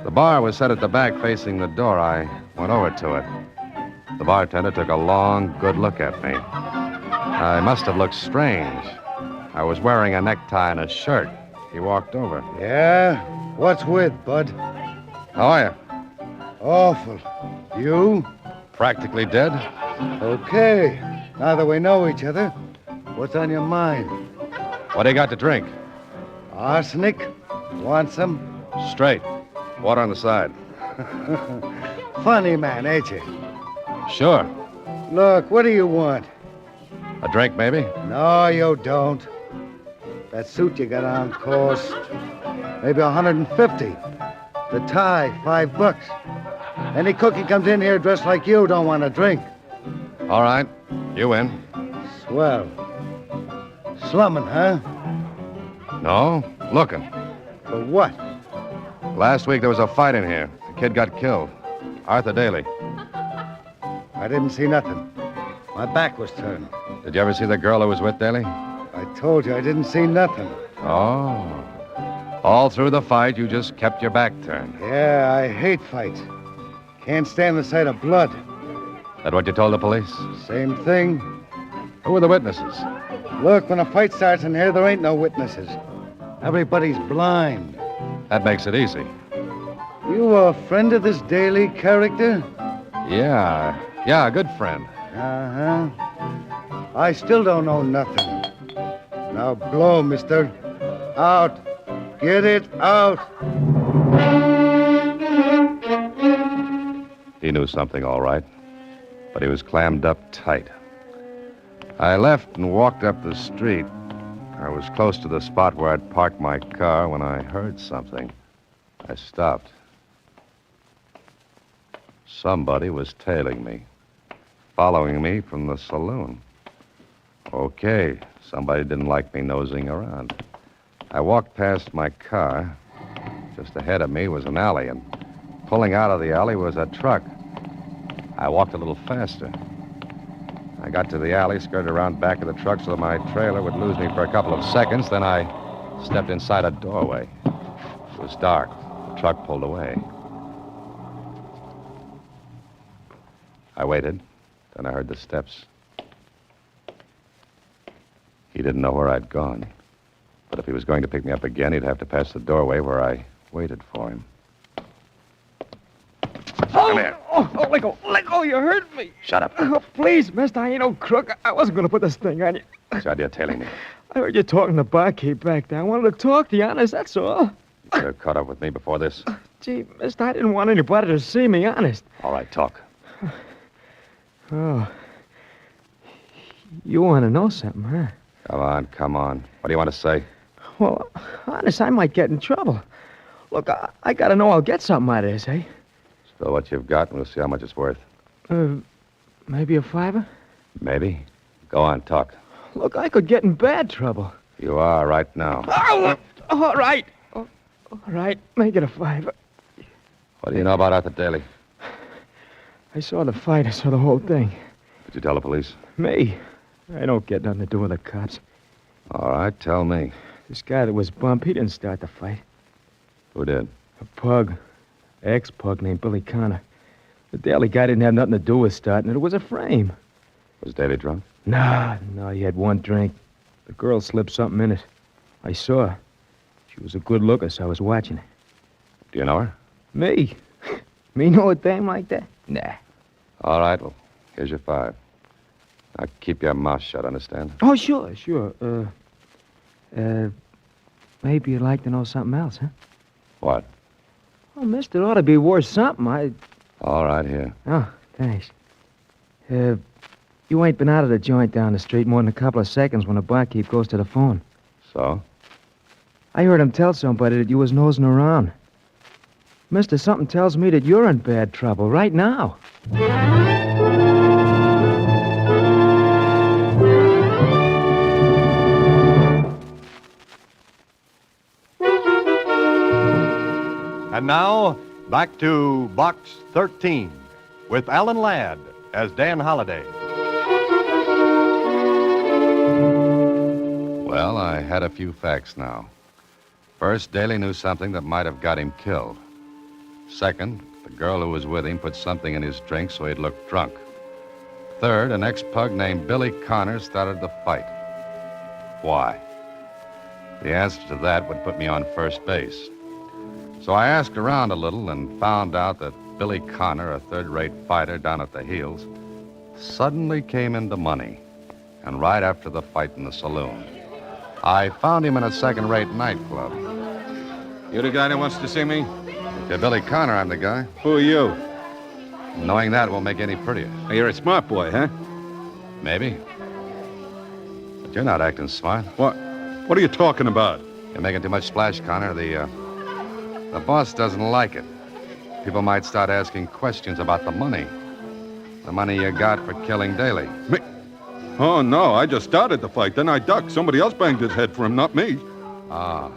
The bar was set at the back facing the door. I went over to it. The bartender took a long, good look at me. I must have looked strange. I was wearing a necktie and a shirt. He walked over. Yeah? What's with, bud? How are you? Awful. You? Practically dead. Okay. Now that we know each other, what's on your mind? What do you got to drink? Arsenic? Want some? Straight. Water on the side. Funny man, ain't you? Sure. Look, what do you want? A drink, maybe? No, you don't. That suit you got on cost maybe 150. The tie, $5. Any cookie comes in here dressed like you don't want a drink. All right. You win. Swell. Slumming, huh? No, looking. For what? Last week there was a fight in here. The kid got killed. Arthur Daly. I didn't see nothing. My back was turned. Did you ever see the girl who was with Daly? I told you I didn't see nothing. Oh. All through the fight, you just kept your back turned. Yeah, I hate fights. Can't stand the sight of blood. That what you told the police? Same thing. Who were the witnesses? Look, when a fight starts in here, there ain't no witnesses. Everybody's blind. That makes it easy. You a friend of this Daly character? Yeah, a good friend. Uh-huh. I still don't know nothing. Now blow, mister. Out. Get it out. He knew something, all right, but he was clammed up tight. I left and walked up the street. I was close to the spot where I'd parked my car when I heard something. I stopped. Somebody was tailing me, following me from the saloon. Okay, somebody didn't like me nosing around. I walked past my car. Just ahead of me was an alley, and pulling out of the alley was a truck. I walked a little faster. I got to the alley, skirted around back of the truck so that my trailer would lose me for a couple of seconds. Then I stepped inside a doorway. It was dark. The truck pulled away. I waited. Then I heard the steps. He didn't know where I'd gone. But if he was going to pick me up again, he'd have to pass the doorway where I waited for him. Come here. Oh, let go. You hurt me. Shut up. Oh, please, mister, I ain't no crook. I wasn't going to put this thing on you. What's the idea of tailing me? I heard you talking to barkeep back there. I wanted to talk to you, honest, that's all. You could have caught up with me before this. Gee, mister, I didn't want anybody to see me, honest. All right, talk. Oh. You want to know something, huh? Come on. What do you want to say? Well, honest, I might get in trouble. Look, I got to know I'll get something out of this, eh? Spill what you've got, and we'll see how much it's worth. Maybe a $5? Maybe. Go on, talk. Look, I could get in bad trouble. You are right now. Oh, all right. All right, make it a $5. What do you know about Arthur Daly? I saw the fight. I saw the whole thing. Did you tell the police? Me? I don't get nothing to do with the cops. All right, tell me. This guy that was bumped, he didn't start the fight. Who did? A pug. Ex-pug named Billy Connor. The Daly guy didn't have nothing to do with starting it. It was a frame. Was Daly drunk? No, he had one drink. The girl slipped something in it. I saw her. She was a good looker, so I was watching her. Do you know her? Me? Me know a dame like that? Nah. All right, well, here's your $5. Now keep your mouth shut, understand? Oh, sure. Maybe you'd like to know something else, huh? What? Oh, mister, it ought to be worth something. All right, here. Oh, thanks. You ain't been out of the joint down the street more than a couple of seconds when the barkeep goes to the phone. So? I heard him tell somebody that you was nosing around. Mister, something tells me that you're in bad trouble right now. And now, back to Box 13 with Alan Ladd as Dan Holliday. Well, I had a few facts now. First, Daly knew something that might have got him killed. Second, the The girl who was with him put something in his drink so he'd look drunk. Third, an ex-pug named Billy Connor started the fight. Why? The answer to that would put me on first base. So I asked around a little and found out that Billy Connor, a third-rate fighter down at the heels, suddenly came into money. And right after the fight in the saloon, I found him in a second-rate nightclub. You the guy that wants to see me? If you're Billy Connor, I'm the guy. Who are you? Knowing that won't make it any prettier. You're a smart boy, huh? Maybe. But you're not acting smart. What? What are you talking about? You're making too much splash, Connor. The boss doesn't like it. People might start asking questions about the money. The money you got for killing Daly. Me? Oh, no, I just started the fight. Then I ducked. Somebody else banged his head for him, not me. Ah,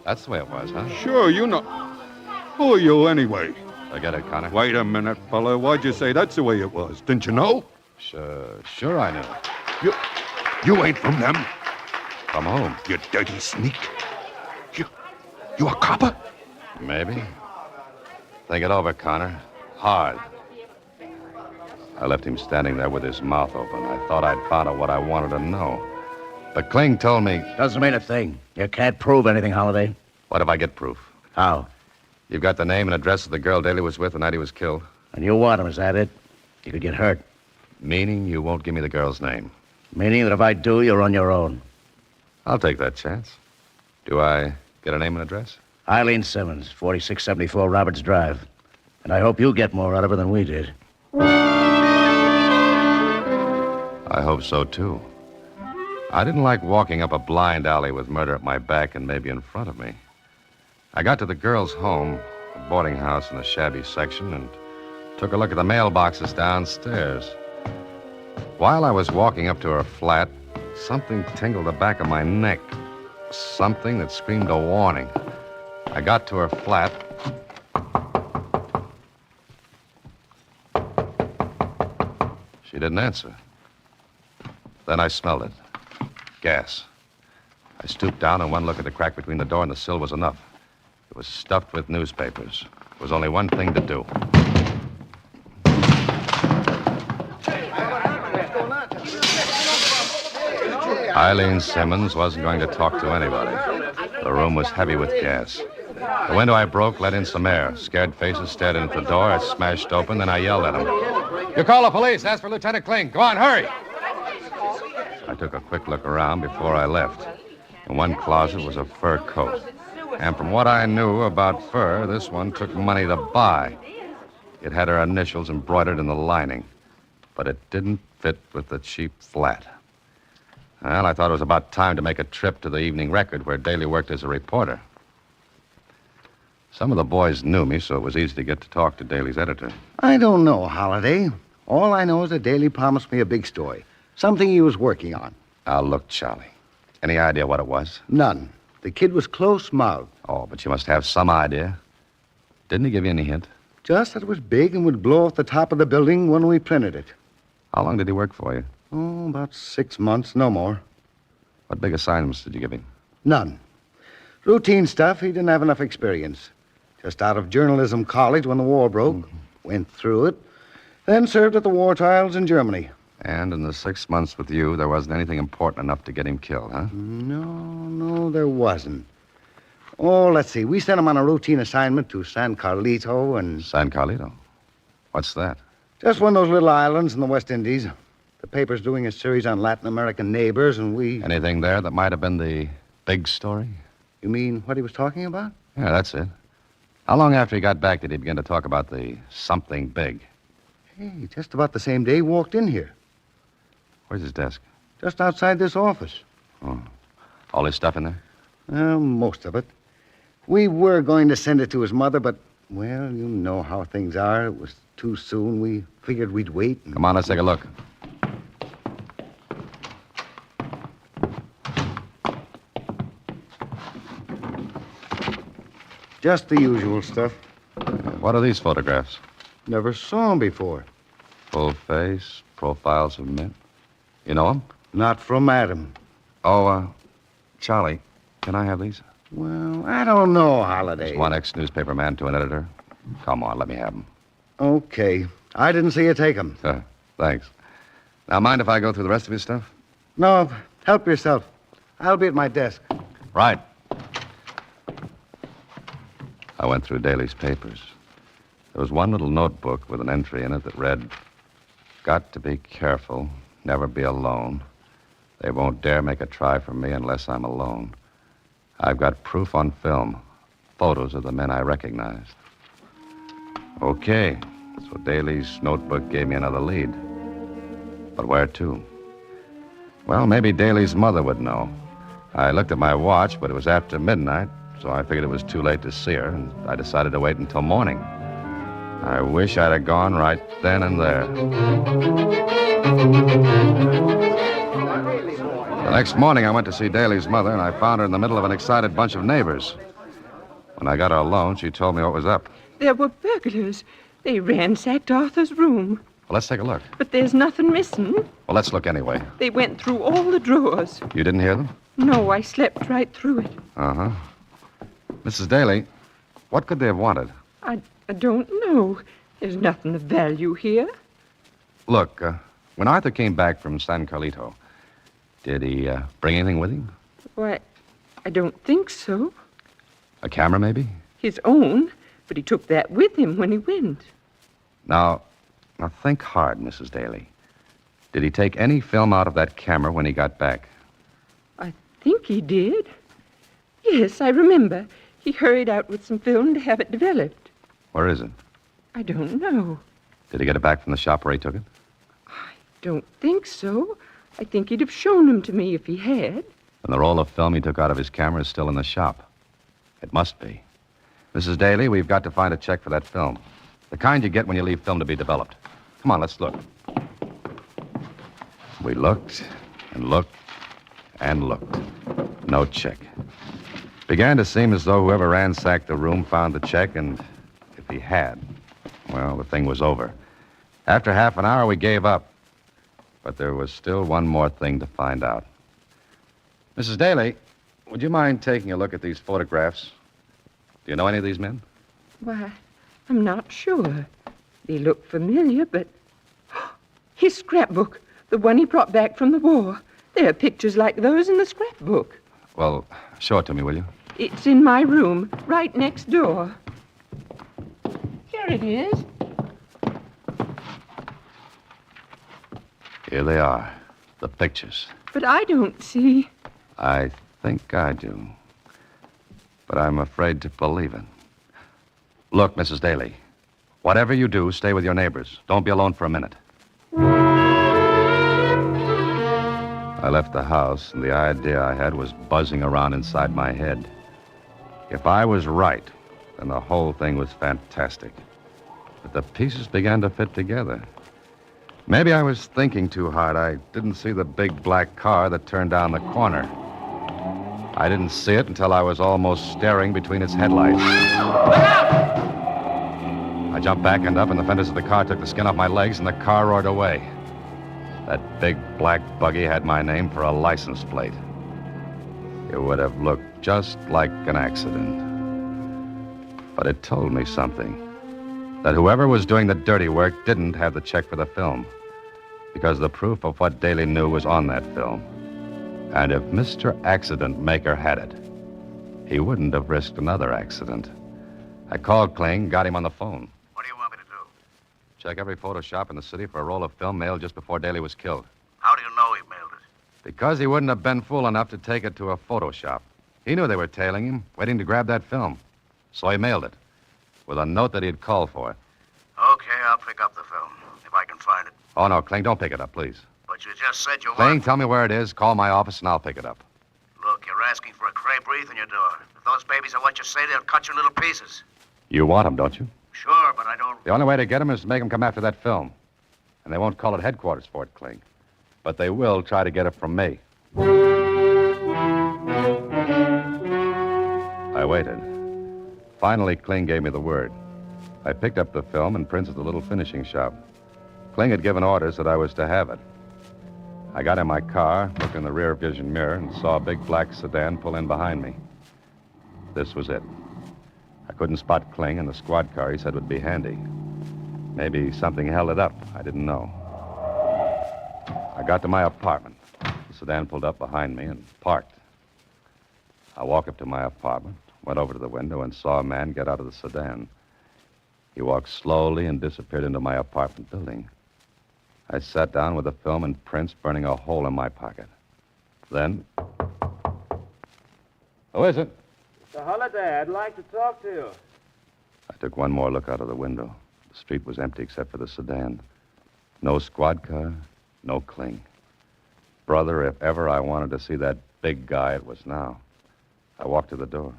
that's the way it was, huh? Sure, you know. Who are you, anyway? Forget it, Connor. Wait a minute, fella. Why'd you say that's the way it was? Didn't you know? Sure I knew. You ain't from them. From whom? You dirty sneak. You a copper? Maybe. Think it over, Connor. Hard. I left him standing there with his mouth open. I thought I'd found out what I wanted to know. But Kling told me... Doesn't mean a thing. You can't prove anything, Holiday. What if I get proof? How? You've got the name and address of the girl Daly was with the night he was killed. And you want him, is that it? You could get hurt. Meaning you won't give me the girl's name. Meaning that if I do, you're on your own. I'll take that chance. Do I get a name and address? Eileen Simmons, 4674 Roberts Drive. And I hope you get more out of her than we did. I hope so, too. I didn't like walking up a blind alley with murder at my back and maybe in front of me. I got to the girl's home, a boarding house in a shabby section, and took a look at the mailboxes downstairs. While I was walking up to her flat, something tingled the back of my neck. Something that screamed a warning. I got to her flat. She didn't answer. Then I smelled it. Gas. I stooped down, and one look at the crack between the door and the sill was enough. It was stuffed with newspapers. There was only one thing to do. Eileen Simmons wasn't going to talk to anybody. The room was heavy with gas. The window I broke let in some air. Scared faces stared into the door. I smashed open, then I yelled at them. You call the police. Ask for Lieutenant Kling. Go on, hurry. I took a quick look around before I left. In one closet was a fur coat. And from what I knew about fur, this one took money to buy. It had her initials embroidered in the lining. But it didn't fit with the cheap flat. Well, I thought it was about time to make a trip to the Evening Record, where Daly worked as a reporter. Some of the boys knew me, so it was easy to get to talk to Daly's editor. I don't know, Holiday. All I know is that Daly promised me a big story. Something he was working on. Now, look, Charlie. Any idea what it was? None. The kid was close-mouthed. Oh, but you must have some idea. Didn't he give you any hint? Just that it was big and would blow off the top of the building when we printed it. How long did he work for you? Oh, about 6 months, no more. What big assignments did you give him? None. Routine stuff. He didn't have enough experience. Just out of journalism college when the war broke. Went through it. Then served at the war trials in Germany. And in the 6 months with you, there wasn't anything important enough to get him killed, huh? No, there wasn't. Oh, let's see. We sent him on a routine assignment to San Carlito and... San Carlito? What's that? Just one of those little islands in the West Indies. The paper's doing a series on Latin American neighbors, and we... Anything there that might have been the big story? You mean what he was talking about? Yeah, that's it. How long after he got back did he begin to talk about the something big? Hey, just about the same day he walked in here. Where's his desk? Just outside this office. Oh. All his stuff in there? Most of it. We were going to send it to his mother, but, well, you know how things are. It was too soon. We figured we'd wait. Come on, let's take a look. Just the usual stuff. What are these photographs? Never saw him before. Full face, profiles of men. You know him? Not from Adam. Oh, Charlie, can I have these? Well, I don't know, Holiday. Just one ex-newspaper man to an editor. Come on, let me have them. Okay. I didn't see you take them. Thanks. Now, mind if I go through the rest of your stuff? No, help yourself. I'll be at my desk. Right. I went through Daly's papers. There was one little notebook with an entry in it that read, "Got to be careful, never be alone. They won't dare make a try for me unless I'm alone. I've got proof on film, photos of the men I recognized." Okay, so Daly's notebook gave me another lead. But where to? Well, maybe Daly's mother would know. I looked at my watch, but it was after midnight, so I figured it was too late to see her, and I decided to wait until morning. I wish I'd have gone right then and there. The next morning, I went to see Daly's mother, and I found her in the middle of an excited bunch of neighbors. When I got her alone, she told me what was up. There were burglars. They ransacked Arthur's room. Well, let's take a look. But there's nothing missing. Well, let's look anyway. They went through all the drawers. You didn't hear them? No, I slept right through it. Uh-huh. Mrs. Daly, what could they have wanted? I don't know. There's nothing of value here. Look, when Arthur came back from San Carlito, did he bring anything with him? Why, I don't think so. A camera, maybe? His own, but he took that with him when he went. Now think hard, Mrs. Daly. Did he take any film out of that camera when he got back? I think he did. Yes, I remember. He hurried out with some film to have it developed. Where is it? I don't know. Did he get it back from the shop where he took it? Don't think so. I think he'd have shown them to me if he had. And the roll of film he took out of his camera is still in the shop. It must be. Mrs. Daly, we've got to find a check for that film. The kind you get when you leave film to be developed. Come on, let's look. We looked and looked and looked. No check. Began to seem as though whoever ransacked the room found the check, and if he had, well, the thing was over. After half an hour, we gave up. But there was still one more thing to find out. Mrs. Daly, would you mind taking a look at these photographs? Do you know any of these men? Why, I'm not sure. They look familiar, but... His scrapbook, the one he brought back from the war. There are pictures like those in the scrapbook. Well, show it to me, will you? It's in my room, right next door. Here it is. Here they are, the pictures. But I don't see... I think I do. But I'm afraid to believe it. Look, Mrs. Daly, whatever you do, stay with your neighbors. Don't be alone for a minute. I left the house, and the idea I had was buzzing around inside my head. If I was right, then the whole thing was fantastic. But the pieces began to fit together. Maybe I was thinking too hard. I didn't see the big black car that turned down the corner. I didn't see it until I was almost staring between its headlights. I jumped back and up, and the fenders of the car took the skin off my legs, and the car roared away. That big black buggy had my name for a license plate. It would have looked just like an accident. But it told me something. That whoever was doing the dirty work didn't have the check for the film. Because the proof of what Daly knew was on that film. And if Mr. Accident Maker had it, he wouldn't have risked another accident. I called Kling, got him on the phone. What do you want me to do? Check every photo shop in the city for a roll of film mailed just before Daly was killed. How do you know he mailed it? Because he wouldn't have been fool enough to take it to a photo shop. He knew they were tailing him, waiting to grab that film. So he mailed it, with a note that he'd called for it. Okay, I'll pick up the film, if I can find it. Oh, no, Kling, don't pick it up, please. But you just said you Kling, want... tell me where it is, call my office, and I'll pick it up. Look, you're asking for a crepe wreath in your door. If those babies are what you say, they'll cut you in little pieces. You want them, don't you? Sure, but I don't... The only way to get them is to make them come after that film. And they won't call it headquarters for it, Kling. But they will try to get it from me. I waited. Finally, Kling gave me the word. I picked up the film and printed the little finishing shop. Kling had given orders that I was to have it. I got in my car, looked in the rear vision mirror, and saw a big black sedan pull in behind me. This was it. I couldn't spot Kling, and the squad car he said would be handy. Maybe something held it up. I didn't know. I got to my apartment. The sedan pulled up behind me and parked. I walked up to my apartment, went over to the window, and saw a man get out of the sedan. He walked slowly and disappeared into my apartment building. I sat down with the film and prints burning a hole in my pocket. Then... Who is it? Mr. Holliday, I'd like to talk to you. I took one more look out of the window. The street was empty except for the sedan. No squad car, no Kling. Brother, if ever I wanted to see that big guy, it was now. I walked to the door.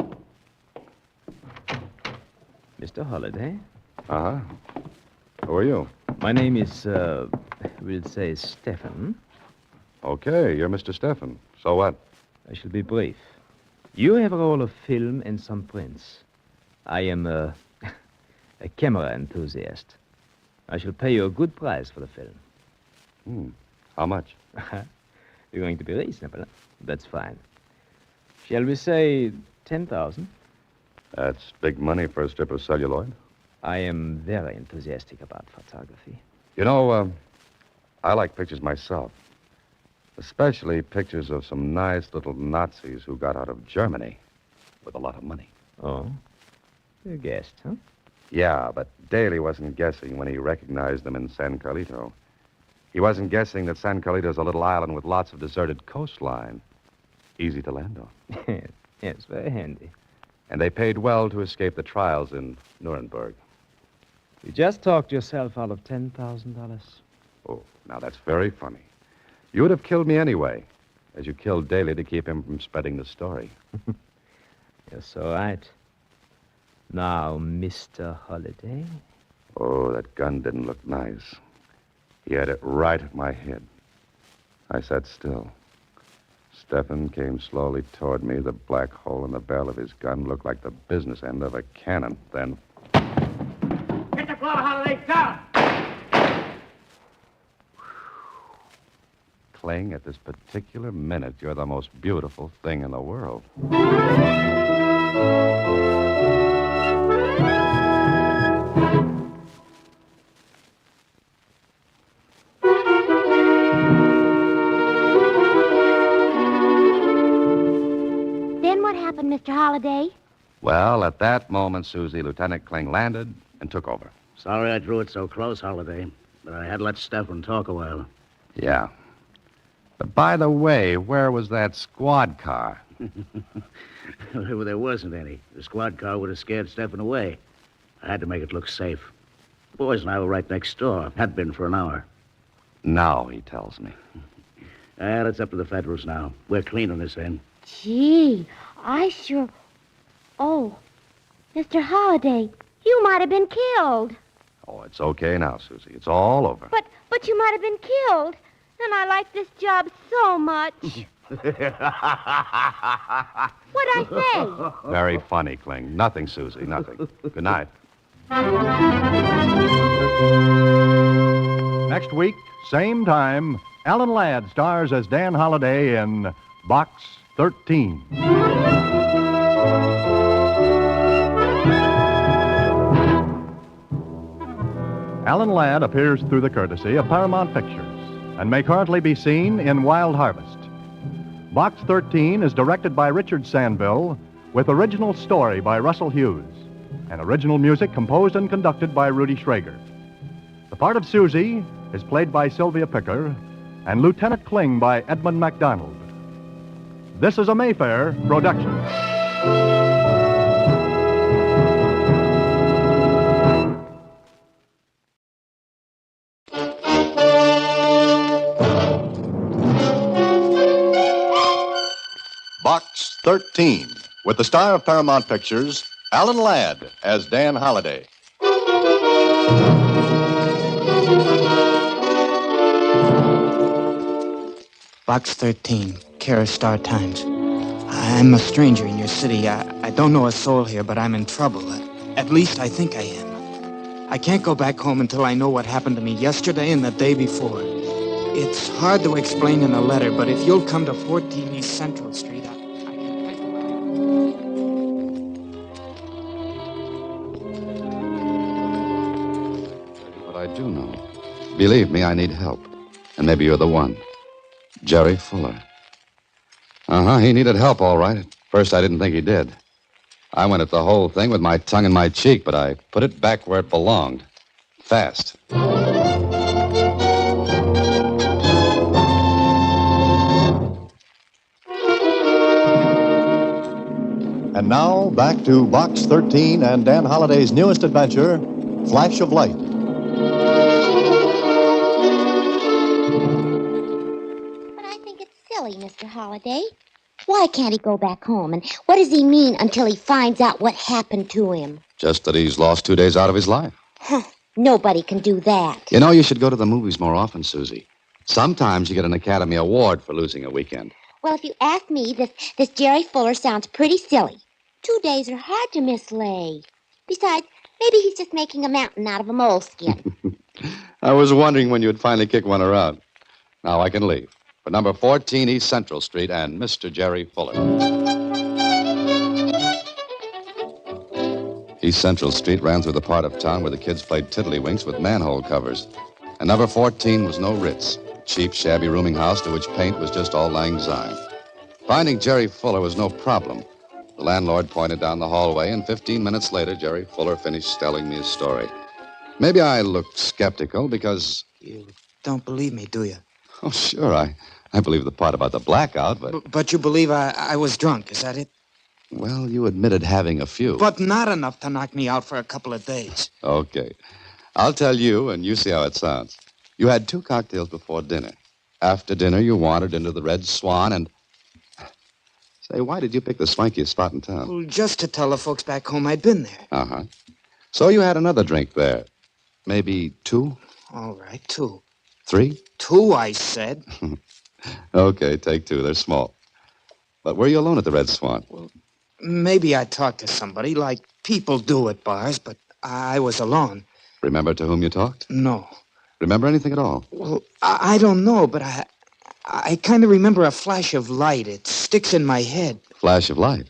Mr. Holliday? Uh-huh. Who are you? My name is, we'll say Stefan. Okay, you're Mr. Stefan. So what? I shall be brief. You have a roll of film and some prints. I am a camera enthusiast. I shall pay you a good price for the film. How much? You're going to be reasonable. Huh? That's fine. Shall we say 10,000? That's big money for a strip of celluloid. I am very enthusiastic about photography. You know, I like pictures myself. Especially pictures of some nice little Nazis who got out of Germany with a lot of money. Oh? You guessed, huh? Yeah, but Daly wasn't guessing when he recognized them in San Carlito. He wasn't guessing that San Carlito's a little island with lots of deserted coastline. Easy to land on. Yes, very handy. And they paid well to escape the trials in Nuremberg. You just talked yourself out of $10,000. Oh, now that's very funny. You would have killed me anyway, as you killed Daly to keep him from spreading the story. You're so right. Now, Mr. Holliday. Oh, that gun didn't look nice. He had it right at my head. I sat still. Stefan came slowly toward me. The black hole in the barrel of his gun looked like the business end of a cannon. Then... Hit the floor, Holliday, down! Kling, at this particular minute, you're the most beautiful thing in the world. Then what happened, Mr. Holliday? Well, at that moment, Susie, Lieutenant Kling landed and took over. Sorry I drew it so close, Holliday, but I had to let Stefan talk a while. Yeah. But by the way, where was that squad car? Well, there wasn't any. The squad car would have scared Stefan away. I had to make it look safe. The boys and I were right next door. Had been for an hour. Now, he tells me. It's up to the Federals now. We're clean on this end. Gee, I sure... Oh, Mr. Holliday, you might have been killed. Oh, it's okay now, Susie. It's all over. But you might have been killed. And I like this job so much. What'd I say? Very funny, Kling. Nothing, Susie, nothing. Good night. Next week, same time, Alan Ladd stars as Dan Holliday in Box 13. Alan Ladd appears through the courtesy of Paramount Pictures and may currently be seen in Wild Harvest. Box 13 is directed by Richard Sandville with original story by Russell Hughes and original music composed and conducted by Rudy Schrager. The part of Susie is played by Sylvia Picker and Lieutenant Kling by Edmund MacDonald. This is a Mayfair production. Box 13, with the star of Paramount Pictures, Alan Ladd as Dan Holliday. Box 13, care of Star Times. I'm a stranger in your city. I don't know a soul here, but I'm in trouble. At least I think I am. I can't go back home until I know what happened to me yesterday and the day before. It's hard to explain in a letter, but if you'll come to 14 East Central Street, Believe me, I need help. And maybe you're the one. Jerry Fuller. Uh-huh, he needed help, all right. At first, I didn't think he did. I went at the whole thing with my tongue in my cheek, but I put it back where it belonged. Fast. And now, back to Box 13 and Dan Holliday's newest adventure, Flash of Light. But I think it's silly, Mr. Holliday. Why can't he go back home? And what does he mean until he finds out what happened to him? Just that he's lost 2 days out of his life. Huh. Nobody can do that. You know, you should go to the movies more often, Susie. Sometimes you get an Academy Award for losing a weekend. Well, if you ask me, this Jerry Fuller sounds pretty silly. 2 days are hard to mislay. Besides, maybe he's just making a mountain out of a moleskin. I was wondering when you'd finally kick one around. Now I can leave. For number 14 East Central Street and Mr. Jerry Fuller. East Central Street ran through the part of town where the kids played tiddlywinks with manhole covers. And number 14 was no Ritz, a cheap, shabby rooming house to which paint was just all lang syne. Finding Jerry Fuller was no problem. The landlord pointed down the hallway, and 15 minutes later, Jerry Fuller finished telling me his story. Maybe I looked skeptical because... You don't believe me, do you? Oh, sure, I believe the part about the blackout, but... But you believe I was drunk, is that it? Well, you admitted having a few. But not enough to knock me out for a couple of days. Okay. I'll tell you, and you see how it sounds. You had 2 cocktails before dinner. After dinner, you wandered into the Red Swan and... Say, why did you pick the swankiest spot in town? Well, just to tell the folks back home I'd been there. Uh-huh. So you had another drink there. Maybe 2? All right, 2. 3? 2, I said. Okay, take 2. They're small. But were you alone at the Red Swan? Well, maybe I talked to somebody, like people do at bars, but I was alone. Remember to whom you talked? No. Remember anything at all? Well, I don't know, but I kind of remember a flash of light. It sticks in my head. Flash of light?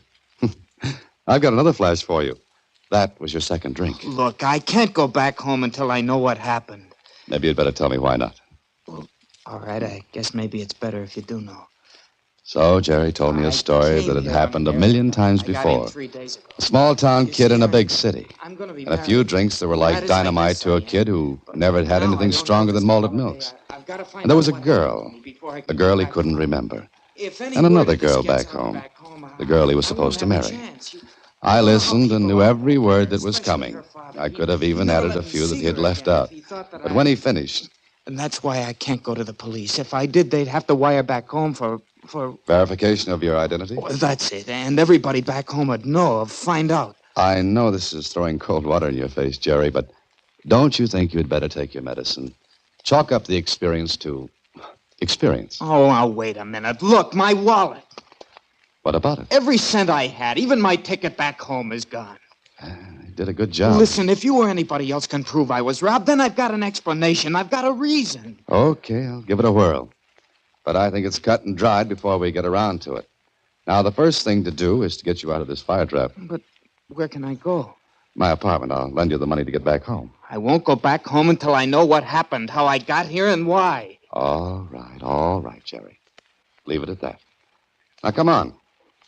I've got another flash for you. That was your second drink. Look, I can't go back home until I know what happened. Maybe you'd better tell me why not. Well, all right, I guess maybe it's better if you do know. So Jerry told me a story that had happened a million times before. 3 days ago. A small-town kid in a big city. I'm gonna be And a few drinks that were like dynamite to a kid who never had had anything stronger than malted milks. And there was a girl he couldn't remember. And another girl back home, the girl he was supposed to marry. I listened and knew every word that was coming. I could have even added a few that he had left out. But when he finished... And that's why I can't go to the police. If I did, they'd have to wire back home for... Verification of your identity? Well, that's it. And everybody back home would know, find out. I know this is throwing cold water in your face, Jerry, but don't you think you'd better take your medicine? Chalk up the experience to experience. Oh, now, wait a minute. Look, my wallet. What about it? Every cent I had, even my ticket back home, is gone. You did a good job. Listen, if you or anybody else can prove I was robbed, then I've got an explanation. I've got a reason. Okay, I'll give it a whirl. But I think it's cut and dried before we get around to it. Now, the first thing to do is to get you out of this fire trap. But where can I go? My apartment. I'll lend you the money to get back home. I won't go back home until I know what happened, how I got here, and why. All right, Jerry. Leave it at that. Now, come on.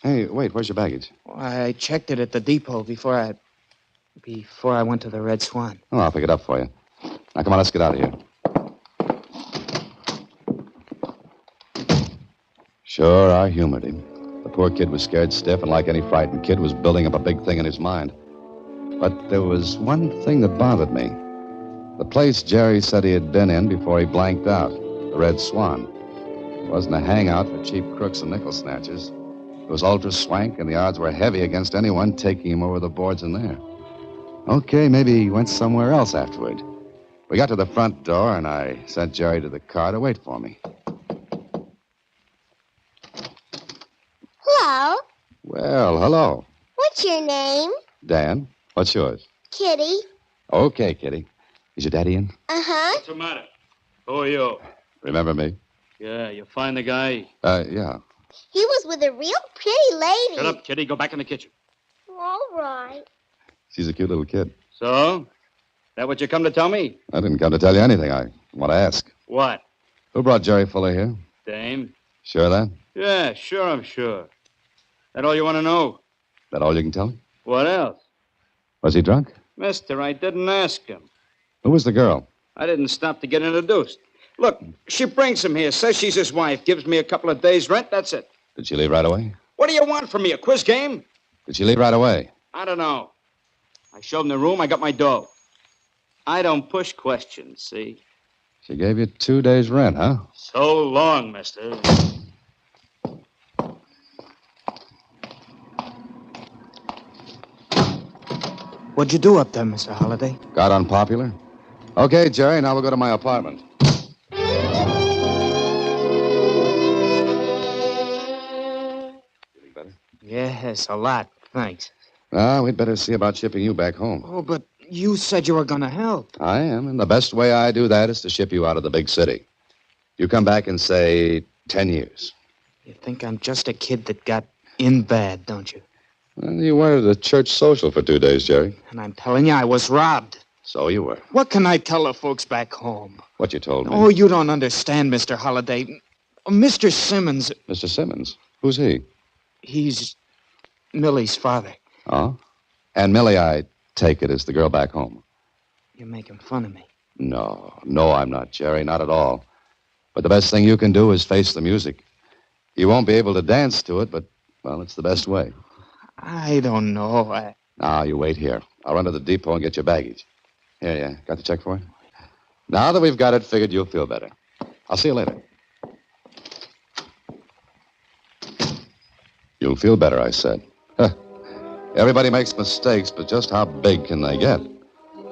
Hey, wait, where's your baggage? I checked it at the depot before I went to the Red Swan. Oh, I'll pick it up for you. Now, come on, let's get out of here. Sure, I humored him. The poor kid was scared stiff, and like any frightened kid, was building up a big thing in his mind. But there was one thing that bothered me. The place Jerry said he had been in before he blanked out, the Red Swan. It wasn't a hangout for cheap crooks and nickel snatchers. It was ultra swank, and the odds were heavy against anyone taking him over the boards in there. Okay, maybe he went somewhere else afterward. We got to the front door, and I sent Jerry to the car to wait for me. Hello. Well, hello. What's your name? Dan, what's yours? Kitty. Okay, Kitty. Is your daddy in? Uh-huh. What's the matter? Who are you? Remember me? Yeah, you find the guy? Yeah. He was with a real pretty lady. Shut up, Kitty. Go back in the kitchen. All right. She's a cute little kid. So? That what you come to tell me? I didn't come to tell you anything. I Want to ask? What? Who brought Jerry Fuller here? Dame? Sure of that? Yeah, sure, I'm sure. That all you want to know? That all you can tell me? What else? Was he drunk? Mister, I didn't ask him. Who was the girl? I didn't stop to get introduced. Look, she brings him here, says she's his wife, gives me a couple of days' rent, that's it. Did she leave right away? What do you want from me, a quiz game? Did she leave right away? I don't know. I showed him the room, I got my dough. I don't push questions, see? She gave you 2 days' rent, huh? So long, mister. What'd you do up there, Mr. Holliday? Got unpopular? Okay, Jerry, now we'll go to my apartment. Feeling better? Yes, a lot. Thanks. Ah, we'd better see about shipping you back home. Oh, but you said you were going to help. I am, and the best way I do that is to ship you out of the big city. You come back in, say, 10 years. You think I'm just a kid that got in bad, don't you? Well, you were at a church social for 2 days, Jerry. And I'm telling you, I was robbed. So you were. What can I tell the folks back home? What you told me. Oh, you don't understand, Mr. Holliday. Mr. Simmons. Mr. Simmons? Who's he? He's Millie's father. Oh? And Millie, I take it, is the girl back home. You're making fun of me. No, I'm not, Jerry, not at all. But the best thing you can do is face the music. You won't be able to dance to it, but, well, it's the best way. I don't know. Now, you wait here. I'll run to the depot and get your baggage. Here, yeah. Got the check for it? Now that we've got it, figured you'll feel better. I'll see you later. You'll feel better, I said. Huh. Everybody makes mistakes, but just how big can they get?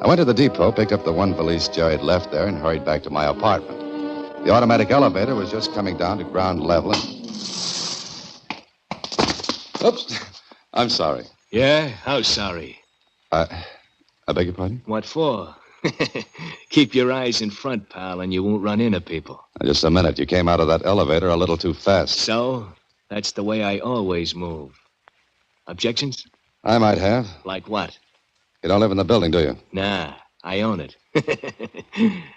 I went to the depot, picked up the one valise Jerry had left there, and hurried back to my apartment. The automatic elevator was just coming down to ground level. Oops. I'm sorry. Yeah? How sorry? I beg your pardon? What for? Keep your eyes in front, pal, and you won't run into people. Just a minute. You came out of that elevator a little too fast. So? That's the way I always move. Objections? I might have. Like what? You don't live in the building, do you? Nah, I own it.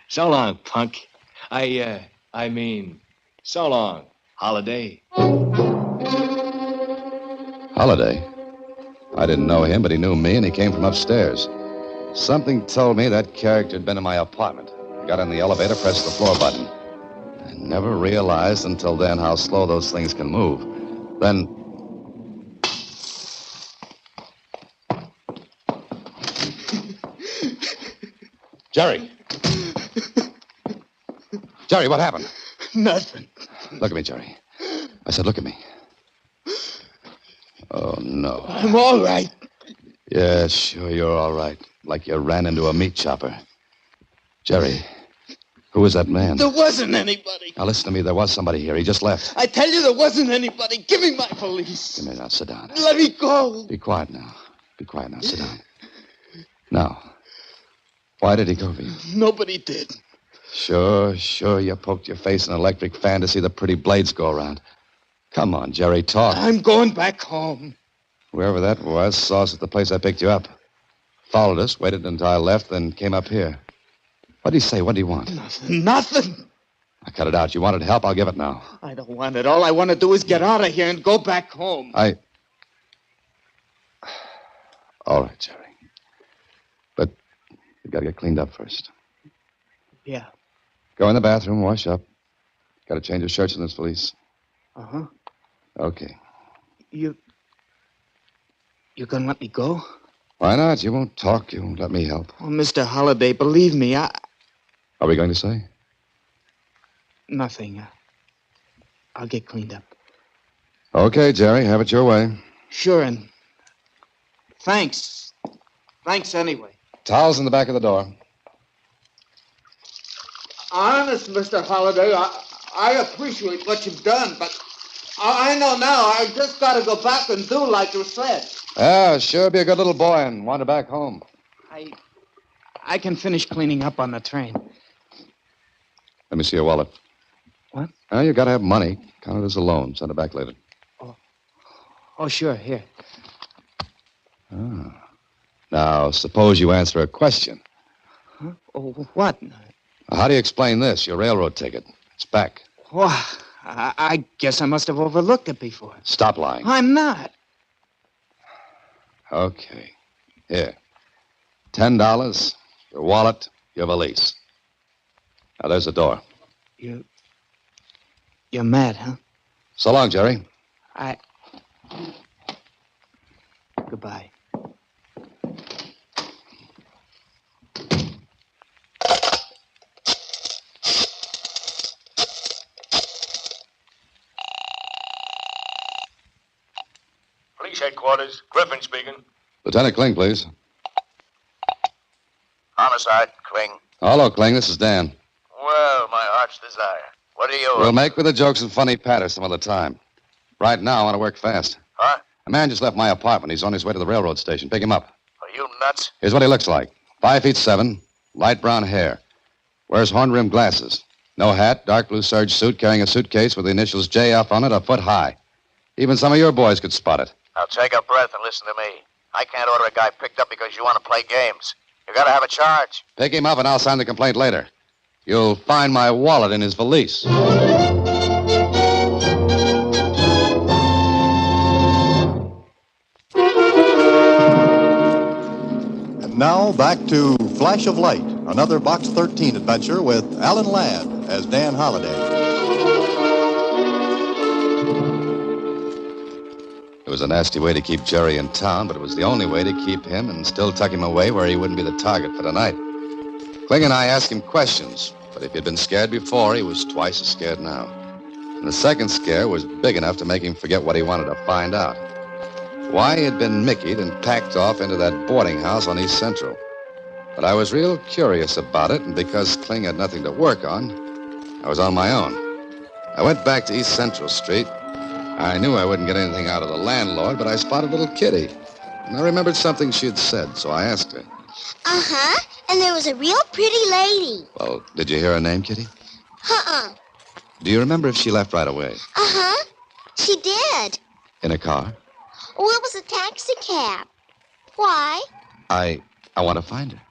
So long, punk. I mean, so long, Holiday. Holiday? I didn't know him, but he knew me, and he came from upstairs. Something told me that character had been in my apartment. I got in the elevator, pressed the floor button. I never realized until then how slow those things can move. Then... Jerry! Jerry, what happened? Nothing. Look at me, Jerry. I said, look at me. Oh, no. I'm all right. Yeah, sure, you're all right. Like you ran into a meat chopper. Jerry, who was that man? There wasn't anybody. Now, listen to me. There was somebody here. He just left. I tell you, there wasn't anybody. Give me my valise. Come here now. Sit down. Let me go. Be quiet now. Be quiet now. Sit down. Now, why did he go for you? Nobody did. Sure. You poked your face in an electric fan to see the pretty blades go around. Come on, Jerry, talk. I'm going back home. Whoever that was saw us at the place I picked you up. Followed us, waited until I left, then came up here. What did he say? What do you want? Nothing. I cut it out. You wanted help? I'll give it now. I don't want it. All I want to do is get out of here and go back home. All right, Jerry. But you got to get cleaned up first. Yeah. Go in the bathroom, wash up. Got to change your shirts in this valise. Uh-huh. Okay. You're gonna let me go? Why not? You won't talk. You won't let me help. Oh, Mr. Holliday, believe me, Are we going to say? Nothing. I'll get cleaned up. Okay, Jerry, have it your way. Sure, and thanks. Thanks anyway. Towels in the back of the door. Honest, Mr. Holliday, I appreciate what you've done, but I know now I just got to go back and do like you said. Yeah, sure be a good little boy and wander back home. I can finish cleaning up on the train. Let me see your wallet. What? You got to have money. Count it as a loan. Send it back later. Oh, sure, here. Now, suppose you answer a question. Huh? Oh, what? How do you explain this? Your railroad ticket. It's back. Well, I guess I must have overlooked it before. Stop lying. I'm not. Okay. Here. $10, your wallet, your valise. Now, there's the door. You're mad, huh? So long, Jerry. Goodbye. Police headquarters. Griffin speaking. Lieutenant Kling, please. Homicide, Kling. Hello, Kling. This is Dan. Well, my heart's desire. What are you... We'll make with the jokes and funny patter some other time. Right now, I want to work fast. Huh? A man just left my apartment. He's on his way to the railroad station. Pick him up. Are you nuts? Here's what he looks like. 5'7", light brown hair. Wears horn-rimmed glasses. No hat, dark blue serge suit, carrying a suitcase with the initials JF on it, a foot high. Even some of your boys could spot it. Now take a breath and listen to me. I can't order a guy picked up because you want to play games. You gotta have a charge. Pick him up and I'll sign the complaint later. You'll find my wallet in his valise. And now back to Flash of Light, another Box 13 adventure with Alan Ladd as Dan Holliday. It was a nasty way to keep Jerry in town, but it was the only way to keep him and still tuck him away where he wouldn't be the target for tonight. Kling and I asked him questions, but if he'd been scared before, he was twice as scared now. And the second scare was big enough to make him forget what he wanted to find out. Why he had been Mickey'd and packed off into that boarding house on East Central. But I was real curious about it, and because Kling had nothing to work on, I was on my own. I went back to East Central Street. I knew I wouldn't get anything out of the landlord, but I spotted little Kitty. And I remembered something she had said, so I asked her. Uh-huh. And there was a real pretty lady. Well, did you hear her name, Kitty? Uh-uh. Do you remember if she left right away? Uh-huh. She did. In a car? Oh, it was a taxi cab. Why? I want to find her.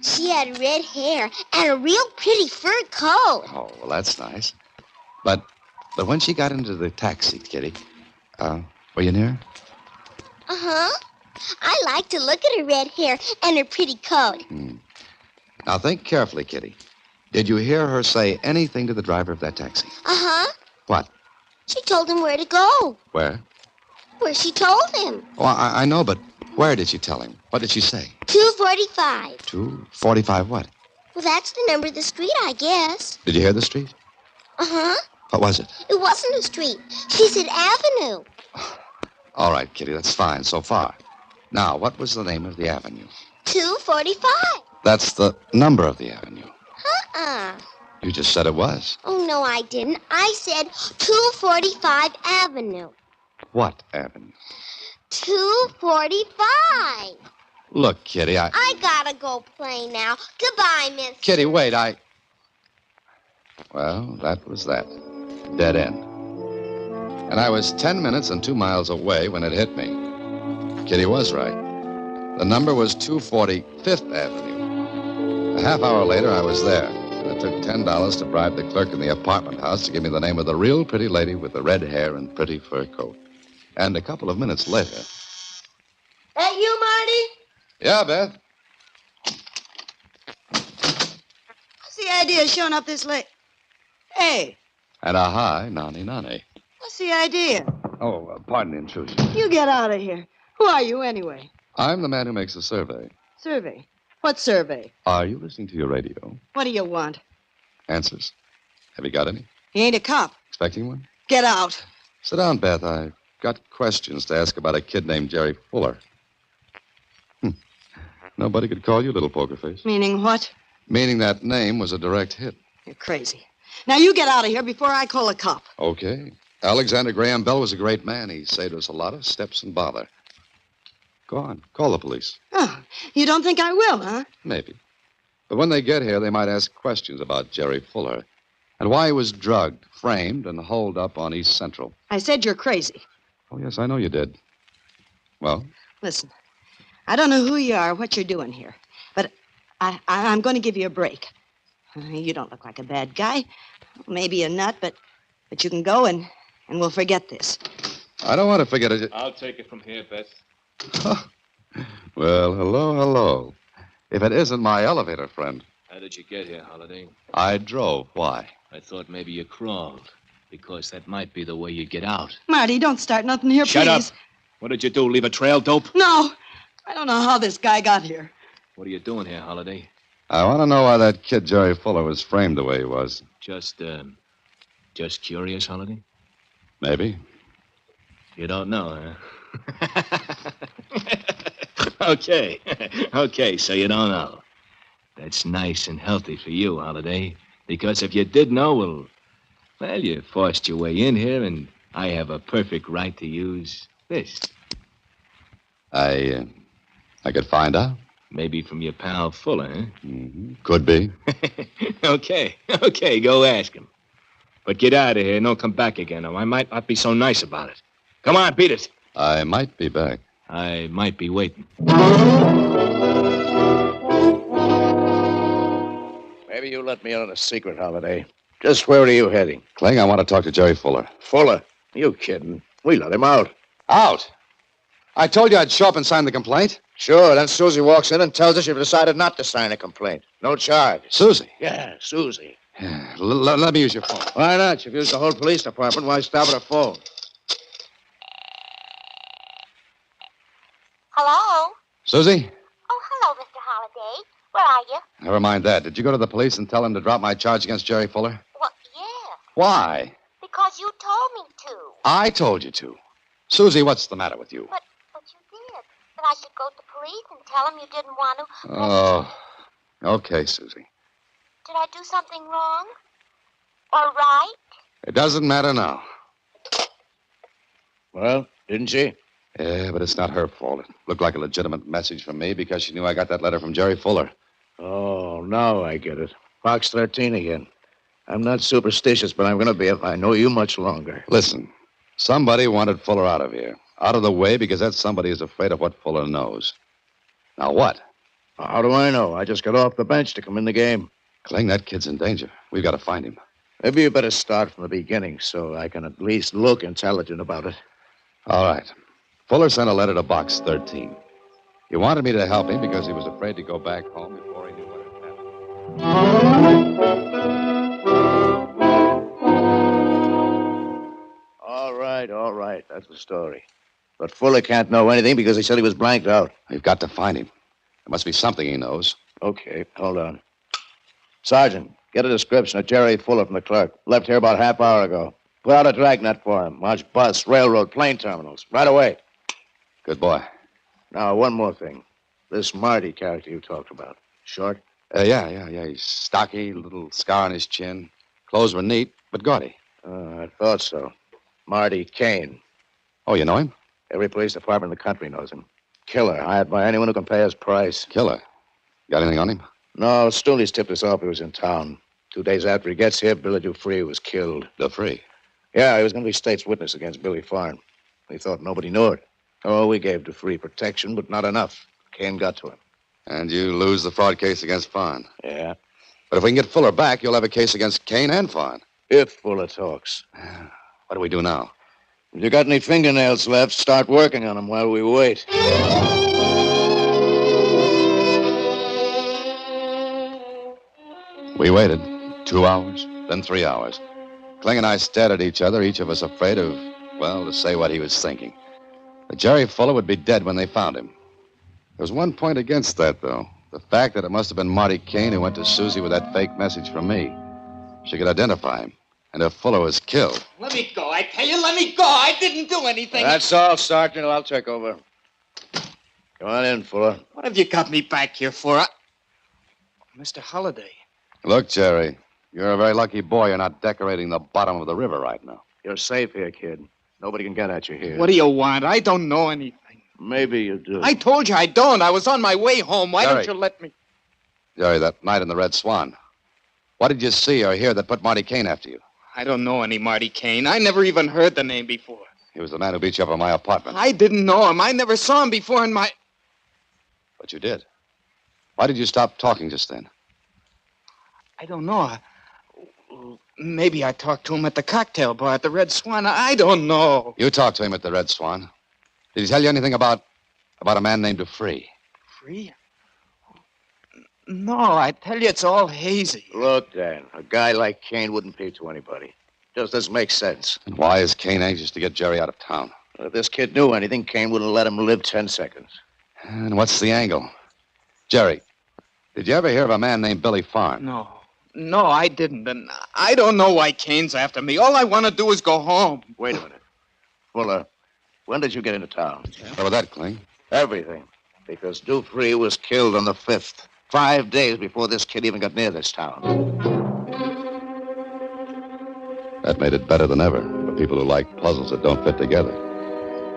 She had red hair and a real pretty fur coat. Oh, well, that's nice. But when she got into the taxi, Kitty, were you near her? Uh-huh. I like to look at her red hair and her pretty coat. Now, think carefully, Kitty. Did you hear her say anything to the driver of that taxi? Uh-huh. What? She told him where to go. Where? Where she told him. Oh, I know, but where did she tell him? What did she say? 245. 245 what? Well, that's the number of the street, I guess. Did you hear the street? Uh-huh. What was it? It wasn't a street. She said avenue. All right, Kitty, that's fine so far. Now, what was the name of the avenue? 245. That's the number of the avenue. Uh-uh. You just said it was. Oh, no, I didn't. I said 245 Avenue. What avenue? 245. Look, Kitty, I gotta go play now. Goodbye, miss. Kitty, wait, Well, that was that. Dead end. And I was 10 minutes and 2 miles away when it hit me. Kitty was right. The number was 245th Avenue. A half hour later, I was there. And it took $10 to bribe the clerk in the apartment house to give me the name of the real pretty lady with the red hair and pretty fur coat. And a couple of minutes later... That you, Marty? Yeah, Beth? What's the idea of showing up this late? Hey, And a high nani. what's the idea? Oh, pardon the intrusion. You get out of here. Who are you, anyway? I'm the man who makes the survey. Survey? What survey? Are you listening to your radio? What do you want? Answers. Have you got any? He ain't a cop. Expecting one? Get out. Sit down, Beth. I've got questions to ask about a kid named Jerry Fuller. Nobody could call you Little Poker Face. Meaning what? Meaning that name was a direct hit. You're crazy. Now you get out of here before I call a cop. Okay. Alexander Graham Bell was a great man. He saved us a lot of steps and bother. Go on. Call the police. Oh, you don't think I will, huh? Maybe. But when they get here, they might ask questions about Jerry Fuller and why he was drugged, framed, and holed up on East Central. I said you're crazy. Oh, yes, I know you did. Well? Listen, I don't know who you are or what you're doing here, but I'm going to give you a break. You don't look like a bad guy. Maybe a nut, but you can go and we'll forget this. I don't want to forget it. I'll take it from here, Beth. Well, hello. If it isn't my elevator friend. How did you get here, Holiday? I drove. Why? I thought maybe you crawled, because that might be the way you get out. Marty, don't start nothing here, Shut please. up. What did you do, leave a trail, dope? No. I don't know how this guy got here. What are you doing here, Holiday? I want to know why that kid Jerry Fuller was framed the way he was. Just curious, Holiday? Maybe. You don't know, huh? Okay, so you don't know. That's nice and healthy for you, Holiday. Because if you did know, well, you forced your way in here, and I have a perfect right to use this. I could find out. Maybe from your pal Fuller, huh? Mm-hmm. Could be. Okay, go ask him. But get out of here and don't come back again, or I might not be so nice about it. Come on, beat it. I might be back. I might be waiting. Maybe you let me in on a secret, Holiday. Just where are you heading? Cling, I want to talk to Jerry Fuller. Fuller? You kidding? We let him out. Out? I told you I'd show up and sign the complaint. Sure, then Susie walks in and tells us you've decided not to sign a complaint. No charge. Susie? Yeah, Susie. Yeah, let me use your phone. Why not? You've used the whole police department. Why stop at a phone? Hello? Susie? Oh, hello, Mr. Holliday. Where are you? Never mind that. Did you go to the police and tell them to drop my charge against Jerry Fuller? Well, yeah. Why? Because you told me to. I told you to. Susie, what's the matter with you? But you did. That I should go to the police and tell them you didn't want to. Oh, okay, Susie. Did I do something wrong? Or right? It doesn't matter now. Well, didn't she? Yeah, but it's not her fault. It looked like a legitimate message from me because she knew I got that letter from Jerry Fuller. Oh, now I get it. Box 13 again. I'm not superstitious, but I'm going to be if I know you much longer. Listen, somebody wanted Fuller out of here. Out of the way because that somebody is afraid of what Fuller knows. Now what? How do I know? I just got off the bench to come in the game. Cling, that kid's in danger. We've got to find him. Maybe you better start from the beginning so I can at least look intelligent about it. All right. Fuller sent a letter to Box 13. He wanted me to help him because he was afraid to go back home before he knew what had happened. All right. That's the story. But Fuller can't know anything because he said he was blanked out. We've got to find him. There must be something he knows. Okay, hold on. Sergeant, get a description of Jerry Fuller from the clerk. Left here about half hour ago. Put out a dragnet for him. Watch bus, railroad, plane terminals. Right away. Good boy. Now, one more thing. This Marty character you talked about. Short? Yeah. He's stocky, little scar on his chin. Clothes were neat, but gaudy. I thought so. Marty Kane. Oh, you know him? Every police department in the country knows him. Killer, hired by anyone who can pay his price. Killer? Got anything on him? No, Stooley's tipped us off he was in town. 2 days after he gets here, Billy Dufresne was killed. Dufresne? Yeah, he was going to be state's witness against Billy Farn. We thought nobody knew it. Oh, we gave Dufresne protection, but not enough. Kane got to him. And you lose the fraud case against Farn. Yeah. But if we can get Fuller back, you'll have a case against Kane and Farn. If Fuller talks. What do we do now? If you got any fingernails left, start working on them while we wait. We waited 2 hours, then 3 hours. Kling and I stared at each other, each of us afraid of, well, to say what he was thinking. That Jerry Fuller would be dead when they found him. There was one point against that, though. The fact that it must have been Marty Kane who went to Susie with that fake message from me. She could identify him. And if Fuller was killed... Let me go. I tell you, let me go. I didn't do anything. That's all, Sergeant. I'll check over. Come on in, Fuller. What have you got me back here for? Mr. Holliday. Look, Jerry, you're a very lucky boy you're not decorating the bottom of the river right now. You're safe here, kid. Nobody can get at you here. What do you want? I don't know anything. Maybe you do. I told you I don't. I was on my way home. Why Jerry. don't you let me... Jerry, that night in the Red Swan. What did you see or hear that put Marty Kane after you? I don't know any Marty Kane. I never even heard the name before. He was the man who beat you up in my apartment. I didn't know him. I never saw him before in my... But you did. Why did you stop talking just then? I don't know. Maybe I talked to him at the cocktail bar at the Red Swan. I don't know. You talked to him at the Red Swan. Did he tell you anything about a man named Dupree? Free? No, I tell you, it's all hazy. Look, Dan, a guy like Kane wouldn't pay to anybody. Just doesn't make sense. And why is Kane anxious to get Jerry out of town? If this kid knew anything, Kane wouldn't let him live 10 seconds. And what's the angle? Jerry, did you ever hear of a man named Billy Farn? No, I didn't. And I don't know why Kane's after me. All I want to do is go home. Wait a minute. Fuller, when did you get into town? What about that, Kling? Everything. Because Dupree was killed on the 5th. 5 days before this kid even got near this town. That made it better than ever for people who like puzzles that don't fit together.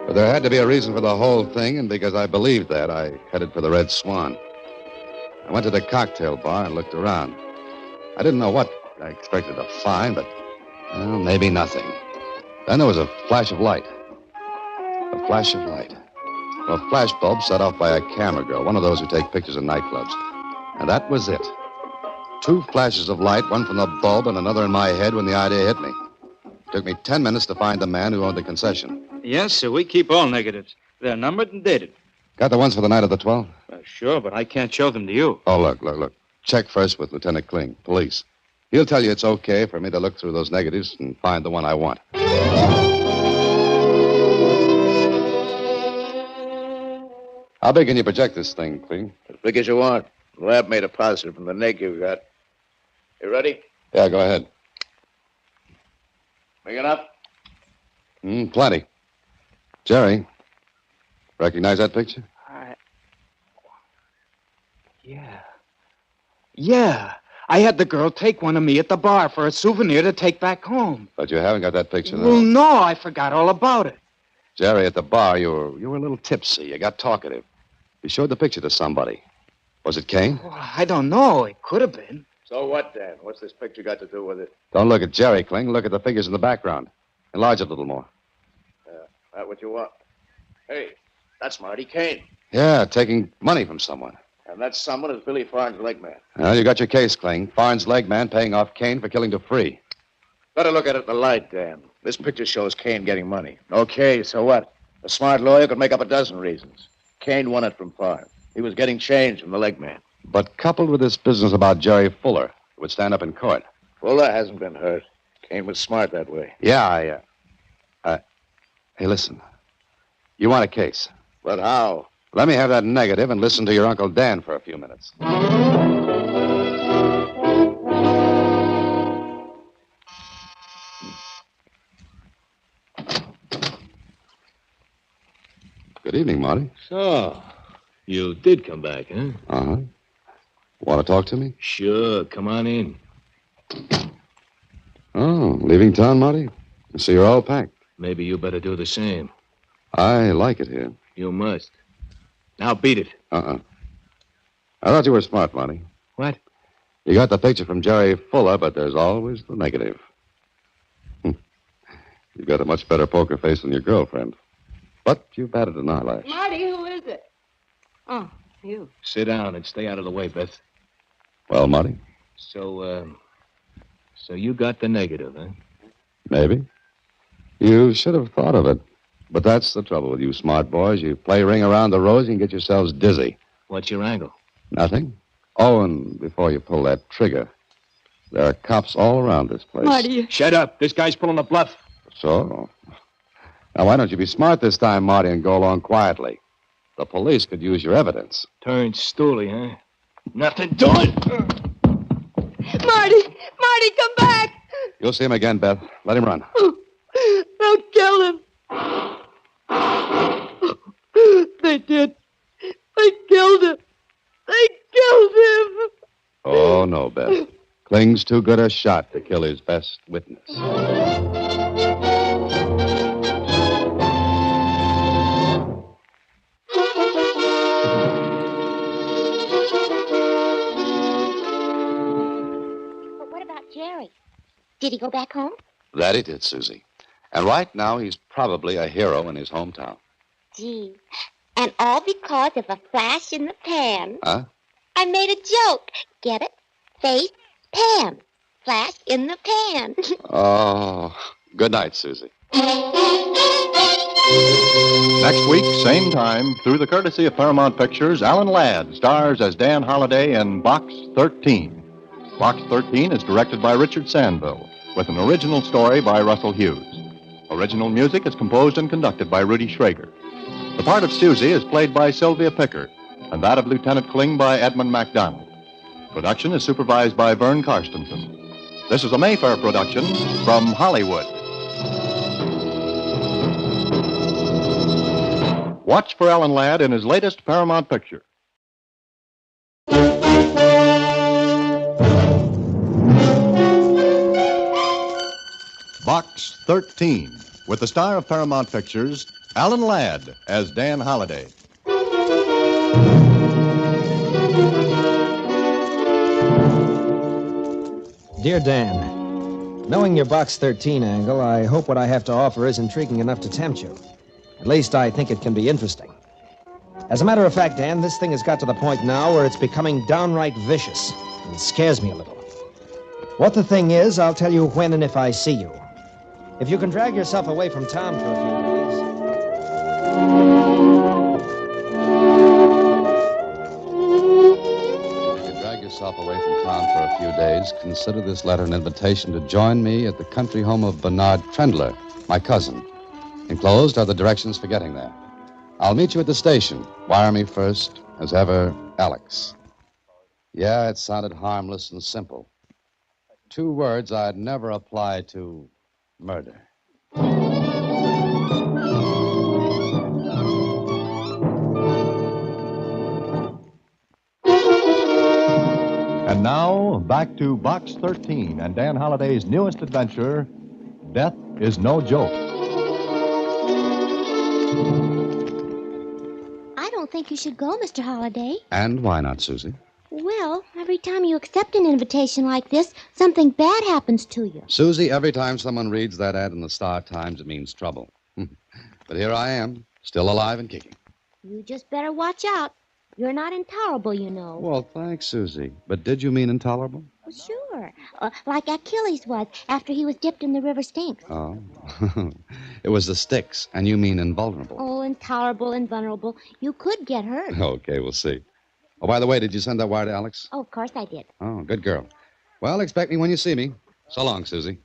But there had to be a reason for the whole thing, and because I believed that, I headed for the Red Swan. I went to the cocktail bar and looked around. I didn't know what I expected to find, but well, maybe nothing. Then there was a flash of light. A flash of light. A flash bulb set off by a camera girl, one of those who take pictures in nightclubs. And that was it. 2 flashes of light, one from the bulb and another in my head when the idea hit me. It took me 10 minutes to find the man who owned the concession. Yes, sir. We keep all negatives. They're numbered and dated. Got the ones for the night of the 12th? Sure, but I can't show them to you. Oh, look. Check first with Lieutenant Kling, police. He'll tell you it's okay for me to look through those negatives and find the one I want. How big can you project this thing, Kling? As big as you want. The lab made a positive from the neg you got. You ready? Yeah, go ahead. Big enough? Plenty. Jerry, recognize that picture? Yeah. I had the girl take one of me at the bar for a souvenir to take back home. But you haven't got that picture, though. Well, no, I forgot all about it. Jerry, at the bar, you were a little tipsy. You got talkative. You showed the picture to somebody. Was it Kane? Well, I don't know. It could have been. So what, Dan? What's this picture got to do with it? Don't look at Jerry, Kling. Look at the figures in the background. Enlarge it a little more. That what you want? Hey, that's Marty Kane. Yeah, taking money from someone. And that someone is Billy Farn's leg man. Well, you got your case, Kling. Farn's leg man paying off Kane for killing Dupree. Better look at it in the light, Dan. This picture shows Kane getting money. Okay, so what? A smart lawyer could make up a dozen reasons. Kane won it from Farn. He was getting change from the leg man. But coupled with this business about Jerry Fuller, it would stand up in court. Fuller hasn't been hurt. Kane was smart that way. Yeah, Hey, listen. You want a case. But how? Let me have that negative and listen to your Uncle Dan for a few minutes. Good evening, Marty. So, you did come back, huh? Uh-huh. Want to talk to me? Sure, come on in. Oh, leaving town, Marty? So you're all packed. Maybe you better do the same. I like it here. You must. Now beat it. I thought you were smart, Marty. What? You got the picture from Jerry Fuller, but there's always the negative. You've got a much better poker face than your girlfriend. But you've batted an eyelash. Marty, who is it? Oh, you. Sit down and stay out of the way, Beth. Well, Marty? So you got the negative, huh? Maybe. You should have thought of it. But that's the trouble with you smart boys. You play ring around the rosy and get yourselves dizzy. What's your angle? Nothing. Oh, and before you pull that trigger, there are cops all around this place. Marty. Shut up. This guy's pulling a bluff. So? Now, why don't you be smart this time, Marty, and go along quietly? The police could use your evidence. Turned stooly, huh? Nothing doing. Marty, come back. You'll see him again, Beth. Let him run. They'll kill him. They did. They killed him. They killed him. Oh, no, Beth. Kling's too good a shot to kill his best witness. Jerry. Did he go back home? That he did, Susie. And right now, he's probably a hero in his hometown. Gee. And all because of a flash in the pan. Huh? I made a joke. Get it? Face, Pan. Flash in the pan. Oh, good night, Susie. Next week, same time, through the courtesy of Paramount Pictures, Alan Ladd stars as Dan Holliday in Box 13. Box 13 is directed by Richard Sandville, with an original story by Russell Hughes. Original music is composed and conducted by Rudy Schrager. The part of Susie is played by Sylvia Pickard, and that of Lieutenant Kling by Edmund MacDonald. Production is supervised by Vern Karstensen. This is a Mayfair production from Hollywood. Watch for Alan Ladd in his latest Paramount picture. Box 13, with the star of Paramount Pictures, Alan Ladd as Dan Holliday. Dear Dan, knowing your Box 13 angle, I hope what I have to offer is intriguing enough to tempt you. At least I think it can be interesting. As a matter of fact, Dan, this thing has got to the point now where it's becoming downright vicious, and it scares me a little. What the thing is, I'll tell you when and if I see you. If you can drag yourself away from town for a few Yourself away from town for a few days, consider this letter an invitation to join me at the country home of Bernard Trendler, my cousin. Enclosed are the directions for getting there. I'll meet you at the station. Wire me first. As ever, Alex. Yeah, it sounded harmless and simple. 2 words I'd never apply to murder. And now, back to Box 13 and Dan Holliday's newest adventure, Death is No Joke. I don't think you should go, Mr. Holliday. And why not, Susie? Well, every time you accept an invitation like this, something bad happens to you. Susie, every time someone reads that ad in the Star-Times, it means trouble. But here I am, still alive and kicking. You just better watch out. You're not intolerable, you know. Well, thanks, Susie. But did you mean intolerable? Well, sure. Like Achilles was after he was dipped in the river Styx. Oh. It was the Styx, and you mean invulnerable. Oh, intolerable and vulnerable. You could get hurt. Okay, we'll see. Oh, by the way, did you send that wire to Alex? Oh, of course I did. Oh, good girl. Well, expect me when you see me. So long, Susie.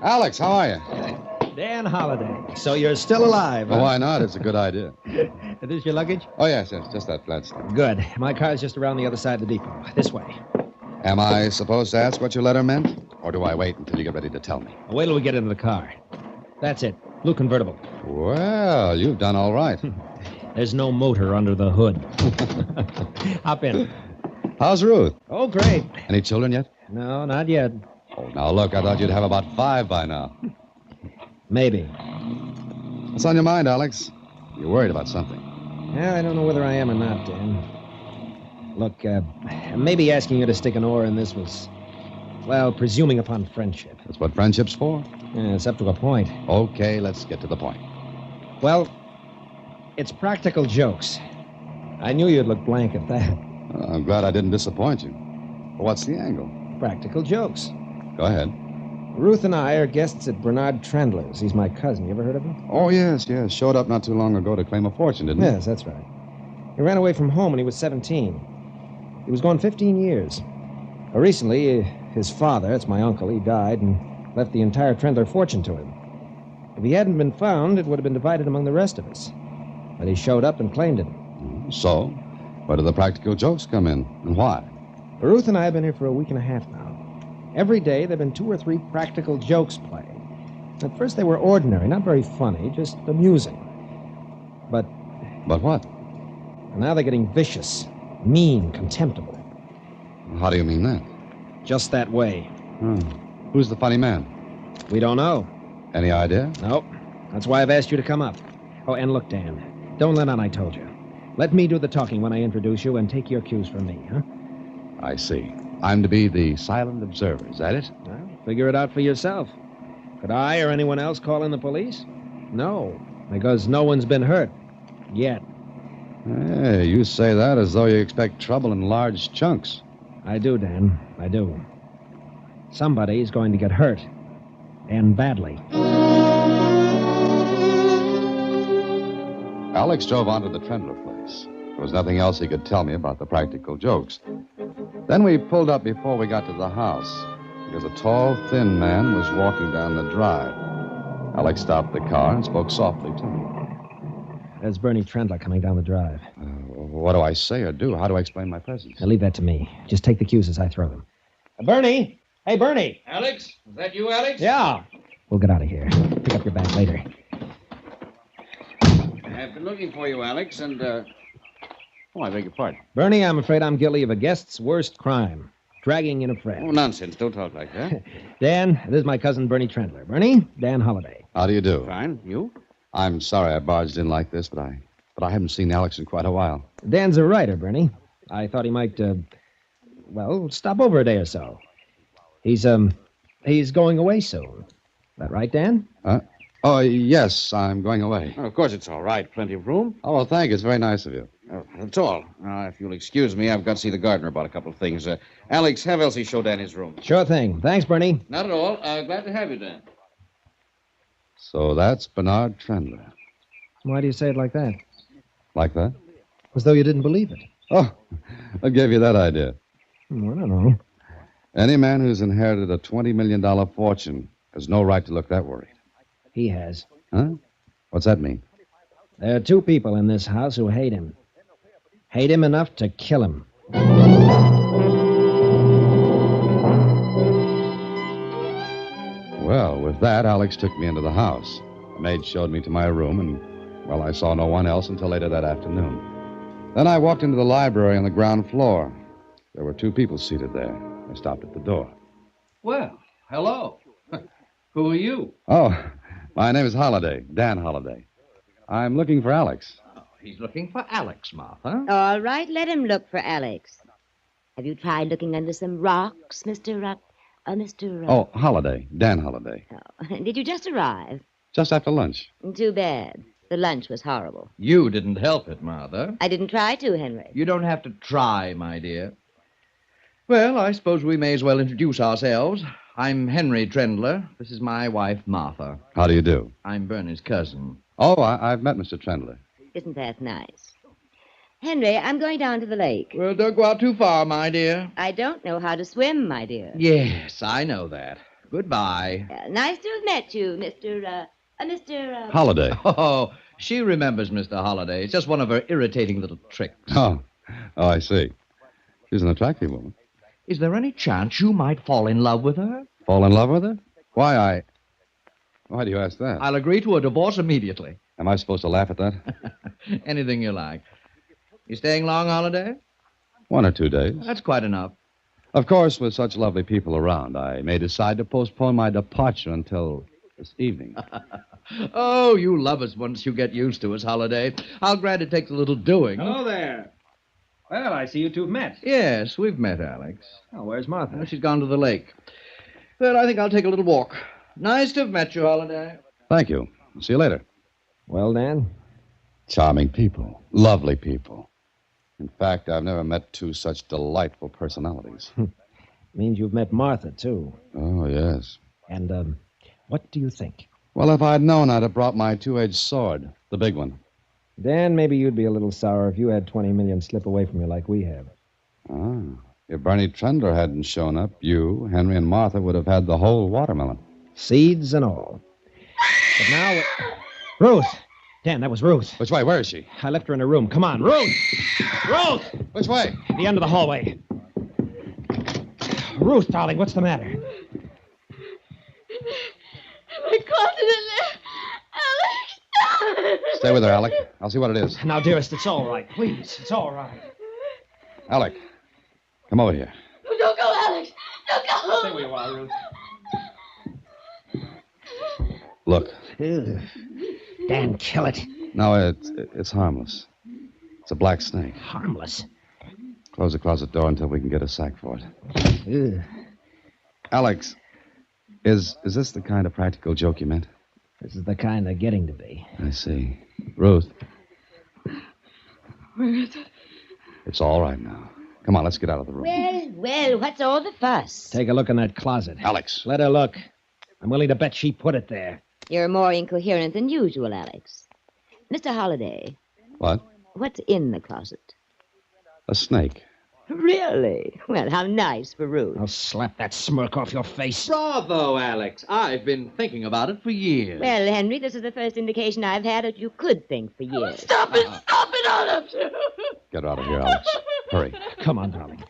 Alex, how are you? Dan Holliday. So you're still alive, Oh, huh? why not? It's a good idea. Is this your luggage? Oh, yes, just that flat stuff. Good. My car's just around the other side of the depot. This way. Am I supposed to ask what your letter meant? Or do I wait until you get ready to tell me? Wait till we get into the car. That's it. Blue convertible. Well, you've done all right. There's no motor under the hood. Hop in. How's Ruth? Oh, great. Any children yet? No, not yet. Oh, now look, I thought you'd have about 5 by now. Maybe. What's on your mind, Alex? You're worried about something. Yeah, I don't know whether I am or not, Dan. Look, maybe asking you to stick an oar in this was, well, presuming upon friendship. That's what friendship's for? Yeah, it's up to a point. Okay, let's get to the point. Well, it's practical jokes. I knew you'd look blank at that. I'm glad I didn't disappoint you. What's the angle? Practical jokes. Go ahead. Ruth and I are guests at Bernard Trendler's. He's my cousin. You ever heard of him? Oh, yes. Showed up not too long ago to claim a fortune, didn't he? Yes, that's right. He ran away from home when he was 17. He was gone 15 years. Recently, his father, that's my uncle, he died and left the entire Trendler fortune to him. If he hadn't been found, it would have been divided among the rest of us. But he showed up and claimed it. So, where do the practical jokes come in, and why? Ruth and I have been here for a week and a half now. Every day, there have been 2 or 3 practical jokes played. At first, they were ordinary, not very funny, just amusing. But what? Now they're getting vicious, mean, contemptible. How do you mean that? Just that way. Who's the funny man? We don't know. Any idea? Nope. That's why I've asked you to come up. Oh, and look, Dan, don't let on I told you. Let me do the talking when I introduce you and take your cues from me, huh? I see. I'm to be the silent observer, is that it? Well, figure it out for yourself. Could I or anyone else call in the police? No. Because no one's been hurt. Yet. Hey, you say that as though you expect trouble in large chunks. I do, Dan. I do. Somebody's going to get hurt. And badly. Alex drove on to the Trendler place. There was nothing else he could tell me about the practical jokes. Then we pulled up before we got to the house, because a tall, thin man was walking down the drive. Alex stopped the car and spoke softly to me. There's Bernie Trendler coming down the drive. What do I say or do? How do I explain my presence? Now, leave that to me. Just take the cues as I throw them. Bernie! Hey, Bernie! Alex? Is that you, Alex? Yeah. We'll get out of here. Pick up your bag later. I've been looking for you, Alex, and, Oh, I beg your pardon. Bernie, I'm afraid I'm guilty of a guest's worst crime. Dragging in a friend. Oh, nonsense. Don't talk like that. Dan, this is my cousin, Bernie Trendler. Bernie, Dan Holliday. How do you do? Fine. You? I'm sorry I barged in like this, but I haven't seen Alex in quite a while. Dan's a writer, Bernie. I thought he might, stop over a day or so. He's going away soon. That right, Dan? Oh, yes, I'm going away. Well, of course it's all right. Plenty of room. Oh, well, thank you. It's very nice of you. That's all. If you'll excuse me, I've got to see the gardener about a couple of things. Alex, have Elsie show Dan his room. Sure thing. Thanks, Bernie. Not at all. Glad to have you, Dan. So that's Bernard Trendler. Why do you say it like that? Like that? As though you didn't believe it. Oh, what gave you that idea? I don't know. Any man who's inherited a $20 million fortune has no right to look that worried. He has. Huh? What's that mean? There are two people in this house who hate him. Hate him enough to kill him. Well, with that, Alex took me into the house. The maid showed me to my room, and, well, I saw no one else until later that afternoon. Then I walked into the library on the ground floor. There were two people seated there. I stopped at the door. Well, hello. Who are you? Oh, my name is Holliday, Dan Holliday. I'm looking for Alex. Oh, he's looking for Alex, Martha. All right, let him look for Alex. Have you tried looking under some rocks, Mr. Oh, Holliday, Dan Holliday. Oh, did you just arrive? Just after lunch. Too bad. The lunch was horrible. You didn't help it, Martha. I didn't try to, Henry. You don't have to try, my dear. Well, I suppose we may as well introduce ourselves. I'm Henry Trendler. This is my wife, Martha. How do you do? I'm Bernie's cousin. Oh, I've met Mr. Trendler. Isn't that nice? Henry, I'm going down to the lake. Well, don't go out too far, my dear. I don't know how to swim, my dear. Yes, I know that. Goodbye. Nice to have met you, Mr. Holliday. Oh, she remembers Mr. Holliday. It's just one of her irritating little tricks. Oh, I see. She's an attractive woman. Is there any chance you might fall in love with her? Fall in love with her? Why do you ask that? I'll agree to a divorce immediately. Am I supposed to laugh at that? Anything you like. You staying long, Holliday? 1 or 2 days. That's quite enough. Of course, with such lovely people around, I may decide to postpone my departure until this evening. Oh, you love us once you get used to us, Holliday. I'll grant it takes a little doing. Hello there. Well, I see you two have met. Yes, we've met, Alex. Oh, where's Martha? She's gone to the lake. Well, I think I'll take a little walk. Nice to have met you, Holliday. Thank you. See you later. Well, Dan? Charming people. Lovely people. In fact, I've never met two such delightful personalities. Means you've met Martha, too. Oh, yes. And, what do you think? Well, if I'd known, I'd have brought my two-edged sword, the big one. Dan, maybe you'd be a little sour if you had 20 million slip away from you like we have. Ah, if Bernie Trendler hadn't shown up, you, Henry, and Martha would have had the whole watermelon. Seeds and all. But now... Ruth! Dan, that was Ruth. Which way? Where is she? I left her in her room. Come on, Ruth! Ruth! Which way? The end of the hallway. Ruth, darling, what's the matter? We caught it in there. Alex! Stay with her, Alec. I'll see what it is. Now, dearest, it's all right. Please, it's all right. Alec, come over here. Don't go, Alex. Don't go. Stay where you are, Ruth. Look. Ugh. Dan, kill it. No, it's harmless. It's a black snake. Harmless? Close the closet door until we can get a sack for it. Ugh. Alex, is this the kind of practical joke you meant? This is the kind they're getting to be. I see. Ruth, Where is it? it's all right now. Come on, let's get out of the room. Well, what's all the fuss? Take a look in that closet. Alex. Let her look. I'm willing to bet she put it there. You're more incoherent than usual, Alex. Mr. Holliday, What? what's in the closet? A snake. Really? Well, how nice for Ruth. I'll slap that smirk off your face. Bravo, Alex. I've been thinking about it for years. Well, Henry, this is the first indication I've had that you could think for years. Stop it, Olive. Get her out of here, Alex. Hurry. Come on, darling.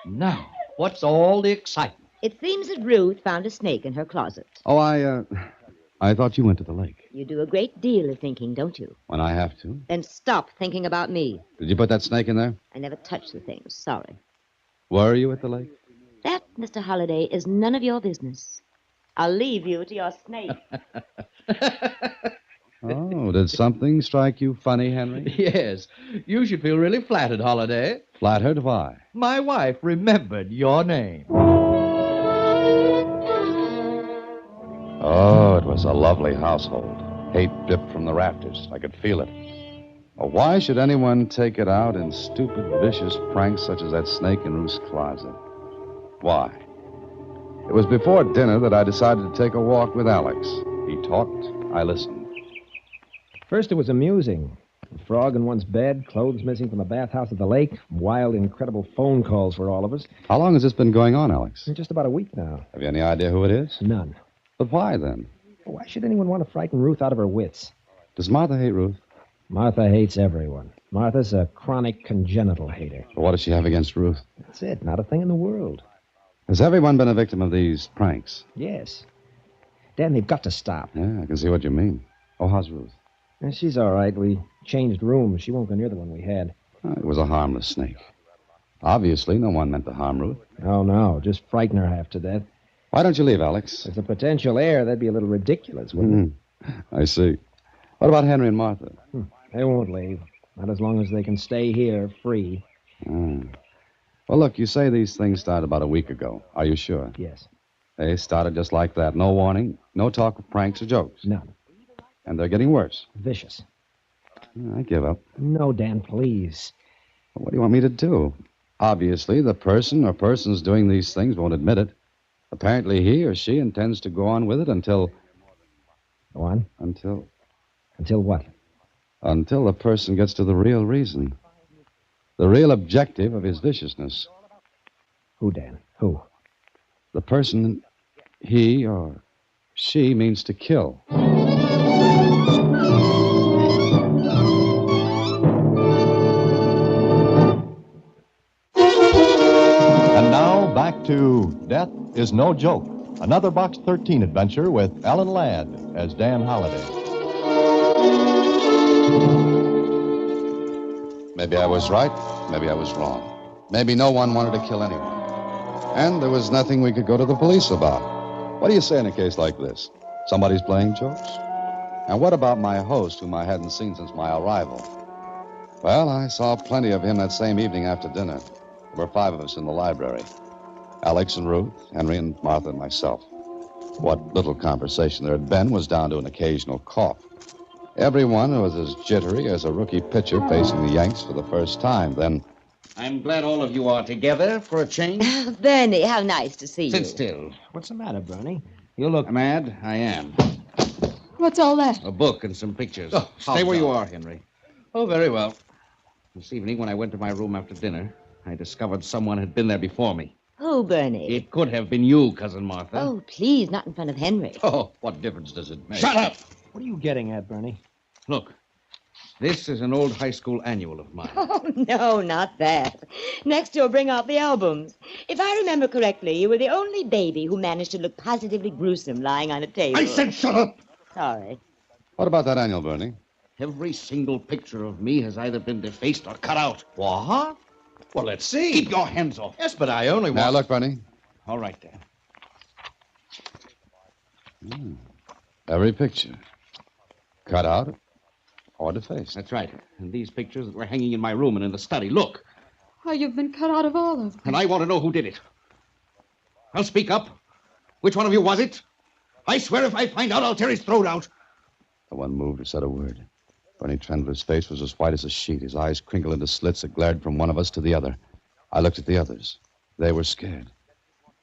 Now, what's all the excitement? It seems that Ruth found a snake in her closet. Oh, I thought you went to the lake. You do a great deal of thinking, don't you? When I have to. Then stop thinking about me. Did you put that snake in there? I never touch the things. Sorry. Were you at the lake? That, Mr. Holliday, is none of your business. I'll leave you to your snake. Oh, did something strike you funny, Henry? Yes. You should feel really flattered, Holliday. Flattered? Why? My wife remembered your name. Oh, it was a lovely household. Hate dripped from the rafters. I could feel it. Oh, why should anyone take it out in stupid, vicious pranks such as that snake in Ruth's closet? Why? It was before dinner that I decided to take a walk with Alex. He talked, I listened. First, it was amusing. A frog in one's bed, clothes missing from the bathhouse at the lake, wild, incredible phone calls for all of us. How long has this been going on, Alex? Just about a week now. Have you any idea who it is? None. But why, then? Why should anyone want to frighten Ruth out of her wits? Does Martha hate Ruth? Martha hates everyone. Martha's a chronic congenital hater. But what does she have against Ruth? That's it. Not a thing in the world. Has everyone been a victim of these pranks? Yes. Dan, they've got to stop. Yeah, I can see what you mean. Oh, how's Ruth? She's all right. We changed rooms. She won't go near the one we had. It was a harmless snake. Obviously, no one meant to harm Ruth. Oh, no. Just frighten her half to death. Why don't you leave, Alex? As a potential heir, that'd be a little ridiculous, wouldn't it? I see. What about Henry and Martha? They won't leave. Not as long as they can stay here free. Well, look, you say these things started about a week ago. Are you sure? Yes. They started just like that. No warning, no talk of pranks or jokes. None. And they're getting worse. Vicious. I give up. No, Dan, please. Well, what do you want me to do? Obviously, the person or persons doing these things won't admit it. Apparently, he or she intends to go on with it until... Go on? Until what? Until the person gets to the real reason. The real objective of his viciousness. Who, Dan? Who? The person he or she means to kill. And now, back to Death is No Joke, another Box 13 adventure with Alan Ladd as Dan Holliday. Maybe I was right, maybe I was wrong. Maybe no one wanted to kill anyone. And there was nothing we could go to the police about. What do you say in a case like this? Somebody's playing jokes? And what about my host, whom I hadn't seen since my arrival? Well, I saw plenty of him that same evening after dinner. There were 5 of us in the library. Alex and Ruth, Henry and Martha and myself. What little conversation there had been was down to an occasional cough. Everyone was as jittery as a rookie pitcher facing the Yanks for the first time. Then... I'm glad all of you are together for a change. Bernie, how nice to see you. Sit still. What's the matter, Bernie? You look... Mad? I am. What's all that? A book and some pictures. Oh, Stay where you are, Henry. Oh, very well. This evening, when I went to my room after dinner, I discovered someone had been there before me. Who, Bernie? It could have been you, Cousin Martha. Oh, please, not in front of Henry. Oh, what difference does it make? Shut up! What are you getting at, Bernie? Look, this is an old high school annual of mine. Oh, no, not that. Next, you'll bring out the albums. If I remember correctly, you were the only baby who managed to look positively gruesome lying on a table. I said shut up! Sorry. What about that annual, Bernie? Every single picture of me has either been defaced or cut out. What? Well, let's see. Keep your hands off. Yes, but I only want... Now, look, Bernie. All right, then. Every picture. Cut out or defaced. That's right. And these pictures that were hanging in my room and in the study. Look. Why, you've been cut out of all of them. And I want to know who did it. Well, speak up. Which one of you was it? I swear if I find out, I'll tear his throat out. No one moved or said a word. Bernie Trendler's face was as white as a sheet. His eyes crinkled into slits that glared from one of us to the other. I looked at the others. They were scared.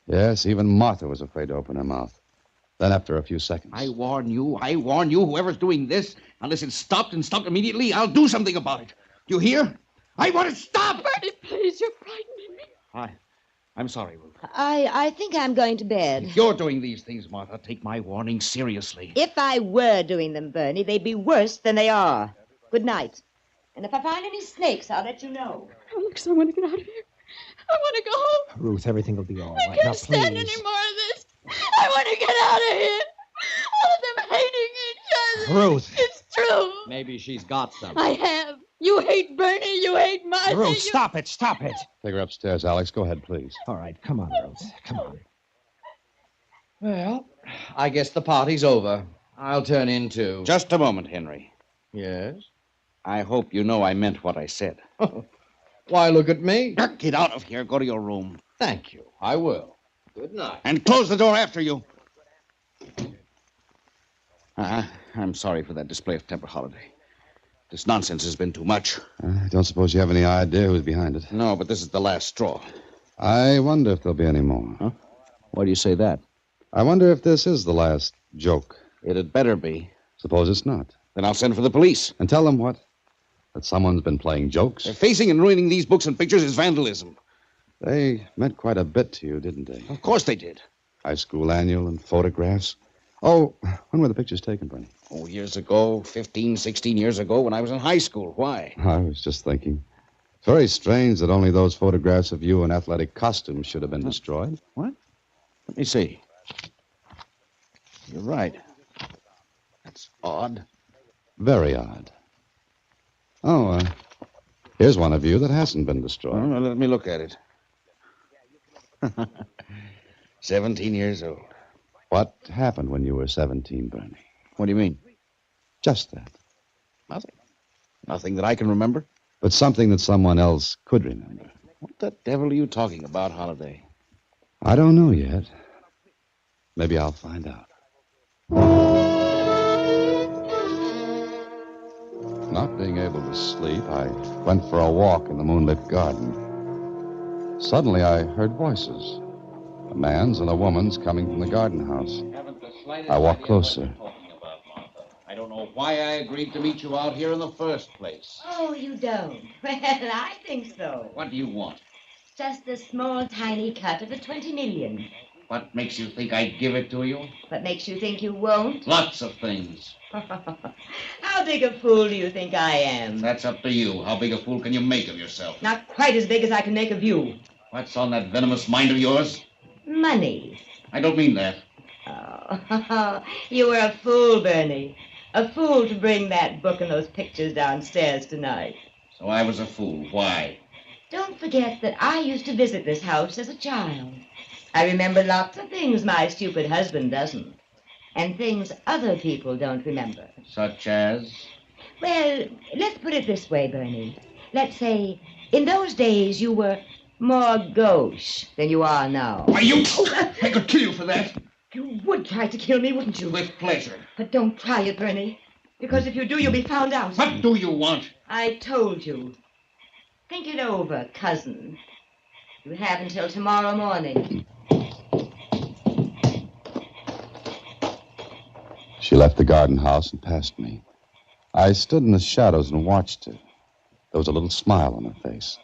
Yes, even Martha was afraid to open her mouth. Then, after a few seconds... I warn you, whoever's doing this, unless it's stopped and stopped immediately, I'll do something about it. Do you hear? I want it stopped! Bernie, please, you're frightening me. I'm sorry, Ruth. I think I'm going to bed. If you're doing these things, Martha, take my warning seriously. If I were doing them, Bernie, they'd be worse than they are. Good night. And if I find any snakes, I'll let you know. Oh, look, I want to get out of here. I want to go home. Ruth, everything will be all I right. can't Now, stand please. any more of this. I want to get out of here. All of them hating each other. Ruth. It's true. Maybe she's got some. I have. You hate Bernie. You hate Martha. Ruth, stop it. Stop it. Take her upstairs, Alex. Go ahead, please. All right, come on, Ruth. Come on. Well, I guess the party's over. I'll turn in, too. Just a moment, Henry. Yes? I hope you know I meant what I said. Why, look at me. Get out of here. Go to your room. Thank you. I will. Good night. And close the door after you. I'm sorry for that display of temper, Holiday. This nonsense has been too much. I don't suppose you have any idea who's behind it. No, but this is the last straw. I wonder if there'll be any more. Huh? Why do you say that? I wonder if this is the last joke. It had better be. Suppose it's not. Then I'll send for the police. And tell them what? That someone's been playing jokes? Facing and ruining these books and pictures is vandalism. They meant quite a bit to you, didn't they? Of course they did. High school annual and photographs. Oh, when were the pictures taken, Bernie? Oh, years ago, 15, 16 years ago, when I was in high school. Why? I was just thinking. It's very strange that only those photographs of you in athletic costumes should have been destroyed. What? Let me see. You're right. That's odd. Very odd. Oh, here's one of you that hasn't been destroyed. Well, let me look at it. 17 years old. What happened when you were 17, Bernie? What do you mean? Just that. Nothing. Nothing that I can remember. But something that someone else could remember. What the devil are you talking about, Holiday? I don't know yet. Maybe I'll find out. Not being able to sleep, I went for a walk in the moonlit garden. Suddenly, I heard voices. A man's and a woman's coming from the garden house. I walked closer. I don't know why I agreed to meet you out here in the first place. Oh, you don't? Well, I think so. What do you want? Just a small, tiny cut of the 20 million. What makes you think I'd give it to you? What makes you think you won't? Lots of things. How big a fool do you think I am? That's up to you. How big a fool can you make of yourself? Not quite as big as I can make of you. What's on that venomous mind of yours? Money. I don't mean that. Oh, you were a fool, Bernie. A fool to bring that book and those pictures downstairs tonight. So I was a fool. Why? Don't forget that I used to visit this house as a child. I remember lots of things my stupid husband doesn't. And things other people don't remember. Such as? Well, let's put it this way, Bernie. Let's say, in those days you were more gauche than you are now. Why, you... I could kill you for that. You would try to kill me, wouldn't you? With pleasure. But don't try it, Bernie. Because if you do, you'll be found out. What do you want? I told you. Think it over, cousin. You have until tomorrow morning. She left the garden house and passed me. I stood in the shadows and watched her. There was a little smile on her face.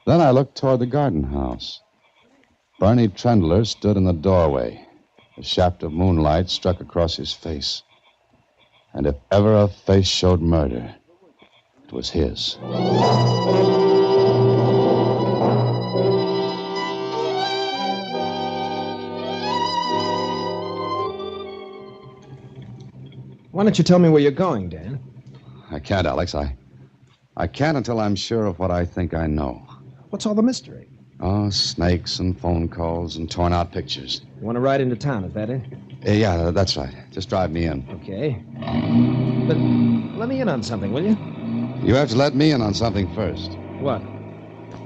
Then I looked toward the garden house. Bernie Trendler stood in the doorway. A shaft of moonlight struck across his face. And if ever a face showed murder, it was his. Why don't you tell me where you're going, Dan? I can't, Alex. I can't until I'm sure of what I think I know. What's all the mystery? Oh, snakes and phone calls and torn-out pictures. You want to ride into town, is that it? Yeah, that's right. Just drive me in. Okay. But let me in on something, will you? You have to let me in on something first. What?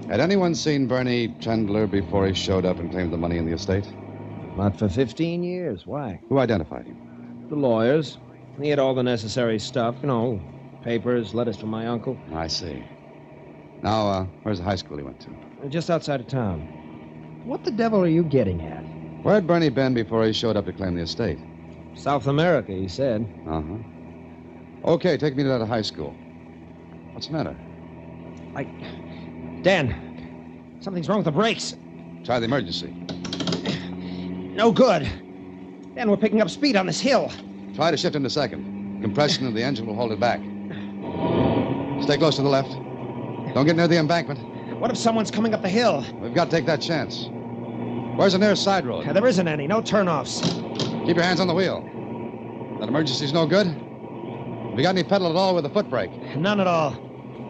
Had anyone seen Bernie Trendler before he showed up and claimed the money in the estate? Not for 15 years. Why? Who identified him? The lawyers. He had all the necessary stuff, papers, letters from my uncle. I see. Now, where's the high school he went to? Just outside of town. What the devil are you getting at? Where'd Bernie been before he showed up to claim the estate? South America, he said. Uh-huh. Okay, take me to that high school. What's the matter? Dan, something's wrong with the brakes. Try the emergency. No good. Dan, we're picking up speed on this hill. Try to shift into second. Compression of the engine will hold it back. Stay close to the left. Don't get near the embankment. What if someone's coming up the hill? We've got to take that chance. Where's the nearest side road? There isn't any. No turnoffs. Keep your hands on the wheel. That emergency's no good? Have you got any pedal at all with a foot brake? None at all.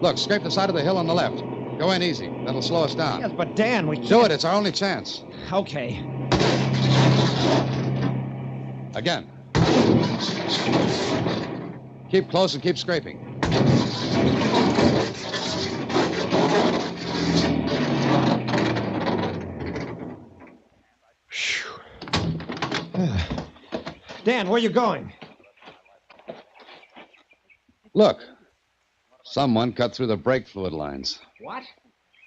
Look, scrape the side of the hill on the left. Go in easy. That'll slow us down. Yes, but Dan, we can't... Do it. It's our only chance. Okay. Again. Keep close and keep scraping. Dan, where are you going? Look. Someone cut through the brake fluid lines. What?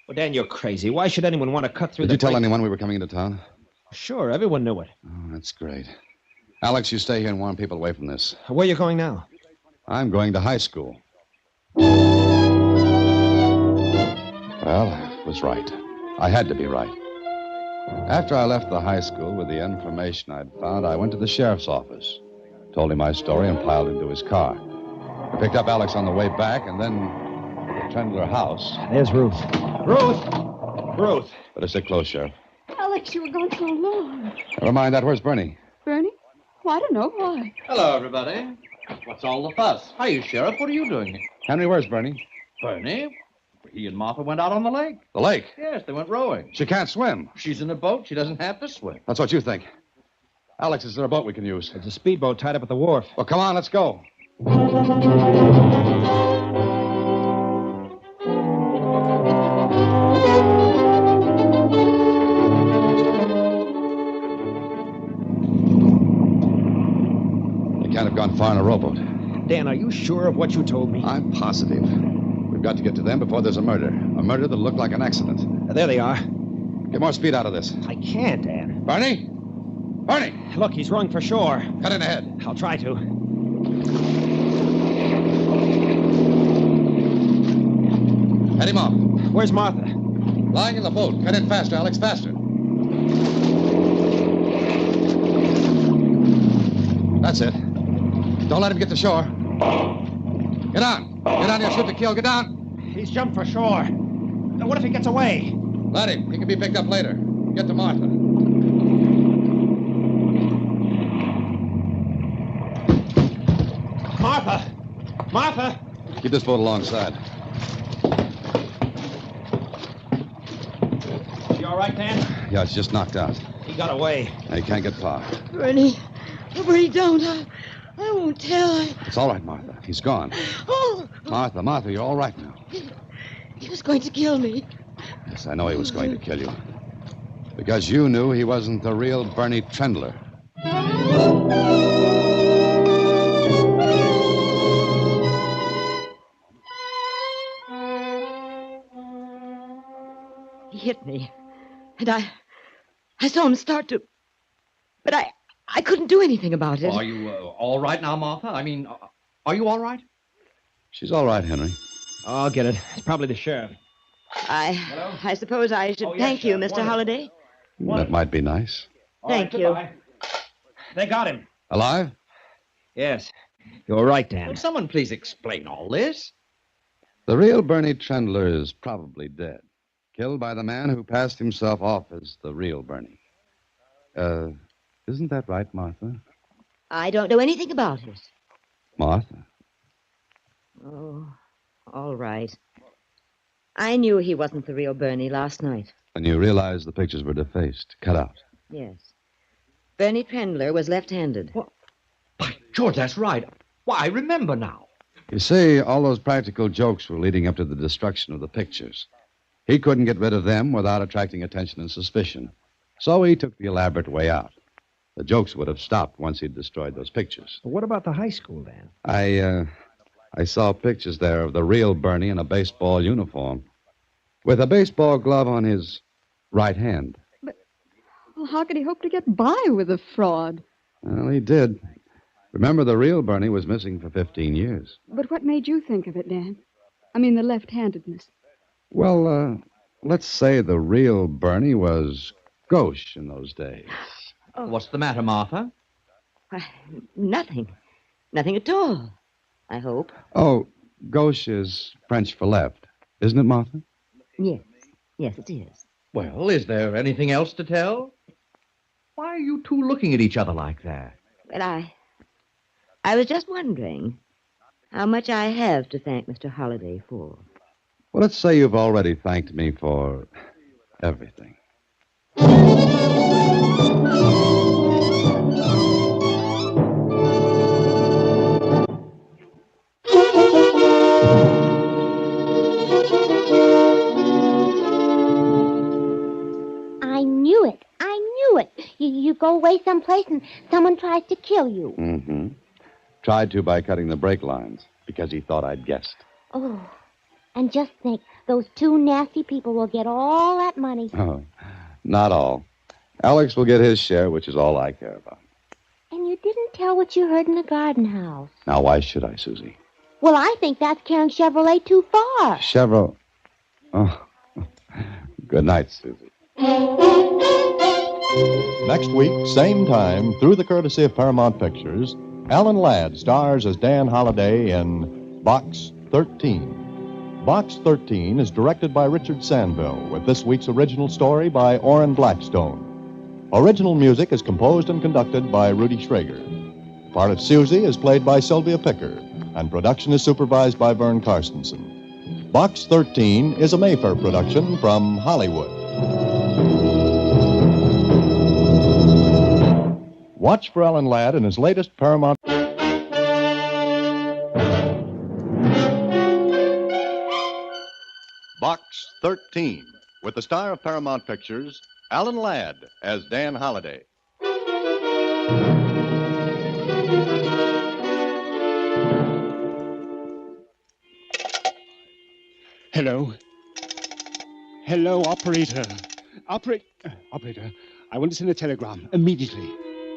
Well, Dan, you're crazy. Why should anyone want to cut through Did you tell anyone we were coming into town? Sure, everyone knew it. Oh, that's great. Alex, you stay here and warn people away from this. Where are you going now? I'm going to high school. Well, I was right. I had to be right. After I left the high school with the information I'd found, I went to the sheriff's office, told him my story, and piled into his car. I picked up Alex on the way back, and then to the Trendler house. There's Ruth. Ruth! Ruth! Better sit close, Sheriff. Alex, you were gone so long. Never mind that. Where's Bernie? Bernie? Well, I don't know. Why? Hello, everybody. What's all the fuss? Hiya, Sheriff. What are you doing here? Henry, where's Bernie? Bernie? He and Martha went out on the lake. The lake? Yes, they went rowing. She can't swim. She's in a boat. She doesn't have to swim. That's what you think. Alex, is there a boat we can use? There's a speedboat tied up at the wharf. Well, come on, let's go. They can't have gone far in a rowboat. Dan, are you sure of what you told me? I'm positive. We've got to get to them before there's a murder. A murder that'll look like an accident. There they are. Get more speed out of this. I can't, Dan. Bernie? Bernie! Look, he's rowing for shore. Cut in ahead. I'll try to. Head him off. Where's Martha? Lying in the boat. Cut in faster, Alex, faster. That's it. Don't let him get to shore. Get on. Get on here, shoot to kill. Get down. He's jumped for shore. Now, what if he gets away? Let him. He can be picked up later. Get to Martha. Martha! Martha! Keep this boat alongside. You all right, Dan? Yeah, it's just knocked out. He got away. Now, he can't get far. Bernie. Oh, Bernie, don't. I won't tell. It's all right, Martha. He's gone. Oh, Martha, you're all right now. he was going to kill me. Yes, I know he was going to kill you. Because you knew he wasn't the real Bernie Trendler. He hit me. And I saw him start to... But I couldn't do anything about it. Are you all right now, Martha? I mean, are you all right? She's all right, Henry. Oh, I'll get it. It's probably the sheriff. I suppose I should thank you, Mr. Holliday. That might be nice. Thank you. They got him. Alive? Yes. You're right, Dan. Will someone please explain all this? The real Bernie Trendler is probably dead. Killed by the man who passed himself off as the real Bernie. Isn't that right, Martha? I don't know anything about it. Martha? Oh, all right. I knew he wasn't the real Bernie last night. When you realized the pictures were defaced, cut out. Yes. Bernie Trendler was left-handed. What? By George, that's right. Why, I remember now. You see, all those practical jokes were leading up to the destruction of the pictures. He couldn't get rid of them without attracting attention and suspicion. So he took the elaborate way out. The jokes would have stopped once he'd destroyed those pictures. What about the high school, Dan? I saw pictures there of the real Bernie in a baseball uniform, with a baseball glove on his right hand. Well, how could he hope to get by with a fraud? Well, he did. Remember, the real Bernie was missing for 15 years. But what made you think of it, Dan? I mean, the left-handedness. Well, let's say the real Bernie was gauche in those days. Oh. What's the matter, Martha? Why, nothing. Nothing at all, I hope. Oh, gauche is French for left, isn't it, Martha? Yes. Yes, it is. Well, is there anything else to tell? Why are you two looking at each other like that? Well, I was just wondering how much I have to thank Mr. Holliday for. Well, let's say you've already thanked me for everything. I knew it. You go away someplace and someone tries to kill you. Mm-hmm. Tried to by cutting the brake lines, because he thought I'd guessed. Oh, and just think, those two nasty people will get all that money. Oh, not all. Alex will get his share, which is all I care about. And you didn't tell what you heard in the garden house. Now, why should I, Susie? Well, I think that's carrying Chevrolet too far. Chevrolet. Oh, good night, Susie. Next week, same time, through the courtesy of Paramount Pictures, Alan Ladd stars as Dan Holliday in Box 13. Box 13 is directed by Richard Sanville, with this week's original story by Orrin Blackstone. Original music is composed and conducted by Rudy Schrager. The part of Susie is played by Sylvia Picker, and production is supervised by Vern Carstensen. Box 13 is a Mayfair production from Hollywood. Watch for Alan Ladd in his latest Paramount. Box 13, with the star of Paramount Pictures, Alan Ladd as Dan Holliday. Hello. Hello, operator. Operator, I want to send a telegram immediately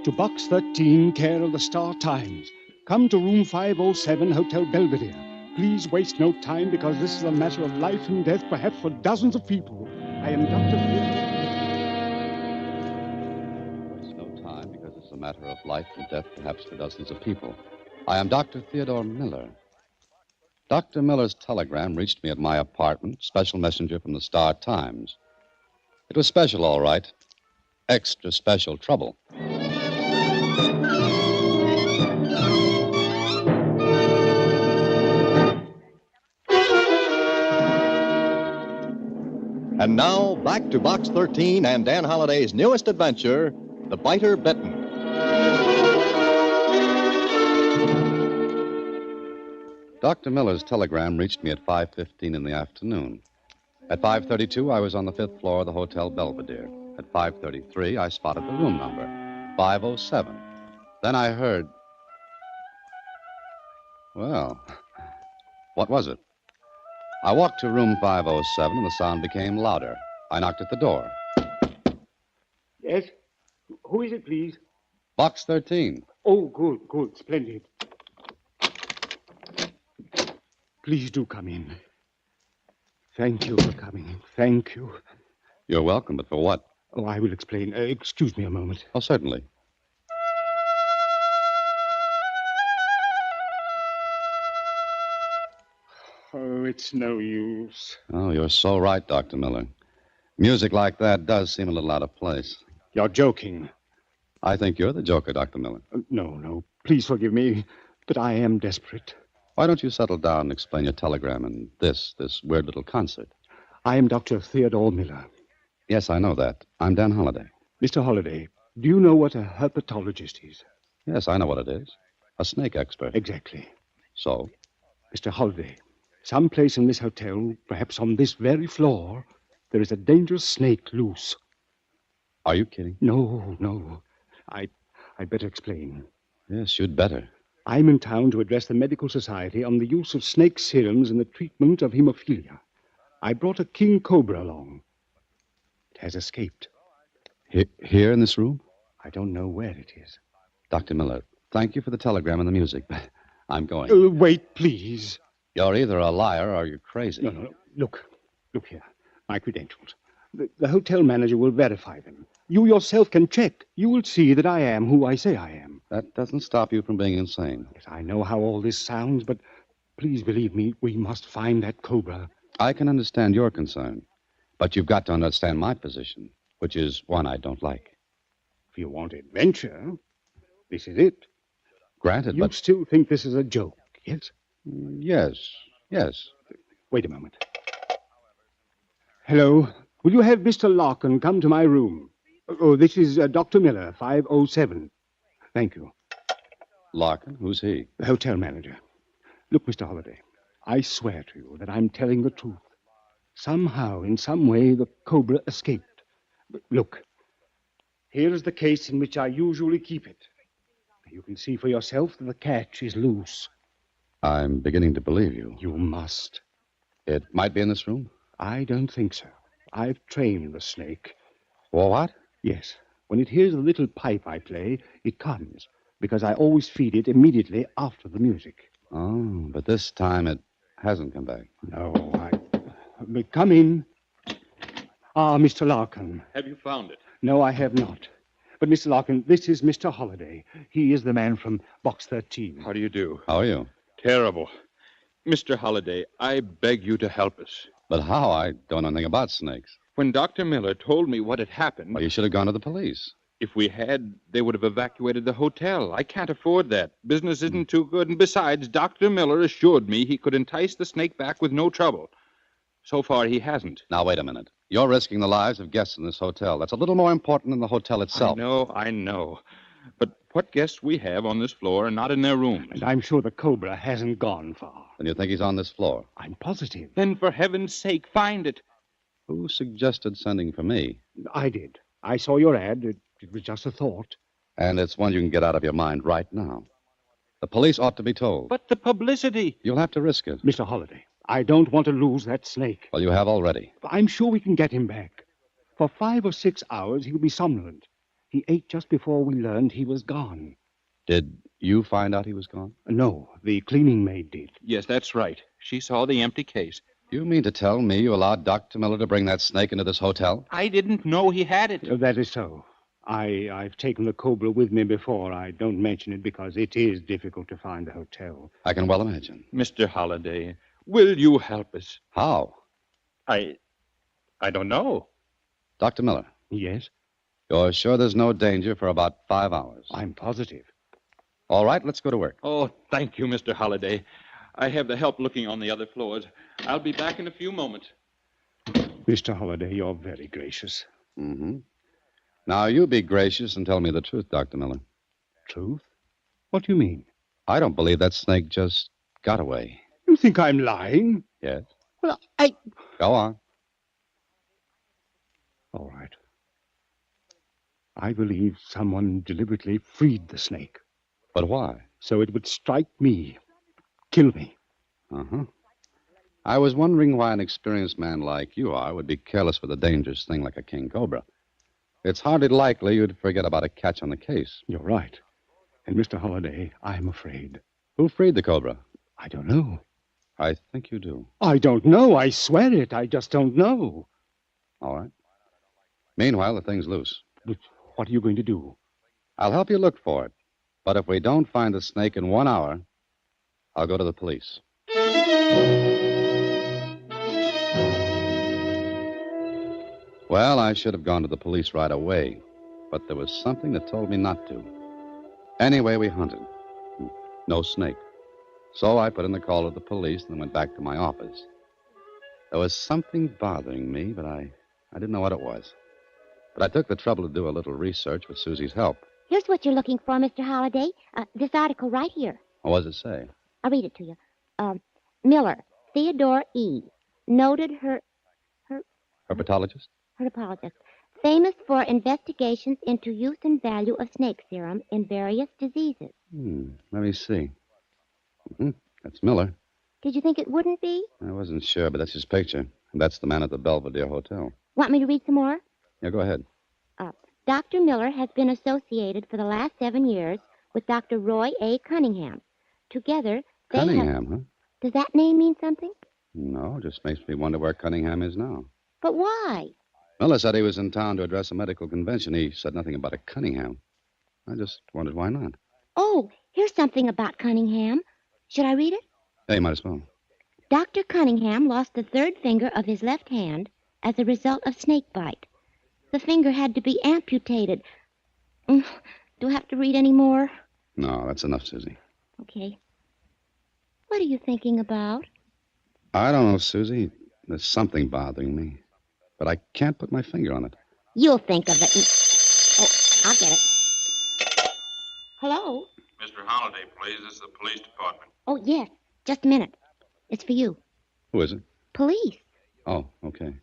to Box 13, care of the Star Times. Come to room 507, Hotel Belvedere. Please waste no time, because this is a matter of life and death, perhaps for dozens of people. I am Dr. Waste no time, because it's a matter of life and death, perhaps for dozens of people. I am Dr. Theodore Miller. Dr. Miller's telegram reached me at my apartment, special messenger from the Star Times. It was special, all right. Extra special trouble. And now, back to Box 13 and Dan Holliday's newest adventure, The Biter Bitten. Dr. Miller's telegram reached me at 5:15 in the afternoon. At 5:32, I was on the 5th floor of the Hotel Belvedere. At 5:33, I spotted the room number, 507. Then I heard... Well, what was it? I walked to room 507, and the sound became louder. I knocked at the door. Yes? Who is it, please? Box 13. Oh, good, splendid. Please do come in. Thank you for coming. Thank you. You're welcome, but for what? Oh, I will explain. Excuse me a moment. Oh, certainly. Oh, it's no use. Oh, you're so right, Dr. Miller. Music like that does seem a little out of place. You're joking. I think you're the joker, Dr. Miller. No. Please forgive me, but I am desperate. Why don't you settle down and explain your telegram and this weird little concert? I am Dr. Theodore Miller. Yes, I know that. I'm Dan Holliday. Mr. Holliday, do you know what a herpetologist is? Yes, I know what it is. A snake expert. Exactly. So? Mr. Holliday, someplace in this hotel, perhaps on this very floor, there is a dangerous snake loose. Are you kidding? No. I'd better explain. Yes, you'd better. I'm in town to address the Medical Society on the use of snake serums in the treatment of hemophilia. I brought a king cobra along. It has escaped. Here in this room? I don't know where it is. Dr. Miller, thank you for the telegram and the music, but I'm going. Wait, please. You're either a liar or you're crazy. No. Look here. My credentials. The hotel manager will verify them. You yourself can check. You will see that I am who I say I am. That doesn't stop you from being insane. Yes, I know how all this sounds, but please believe me, we must find that cobra. I can understand your concern, but you've got to understand my position, which is one I don't like. If you want adventure, this is it. Granted, You but... still think this is a joke, yes? Yes. Wait a moment. Hello. Will you have Mr. Larkin come to my room? Oh, this is Dr. Miller, 507. Thank you. Larkin? Who's he? The hotel manager. Look, Mr. Holliday, I swear to you that I'm telling the truth. Somehow, in some way, the cobra escaped. But look, here is the case in which I usually keep it. You can see for yourself that the catch is loose. I'm beginning to believe you. You must. It might be in this room? I don't think so. I've trained the snake. Well, what? Yes. When it hears the little pipe I play, it comes, because I always feed it immediately after the music. Oh, but this time it hasn't come back. No, Come in. Ah, Mr. Larkin. Have you found it? No, I have not. But, Mr. Larkin, this is Mr. Holliday. He is the man from Box 13. How do you do? How are you? Terrible. Mr. Holliday, I beg you to help us. But how? I don't know anything about snakes. When Dr. Miller told me what had happened... Well, you should have gone to the police. If we had, they would have evacuated the hotel. I can't afford that. Business isn't too good, and besides, Dr. Miller assured me he could entice the snake back with no trouble. So far, he hasn't. Now, wait a minute. You're risking the lives of guests in this hotel. That's a little more important than the hotel itself. I know. But what guests we have on this floor are not in their rooms. And I'm sure the cobra hasn't gone far. Then you think he's on this floor? I'm positive. Then, for heaven's sake, find it. Who suggested sending for me? I did. I saw your ad. It was just a thought. And it's one you can get out of your mind right now. The police ought to be told. But the publicity. You'll have to risk it. Mr. Holliday, I don't want to lose that snake. Well, you have already. I'm sure we can get him back. For 5 or 6 hours, he'll be somnolent. He ate just before we learned he was gone. Did you find out he was gone? No, the cleaning maid did. Yes, that's right. She saw the empty case. You mean to tell me you allowed Dr. Miller to bring that snake into this hotel? I didn't know he had it. That is so. I've taken the cobra with me before. I don't mention it because it is difficult to find the hotel. I can well imagine. Mr. Holliday, will you help us? How? I don't know. Dr. Miller. Yes? You're sure there's no danger for about 5 hours? I'm positive. All right, let's go to work. Oh, thank you, Mr. Holliday. I have the help looking on the other floors. I'll be back in a few moments. Mr. Holliday, you're very gracious. Mm-hmm. Now, you be gracious and tell me the truth, Dr. Miller. Truth? What do you mean? I don't believe that snake just got away. You think I'm lying? Yes. Well, Go on. All right. I believe someone deliberately freed the snake. But why? So it would strike me. Kill me. Uh-huh. I was wondering why an experienced man like you are would be careless with a dangerous thing like a king cobra. It's hardly likely you'd forget about a catch on the case. You're right. And, Mr. Holliday, I'm afraid. Who freed the cobra? I don't know. I think you do. I don't know. I swear it. I just don't know. All right. Meanwhile, the thing's loose. But what are you going to do? I'll help you look for it. But if we don't find the snake in 1 hour, I'll go to the police. Well, I should have gone to the police right away, but there was something that told me not to. Anyway, we hunted. No snake. So I put in the call to the police and then went back to my office. There was something bothering me, but I didn't know what it was. But I took the trouble to do a little research with Susie's help. Here's what you're looking for, Mr. Holliday. This article right here. What does it say? I'll read it to you. Miller, Theodore E. noted Herpetologist? herpetologist, famous for investigations into use and value of snake serum in various diseases. Let me see. That's Miller. Did you think it wouldn't be? I wasn't sure, but that's his picture. That's the man at the Belvedere Hotel. Want me to read some more? Yeah, go ahead. Dr. Miller has been associated for the last 7 years with Dr. Roy A. Cunningham. Together, they Cunningham, huh? Does that name mean something? No, just makes me wonder where Cunningham is now. But why? Miller said he was in town to address a medical convention. He said nothing about a Cunningham. I just wondered why not. Oh, here's something about Cunningham. Should I read it? Hey, might as well. Dr. Cunningham lost the third finger of his left hand as a result of snake bite. The finger had to be amputated. Do I have to read any more? No, that's enough, Susie. Okay. What are you thinking about? I don't know, Susie. There's something bothering me. But I can't put my finger on it. You'll think of it. Oh, I'll get it. Hello? Mr. Holliday, please. This is the police department. Oh, yes. Just a minute. It's for you. Who is it? Police. Oh, okay.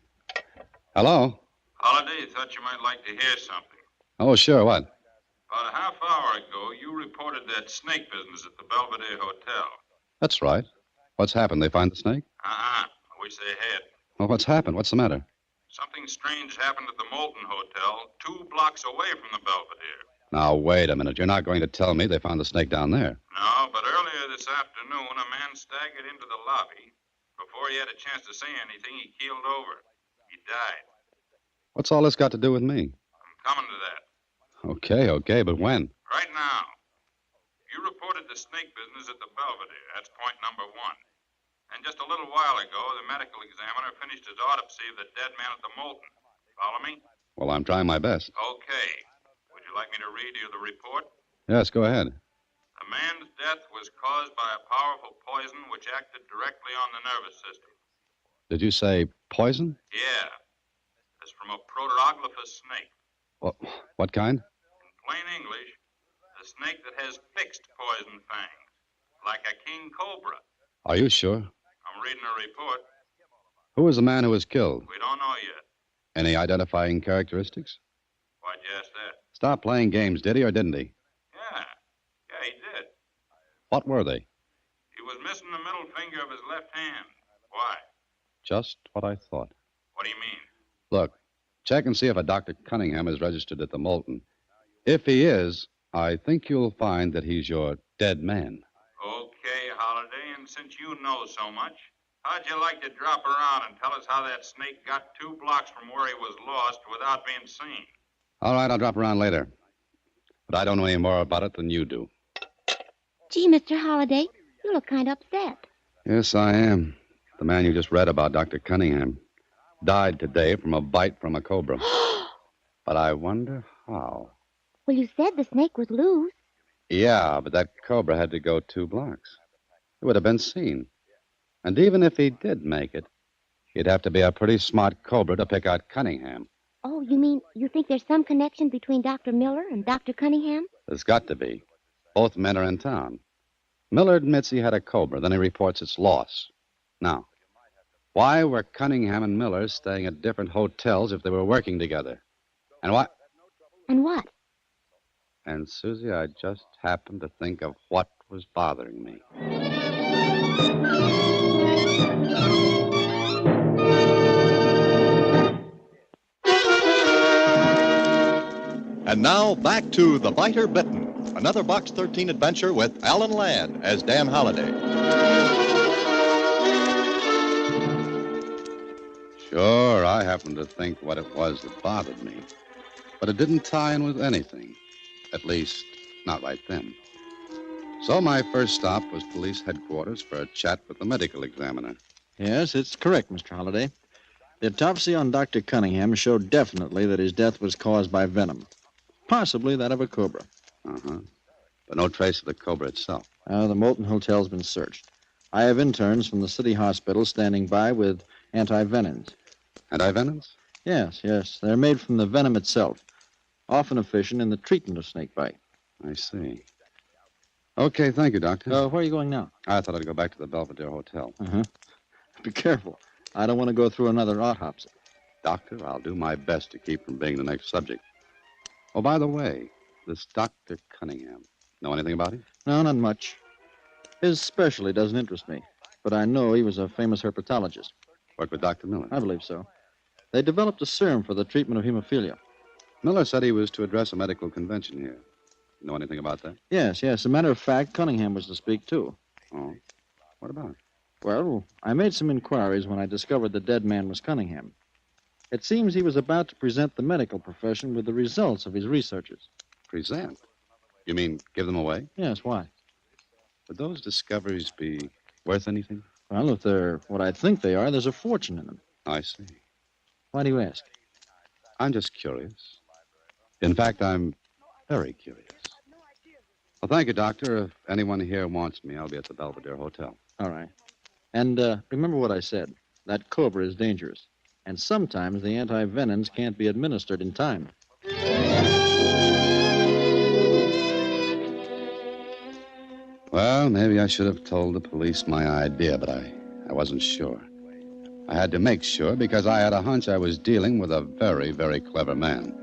Hello? Holliday, thought you might like to hear something. Oh, sure. What? About a half hour ago, you reported that snake business at the Belvedere Hotel. That's right. What's happened? They find the snake? I wish they had. Well, what's happened? What's the matter? Something strange happened at the Moulton Hotel, 2 blocks away from the Belvedere. Now, wait a minute. You're not going to tell me they found the snake down there. No, but earlier this afternoon, a man staggered into the lobby. Before he had a chance to say anything, he keeled over. He died. What's all this got to do with me? I'm coming to that. Okay, but when? Right now. You reported the snake business at the Belvedere. That's point number 1. And just a little while ago, the medical examiner finished his autopsy of the dead man at the Moulton. Follow me? Well, I'm trying my best. Okay. Would you like me to read you the report? Yes, go ahead. The man's death was caused by a powerful poison which acted directly on the nervous system. Did you say poison? Yeah. It's from a proteroglifous snake. What kind? In plain English, a snake that has fixed poison fangs, like a king cobra. Are you sure? I'm reading a report. Who was the man who was killed? We don't know yet. Any identifying characteristics? Why'd you ask that? Stop playing games, did he or didn't he? Yeah, he did. What were they? He was missing the middle finger of his left hand. Why? Just what I thought. What do you mean? Look, check and see if a Dr. Cunningham is registered at the Moulton. If he is, I think you'll find that he's your dead man. Okay, Holliday, and since you know so much, how'd you like to drop around and tell us how that snake got 2 blocks from where he was lost without being seen? All right, I'll drop around later. But I don't know any more about it than you do. Gee, Mr. Holliday, you look kind of upset. Yes, I am. The man you just read about, Dr. Cunningham, died today from a bite from a cobra. But I wonder how. Well, you said the snake was loose. Yeah, but that cobra had to go 2 blocks. It would have been seen. And even if he did make it, he'd have to be a pretty smart cobra to pick out Cunningham. Oh, you mean you think there's some connection between Dr. Miller and Dr. Cunningham? There's got to be. Both men are in town. Miller admits he had a cobra, then he reports its loss. Now, why were Cunningham and Miller staying at different hotels if they were working together? And why? And what? And, Susie, I just happened to think of what was bothering me. And now, back to The Biter Bitten, another Box 13 adventure with Alan Ladd as Dan Holliday. Sure, I happened to think what it was that bothered me. But it didn't tie in with anything. At least, not right then. So my first stop was police headquarters for a chat with the medical examiner. Yes, it's correct, Mr. Holliday. The autopsy on Dr. Cunningham showed definitely that his death was caused by venom. Possibly that of a cobra. Uh-huh. But no trace of the cobra itself. The Moulton Hotel's been searched. I have interns from the city hospital standing by with anti-venoms. Anti-venoms? Yes. They're made from the venom itself, often efficient in the treatment of snake bite. I see. Okay, thank you, Doctor. Where are you going now? I thought I'd go back to the Belvedere Hotel. Uh-huh. Be careful. I don't want to go through another autopsy. Doctor, I'll do my best to keep from being the next subject. Oh, by the way, this Dr. Cunningham. Know anything about him? No, not much. His specialty doesn't interest me, but I know he was a famous herpetologist. Worked with Dr. Miller? I believe so. They developed a serum for the treatment of hemophilia. Miller said he was to address a medical convention here. Know anything about that? Yes. As a matter of fact, Cunningham was to speak, too. Oh. What about? Well, I made some inquiries when I discovered the dead man was Cunningham. It seems he was about to present the medical profession with the results of his researches. Present? You mean give them away? Yes, why? Would those discoveries be worth anything? Well, if they're what I think they are, there's a fortune in them. I see. Why do you ask? I'm just curious. In fact, I'm very curious. Well, thank you, Doctor. If anyone here wants me, I'll be at the Belvedere Hotel. All right. And remember what I said. That cobra is dangerous. And sometimes the anti-venoms can't be administered in time. Well, maybe I should have told the police my idea, but I wasn't sure. I had to make sure because I had a hunch I was dealing with a very, very clever man.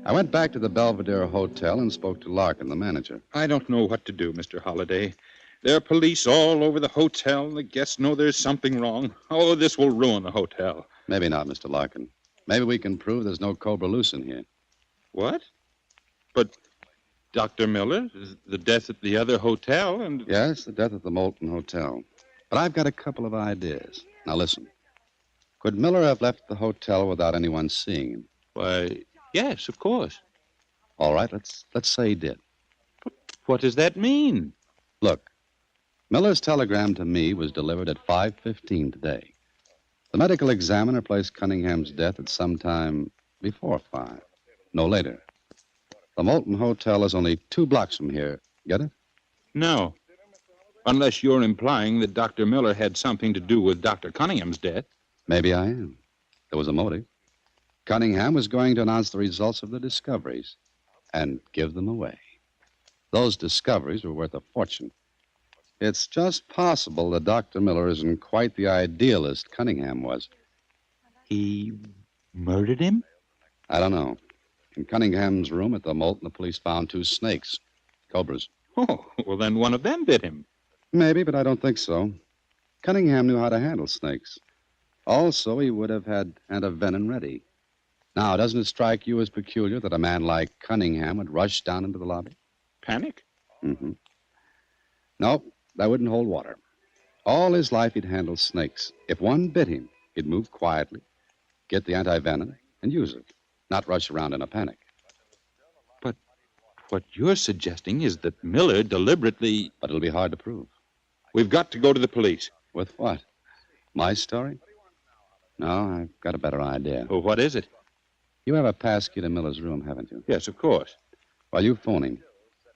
I went back to the Belvedere Hotel and spoke to Larkin, the manager. I don't know what to do, Mr. Holliday. There are police all over the hotel. The guests know there's something wrong. Oh, this will ruin the hotel. Maybe not, Mr. Larkin. Maybe we can prove there's no cobra loose in here. What? But Dr. Miller, the death at the other hotel and... Yes, the death at the Moulton Hotel. But I've got a couple of ideas. Now, listen. Could Miller have left the hotel without anyone seeing him? Why, yes, of course. All right, let's say he did. But what does that mean? Look, Miller's telegram to me was delivered at 5:15 today. The medical examiner placed Cunningham's death at some time before 5, no later. The Moulton Hotel is only 2 blocks from here. Get it? No. Unless you're implying that Dr. Miller had something to do with Dr. Cunningham's death. Maybe I am. There was a motive. Cunningham was going to announce the results of the discoveries and give them away. Those discoveries were worth a fortune. It's just possible that Dr. Miller isn't quite the idealist Cunningham was. He murdered him? I don't know. In Cunningham's room at the Moulton, the police found 2 snakes, cobras. Oh, well, then one of them bit him. Maybe, but I don't think so. Cunningham knew how to handle snakes. Also, he would have had antivenom ready. Now, doesn't it strike you as peculiar that a man like Cunningham would rush down into the lobby? Panic? Mm-hmm. No, that wouldn't hold water. All his life he'd handled snakes. If one bit him, he'd move quietly, get the antivenom, and use it, not rush around in a panic. But what you're suggesting is that Miller deliberately... But it'll be hard to prove. We've got to go to the police. With what? My story? No, I've got a better idea. Well, what is it? You have a pass key to Miller's room, haven't you? Yes, of course. Well, you phone him.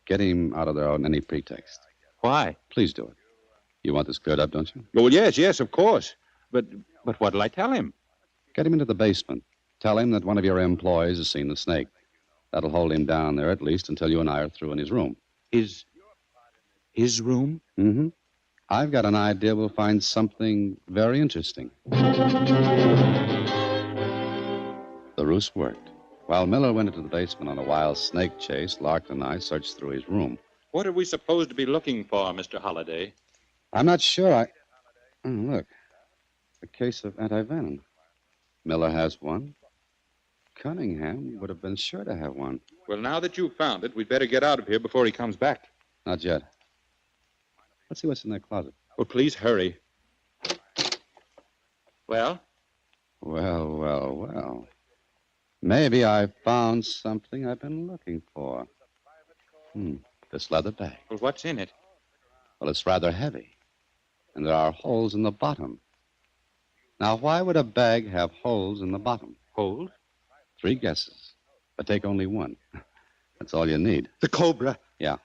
Get him out of there on any pretext. Why? Please do it. You want this cleared up, don't you? Well, yes, of course. But what'll I tell him? Get him into the basement. Tell him that one of your employees has seen the snake. That'll hold him down there at least until you and I are through in his room. His room? Mm-hmm. I've got an idea we'll find something very interesting. The ruse worked. While Miller went into the basement on a wild snake chase, Larkin and I searched through his room. What are we supposed to be looking for, Mr. Holliday? I'm not sure. Look. A case of antivenom. Miller has one. Cunningham would have been sure to have one. Well, now that you've found it, we'd better get out of here before he comes back. Not yet. Let's see what's in that closet. Well, please hurry. Well? Well. Maybe I've found something I've been looking for. This leather bag. Well, what's in it? Well, it's rather heavy. And there are holes in the bottom. Now, why would a bag have holes in the bottom? Holes? 3 guesses. But take only one. That's all you need. The cobra. Yeah.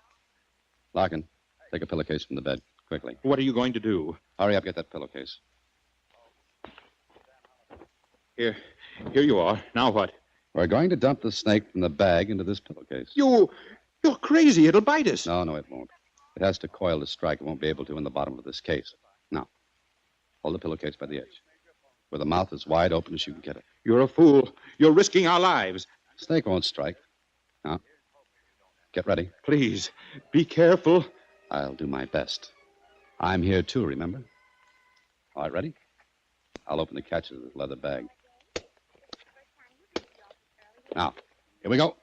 Larkin, take a pillowcase from the bed, quickly. What are you going to do? Hurry up, get that pillowcase. Here you are. Now what? We're going to dump the snake from the bag into this pillowcase. You're crazy. It'll bite us. No, it won't. It has to coil to strike. It won't be able to in the bottom of this case. Now, hold the pillowcase by the edge. where the mouth is wide open as you can get it. You're a fool. You're risking our lives. Snake won't strike. Now, get ready. Please, be careful. I'll do my best. I'm here, too, remember? All right, ready? I'll open the catch of the leather bag. Now, here we go.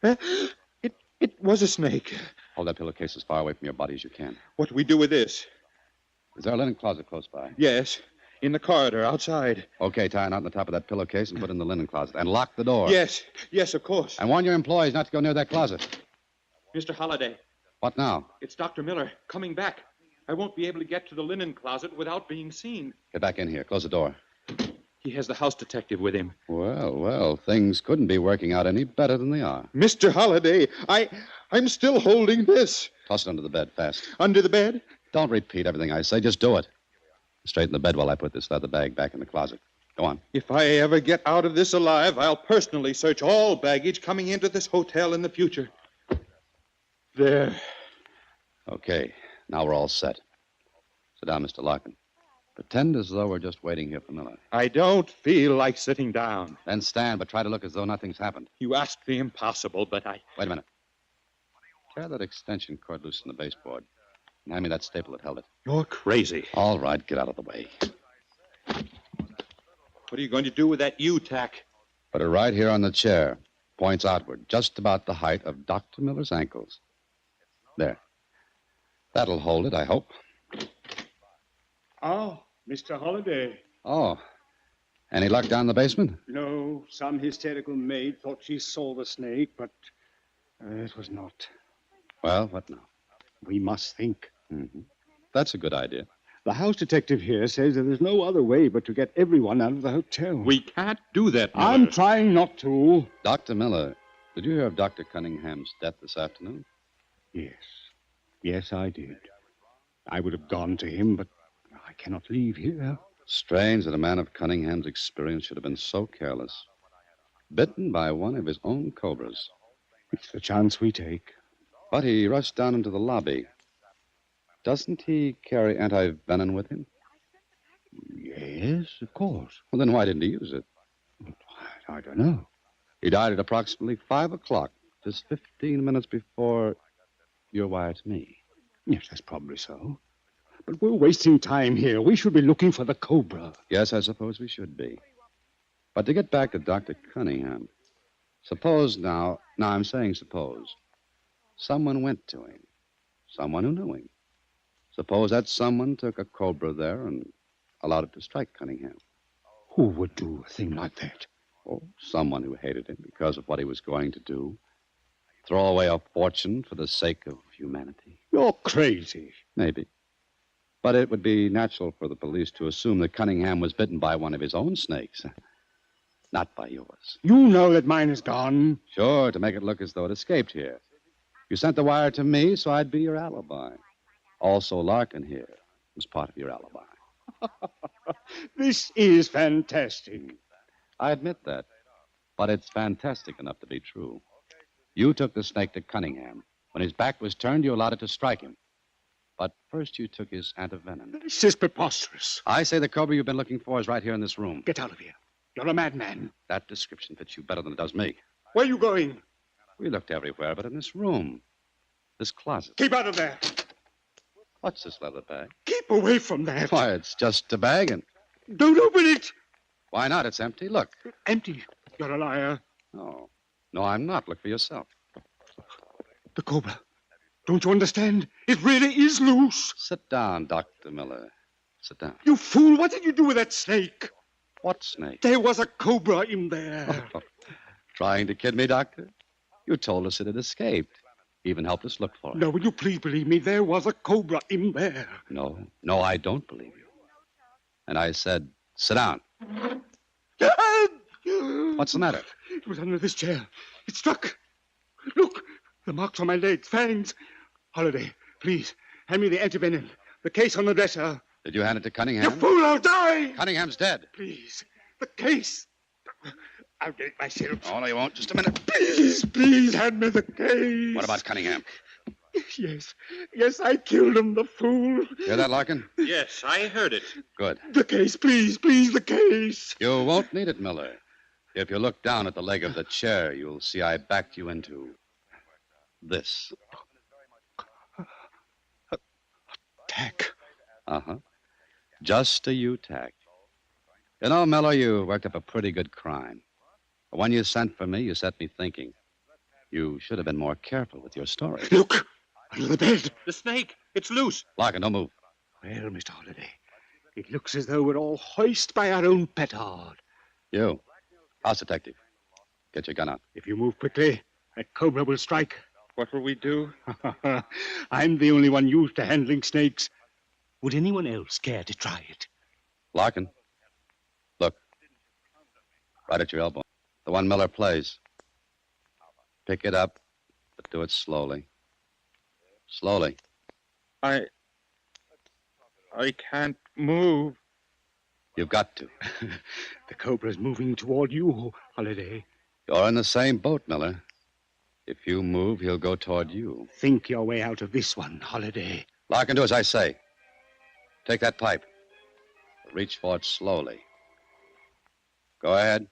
It was a snake. Hold that pillowcase as far away from your body as you can. What do we do with this? Is there a linen closet close by? Yes, in the corridor outside. Okay, tie a knot on the top of that pillowcase and put it in the linen closet. And lock the door. Yes, of course. And warn your employees not to go near that closet. Mr. Holliday, What now? it's Dr. Miller coming back. I won't be able to get to the linen closet without being seen. Get back in here. Close the door. He has the house detective with him. Well, things couldn't be working out any better than they are. Mr. Holliday, I'm still holding this. Toss it under the bed, fast. Under the bed? Don't repeat everything I say. Just do it. Straighten the bed while I put this leather bag back in the closet. Go on. If I ever get out of this alive, I'll personally search all baggage coming into this hotel in the future. There. Okay, now we're all set. Sit down, Mr. Larkin. Pretend as though we're just waiting here for Miller. I don't feel like sitting down. Then stand, but try to look as though nothing's happened. You asked the impossible, but I... Wait a minute. Tear that extension cord loose from the baseboard. And hand me that staple that held it. You're crazy. All right, get out of the way. What are you going to do with that U-tack? Put it right here on the chair. Points outward, just about the height of Dr. Miller's ankles. There. That'll hold it, I hope. Oh, Mr. Holliday. Oh. Any luck down the basement? No, some hysterical maid thought she saw the snake, but it was not. Well, what now? We must think. Mm-hmm. That's a good idea. The house detective here says that there's no other way but to get everyone out of the hotel. We can't do that, Miller. I'm trying not to. Dr. Miller, did you hear of Dr. Cunningham's death this afternoon? Yes. Yes, I did. I would have gone to him, but I cannot leave here. Strange that a man of Cunningham's experience should have been so careless. Bitten by one of his own cobras. It's the chance we take. But he rushed down into the lobby. Doesn't he carry anti-venom with him? Yes, of course. Well, then why didn't he use it? I don't know. He died at approximately 5 o'clock, just 15 minutes before your wire to me. Yes, that's probably so. But we're wasting time here. We should be looking for the cobra. Yes, I suppose we should be. But to get back to Dr. Cunningham, suppose now I'm saying suppose, someone went to him, someone who knew him. Suppose that someone took a cobra there and allowed it to strike Cunningham. Who would do a thing like that? Oh, someone who hated him because of what he was going to do. Throw away a fortune for the sake of humanity. You're crazy. Maybe. But it would be natural for the police to assume that Cunningham was bitten by one of his own snakes. Not by yours. You know that mine is gone. Sure, to make it look as though it escaped here. You sent the wire to me, so I'd be your alibi. Also, Larkin here was part of your alibi. This is fantastic. I admit that. But it's fantastic enough to be true. You took the snake to Cunningham. When his back was turned, you allowed it to strike him. But first you took his antivenom. This is preposterous. I say the cobra you've been looking for is right here in this room. Get out of here. You're a madman. That description fits you better than it does me. Where are you going? We looked everywhere but in this room. This closet. Keep out of there. What's this leather bag? Keep away from that. Why, it's just a bag and... Don't open it. Why not? It's empty. Look. Empty. You're a liar. No. No, I'm not. Look for yourself. The cobra. Don't you understand? It really is loose. Sit down, Dr. Miller. Sit down. You fool. What did you do with that snake? What snake? There was a cobra in there. Trying to kid me, Doctor? You told us it had escaped. Even helped us look for it. No, will you please believe me? There was a cobra in there. No, I don't believe you. And I said, sit down. What's the matter? It was under this chair. It struck. Look, the marks on my legs, fangs. Holliday, please, hand me the antivenom. The case on the dresser. Did you hand it to Cunningham? You fool, I'll die! Cunningham's dead. Please, the case. I'll get it myself. Oh, no, you won't. Just a minute. Please, hand me the case. What about Cunningham? Yes. Yes, I killed him, the fool. Hear that, Larkin? Yes, I heard it. Good. The case, please, please, the case. You won't need it, Miller. If you look down at the leg of the chair, you'll see I backed you into this. Tack. Uh-huh. Just a U-tack. You know, Miller, you worked up a pretty good crime. But when you sent for me, you set me thinking. You should have been more careful with your story. Look, under the bed. The snake. It's loose. Larkin, don't move. Well, Mr. Holliday, it looks as though we're all hoist by our own petard. You, house detective, get your gun out. If you move quickly, that cobra will strike. What will we do? I'm the only one used to handling snakes. Would anyone else care to try it? Larkin, look. Right at your elbow. The one Miller plays. Pick it up, but do it slowly. Slowly. I can't move. You've got to. The cobra's moving toward you, Holliday. You're in the same boat, Miller. If you move, he'll go toward you. Think your way out of this one, Holliday. Larkin, do as I say. Take that pipe. Reach for it slowly. Go ahead.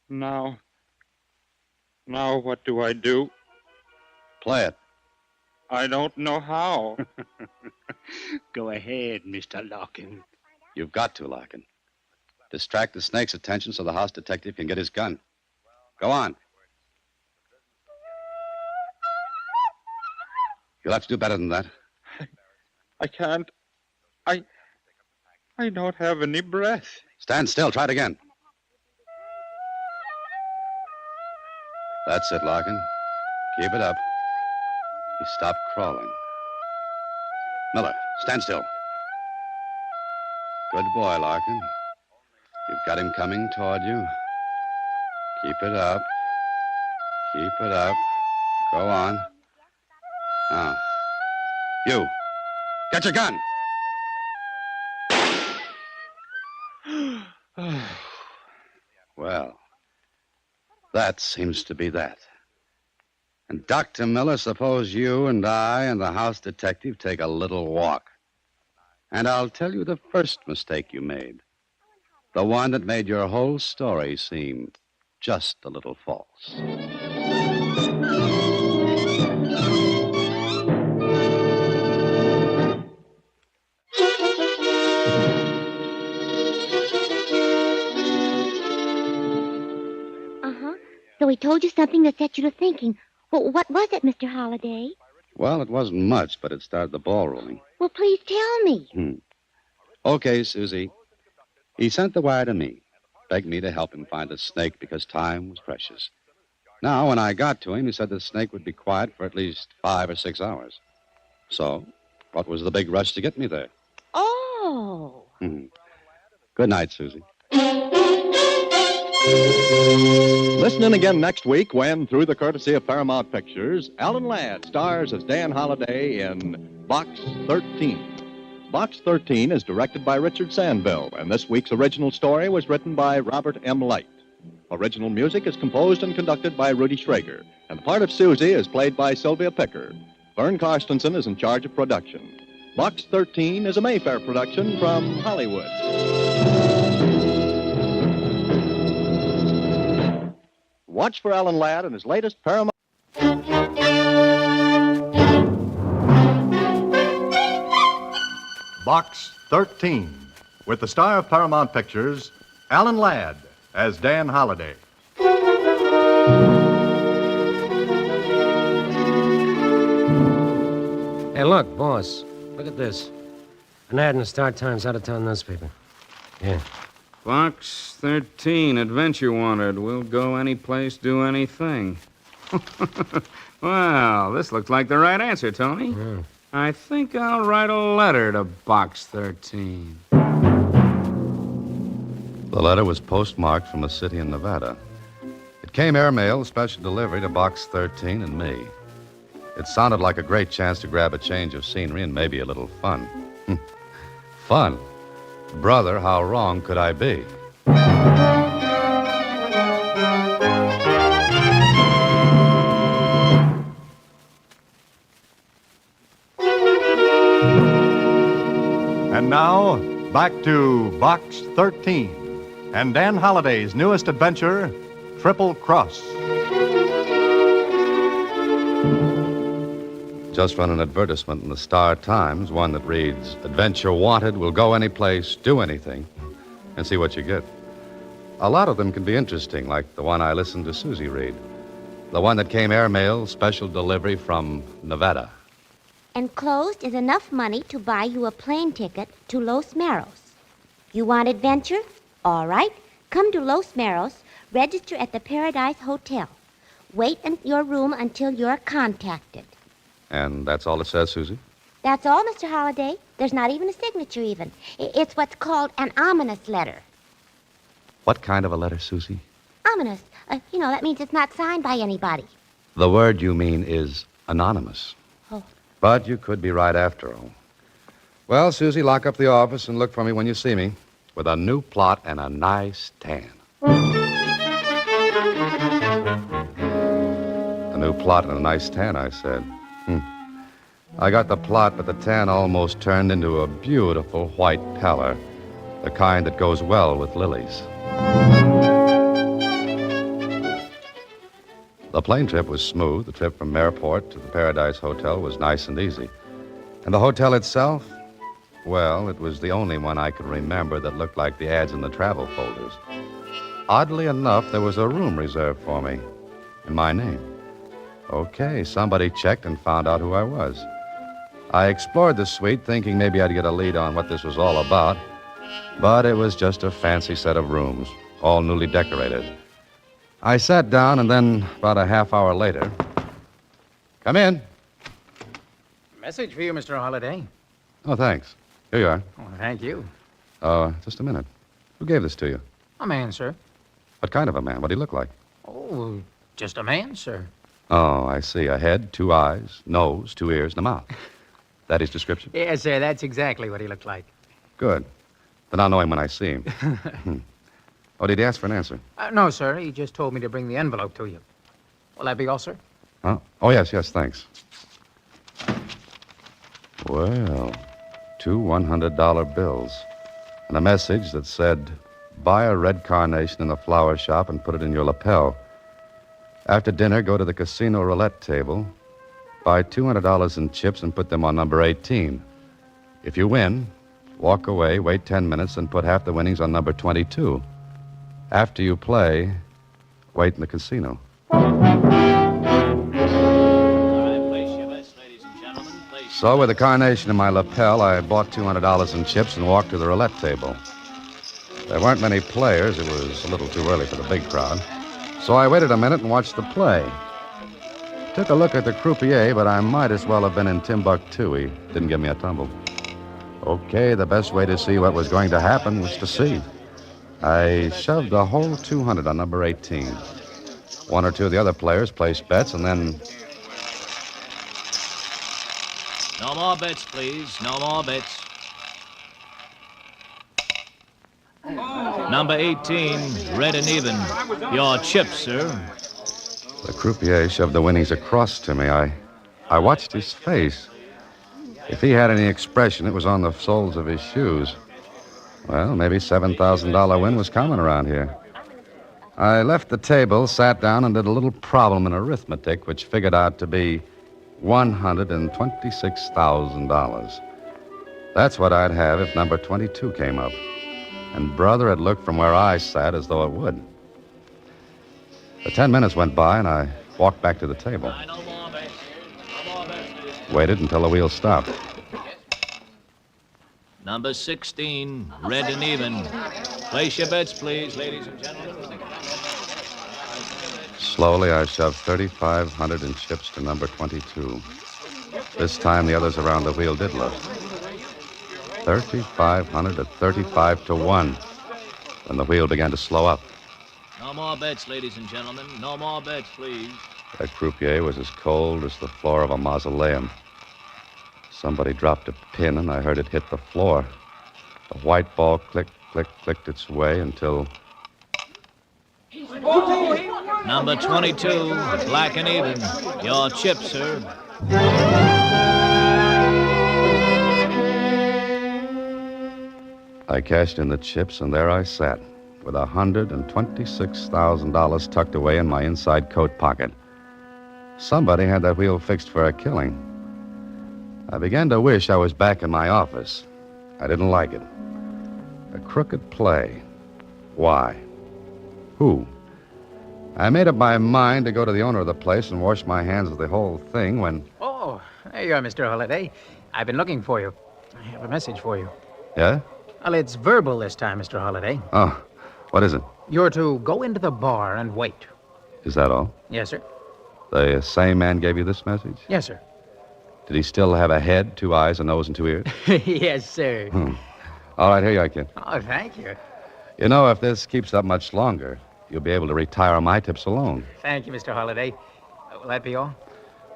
Now what do I do? Play it. I don't know how. Go ahead, Mr. Larkin. You've got to, Larkin. Distract the snake's attention so the house detective can get his gun. Go on. You'll have to do better than that. I can't. I don't have any breath. Stand still. Try it again. That's it, Larkin. Keep it up. He stopped crawling. Miller, stand still. Good boy, Larkin. You've got him coming toward you. Keep it up. Keep it up. Go on. Now, you. Get your gun. Well, that seems to be that. And Dr. Miller, suppose you and I and the house detective take a little walk. And I'll tell you the first mistake you made. The one that made your whole story seem just a little false. So he told you something that set you to thinking. Well, what was it, Mr. Holliday? Well, it wasn't much, but it started the ball rolling. Well, please tell me. Okay, Susie. He sent the wire to me, begged me to help him find the snake because time was precious. Now, when I got to him, he said the snake would be quiet for at least 5 or 6 hours. So, what was the big rush to get me there? Oh. Good night, Susie. Listen in again next week when, through the courtesy of Paramount Pictures, Alan Ladd stars as Dan Holliday in Box 13. Box 13 is directed by Richard Sandville, and this week's original story was written by Robert M. Light. Original music is composed and conducted by Rudy Schrager, and the part of Susie is played by Sylvia Picker. Vern Karstensen is in charge of production. Box 13 is a Mayfair production from Hollywood. Watch for Alan Ladd and his latest Paramount. Box 13, with the star of Paramount Pictures, Alan Ladd, as Dan Holliday. Hey, look, boss. Look at this. An ad in the Star Times out-of-town newspaper. Yeah. Box 13, Adventure Wanted. We'll go any place, do anything. Well, this looks like the right answer, Tony. I think I'll write a letter to Box 13. The letter was postmarked from a city in Nevada. It came airmail, special delivery to Box 13 and me. It sounded like a great chance to grab a change of scenery and maybe a little fun. Fun? Brother, how wrong could I be? back to Box 13 and Dan Holliday's newest adventure, Triple Cross. Just run an advertisement in the Star Times, one that reads, Adventure Wanted, will go any place, do anything, and see what you get. A lot of them can be interesting, like the one I listened to Susie read. The one that came airmail, special delivery from Nevada. Enclosed is enough money to buy you a plane ticket to Los Meros. You want adventure? All right. Come to Los Meros, register at the Paradise Hotel. Wait in your room until you're contacted. And that's all it says, Susie? That's all, Mr. Holliday. There's not even a signature even. It's what's called an ominous letter. What kind of a letter, Susie? Ominous. That means it's not signed by anybody. The word you mean is anonymous. Oh. But you could be right after all. Well, Susie, lock up the office and look for me when you see me with a new plot and a nice tan. A new plot and a nice tan, I said. I got the plot, but the tan almost turned into a beautiful white pallor, the kind that goes well with lilies. The plane trip was smooth. The trip from Airport to the Paradise Hotel was nice and easy. And the hotel itself, well, it was the only one I could remember that looked like the ads in the travel folders. Oddly enough, there was a room reserved for me in my name. Okay, somebody checked and found out who I was. I explored the suite, thinking maybe I'd get a lead on what this was all about, but it was just a fancy set of rooms, all newly decorated. I sat down, and then about a half hour later... Come in. Message for you, Mr. Holliday. Oh, thanks. Here you are. Oh, thank you. Just a minute. Who gave this to you? A man, sir. What kind of a man? What did he look like? Oh, just a man, sir. Oh, I see. A head, 2 eyes, nose, 2 ears, and a mouth. That his description? Yes, sir, that's exactly what he looked like. Good. Then I'll know him when I see him. Oh, did he ask for an answer? No, sir. He just told me to bring the envelope to you. Will that be all, sir? Oh, yes, thanks. Well, 2 $100 bills. And a message that said, buy a red carnation in the flower shop and put it in your lapel. After dinner, go to the casino roulette table, buy $200 in chips and put them on number 18. If you win, walk away, wait 10 minutes, and put half the winnings on number 22. After you play, wait in the casino. So with the carnation in my lapel, I bought $200 in chips and walked to the roulette table. There weren't many players. It was a little too early for the big crowd. So I waited a minute and watched the play. Took a look at the croupier, but I might as well have been in Timbuktu. He didn't give me a tumble. Okay, the best way to see what was going to happen was to see. I shoved a whole 200 on number 18. 1 or 2 of the other players placed bets, and then... No more bets, please. No more bets. Number 18, red and even. Your chips, sir. The croupier shoved the winnings across to me. I watched his face. If he had any expression, it was on the soles of his shoes. Well, maybe $7,000 win was common around here. I left the table, sat down, and did a little problem in arithmetic, which figured out to be $126,000. That's what I'd have if number 22 came up. And brother, it looked from where I sat as though it would. The 10 minutes went by, and I walked back to the table. Waited until the wheel stopped. Number 16, red and even. Place your bets, please, ladies and gentlemen. Slowly, I shoved 3,500 in chips to number 22. This time, the others around the wheel did look. 3,500 at 35 to 1. Then the wheel began to slow up. No more bets, ladies and gentlemen. No more bets, please. That croupier was as cold as the floor of a mausoleum. Somebody dropped a pin, and I heard it hit the floor. The white ball clicked, clicked its way until... Number 22, black and even. Your chips, sir. I cashed in the chips, and there I sat, with $126,000 tucked away in my inside coat pocket. Somebody had that wheel fixed for a killing. I began to wish I was back in my office. I didn't like it. A crooked play. Why? Who? I made up my mind to go to the owner of the place and wash my hands of the whole thing when... Oh, there you are, Mr. Holliday. I've been looking for you. I have a message for you. Yeah? Well, it's verbal this time, Mr. Holliday. Oh, what is it? You're to go into the bar and wait. Is that all? Yes, sir. The same man gave you this message? Yes, sir. Did he still have a head, 2 eyes, a nose, and 2 ears? Yes, sir. All right, here you are, kid. Oh, thank you. You know, if this keeps up much longer, you'll be able to retire my tips alone. Thank you, Mr. Holliday. Will that be all?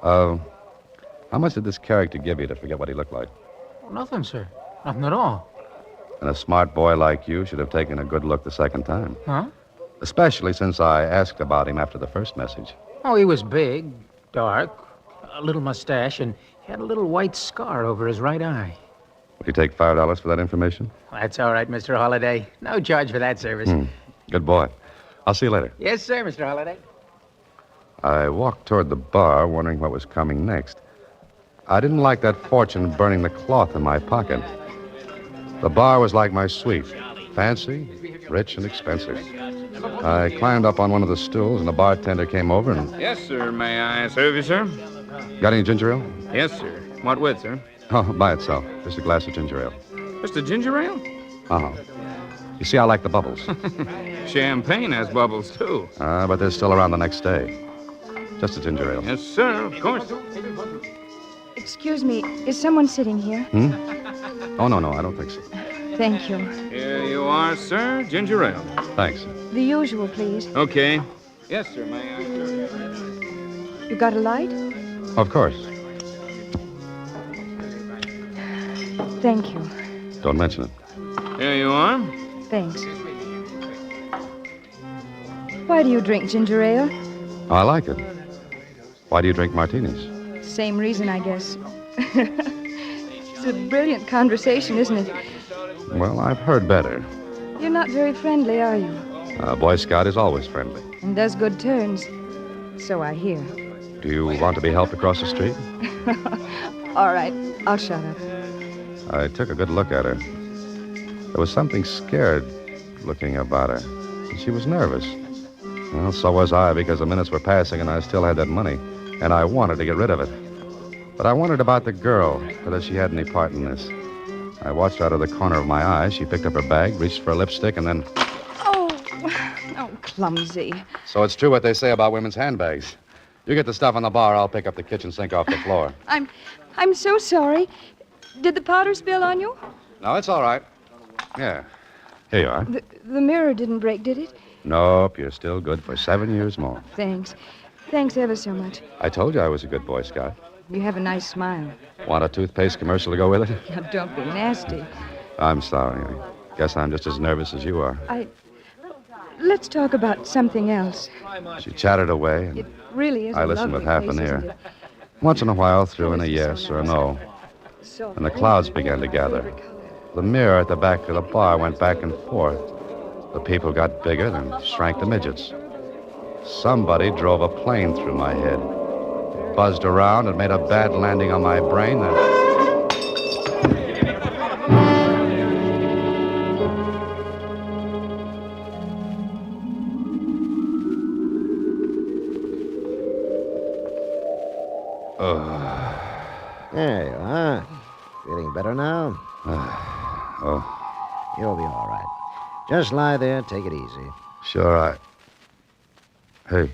How much did this character give you to forget what he looked like? Oh, nothing, sir. Nothing at all. And a smart boy like you should have taken a good look the second time. Huh? Especially since I asked about him after the first message. Oh, he was big, dark, a little mustache, and he had a little white scar over his right eye. Would you take $5 for that information? That's all right, Mr. Holliday. No charge for that service. Good boy. I'll see you later. Yes, sir, Mr. Holliday. I walked toward the bar, wondering what was coming next. I didn't like that fortune burning the cloth in my pocket. The bar was like my suite. Fancy, rich, and expensive. I climbed up on one of the stools, and the bartender came over and... Yes, sir. May I serve you, sir? Got any ginger ale? Yes, sir. What with, sir? Oh, by itself. Just a glass of ginger ale. Just a ginger ale? Uh-huh. You see, I like the bubbles. Champagne has bubbles, too. But they're still around the next day. Just a ginger ale. Yes, sir, of course. Excuse me, is someone sitting here? Oh, no, I don't think so. Thank you. Here you are, sir. Ginger ale. Thanks. The usual, please. Okay. Yes, sir, may I? You got a light? Of course. Thank you. Don't mention it. Here you are. Thanks. Why do you drink ginger ale? I like it. Why do you drink martinis? Same reason, I guess. It's a brilliant conversation, isn't it? Well, I've heard better. You're not very friendly, are you? A Boy Scout is always friendly. And does good turns. So I hear. Do you want to be helped across the street? All right, I'll shut up. I took a good look at her. There was something scared-looking about her. And she was nervous. Well, so was I, because the minutes were passing and I still had that money. And I wanted to get rid of it. But I wondered about the girl, whether she had any part in this. I watched out of the corner of my eye. She picked up her bag, reached for a lipstick, and then... Oh, clumsy. So it's true what they say about women's handbags. You get the stuff on the bar, I'll pick up the kitchen sink off the floor. I'm so sorry. Did the powder spill on you? No, it's all right. Yeah. Here you are. The mirror didn't break, did it? Nope, you're still good for 7 years more. Thanks. Thanks ever so much. I told you I was a good Boy Scout. You have a nice smile. Want a toothpaste commercial to go with it? Now, don't be nasty. I'm sorry. I guess I'm just as nervous as you are. Let's talk about something else. She chattered away, and It really is I a listened with lovely half an place, ear. isn't it? Once in a while, threw in a yes or a no. And the clouds began to gather. The mirror at the back of the bar went back and forth. The people got bigger, then shrank to midgets. Somebody drove a plane through my head. It buzzed around and made a bad landing on my brain, then... There you are. Feeling better now? You'll be all right. Just lie there, take it easy. Sure, Hey,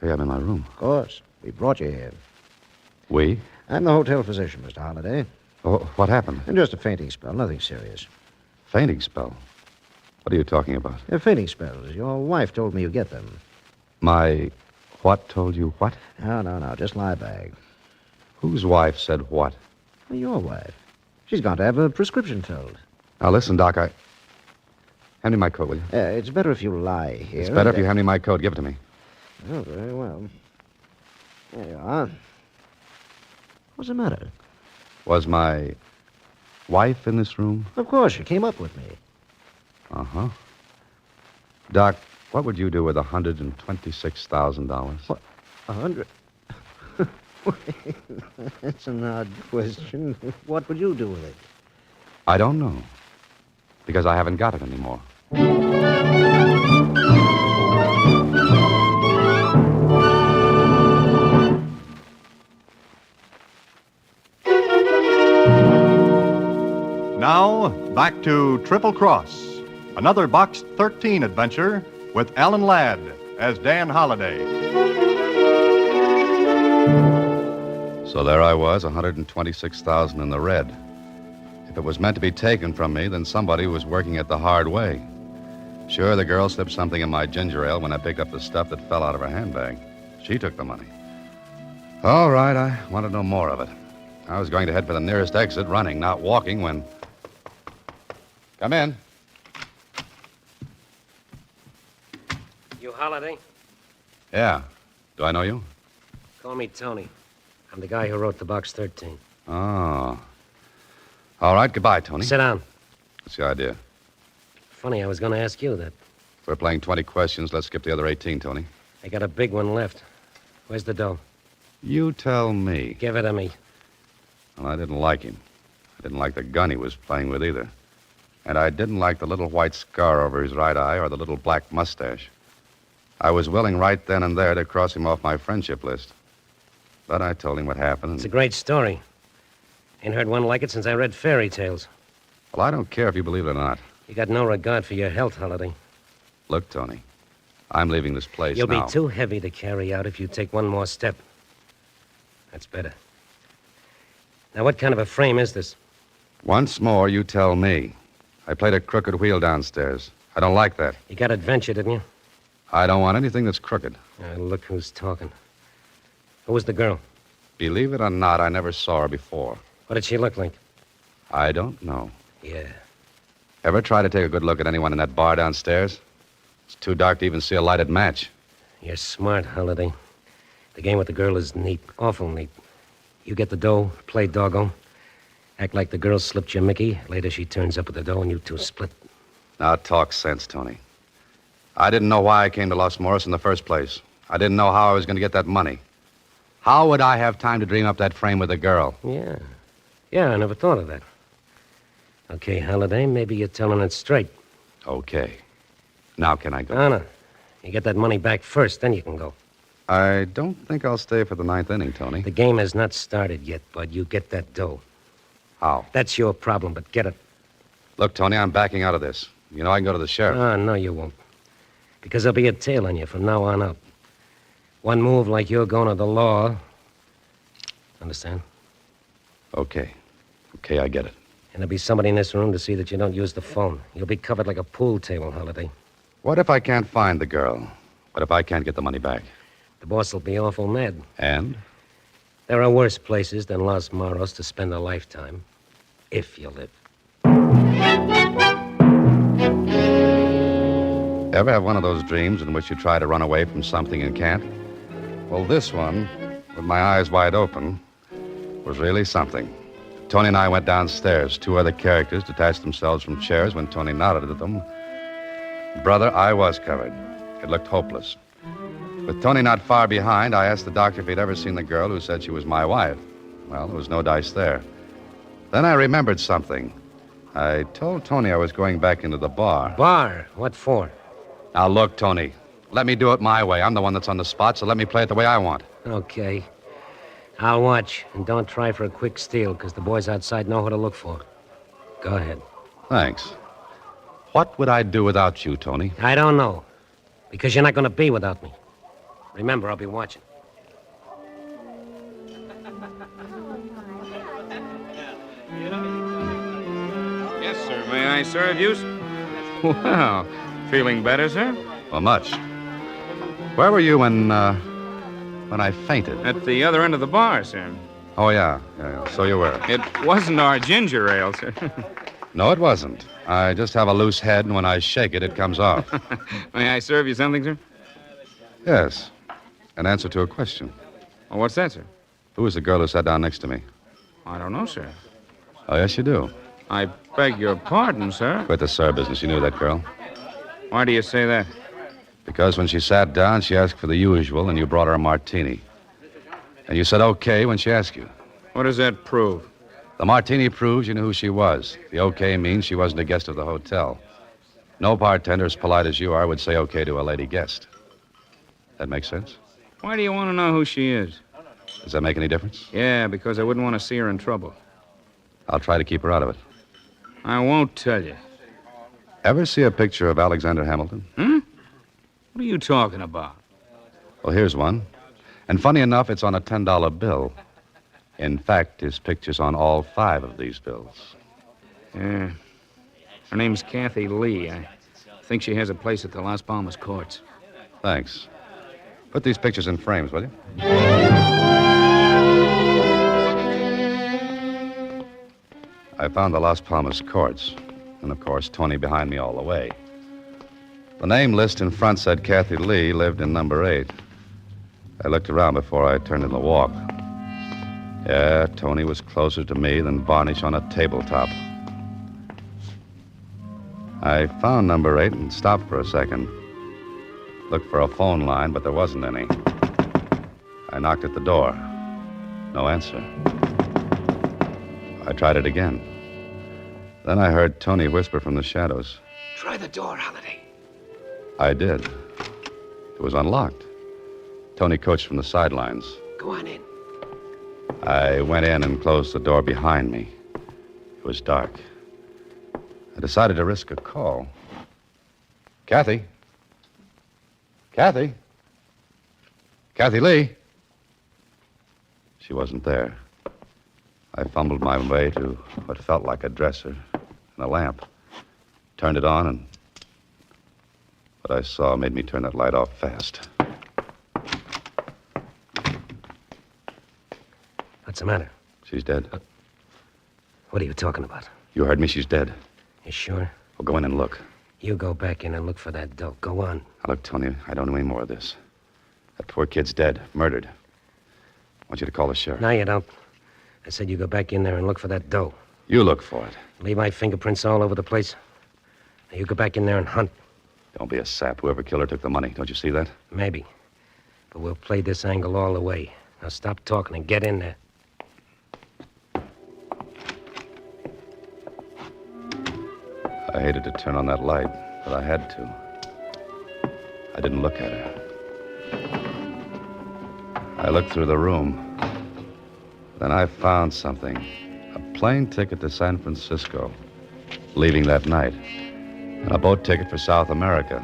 I'm in my room. Of course. We brought you here. We? I'm the hotel physician, Mr. Holliday. Oh, what happened? Just a fainting spell, nothing serious. Fainting spell? What are you talking about? Fainting spells. Your wife told me you get them. My what told you what? No. Just lie back. Whose wife said what? Well, your wife. She's gone to have a prescription filled. Now, listen, Doc, Hand me my coat, will you? It's better if you lie here. It's better if you hand me my coat. Give it to me. Oh, very well. There you are. What's the matter? Was my wife in this room? Of course, she came up with me. Uh-huh. Doc, what would you do with $126,000? What? 100? That's an odd question. What would you do with it? I don't know. Because I haven't got it anymore. Now, back to Triple Cross, another Box 13 adventure with Alan Ladd as Dan Holliday. So there I was, $126,000 in the red. If it was meant to be taken from me, then somebody was working it the hard way. Sure, the girl slipped something in my ginger ale when I picked up the stuff that fell out of her handbag. She took the money. All right, I wanted no more of it. I was going to head for the nearest exit, running, not walking, when... Come in. You Holiday? Yeah. Do I know you? Call me Tony. I'm the guy who wrote the Box 13. Oh. All right, goodbye, Tony. Sit down. What's the idea? Funny, I was going to ask you that. If we're playing 20 questions, let's skip the other 18, Tony. I got a big one left. Where's the dough? You tell me. Give it to me. Well, I didn't like him. I didn't like the gun he was playing with either. And I didn't like the little white scar over his right eye or the little black mustache. I was willing right then and there to cross him off my friendship list. But I told him what happened. It's a great story. Ain't heard one like it since I read fairy tales. Well, I don't care if you believe it or not. You got no regard for your health, Holiday. Look, Tony, I'm leaving this place You'll now. be too heavy to carry out if you take one more step. That's better. Now, what kind of a frame is this? Once more, you tell me. I played a crooked wheel downstairs. I don't like that. You got adventure, didn't you? I don't want anything that's crooked. Look who's talking. Who was the girl? Believe it or not, I never saw her before. What did she look like? I don't know. Yeah. Ever try to take a good look at anyone in that bar downstairs? It's too dark to even see a lighted match. You're smart, Holiday. The game with the girl is neat, awful neat. You get the dough, play doggo, act like the girl slipped you Mickey. Later she turns up with the dough and you two split. Now talk sense, Tony. I didn't know why I came to Los Morris in the first place. I didn't know how I was going to get that money. How would I have time to dream up that frame with the girl? Yeah. Yeah, I never thought of that. Okay, Holiday, maybe you're telling it straight. Okay. Now can I go? No. You get that money back first, then you can go. I don't think I'll stay for the ninth inning, Tony. The game has not started yet, Bud. You get that dough. How? That's your problem, but get it. Look, Tony, I'm backing out of this. You know I can go to the sheriff. No, you won't. Because there'll be a tail on you from now on up. One move like you're going to the law. Understand? Okay. Okay, I get it. And there'll be somebody in this room to see that you don't use the phone. You'll be covered like a pool table, Holiday. What if I can't find the girl? What if I can't get the money back? The boss will be awful mad. And? There are worse places than Los Morros to spend a lifetime. If you live. Ever have one of those dreams in which you try to run away from something and can't? Well, this one, with my eyes wide open, was really something. Tony and I went downstairs. Two other characters detached themselves from chairs when Tony nodded at them. Brother, I was covered. It looked hopeless. With Tony not far behind, I asked the doctor if he'd ever seen the girl who said she was my wife. Well, there was no dice there. Then I remembered something. I told Tony I was going back into the bar. Bar? What for? Now, look, Tony. Let me do it my way. I'm the one that's on the spot, so let me play it the way I want. Okay. I'll watch. And don't try for a quick steal, because the boys outside know who to look for. Go ahead. Thanks. What would I do without you, Tony? I don't know. Because you're not going to be without me. Remember, I'll be watching. Yes, sir. May I serve you? Well, feeling better, sir? Well, much. Where were you when I fainted? At the other end of the bar, sir. Oh, yeah. So you were. It wasn't our ginger ale, sir. No, it wasn't. I just have a loose head, and when I shake it, it comes off. May I serve you something, sir? Yes. An answer to a question. Oh, what's that, sir? Who was the girl who sat down next to me? I don't know, sir. Oh, yes, you do. I beg your pardon, sir. Quit the sir business. You knew that girl. Why do you say that? Because when she sat down, she asked for the usual, and you brought her a martini. And you said okay when she asked you. What does that prove? The martini proves you knew who she was. The okay means she wasn't a guest of the hotel. No bartender as polite as you are would say okay to a lady guest. That makes sense? Why do you want to know who she is? Does that make any difference? Yeah, because I wouldn't want to see her in trouble. I'll try to keep her out of it. I won't tell you. Ever see a picture of Alexander Hamilton? What are you talking about? Well, here's one. And funny enough, it's on a $10 bill. In fact, his picture's on all 5 of these bills. Yeah. Her name's Kathy Lee. I think she has a place at the Las Palmas courts. Thanks. Put these pictures in frames, will you? I found the Las Palmas courts. And, of course, Tony behind me all the way. The name list in front said Kathy Lee lived in number 8. I looked around before I turned in the walk. Yeah, Tony was closer to me than varnish on a tabletop. I found number 8 and stopped for a second. Looked for a phone line, but there wasn't any. I knocked at the door. No answer. I tried it again. Then I heard Tony whisper from the shadows. Try the door, Holiday. I did. It was unlocked. Tony coached from the sidelines. Go on in. I went in and closed the door behind me. It was dark. I decided to risk a call. Kathy? Kathy? Kathy Lee? She wasn't there. I fumbled my way to what felt like a dresser and a lamp. Turned it on, and what I saw made me turn that light off fast. What's the matter? She's dead. What are you talking about? You heard me. She's dead. You sure? Well, go in and look. You go back in and look for that dope. Go on. Now, look, Tony, I don't know any more of this. That poor kid's dead. Murdered. I want you to call the sheriff. No, you don't. I said you go back in there and look for that dough. You look for it. Leave my fingerprints all over the place. Now, you go back in there and hunt. Don't be a sap. Whoever killed her took the money. Don't you see that? Maybe. But we'll play this angle all the way. Now, stop talking and get in there. I hated to turn on that light, but I had to. I didn't look at her. I looked through the room. Then I found something. A plane ticket to San Francisco, leaving that night. And a boat ticket for South America.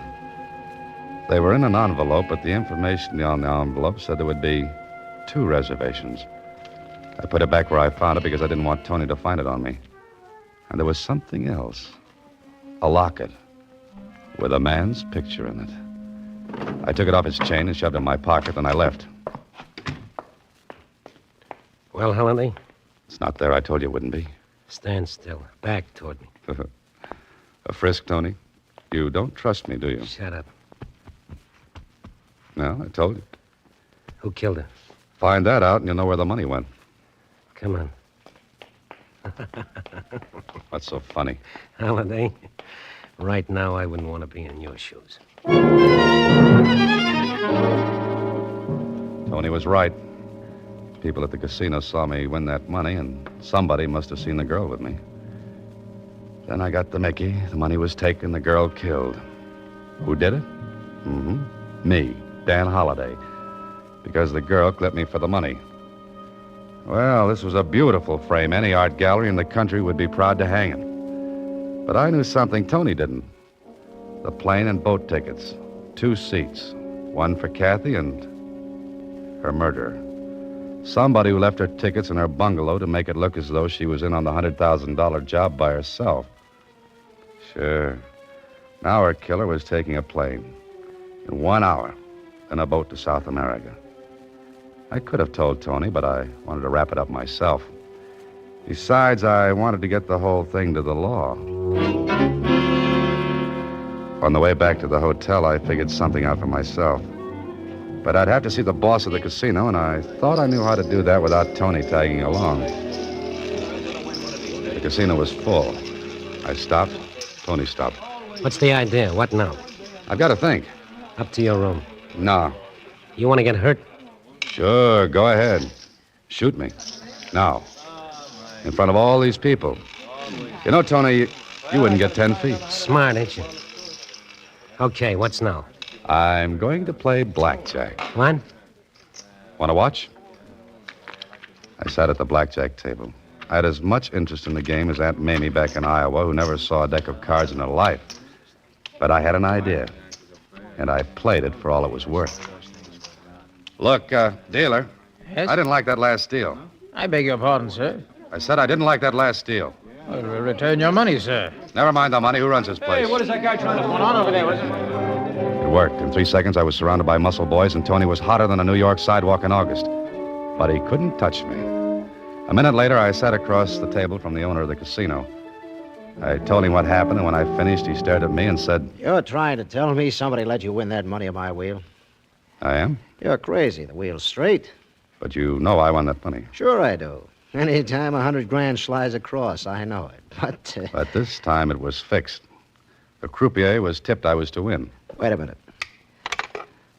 They were in an envelope, but the information on the envelope said there would be 2 reservations. I put it back where I found it because I didn't want Tony to find it on me. And there was something else. A locket with a man's picture in it. I took it off his chain and shoved it in my pocket, then I left. Well, Holiday? It's not there. I told you it wouldn't be. Stand still. Back toward me. A frisk, Tony? You don't trust me, do you? Shut up. No, I told you. Who killed her? Find that out and you'll know where the money went. Come on. What's so funny? Holiday, right now I wouldn't want to be in your shoes. Tony was right. People at the casino saw me win that money, and somebody must have seen the girl with me. Then I got the Mickey. The money was taken, the girl killed. Who did it? Me, Dan Holliday. Because the girl clipped me for the money. Well, this was a beautiful frame. Any art gallery in the country would be proud to hang it. But I knew something Tony didn't. The plane and boat tickets. 2 seats. One for Kathy and her murderer. Somebody who left her tickets in her bungalow to make it look as though she was in on the $100,000 job by herself. Sure. Now her killer was taking a plane. In 1 hour. Then a boat to South America. I could have told Tony, but I wanted to wrap it up myself. Besides, I wanted to get the whole thing to the law. On the way back to the hotel, I figured something out for myself. But I'd have to see the boss of the casino, and I thought I knew how to do that without Tony tagging along. The casino was full. I stopped. Tony stopped. What's the idea? What now? I've got to think. Up to your room. No. You want to get hurt? Sure, go ahead. Shoot me. Now. In front of all these people. You know, Tony, you wouldn't get 10 feet. Smart, ain't you? Okay, what's now? I'm going to play blackjack. What? Want to watch? I sat at the blackjack table. I had as much interest in the game as Aunt Mamie back in Iowa, who never saw a deck of cards in her life. But I had an idea, and I played it for all it was worth. Look, dealer, Yes? I didn't like that last deal. I beg your pardon, sir. I said I didn't like that last deal. Well, return your money, sir. Never mind the money. Who runs this place? is that guy trying to put on over there? What's it? It worked. In 3 seconds, I was surrounded by muscle boys, and Tony was hotter than a New York sidewalk in August. But he couldn't touch me. A minute later, I sat across the table from the owner of the casino. I told him what happened, and when I finished, he stared at me and said, You're trying to tell me somebody let you win that money on my wheel? I am? You're crazy. The wheel's straight. But you know I won that money. Sure I do. Any time 100 grand slides across, I know it. But this time it was fixed. The croupier was tipped I was to win. Wait a minute.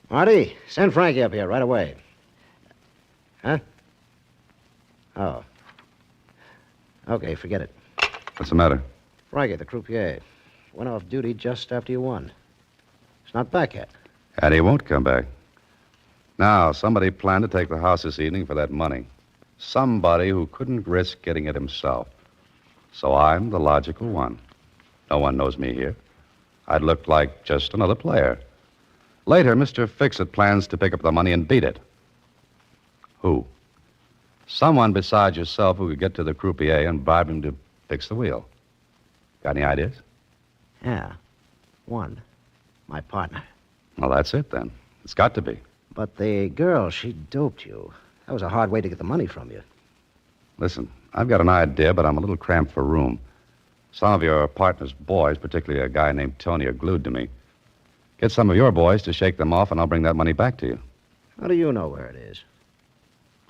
Marty, send Frankie up here right away. Huh? Oh. Okay, forget it. What's the matter? Frankie, the croupier, went off duty just after you won. He's not back yet. And he won't come back. Now, somebody planned to take the house this evening for that money. Somebody who couldn't risk getting it himself. So I'm the logical one. No one knows me here. I'd look like just another player. Later, Mr. Fix-It plans to pick up the money and beat it. Who? Someone besides yourself who could get to the croupier and bribe him to fix the wheel. Got any ideas? Yeah. One. My partner. Well, that's it then. It's got to be. But the girl, she doped you. That was a hard way to get the money from you. Listen, I've got an idea, but I'm a little cramped for room. Some of your partner's boys, particularly a guy named Tony, are glued to me. Get some of your boys to shake them off, and I'll bring that money back to you. How do you know where it is?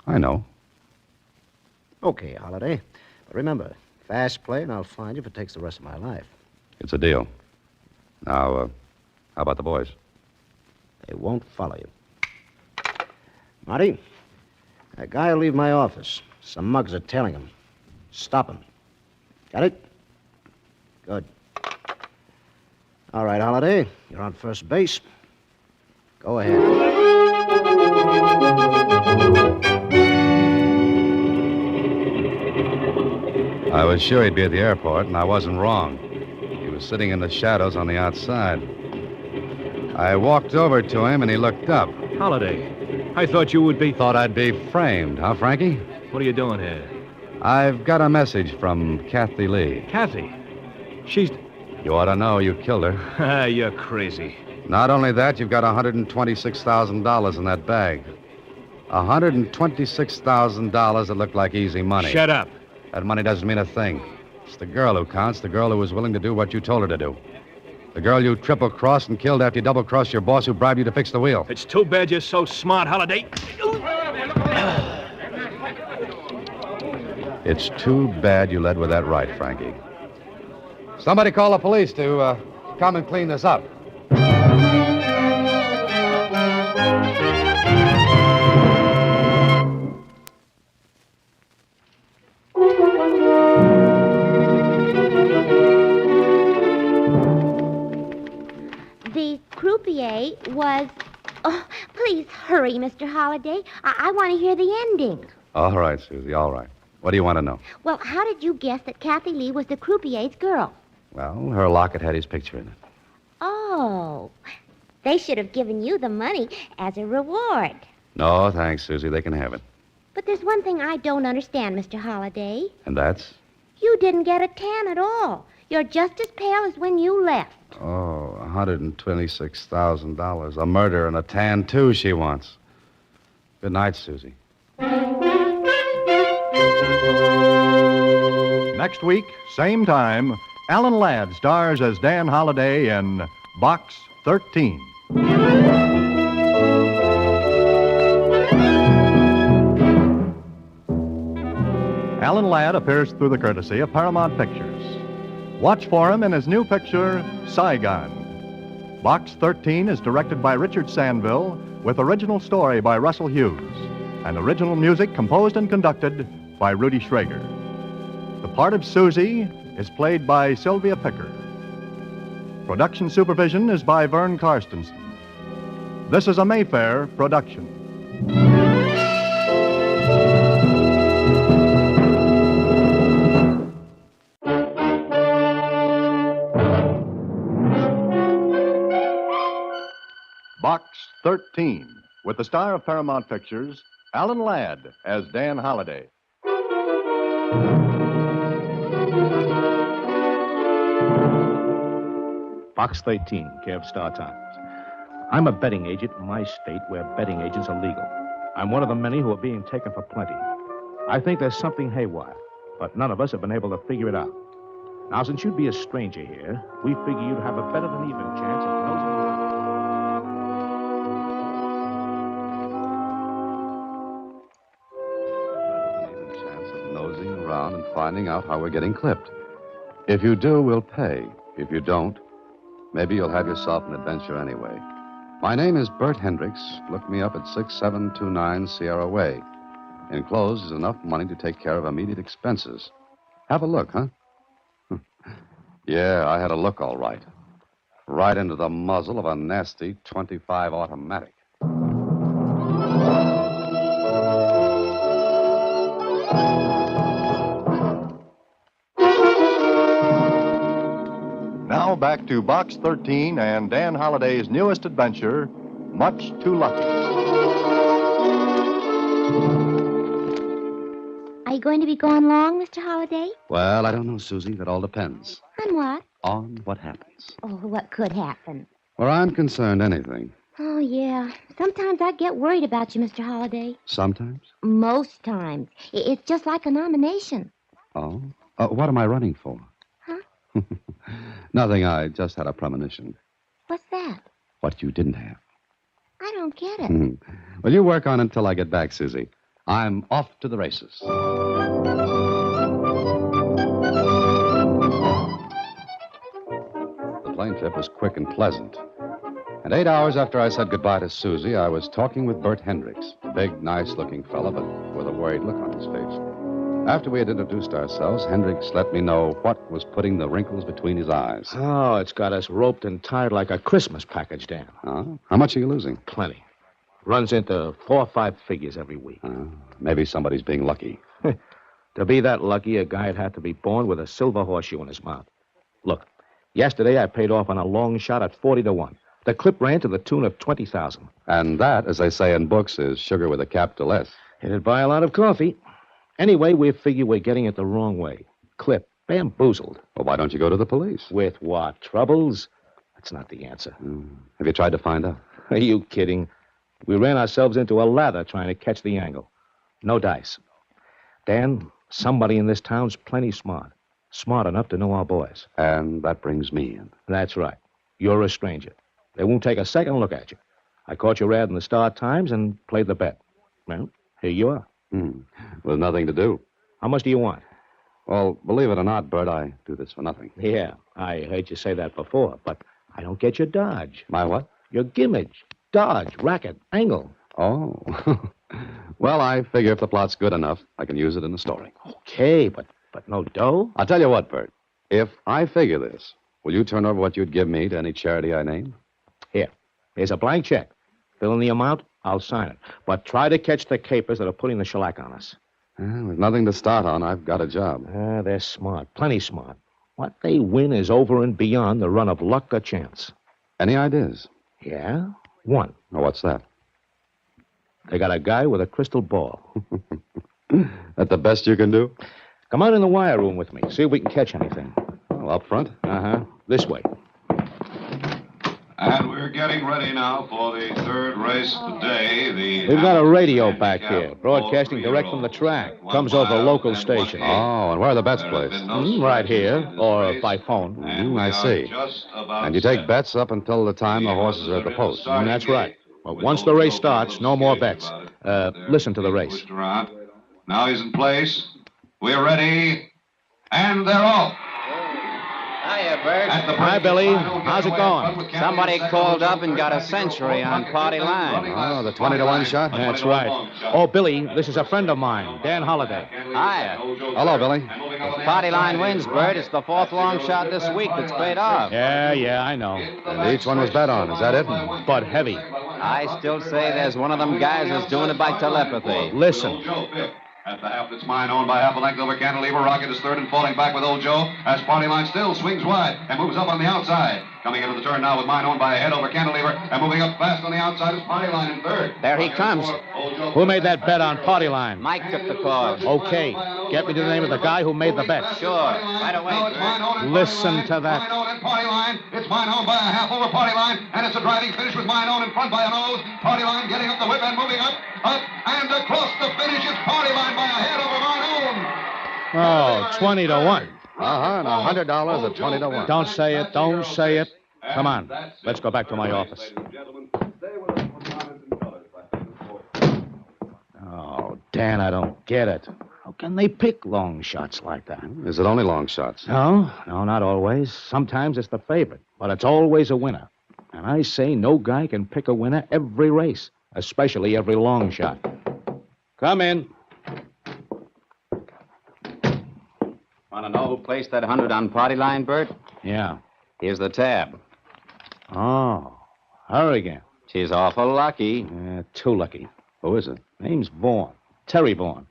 I know. Okay, Holiday. But remember, fast play, and I'll find you if it takes the rest of my life. It's a deal. Now, how about the boys? They won't follow you. Marty, that guy will leave my office. Some mugs are tailing him. Stop him. Got it? Good. All right, Holiday, you're on first base. Go ahead. I was sure he'd be at the airport, and I wasn't wrong. He was sitting in the shadows on the outside. I walked over to him, and he looked up. Holiday, I thought you would be... Thought I'd be framed, huh, Frankie? What are you doing here? I've got a message from Kathy Lee. Kathy? She's... You ought to know you killed her. You're crazy. Not only that, you've got $126,000 in that bag. $126,000 that looked like easy money. Shut up. That money doesn't mean a thing. It's the girl who counts, the girl who was willing to do what you told her to do. The girl you triple-crossed and killed after you double-crossed your boss who bribed you to fix the wheel. It's too bad you're so smart, Holiday. It's too bad you led with that right, Frankie. Somebody call the police to come and clean this up. The croupier was... Oh, please hurry, Mr. Holliday. I want to hear the ending. All right, Susie, all right. What do you want to know? Well, how did you guess that Kathy Lee was the croupier's girl? Well, her locket had his picture in it. Oh, they should have given you the money as a reward. No, thanks, Susie. They can have it. But there's one thing I don't understand, Mr. Holliday. And that's? You didn't get a tan at all. You're just as pale as when you left. Oh, $126,000. A murder and a tan, too, she wants. Good night, Susie. Next week, same time, Alan Ladd stars as Dan Holliday in Box 13. Alan Ladd appears through the courtesy of Paramount Pictures. Watch for him in his new picture, Saigon. Box 13 is directed by Richard Sandville, with original story by Russell Hughes, and original music composed and conducted by Rudy Schrager. The part of Susie is played by Sylvia Picker. Production supervision is by Vern Karstensen. This is a Mayfair production. Box 13, with the star of Paramount Pictures, Alan Ladd as Dan Holliday. Box 13, care of Star Times. I'm a betting agent in my state where betting agents are legal. I'm one of the many who are being taken for plenty. I think there's something haywire, but none of us have been able to figure it out. Now, since you'd be a stranger here, we figure you'd have a better than even chance of nosing nosing around and finding out how we're getting clipped. If you do, we'll pay. If you don't, maybe you'll have yourself an adventure anyway. My name is Bert Hendricks. Look me up at 6729 Sierra Way. Enclosed is enough money to take care of immediate expenses. Have a look, huh? Yeah, I had a look all right. Right into the muzzle of a nasty 25 automatic. Now back to Box 13 and Dan Holliday's newest adventure, Much Too Lucky. Are you going to be gone long, Mr. Holliday? Well, I don't know, Susie. That all depends. On what? On what happens. Oh, what could happen? Where I'm concerned, anything. Oh, yeah. Sometimes I get worried about you, Mr. Holliday. Sometimes? Most times. It's just like a nomination. Oh? What am I running for? Huh? Nothing. I just had a premonition. What's that? What you didn't have. I don't get it. Well, you work on it until I get back, Susie. I'm off to the races. The plane trip was quick and pleasant. And 8 hours after I said goodbye to Susie, I was talking with Bert Hendricks, a big, nice-looking fella, but with a worried look on his face. After we had introduced ourselves, Hendricks let me know what was putting the wrinkles between his eyes. Oh, it's got us roped and tied like a Christmas package, Dan. Oh? How much are you losing? Plenty. Runs into 4 or 5 figures every week. Maybe somebody's being lucky. To be that lucky, a guy'd have to be born with a silver horseshoe in his mouth. Look, yesterday I paid off on a long shot at 40 to 1. The clip ran to the tune of 20,000. And that, as they say in books, is sugar with a capital S. It'd buy a lot of coffee. Anyway, we figure we're getting it the wrong way. Clip, bamboozled. Well, why don't you go to the police? With what? Troubles? That's not the answer. Have you tried to find out? Are you kidding? We ran ourselves into a lather trying to catch the angle. No dice. Dan, somebody in this town's plenty smart. Smart enough to know our boys. And that brings me in. That's right. You're a stranger. They won't take a second look at you. I caught your ad in the Star Times and played the bet. Well, here you are. With nothing to do. How much do you want? Well, believe it or not, Bert, I do this for nothing. Yeah, I heard you say that before, but I don't get your dodge. My what? Your gimmage. Dodge, racket, angle. Oh. Well, I figure if the plot's good enough, I can use it in the story. Okay, but no dough? I'll tell you what, Bert. If I figure this, will you turn over what you'd give me to any charity I name? Here's a blank check. Fill in the amount, I'll sign it. But try to catch the capers that are putting the shellac on us. With nothing to start on, I've got a job. They're smart, plenty smart. What they win is over and beyond the run of luck or chance. Any ideas? Yeah? One. Oh, what's that? They got a guy with a crystal ball. That the best you can do? Come out in the wire room with me. See if we can catch anything. Well, up front? This way. And we're getting ready now for the third race of the day. We've got a radio back here, broadcasting direct from the track. Comes over a local station. Oh, and where are the bets placed? Right here, or by phone. I see. And you take bets up until the time the horses are at the post. That's right. But once the race starts, no more bets. Listen to the race. Now he's in place. We're ready. And they're off. Hiya, Bert. Hi, Billy. How's it going? Somebody called up and got a century on Party Line. Oh, the 20-to-1 shot? That's right. Oh, Billy, this is a friend of mine, Dan Holliday. Hiya. Hello, Billy. If Party Line wins, Bert, it's the fourth long shot this week that's paid off. Yeah, I know. And each one was bet on, is that it? But heavy. I still say there's one of them guys that's doing it by telepathy. Listen. At the half, it's mine owned by half a length over Cantilever. Rocket is third and falling back with Old Joe as Party Line still swings wide and moves up on the outside. Coming into the turn now with mine owned by a head over Cantilever and moving up fast on the outside is Party Line in third. There he comes. Who made that bet on Party Line? Mike took the call. Okay. Get me to the name of the guy who made the bet. Sure. Right away. Listen to that. Mine owned and Party Line. It's mine owned by a half over Party Line, and it's a driving finish with mine owned in front by a nose. Party Line getting up the whip and moving up, and across the finish. It's Party Line by a head over mine owned. Oh, 20-to-1. And $100 at 20-to-1. Don't say it. Don't say it. Come on. Let's go back to my office. Oh, Dan, I don't get it. How can they pick long shots like that? Is it only long shots? No, not always. Sometimes it's the favorite, but it's always a winner. And I say no guy can pick a winner every race, especially every long shot. Come in. Want to know who placed that 100 on Party Line, Bert? Yeah. Here's the tab. Oh, her again. She's awful lucky. Too lucky. Who is it? Name's Vaughn. Terry Vaughn.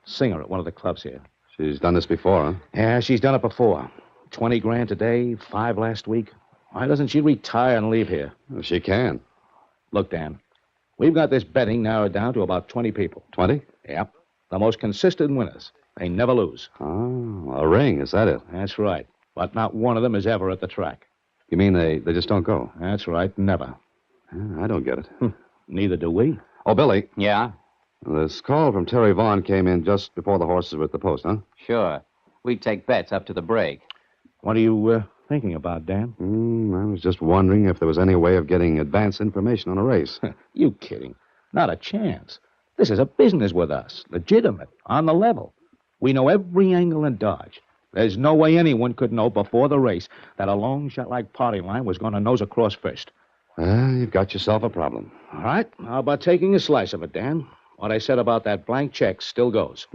Singer at one of the clubs here. She's done this before, huh? Yeah, she's done it before. 20 grand today, 5 last week. Why doesn't she retire and leave here? Well, she can. Look, Dan, we've got this betting narrowed down to about 20 people. 20? Yep. The most consistent winners. They never lose. Oh, a ring, is that it? That's right. But not one of them is ever at the track. You mean they just don't go? That's right, never. I don't get it. Neither do we. Oh, Billy. Yeah? This call from Terry Vaughn came in just before the horses were at the post, huh? Sure. We take bets up to the break. What are you thinking about, Dan? I was just wondering if there was any way of getting advance information on a race. You kidding? Not a chance. This is a business with us. Legitimate. On the level. We know every angle and dodge. There's no way anyone could know before the race that a long shot like Party Line was going to nose across first. You've got yourself a problem. All right. How about taking a slice of it, Dan? What I said about that blank check still goes.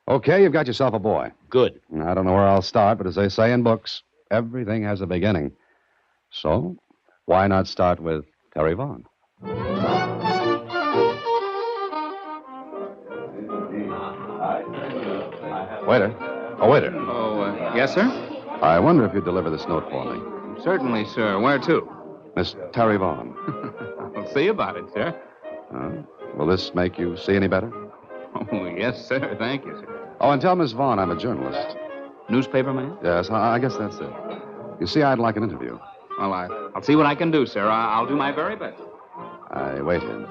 Okay, you've got yourself a boy. Good. I don't know where I'll start, but as they say in books, everything has a beginning. So, why not start with Terry Vaughn? Waiter. Oh, waiter. Oh, yes, sir? I wonder if you'd deliver this note for me. Certainly, sir. Where to? Miss Terry Vaughn. I'll see about it, sir. Will this make you see any better? Oh, yes, sir. Thank you, sir. Oh, and tell Miss Vaughn I'm a journalist. Newspaper man? Yes, I guess that's it. You see, I'd like an interview. Well, I'll see what I can do, sir. I'll do my very best. I waited.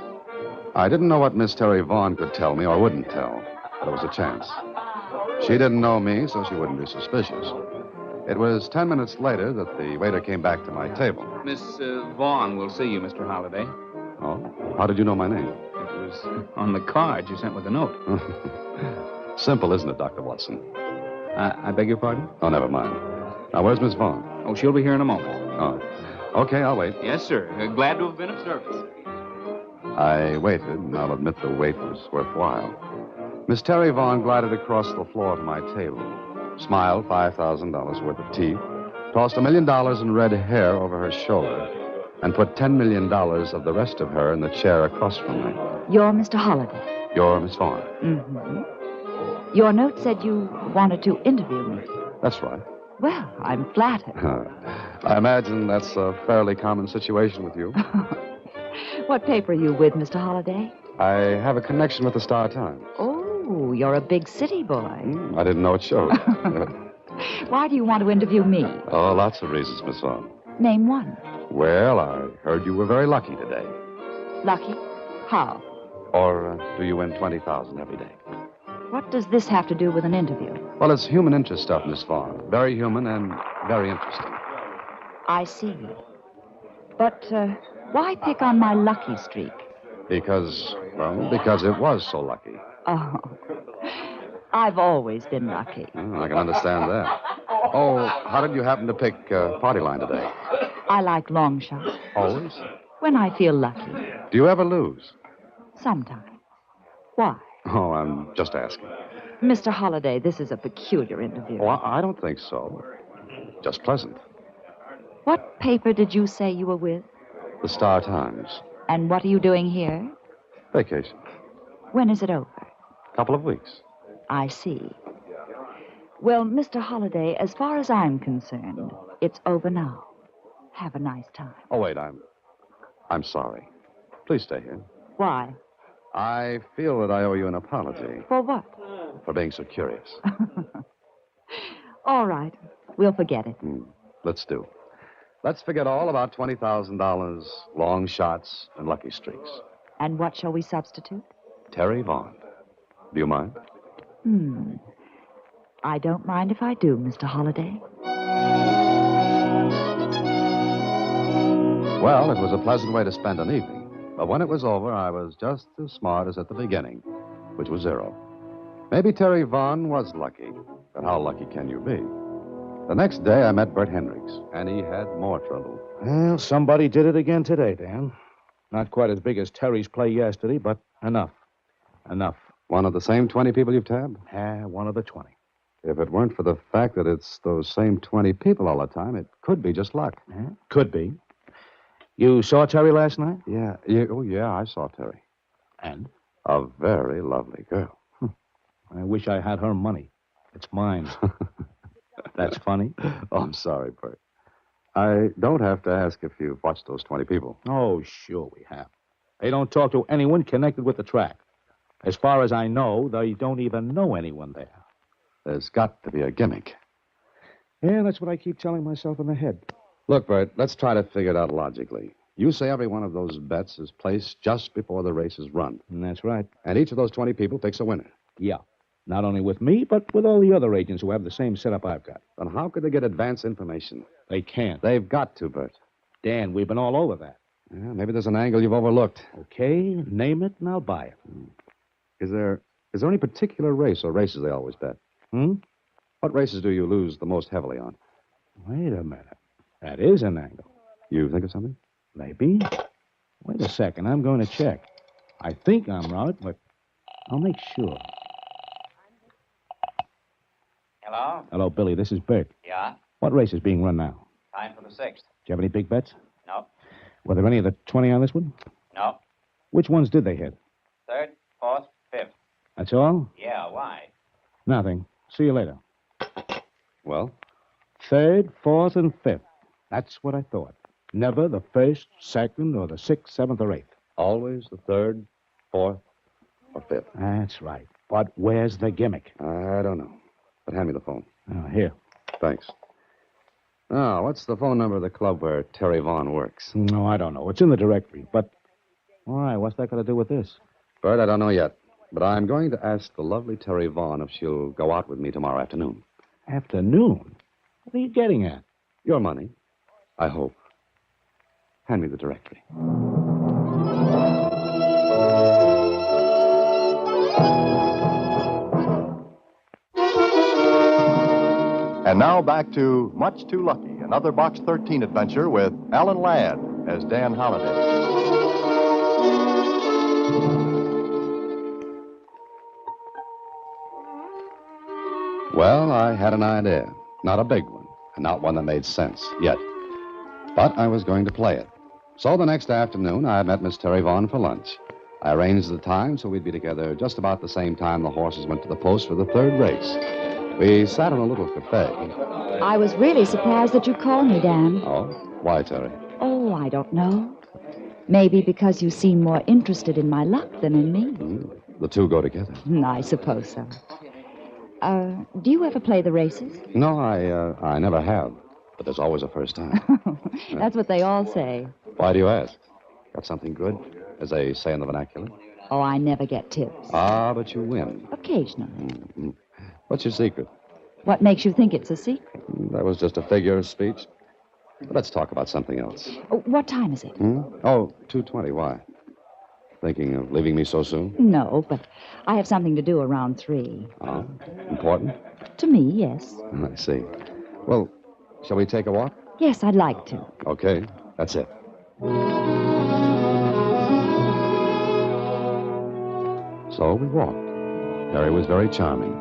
I didn't know what Miss Terry Vaughn could tell me or wouldn't tell, but it was a chance. She didn't know me, so she wouldn't be suspicious. It was 10 minutes later that the waiter came back to my table. Miss Vaughn will see you, Mr. Holliday. Oh? How did you know my name? It was on the card you sent with the note. Simple, isn't it, Dr. Watson? I beg your pardon? Oh, never mind. Now, where's Miss Vaughn? Oh, she'll be here in a moment. Oh. Okay, I'll wait. Yes, sir. Glad to have been of service. I waited, and I'll admit the wait was worthwhile. Miss Terry Vaughn glided across the floor to my table, smiled $5,000 worth of teeth, tossed $1 million in red hair over her shoulder, and put $10 million of the rest of her in the chair across from me. You're Mr. Holliday. You're Miss Vaughn. Mm-hmm. Your note said you wanted to interview me. That's right. Well, I'm flattered. I imagine that's a fairly common situation with you. What paper are you with, Mr. Holliday? I have a connection with the Star-Times. Oh, you're a big city boy. I didn't know it showed. Why do you want to interview me? Oh, lots of reasons, Miss Vaughn. Name one. Well, I heard you were very lucky today. Lucky? How? Or do you win $20,000 every day? What does this have to do with an interview? Well, it's human interest stuff, Miss Vaughn. Very human and very interesting. I see. But why pick on my lucky streak? Because it was so lucky. Oh. I've always been lucky. Oh, I can understand that. Oh, how did you happen to pick party line today? I like long shots. Always? When I feel lucky. Do you ever lose? Sometimes. Why? Oh, I'm just asking. Mr. Holliday, this is a peculiar interview. Oh, I don't think so. Just pleasant. What paper did you say you were with? The Star Times. And what are you doing here? Vacation. When is it over? Couple of weeks. I see. Well, Mr. Holliday, as far as I'm concerned, it's over now. Have a nice time. Oh, wait, I'm sorry. Please stay here. Why? I feel that I owe you an apology For what? for being so curious. All right. We'll forget it. Let's do. Let's forget all about $20,000, long shots, and lucky streaks. And what shall we substitute? Terry Vaughn. Do you mind? I don't mind if I do, Mr. Holliday. Well, it was a pleasant way to spend an evening. But when it was over, I was just as smart as at the beginning, which was 0. Maybe Terry Vaughn was lucky, but how lucky can you be? The next day, I met Bert Hendricks, and he had more trouble. Well, somebody did it again today, Dan. Not quite as big as Terry's play yesterday, but enough. Enough. One of the same 20 people you've tabbed? One of the 20. If it weren't for the fact that it's those same 20 people all the time, it could be just luck. Could be. You saw Terry last night? Yeah. Oh, yeah, I saw Terry. And? A very lovely girl. I wish I had her money. It's mine. That's funny. Oh, I'm sorry, Bert. I don't have to ask if you've watched those 20 people. Oh, sure we have. They don't talk to anyone connected with the track. As far as I know, they don't even know anyone there. There's got to be a gimmick. Yeah, that's what I keep telling myself in the head. Look, Bert, let's try to figure it out logically. You say every one of those bets is placed just before the race is run. That's right. And each of those 20 people picks a winner. Yeah. Not only with me, but with all the other agents who have the same setup I've got. Then how could they get advance information? They can't. They've got to, Bert. Dan, we've been all over that. Yeah, maybe there's an angle you've overlooked. Okay, name it and I'll buy it. Is there any particular race or races they always bet? What races do you lose the most heavily on? Wait a minute. That is an angle. You think of something? Maybe. Wait a second. I'm going to check. I think I'm right, but I'll make sure. Hello? Hello, Billy. This is Bert. Yeah? What race is being run now? Time for the 6th. Do you have any big bets? No. Were there any of the 20 on this one? No. Which ones did they hit? 3rd, 4th, 5th. That's all? Yeah, why? Nothing. See you later. Well? 3rd, 4th, and 5th. That's what I thought. Never the 1st, 2nd, or the 6th, 7th, or 8th. Always the 3rd, 4th, or 5th. That's right. But where's the gimmick? I don't know. But hand me the phone. Here. Thanks. Now, what's the phone number of the club where Terry Vaughn works? No, I don't know. It's in the directory, but... All right, what's that got to do with this? Bert, I don't know yet. But I'm going to ask the lovely Terry Vaughn if she'll go out with me tomorrow afternoon. Afternoon? What are you getting at? Your money. I hope. Hand me the directory. And now back to Much Too Lucky, another Box 13 adventure with Alan Ladd as Dan Holliday. Well, I had an idea. Not a big one, and not one that made sense yet. But I was going to play it. So the next afternoon, I met Miss Terry Vaughn for lunch. I arranged the time so we'd be together just about the same time the horses went to the post for the 3rd race. We sat in a little cafe. I was really surprised that you called me, Dan. Oh? Why, Terry? Oh, I don't know. Maybe because you seem more interested in my luck than in me. The two go together. I suppose so. Do you ever play the races? No, I never have. But there's always a first time. That's what they all say. Why do you ask? Got something good, as they say in the vernacular? Oh, I never get tips. Ah, but you win. Occasionally. Mm-hmm. What's your secret? What makes you think it's a secret? That was just a figure of speech. But let's talk about something else. What time is it? Oh, 2:20. Why? Thinking of leaving me so soon? No, but I have something to do around 3. Oh, important? To me, yes. I see. Well, shall we take a walk? Yes, I'd like to. Okay, that's it. So we walked. Terry was very charming.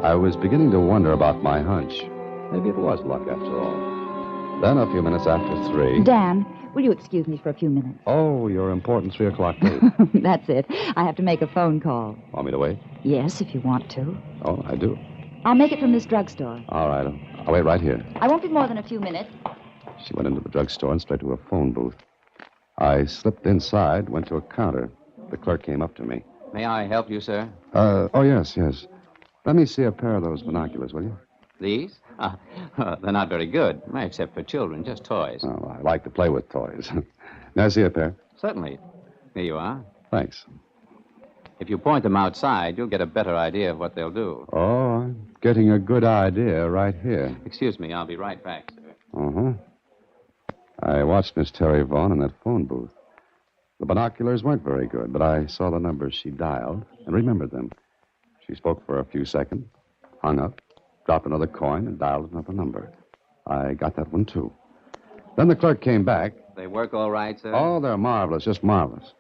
I was beginning to wonder about my hunch. Maybe it was luck after all. Then, a few minutes after 3... Dan, will you excuse me for a few minutes? Oh, your important 3 o'clock date. That's it. I have to make a phone call. Want me to wait? Yes, if you want to. Oh, I do. I'll make it from this drugstore. All right. I'll wait right here. I won't be more than a few minutes. She went into the drugstore and straight to a phone booth. I slipped inside, went to a counter. The clerk came up to me. May I help you, sir? Oh, yes. Let me see a pair of those binoculars, will you? These? They're not very good, except for children, just toys. Oh, I like to play with toys. May I see a pair? Certainly. Here you are. Thanks. If you point them outside, you'll get a better idea of what they'll do. Oh, I'm getting a good idea right here. Excuse me, I'll be right back, sir. Uh-huh. I watched Miss Terry Vaughn in that phone booth. The binoculars weren't very good, but I saw the numbers she dialed and remembered them. She spoke for a few seconds, hung up, dropped another coin, and dialed another number. I got that one, too. Then the clerk came back. They work all right, sir? Oh, they're marvelous, just marvelous.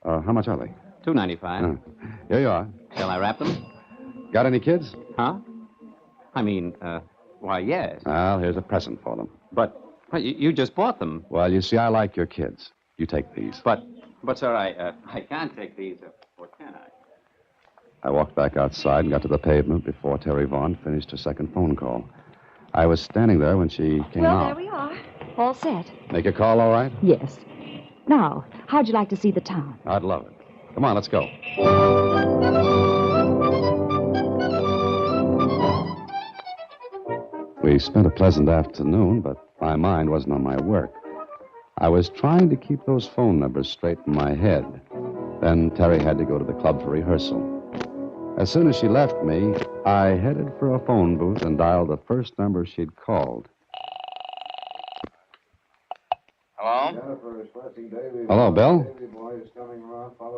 How much are they? $2.95. Here you are. Shall I wrap them? Got any kids? Huh? I mean, why, yes. Well, here's a present for them. But you just bought them. Well, you see, I like your kids. You take these. But sir, I can't take these, or can I? I walked back outside and got to the pavement before Terry Vaughn finished her second phone call. I was standing there when she came Well, out. there we are. All set. Make a call, all right? Yes. Now, how'd you like to see the town? I'd love it. Come on, let's go. We spent a pleasant afternoon, but my mind wasn't on my work. I was trying to keep those phone numbers straight in my head. Then Terry had to go to the club for rehearsal. As soon as she left me, I headed for a phone booth and dialed the first number she'd called. Hello? Hello, Bill?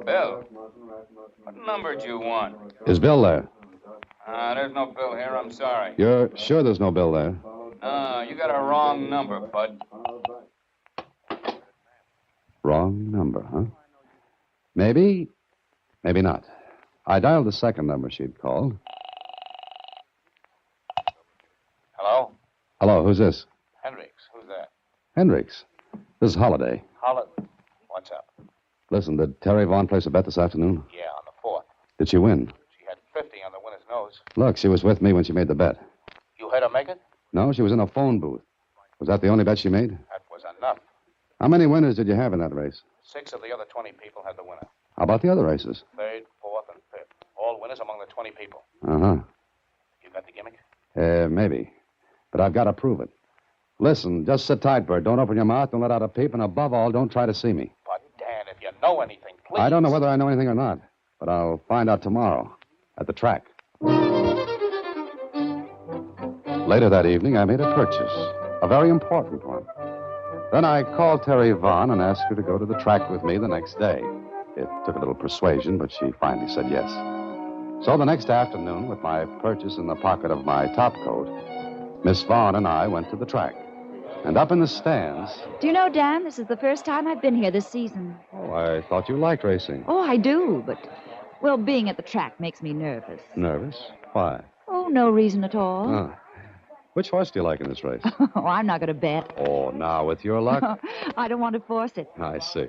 Bill? What number do you want? Is Bill there? There's no Bill here. I'm sorry. You're sure there's no Bill there? You got a wrong number, bud. Wrong number, huh? Maybe not. I dialed the second number she'd called. Hello? Hello, who's this? Hendricks. Who's that? Hendricks. This is Holiday. What's up? Listen, did Terry Vaughn place a bet this afternoon? Yeah, on the 4th. Did she win? She had 50 on the winner's nose. Look, she was with me when she made the bet. You heard her make it? No, she was in a phone booth. Was that the only bet she made? That was enough. How many winners did you have in that race? 6 of the other 20 people had the winner. How about the other races? 3rd, 4th, and 5th. All winners among the 20 people. Uh-huh. You got the gimmick? Maybe. But I've got to prove it. Listen, just sit tight, Bert. Don't open your mouth, don't let out a peep, and above all, don't try to see me. But, Dan, if you know anything, please. I don't know whether I know anything or not, but I'll find out tomorrow at the track. Later that evening, I made a purchase, a very important one. Then I called Terry Vaughn and asked her to go to the track with me the next day. It took a little persuasion, but she finally said yes. So the next afternoon, with my purchase in the pocket of my topcoat, Miss Vaughn and I went to the track. And up in the stands... Do you know, Dan, this is the first time I've been here this season. Oh, I thought you liked racing. Oh, I do, but, well, being at the track makes me nervous. Nervous? Why? Oh, no reason at all. Oh. Which horse do you like in this race? Oh, I'm not going to bet. Oh, now, with your luck? I don't want to force it. I see.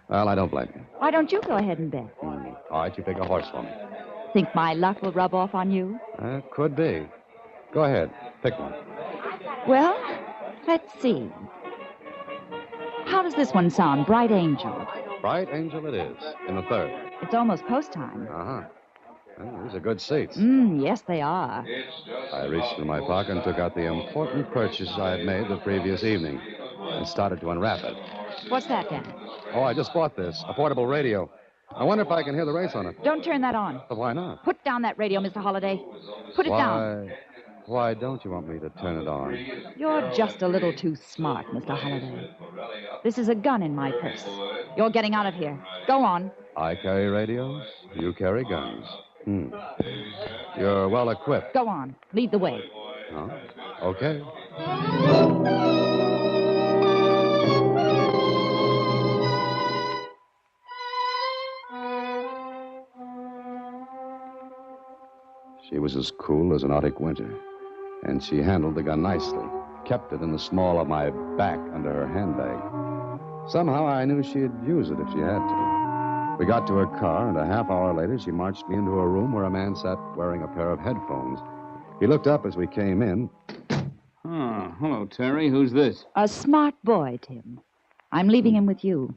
Well, I don't blame you. Why don't you go ahead and bet? All right, you pick a horse for me. Think my luck will rub off on you? Could be. Go ahead. Pick one. Well, let's see. How does this one sound? Bright Angel. Bright Angel it is, in the 3rd. It's almost post time. Uh-huh. Well, these are good seats. Yes, they are. I reached in my pocket and took out the important purchase I had made the previous evening and started to unwrap it. What's that, Dan? Oh, I just bought this, a portable radio. I wonder if I can hear the race on it. Don't turn that on. Why not? Put down that radio, Mr. Holliday. Put it down. Why don't you want me to turn it on? You're just a little too smart, Mr. Holliday. This is a gun in my purse. You're getting out of here. Go on. I carry radios, you carry guns. You're well equipped. Go on. Lead the way. Huh? Okay. She was as cool as an Arctic winter, and she handled the gun nicely, kept it in the small of my back under her handbag. Somehow I knew she'd use it if she had to. We got to her car, and a half hour later she marched me into a room where a man sat wearing a pair of headphones. He looked up as we came in. Oh, hello, Terry. Who's this? A smart boy, Tim. I'm leaving him with you.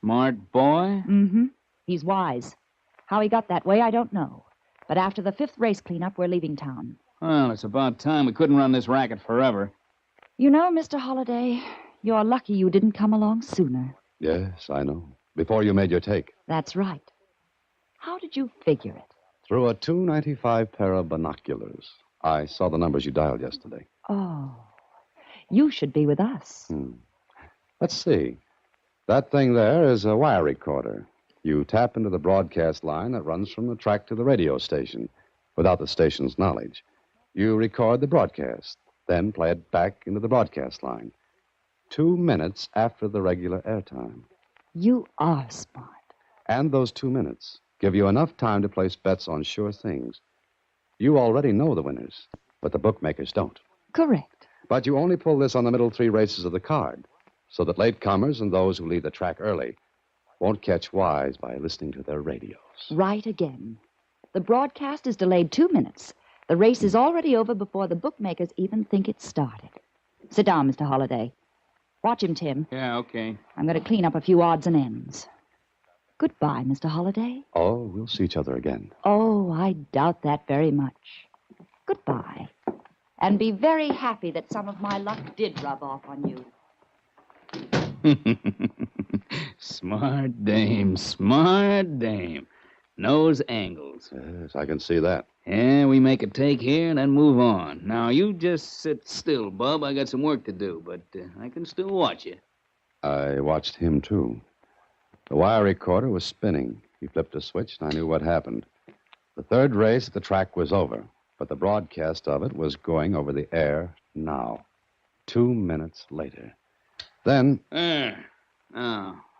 Smart boy? Mm-hmm. He's wise. How he got that way, I don't know. But after the 5th race cleanup, we're leaving town. Well, it's about time. We couldn't run this racket forever. You know, Mr. Holliday, you're lucky you didn't come along sooner. Yes, I know. Before you made your take. That's right. How did you figure it? Through a .295 pair of binoculars. I saw the numbers you dialed yesterday. Oh, you should be with us. Let's see. That thing there is a wire recorder. You tap into the broadcast line that runs from the track to the radio station without the station's knowledge. You record the broadcast, then play it back into the broadcast line 2 minutes after the regular airtime. You are smart. And those 2 minutes give you enough time to place bets on sure things. You already know the winners, but the bookmakers don't. Correct. But you only pull this on the middle 3 races of the card, so that latecomers and those who leave the track early won't catch wise by listening to their radios. Right again. The broadcast is delayed 2 minutes. The race is already over before the bookmakers even think it started. Sit down, Mr. Holliday. Watch him, Tim. Yeah, okay. I'm going to clean up a few odds and ends. Goodbye, Mr. Holliday. Oh, we'll see each other again. Oh, I doubt that very much. Goodbye. And be very happy that some of my luck did rub off on you. Smart dame, smart dame. Knows angles. Yes, I can see that. Yeah, we make a take here and then move on. Now, you just sit still, Bub. I got some work to do, but I can still watch you. I watched him, too. The wire recorder was spinning. He flipped a switch, and I knew what happened. The 3rd race at the track was over, but the broadcast of it was going over the air now, 2 minutes later. Then...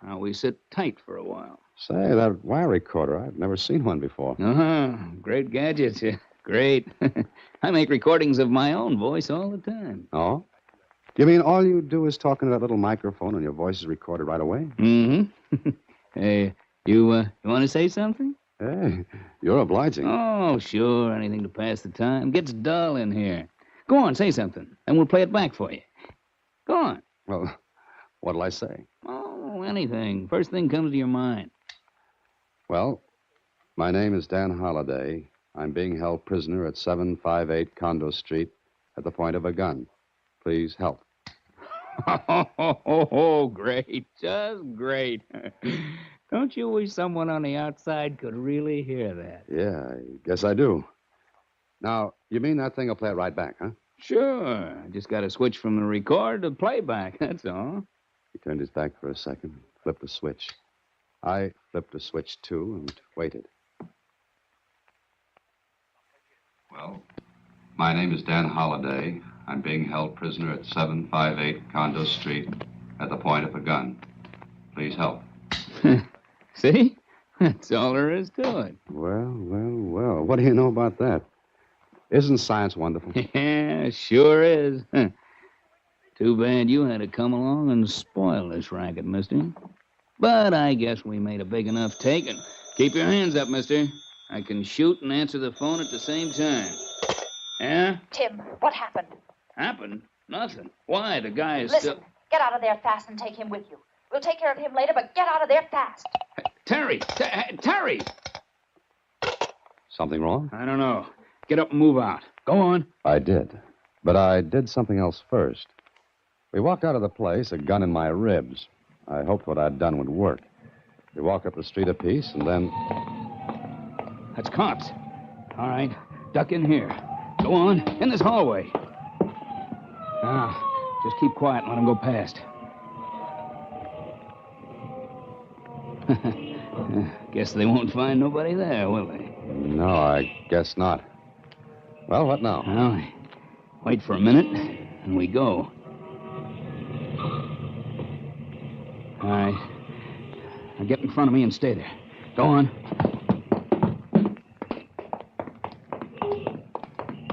Now we sit tight for a while. Say, that wire recorder, I've never seen one before. Great gadgets. Great. I make recordings of my own voice all the time. Oh? You mean all you do is talk into that little microphone and your voice is recorded right away? Mm-hmm. Hey, you want to say something? Hey, you're obliging. Oh, sure. Anything to pass the time. Gets dull in here. Go on, say something, and we'll play it back for you. Go on. Well, what'll I say? Oh, anything. First thing comes to your mind. Well, my name is Dan Holliday. I'm being held prisoner at 758 Condo Street at the point of a gun. Please help. Oh, great. Just great. Don't you wish someone on the outside could really hear that? Yeah, I guess I do. Now, you mean that thing will play it right back, huh? Sure. I just got to switch from the record to playback, that's all. He turned his back for a second, flipped a switch. I flipped a switch, too, and waited. Well, my name is Dan Holliday. I'm being held prisoner at 758 Condo Street at the point of a gun. Please help. See? That's all there is to it. Well. What do you know about that? Isn't science wonderful? Yeah, sure is. Too bad you had to come along and spoil this racket, mister. But I guess we made a big enough take, and keep your hands up, mister. I can shoot and answer the phone at the same time. Yeah? Tim, what happened? Happened? Nothing. Why? The guy is Listen, still... get out of there fast and take him with you. We'll take care of him later, but get out of there fast. Terry! Terry! Something wrong? I don't know. Get up and move out. Go on. I did. But I did something else first. We walked out of the place, a gun in my ribs. I hoped what I'd done would work. We walked up the street a piece, and then... That's cops. All right. Duck in here. Go on. In this hallway. Now, just keep quiet and let them go past. Guess they won't find nobody there, will they? No, I guess not. Well, what now? Well, wait for a minute, and we go. All right. Now get in front of me and stay there. Go on.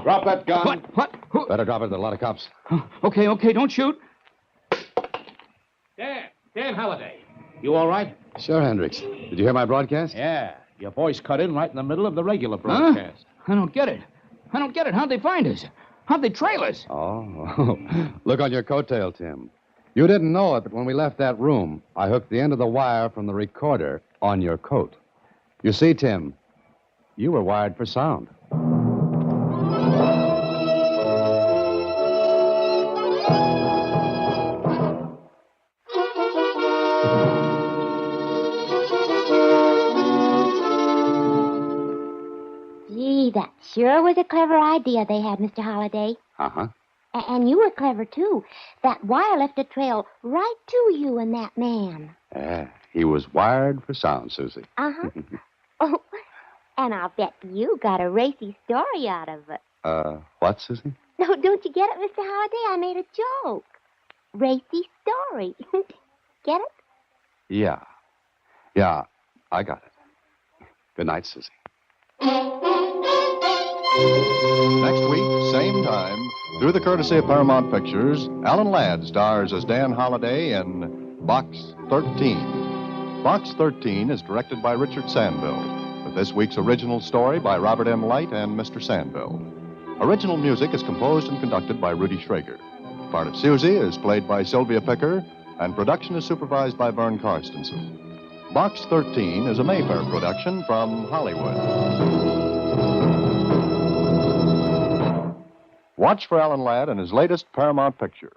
Drop that gun. What? Who? Better drop it. There's a lot of cops. Okay, don't shoot. Dan Halliday. You all right? Sure, Hendricks. Did you hear my broadcast? Yeah. Your voice cut in right in the middle of the regular broadcast. Huh? I don't get it. How'd they find us? How'd they trail us? Oh, look on your coattail, Tim. You didn't know it, but when we left that room, I hooked the end of the wire from the recorder on your coat. You see, Tim, you were wired for sound. Gee, that sure was a clever idea they had, Mr. Holliday. Uh-huh. And you were clever, too. That wire left a trail right to you and that man. Yeah, he was wired for sound, Susie. Uh-huh. Oh, and I'll bet you got a racy story out of it. What, Susie? No, don't you get it, Mr. Holliday? I made a joke. Racy story. Get it? Yeah. Yeah, I got it. Good night, Susie. Next week, same time, through the courtesy of Paramount Pictures, Alan Ladd stars as Dan Holliday in Box 13. Box 13 is directed by Richard Sandville, with this week's original story by Robert M. Light and Mr. Sandville. Original music is composed and conducted by Rudy Schrager. Part of Susie is played by Sylvia Picker, and production is supervised by Vern Karstensen. Box 13 is a Mayfair production from Hollywood. Watch for Alan Ladd in his latest Paramount picture.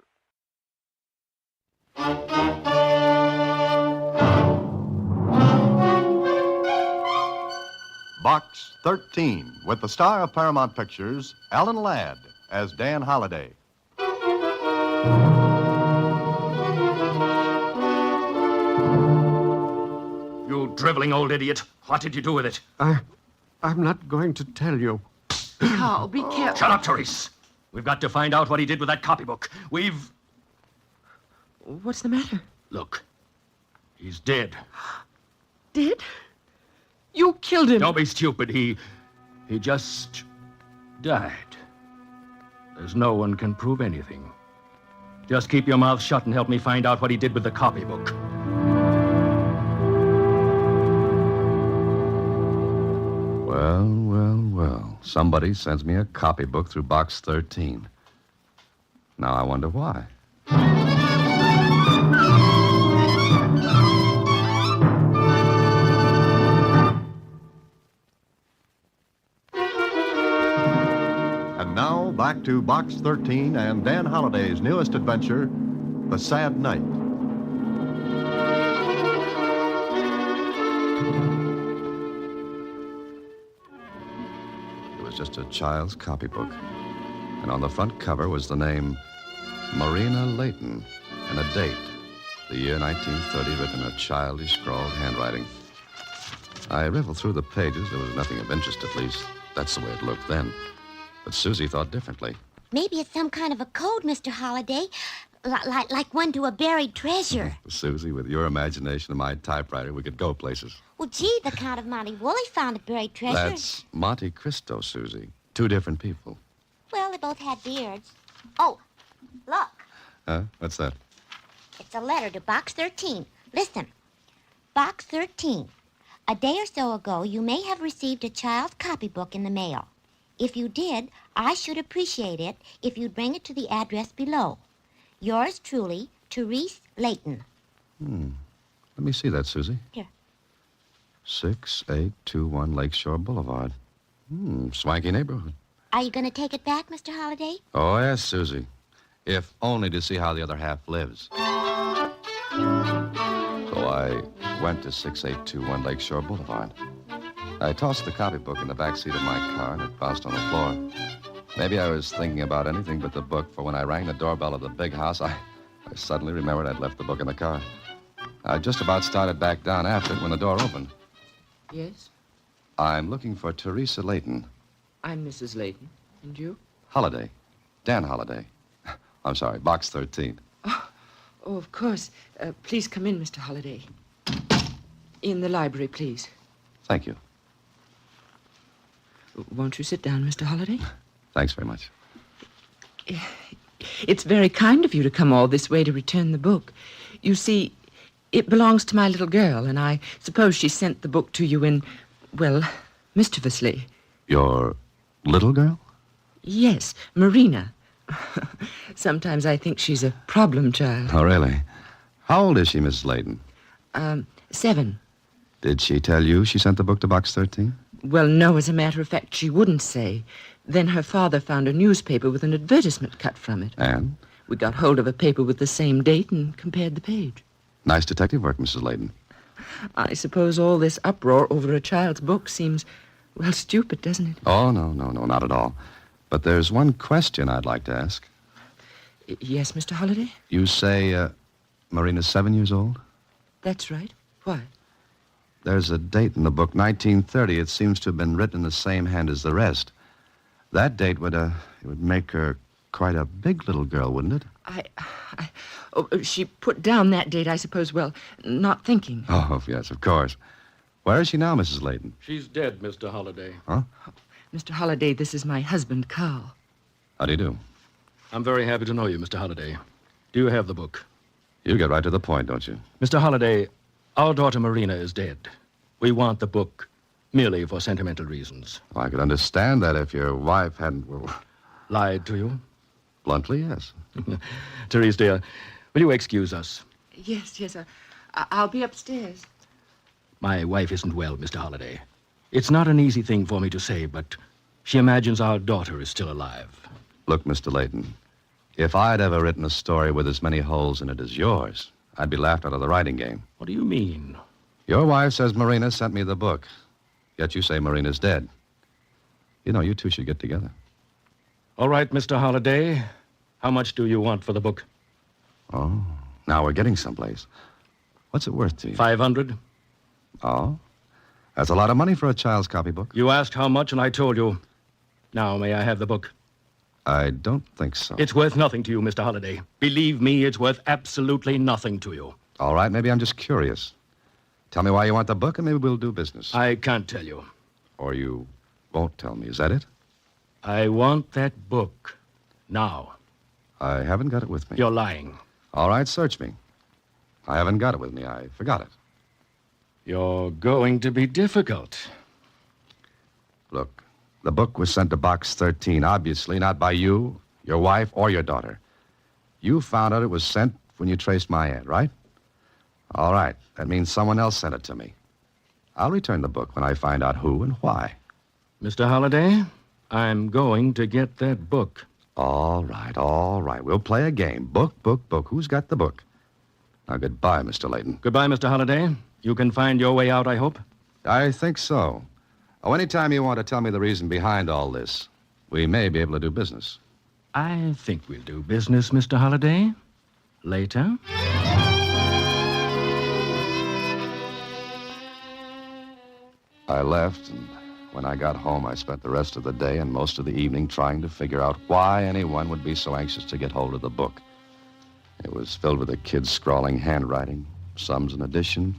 Box 13, with the star of Paramount Pictures, Alan Ladd, as Dan Holliday. You driveling old idiot. What did you do with it? I'm not going to tell you. Carl, be careful. Shut up, Therese. We've got to find out what he did with that copybook. What's the matter? Look. He's dead. Dead? You killed him. Don't be stupid. He just died. There's no one can prove anything. Just keep your mouth shut and help me find out what he did with the copybook. Well. Somebody sends me a copybook through Box 13. Now I wonder why. And now, back to Box 13 and Dan Holliday's newest adventure, The Sad Night. It was just a child's copybook. And on the front cover was the name Marina Layton and a date, the year 1930, written in a childish scrawled handwriting. I riffled through the pages. There was nothing of interest, at least. That's the way it looked then. But Susie thought differently. Maybe it's some kind of a code, Mr. Holliday, like one to a buried treasure. Susie, with your imagination and my typewriter, we could go places. Well, gee, the Count of Monte Woolley found a buried treasure. That's Monte Cristo, Susie. Two different people. Well, they both had beards. Oh, look. Huh? What's that? It's a letter to Box 13. Listen. Box 13. A day or so ago, you may have received a child's copybook in the mail. If you did, I should appreciate it if you'd bring it to the address below. Yours truly, Therese Layton. Let me see that, Susie. Here. 6821 Lakeshore Boulevard. Swanky neighborhood. Are you going to take it back, Mr. Holliday? Oh, yes, Susie. If only to see how the other half lives. So I went to 6821 Lakeshore Boulevard. I tossed the copybook in the back seat of my car, and it bounced on the floor. Maybe I was thinking about anything but the book, for when I rang the doorbell of the big house, I suddenly remembered I'd left the book in the car. I just about started back down after it when the door opened. Yes? I'm looking for Teresa Layton. I'm Mrs. Layton. And you? Holiday. Dan Holiday. I'm sorry, box 13. Oh, of course. Please come in, Mr. Holliday. In the library, please. Thank you. Won't you sit down, Mr. Holliday? Thanks very much. It's very kind of you to come all this way to return the book. You see, it belongs to my little girl, and I suppose she sent the book to you in, well, mischievously. Your little girl? Yes, Marina. Sometimes I think she's a problem child. Oh, really? How old is she, Mrs. Layton? 7. Did she tell you she sent the book to box 13? Well, no, as a matter of fact, she wouldn't say. Then her father found a newspaper with an advertisement cut from it. And? We got hold of a paper with the same date and compared the page. Nice detective work, Mrs. Layton. I suppose all this uproar over a child's book seems, well, stupid, doesn't it? Oh, no, not at all. But there's one question I'd like to ask. Yes, Mr. Holliday? You say Marina's 7 years old? That's right. Why? There's a date in the book, 1930. It seems to have been written in the same hand as the rest. That date would make her quite a big little girl, wouldn't it? She put down that date, I suppose, well, not thinking. Oh, yes, of course. Where is she now, Mrs. Layton? She's dead, Mr. Holliday. Huh? Mr. Holliday, this is my husband, Carl. How do you do? I'm very happy to know you, Mr. Holliday. Do you have the book? You get right to the point, don't you? Mr. Holliday, our daughter Marina is dead. We want the book merely for sentimental reasons. Well, I could understand that if your wife hadn't... Well, lied to you? Bluntly, yes. Therese, dear, will you excuse us? Yes, I'll be upstairs. My wife isn't well, Mr. Holliday. It's not an easy thing for me to say, but she imagines our daughter is still alive. Look, Mr. Layton, if I'd ever written a story with as many holes in it as yours, I'd be laughed out of the writing game. What do you mean? Your wife says Marina sent me the book, yet you say Marina's dead. You know, you two should get together. All right, Mr. Holliday. How much do you want for the book? Oh, now we're getting someplace. What's it worth to you? 500. Oh? That's a lot of money for a child's copybook. You asked how much, and I told you. Now, may I have the book? I don't think so. It's worth nothing to you, Mr. Holliday. Believe me, it's worth absolutely nothing to you. All right, maybe I'm just curious. Tell me why you want the book, and maybe we'll do business. I can't tell you. Or you won't tell me, is that it? I want that book. Now. I haven't got it with me. You're lying. All right, search me. I haven't got it with me. I forgot it. You're going to be difficult. Look, the book was sent to Box 13, obviously not by you, your wife, or your daughter. You found out it was sent when you traced my ad, right? All right, that means someone else sent it to me. I'll return the book when I find out who and why. Mr. Holliday, I'm going to get that book. All right. We'll play a game. Book. Who's got the book? Now, goodbye, Mr. Layton. Goodbye, Mr. Holliday. You can find your way out, I hope? I think so. Oh, anytime you want to tell me the reason behind all this, we may be able to do business. I think we'll do business, Mr. Holliday. Later. I left, and when I got home, I spent the rest of the day and most of the evening trying to figure out why anyone would be so anxious to get hold of the book. It was filled with a kid's scrawling handwriting, sums and addition,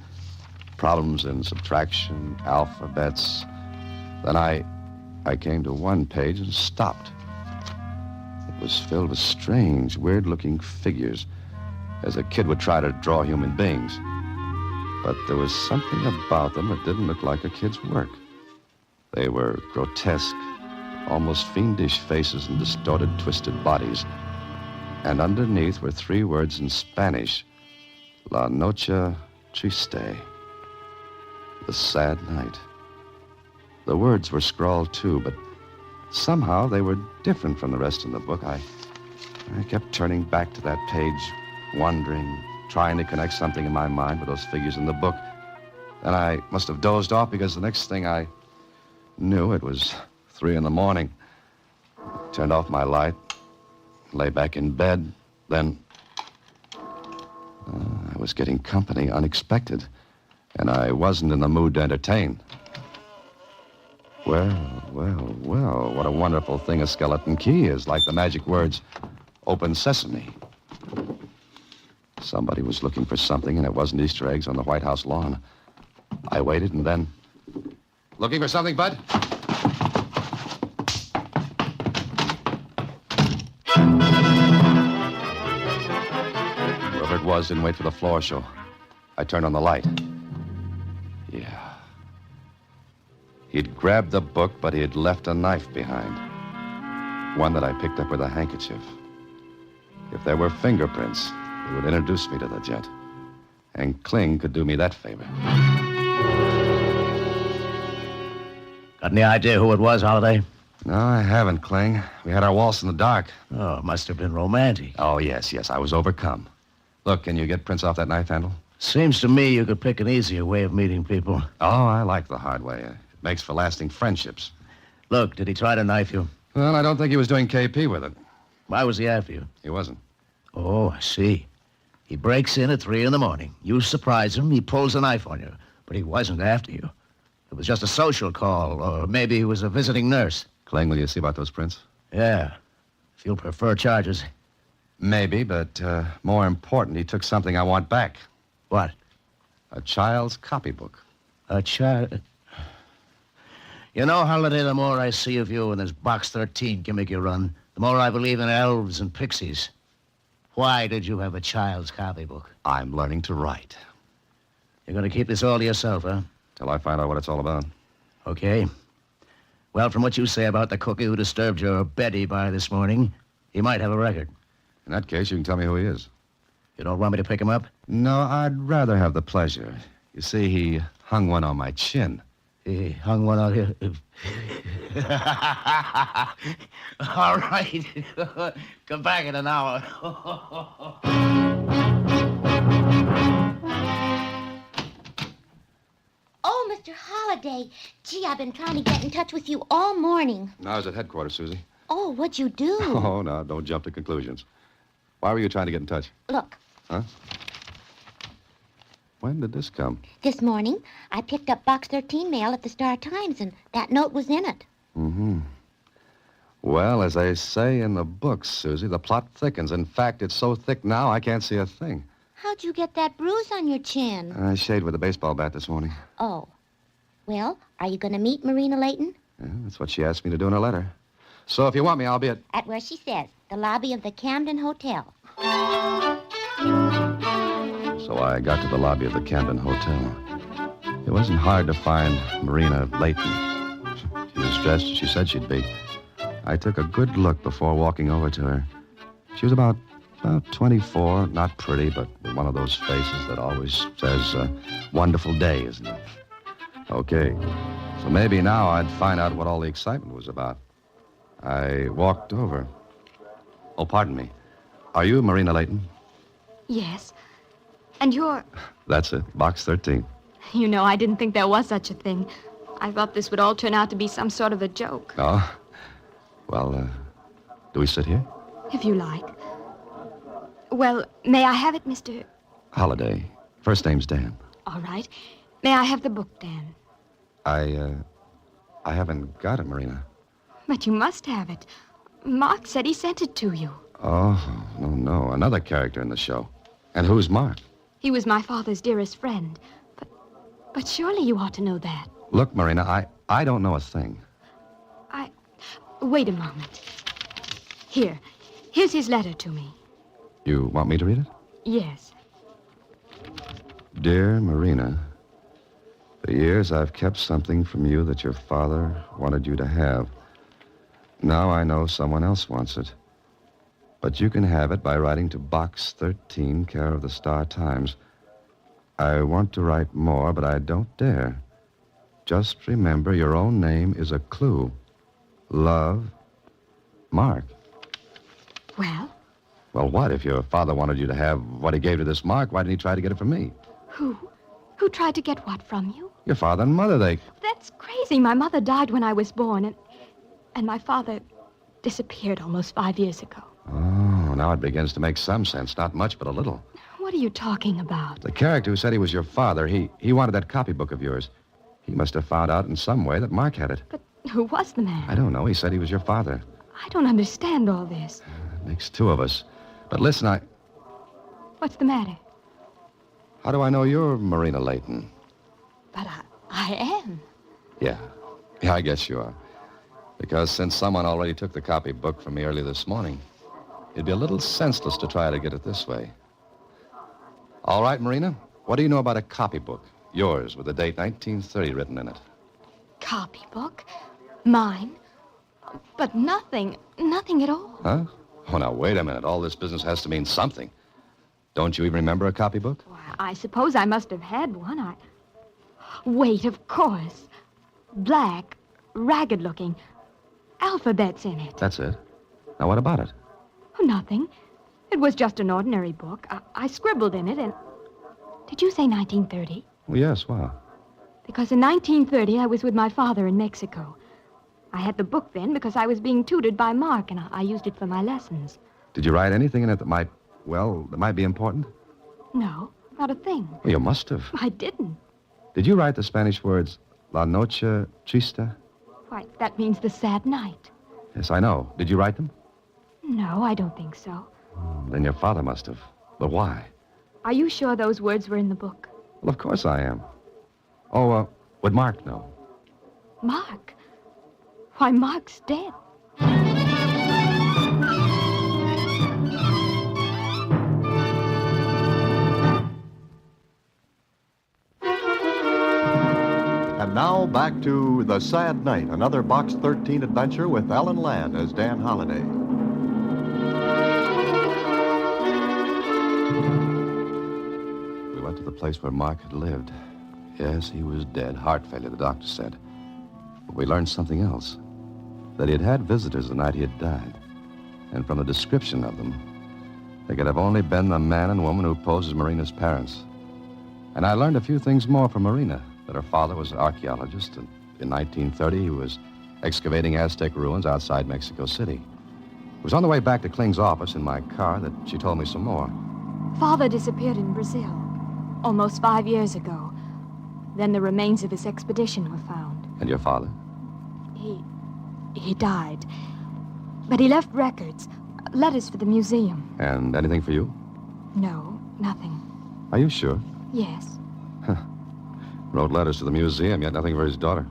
problems in subtraction, alphabets. Then I came to one page and stopped. It was filled with strange, weird-looking figures, as a kid would try to draw human beings. But there was something about them that didn't look like a kid's work. They were grotesque, almost fiendish faces and distorted, twisted bodies. And underneath were 3 words in Spanish: La Noche Triste, the sad night. The words were scrawled too, but somehow they were different from the rest in the book. I kept turning back to that page, wondering, trying to connect something in my mind with those figures in the book. Then I must have dozed off because the next thing I knew, it was 3 a.m. Turned off my light, lay back in bed. Then I was getting company, unexpected. And I wasn't in the mood to entertain. Well, what a wonderful thing a skeleton key is, like the magic words, open sesame. Somebody was looking for something, and it wasn't Easter eggs on the White House lawn. I waited, and then... Looking for something, Bud? Whoever it was didn't wait for the floor show. I turned on the light. Yeah. He'd grabbed the book, but he had left a knife behind. One that I picked up with a handkerchief. If there were fingerprints, it would introduce me to the gent. And Kling could do me that favor. Got any idea who it was, Holiday? No, I haven't, Kling. We had our waltz in the dark. Oh, it must have been romantic. Oh, yes. I was overcome. Look, can you get prints off that knife handle? Seems to me you could pick an easier way of meeting people. Oh, I like the hard way. It makes for lasting friendships. Look, did he try to knife you? Well, I don't think he was doing KP with it. Why was he after you? He wasn't. Oh, I see. He breaks in at 3 a.m. You surprise him, he pulls a knife on you. But he wasn't after you. It was just a social call, or maybe he was a visiting nurse. Kling, will you see about those prints? Yeah, if you'll prefer charges. Maybe, but more important, he took something I want back. What? A child's copybook. A child... You know, Holiday, the more I see of you and this Box 13 gimmick you run, the more I believe in elves and pixies. Why did you have a child's copybook? I'm learning to write. You're going to keep this all to yourself, huh? Till I find out what it's all about. Okay. Well, from what you say about the cookie who disturbed your Betty by this morning, he might have a record. In that case, you can tell me who he is. You don't want me to pick him up? No, I'd rather have the pleasure. You see, he hung one on my chin. He hung one out here. All right. Come back in an hour. Oh, Mr. Holliday. Gee, I've been trying to get in touch with you all morning. I was at headquarters, Susie. Oh, what'd you do? Oh, no, don't jump to conclusions. Why were you trying to get in touch? Look, Huh? When did this come? this morning I picked up Box 13 mail at the Star-Times, and that note was in it. Mm-hmm. Well, as they say in the books, Susie, the plot thickens. In fact, it's so thick now I can't see a thing. How'd you get that bruise on your chin? I shaved with a baseball bat this morning. Oh. Well, are you going to meet Marina Layton? Yeah, that's what she asked me to do in her letter. So if you want me, I'll be At where she says, the lobby of the Camden Hotel. So I got to the lobby of the Camden Hotel. It wasn't hard to find Marina Layton. She was dressed as she said she'd be. I took a good look before walking over to her. She was about 24, not pretty, but with one of those faces that always says, wonderful day, isn't it? Okay, so maybe now I'd find out what all the excitement was about. I walked over. Oh, pardon me. Are you Marina Layton? Yes. And you're... That's it, Box 13. You know, I didn't think there was such a thing. I thought this would all turn out to be some sort of a joke. Oh? Well, do we sit here? If you like. Well, may I have it, Mr... Holiday. First name's Dan. All right. May I have the book, Dan? I haven't got it, Marina. But you must have it. Mark said he sent it to you. Oh, no. Another character in the show. And who's Mark? He was my father's dearest friend. But surely you ought to know that. Look, Marina, I don't know a thing. Wait a moment. Here's his letter to me. You want me to read it? Yes. Dear Marina, for years I've kept something from you that your father wanted you to have. Now I know someone else wants it. But you can have it by writing to Box 13, care of the Star-Times. I want to write more, but I don't dare. Just remember, your own name is a clue. Love, Mark. Well? Well, what? If your father wanted you to have what he gave to this Mark, why didn't he try to get it from me? Who? Who tried to get what from you? Your father and mother, That's crazy. My mother died when I was born, and my father disappeared almost 5 years ago. Oh, now it begins to make some sense. Not much, but a little. What are you talking about? The character who said he was your father, he wanted that copybook of yours. He must have found out in some way that Mark had it. But who was the man? I don't know. He said he was your father. I don't understand all this. Makes two of us. But listen, What's the matter? how do I know you're Marina Layton? But I am. Yeah, I guess you are. Because since someone already took the copybook from me early this morning, it'd be a little senseless to try to get it this way. All right, Marina, what do you know about a copybook? Yours, with the date 1930 written in it. Copybook? Mine? But nothing at all. Huh? Oh, now, wait a minute. All this business has to mean something. Don't you even remember a copybook? I suppose I must have had one. Wait, of course. Black, ragged-looking, alphabets in it. That's it. Now, what about it? Oh, nothing. It was just an ordinary book. I scribbled in it and... Did you say 1930? Well, yes, why? Because in 1930, I was with my father in Mexico. I had the book then because I was being tutored by Mark, and I used it for my lessons. Did you write anything in it that might be important? No, not a thing. Well, you must have. I didn't. Did you write the Spanish words, La Noche Triste? Why, that means the sad night. Yes, I know. Did you write them? No, I don't think so. Then your father must have. But why? Are you sure those words were in the book? Well, of course I am. Oh, would Mark know? Mark? Why, Mark's dead. And now back to The Sad Night, another Box 13 adventure with Alan Ladd as Dan Holliday. We went to the place where Mark had lived. Yes, he was dead. Heart failure, the doctor said. But we learned something else. That he had had visitors the night he had died. And from the description of them, they could have only been the man and woman who posed as Marina's parents. And I learned a few things more from Marina. That her father was an archaeologist, and in 1930 he was excavating Aztec ruins outside Mexico City. It was on the way back to Kling's office in my car that she told me some more. Father disappeared in Brazil almost 5 years ago. Then the remains of his expedition were found. And your father? He died. But he left records, letters for the museum. And anything for you? No, nothing. Are you sure? Yes. Wrote letters to the museum, yet nothing for his daughter.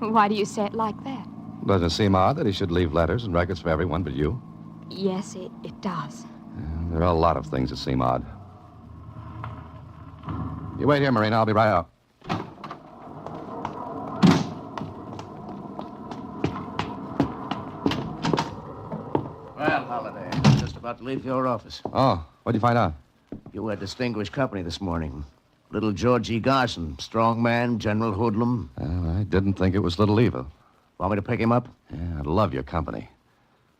Why do you say it like that? Doesn't it seem odd that he should leave letters and records for everyone but you? Yes, it does. There are a lot of things that seem odd. You wait here, Marina. I'll be right out. Well, Holliday, I'm just about to leave your office. Oh, what'd you find out? You were distinguished company this morning. Little George E. Garson, strong man, general hoodlum. Well, I didn't think it was Little Eva. Want me to pick him up? Yeah, I'd love your company.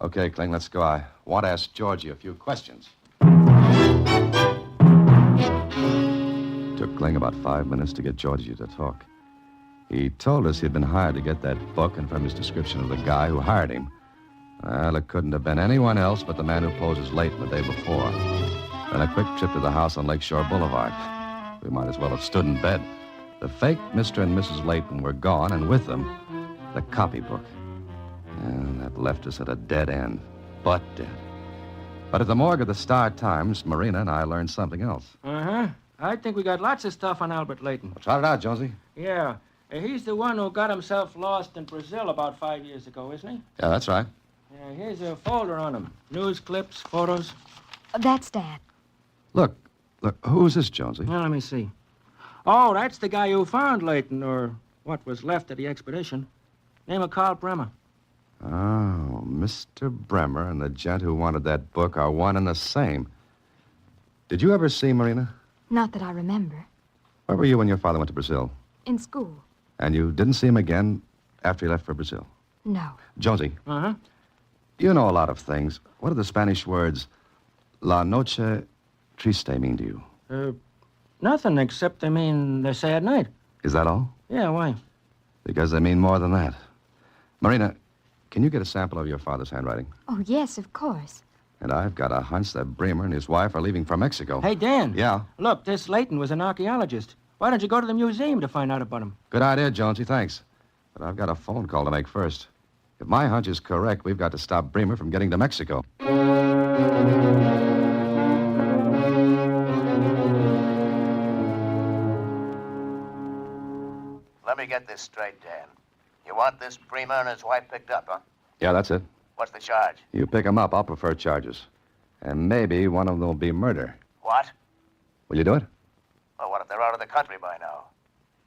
Okay, Kling, let's go. I want to ask Georgie a few questions. Took Kling about 5 minutes to get Georgie to talk. He told us he'd been hired to get that book, and from his description of the guy who hired him, well, it couldn't have been anyone else but the man who posed as Layton the day before. Then a quick trip to the house on Lakeshore Boulevard. We might as well have stood in bed. The fake Mr. and Mrs. Layton were gone, and with them, the copybook. And that left us at a dead end. But dead. But at the morgue of the Star-Times, Marina and I learned something else. Uh-huh. I think we got lots of stuff on Albert Layton. Well, trot it out, Jonesy. Yeah. He's the one who got himself lost in Brazil about 5 years ago, isn't he? Yeah, that's right. Yeah, here's a folder on him. News clips, photos. That's Dad. Look, who's this, Jonesy? Now, let me see. Oh, that's the guy who found Layton, or what was left of the expedition. Name of Carl Bremer. Oh, Mr. Bremer and the gent who wanted that book are one and the same. Did you ever see Marina? Not that I remember. Where were you when your father went to Brazil? In school. And you didn't see him again after he left for Brazil? No. Jonesy. Uh-huh. You know a lot of things. What do the Spanish words La Noche Triste mean to you? Nothing except they mean the sad night. Is that all? Yeah, why? Because they mean more than that. Marina, can you get a sample of your father's handwriting? Oh, yes, of course. And I've got a hunch that Bremer and his wife are leaving for Mexico. Hey, Dan. Yeah? Look, this Layton was an archaeologist. Why don't you go to the museum to find out about him? Good idea, Jonesy, thanks. But I've got a phone call to make first. If my hunch is correct, we've got to stop Bremer from getting to Mexico. Let me get this straight, Dan. You want this Bremer and his wife picked up, huh? Yeah, that's it. What's the charge? You pick them up, I'll prefer charges. And maybe one of them will be murder. What? Will you do it? Well, what if they're out of the country by now?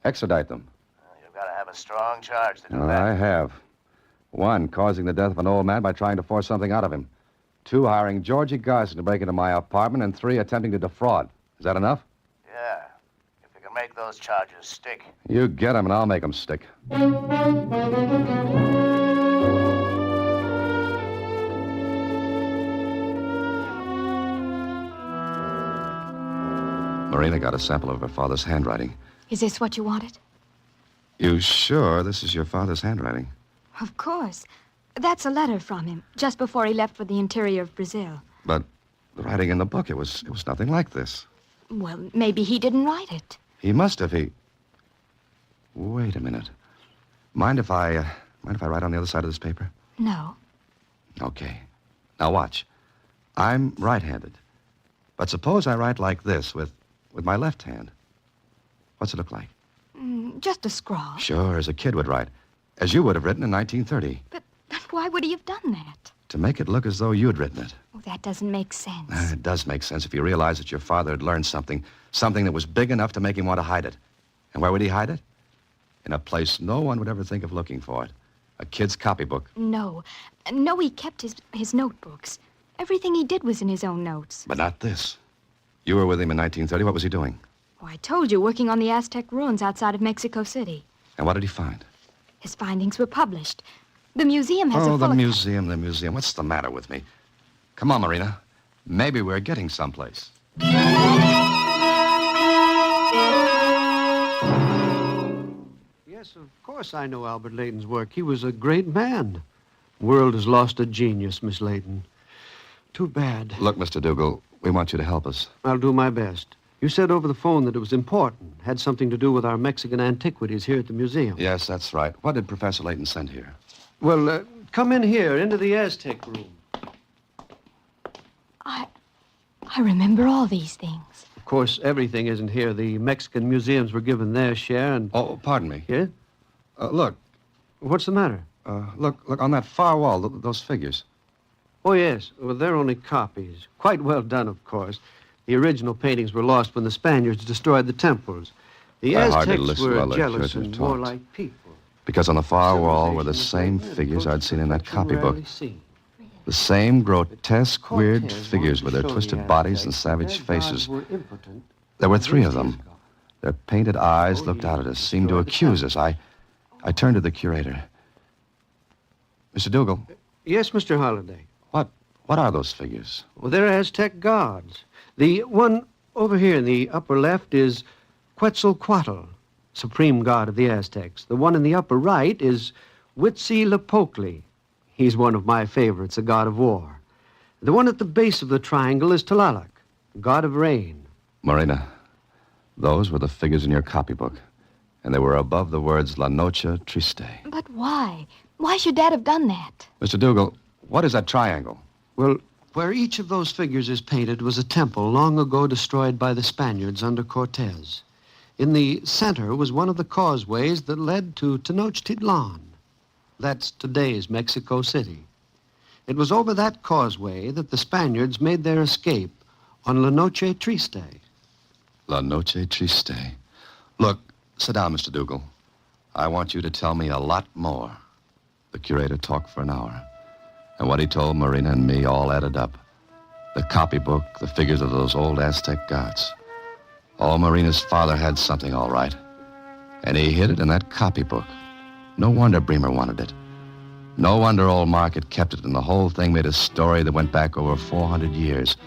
Extradite them. You've got to have a strong charge to do Oh, that. I have. 1, causing the death of an old man by trying to force something out of him. 2, hiring Georgie Garson to break into my apartment. And 3, attempting to defraud. Is that enough? Yeah. If you can make those charges stick. You get them, and I'll make them stick. Marina got a sample of her father's handwriting. Is this what you wanted? You sure this is your father's handwriting? Of course. That's a letter from him, just before he left for the interior of Brazil. But the writing in the book, it was nothing like this. Well, maybe he didn't write it. He must have. Wait a minute. Mind if I write on the other side of this paper? No. Okay. Now watch. I'm right-handed. But suppose I write like this with my left hand. What's it look like? Just a scrawl. Sure, as a kid would write. As you would have written in 1930. But why would he have done that? To make it look as though you'd written it. Oh, that doesn't make sense. It does make sense if you realize that your father had learned something that was big enough to make him want to hide it. And where would he hide it? In a place no one would ever think of looking for it. A kid's copybook. No, he kept his notebooks. Everything he did was in his own notes. But not this. You were with him in 1930. What was he doing? Oh, I told you, working on the Aztec ruins outside of Mexico City. And what did he find? His findings were published. The museum has a the museum. What's the matter with me? Come on, Marina. Maybe we're getting someplace. Yes, of course I know Albert Layton's work. He was a great man. World has lost a genius, Miss Layton. Too bad. Look, Mr. Dougal, we want you to help us. I'll do my best. You said over the phone that it was important, had something to do with our Mexican antiquities here at the museum. Yes, that's right. What did Professor Layton send here? Well, come in here, into the Aztec room. I remember all these things. Of course, everything isn't here. The Mexican museums were given their share, and... Oh, pardon me. Yeah? Look. What's the matter? Look on that far wall, those figures. Oh, yes. Well, they're only copies. Quite well done, of course. The original paintings were lost when the Spaniards destroyed the temples. The Aztecs were jealous and warlike people. Because on the far wall were the same figures I'd seen in that copybook. The same grotesque, weird figures with their twisted bodies and savage faces. There were 3 of them. Their painted eyes looked out at us, seemed to accuse us. I turned to the curator. Mr. Dougal. Yes, Mr. Holliday. What are those figures? Well, they're Aztec gods. The one over here in the upper left is Quetzalcoatl, supreme god of the Aztecs. The one in the upper right is Huitzilopochtli. He's one of my favorites, a god of war. The one at the base of the triangle is Tlaloc, god of rain. Marina, those were the figures in your copybook. And they were above the words La Noche Triste. But why? Why should Dad have done that? Mr. Dougal, what is that triangle? Well, where each of those figures is painted was a temple long ago destroyed by the Spaniards under Cortez. In the center was one of the causeways that led to Tenochtitlan. That's today's Mexico City. It was over that causeway that the Spaniards made their escape on La Noche Triste. La Noche Triste. Look, sit down, Mr. Dougal. I want you to tell me a lot more. The curator talked for an hour. And what he told Marina and me all added up. The copybook, the figures of those old Aztec gods. Oh, Marina's father had something, all right. And he hid it in that copybook. No wonder Bremer wanted it. No wonder old Mark had kept it, and the whole thing made a story that went back over 400 years.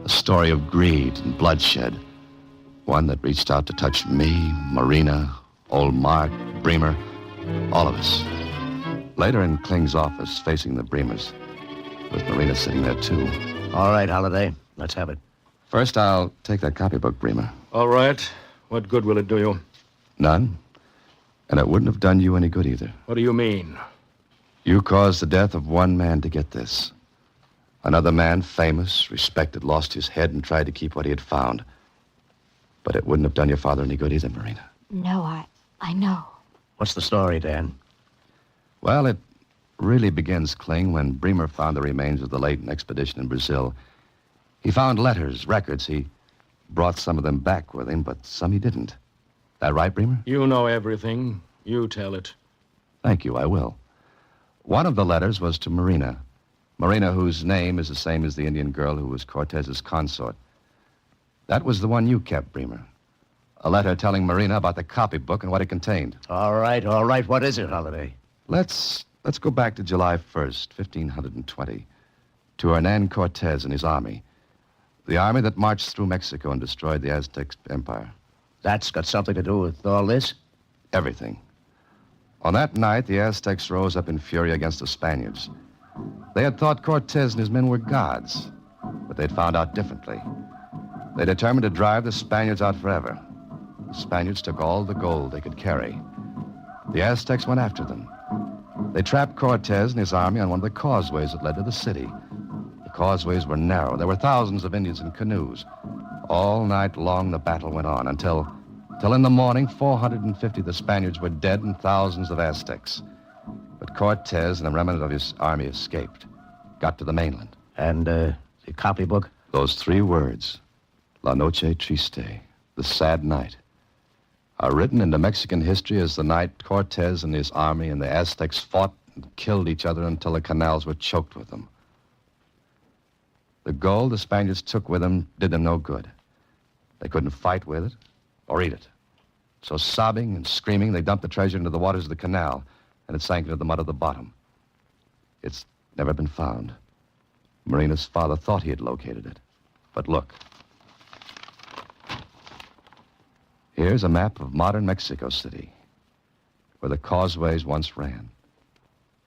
A story of greed and bloodshed. One that reached out to touch me, Marina, old Mark, Bremer, all of us. Later in Kling's office, facing the Bremers, with Marina sitting there, too, All right, Holiday. Let's have it. First, I'll take that copybook, Bremer. All right. What good will it do you? None. And it wouldn't have done you any good either. What do you mean? You caused the death of one man to get this. Another man, famous, respected, lost his head and tried to keep what he had found. But it wouldn't have done your father any good either, Marina. No, I know. What's the story, Dan? Well, it really begins, Kling, when Bremer found the remains of the Leighton expedition in Brazil. He found letters, records. He brought some of them back with him, but some he didn't. That right, Bremer? You know everything. You tell it. Thank you, I will. One of the letters was to Marina. Marina, whose name is the same as the Indian girl who was Cortez's consort. That was the one you kept, Bremer. A letter telling Marina about the copybook and what it contained. All right. What is it, Holiday? Let's go back to July 1st, 1520, to Hernan Cortez and his army. The army that marched through Mexico and destroyed the Aztec Empire. That's got something to do with all this? Everything. On that night, the Aztecs rose up in fury against the Spaniards. They had thought Cortez and his men were gods, but they'd found out differently. They determined to drive the Spaniards out forever. The Spaniards took all the gold they could carry. The Aztecs went after them. They trapped Cortez and his army on one of the causeways that led to the city. The causeways were narrow. There were thousands of Indians in canoes. All night long, the battle went on until in the morning, 450 of the Spaniards were dead and thousands of Aztecs. But Cortez and the remnant of his army escaped, got to the mainland. And the copybook? Those 3 words, La Noche Triste, the sad night, are written into Mexican history as the night Cortez and his army and the Aztecs fought and killed each other until the canals were choked with them. The gold the Spaniards took with them did them no good. They couldn't fight with it or eat it. So sobbing and screaming, they dumped the treasure into the waters of the canal, and it sank into the mud of the bottom. It's never been found. Marina's father thought he had located it. But look. Here's a map of modern Mexico City, where the causeways once ran.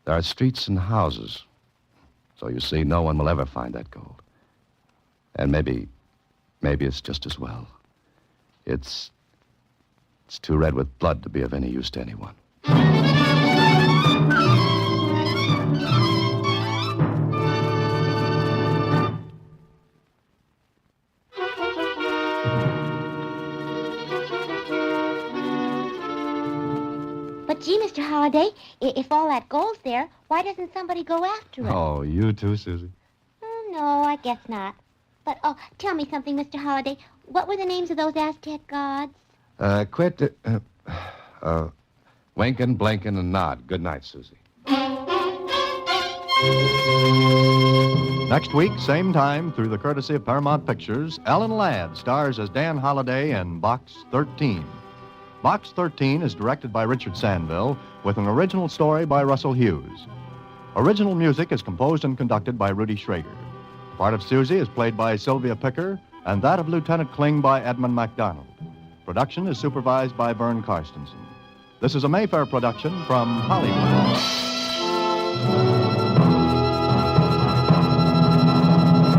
There are streets and houses, so you see, no one will ever find that gold. And maybe it's just as well. It's too red with blood to be of any use to anyone. But gee, Mr. Holliday, if all that gold's there, why doesn't somebody go after it? Oh, you too, Susie? No, I guess not. But, tell me something, Mr. Holliday. What were the names of those Aztec gods? Winkin', blinkin', and nod. Good night, Susie. Next week, same time, through the courtesy of Paramount Pictures, Alan Ladd stars as Dan Holliday in Box 13. Box 13 is directed by Richard Sandville with an original story by Russell Hughes. Original music is composed and conducted by Rudy Schrager. The part of Susie is played by Sylvia Picker, and that of Lieutenant Kling by Edmund MacDonald. Production is supervised by Vern Karstensen. This is a Mayfair production from Hollywood.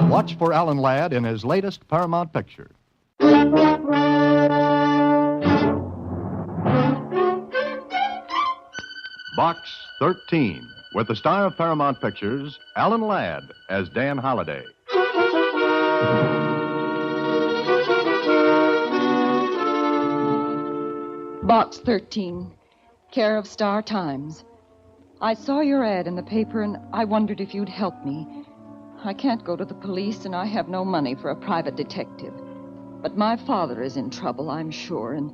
Watch for Alan Ladd in his latest Paramount picture. Box 13, with the star of Paramount Pictures, Alan Ladd, as Dan Holliday. Box 13, care of Star Times. I saw your ad in the paper, and I wondered if you'd help me. I can't go to the police, and I have no money for a private detective. But my father is in trouble, I'm sure, and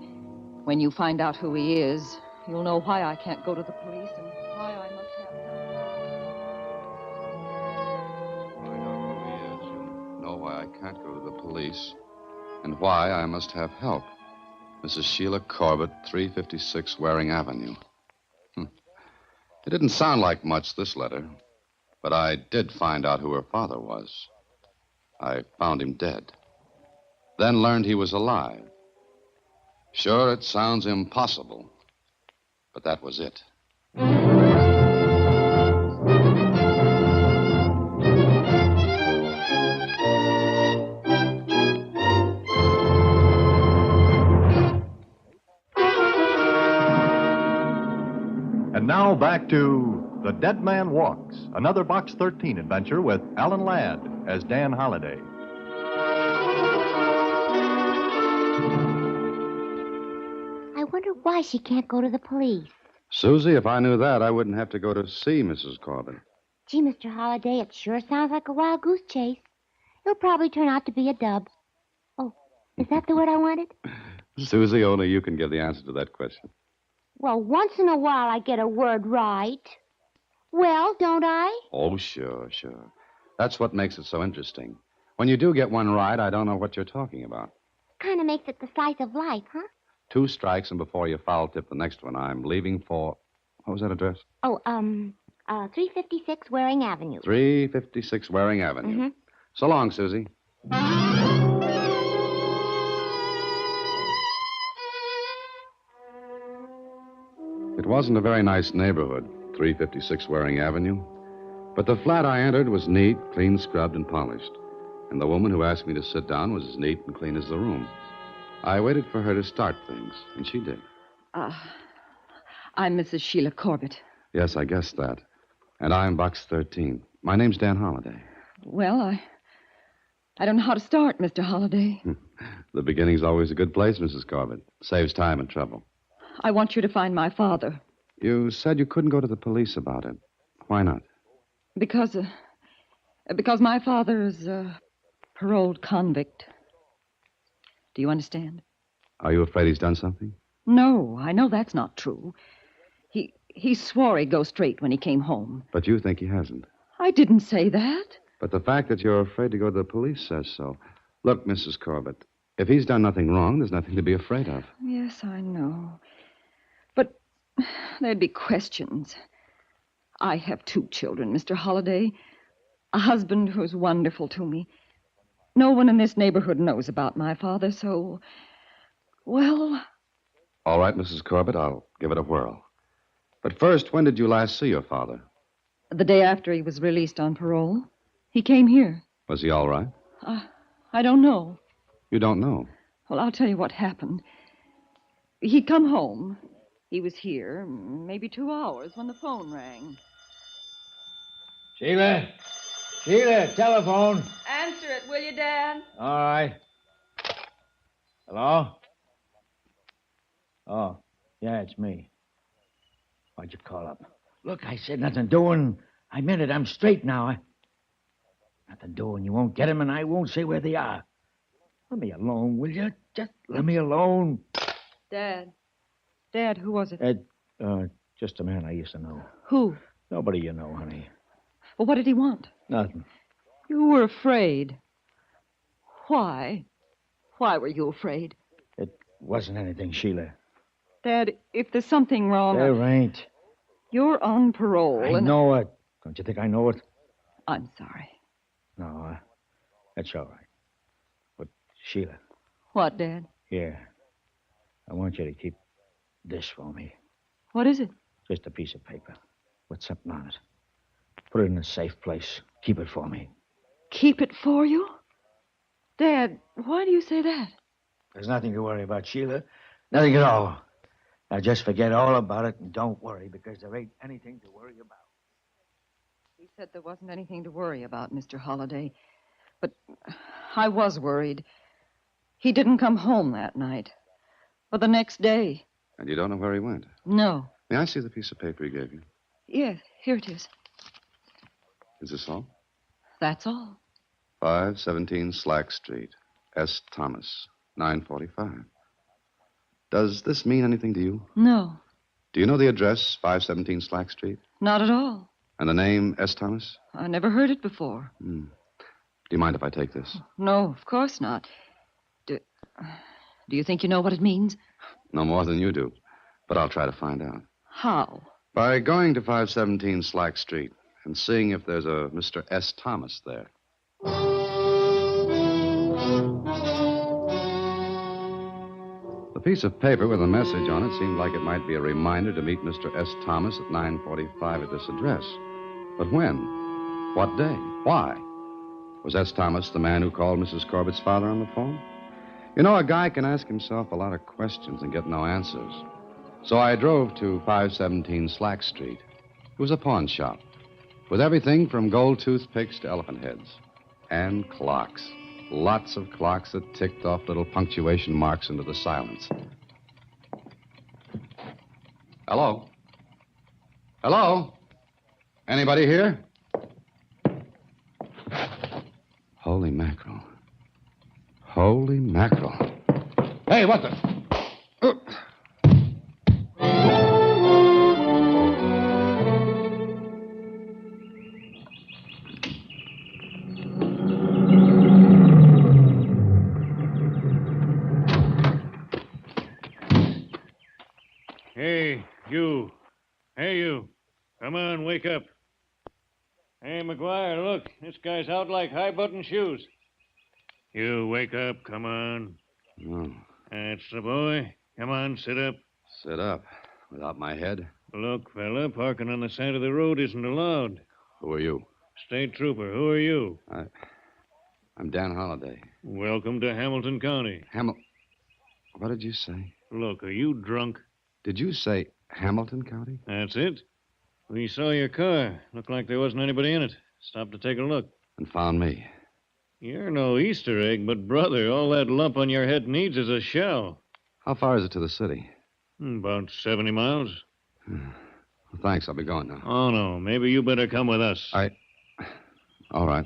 when you find out who he is, you'll know why I can't go to the police and why I must have You know why I can't go to the police and why I must have help. Mrs. Sheila Corbett, 356 Waring Avenue. It didn't sound like much, this letter, but I did find out who her father was. I found him dead, then learned he was alive. Sure, it sounds impossible, but that was it. Now back to The Dead Man Walks, another Box 13 adventure with Alan Ladd as Dan Holliday. I wonder why she can't go to the police. Susie, if I knew that, I wouldn't have to go to see Mrs. Corbett. Gee, Mr. Holliday, it sure sounds like a wild goose chase. It'll probably turn out to be a dub. Oh, is that the word I wanted? Susie, only you can give the answer to that question. Well, once in a while I get a word right. Well, don't I? Oh, sure. That's what makes it so interesting. When you do get one right, I don't know what you're talking about. Kind of makes it the slice of life, huh? 2 strikes, and before you foul tip the next one, I'm leaving for... What was that address? 356 Waring Avenue. 356 Waring Avenue. Mm-hmm. So long, Susie. It wasn't a very nice neighborhood, 356 Waring Avenue. But the flat I entered was neat, clean scrubbed, and polished. And the woman who asked me to sit down was as neat and clean as the room. I waited for her to start things, and she did. I'm Mrs. Sheila Corbett. Yes, I guessed that. And I'm Box 13. My name's Dan Holliday. Well, I don't know how to start, Mr. Holliday. The beginning's always a good place, Mrs. Corbett. Saves time and trouble. I want you to find my father. You said you couldn't go to the police about it. Why not? Because my father is a paroled convict. Do you understand? Are you afraid he's done something? No, I know that's not true. He swore he'd go straight when he came home. But you think he hasn't. I didn't say that. But the fact that you're afraid to go to the police says so. Look, Mrs. Corbett, if he's done nothing wrong, there's nothing to be afraid of. Yes, I know. But there'd be questions. I have 2 children, Mr. Holliday. A husband who's wonderful to me. No one in this neighborhood knows about my father, so... Well... All right, Mrs. Corbett, I'll give it a whirl. But first, when did you last see your father? The day after he was released on parole. He came here. Was he all right? I don't know. You don't know? Well, I'll tell you what happened. He'd come home. He was here maybe 2 hours when the phone rang. Sheila, telephone. Answer it, will you, Dan? All right. Hello? Oh, yeah, it's me. Why'd you call up? Look, I said nothing doing. I meant it. I'm straight now. Nothing doing. You won't get him, and I won't say where they are. Let me alone, will you? Just let me alone. Dad, who was it? Just a man I used to know. Who? Nobody you know, honey. Well, what did he want? Nothing. You were afraid. Why? Why were you afraid? It wasn't anything, Sheila. Dad, if there's something wrong... There ain't. You're on parole, I know it. Don't you think I know it? I'm sorry. No, that's all right. But, Sheila. What, Dad? Here. I want you to keep this for me. What is it? Just a piece of paper with something on it. Put it in a safe place. Keep it for me. Keep it for you? Dad, why do you say that? There's nothing to worry about, Sheila. Nothing at all. Now just forget all about it and don't worry, because there ain't anything to worry about. He said there wasn't anything to worry about, Mr. Holliday. But I was worried. He didn't come home that night. Or the next day. And you don't know where he went? No. May I see the piece of paper he gave you? Yes, here it is. Is this all? That's all. 517 Slack Street, S. Thomas, 945. Does this mean anything to you? No, Do you know the address, 517 Slack Street? not at all. And the name, S. Thomas? I never heard it before. Do you mind if I take this? No, of course not. Do you think you know what it means? No more than you do. But I'll try to find out. How? By going to 517 Slack Street and seeing if there's a Mr. S. Thomas there. The piece of paper with a message on it seemed like it might be a reminder to meet Mr. S. Thomas at 9:45 at this address. But when? What day? Why? Was S. Thomas the man who called Mrs. Corbett's father on the phone? You know, a guy can ask himself a lot of questions and get no answers. So I drove to 517 Slack Street. It was a pawn shop with everything from gold toothpicks to elephant heads. And clocks. Lots of clocks that ticked off little punctuation marks into the silence. Hello? Hello? Anybody here? Holy mackerel. Holy mackerel. Hey, what the... Hey, you. Hey, you. Come on, wake up. Hey, McGuire, look. This guy's out like high-button shoes. You, wake up. Come on. Oh, That's the boy. Come on, sit up. sit up. Without my head. Look, fella, parking on the side of the road isn't allowed. Who are you? State trooper, who are you? I'm Dan Holliday. Welcome to Hamilton County. What did you say? Look, are you drunk? Did you say Hamilton County? That's it. We saw your car. Looked like there wasn't anybody in it. Stopped to take a look. And found me. You're no Easter egg, but, brother, all that lump on your head needs is a shell. How far is it to the city? About 70 miles. Well, thanks. I'll be going now. Oh, no. Maybe you better come with us. All right.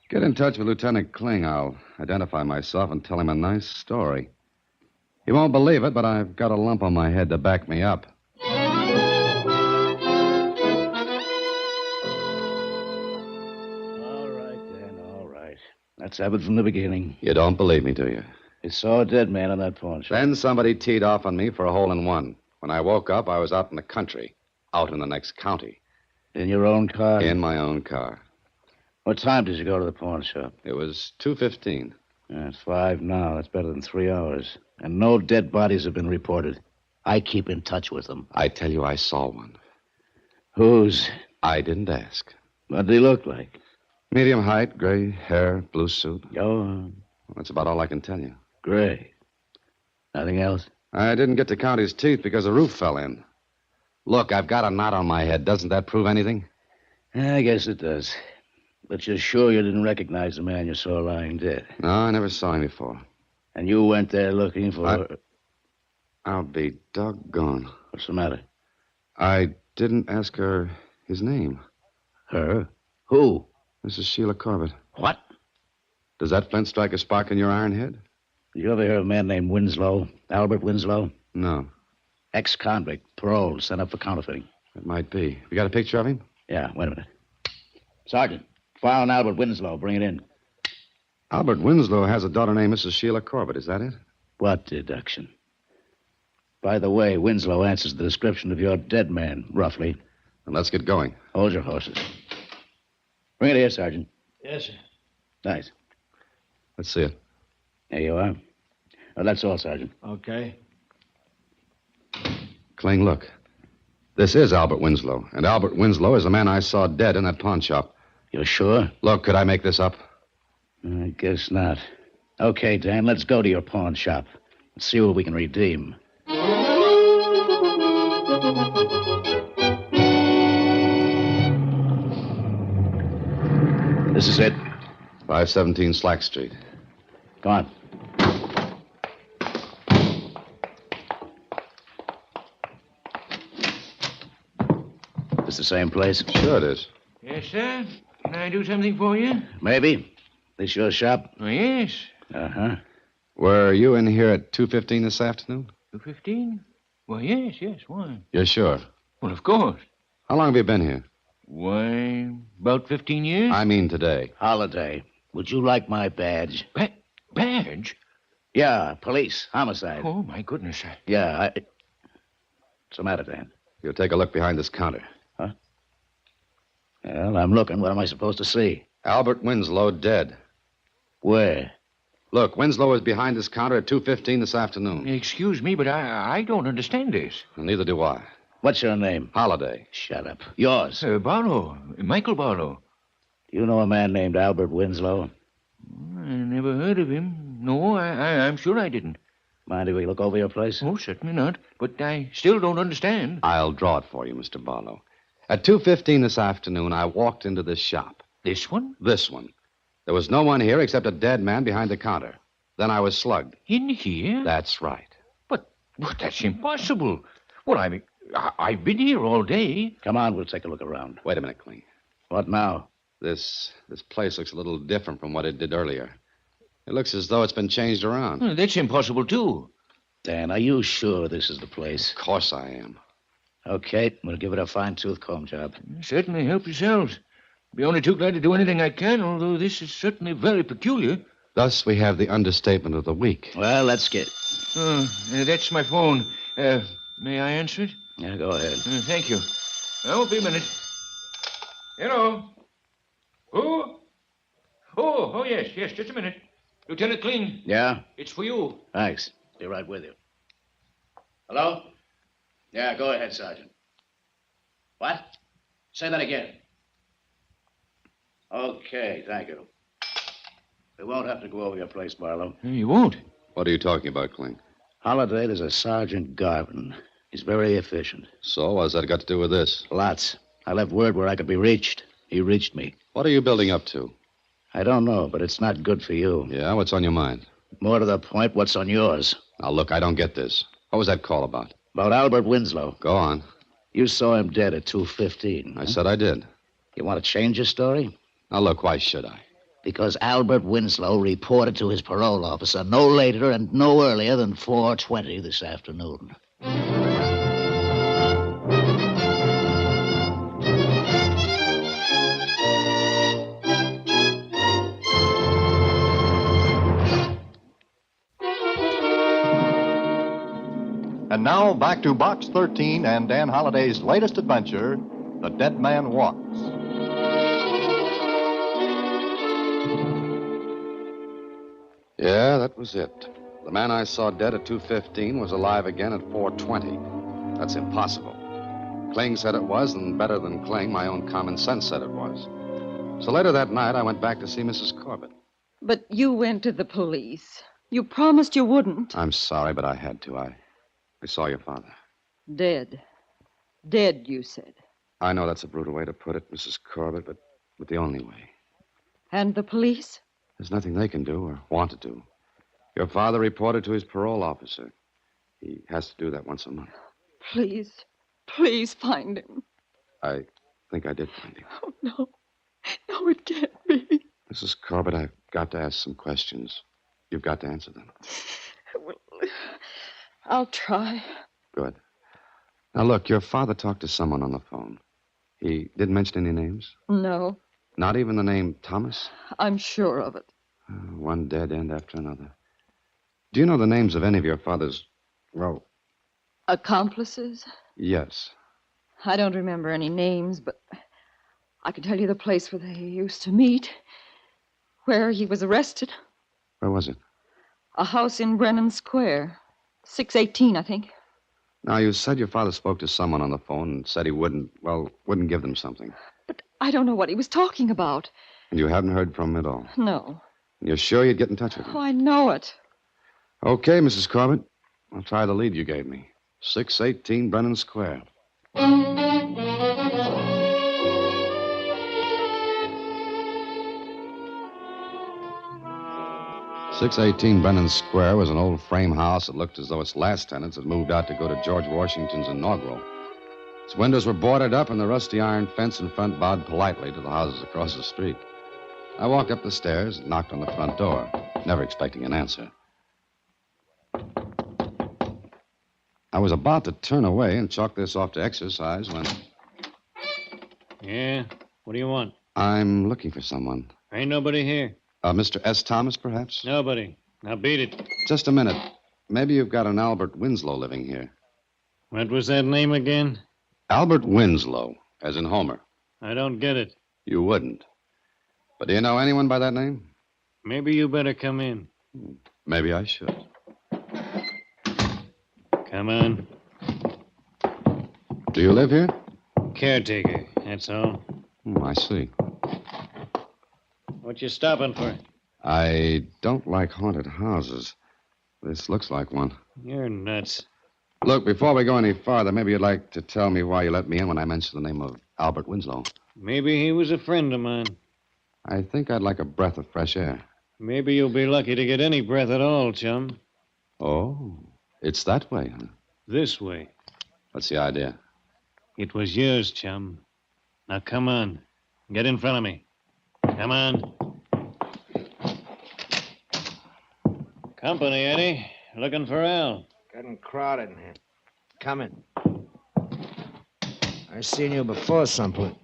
Get in touch with Lieutenant Kling. I'll identify myself and tell him a nice story. He won't believe it, but I've got a lump on my head to back me up. All right, Dan, all right. Let's have it from the beginning. You don't believe me, do you? You saw a dead man in that pawn shop. Then somebody teed off on me for a hole-in-one. When I woke up, I was out in the country, out in the next county. In your own car? In my own car. What time did you go to the pawn shop? It was 2:15. Yeah, it's 5 now. That's better than 3 hours. And no dead bodies have been reported. I keep in touch with them. I tell you, I saw one. Whose? I didn't ask. What did he look like? Medium height, gray hair, blue suit. Go on. Well, that's about all I can tell you. Gray. Nothing else? I didn't get to count his teeth because the roof fell in. Look, I've got a knot on my head. Doesn't that prove anything? I guess it does. But you're sure you didn't recognize the man you saw lying dead? No, I never saw him before. And you went there looking for... I'll be doggone. What's the matter? I didn't ask her his name. Her? Who? Mrs. Sheila Corbett. What? Does that flint strike a spark in your iron head? Did you ever hear of a man named Winslow? Albert Winslow? No. Ex-convict, paroled, sent up for counterfeiting. It might be. You got a picture of him? Yeah, wait a minute. Sergeant, file on Albert Winslow. Bring it in. Albert Winslow has a daughter named Mrs. Sheila Corbett. Is that it? What deduction? By the way, Winslow answers the description of your dead man, roughly. Then let's get going. Hold your horses. Bring it here, Sergeant. Yes, sir. Nice. Let's see it. There you are. Well, that's all, Sergeant. Okay. Kling, look. This is Albert Winslow, and Albert Winslow is the man I saw dead in that pawn shop. You're sure? Look, could I make this up? I guess not. Okay, Dan, let's go to your pawn shop. Let's see what we can redeem. This is it. 517 Slack Street. Go on. This the same place? Sure it is. Yes, sir. Can I do something for you? Maybe. This your shop? Oh, yes. Uh-huh. Were you in here at 2:15 this afternoon? 2:15? Well, yes. Why? You're sure? Well, of course. How long have you been here? Why, about 15 years. I mean today. Holiday. Would you like my badge? Badge? Yeah, police. Homicide. Oh, my goodness. Yeah, What's the matter, Dan? You'll take a look behind this counter. Huh? Well, I'm looking. What am I supposed to see? Albert Winslow dead. Where? Look, Winslow is behind this counter at 2:15 this afternoon. Excuse me, but I don't understand this. And neither do I. What's your name? Holiday. Shut up. Yours? Barlow. Michael Barlow. Do you know a man named Albert Winslow? I never heard of him. No, I'm sure I didn't. Mind if we look over your place? Oh, certainly not. But I still don't understand. I'll draw it for you, Mr. Barlow. At 2:15 this afternoon, I walked into this shop. This one? This one. There was no one here except a dead man behind the counter. Then I was slugged. In here? That's right. But that's impossible. Well, I've been here all day. Come on, we'll take a look around. Wait a minute, Kling. What now? This place looks a little different from what it did earlier. It looks as though it's been changed around. That's impossible, too. Dan, are you sure this is the place? Of course I am. Okay, we'll give it a fine-tooth comb job. Certainly, help yourselves. Be only too glad to do anything I can, although this is certainly very peculiar. Thus, we have the understatement of the week. Well, let's get... That's my phone. May I answer it? Yeah, go ahead. Thank you. I won't be a minute. Hello? Who? Oh, yes, just a minute. Lieutenant Kling. Yeah? It's for you. Thanks. Be right with you. Hello? Yeah, go ahead, Sergeant. What? Say that again. Okay, thank you. We won't have to go over your place, Barlow. You won't? What are you talking about, Kling? Holiday, there's a Sergeant Garvin. He's very efficient. So, what's that got to do with this? Lots. I left word where I could be reached. He reached me. What are you building up to? I don't know, but it's not good for you. Yeah, what's on your mind? More to the point, what's on yours? Now, look, I don't get this. What was that call about? About Albert Winslow. Go on. You saw him dead at 2:15. I said I did. You want to change your story? Now, look, why should I? Because Albert Winslow reported to his parole officer no later and no earlier than 4:20 this afternoon. And now back to Box 13 and Dan Holliday's latest adventure, The Dead Man Walks. Yeah, that was it. The man I saw dead at 2:15 was alive again at 4:20. That's impossible. Kling said it was, and better than Kling, my own common sense said it was. So later that night, I went back to see Mrs. Corbett. But you went to the police. You promised you wouldn't. I'm sorry, but I had to. I saw your father. Dead. Dead, you said. I know that's a brutal way to put it, Mrs. Corbett, but the only way. And the police? There's nothing they can do or want to do. Your father reported to his parole officer. He has to do that once a month. Please find him. I think I did find him. Oh, no. No, it can't be. Mrs. Corbett, I've got to ask some questions. You've got to answer them. Well, I'll try. Good. Now, look, your father talked to someone on the phone. He didn't mention any names? No, Not even the name Thomas? I'm sure of it. One dead end after another. Do you know the names of any of your father's, well, Accomplices? yes. I don't remember any names, but I can tell you the place where they used to meet, where he was arrested. Where was it? A house in Brennan Square. 618, I think. Now, you said your father spoke to someone on the phone and said he wouldn't give them something. I don't know what he was talking about. And you haven't heard from him at all. No. And you're sure you'd get in touch with him? Oh, I know it. Okay, Mrs. Corbett. I'll try the lead you gave me. 618 Brennan Square. 618 Brennan Square was an old frame house that looked as though its last tenants had moved out to go to George Washington's inaugural. Its windows were boarded up, and the rusty iron fence in front bowed politely to the houses across the street. I walked up the stairs and knocked on the front door, never expecting an answer. I was about to turn away and chalk this off to exercise when... Yeah? What do you want? I'm looking for someone. Ain't nobody here. Mr. S. Thomas, perhaps? Nobody. Now beat it. Just a minute. Maybe you've got an Albert Winslow living here. What was that name again? Albert Winslow, as in Homer. I don't get it. You wouldn't. But do you know anyone by that name? Maybe you better come in. Maybe I should. Come on. Do you live here? Caretaker, that's all. I see. What you stopping for? I don't like haunted houses. This looks like one. You're nuts. Look, before we go any farther, maybe you'd like to tell me why you let me in when I mentioned the name of Albert Winslow. Maybe he was a friend of mine. I think I'd like a breath of fresh air. Maybe you'll be lucky to get any breath at all, chum. Oh, it's that way, huh? This way. What's the idea? It was yours, chum. Now come on. Get in front of me. Come on. Company, Eddie. Looking for Al. Getting crowded in here. Come in. I seen you before someplace.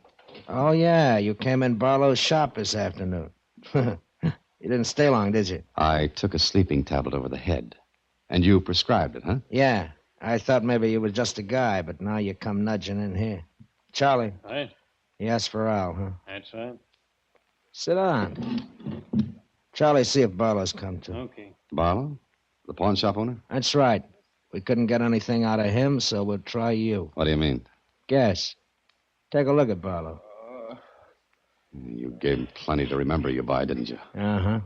Oh, yeah, you came in Barlow's shop this afternoon. You didn't stay long, did you? I took a sleeping tablet over the head. And you prescribed it, huh? Yeah, I thought maybe you were just a guy, but now you come nudging in here. Charlie. Right? He asked for Al, huh? That's right. Sit down. Charlie, see if Barlow's come to. Okay. Barlow? The pawn shop owner? That's right. We couldn't get anything out of him, so we'll try you. What do you mean? Guess. Take a look at Barlow. You gave him plenty to remember you by, didn't you? Uh-huh.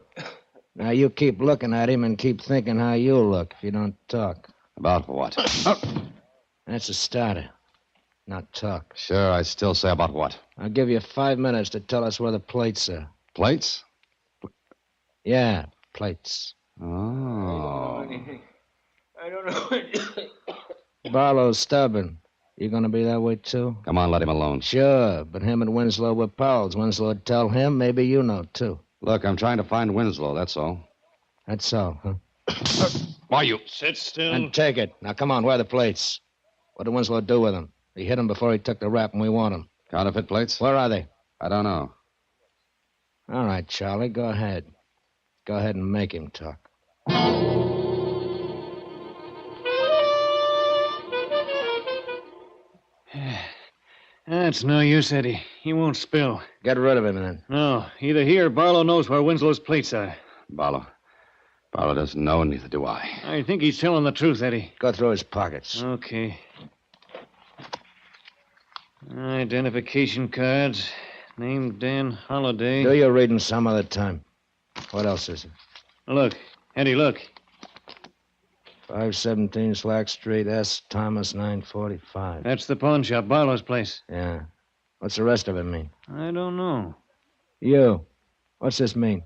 Now you keep looking at him and keep thinking how you'll look if you don't talk. About what? That's a starter. Not talk. Sure, I still say about what? I'll give you 5 minutes to tell us where the plates are. Plates? Yeah, plates. Oh. I don't know. Barlow's stubborn. You gonna be that way, too? Come on, let him alone. Sure, but him and Winslow were pals. Winslow would tell him. Maybe you know, too. Look, I'm trying to find Winslow, that's all. That's all, huh? Why, you... Sit still. And take it. Now, come on, where are the plates? What did Winslow do with them? He hit him before he took the rap, and we want him. Counterfeit plates? Where are they? I don't know. All right, Charlie, go ahead. Go ahead and make him talk. That's no use, Eddie. He won't spill. Get rid of him, then. No, either he or Barlow knows where Winslow's plates are. Barlow doesn't know, neither do I. I think he's telling the truth, Eddie. Go through his pockets. Okay. Identification cards. Name Dan Holliday. Do your reading some other time. What else is it? Look. Eddie, look. 517 Slack Street, S. Thomas, 945. That's the pawn shop, Barlow's place. Yeah. What's the rest of it mean? I don't know. You. What's this mean?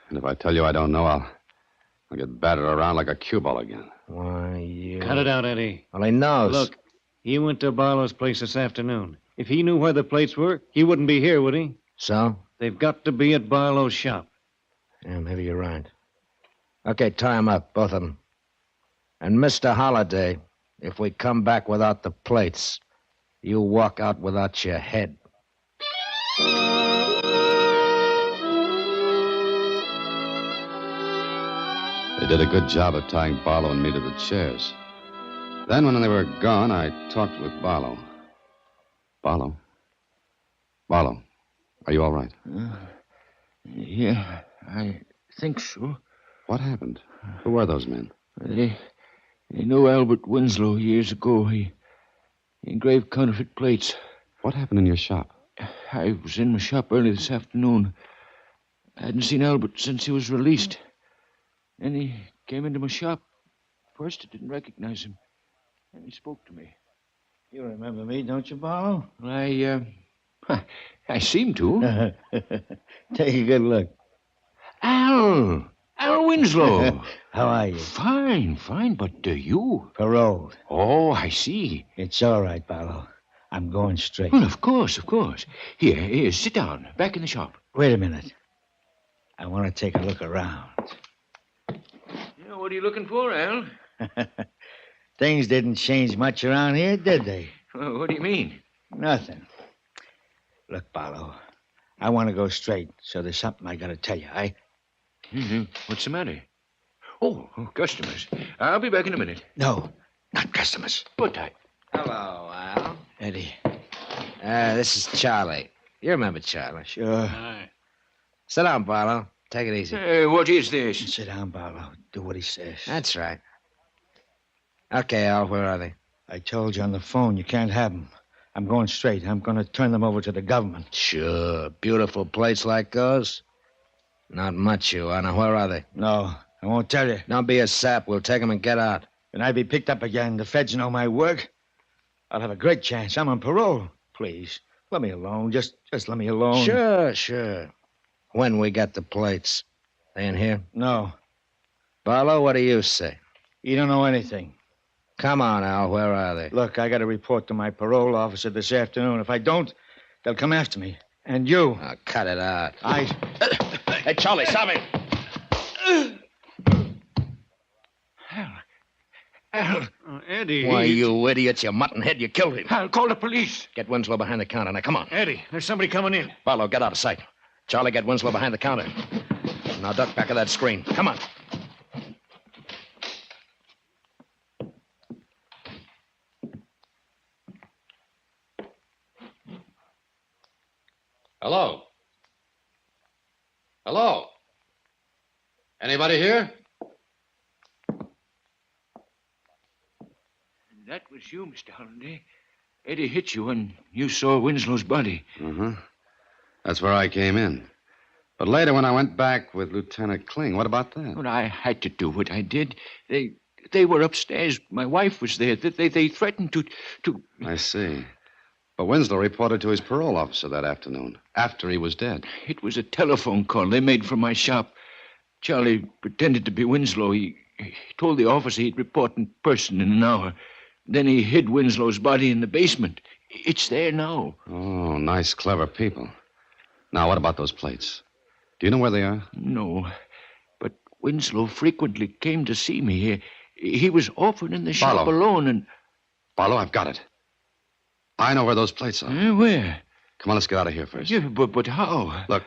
And if I tell you I don't know, I'll get battered around like a cue ball again. Why, you... Cut it out, Eddie. Well, he knows. Look, he went to Barlow's place this afternoon. If he knew where the plates were, he wouldn't be here, would he? So? They've got to be at Barlow's shop. Yeah, maybe you're right. Okay, tie him up, both of them. And Mr. Holliday, if we come back without the plates, you walk out without your head. They did a good job of tying Barlow and me to the chairs. Then, when they were gone, I talked with Barlow. Barlow, are you all right? Yeah, I think so. What happened? Who were those men? They knew Albert Winslow years ago. He engraved counterfeit plates. What happened in your shop? I was in my shop early this afternoon. I hadn't seen Albert since he was released. Then he came into my shop. First, I didn't recognize him. Then he spoke to me. You remember me, don't you, Barlow? I seem to. Take a good look. Al Winslow. How are you? Fine, but you? Paroled. Oh, I see. It's all right, Barlow. I'm going straight. Well, of course. Here, sit down. Back in the shop. Wait a minute. I want to take a look around. Yeah, what are you looking for, Al? Things didn't change much around here, did they? Well, what do you mean? Nothing. Look, Barlow, I want to go straight, so there's something I got to tell you. What's the matter? Oh, customers. I'll be back in a minute. No, not customers. But I... Hello, Al. Eddie. This is Charlie. You remember Charlie? Sure. Hi. Sit down, Barlow. Take it easy. What is this? Sit down, Barlow. Do what he says. That's right. Okay, Al, where are they? I told you on the phone you can't have them. I'm going straight. I'm going to turn them over to the government. Sure. Beautiful plates like those? Not much, you are. Now, where are they? No. I won't tell you. Don't be a sap. We'll take him and get out. When I be picked up again, the feds know my work. I'll have a great chance. I'm on parole. Please, let me alone. Just let me alone. Sure. When we get the plates. They in here? No. Barlow, what do you say? You don't know anything. Come on, Al. Where are they? Look, I got to report to my parole officer this afternoon. If I don't, they'll come after me. And you. Oh, cut it out. Hey, Charlie, stop it. Al. Eddie. Why, you idiots, you muttonhead, you killed him. I'll call the police. Get Winslow behind the counter. Now, come on. Eddie, there's somebody coming in. Barlow, get out of sight. Charlie, get Winslow behind the counter. Now, duck back of that screen. Come on. Hello? Hello? Anybody here? That was you, Mr. Holliday. Eddie hit you and you saw Winslow's body. Uh-huh. That's where I came in. But later when I went back with Lieutenant Kling, what about that? Well, I had to do what I did. They were upstairs. My wife was there. They threatened to... I see. But Winslow reported to his parole officer that afternoon, after he was dead. It was a telephone call they made from my shop. Charlie pretended to be Winslow. He told the officer he'd report in person in an hour. Then he hid Winslow's body in the basement. It's there now. Oh, nice, clever people. Now, what about those plates? Do you know where they are? No, but Winslow frequently came to see me. He was often in the shop alone and... Barlow, I've got it. I know where those plates are. Where? Come on, let's get out of here first. Yeah, but how? Look,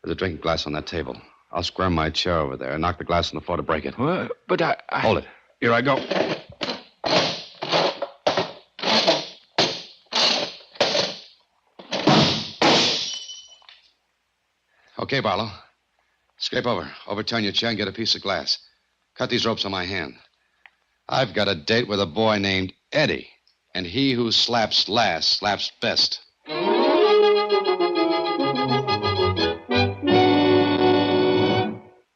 there's a drinking glass on that table. I'll square my chair over there and knock the glass on the floor to break it. Well, but I... Hold it. Here I go. Okay, Barlow. Scrape over. Overturn your chair and get a piece of glass. Cut these ropes on my hand. I've got a date with a boy named Eddie. And he who slaps last slaps best.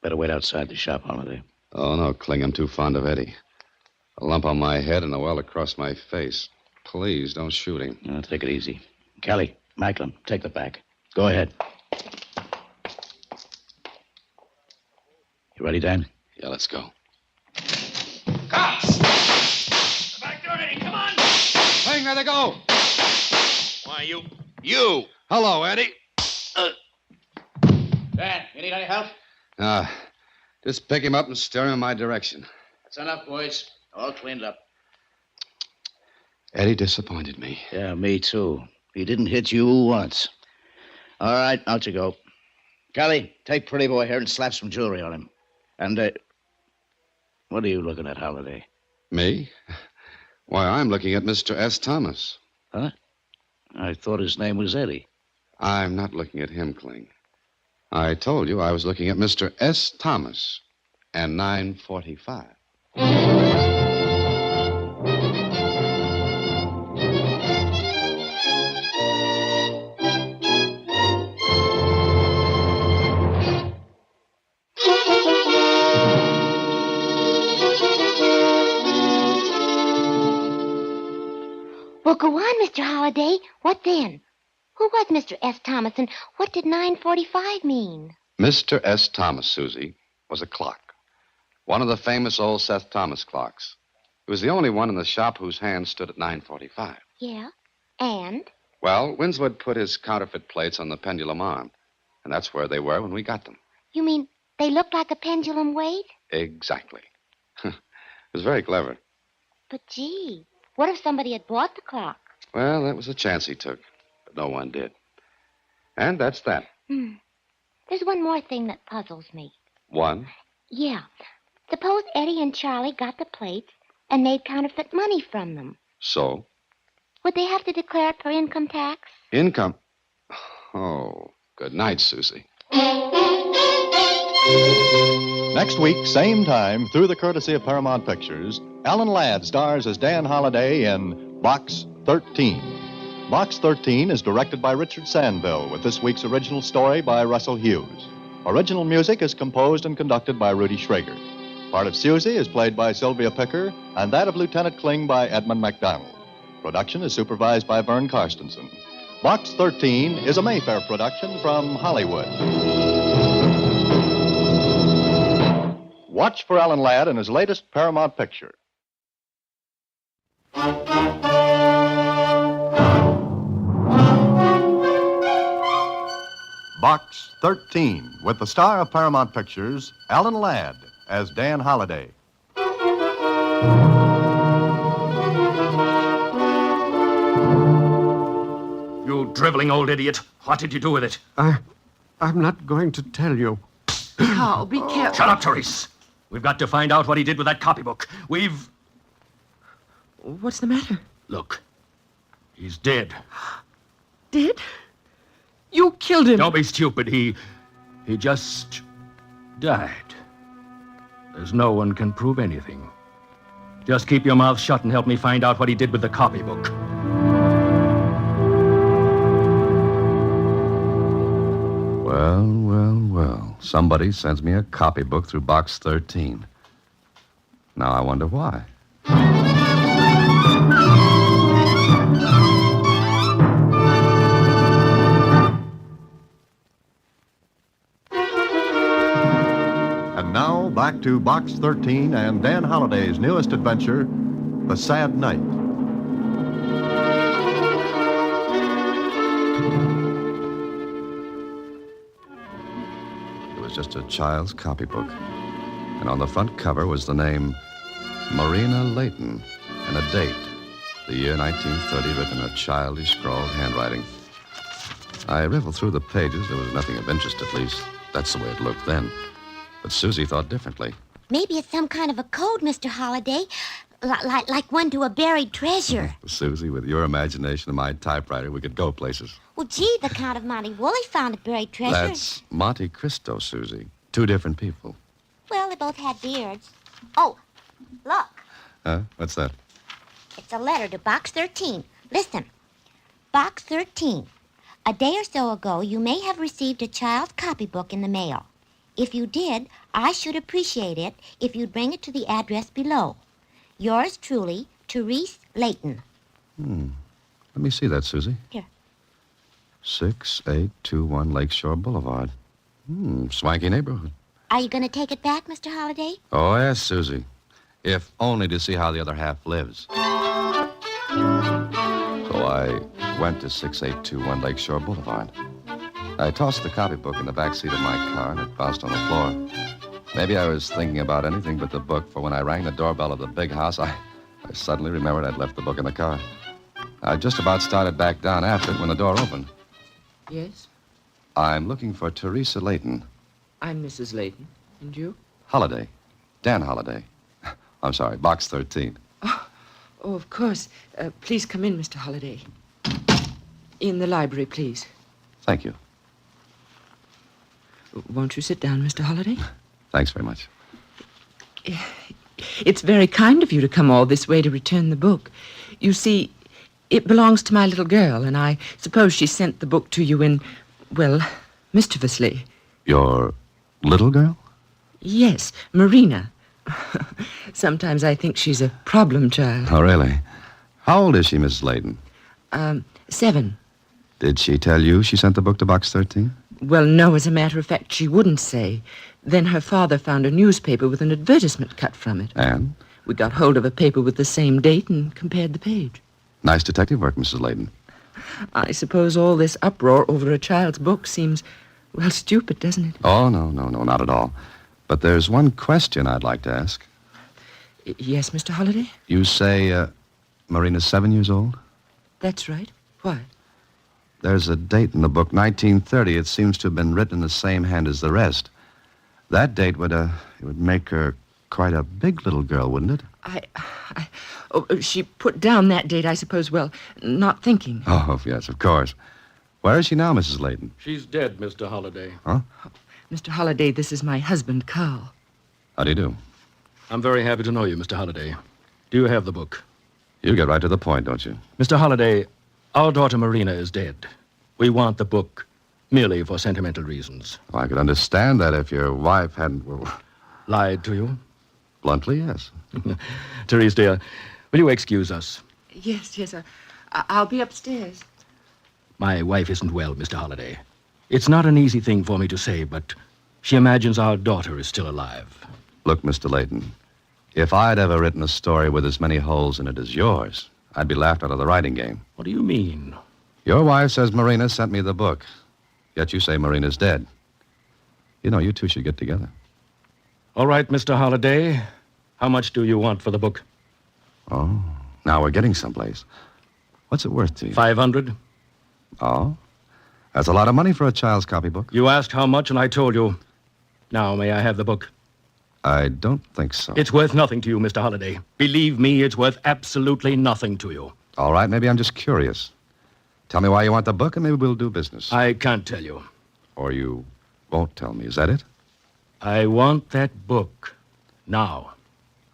Better wait outside the shop, Holiday. Oh, no, Kling. I'm too fond of Eddie. A lump on my head and a welt across my face. Please, don't shoot him. No, take it easy. Kelly, Macklin, take the back. Go ahead. You ready, Dan? Yeah, let's go. Cops! The back door, Eddie, come on! Kling, there they go! Why, you... You! Hello, Eddie. Dan, you need any help? Just pick him up and steer him in my direction. That's enough, boys. All cleaned up. Eddie disappointed me. Yeah, me too. He didn't hit you once. All right, out you go. Kelly, take Pretty Boy here and slap some jewelry on him. And, what are you looking at, Holiday? Me? Why, I'm looking at Mr. S. Thomas. Huh? I thought his name was Eddie. I'm not looking at him, Kling. I told you I was looking at Mr. S. Thomas and 945. Well, go on, Mr. Holliday. What then? Who was Mr. S. Thomas, and what did 945 mean? Mr. S. Thomas, Susie, was a clock. One of the famous old Seth Thomas clocks. It was the only one in the shop whose hand stood at 9:45. Yeah? And? Well, Winslow had put his counterfeit plates on the pendulum arm, and that's where they were when we got them. You mean they looked like a pendulum weight? Exactly. It was very clever. But, gee, what if somebody had bought the clock? Well, that was a chance he took, but no one did. And that's that. There's one more thing that puzzles me. One. Yeah. Suppose Eddie and Charlie got the plates and made counterfeit money from them. So? Would they have to declare it for income tax? Income. Oh, good night, Susie. Next week, same time, through the courtesy of Paramount Pictures, Alan Ladd stars as Dan Holliday in Box 13. Box 13 is directed by Richard Sandville, with this week's original story by Russell Hughes. Original music is composed and conducted by Rudy Schrager. Part of Susie is played by Sylvia Picker, and that of Lieutenant Kling by Edmund MacDonald. Production is supervised by Vern Karstensen. Box 13 is a Mayfair production from Hollywood. Watch for Alan Ladd in his latest Paramount picture. Box 13, with the star of Paramount Pictures, Alan Ladd, as Dan Holliday. You driveling old idiot. What did you do with it? I'm not going to tell you. Carl, be careful. Shut up, Therese. We've got to find out what he did with that copybook. What's the matter? Look. He's dead. Dead? You killed him. Don't be stupid. He just died. There's no one can prove anything. Just keep your mouth shut and help me find out what he did with the copybook. Well. Somebody sends me a copybook through Box 13. Now I wonder why. And now, back to Box 13 and Dan Holliday's newest adventure, The Sad Night. It was just a child's copybook. And on the front cover was the name Marina Layton and a date, the year 1930, written in a childish scrawled handwriting. I riffled through the pages. There was nothing of interest, at least. That's the way it looked then. But Susie thought differently. Maybe it's some kind of a code, Mr. Holliday, like one to a buried treasure. Susie, with your imagination and my typewriter, we could go places. Well, gee, the Count of Monte Woolley found a buried treasure. That's Monte Cristo, Susie. Two different people. Well, they both had beards. Oh, look. Huh? What's that? It's a letter to Box 13. Listen. Box 13. A day or so ago, you may have received a child's copybook in the mail. If you did, I should appreciate it if you'd bring it to the address below. Yours truly, Therese Layton. Let me see that, Susie. Here. 6821 Lakeshore Boulevard. Swanky neighborhood. Are you going to take it back, Mr. Holliday? Oh, yes, Susie. If only to see how the other half lives. So I went to 6821 Lakeshore Boulevard. I tossed the copybook in the back seat of my car, and it bounced on the floor. Maybe I was thinking about anything but the book, for when I rang the doorbell of the big house, I suddenly remembered I'd left the book in the car. I just about started back down after it when the door opened. Yes? I'm looking for Teresa Layton. I'm Mrs. Layton. And you? Holliday. Dan Holliday. I'm sorry, Box 13. Oh, of course. Please come in, Mr. Holliday. In the library, please. Thank you. Won't you sit down, Mr. Holliday? Thanks very much. It's very kind of you to come all this way to return the book. You see, it belongs to my little girl, and I suppose she sent the book to you in, well, mischievously. Your little girl? Yes, Marina. Sometimes I think she's a problem child. Oh, really? How old is she, Mrs. Layton? 7. Did she tell you she sent the book to Box 13? Well, no, as a matter of fact, she wouldn't say. Then her father found a newspaper with an advertisement cut from it. And? We got hold of a paper with the same date and compared the page. Nice detective work, Mrs. Layton. I suppose all this uproar over a child's book seems, well, stupid, doesn't it? Oh, no, not at all. But there's one question I'd like to ask. Yes, Mr. Holliday? You say Marina's 7 years old? That's right. Why? There's a date in the book, 1930. It seems to have been written in the same hand as the rest. That date would make her quite a big little girl, wouldn't it? She put down that date, I suppose, well, not thinking. Oh, yes, of course. Where is she now, Mrs. Layton? She's dead, Mr. Holliday. Huh? Mr. Holliday, this is my husband, Carl. How do you do? I'm very happy to know you, Mr. Holliday. Do you have the book? You get right to the point, don't you? Mr. Holliday, our daughter Marina is dead. We want the book Merely for sentimental reasons. Well, I could understand that if your wife hadn't... Well, lied to you? Bluntly, yes. Therese, dear, will you excuse us? Yes. I'll be upstairs. My wife isn't well, Mr. Holliday. It's not an easy thing for me to say, but she imagines our daughter is still alive. Look, Mr. Layton, if I'd ever written a story with as many holes in it as yours, I'd be laughed out of the writing game. What do you mean? Your wife says Marina sent me the book, yet you say Marina's dead. You know, you two should get together. All right, Mr. Holliday. How much do you want for the book? Oh, now we're getting someplace. What's it worth to you? 500. Oh? That's a lot of money for a child's copybook. You asked how much, and I told you. Now, may I have the book? I don't think so. It's worth nothing to you, Mr. Holliday. Believe me, it's worth absolutely nothing to you. All right, maybe I'm just curious. Tell me why you want the book, and maybe we'll do business. I can't tell you. Or you won't tell me, is that it? I want that book. Now.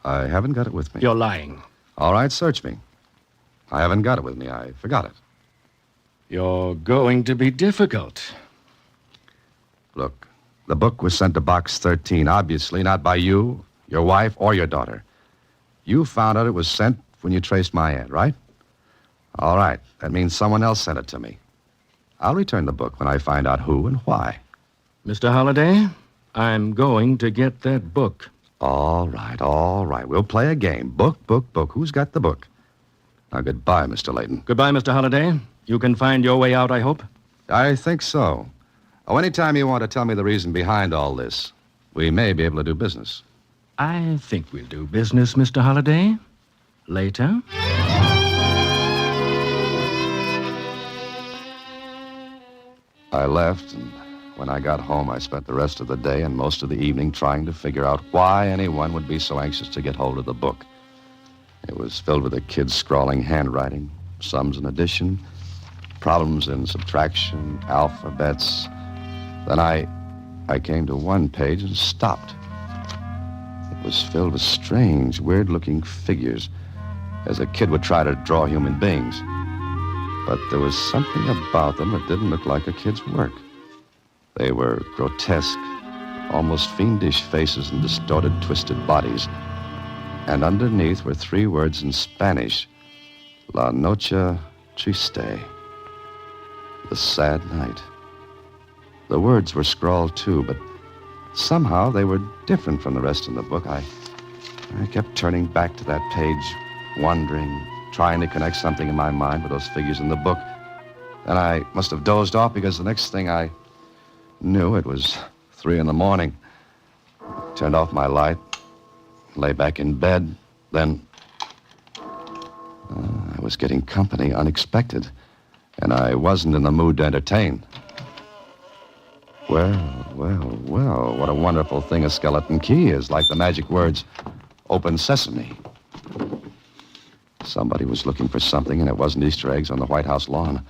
I haven't got it with me. You're lying. All right, search me. I haven't got it with me. I forgot it. You're going to be difficult. Look, the book was sent to Box 13, obviously not by you, your wife, or your daughter. You found out it was sent when you traced my ad, right? All right, that means someone else sent it to me. I'll return the book when I find out who and why. Mr. Holliday, I'm going to get that book. All right. We'll play a game. Book. Who's got the book? Now, goodbye, Mr. Layton. Goodbye, Mr. Holliday. You can find your way out, I hope? I think so. Oh, anytime you want to tell me the reason behind all this, we may be able to do business. I think we'll do business, Mr. Holliday. Later. I left, and when I got home, I spent the rest of the day and most of the evening trying to figure out why anyone would be so anxious to get hold of the book. It was filled with a kid's scrawling handwriting, sums and addition, problems in subtraction, alphabets. Then I came to one page and stopped. It was filled with strange, weird-looking figures, as a kid would try to draw human beings. But there was something about them that didn't look like a kid's work. They were grotesque, almost fiendish faces and distorted, twisted bodies. And underneath were 3 words in Spanish: La Noche Triste, the sad night. The words were scrawled too, but somehow they were different from the rest in the book. I kept turning back to that page, wondering, trying to connect something in my mind with those figures in the book. Then I must have dozed off, because the next thing I knew, it was 3 a.m. Turned off my light, lay back in bed. Then I was getting company, unexpected, and I wasn't in the mood to entertain. Well, what a wonderful thing a skeleton key is, like the magic words, "Open Sesame." Somebody was looking for something, and it wasn't Easter eggs on the White House lawn.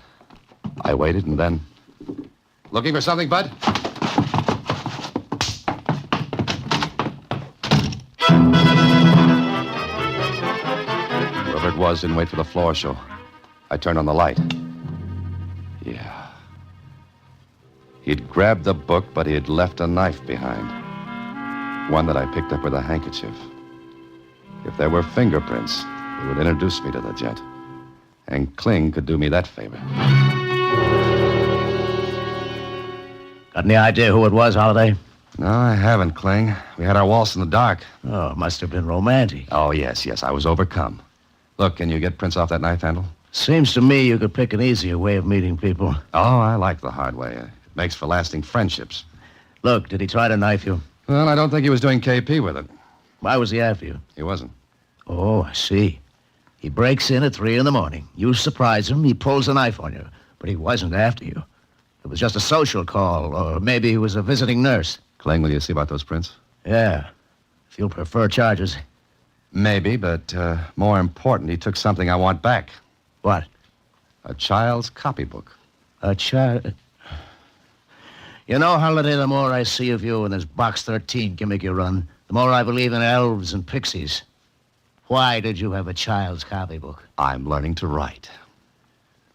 I waited, and then... Looking for something, Bud? Whoever it was didn't wait for the floor show. I turned on the light. Yeah. He'd grabbed the book, but he had left a knife behind. One that I picked up with a handkerchief. If there were fingerprints, it would introduce me to the gent. And Kling could do me that favor. Got any idea who it was, Holliday? No, I haven't, Kling. We had our waltz in the dark. Oh, it must have been romantic. Oh, yes. I was overcome. Look, can you get prints off that knife handle? Seems to me you could pick an easier way of meeting people. Oh, I like the hard way. It makes for lasting friendships. Look, did he try to knife you? Well, I don't think he was doing KP with it. Why was he after you? He wasn't. Oh, I see. He breaks in at 3 a.m. You surprise him, he pulls a knife on you. But he wasn't after you. It was just a social call, or maybe he was a visiting nurse. Kling, will you see about those prints? Yeah. If you'll prefer charges. Maybe, but more important, he took something I want back. What? A child's copybook. A child... You know, Holliday, the more I see of you in this Box 13 gimmick you run, the more I believe in elves and pixies. Why did you have a child's copybook? I'm learning to write.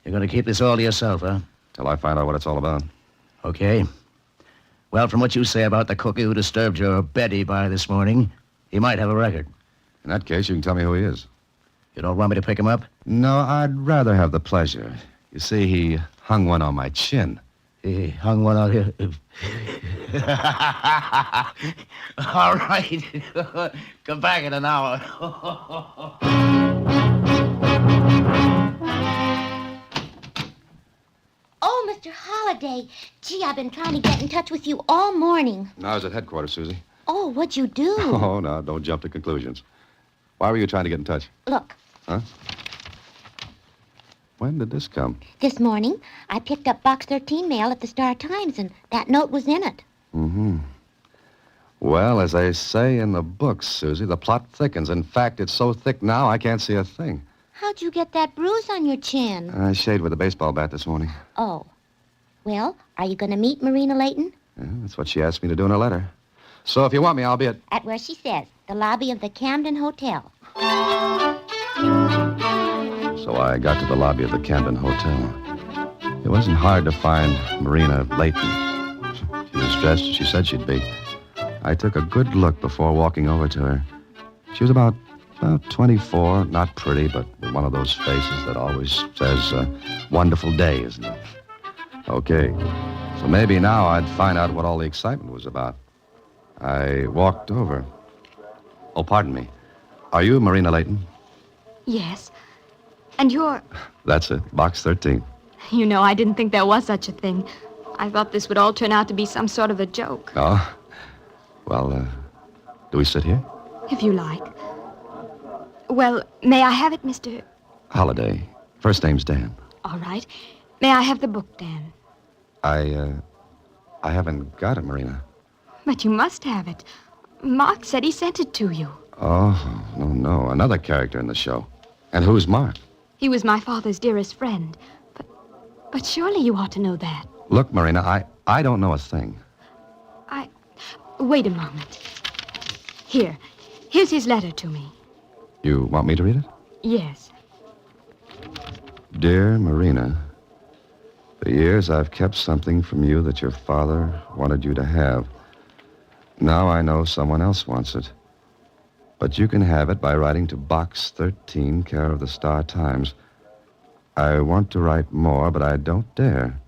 You're going to keep this all to yourself, huh? Till I find out what it's all about. Okay. Well, from what you say about the cookie who disturbed your Betty bar this morning, he might have a record. In that case, you can tell me who he is. You don't want me to pick him up? No, I'd rather have the pleasure. You see, he hung one on my chin. He hung one on here. All right. Come back in an hour. Oh, Mr. Holliday. Gee, I've been trying to get in touch with you all morning. I was at headquarters, Susie. Oh, what'd you do? Oh, no, don't jump to conclusions. Why were you trying to get in touch? Look, Huh? When did this come? this morning I picked up Box 13 mail at the Star-Times, and that note was in it. Mm-hmm. Well, as they say in the books, Susie, the plot thickens. In fact, it's so thick now I can't see a thing. How'd you get that bruise on your chin? I shaved with a baseball bat this morning. Oh. Well, are you going to meet Marina Layton? Yeah, that's what she asked me to do in her letter. So if you want me, I'll be at... At where she says, the lobby of the Camden Hotel. So I got to the lobby of the Camden Hotel. It wasn't hard to find Marina Layton. She was dressed as she said she'd be. I took a good look before walking over to her. She was about 24, not pretty, but with one of those faces that always says, wonderful day, isn't it? Okay, so maybe now I'd find out what all the excitement was about. I walked over. Oh, pardon me. Are you Marina Layton? Yes. And you're... That's it, Box 13. You know, I didn't think there was such a thing. I thought this would all turn out to be some sort of a joke. Oh? Well, do we sit here? If you like. Well, may I have it, Mr... Holiday. First name's Dan. All right. May I have the book, Dan? I haven't got it, Marina. But you must have it. Mark said he sent it to you. Oh, no. Another character in the show. And who's Mark? He was my father's dearest friend. But surely you ought to know that. Look, Marina, I don't know a thing. Wait a moment. Here's his letter to me. You want me to read it? Yes. Dear Marina, for years I've kept something from you that your father wanted you to have. Now I know someone else wants it. But you can have it by writing to Box 13, care of the Star-Times. I want to write more, but I don't dare.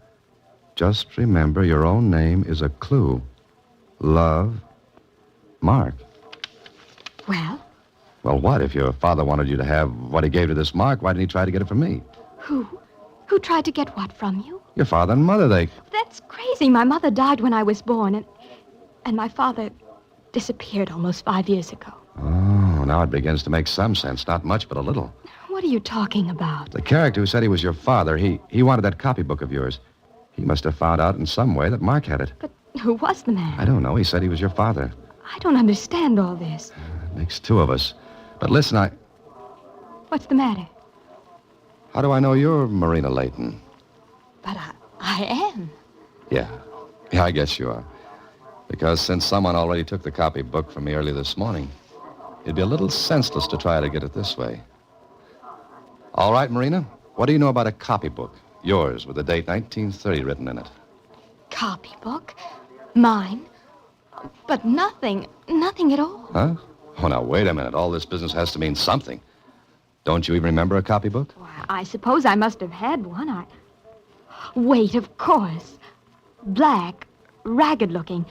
Just remember your own name is a clue. Love, Mark. Well? Well, what? If your father wanted you to have what he gave to this Mark, why didn't he try to get it from me? Who? Who tried to get what from you? Your father and mother, That's crazy. My mother died when I was born, and my father disappeared almost 5 years ago. Oh, now it begins to make some sense. Not much, but a little. What are you talking about? The character who said he was your father, he wanted that copybook of yours. He must have found out in some way that Mark had it. But who was the man? I don't know. He said he was your father. I don't understand all this. It makes two of us. But listen, What's the matter? How do I know you're Marina Layton? But I am. Yeah, I guess you are. Because since someone already took the copybook from me early this morning, it'd be a little senseless to try to get it this way. All right, Marina, what do you know about a copybook? Yours, with the date 1930 written in it. Copybook? Mine? But nothing at all. Huh? Oh, now, wait a minute. All this business has to mean something. Don't you even remember a copybook? Why, I suppose I must have had one. Wait, of course. Black, ragged-looking.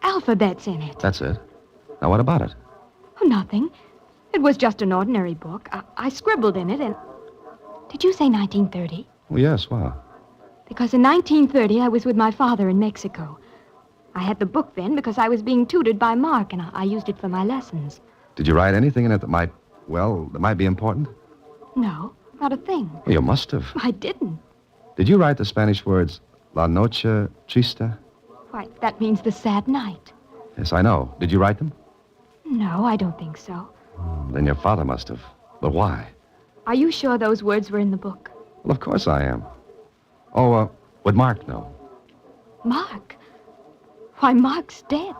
Alphabets in it. That's it. Now, what about it? Oh, nothing. It was just an ordinary book. I scribbled in it, and... Did you say 1930? Well, yes, well. Because in 1930, I was with my father in Mexico. I had the book then because I was being tutored by Mark, and I used it for my lessons. Did you write anything in it that might be important? No, not a thing. Well, you must have. I didn't. Did you write the Spanish words, La Noche Triste? Why, that means the sad night. Yes, I know. Did you write them? No, I don't think so. Then your father must have. But why? Are you sure those words were in the book? Well, of course I am. Oh, would Mark know? Mark? Why, Mark's dead.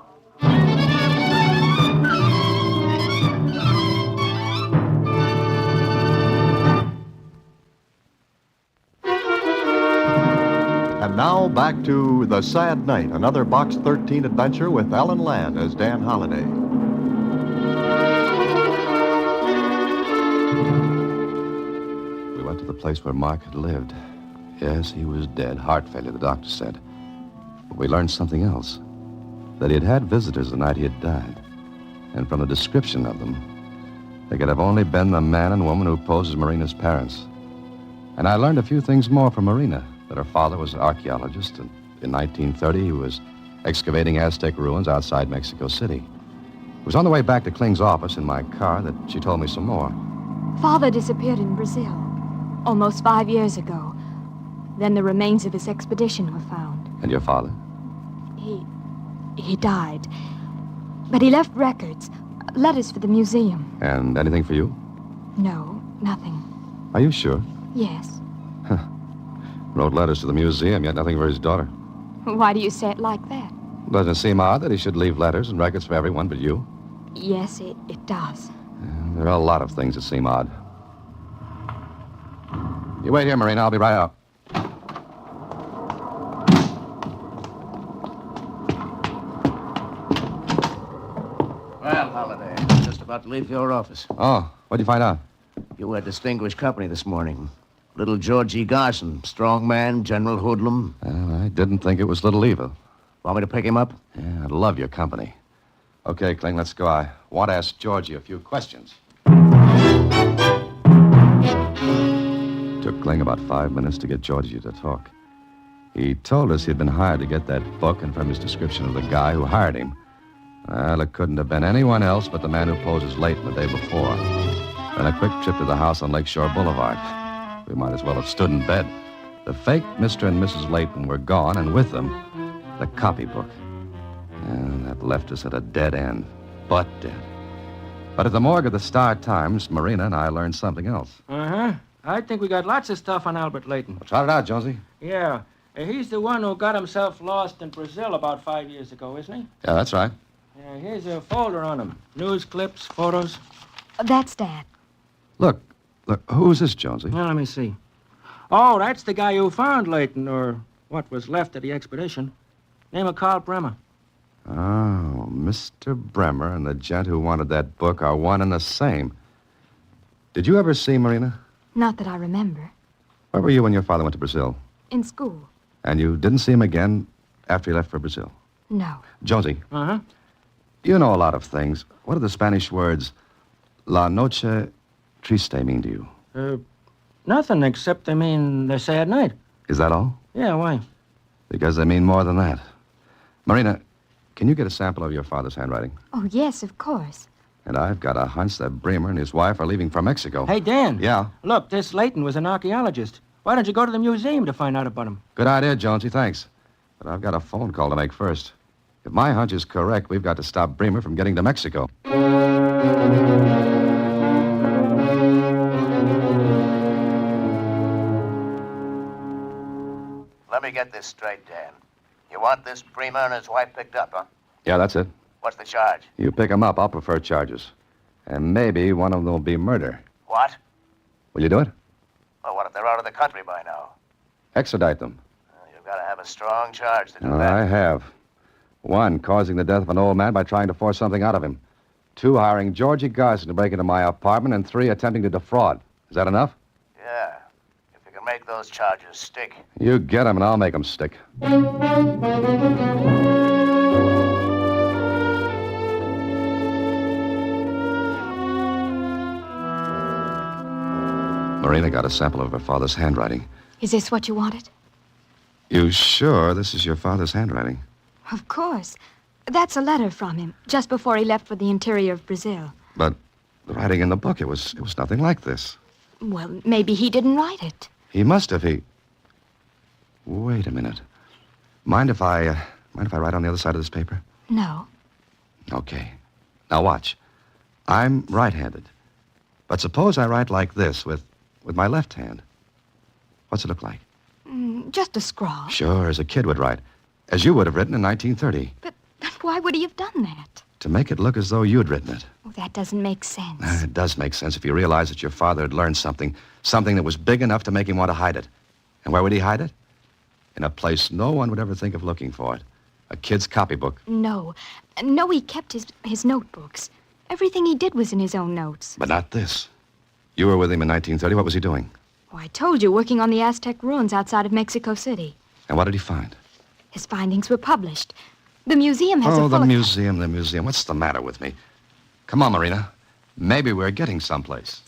And now back to The Sad Night, another Box 13 adventure with Alan Ladd as Dan Holliday. We went to the place where Mark had lived. Yes, he was dead. Heart failure, the doctor said. But we learned something else. That he had had visitors the night he had died. And from the description of them, they could have only been the man and woman who posed as Marina's parents. And I learned a few things more from Marina. That her father was an archaeologist, and in 1930 he was excavating Aztec ruins outside Mexico City. It was on the way back to Kling's office in my car that she told me some more. Father disappeared in Brazil almost 5 years ago. Then the remains of his expedition were found. And your father? He died. But he left records, letters for the museum. And anything for you? No, nothing. Are you sure? Yes. Wrote letters to the museum, yet nothing for his daughter. Why do you say it like that? Doesn't it seem odd that he should leave letters and records for everyone but you? Yes, it does. There are a lot of things that seem odd. You wait here, Marina. I'll be right out. Well, Holliday, just about to leave your office. Oh, what'd you find out? You were distinguished company this morning. Little George E. Garson, strong man, general hoodlum. Well, I didn't think it was Little Eva. Want me to pick him up? Yeah, I'd love your company. Okay, Kling, let's go. I want to ask Georgie a few questions. Took Kling about 5 minutes to get Georgie to talk. He told us he'd been hired to get that book, and from his description of the guy who hired him, well, it couldn't have been anyone else but the man who posed as Leighton the day before. Then a quick trip to the house on Lakeshore Boulevard. We might as well have stood in bed. The fake Mr. and Mrs. Leighton were gone, and with them, the copybook. And that left us at a dead end. But dead. But at the morgue of the Star-Times, Marina and I learned something else. Uh-huh. I think we got lots of stuff on Albert Leighton. Well, trot it out, Jonesy. Yeah. He's the one who got himself lost in Brazil about 5 years ago, isn't he? Yeah, that's right. Yeah, here's a folder on him. News clips, photos. That's Dad. Look, who's this, Jonesy? Now, let me see. Oh, that's the guy who found Leighton, or what was left of the expedition. Name of Carl Bremer. Oh, Mr. Bremer and the gent who wanted that book are one and the same. Did you ever see Marina? Not that I remember. Where were you when your father went to Brazil? In school. And you didn't see him again after he left for Brazil? No. Jonesy. Uh-huh. You know a lot of things. What do the Spanish words La Noche Triste mean to you? Nothing except they mean the sad night. Is that all? Yeah, why? Because they mean more than that. Marina, can you get a sample of your father's handwriting? Oh, yes, of course. And I've got a hunch that Bremer and his wife are leaving for Mexico. Hey, Dan. Yeah? Look, this Leighton was an archaeologist. Why don't you go to the museum to find out about him? Good idea, Jonesy, thanks. But I've got a phone call to make first. If my hunch is correct, we've got to stop Bremer from getting to Mexico. Let me get this straight, Dan. You want this Bremer and his wife picked up, huh? Yeah, that's it. What's the charge? You pick them up, I'll prefer charges. And maybe one of them will be murder. What? Will you do it? Well, what if they're out of the country by now? Extradite them. You've got to have a strong charge to do Oh, that. I have. 1, causing the death of an old man by trying to force something out of him. 2, hiring Georgie Garson to break into my apartment. And 3, attempting to defraud. Is that enough? Yeah. If you can make those charges stick. You get them, and I'll make them stick. Marina got a sample of her father's handwriting. Is this what you wanted? You sure this is your father's handwriting? Of course. That's a letter from him, just before he left for the interior of Brazil. But the writing in the book, it was nothing like this. Well, maybe he didn't write it. He must have. Wait a minute. Mind if I write on the other side of this paper? No. Okay. Now watch. I'm right-handed. But suppose I write like this with my left hand. What's it look like? Just a scrawl. Sure, as a kid would write. As you would have written in 1930. But why would he have done that? To make it look as though you'd written it. Oh, that doesn't make sense. It does make sense if you realize that your father had learned something that was big enough to make him want to hide it. And where would he hide it? in a place no one would ever think of looking for it. A kid's copybook. No, he kept his notebooks. Everything he did was in his own notes. But not this. You were with him in 1930. What was he doing? Oh, I told you, working on the Aztec ruins outside of Mexico City. And what did he find? His findings were published. The museum has a full the museum. What's the matter with me? Come on, Marina. Maybe we're getting someplace.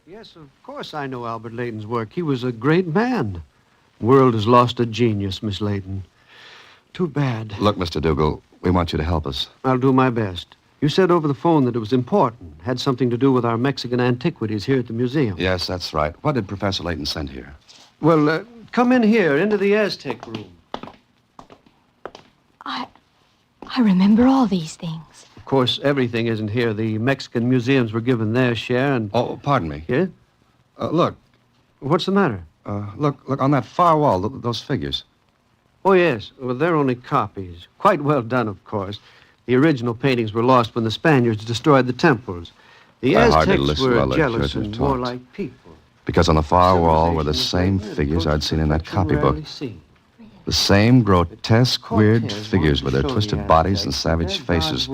Yes, of course I know Albert Layton's work. He was a great man. World has lost a genius, Miss Layton. Too bad. Look, Mr. Dougal, we want you to help us. I'll do my best. You said over the phone that it was important. Had something to do with our Mexican antiquities here at the museum. Yes, that's right. What did Professor Layton send here? Well, come in here, into the Aztec room. I remember all these things. Of course, everything isn't here. The Mexican museums were given their share, and... Oh, pardon me. Yeah? Look. What's the matter? Look on that far wall, those figures. Oh, yes. Well, they're only copies. Quite well done, of course. The original paintings were lost when the Spaniards destroyed the temples. The Aztecs were jealous and warlike people. Because on the far wall were the same figures I'd seen in that copybook. The same grotesque, weird figures with their twisted bodies and savage faces.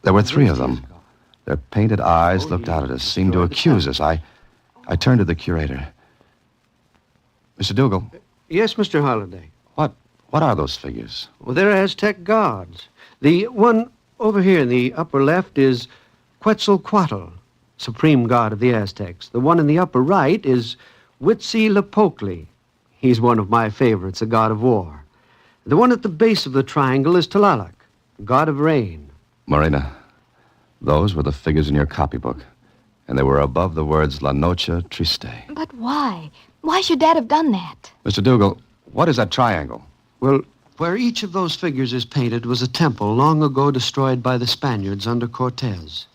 There were three of them. Their painted eyes looked out at us, seemed to accuse us. I turned to the curator. Mr. Dougal. Yes, Mr. Holliday. What are those figures? Well, they're Aztec gods. The one over here in the upper left is Quetzalcoatl, supreme god of the Aztecs. The one in the upper right is Huitzilopochtli. He's one of my favorites, a god of war. The one at the base of the triangle is Tlaloc, god of rain. Marina, those were the figures in your copybook, and they were above the words La Noche Triste. But why? Why should Dad have done that? Mr. Dougal, what is that triangle? Well, where each of those figures is painted was a temple long ago destroyed by the Spaniards under Cortez.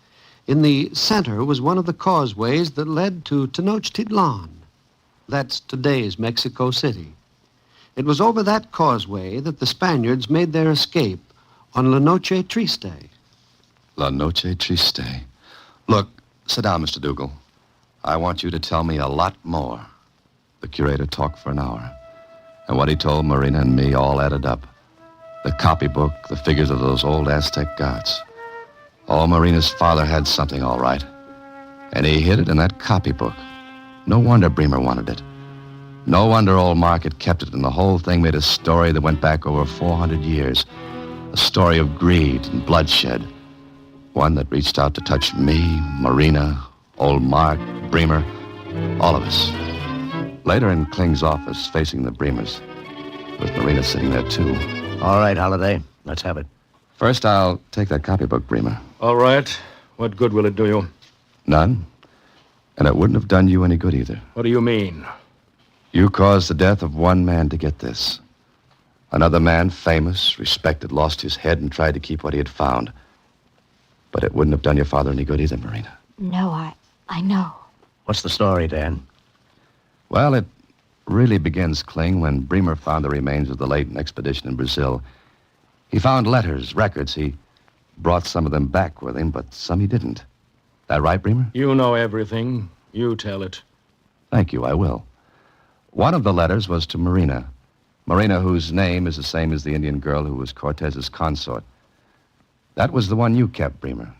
In the center was one of the causeways that led to Tenochtitlan. That's today's Mexico City. It was over that causeway that the Spaniards made their escape on La Noche Triste. La Noche Triste. Look, sit down, Mr. Dougal. I want you to tell me a lot more. The curator talked for an hour. And what he told Marina and me all added up. The copybook, the figures of those old Aztec gods. Oh, Marina's father had something, all right. And he hid it in that copybook. No wonder Bremer wanted it. No wonder old Mark had kept it, and the whole thing made a story that went back over 400 years. A story of greed and bloodshed. One that reached out to touch me, Marina, old Mark, Bremer, all of us. Later in Kling's office, facing the Bremers, with Marina sitting there, too. All right, Holliday. Let's have it. First, I'll take that copybook, Bremer. All right. What good will it do you? None. And it wouldn't have done you any good either. What do you mean? You caused the death of one man to get this. Another man, famous, respected, lost his head and tried to keep what he had found. But it wouldn't have done your father any good either, Marina. No, I know. What's the story, Dan? Well, it really begins, Kling, when Bremer found the remains of the Layton expedition in Brazil. He found letters, records. He brought some of them back with him, but some he didn't. That right, Bremer? You know everything. You tell it. Thank you, I will. One of the letters was to Marina. Marina, whose name is the same as the Indian girl who was Cortez's consort. That was the one you kept, Bremer.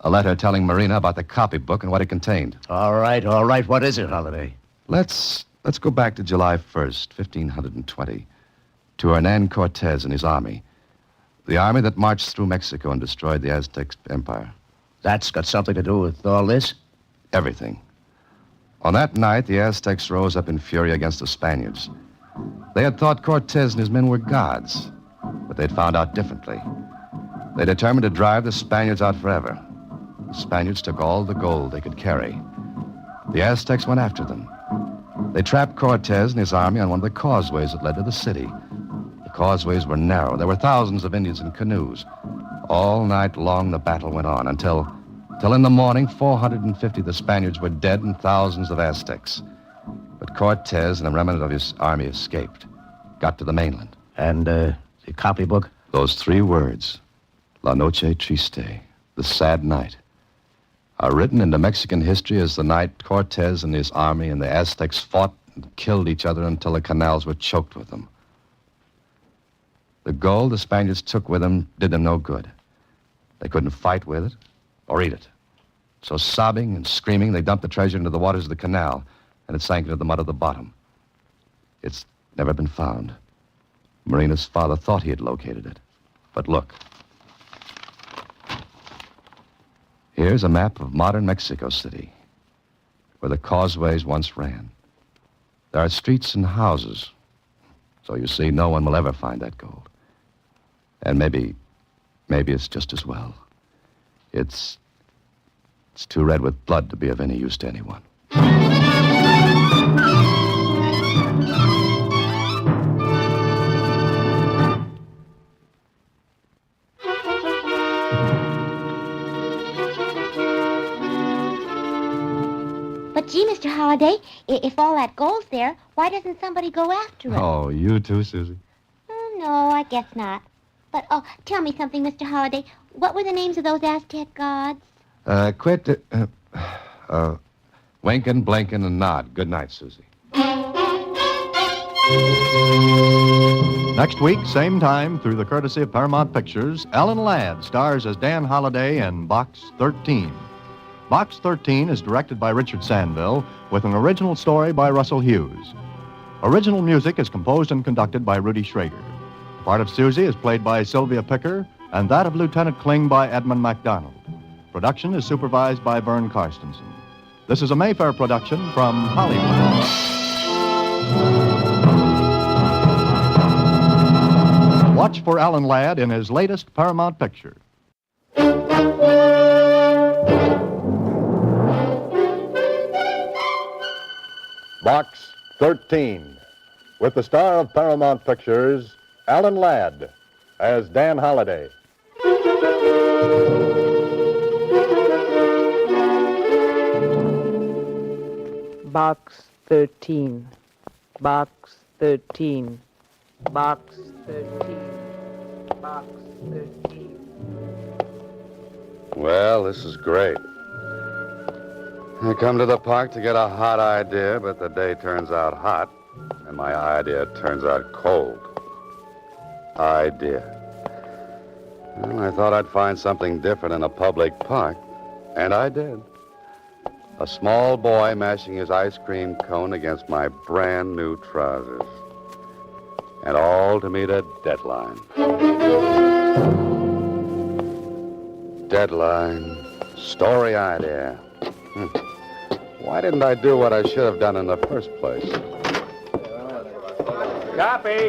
A letter telling Marina about the copybook and what it contained. All right. What is it, Holliday? Let's go back to July 1st, 1520, to Hernan Cortez and his army. The army that marched through Mexico and destroyed the Aztec Empire. That's got something to do with all this? Everything. On that night, the Aztecs rose up in fury against the Spaniards. They had thought Cortez and his men were gods, but they'd found out differently. They determined to drive the Spaniards out forever. The Spaniards took all the gold they could carry. The Aztecs went after them. They trapped Cortez and his army on one of the causeways that led to the city. The causeways were narrow. There were thousands of Indians in canoes. All night long, the battle went on until in the morning, 450 of the Spaniards were dead and thousands of Aztecs. But Cortez and the remnant of his army escaped, got to the mainland. And the copybook? Those three words, La Noche Triste, the sad night. are written into Mexican history as the night Cortez and his army and the Aztecs fought and killed each other until the canals were choked with them. The gold the Spaniards took with them did them no good. They couldn't fight with it or eat it. So sobbing and screaming, they dumped the treasure into the waters of the canal, and it sank into the mud of the bottom. It's never been found. Marina's father thought he had located it. But look. Here's a map of modern Mexico City, where the causeways once ran. There are streets and houses, so you see, no one will ever find that gold. And maybe it's just as well. It's too red with blood to be of any use to anyone. But gee, Mr. Holliday, if all that gold's there, why doesn't somebody go after it? Oh, you too, Susie? No, I guess not. But, tell me something, Mr. Holliday. What were the names of those Aztec gods? Winkin', blinkin', and nod. Good night, Susie. Next week, same time, through the courtesy of Paramount Pictures, Alan Ladd stars as Dan Holliday in Box 13. Box 13 is directed by Richard Sandville with an original story by Russell Hughes. Original music is composed and conducted by Rudy Schrager. The part of Susie is played by Sylvia Picker, and that of Lieutenant Kling by Edmund MacDonald. Production is supervised by Vern Karstensen. This is a Mayfair production from Hollywood. Watch for Alan Ladd in his latest Paramount picture. Box 13, with the star of Paramount Pictures, Alan Ladd, as Dan Holliday. Box 13. Box 13. Box 13. Box 13. Well, this is great. I come to the park to get a hot idea, but the day turns out hot, and my idea turns out cold. Idea. Well, I thought I'd find something different in a public park, and I did. A small boy mashing his ice cream cone against my brand new trousers. And all to meet a deadline. Deadline. Story idea. Why didn't I do what I should have done in the first place? Copy,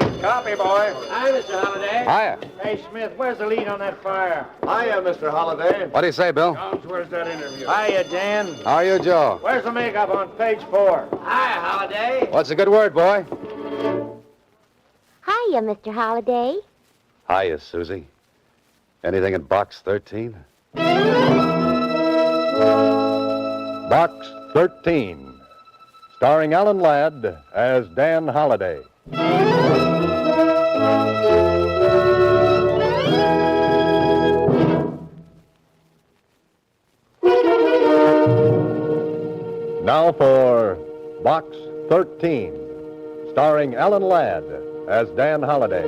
boy. Hi, Mr. Holliday. Hiya. Hey, Smith, where's the lead on that fire? Hiya, Mr. Holliday. What do you say, Bill? Jones, where's that interview? Hiya, Dan. How are you, Joe? Where's the makeup on page 4? Hi, Holliday. What's a good word, boy? Hiya, Mr. Holliday. Hiya, Susie. Anything in Box 13? Box 13, starring Alan Ladd as Dan Holliday. Now for Box 13, starring Alan Ladd as Dan Holliday.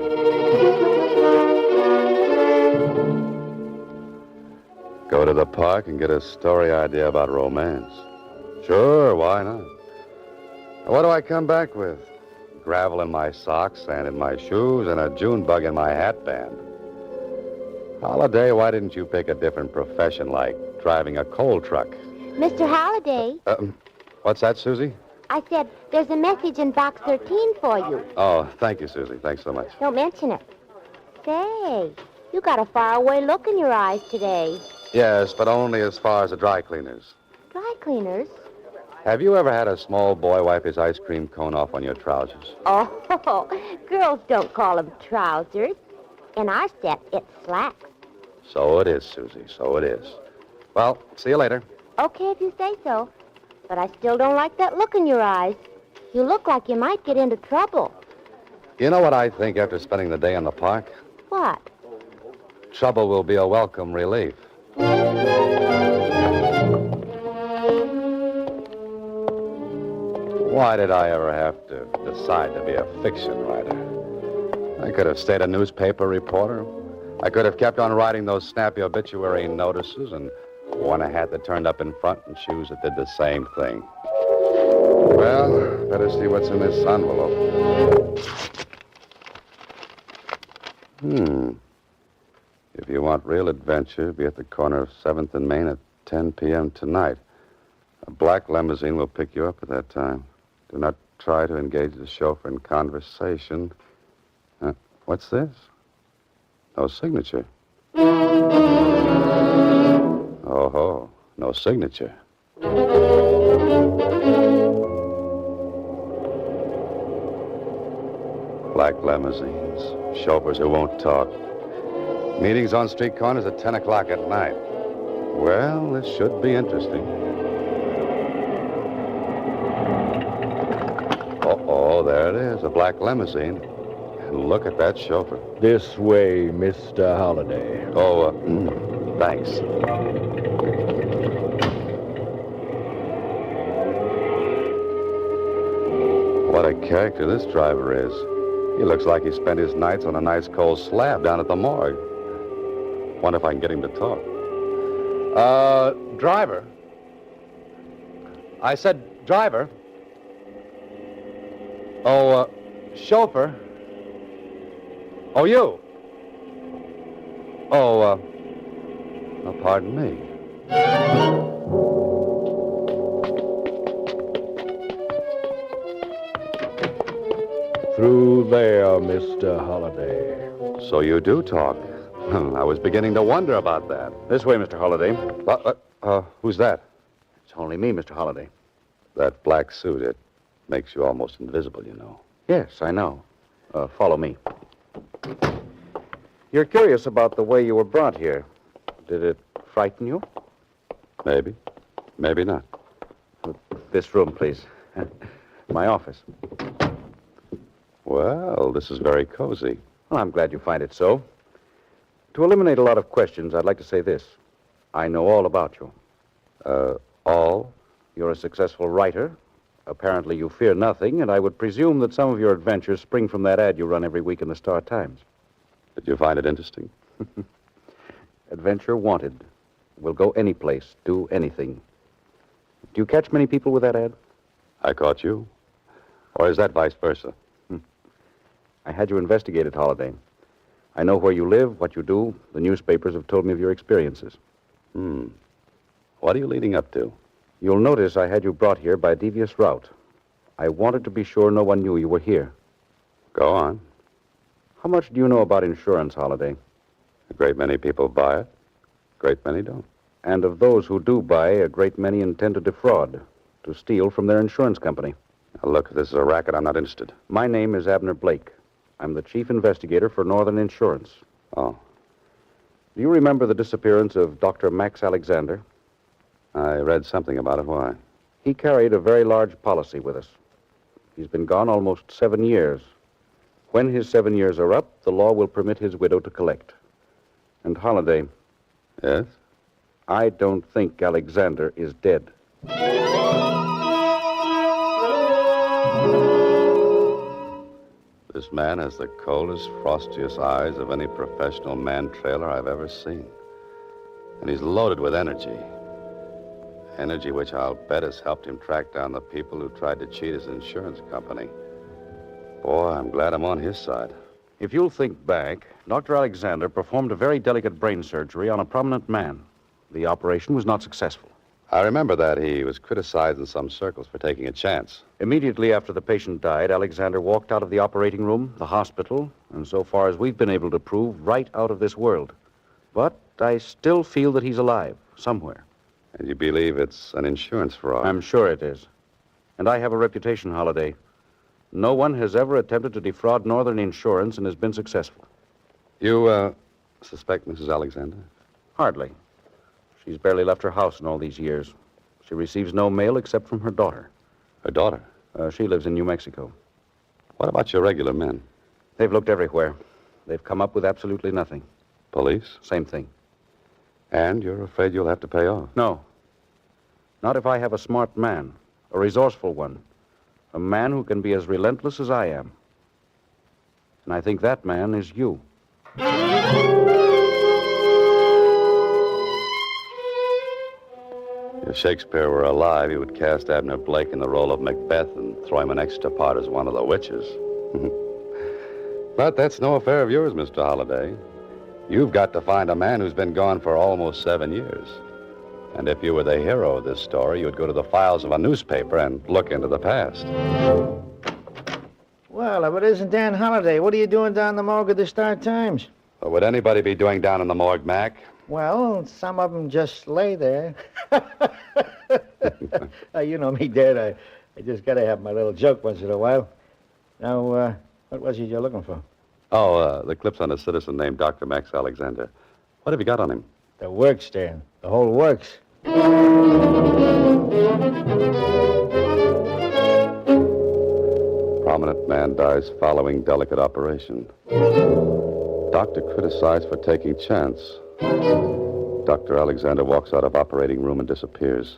Go to the park and get a story idea about romance. Sure, why not? What do I come back with? Gravel in my socks, sand in my shoes, and a June bug in my hat band. Holliday, why didn't you pick a different profession like driving a coal truck? Mr. Holliday, What's that, Susie? I said there's a message in Box 13 for you. Oh, thank you, Susie. Thanks so much. Don't mention it. Say, you got a faraway look in your eyes today. Yes, but only as far as the dry cleaners. Dry cleaners? Have you ever had a small boy wipe his ice cream cone off on your trousers? Oh, girls don't call them trousers. In our set, it's slacks. So it is, Susie. So it is. Well, see you later. Okay, if you say so. But I still don't like that look in your eyes. You look like you might get into trouble. You know what I think after spending the day in the park? What? Trouble will be a welcome relief. Why did I ever have to decide to be a fiction writer? I could have stayed a newspaper reporter. I could have kept on writing those snappy obituary notices and worn a hat that turned up in front and shoes that did the same thing. Well, better see what's in this envelope. If you want real adventure, be at the corner of 7th and Main at 10 p.m. tonight. A black limousine will pick you up at that time. Do not try to engage the chauffeur in conversation. What's this? No signature. Oh, no signature. Black limousines, chauffeurs who won't talk. Meetings on street corners at 10 o'clock at night. Well, this should be interesting. Oh, there it is, a black limousine. And look at that chauffeur. This way, Mr. Holliday. Oh, thanks. What a character this driver is. He looks like he spent his nights on a nice cold slab down at the morgue. Wonder if I can get him to talk. Driver. I said driver. Oh, chauffeur. Oh, you. Oh, pardon me. Through there, Mr. Holliday. So you do talk. I was beginning to wonder about that. This way, Mr. Holliday. Who's that? It's only me, Mr. Holliday. That black suit, it makes you almost invisible, you know. Yes, I know. Follow me. You're curious about the way you were brought here. Did it frighten you? Maybe. Maybe not. This room, please. My office. Well, this is very cozy. Well, I'm glad you find it so. To eliminate a lot of questions, I'd like to say this. I know all about you. All? You're a successful writer. Apparently you fear nothing, and I would presume that some of your adventures spring from that ad you run every week in the Star-Times. Did you find it interesting? Adventure wanted. Will go any place, do anything. Do you catch many people with that ad? I caught you. Or is that vice versa? I had you investigated, Holliday. I know where you live, what you do. The newspapers have told me of your experiences. What are you leading up to? You'll notice I had you brought here by a devious route. I wanted to be sure no one knew you were here. Go on. How much do you know about insurance, Holliday? A great many people buy it. A great many don't. And of those who do buy, a great many intend to defraud, to steal from their insurance company. Now, look, if this is a racket, I'm not interested. My name is Abner Blake. I'm the chief investigator for Northern Insurance. Oh. Do you remember the disappearance of Dr. Max Alexander? I read something about it. Why? He carried a very large policy with us. He's been gone almost 7 years. When his 7 years are up, the law will permit his widow to collect. And Holliday. Yes? I don't think Alexander is dead. This man has the coldest, frostiest eyes of any professional man-trailer I've ever seen. And he's loaded with energy. Energy which I'll bet has helped him track down the people who tried to cheat his insurance company. Boy, I'm glad I'm on his side. If you'll think back, Dr. Alexander performed a very delicate brain surgery on a prominent man. The operation was not successful. I remember that. He was criticized in some circles for taking a chance. Immediately after the patient died, Alexander walked out of the operating room, the hospital, and so far as we've been able to prove, right out of this world. But I still feel that he's alive, somewhere. And you believe it's an insurance fraud? I'm sure it is. And I have a reputation, Holliday. No one has ever attempted to defraud Northern Insurance and has been successful. You, suspect Mrs. Alexander? Hardly. She's barely left her house in all these years. She receives no mail except from her daughter. Her daughter? She lives in New Mexico. What about your regular men? They've looked everywhere. They've come up with absolutely nothing. Police? Same thing. And you're afraid you'll have to pay off? No. Not if I have a smart man, a resourceful one, A man who can be as relentless as I am. And I think that man is you. If Shakespeare were alive, he would cast Abner Blake in the role of Macbeth and throw him an extra part as one of the witches. But that's no affair of yours, Mr. Holliday. You've got to find a man who's been gone for almost 7 years. And if you were the hero of this story, you'd go to the files of a newspaper and look into the past. Well, if it isn't Dan Holliday, what are you doing down the morgue of the Star-Times? What would anybody be doing down in the morgue, Mac? Well, some of them just lay there. You know me, Dad. I just got to have my little joke once in a while. Now, what was it you're looking for? Oh, the clips on a citizen named Dr. Max Alexander. What have you got on him? The works, Dan. The whole works. Prominent man dies following delicate operation. Doctor criticized for taking chance. Dr. Alexander walks out of operating room and disappears.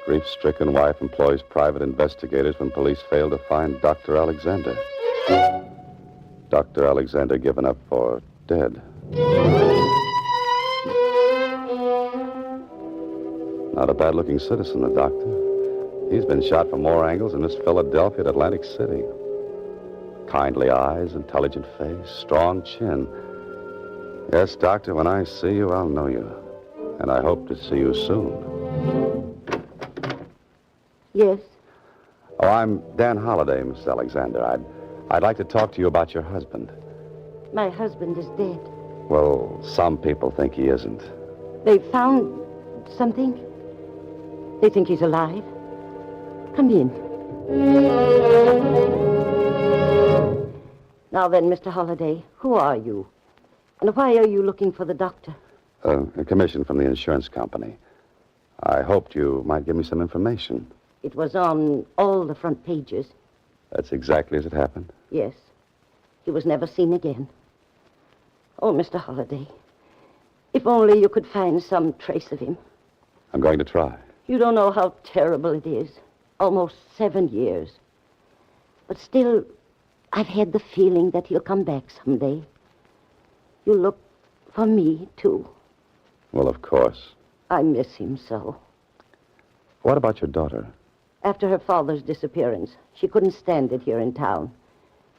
Grief-stricken wife employs private investigators when police fail to find Dr. Alexander. Dr. Alexander given up for dead. Not a bad-looking citizen, the doctor. He's been shot from more angles than Miss Philadelphia at Atlantic City. Kindly eyes, intelligent face, strong chin. Yes, Doctor, when I see you, I'll know you. And I hope to see you soon. Yes? Oh, I'm Dan Holliday, Miss Alexander. I'd like to talk to you about your husband. My husband is dead. Well, some people think he isn't. They found something? They think he's alive? Come in. Now then, Mr. Holliday, who are you? And why are you looking for the doctor? A commission from the insurance company. I hoped you might give me some information. It was on all the front pages. That's exactly as it happened. Yes. He was never seen again. Oh, Mr. Holliday, if only you could find some trace of him. I'm going to try. You don't know how terrible it is. Almost 7 years. But still, I've had the feeling that he'll come back someday. You look for me, too. Well, of course. I miss him so. What about your daughter? After her father's disappearance, she couldn't stand it here in town.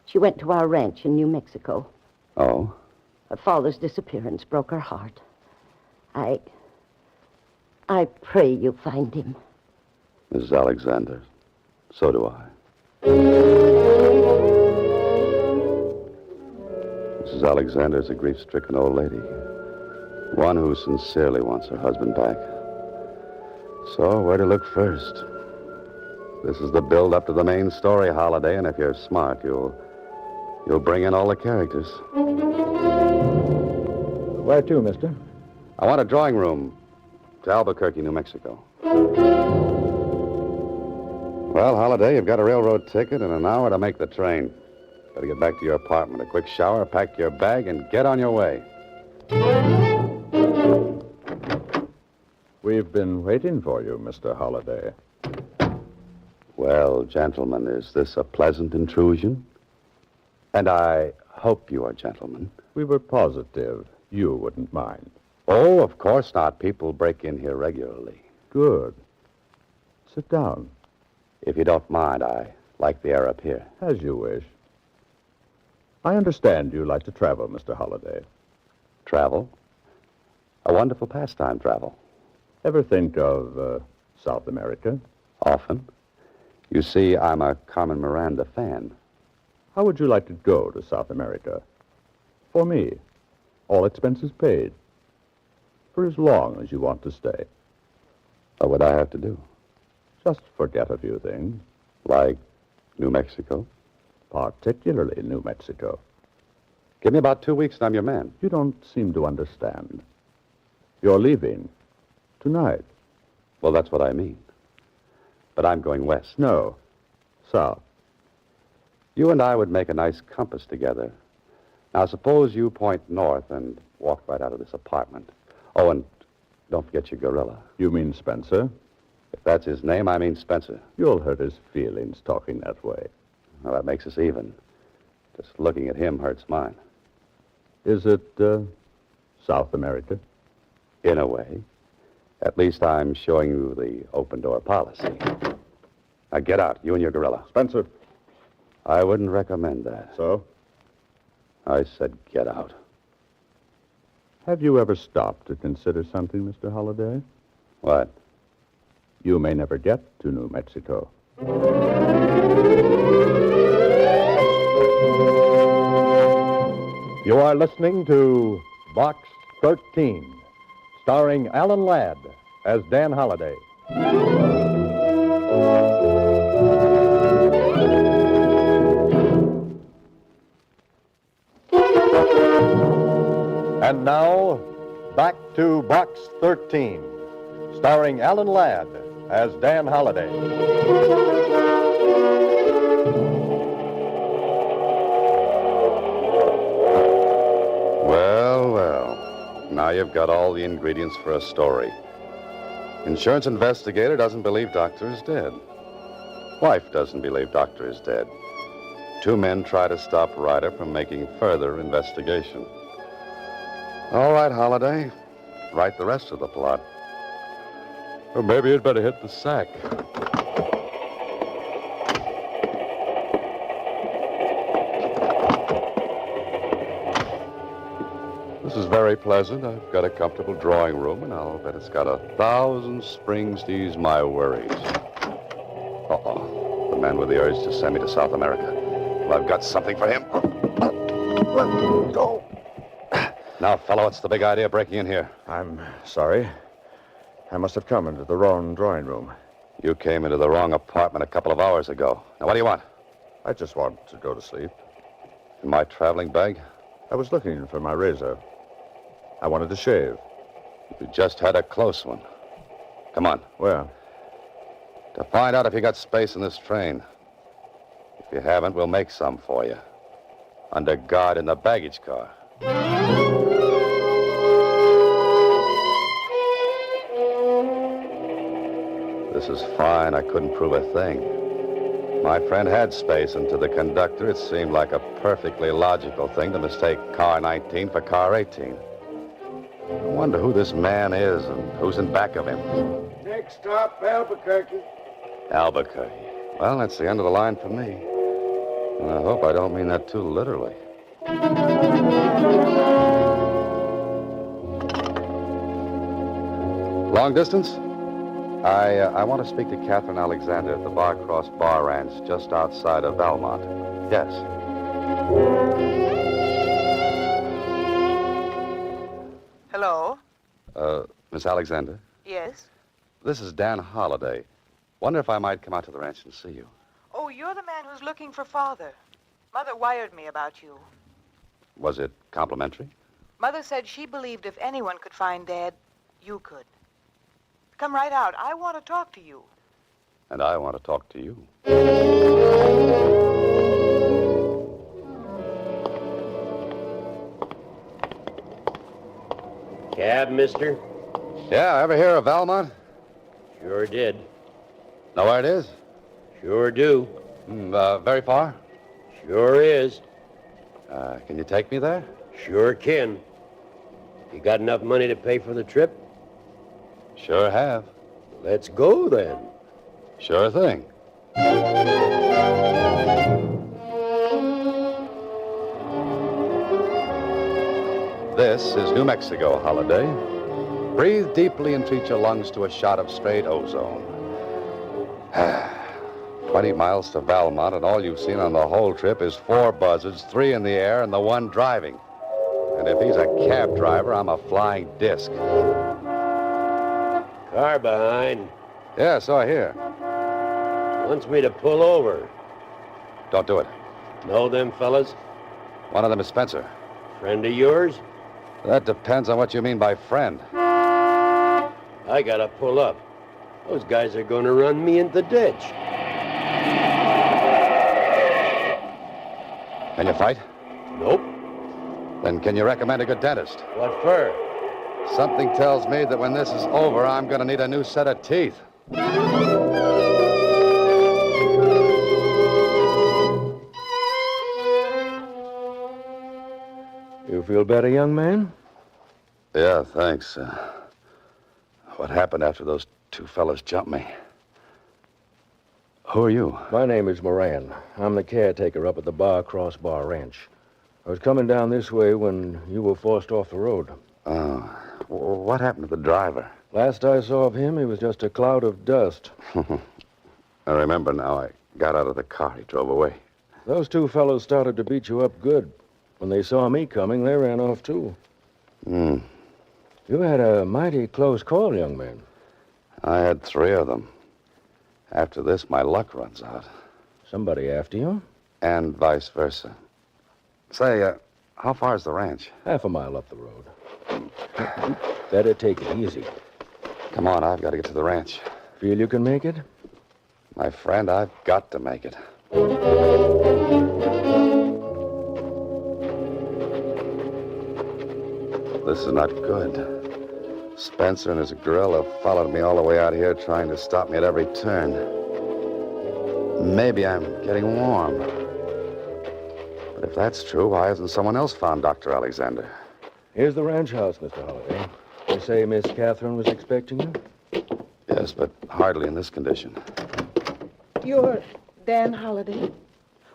She went to our ranch in New Mexico. Oh? Her father's disappearance broke her heart. I pray you find him. Mrs. Alexander, so do I. Mrs. Alexander is a grief-stricken old lady. One who sincerely wants her husband back. So, where to look first? This is the build-up to the main story, Holiday, and if you're smart, you'll bring in all the characters. Where to, mister? I want a drawing room to Albuquerque, New Mexico. Well, Holiday, you've got a railroad ticket and an hour to make the train. Better get back to your apartment, a quick shower, pack your bag, and get on your way. We've been waiting for you, Mr. Holliday. Well, gentlemen, is this a pleasant intrusion? And I hope you are gentlemen. We were positive you wouldn't mind. Oh, of course not. People break in here regularly. Good. Sit down. If you don't mind, I like the air up here. As you wish. I understand you like to travel, Mr. Holliday. Travel? A wonderful pastime, travel. Ever think of South America? Often. You see, I'm a Carmen Miranda fan. How would you like to go to South America? For me. All expenses paid. For as long as you want to stay. What would I have to do? Just forget a few things. Like New Mexico? Particularly New Mexico. Give me about 2 weeks and I'm your man. You don't seem to understand. You're leaving. Tonight. Well, that's what I mean. But I'm going west. No. South. You and I would make a nice compass together. Now, suppose you point north and walk right out of this apartment. Oh, and don't forget your gorilla. You mean Spencer? If that's his name, I mean Spencer. You'll hurt his feelings talking that way. Well, that makes us even. Just looking at him hurts mine. Is it, South America? In a way. At least I'm showing you the open-door policy. Now get out, you and your gorilla. Spencer. I wouldn't recommend that. So? I said get out. Have you ever stopped to consider something, Mr. Holliday? What? You may never get to New Mexico. You are listening to Box 13, starring Alan Ladd as Dan Holliday. And now, back to Box 13, starring Alan Ladd as Dan Holliday. Well. Now you've got all the ingredients for a story. Insurance investigator doesn't believe doctor is dead. Wife doesn't believe doctor is dead. Two men try to stop Ryder from making further investigation. All right, Holliday. Write the rest of the plot. Or maybe you'd better hit the sack. This is very pleasant. I've got a comfortable drawing room, and I'll bet it's got 1,000 springs to ease my worries. Uh-oh. The man with the urge to send me to South America. Well, I've got something for him. Let go. Now, fellow, what's the big idea breaking in here? I'm sorry. I must have come into the wrong drawing room. You came into the wrong apartment a couple of hours ago. Now, what do you want? I just want to go to sleep. In my traveling bag? I was looking for my razor. I wanted to shave. You just had a close one. Come on. Where? To find out if you got space in this train. If you haven't, we'll make some for you. Under guard in the baggage car. This is fine. I couldn't prove a thing. My friend had space, and to the conductor, it seemed like a perfectly logical thing to mistake car 19 for car 18. I wonder who this man is and who's in back of him. Next stop, Albuquerque. Albuquerque. Well, that's the end of the line for me. And I hope I don't mean that too literally. Long distance? I want to speak to Catherine Alexander at the Barcross Bar Ranch just outside of Valmont. Yes. Hello? Miss Alexander? Yes? This is Dan Holliday. Wonder if I might come out to the ranch and see you. Oh, you're the man who's looking for Father. Mother wired me about you. Was it complimentary? Mother said she believed if anyone could find Dad, you could. Come right out. I want to talk to you. And I want to talk to you. Cab, mister? Yeah, ever hear of Valmont? Sure did. Know where it is? Sure do. Very far? Sure is. Can you take me there? Sure can. You got enough money to pay for the trip? Sure have. Let's go, then. Sure thing. This is New Mexico, Holliday. Breathe deeply and treat your lungs to a shot of straight ozone. 20 miles to Valmont, and all you've seen on the whole trip is 4 buzzards, 3 in the air, and the 1 driving. And if he's a cab driver, I'm a flying disc. Car behind. Yeah, so I hear. Wants me to pull over. Don't do it. Know them fellas? One of them is Spencer. Friend of yours? That depends on what you mean by friend. I gotta pull up. Those guys are gonna run me in the ditch. Can you fight? Nope. Then can you recommend a good dentist? What for? Something tells me that when this is over, I'm going to need a new set of teeth. You feel better, young man? Yeah, thanks. What happened after those two fellas jumped me? Who are you? My name is Moran. I'm the caretaker up at the Bar Crossbar Ranch. I was coming down this way when you were forced off the road. Oh, what happened to the driver? Last I saw of him, he was just a cloud of dust. I remember now. I got out of the car. He drove away. Those two fellows started to beat you up good. When they saw me coming, they ran off, too. Hmm. You had a mighty close call, young man. I had 3 of them. After this, my luck runs out. Somebody after you? And vice versa. Say, how far is the ranch? Half a mile up the road. Better take it easy. Come on, I've got to get to the ranch. Feel you can make it? My friend, I've got to make it. This is not good. Spencer and his gorilla followed me all the way out here, trying to stop me at every turn. Maybe I'm getting warm. But if that's true, why hasn't someone else found Dr. Alexander? Here's the ranch house, Mr. Holliday. They say Miss Catherine was expecting you? Yes, but hardly in this condition. You're Dan Holliday?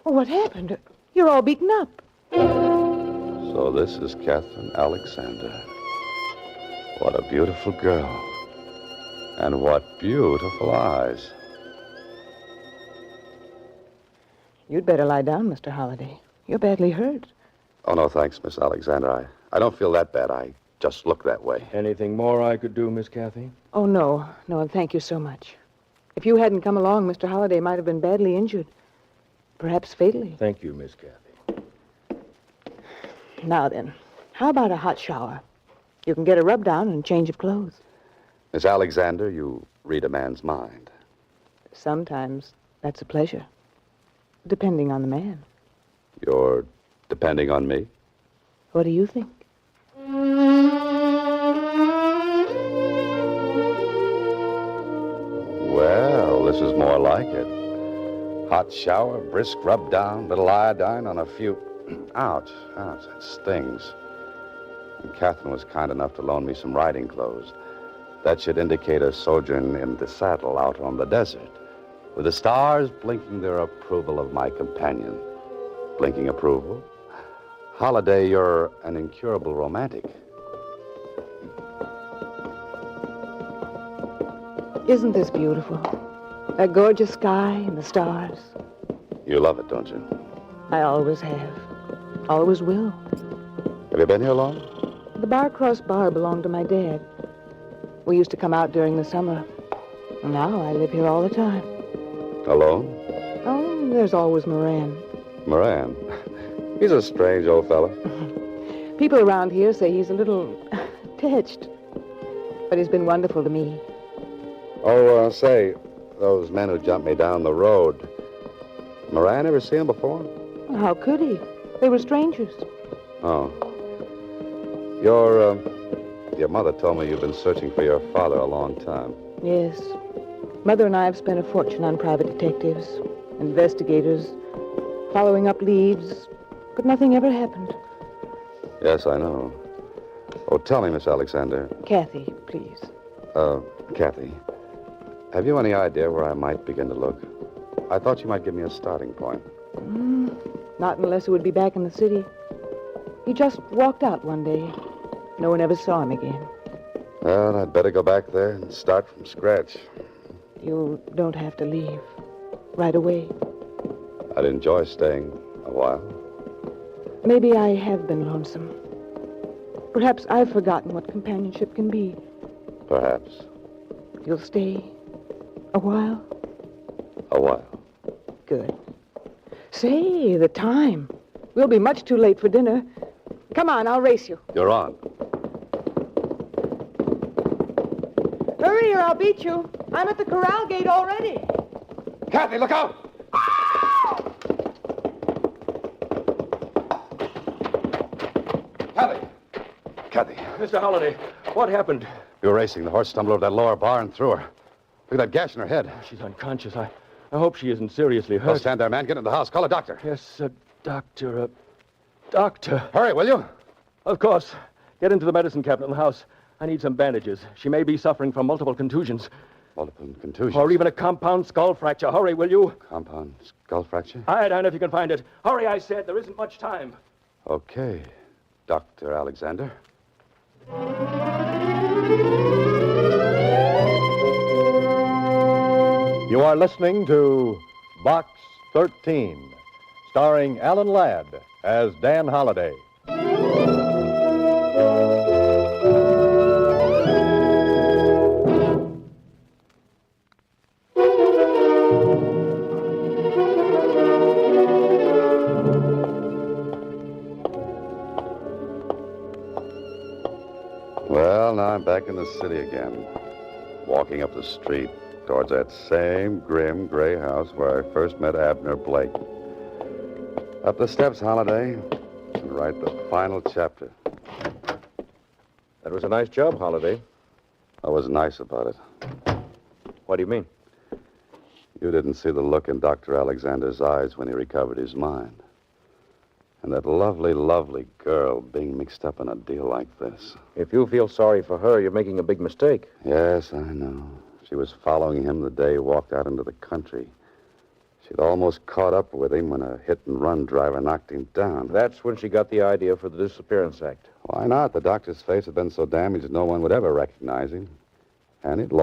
Oh, what happened? You're all beaten up. So this is Catherine Alexander. What a beautiful girl. And what beautiful eyes. You'd better lie down, Mr. Holliday. You're badly hurt. Oh, no, thanks, Miss Alexander. I don't feel that bad. I just look that way. Anything more I could do, Miss Kathy? Oh, no. No, and thank you so much. If you hadn't come along, Mr. Holliday might have been badly injured. Perhaps fatally. Thank you, Miss Kathy. Now then, how about a hot shower? You can get a rub down and change of clothes. Miss Alexander, you read a man's mind. Sometimes that's a pleasure. Depending on the man. You're depending on me? What do you think? Well, this is more like it. Hot shower, brisk rub down, little iodine on a few... Ouch, ouch, that stings. And Catherine was kind enough to loan me some riding clothes. That should indicate a sojourn in the saddle out on the desert, with the stars blinking their approval of my companion. Blinking approval? Holliday, you're an incurable romantic. Isn't this beautiful? That gorgeous sky and the stars. You love it, don't you? I always have. Always will. Have you been here long? The Bar Crossbar belonged to my dad. We used to come out during the summer. Now I live here all the time. Alone? Oh, there's always Moran. Moran? He's a strange old fella. People around here say he's a little touched. But he's been wonderful to me. Oh, say, those men who jumped me down the road. Moran ever see him before? How could he? They were strangers. Oh. Your mother told me you've been searching for your father a long time. Yes. Mother and I have spent a fortune on private detectives, investigators, following up leads, but nothing ever happened. Yes, I know. Oh, tell me, Miss Alexander. Kathy, please. Kathy, have you any idea where I might begin to look? I thought you might give me a starting point. Not unless he would be back in the city. He just walked out one day. No one ever saw him again. Well, I'd better go back there and start from scratch. You don't have to leave. Right away. I'd enjoy staying a while. Maybe I have been lonesome. Perhaps I've forgotten what companionship can be. Perhaps. You'll stay a while? A while. Good. Say, the time. We'll be much too late for dinner. Come on, I'll race you. You're on. Hurry or I'll beat you. I'm at the corral gate already. Kathy, look out! Kathy. Mr. Holliday, what happened? You were racing. The horse stumbled over that lower bar and threw her. Look at that gash in her head. She's unconscious. I hope she isn't seriously hurt. Don't stand there, man. Get into the house. Call a doctor. Yes, a doctor. Doctor. Hurry, will you? Of course. Get into the medicine cabinet in the house. I need some bandages. She may be suffering from multiple contusions. Multiple contusions? Or even a compound skull fracture. Hurry, will you? Compound skull fracture? All right, if you can find it. Hurry, I said. There isn't much time. Okay, Dr. Alexander. You are listening to Box 13, starring Alan Ladd as Dan Holliday. Well, now I'm back in the city again, walking up the street towards that same grim gray house where I first met Abner Blake. Up the steps, Holiday, and write the final chapter. That was a nice job, Holiday. I was nice about it. What do you mean? You didn't see the look in Dr. Alexander's eyes when he recovered his mind. And that lovely, lovely girl being mixed up in a deal like this. If you feel sorry for her, you're making a big mistake. Yes, I know. She was following him the day he walked out into the country. She'd almost caught up with him when a hit-and-run driver knocked him down. That's when she got the idea for the disappearance act. Why not? The doctor's face had been so damaged no one would ever recognize him. And he'd